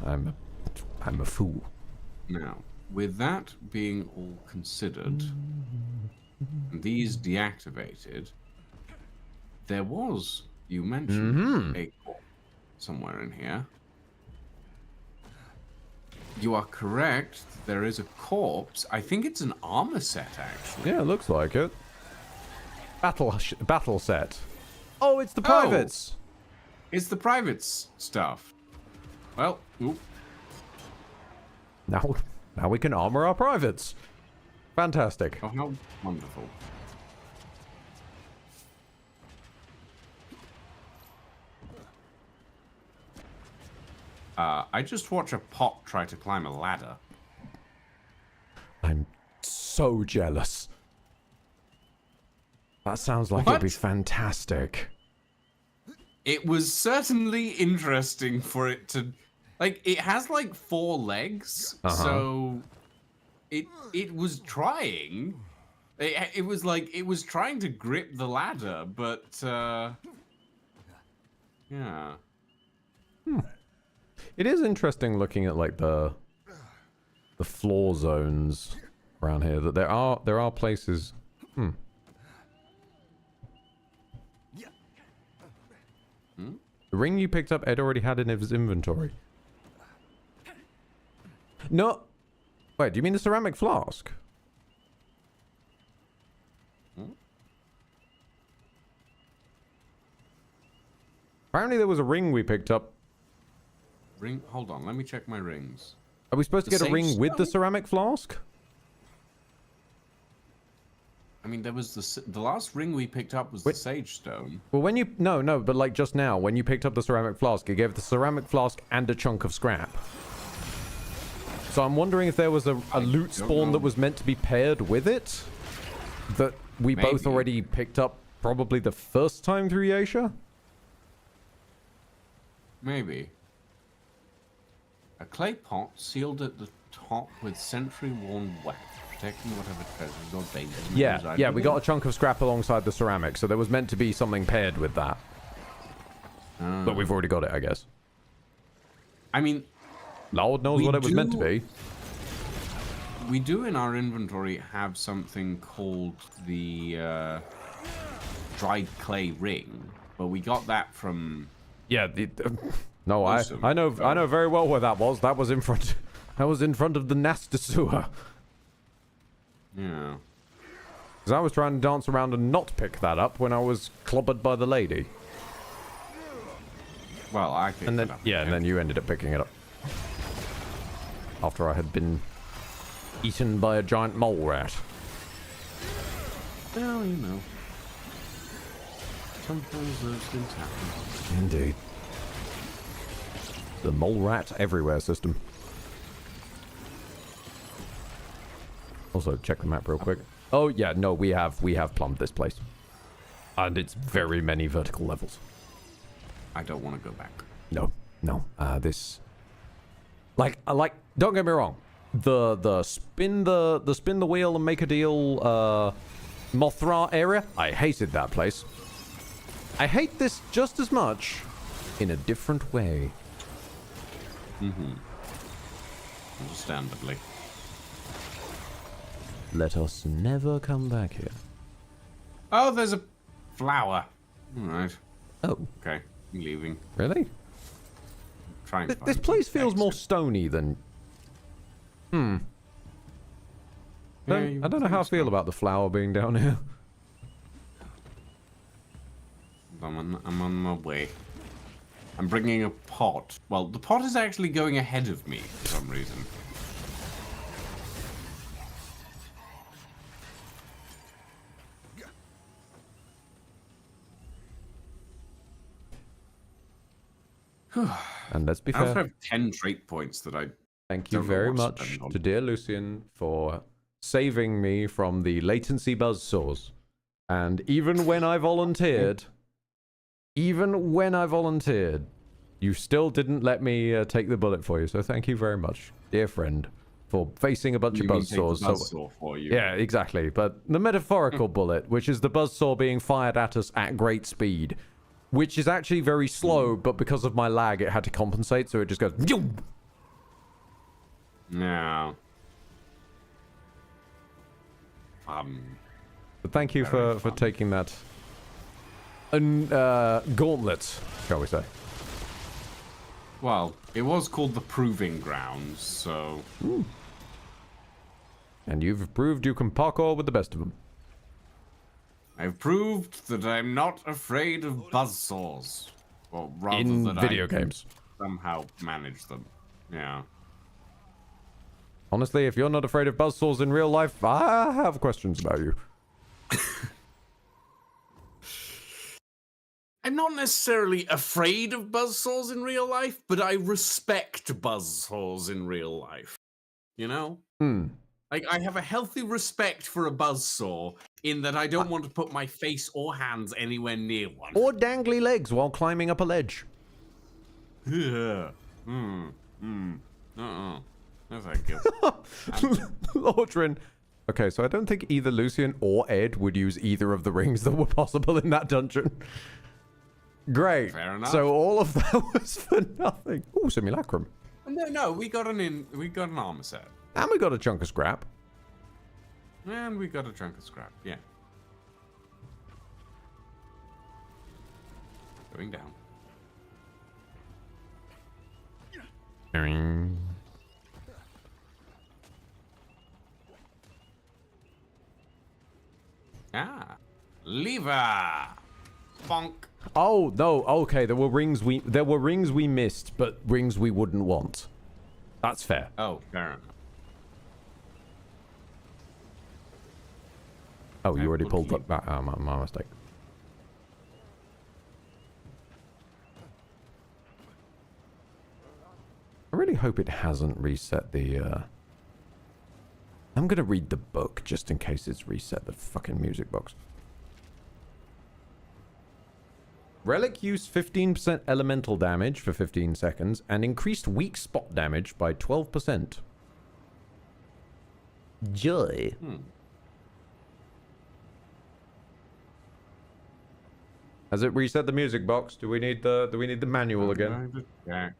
[SPEAKER 1] I'm a fool.
[SPEAKER 2] Now, with that being all considered, and these deactivated, there was, you mentioned, a corpse somewhere in here. You are correct. There is a corpse. I think it's an armor set, actually.
[SPEAKER 1] Yeah, it looks like it. Battle set. Oh, it's the privates.
[SPEAKER 2] It's the privates stuff. Well, oop.
[SPEAKER 1] Now we can armor our privates. Fantastic.
[SPEAKER 2] Oh, how wonderful. I just watch a pot try to climb a ladder.
[SPEAKER 1] I'm so jealous. That sounds like it'd be fantastic.
[SPEAKER 2] It was certainly interesting for it to... Like, it has, like, 4 legs, so... It was trying, It was like it was trying to grip the ladder, but yeah.
[SPEAKER 1] It is interesting looking at like the floor zones around here. That there are places. The ring you picked up, Ed already had in his inventory. No. Wait, do you mean the ceramic flask? Apparently there was a ring we picked up.
[SPEAKER 2] Ring? Hold on, let me check my rings.
[SPEAKER 1] Are we supposed to get a ring with the ceramic flask?
[SPEAKER 2] I mean, there was the last ring we picked up was the sage stone.
[SPEAKER 1] Well, when you... No, but like just now, when you picked up the ceramic flask, it gave the ceramic flask and a chunk of scrap. So I'm wondering if there was a loot spawn that was meant to be paired with it? That we both already picked up probably the first time through Yaesha?
[SPEAKER 2] Maybe. A clay pot sealed at the top with century-worn wax, protecting whatever treasures or dangers.
[SPEAKER 1] Yeah, we got a chunk of scrap alongside the ceramic, so there was meant to be something paired with that. But we've already got it, I guess.
[SPEAKER 2] I mean...
[SPEAKER 1] Lord knows what it was meant to be.
[SPEAKER 2] We do in our inventory have something called the dried clay ring, but we got that from...
[SPEAKER 1] Yeah, no, I know very well where that was. That was in front. That was in front of the Nasta sewer.
[SPEAKER 2] Yeah.
[SPEAKER 1] Because I was trying to dance around and not pick that up when I was clobbered by the lady.
[SPEAKER 2] Well, I picked it up.
[SPEAKER 1] Yeah, and then you ended up picking it up. After I had been eaten by a giant mole rat.
[SPEAKER 2] Well, you know. Sometimes those things happen.
[SPEAKER 1] Indeed. The mole rat everywhere system. Also, check the map real quick. Oh yeah, no, we have plumbed this place, and it's very many vertical levels.
[SPEAKER 2] I don't want to go back.
[SPEAKER 1] No. This, like, don't get me wrong. The spin the wheel and make a deal, Mothra area. I hated that place. I hate this just as much, in a different way.
[SPEAKER 2] Understandably.
[SPEAKER 1] Let us never come back here.
[SPEAKER 2] Oh, there's a flower. All right.
[SPEAKER 1] Oh.
[SPEAKER 2] Okay, I'm leaving.
[SPEAKER 1] Really?
[SPEAKER 2] Trying to
[SPEAKER 1] This place feels more stony than... I don't know how I feel about the flower being down here.
[SPEAKER 2] I'm on my way. I'm bringing a pot. Well, the pot is actually going ahead of me for some reason.
[SPEAKER 1] And let's be
[SPEAKER 2] I also
[SPEAKER 1] fair.
[SPEAKER 2] have 10 trait points that I
[SPEAKER 1] Thank you
[SPEAKER 2] don't know
[SPEAKER 1] very
[SPEAKER 2] what to
[SPEAKER 1] much
[SPEAKER 2] spend on.
[SPEAKER 1] to dear Lucian for saving me from the latency buzzsaws. And even when I volunteered, you still didn't let me take the bullet for you. So thank you very much, dear friend, for facing a bunch of buzzsaws.
[SPEAKER 2] Buzzsaw for you.
[SPEAKER 1] Yeah, exactly. But the metaphorical bullet, which is the buzzsaw being fired at us at great speed, which is actually very slow, but because of my lag, it had to compensate, so it just goes...
[SPEAKER 2] No.
[SPEAKER 1] But thank you for taking that gauntlet, shall we say.
[SPEAKER 2] Well, it was called the Proving Grounds, so...
[SPEAKER 1] Ooh. And you've proved you can parkour with the best of them.
[SPEAKER 2] I've proved that I'm not afraid of buzzsaws. Or rather
[SPEAKER 1] in
[SPEAKER 2] that
[SPEAKER 1] video
[SPEAKER 2] I can
[SPEAKER 1] games.
[SPEAKER 2] somehow manage them. Yeah.
[SPEAKER 1] Honestly, if you're not afraid of buzzsaws in real life, I have questions about you.
[SPEAKER 2] I'm not necessarily afraid of buzzsaws in real life, but I respect buzzsaws in real life. You know? Like, I have a healthy respect for a buzzsaw in that I don't want to put my face or hands anywhere near one.
[SPEAKER 1] Or dangly legs while climbing up a ledge.
[SPEAKER 2] Yeah. No, thank you.
[SPEAKER 1] Lordrin, Okay, so I don't think either Lucian or Ed would use either of the rings that were possible in that dungeon. Great.
[SPEAKER 2] Fair enough.
[SPEAKER 1] So all of that was for nothing. Ooh, simulacrum.
[SPEAKER 2] No, we got an armor set.
[SPEAKER 1] And we got a chunk of scrap.
[SPEAKER 2] And we got a chunk of scrap, yeah. Going down. Ah, lever. Bonk.
[SPEAKER 1] Oh no, okay. There were rings we missed, but rings we wouldn't want. That's fair.
[SPEAKER 2] Oh, fair enough.
[SPEAKER 1] Oh, you already pulled that. My mistake. I really hope it hasn't reset the. I'm gonna read the book just in case it's reset the fucking music box. Relic use 15% elemental damage for 15 seconds and increased weak spot damage by 12%. Joy. Has it reset the music box? Do we need the manual again?
[SPEAKER 2] Yeah.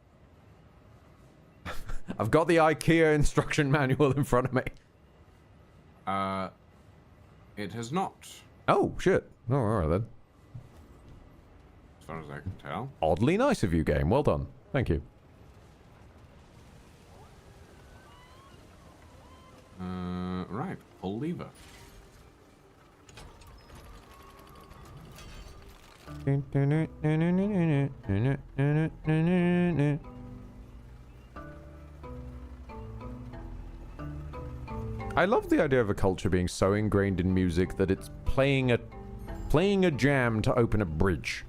[SPEAKER 1] I've got the IKEA instruction manual in front of me.
[SPEAKER 2] It has not.
[SPEAKER 1] Oh shit. Oh, all right then.
[SPEAKER 2] As far as I can tell.
[SPEAKER 1] Oddly nice of you, game. Well done. Thank you.
[SPEAKER 2] Right. Pull lever.
[SPEAKER 1] I love the idea of a culture being so ingrained in music that it's playing a jam to open a bridge.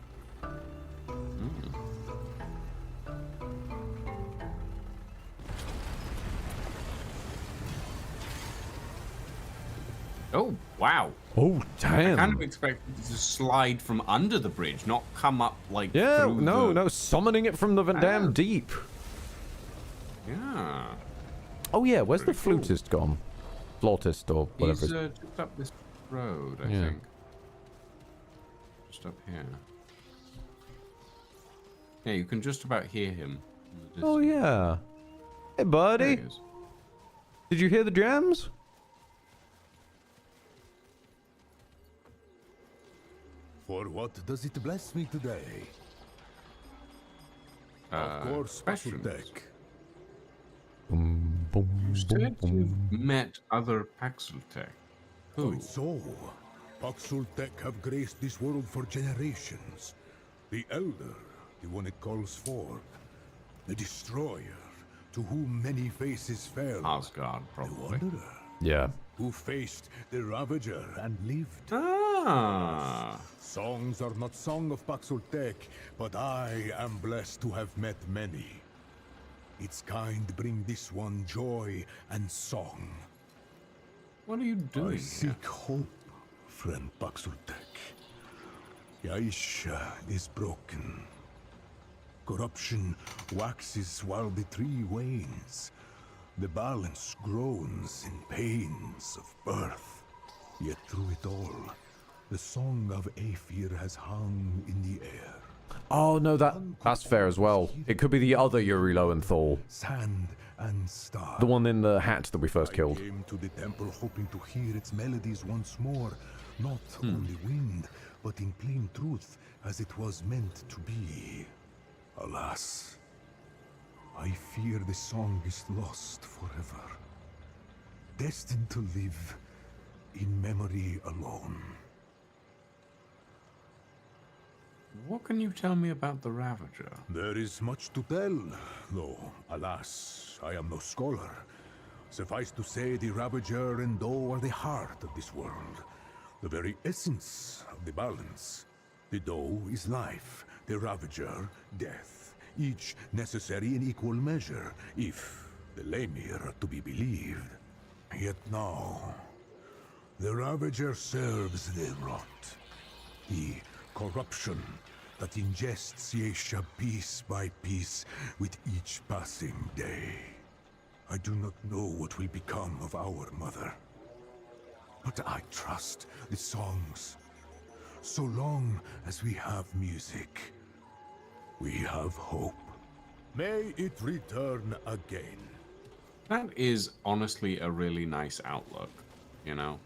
[SPEAKER 2] Oh, wow.
[SPEAKER 1] Oh, damn.
[SPEAKER 2] I kind of expected it to slide from under the bridge, not come up like
[SPEAKER 1] Yeah, no, summoning it from the damn deep.
[SPEAKER 2] Yeah.
[SPEAKER 1] Oh yeah, where's the flutist gone? Flautist or whatever.
[SPEAKER 2] He's just up this road, I think. Just up here. Yeah, you can just about hear him.
[SPEAKER 1] Oh yeah. Hey buddy. Did you hear the jams?
[SPEAKER 6] For what does it bless me today? Of course, Paxultek.
[SPEAKER 2] You said you've met other Paxultek. Who?
[SPEAKER 6] Quite so. Paxultek have graced this world for generations. The Elder, the one it calls forth. The Destroyer, to whom many faces fell.
[SPEAKER 2] Asgard, probably.
[SPEAKER 6] The Wanderer.
[SPEAKER 1] Yeah.
[SPEAKER 6] Who faced the Ravager and lived.
[SPEAKER 2] Ah.
[SPEAKER 6] Songs are not song of Paxultek, but I am blessed to have met many. Its kind bring this one joy and song.
[SPEAKER 2] What are you doing?
[SPEAKER 6] I seek hope, friend Paxultek. Yaisha is broken. Corruption waxes while the tree wanes. The balance groans in pains of birth. Yet through it all, the song of Aethir has hung in the air.
[SPEAKER 1] Oh no, that's fair as well. It could be the other Yuri Lowenthal.
[SPEAKER 6] Sand and stars.
[SPEAKER 1] The one in the hat that we first killed.
[SPEAKER 6] I came to the temple hoping to hear its melodies once more. Not on the wind, but in plain truth, as it was meant to be. Alas, I fear the song is lost forever. Destined to live in memory alone.
[SPEAKER 2] What can you tell me about the Ravager?
[SPEAKER 6] There is much to tell, though, alas, I am no scholar. Suffice to say, the Ravager and Doe are the heart of this world, the very essence of the balance. The Doe is life, the Ravager, death, each necessary in equal measure, if the Lemir are to be believed. Yet now, the Ravager serves the rot, the corruption that ingests Yesha piece by piece with each passing day. I do not know what will become of our mother. But I trust the songs. So long as we have music, we have hope. May it return again.
[SPEAKER 2] That is honestly a really nice outlook, you know?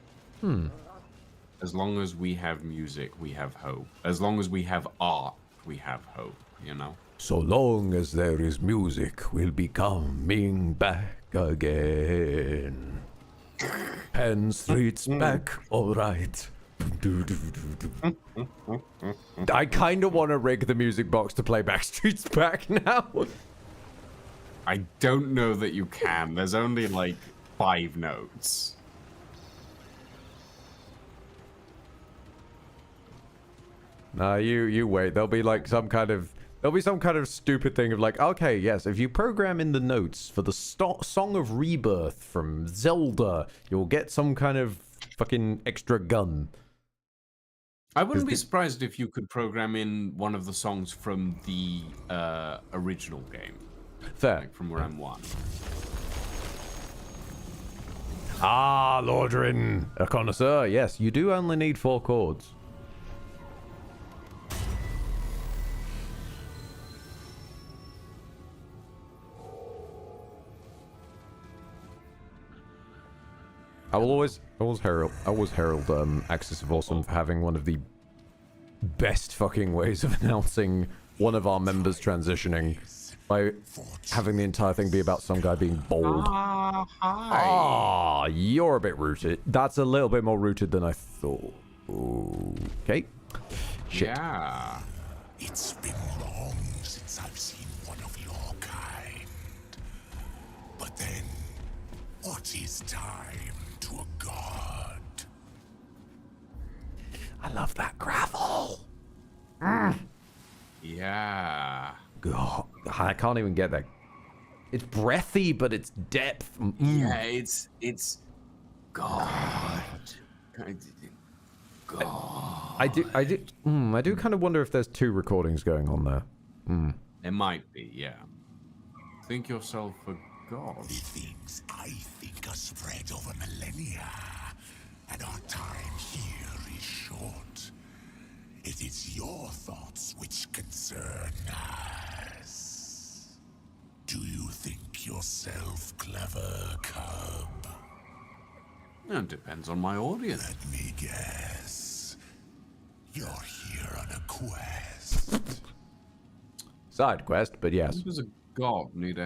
[SPEAKER 2] As long as we have music, we have hope. As long as we have art, we have hope, you know?
[SPEAKER 5] So long as there is music, we'll be coming back again. Penn Street's back, alright. I kind of want to rig the music box to play Backstreet's Back now.
[SPEAKER 2] I don't know that you can. There's only like 5 notes.
[SPEAKER 5] Nah, you wait. There'll be some kind of stupid thing of like, okay, yes, if you program in the notes for the Song of Rebirth from Zelda, you'll get some kind of fucking extra gun.
[SPEAKER 2] I wouldn't be surprised if you could program in one of the songs from the original game.
[SPEAKER 5] Fair.
[SPEAKER 2] Like from Ram 1.
[SPEAKER 5] Ah, Lordrin, a connoisseur. Yes, you do only need 4 chords. I will always herald Axis of Awesome for having one of the best fucking ways of announcing one of our members transitioning by having the entire thing be about some guy being bald.
[SPEAKER 2] Hi.
[SPEAKER 5] Ah, you're a bit rooted. That's a little bit more rooted than I thought. Okay. Shit.
[SPEAKER 2] Yeah.
[SPEAKER 6] It's been long since I've seen one of your kind. But then, what is time to a god?
[SPEAKER 5] I love that gravel.
[SPEAKER 2] Yeah.
[SPEAKER 5] God, I can't even get that. It's breathy, but it's depth.
[SPEAKER 2] Yeah, it's God. God.
[SPEAKER 5] I do kind of wonder if there's 2 recordings going on there.
[SPEAKER 2] It might be, yeah. Think yourself a god.
[SPEAKER 6] The things I think are spread over millennia, and our time here is short. It is your thoughts which concern us. Do you think yourself clever, cub?
[SPEAKER 2] It depends on my audience.
[SPEAKER 6] Let me guess. You're here on a quest.
[SPEAKER 5] Side quest, but yes.
[SPEAKER 2] How does a god need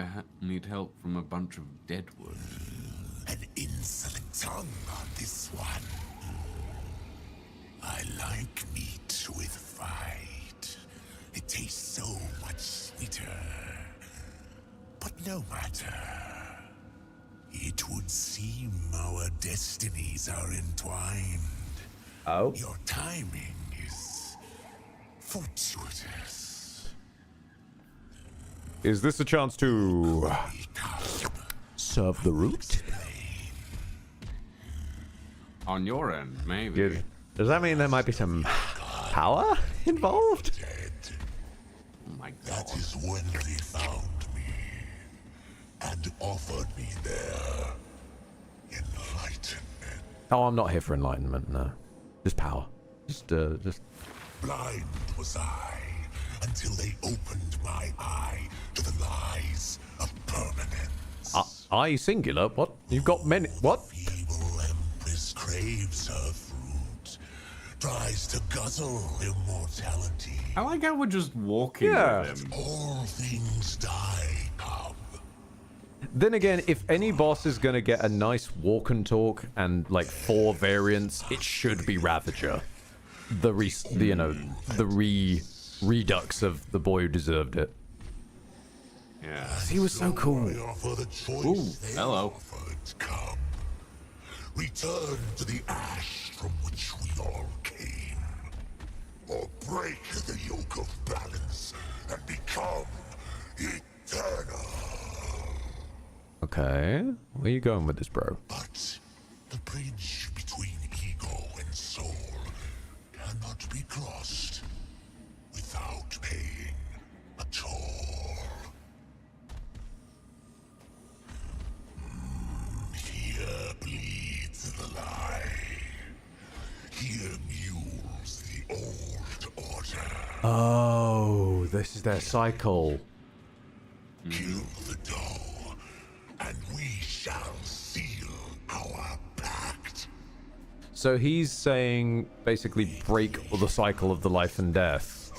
[SPEAKER 2] help from a bunch of deadwood?
[SPEAKER 6] An insolent tongue on this one. I like meat with fight. It tastes so much sweeter. But no matter. It would seem our destinies are entwined.
[SPEAKER 5] Oh?
[SPEAKER 6] Your timing is fortuitous.
[SPEAKER 5] Is this a chance to serve the root?
[SPEAKER 2] On your end, maybe.
[SPEAKER 5] Good. Does that mean there might be some power involved?
[SPEAKER 2] Oh my god.
[SPEAKER 6] That is when they found me and offered me their enlightenment.
[SPEAKER 5] Oh, I'm not here for enlightenment, no. Just power. Just
[SPEAKER 6] Blind was I until they opened my eye to the lies of permanence.
[SPEAKER 5] eye singular? What? You've got many. What?
[SPEAKER 6] Feeble empress craves her fruit, tries to guzzle immortality.
[SPEAKER 2] I like how we're just walking with him.
[SPEAKER 6] All things die, cub.
[SPEAKER 5] Then again, if any boss is gonna get a nice walk and talk and like 4 variants, it should be Ravager. The redux of the boy who deserved it.
[SPEAKER 2] Yeah.
[SPEAKER 5] He was so cool.
[SPEAKER 2] Ooh, hello.
[SPEAKER 6] Come. Return to the ash from which we all came. Or break the yoke of balance and become eternal.
[SPEAKER 5] Okay. Where you going with this, bro?
[SPEAKER 6] But the bridge between ego and soul cannot be crossed without paying a toll. Here bleeds the lie.
[SPEAKER 1] Oh, this is their cycle.
[SPEAKER 6] Kill the doe, and we shall seal our pact.
[SPEAKER 1] So he's saying basically break the cycle of the life and death.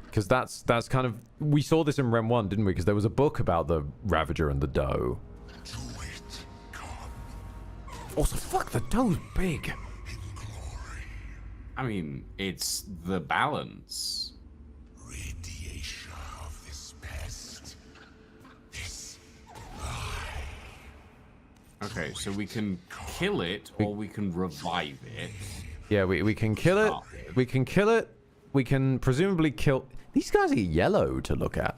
[SPEAKER 1] Because that's kind of... We saw this in Rem 1, didn't we? Because there was a book about the Ravager and the doe. Also, fuck, the doe's big.
[SPEAKER 2] I mean, it's the balance.
[SPEAKER 6] Radiation of this pest. This
[SPEAKER 2] Okay, so we can kill it, or we can revive it.
[SPEAKER 1] Yeah, we can kill it. We can kill it. We can presumably kill... These guys are yellow to look at.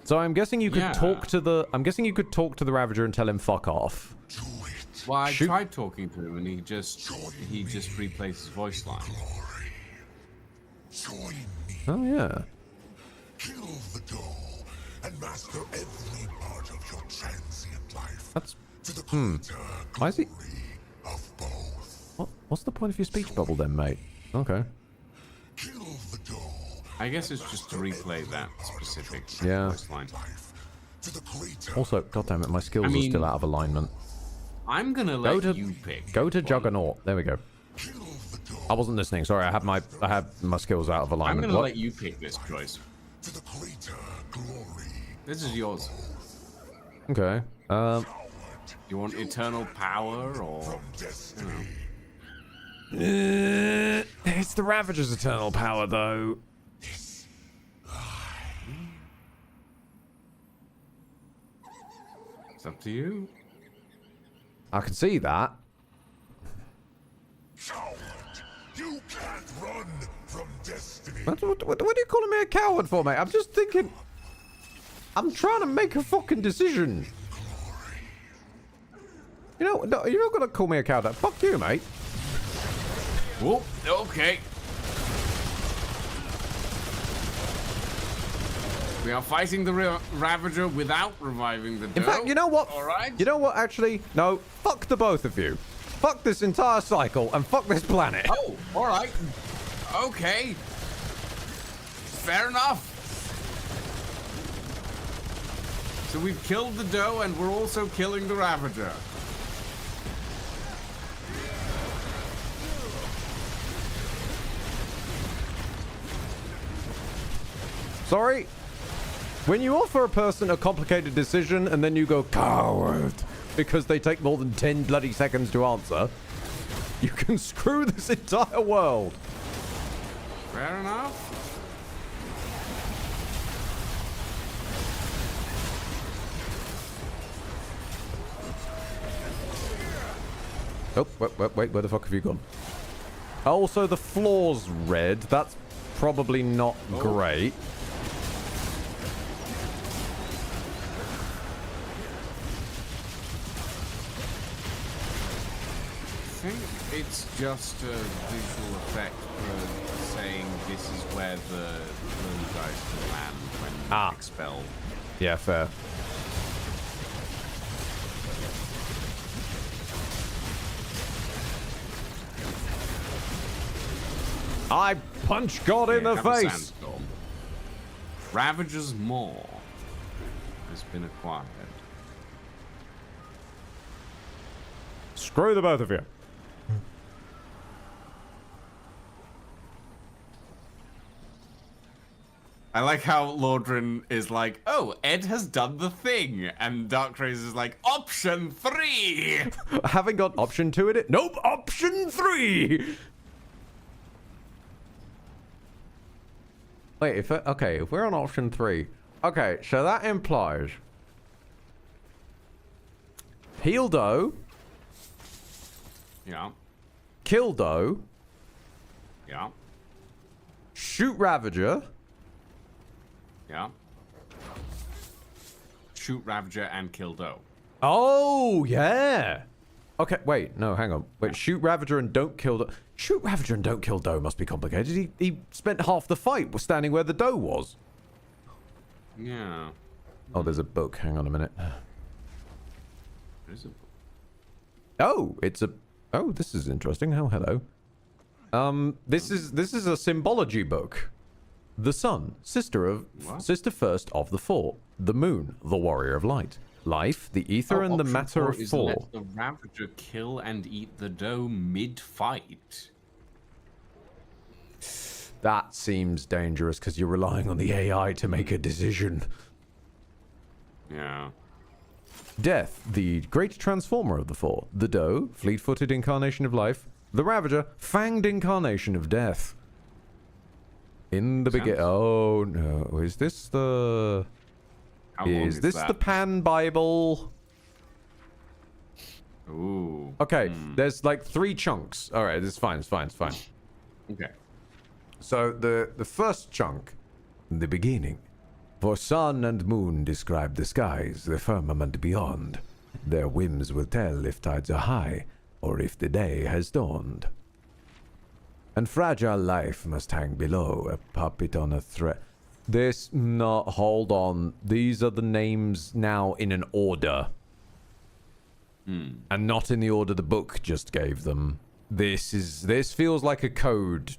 [SPEAKER 1] So I'm guessing you could talk to the... I'm guessing you could talk to the Ravager and tell him fuck off.
[SPEAKER 2] Well, I tried talking to him, and he just replays his voice line.
[SPEAKER 1] Oh yeah.
[SPEAKER 6] kill the doe and master every part of your transient life.
[SPEAKER 1] That's...
[SPEAKER 6] To the greater
[SPEAKER 1] Why is he...
[SPEAKER 6] of both.
[SPEAKER 1] What's the point of your speech bubble then, mate? Okay.
[SPEAKER 2] I guess it's just to replay that specific voice line.
[SPEAKER 1] Also, goddammit, my skills are still out of alignment.
[SPEAKER 2] I'm gonna let you pick.
[SPEAKER 1] Go to Juggernaut. There we go. I wasn't listening. Sorry, I had my skills out of alignment.
[SPEAKER 2] I'm gonna let you pick this choice. This is yours.
[SPEAKER 1] Okay.
[SPEAKER 2] You want eternal power or?
[SPEAKER 1] It's the Ravager's eternal power, though.
[SPEAKER 2] It's up to you.
[SPEAKER 1] I can see that.
[SPEAKER 6] You can't run from destiny.
[SPEAKER 1] What are you calling me a coward for, mate? I'm just thinking... I'm trying to make a fucking decision. You know, no, you're not going to call me a coward. Fuck you, mate.
[SPEAKER 2] Whoop, okay. We are fighting the Ravager without reviving the doe.
[SPEAKER 1] In fact, you know what?
[SPEAKER 2] All right.
[SPEAKER 1] You know what, actually? No, fuck the both of you. Fuck this entire cycle and fuck this planet.
[SPEAKER 2] Oh, all right. Okay. Fair enough. So we've killed the doe and we're also killing the Ravager.
[SPEAKER 1] Sorry? When you offer a person a complicated decision and then you go, coward, because they take more than 10 bloody seconds to answer, you can screw this entire world.
[SPEAKER 2] Fair enough.
[SPEAKER 1] Oh, wait, where the fuck have you gone? Also, the floor's red. That's probably not great.
[SPEAKER 2] I think it's just a visual effect for saying this is where the little guys can land when expelled.
[SPEAKER 1] Yeah, fair. I punch God in the face.
[SPEAKER 2] Sandstorm. Ravager's Maw has been acquired.
[SPEAKER 1] Screw the both of you.
[SPEAKER 2] I like how Lordran is like, oh, Ed has done the thing. And Darktrace is like, option 3.
[SPEAKER 1] I haven't got option 2 in it. Nope, option 3. Wait, if we're on option 3. Okay, so that implies heal doe.
[SPEAKER 2] Yeah.
[SPEAKER 1] Kill doe.
[SPEAKER 2] Yeah.
[SPEAKER 1] Shoot Ravager.
[SPEAKER 2] Yeah. Shoot Ravager and kill doe.
[SPEAKER 1] Oh, yeah. Okay, wait, no, hang on. Wait, shoot Ravager and don't kill doe. Shoot Ravager and don't kill doe must be complicated. He spent half the fight standing where the doe was.
[SPEAKER 2] Yeah.
[SPEAKER 1] Oh, there's a book. Hang on a minute.
[SPEAKER 2] There's a book.
[SPEAKER 1] Oh, it's a... Oh, this is interesting. Oh, hello. This is a symbology book. The sun, sister first of the four. The moon, the warrior of light. Life, the ether and the matter of four.
[SPEAKER 2] Let the Ravager kill and eat the doe mid-fight.
[SPEAKER 1] That seems dangerous because you're relying on the AI to make a decision.
[SPEAKER 2] Yeah.
[SPEAKER 1] Death, the great transformer of the four. The doe, fleet-footed incarnation of life. The Ravager, fanged incarnation of death. In the beginning. Oh no, is this the? Is this the Pan Bible?
[SPEAKER 2] Ooh.
[SPEAKER 1] Okay, there's like 3 chunks. All right, it's fine. It's fine. It's fine.
[SPEAKER 2] Okay.
[SPEAKER 1] So the first chunk, the beginning. For sun and moon describe the skies, the firmament beyond. Their whims will tell if tides are high, or if the day has dawned. And fragile life must hang below, a puppet on a thread. Hold on. These are the names now in an order. And not in the order the book just gave them. This feels like a code.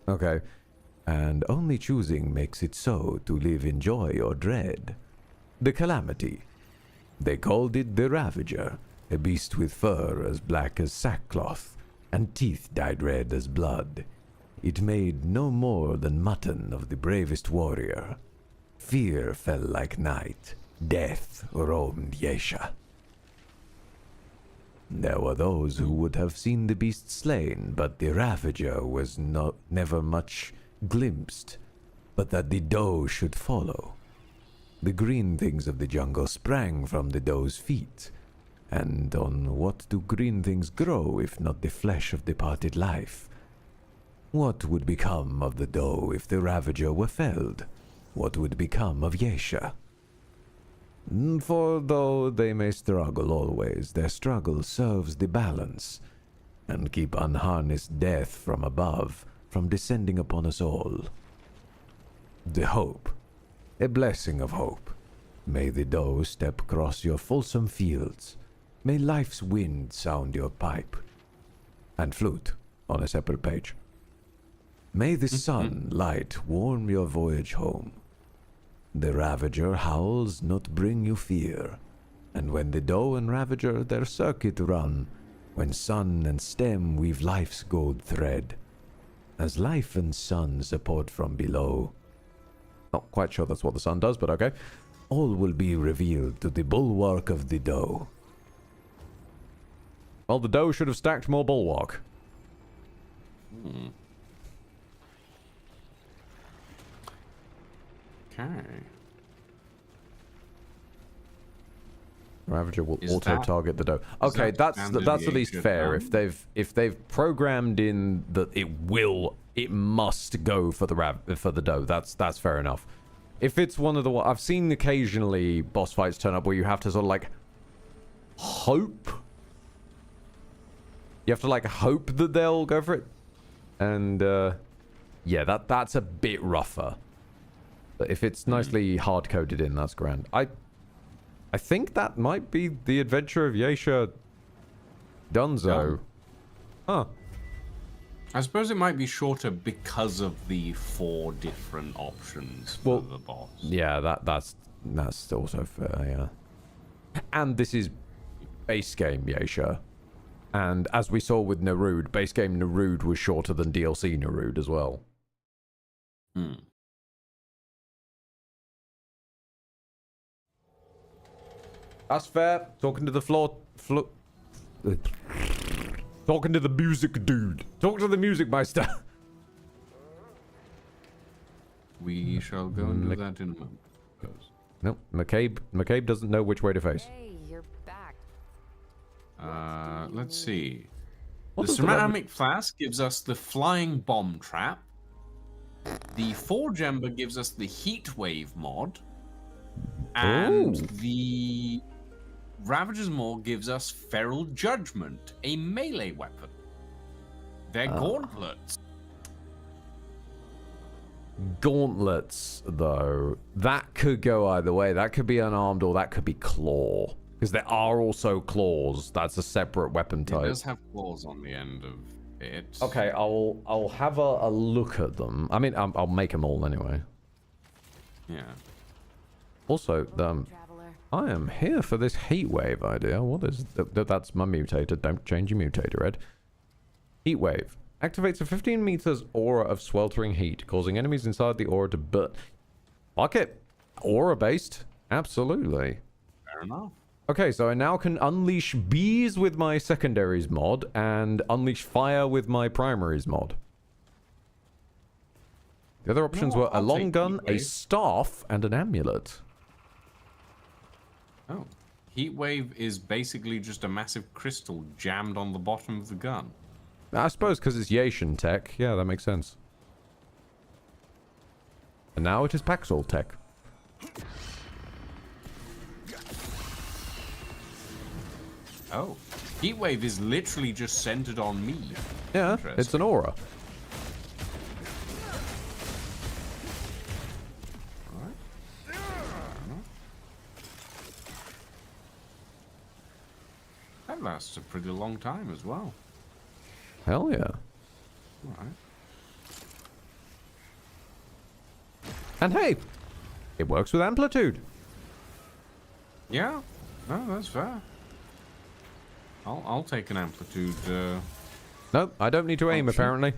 [SPEAKER 1] Okay. And only choosing makes it so to live in joy or dread. The calamity. They called it the Ravager, a beast with fur as black as sackcloth, and teeth dyed red as blood. It made no more than mutton of the bravest warrior. Fear fell like night. Death roamed Yesha. There were those who would have seen the beast slain, but the Ravager was never much glimpsed, but that the doe should follow. The green things of the jungle sprang from the doe's feet, and on what do green things grow if not the flesh of departed life? What would become of the doe if the Ravager were felled? What would become of Yesha? For though they may struggle always, their struggle serves the balance, and keep unharnessed death from above from descending upon us all. The hope, a blessing of hope. May the doe step across your fulsome fields. May life's wind sound your pipe. And flute on a separate page. May the sun light warm your voyage home. The Ravager howls not bring you fear. And when the doe and Ravager their circuit run, when sun and stem weave life's gold thread, as life and sun support from below. Not quite sure that's what the sun does, but okay. All will be revealed to the bulwark of the doe. Well, the doe should have stacked more bulwark.
[SPEAKER 2] Okay.
[SPEAKER 1] Ravager will
[SPEAKER 2] Is
[SPEAKER 1] auto-target the doe. Okay, that's at least fair. If they've programmed in that it must go for the doe. That's fair enough. If it's one of the I've seen occasionally boss fights turn up where you have to sort of like hope. You have to like hope that they'll go for it, and yeah, that's a bit rougher. But if it's nicely hard-coded in, that's grand. I think that might be the adventure of Yesha Dunzo. Huh.
[SPEAKER 2] I suppose it might be shorter because of the 4 different options for the boss.
[SPEAKER 1] Yeah, that's also fair, yeah. And this is base game Yesha. And as we saw with Nerud, base game Nerud was shorter than DLC Nerud as well. That's fair. Talking to the talking to the music dude. Talk to the music meister.
[SPEAKER 2] We shall go and do that in a moment.
[SPEAKER 1] Nope. McCabe doesn't know which way to face.
[SPEAKER 8] Hey, you're back.
[SPEAKER 2] Let's see.
[SPEAKER 1] What
[SPEAKER 2] The
[SPEAKER 1] does the
[SPEAKER 2] ceramic flask gives us the flying bomb trap. The Forge Ember gives us the heat wave mod. And the Ravager's Maw gives us Feral Judgment, a melee weapon. They're gauntlets.
[SPEAKER 1] Gauntlets, though. That could go either way. That could be unarmed or that could be claw. Because there are also claws. That's a separate weapon type.
[SPEAKER 2] It does have claws on the end of it.
[SPEAKER 1] Okay, I'll have a look at them. I mean, I'll make them all anyway.
[SPEAKER 2] Yeah.
[SPEAKER 1] Also, I am here for this heat wave idea. What is that's my mutator. Don't change your mutator, Ed. Heat wave activates a 15 meters aura of sweltering heat, causing enemies inside the aura to burn. Fuck it, aura based. Absolutely.
[SPEAKER 2] Fair enough.
[SPEAKER 1] Okay, so I now can unleash bees with my secondaries mod and unleash fire with my primaries mod. The other options were a long gun, a staff, and an amulet.
[SPEAKER 2] Oh. Heatwave is basically just a massive crystal jammed on the bottom of the gun.
[SPEAKER 1] I suppose because it's Yaetian tech. Yeah, that makes sense. And now it is Paxol tech.
[SPEAKER 2] Oh. Heatwave is literally just centered on me.
[SPEAKER 1] Yeah, it's an aura. That lasts a pretty long time as well. Hell yeah.
[SPEAKER 2] Alright.
[SPEAKER 1] And hey, it works with amplitude.
[SPEAKER 2] Yeah, no, that's fair. I'll take an amplitude.
[SPEAKER 1] No, I don't need to aim. Apparently,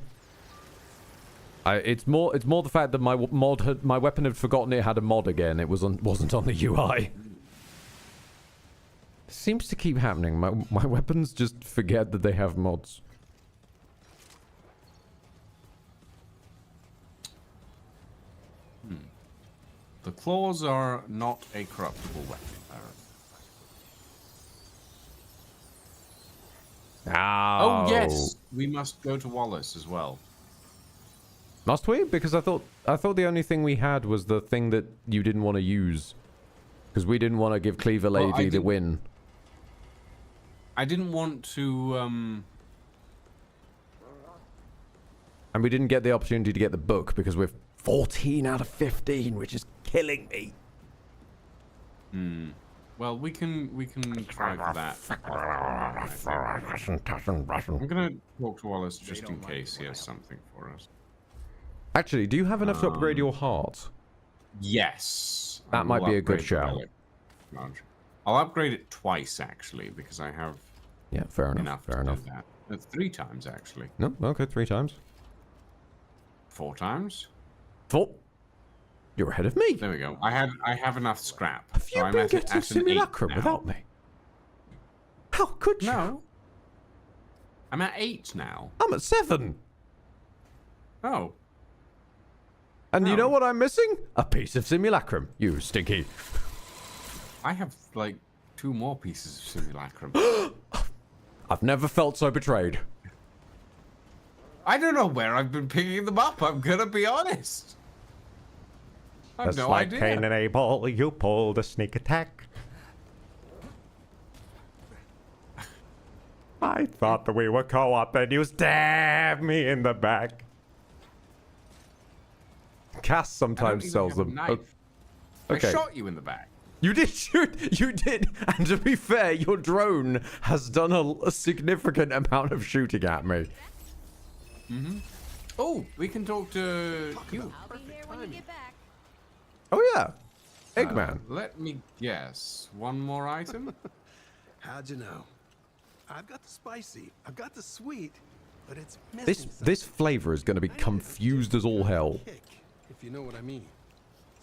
[SPEAKER 1] it's more the fact that my weapon had forgotten it had a mod again. It wasn't on the UI. Seems to keep happening. My weapons just forget that they have mods.
[SPEAKER 2] The claws are not a corruptible weapon. Oh yes, we must go to Wallace as well.
[SPEAKER 1] Must we? Because I thought the only thing we had was the thing that you didn't want to use, because we didn't want to give Cleaver Lady the win.
[SPEAKER 2] I didn't want to.
[SPEAKER 1] And we didn't get the opportunity to get the book because we're 14 out of 15, which is killing me.
[SPEAKER 2] Well, we can try for that. I'm gonna talk to Wallace just in case he has something for us.
[SPEAKER 1] Actually, do you have enough to upgrade your heart?
[SPEAKER 2] Yes.
[SPEAKER 1] That might be a good shout.
[SPEAKER 2] I'll upgrade it twice actually because I have.
[SPEAKER 1] Yeah, fair enough. Fair enough.
[SPEAKER 2] That. 3 times actually.
[SPEAKER 1] No, okay, 3 times.
[SPEAKER 2] 4 times.
[SPEAKER 1] 4. You're ahead of me.
[SPEAKER 2] There we go. I have enough scrap.
[SPEAKER 1] Have you been getting simulacrum without me? How could you?
[SPEAKER 2] No. I'm at 8 now.
[SPEAKER 1] I'm at 7.
[SPEAKER 2] Oh.
[SPEAKER 1] And you know what I'm missing? A piece of simulacrum. You stinky.
[SPEAKER 2] I have like 2 more pieces of simulacrum.
[SPEAKER 1] I've never felt so betrayed.
[SPEAKER 2] I don't know where I've been picking them up. I'm gonna be honest. I have
[SPEAKER 12] Just
[SPEAKER 2] no
[SPEAKER 12] like
[SPEAKER 2] idea.
[SPEAKER 12] Cain and Abel, you pulled a sneak attack. I thought that we were co-op and you stabbed me in the back. Cass sometimes sells them.
[SPEAKER 2] Okay. I shot you in the back.
[SPEAKER 1] You did shoot. You did. And to be fair, your drone has done a significant amount of shooting at me.
[SPEAKER 2] Oh, we can talk to you.
[SPEAKER 8] I'll be here when you get back.
[SPEAKER 1] Oh yeah, Eggman.
[SPEAKER 2] Let me guess. One more item.
[SPEAKER 4] How'd you know? I've got the spicy, I've got the sweet, but it's missing
[SPEAKER 1] This flavor is going to be confused as all hell.
[SPEAKER 4] kick, if you know what I mean.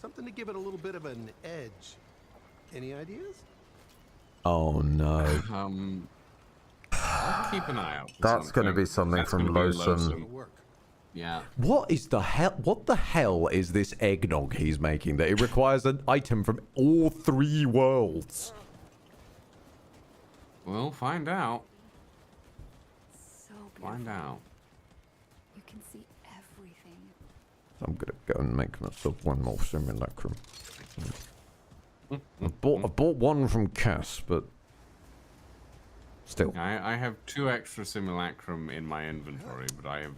[SPEAKER 4] Something to give it a little bit of an edge. Any ideas?
[SPEAKER 1] Oh no.
[SPEAKER 2] I'll keep an eye out.
[SPEAKER 1] That's going to be something from Lawson.
[SPEAKER 2] Yeah.
[SPEAKER 1] What the hell is this eggnog he's making that it requires an item from all 3 worlds?
[SPEAKER 2] We'll find out.
[SPEAKER 9] So
[SPEAKER 2] Find out.
[SPEAKER 9] You can see everything.
[SPEAKER 1] I'm going to go and make myself one more simulacrum. I bought one from Cass, but still.
[SPEAKER 2] I have 2 extra simulacrum in my inventory, but I have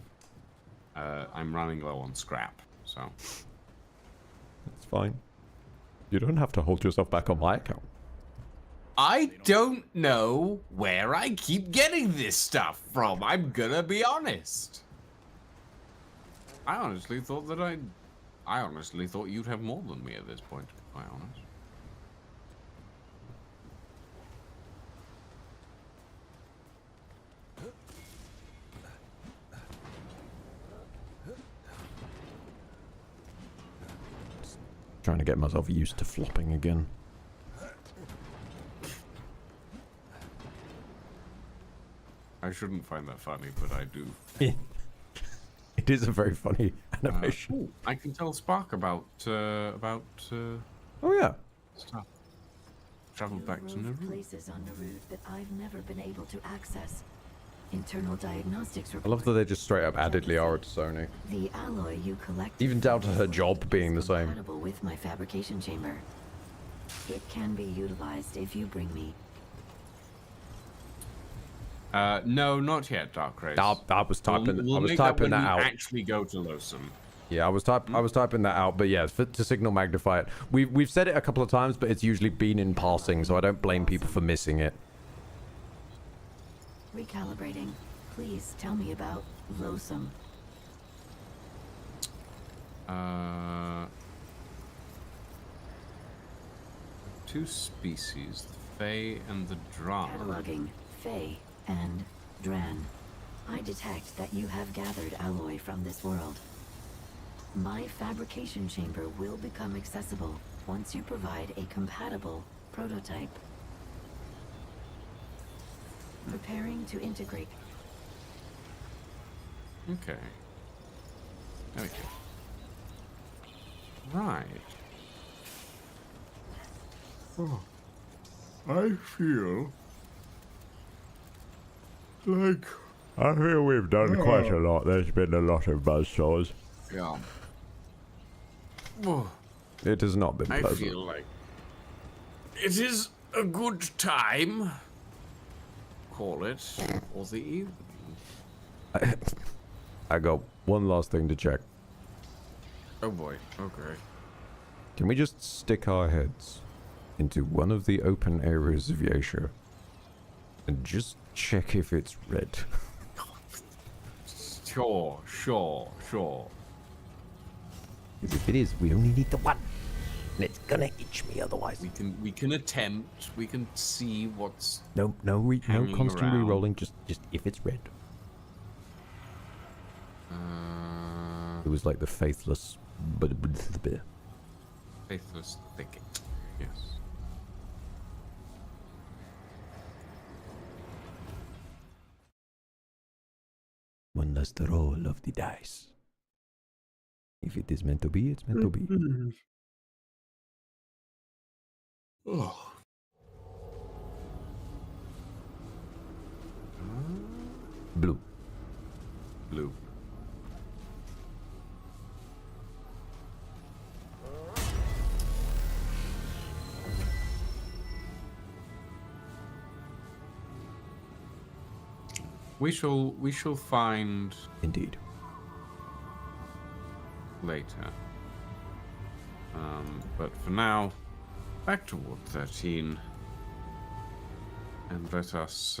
[SPEAKER 2] I'm running low on scrap, so
[SPEAKER 1] It's fine. You don't have to hold yourself back on my account.
[SPEAKER 2] I don't know where I keep getting this stuff from. I'm gonna be honest. I honestly thought you'd have more than me at this point, to be quite honest.
[SPEAKER 1] Trying to get myself used to flopping again.
[SPEAKER 2] I shouldn't find that funny, but I do.
[SPEAKER 1] It is a very funny animation.
[SPEAKER 2] I can tell Spark about
[SPEAKER 1] oh yeah.
[SPEAKER 2] stuff. Travel back to Nauru.
[SPEAKER 9] Places on Nauru that I've never been able to access. Internal diagnostics
[SPEAKER 1] I love that they just straight up added Liara to Sony.
[SPEAKER 9] The alloy you collect,
[SPEAKER 1] Even down to her job being the same.
[SPEAKER 9] compatible with my fabrication chamber. It can be utilized if you bring me.
[SPEAKER 2] No, not yet, Dark Race.
[SPEAKER 1] I was typing.
[SPEAKER 2] We'll
[SPEAKER 1] I was
[SPEAKER 2] make
[SPEAKER 1] typing
[SPEAKER 2] when
[SPEAKER 1] that
[SPEAKER 2] you
[SPEAKER 1] out.
[SPEAKER 2] Actually, go to Losum.
[SPEAKER 1] Yeah, I was typing that out, but yeah, to signal magnify it. We've said it a couple of times, but it's usually been in passing, so I don't blame people for missing it.
[SPEAKER 9] Recalibrating. Please tell me about Losum.
[SPEAKER 2] Two species, the Fae and the Dran.
[SPEAKER 9] Cataloging Fae and Dran. I detect that you have gathered alloy from this world. My fabrication chamber will become accessible once you provide a compatible prototype. Preparing to integrate.
[SPEAKER 2] Okay. There we go. Right.
[SPEAKER 6] Oh, I feel like...
[SPEAKER 12] I feel we've done quite a lot. There's been a lot of buzzsaws.
[SPEAKER 2] Yeah.
[SPEAKER 1] It has not been
[SPEAKER 2] I
[SPEAKER 1] pleasant.
[SPEAKER 2] feel like it is a good time. Call it for the evening.
[SPEAKER 1] I got one last thing to check.
[SPEAKER 2] Oh boy. Okay.
[SPEAKER 1] Can we just stick our heads into one of the open areas of Yasha and just check if it's red?
[SPEAKER 2] Sure.
[SPEAKER 1] Because if it is, we only need the one. And it's gonna itch me otherwise.
[SPEAKER 2] We can attempt. We can see what's
[SPEAKER 1] no constant
[SPEAKER 2] around.
[SPEAKER 1] re-rolling. Just if it's red. It was like the faithless,
[SPEAKER 2] faithless thicket. Yes.
[SPEAKER 1] One last roll of the dice. If it is meant to be, it's meant to be.
[SPEAKER 2] Oh.
[SPEAKER 1] Blue.
[SPEAKER 2] Blue. We shall find
[SPEAKER 1] indeed
[SPEAKER 2] later. But for now, back to Ward 13, and let us.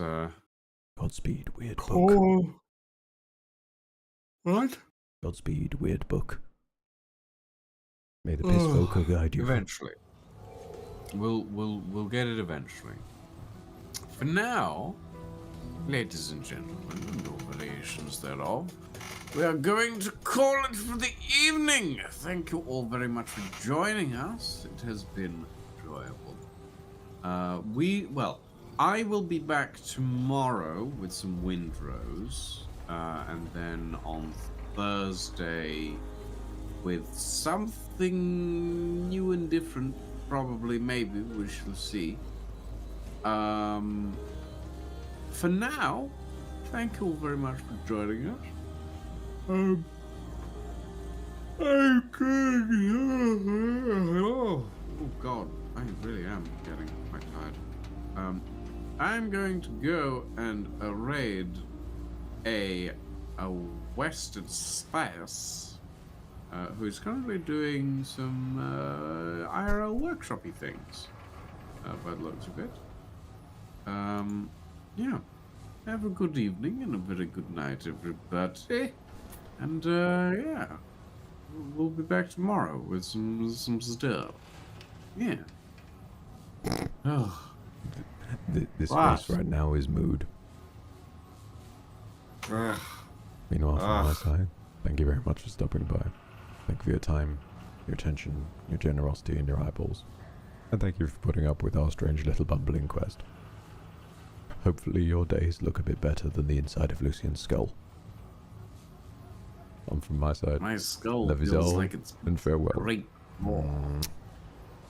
[SPEAKER 1] Godspeed, weird book.
[SPEAKER 2] Oh. What?
[SPEAKER 1] Godspeed, weird book. May the piss vocal guide you.
[SPEAKER 2] Eventually, we'll get it eventually. For now, ladies and gentlemen, and all variations thereov, we are going to call it for the evening. Thank you all very much for joining us. It has been enjoyable. I will be back tomorrow with some Windrose, and then on Thursday with something new and different, probably, maybe, we shall see. For now, thank you all very much for joining us. I'm good. Oh God, I really am getting quite tired. I'm going to go and raid a Western Space, who's currently doing some IRL workshopy things, by the looks of it. Yeah. Have a good evening and a very good night, everybody. And, yeah. We'll be back tomorrow with some stuff. Yeah. Oh.
[SPEAKER 5] This
[SPEAKER 2] What?
[SPEAKER 5] face right now is mood.
[SPEAKER 2] Ugh.
[SPEAKER 5] Meanwhile, from my side, thank you very much for stopping by. Thank you for your time, your attention, your generosity, and your eyeballs. And thank you for putting up with our strange little bumbling quest. Hopefully your days look a bit better than the inside of Lucian's skull. From my side,
[SPEAKER 2] My skull
[SPEAKER 5] love is
[SPEAKER 2] feels
[SPEAKER 5] all,
[SPEAKER 2] like it's
[SPEAKER 5] and farewell.
[SPEAKER 2] great.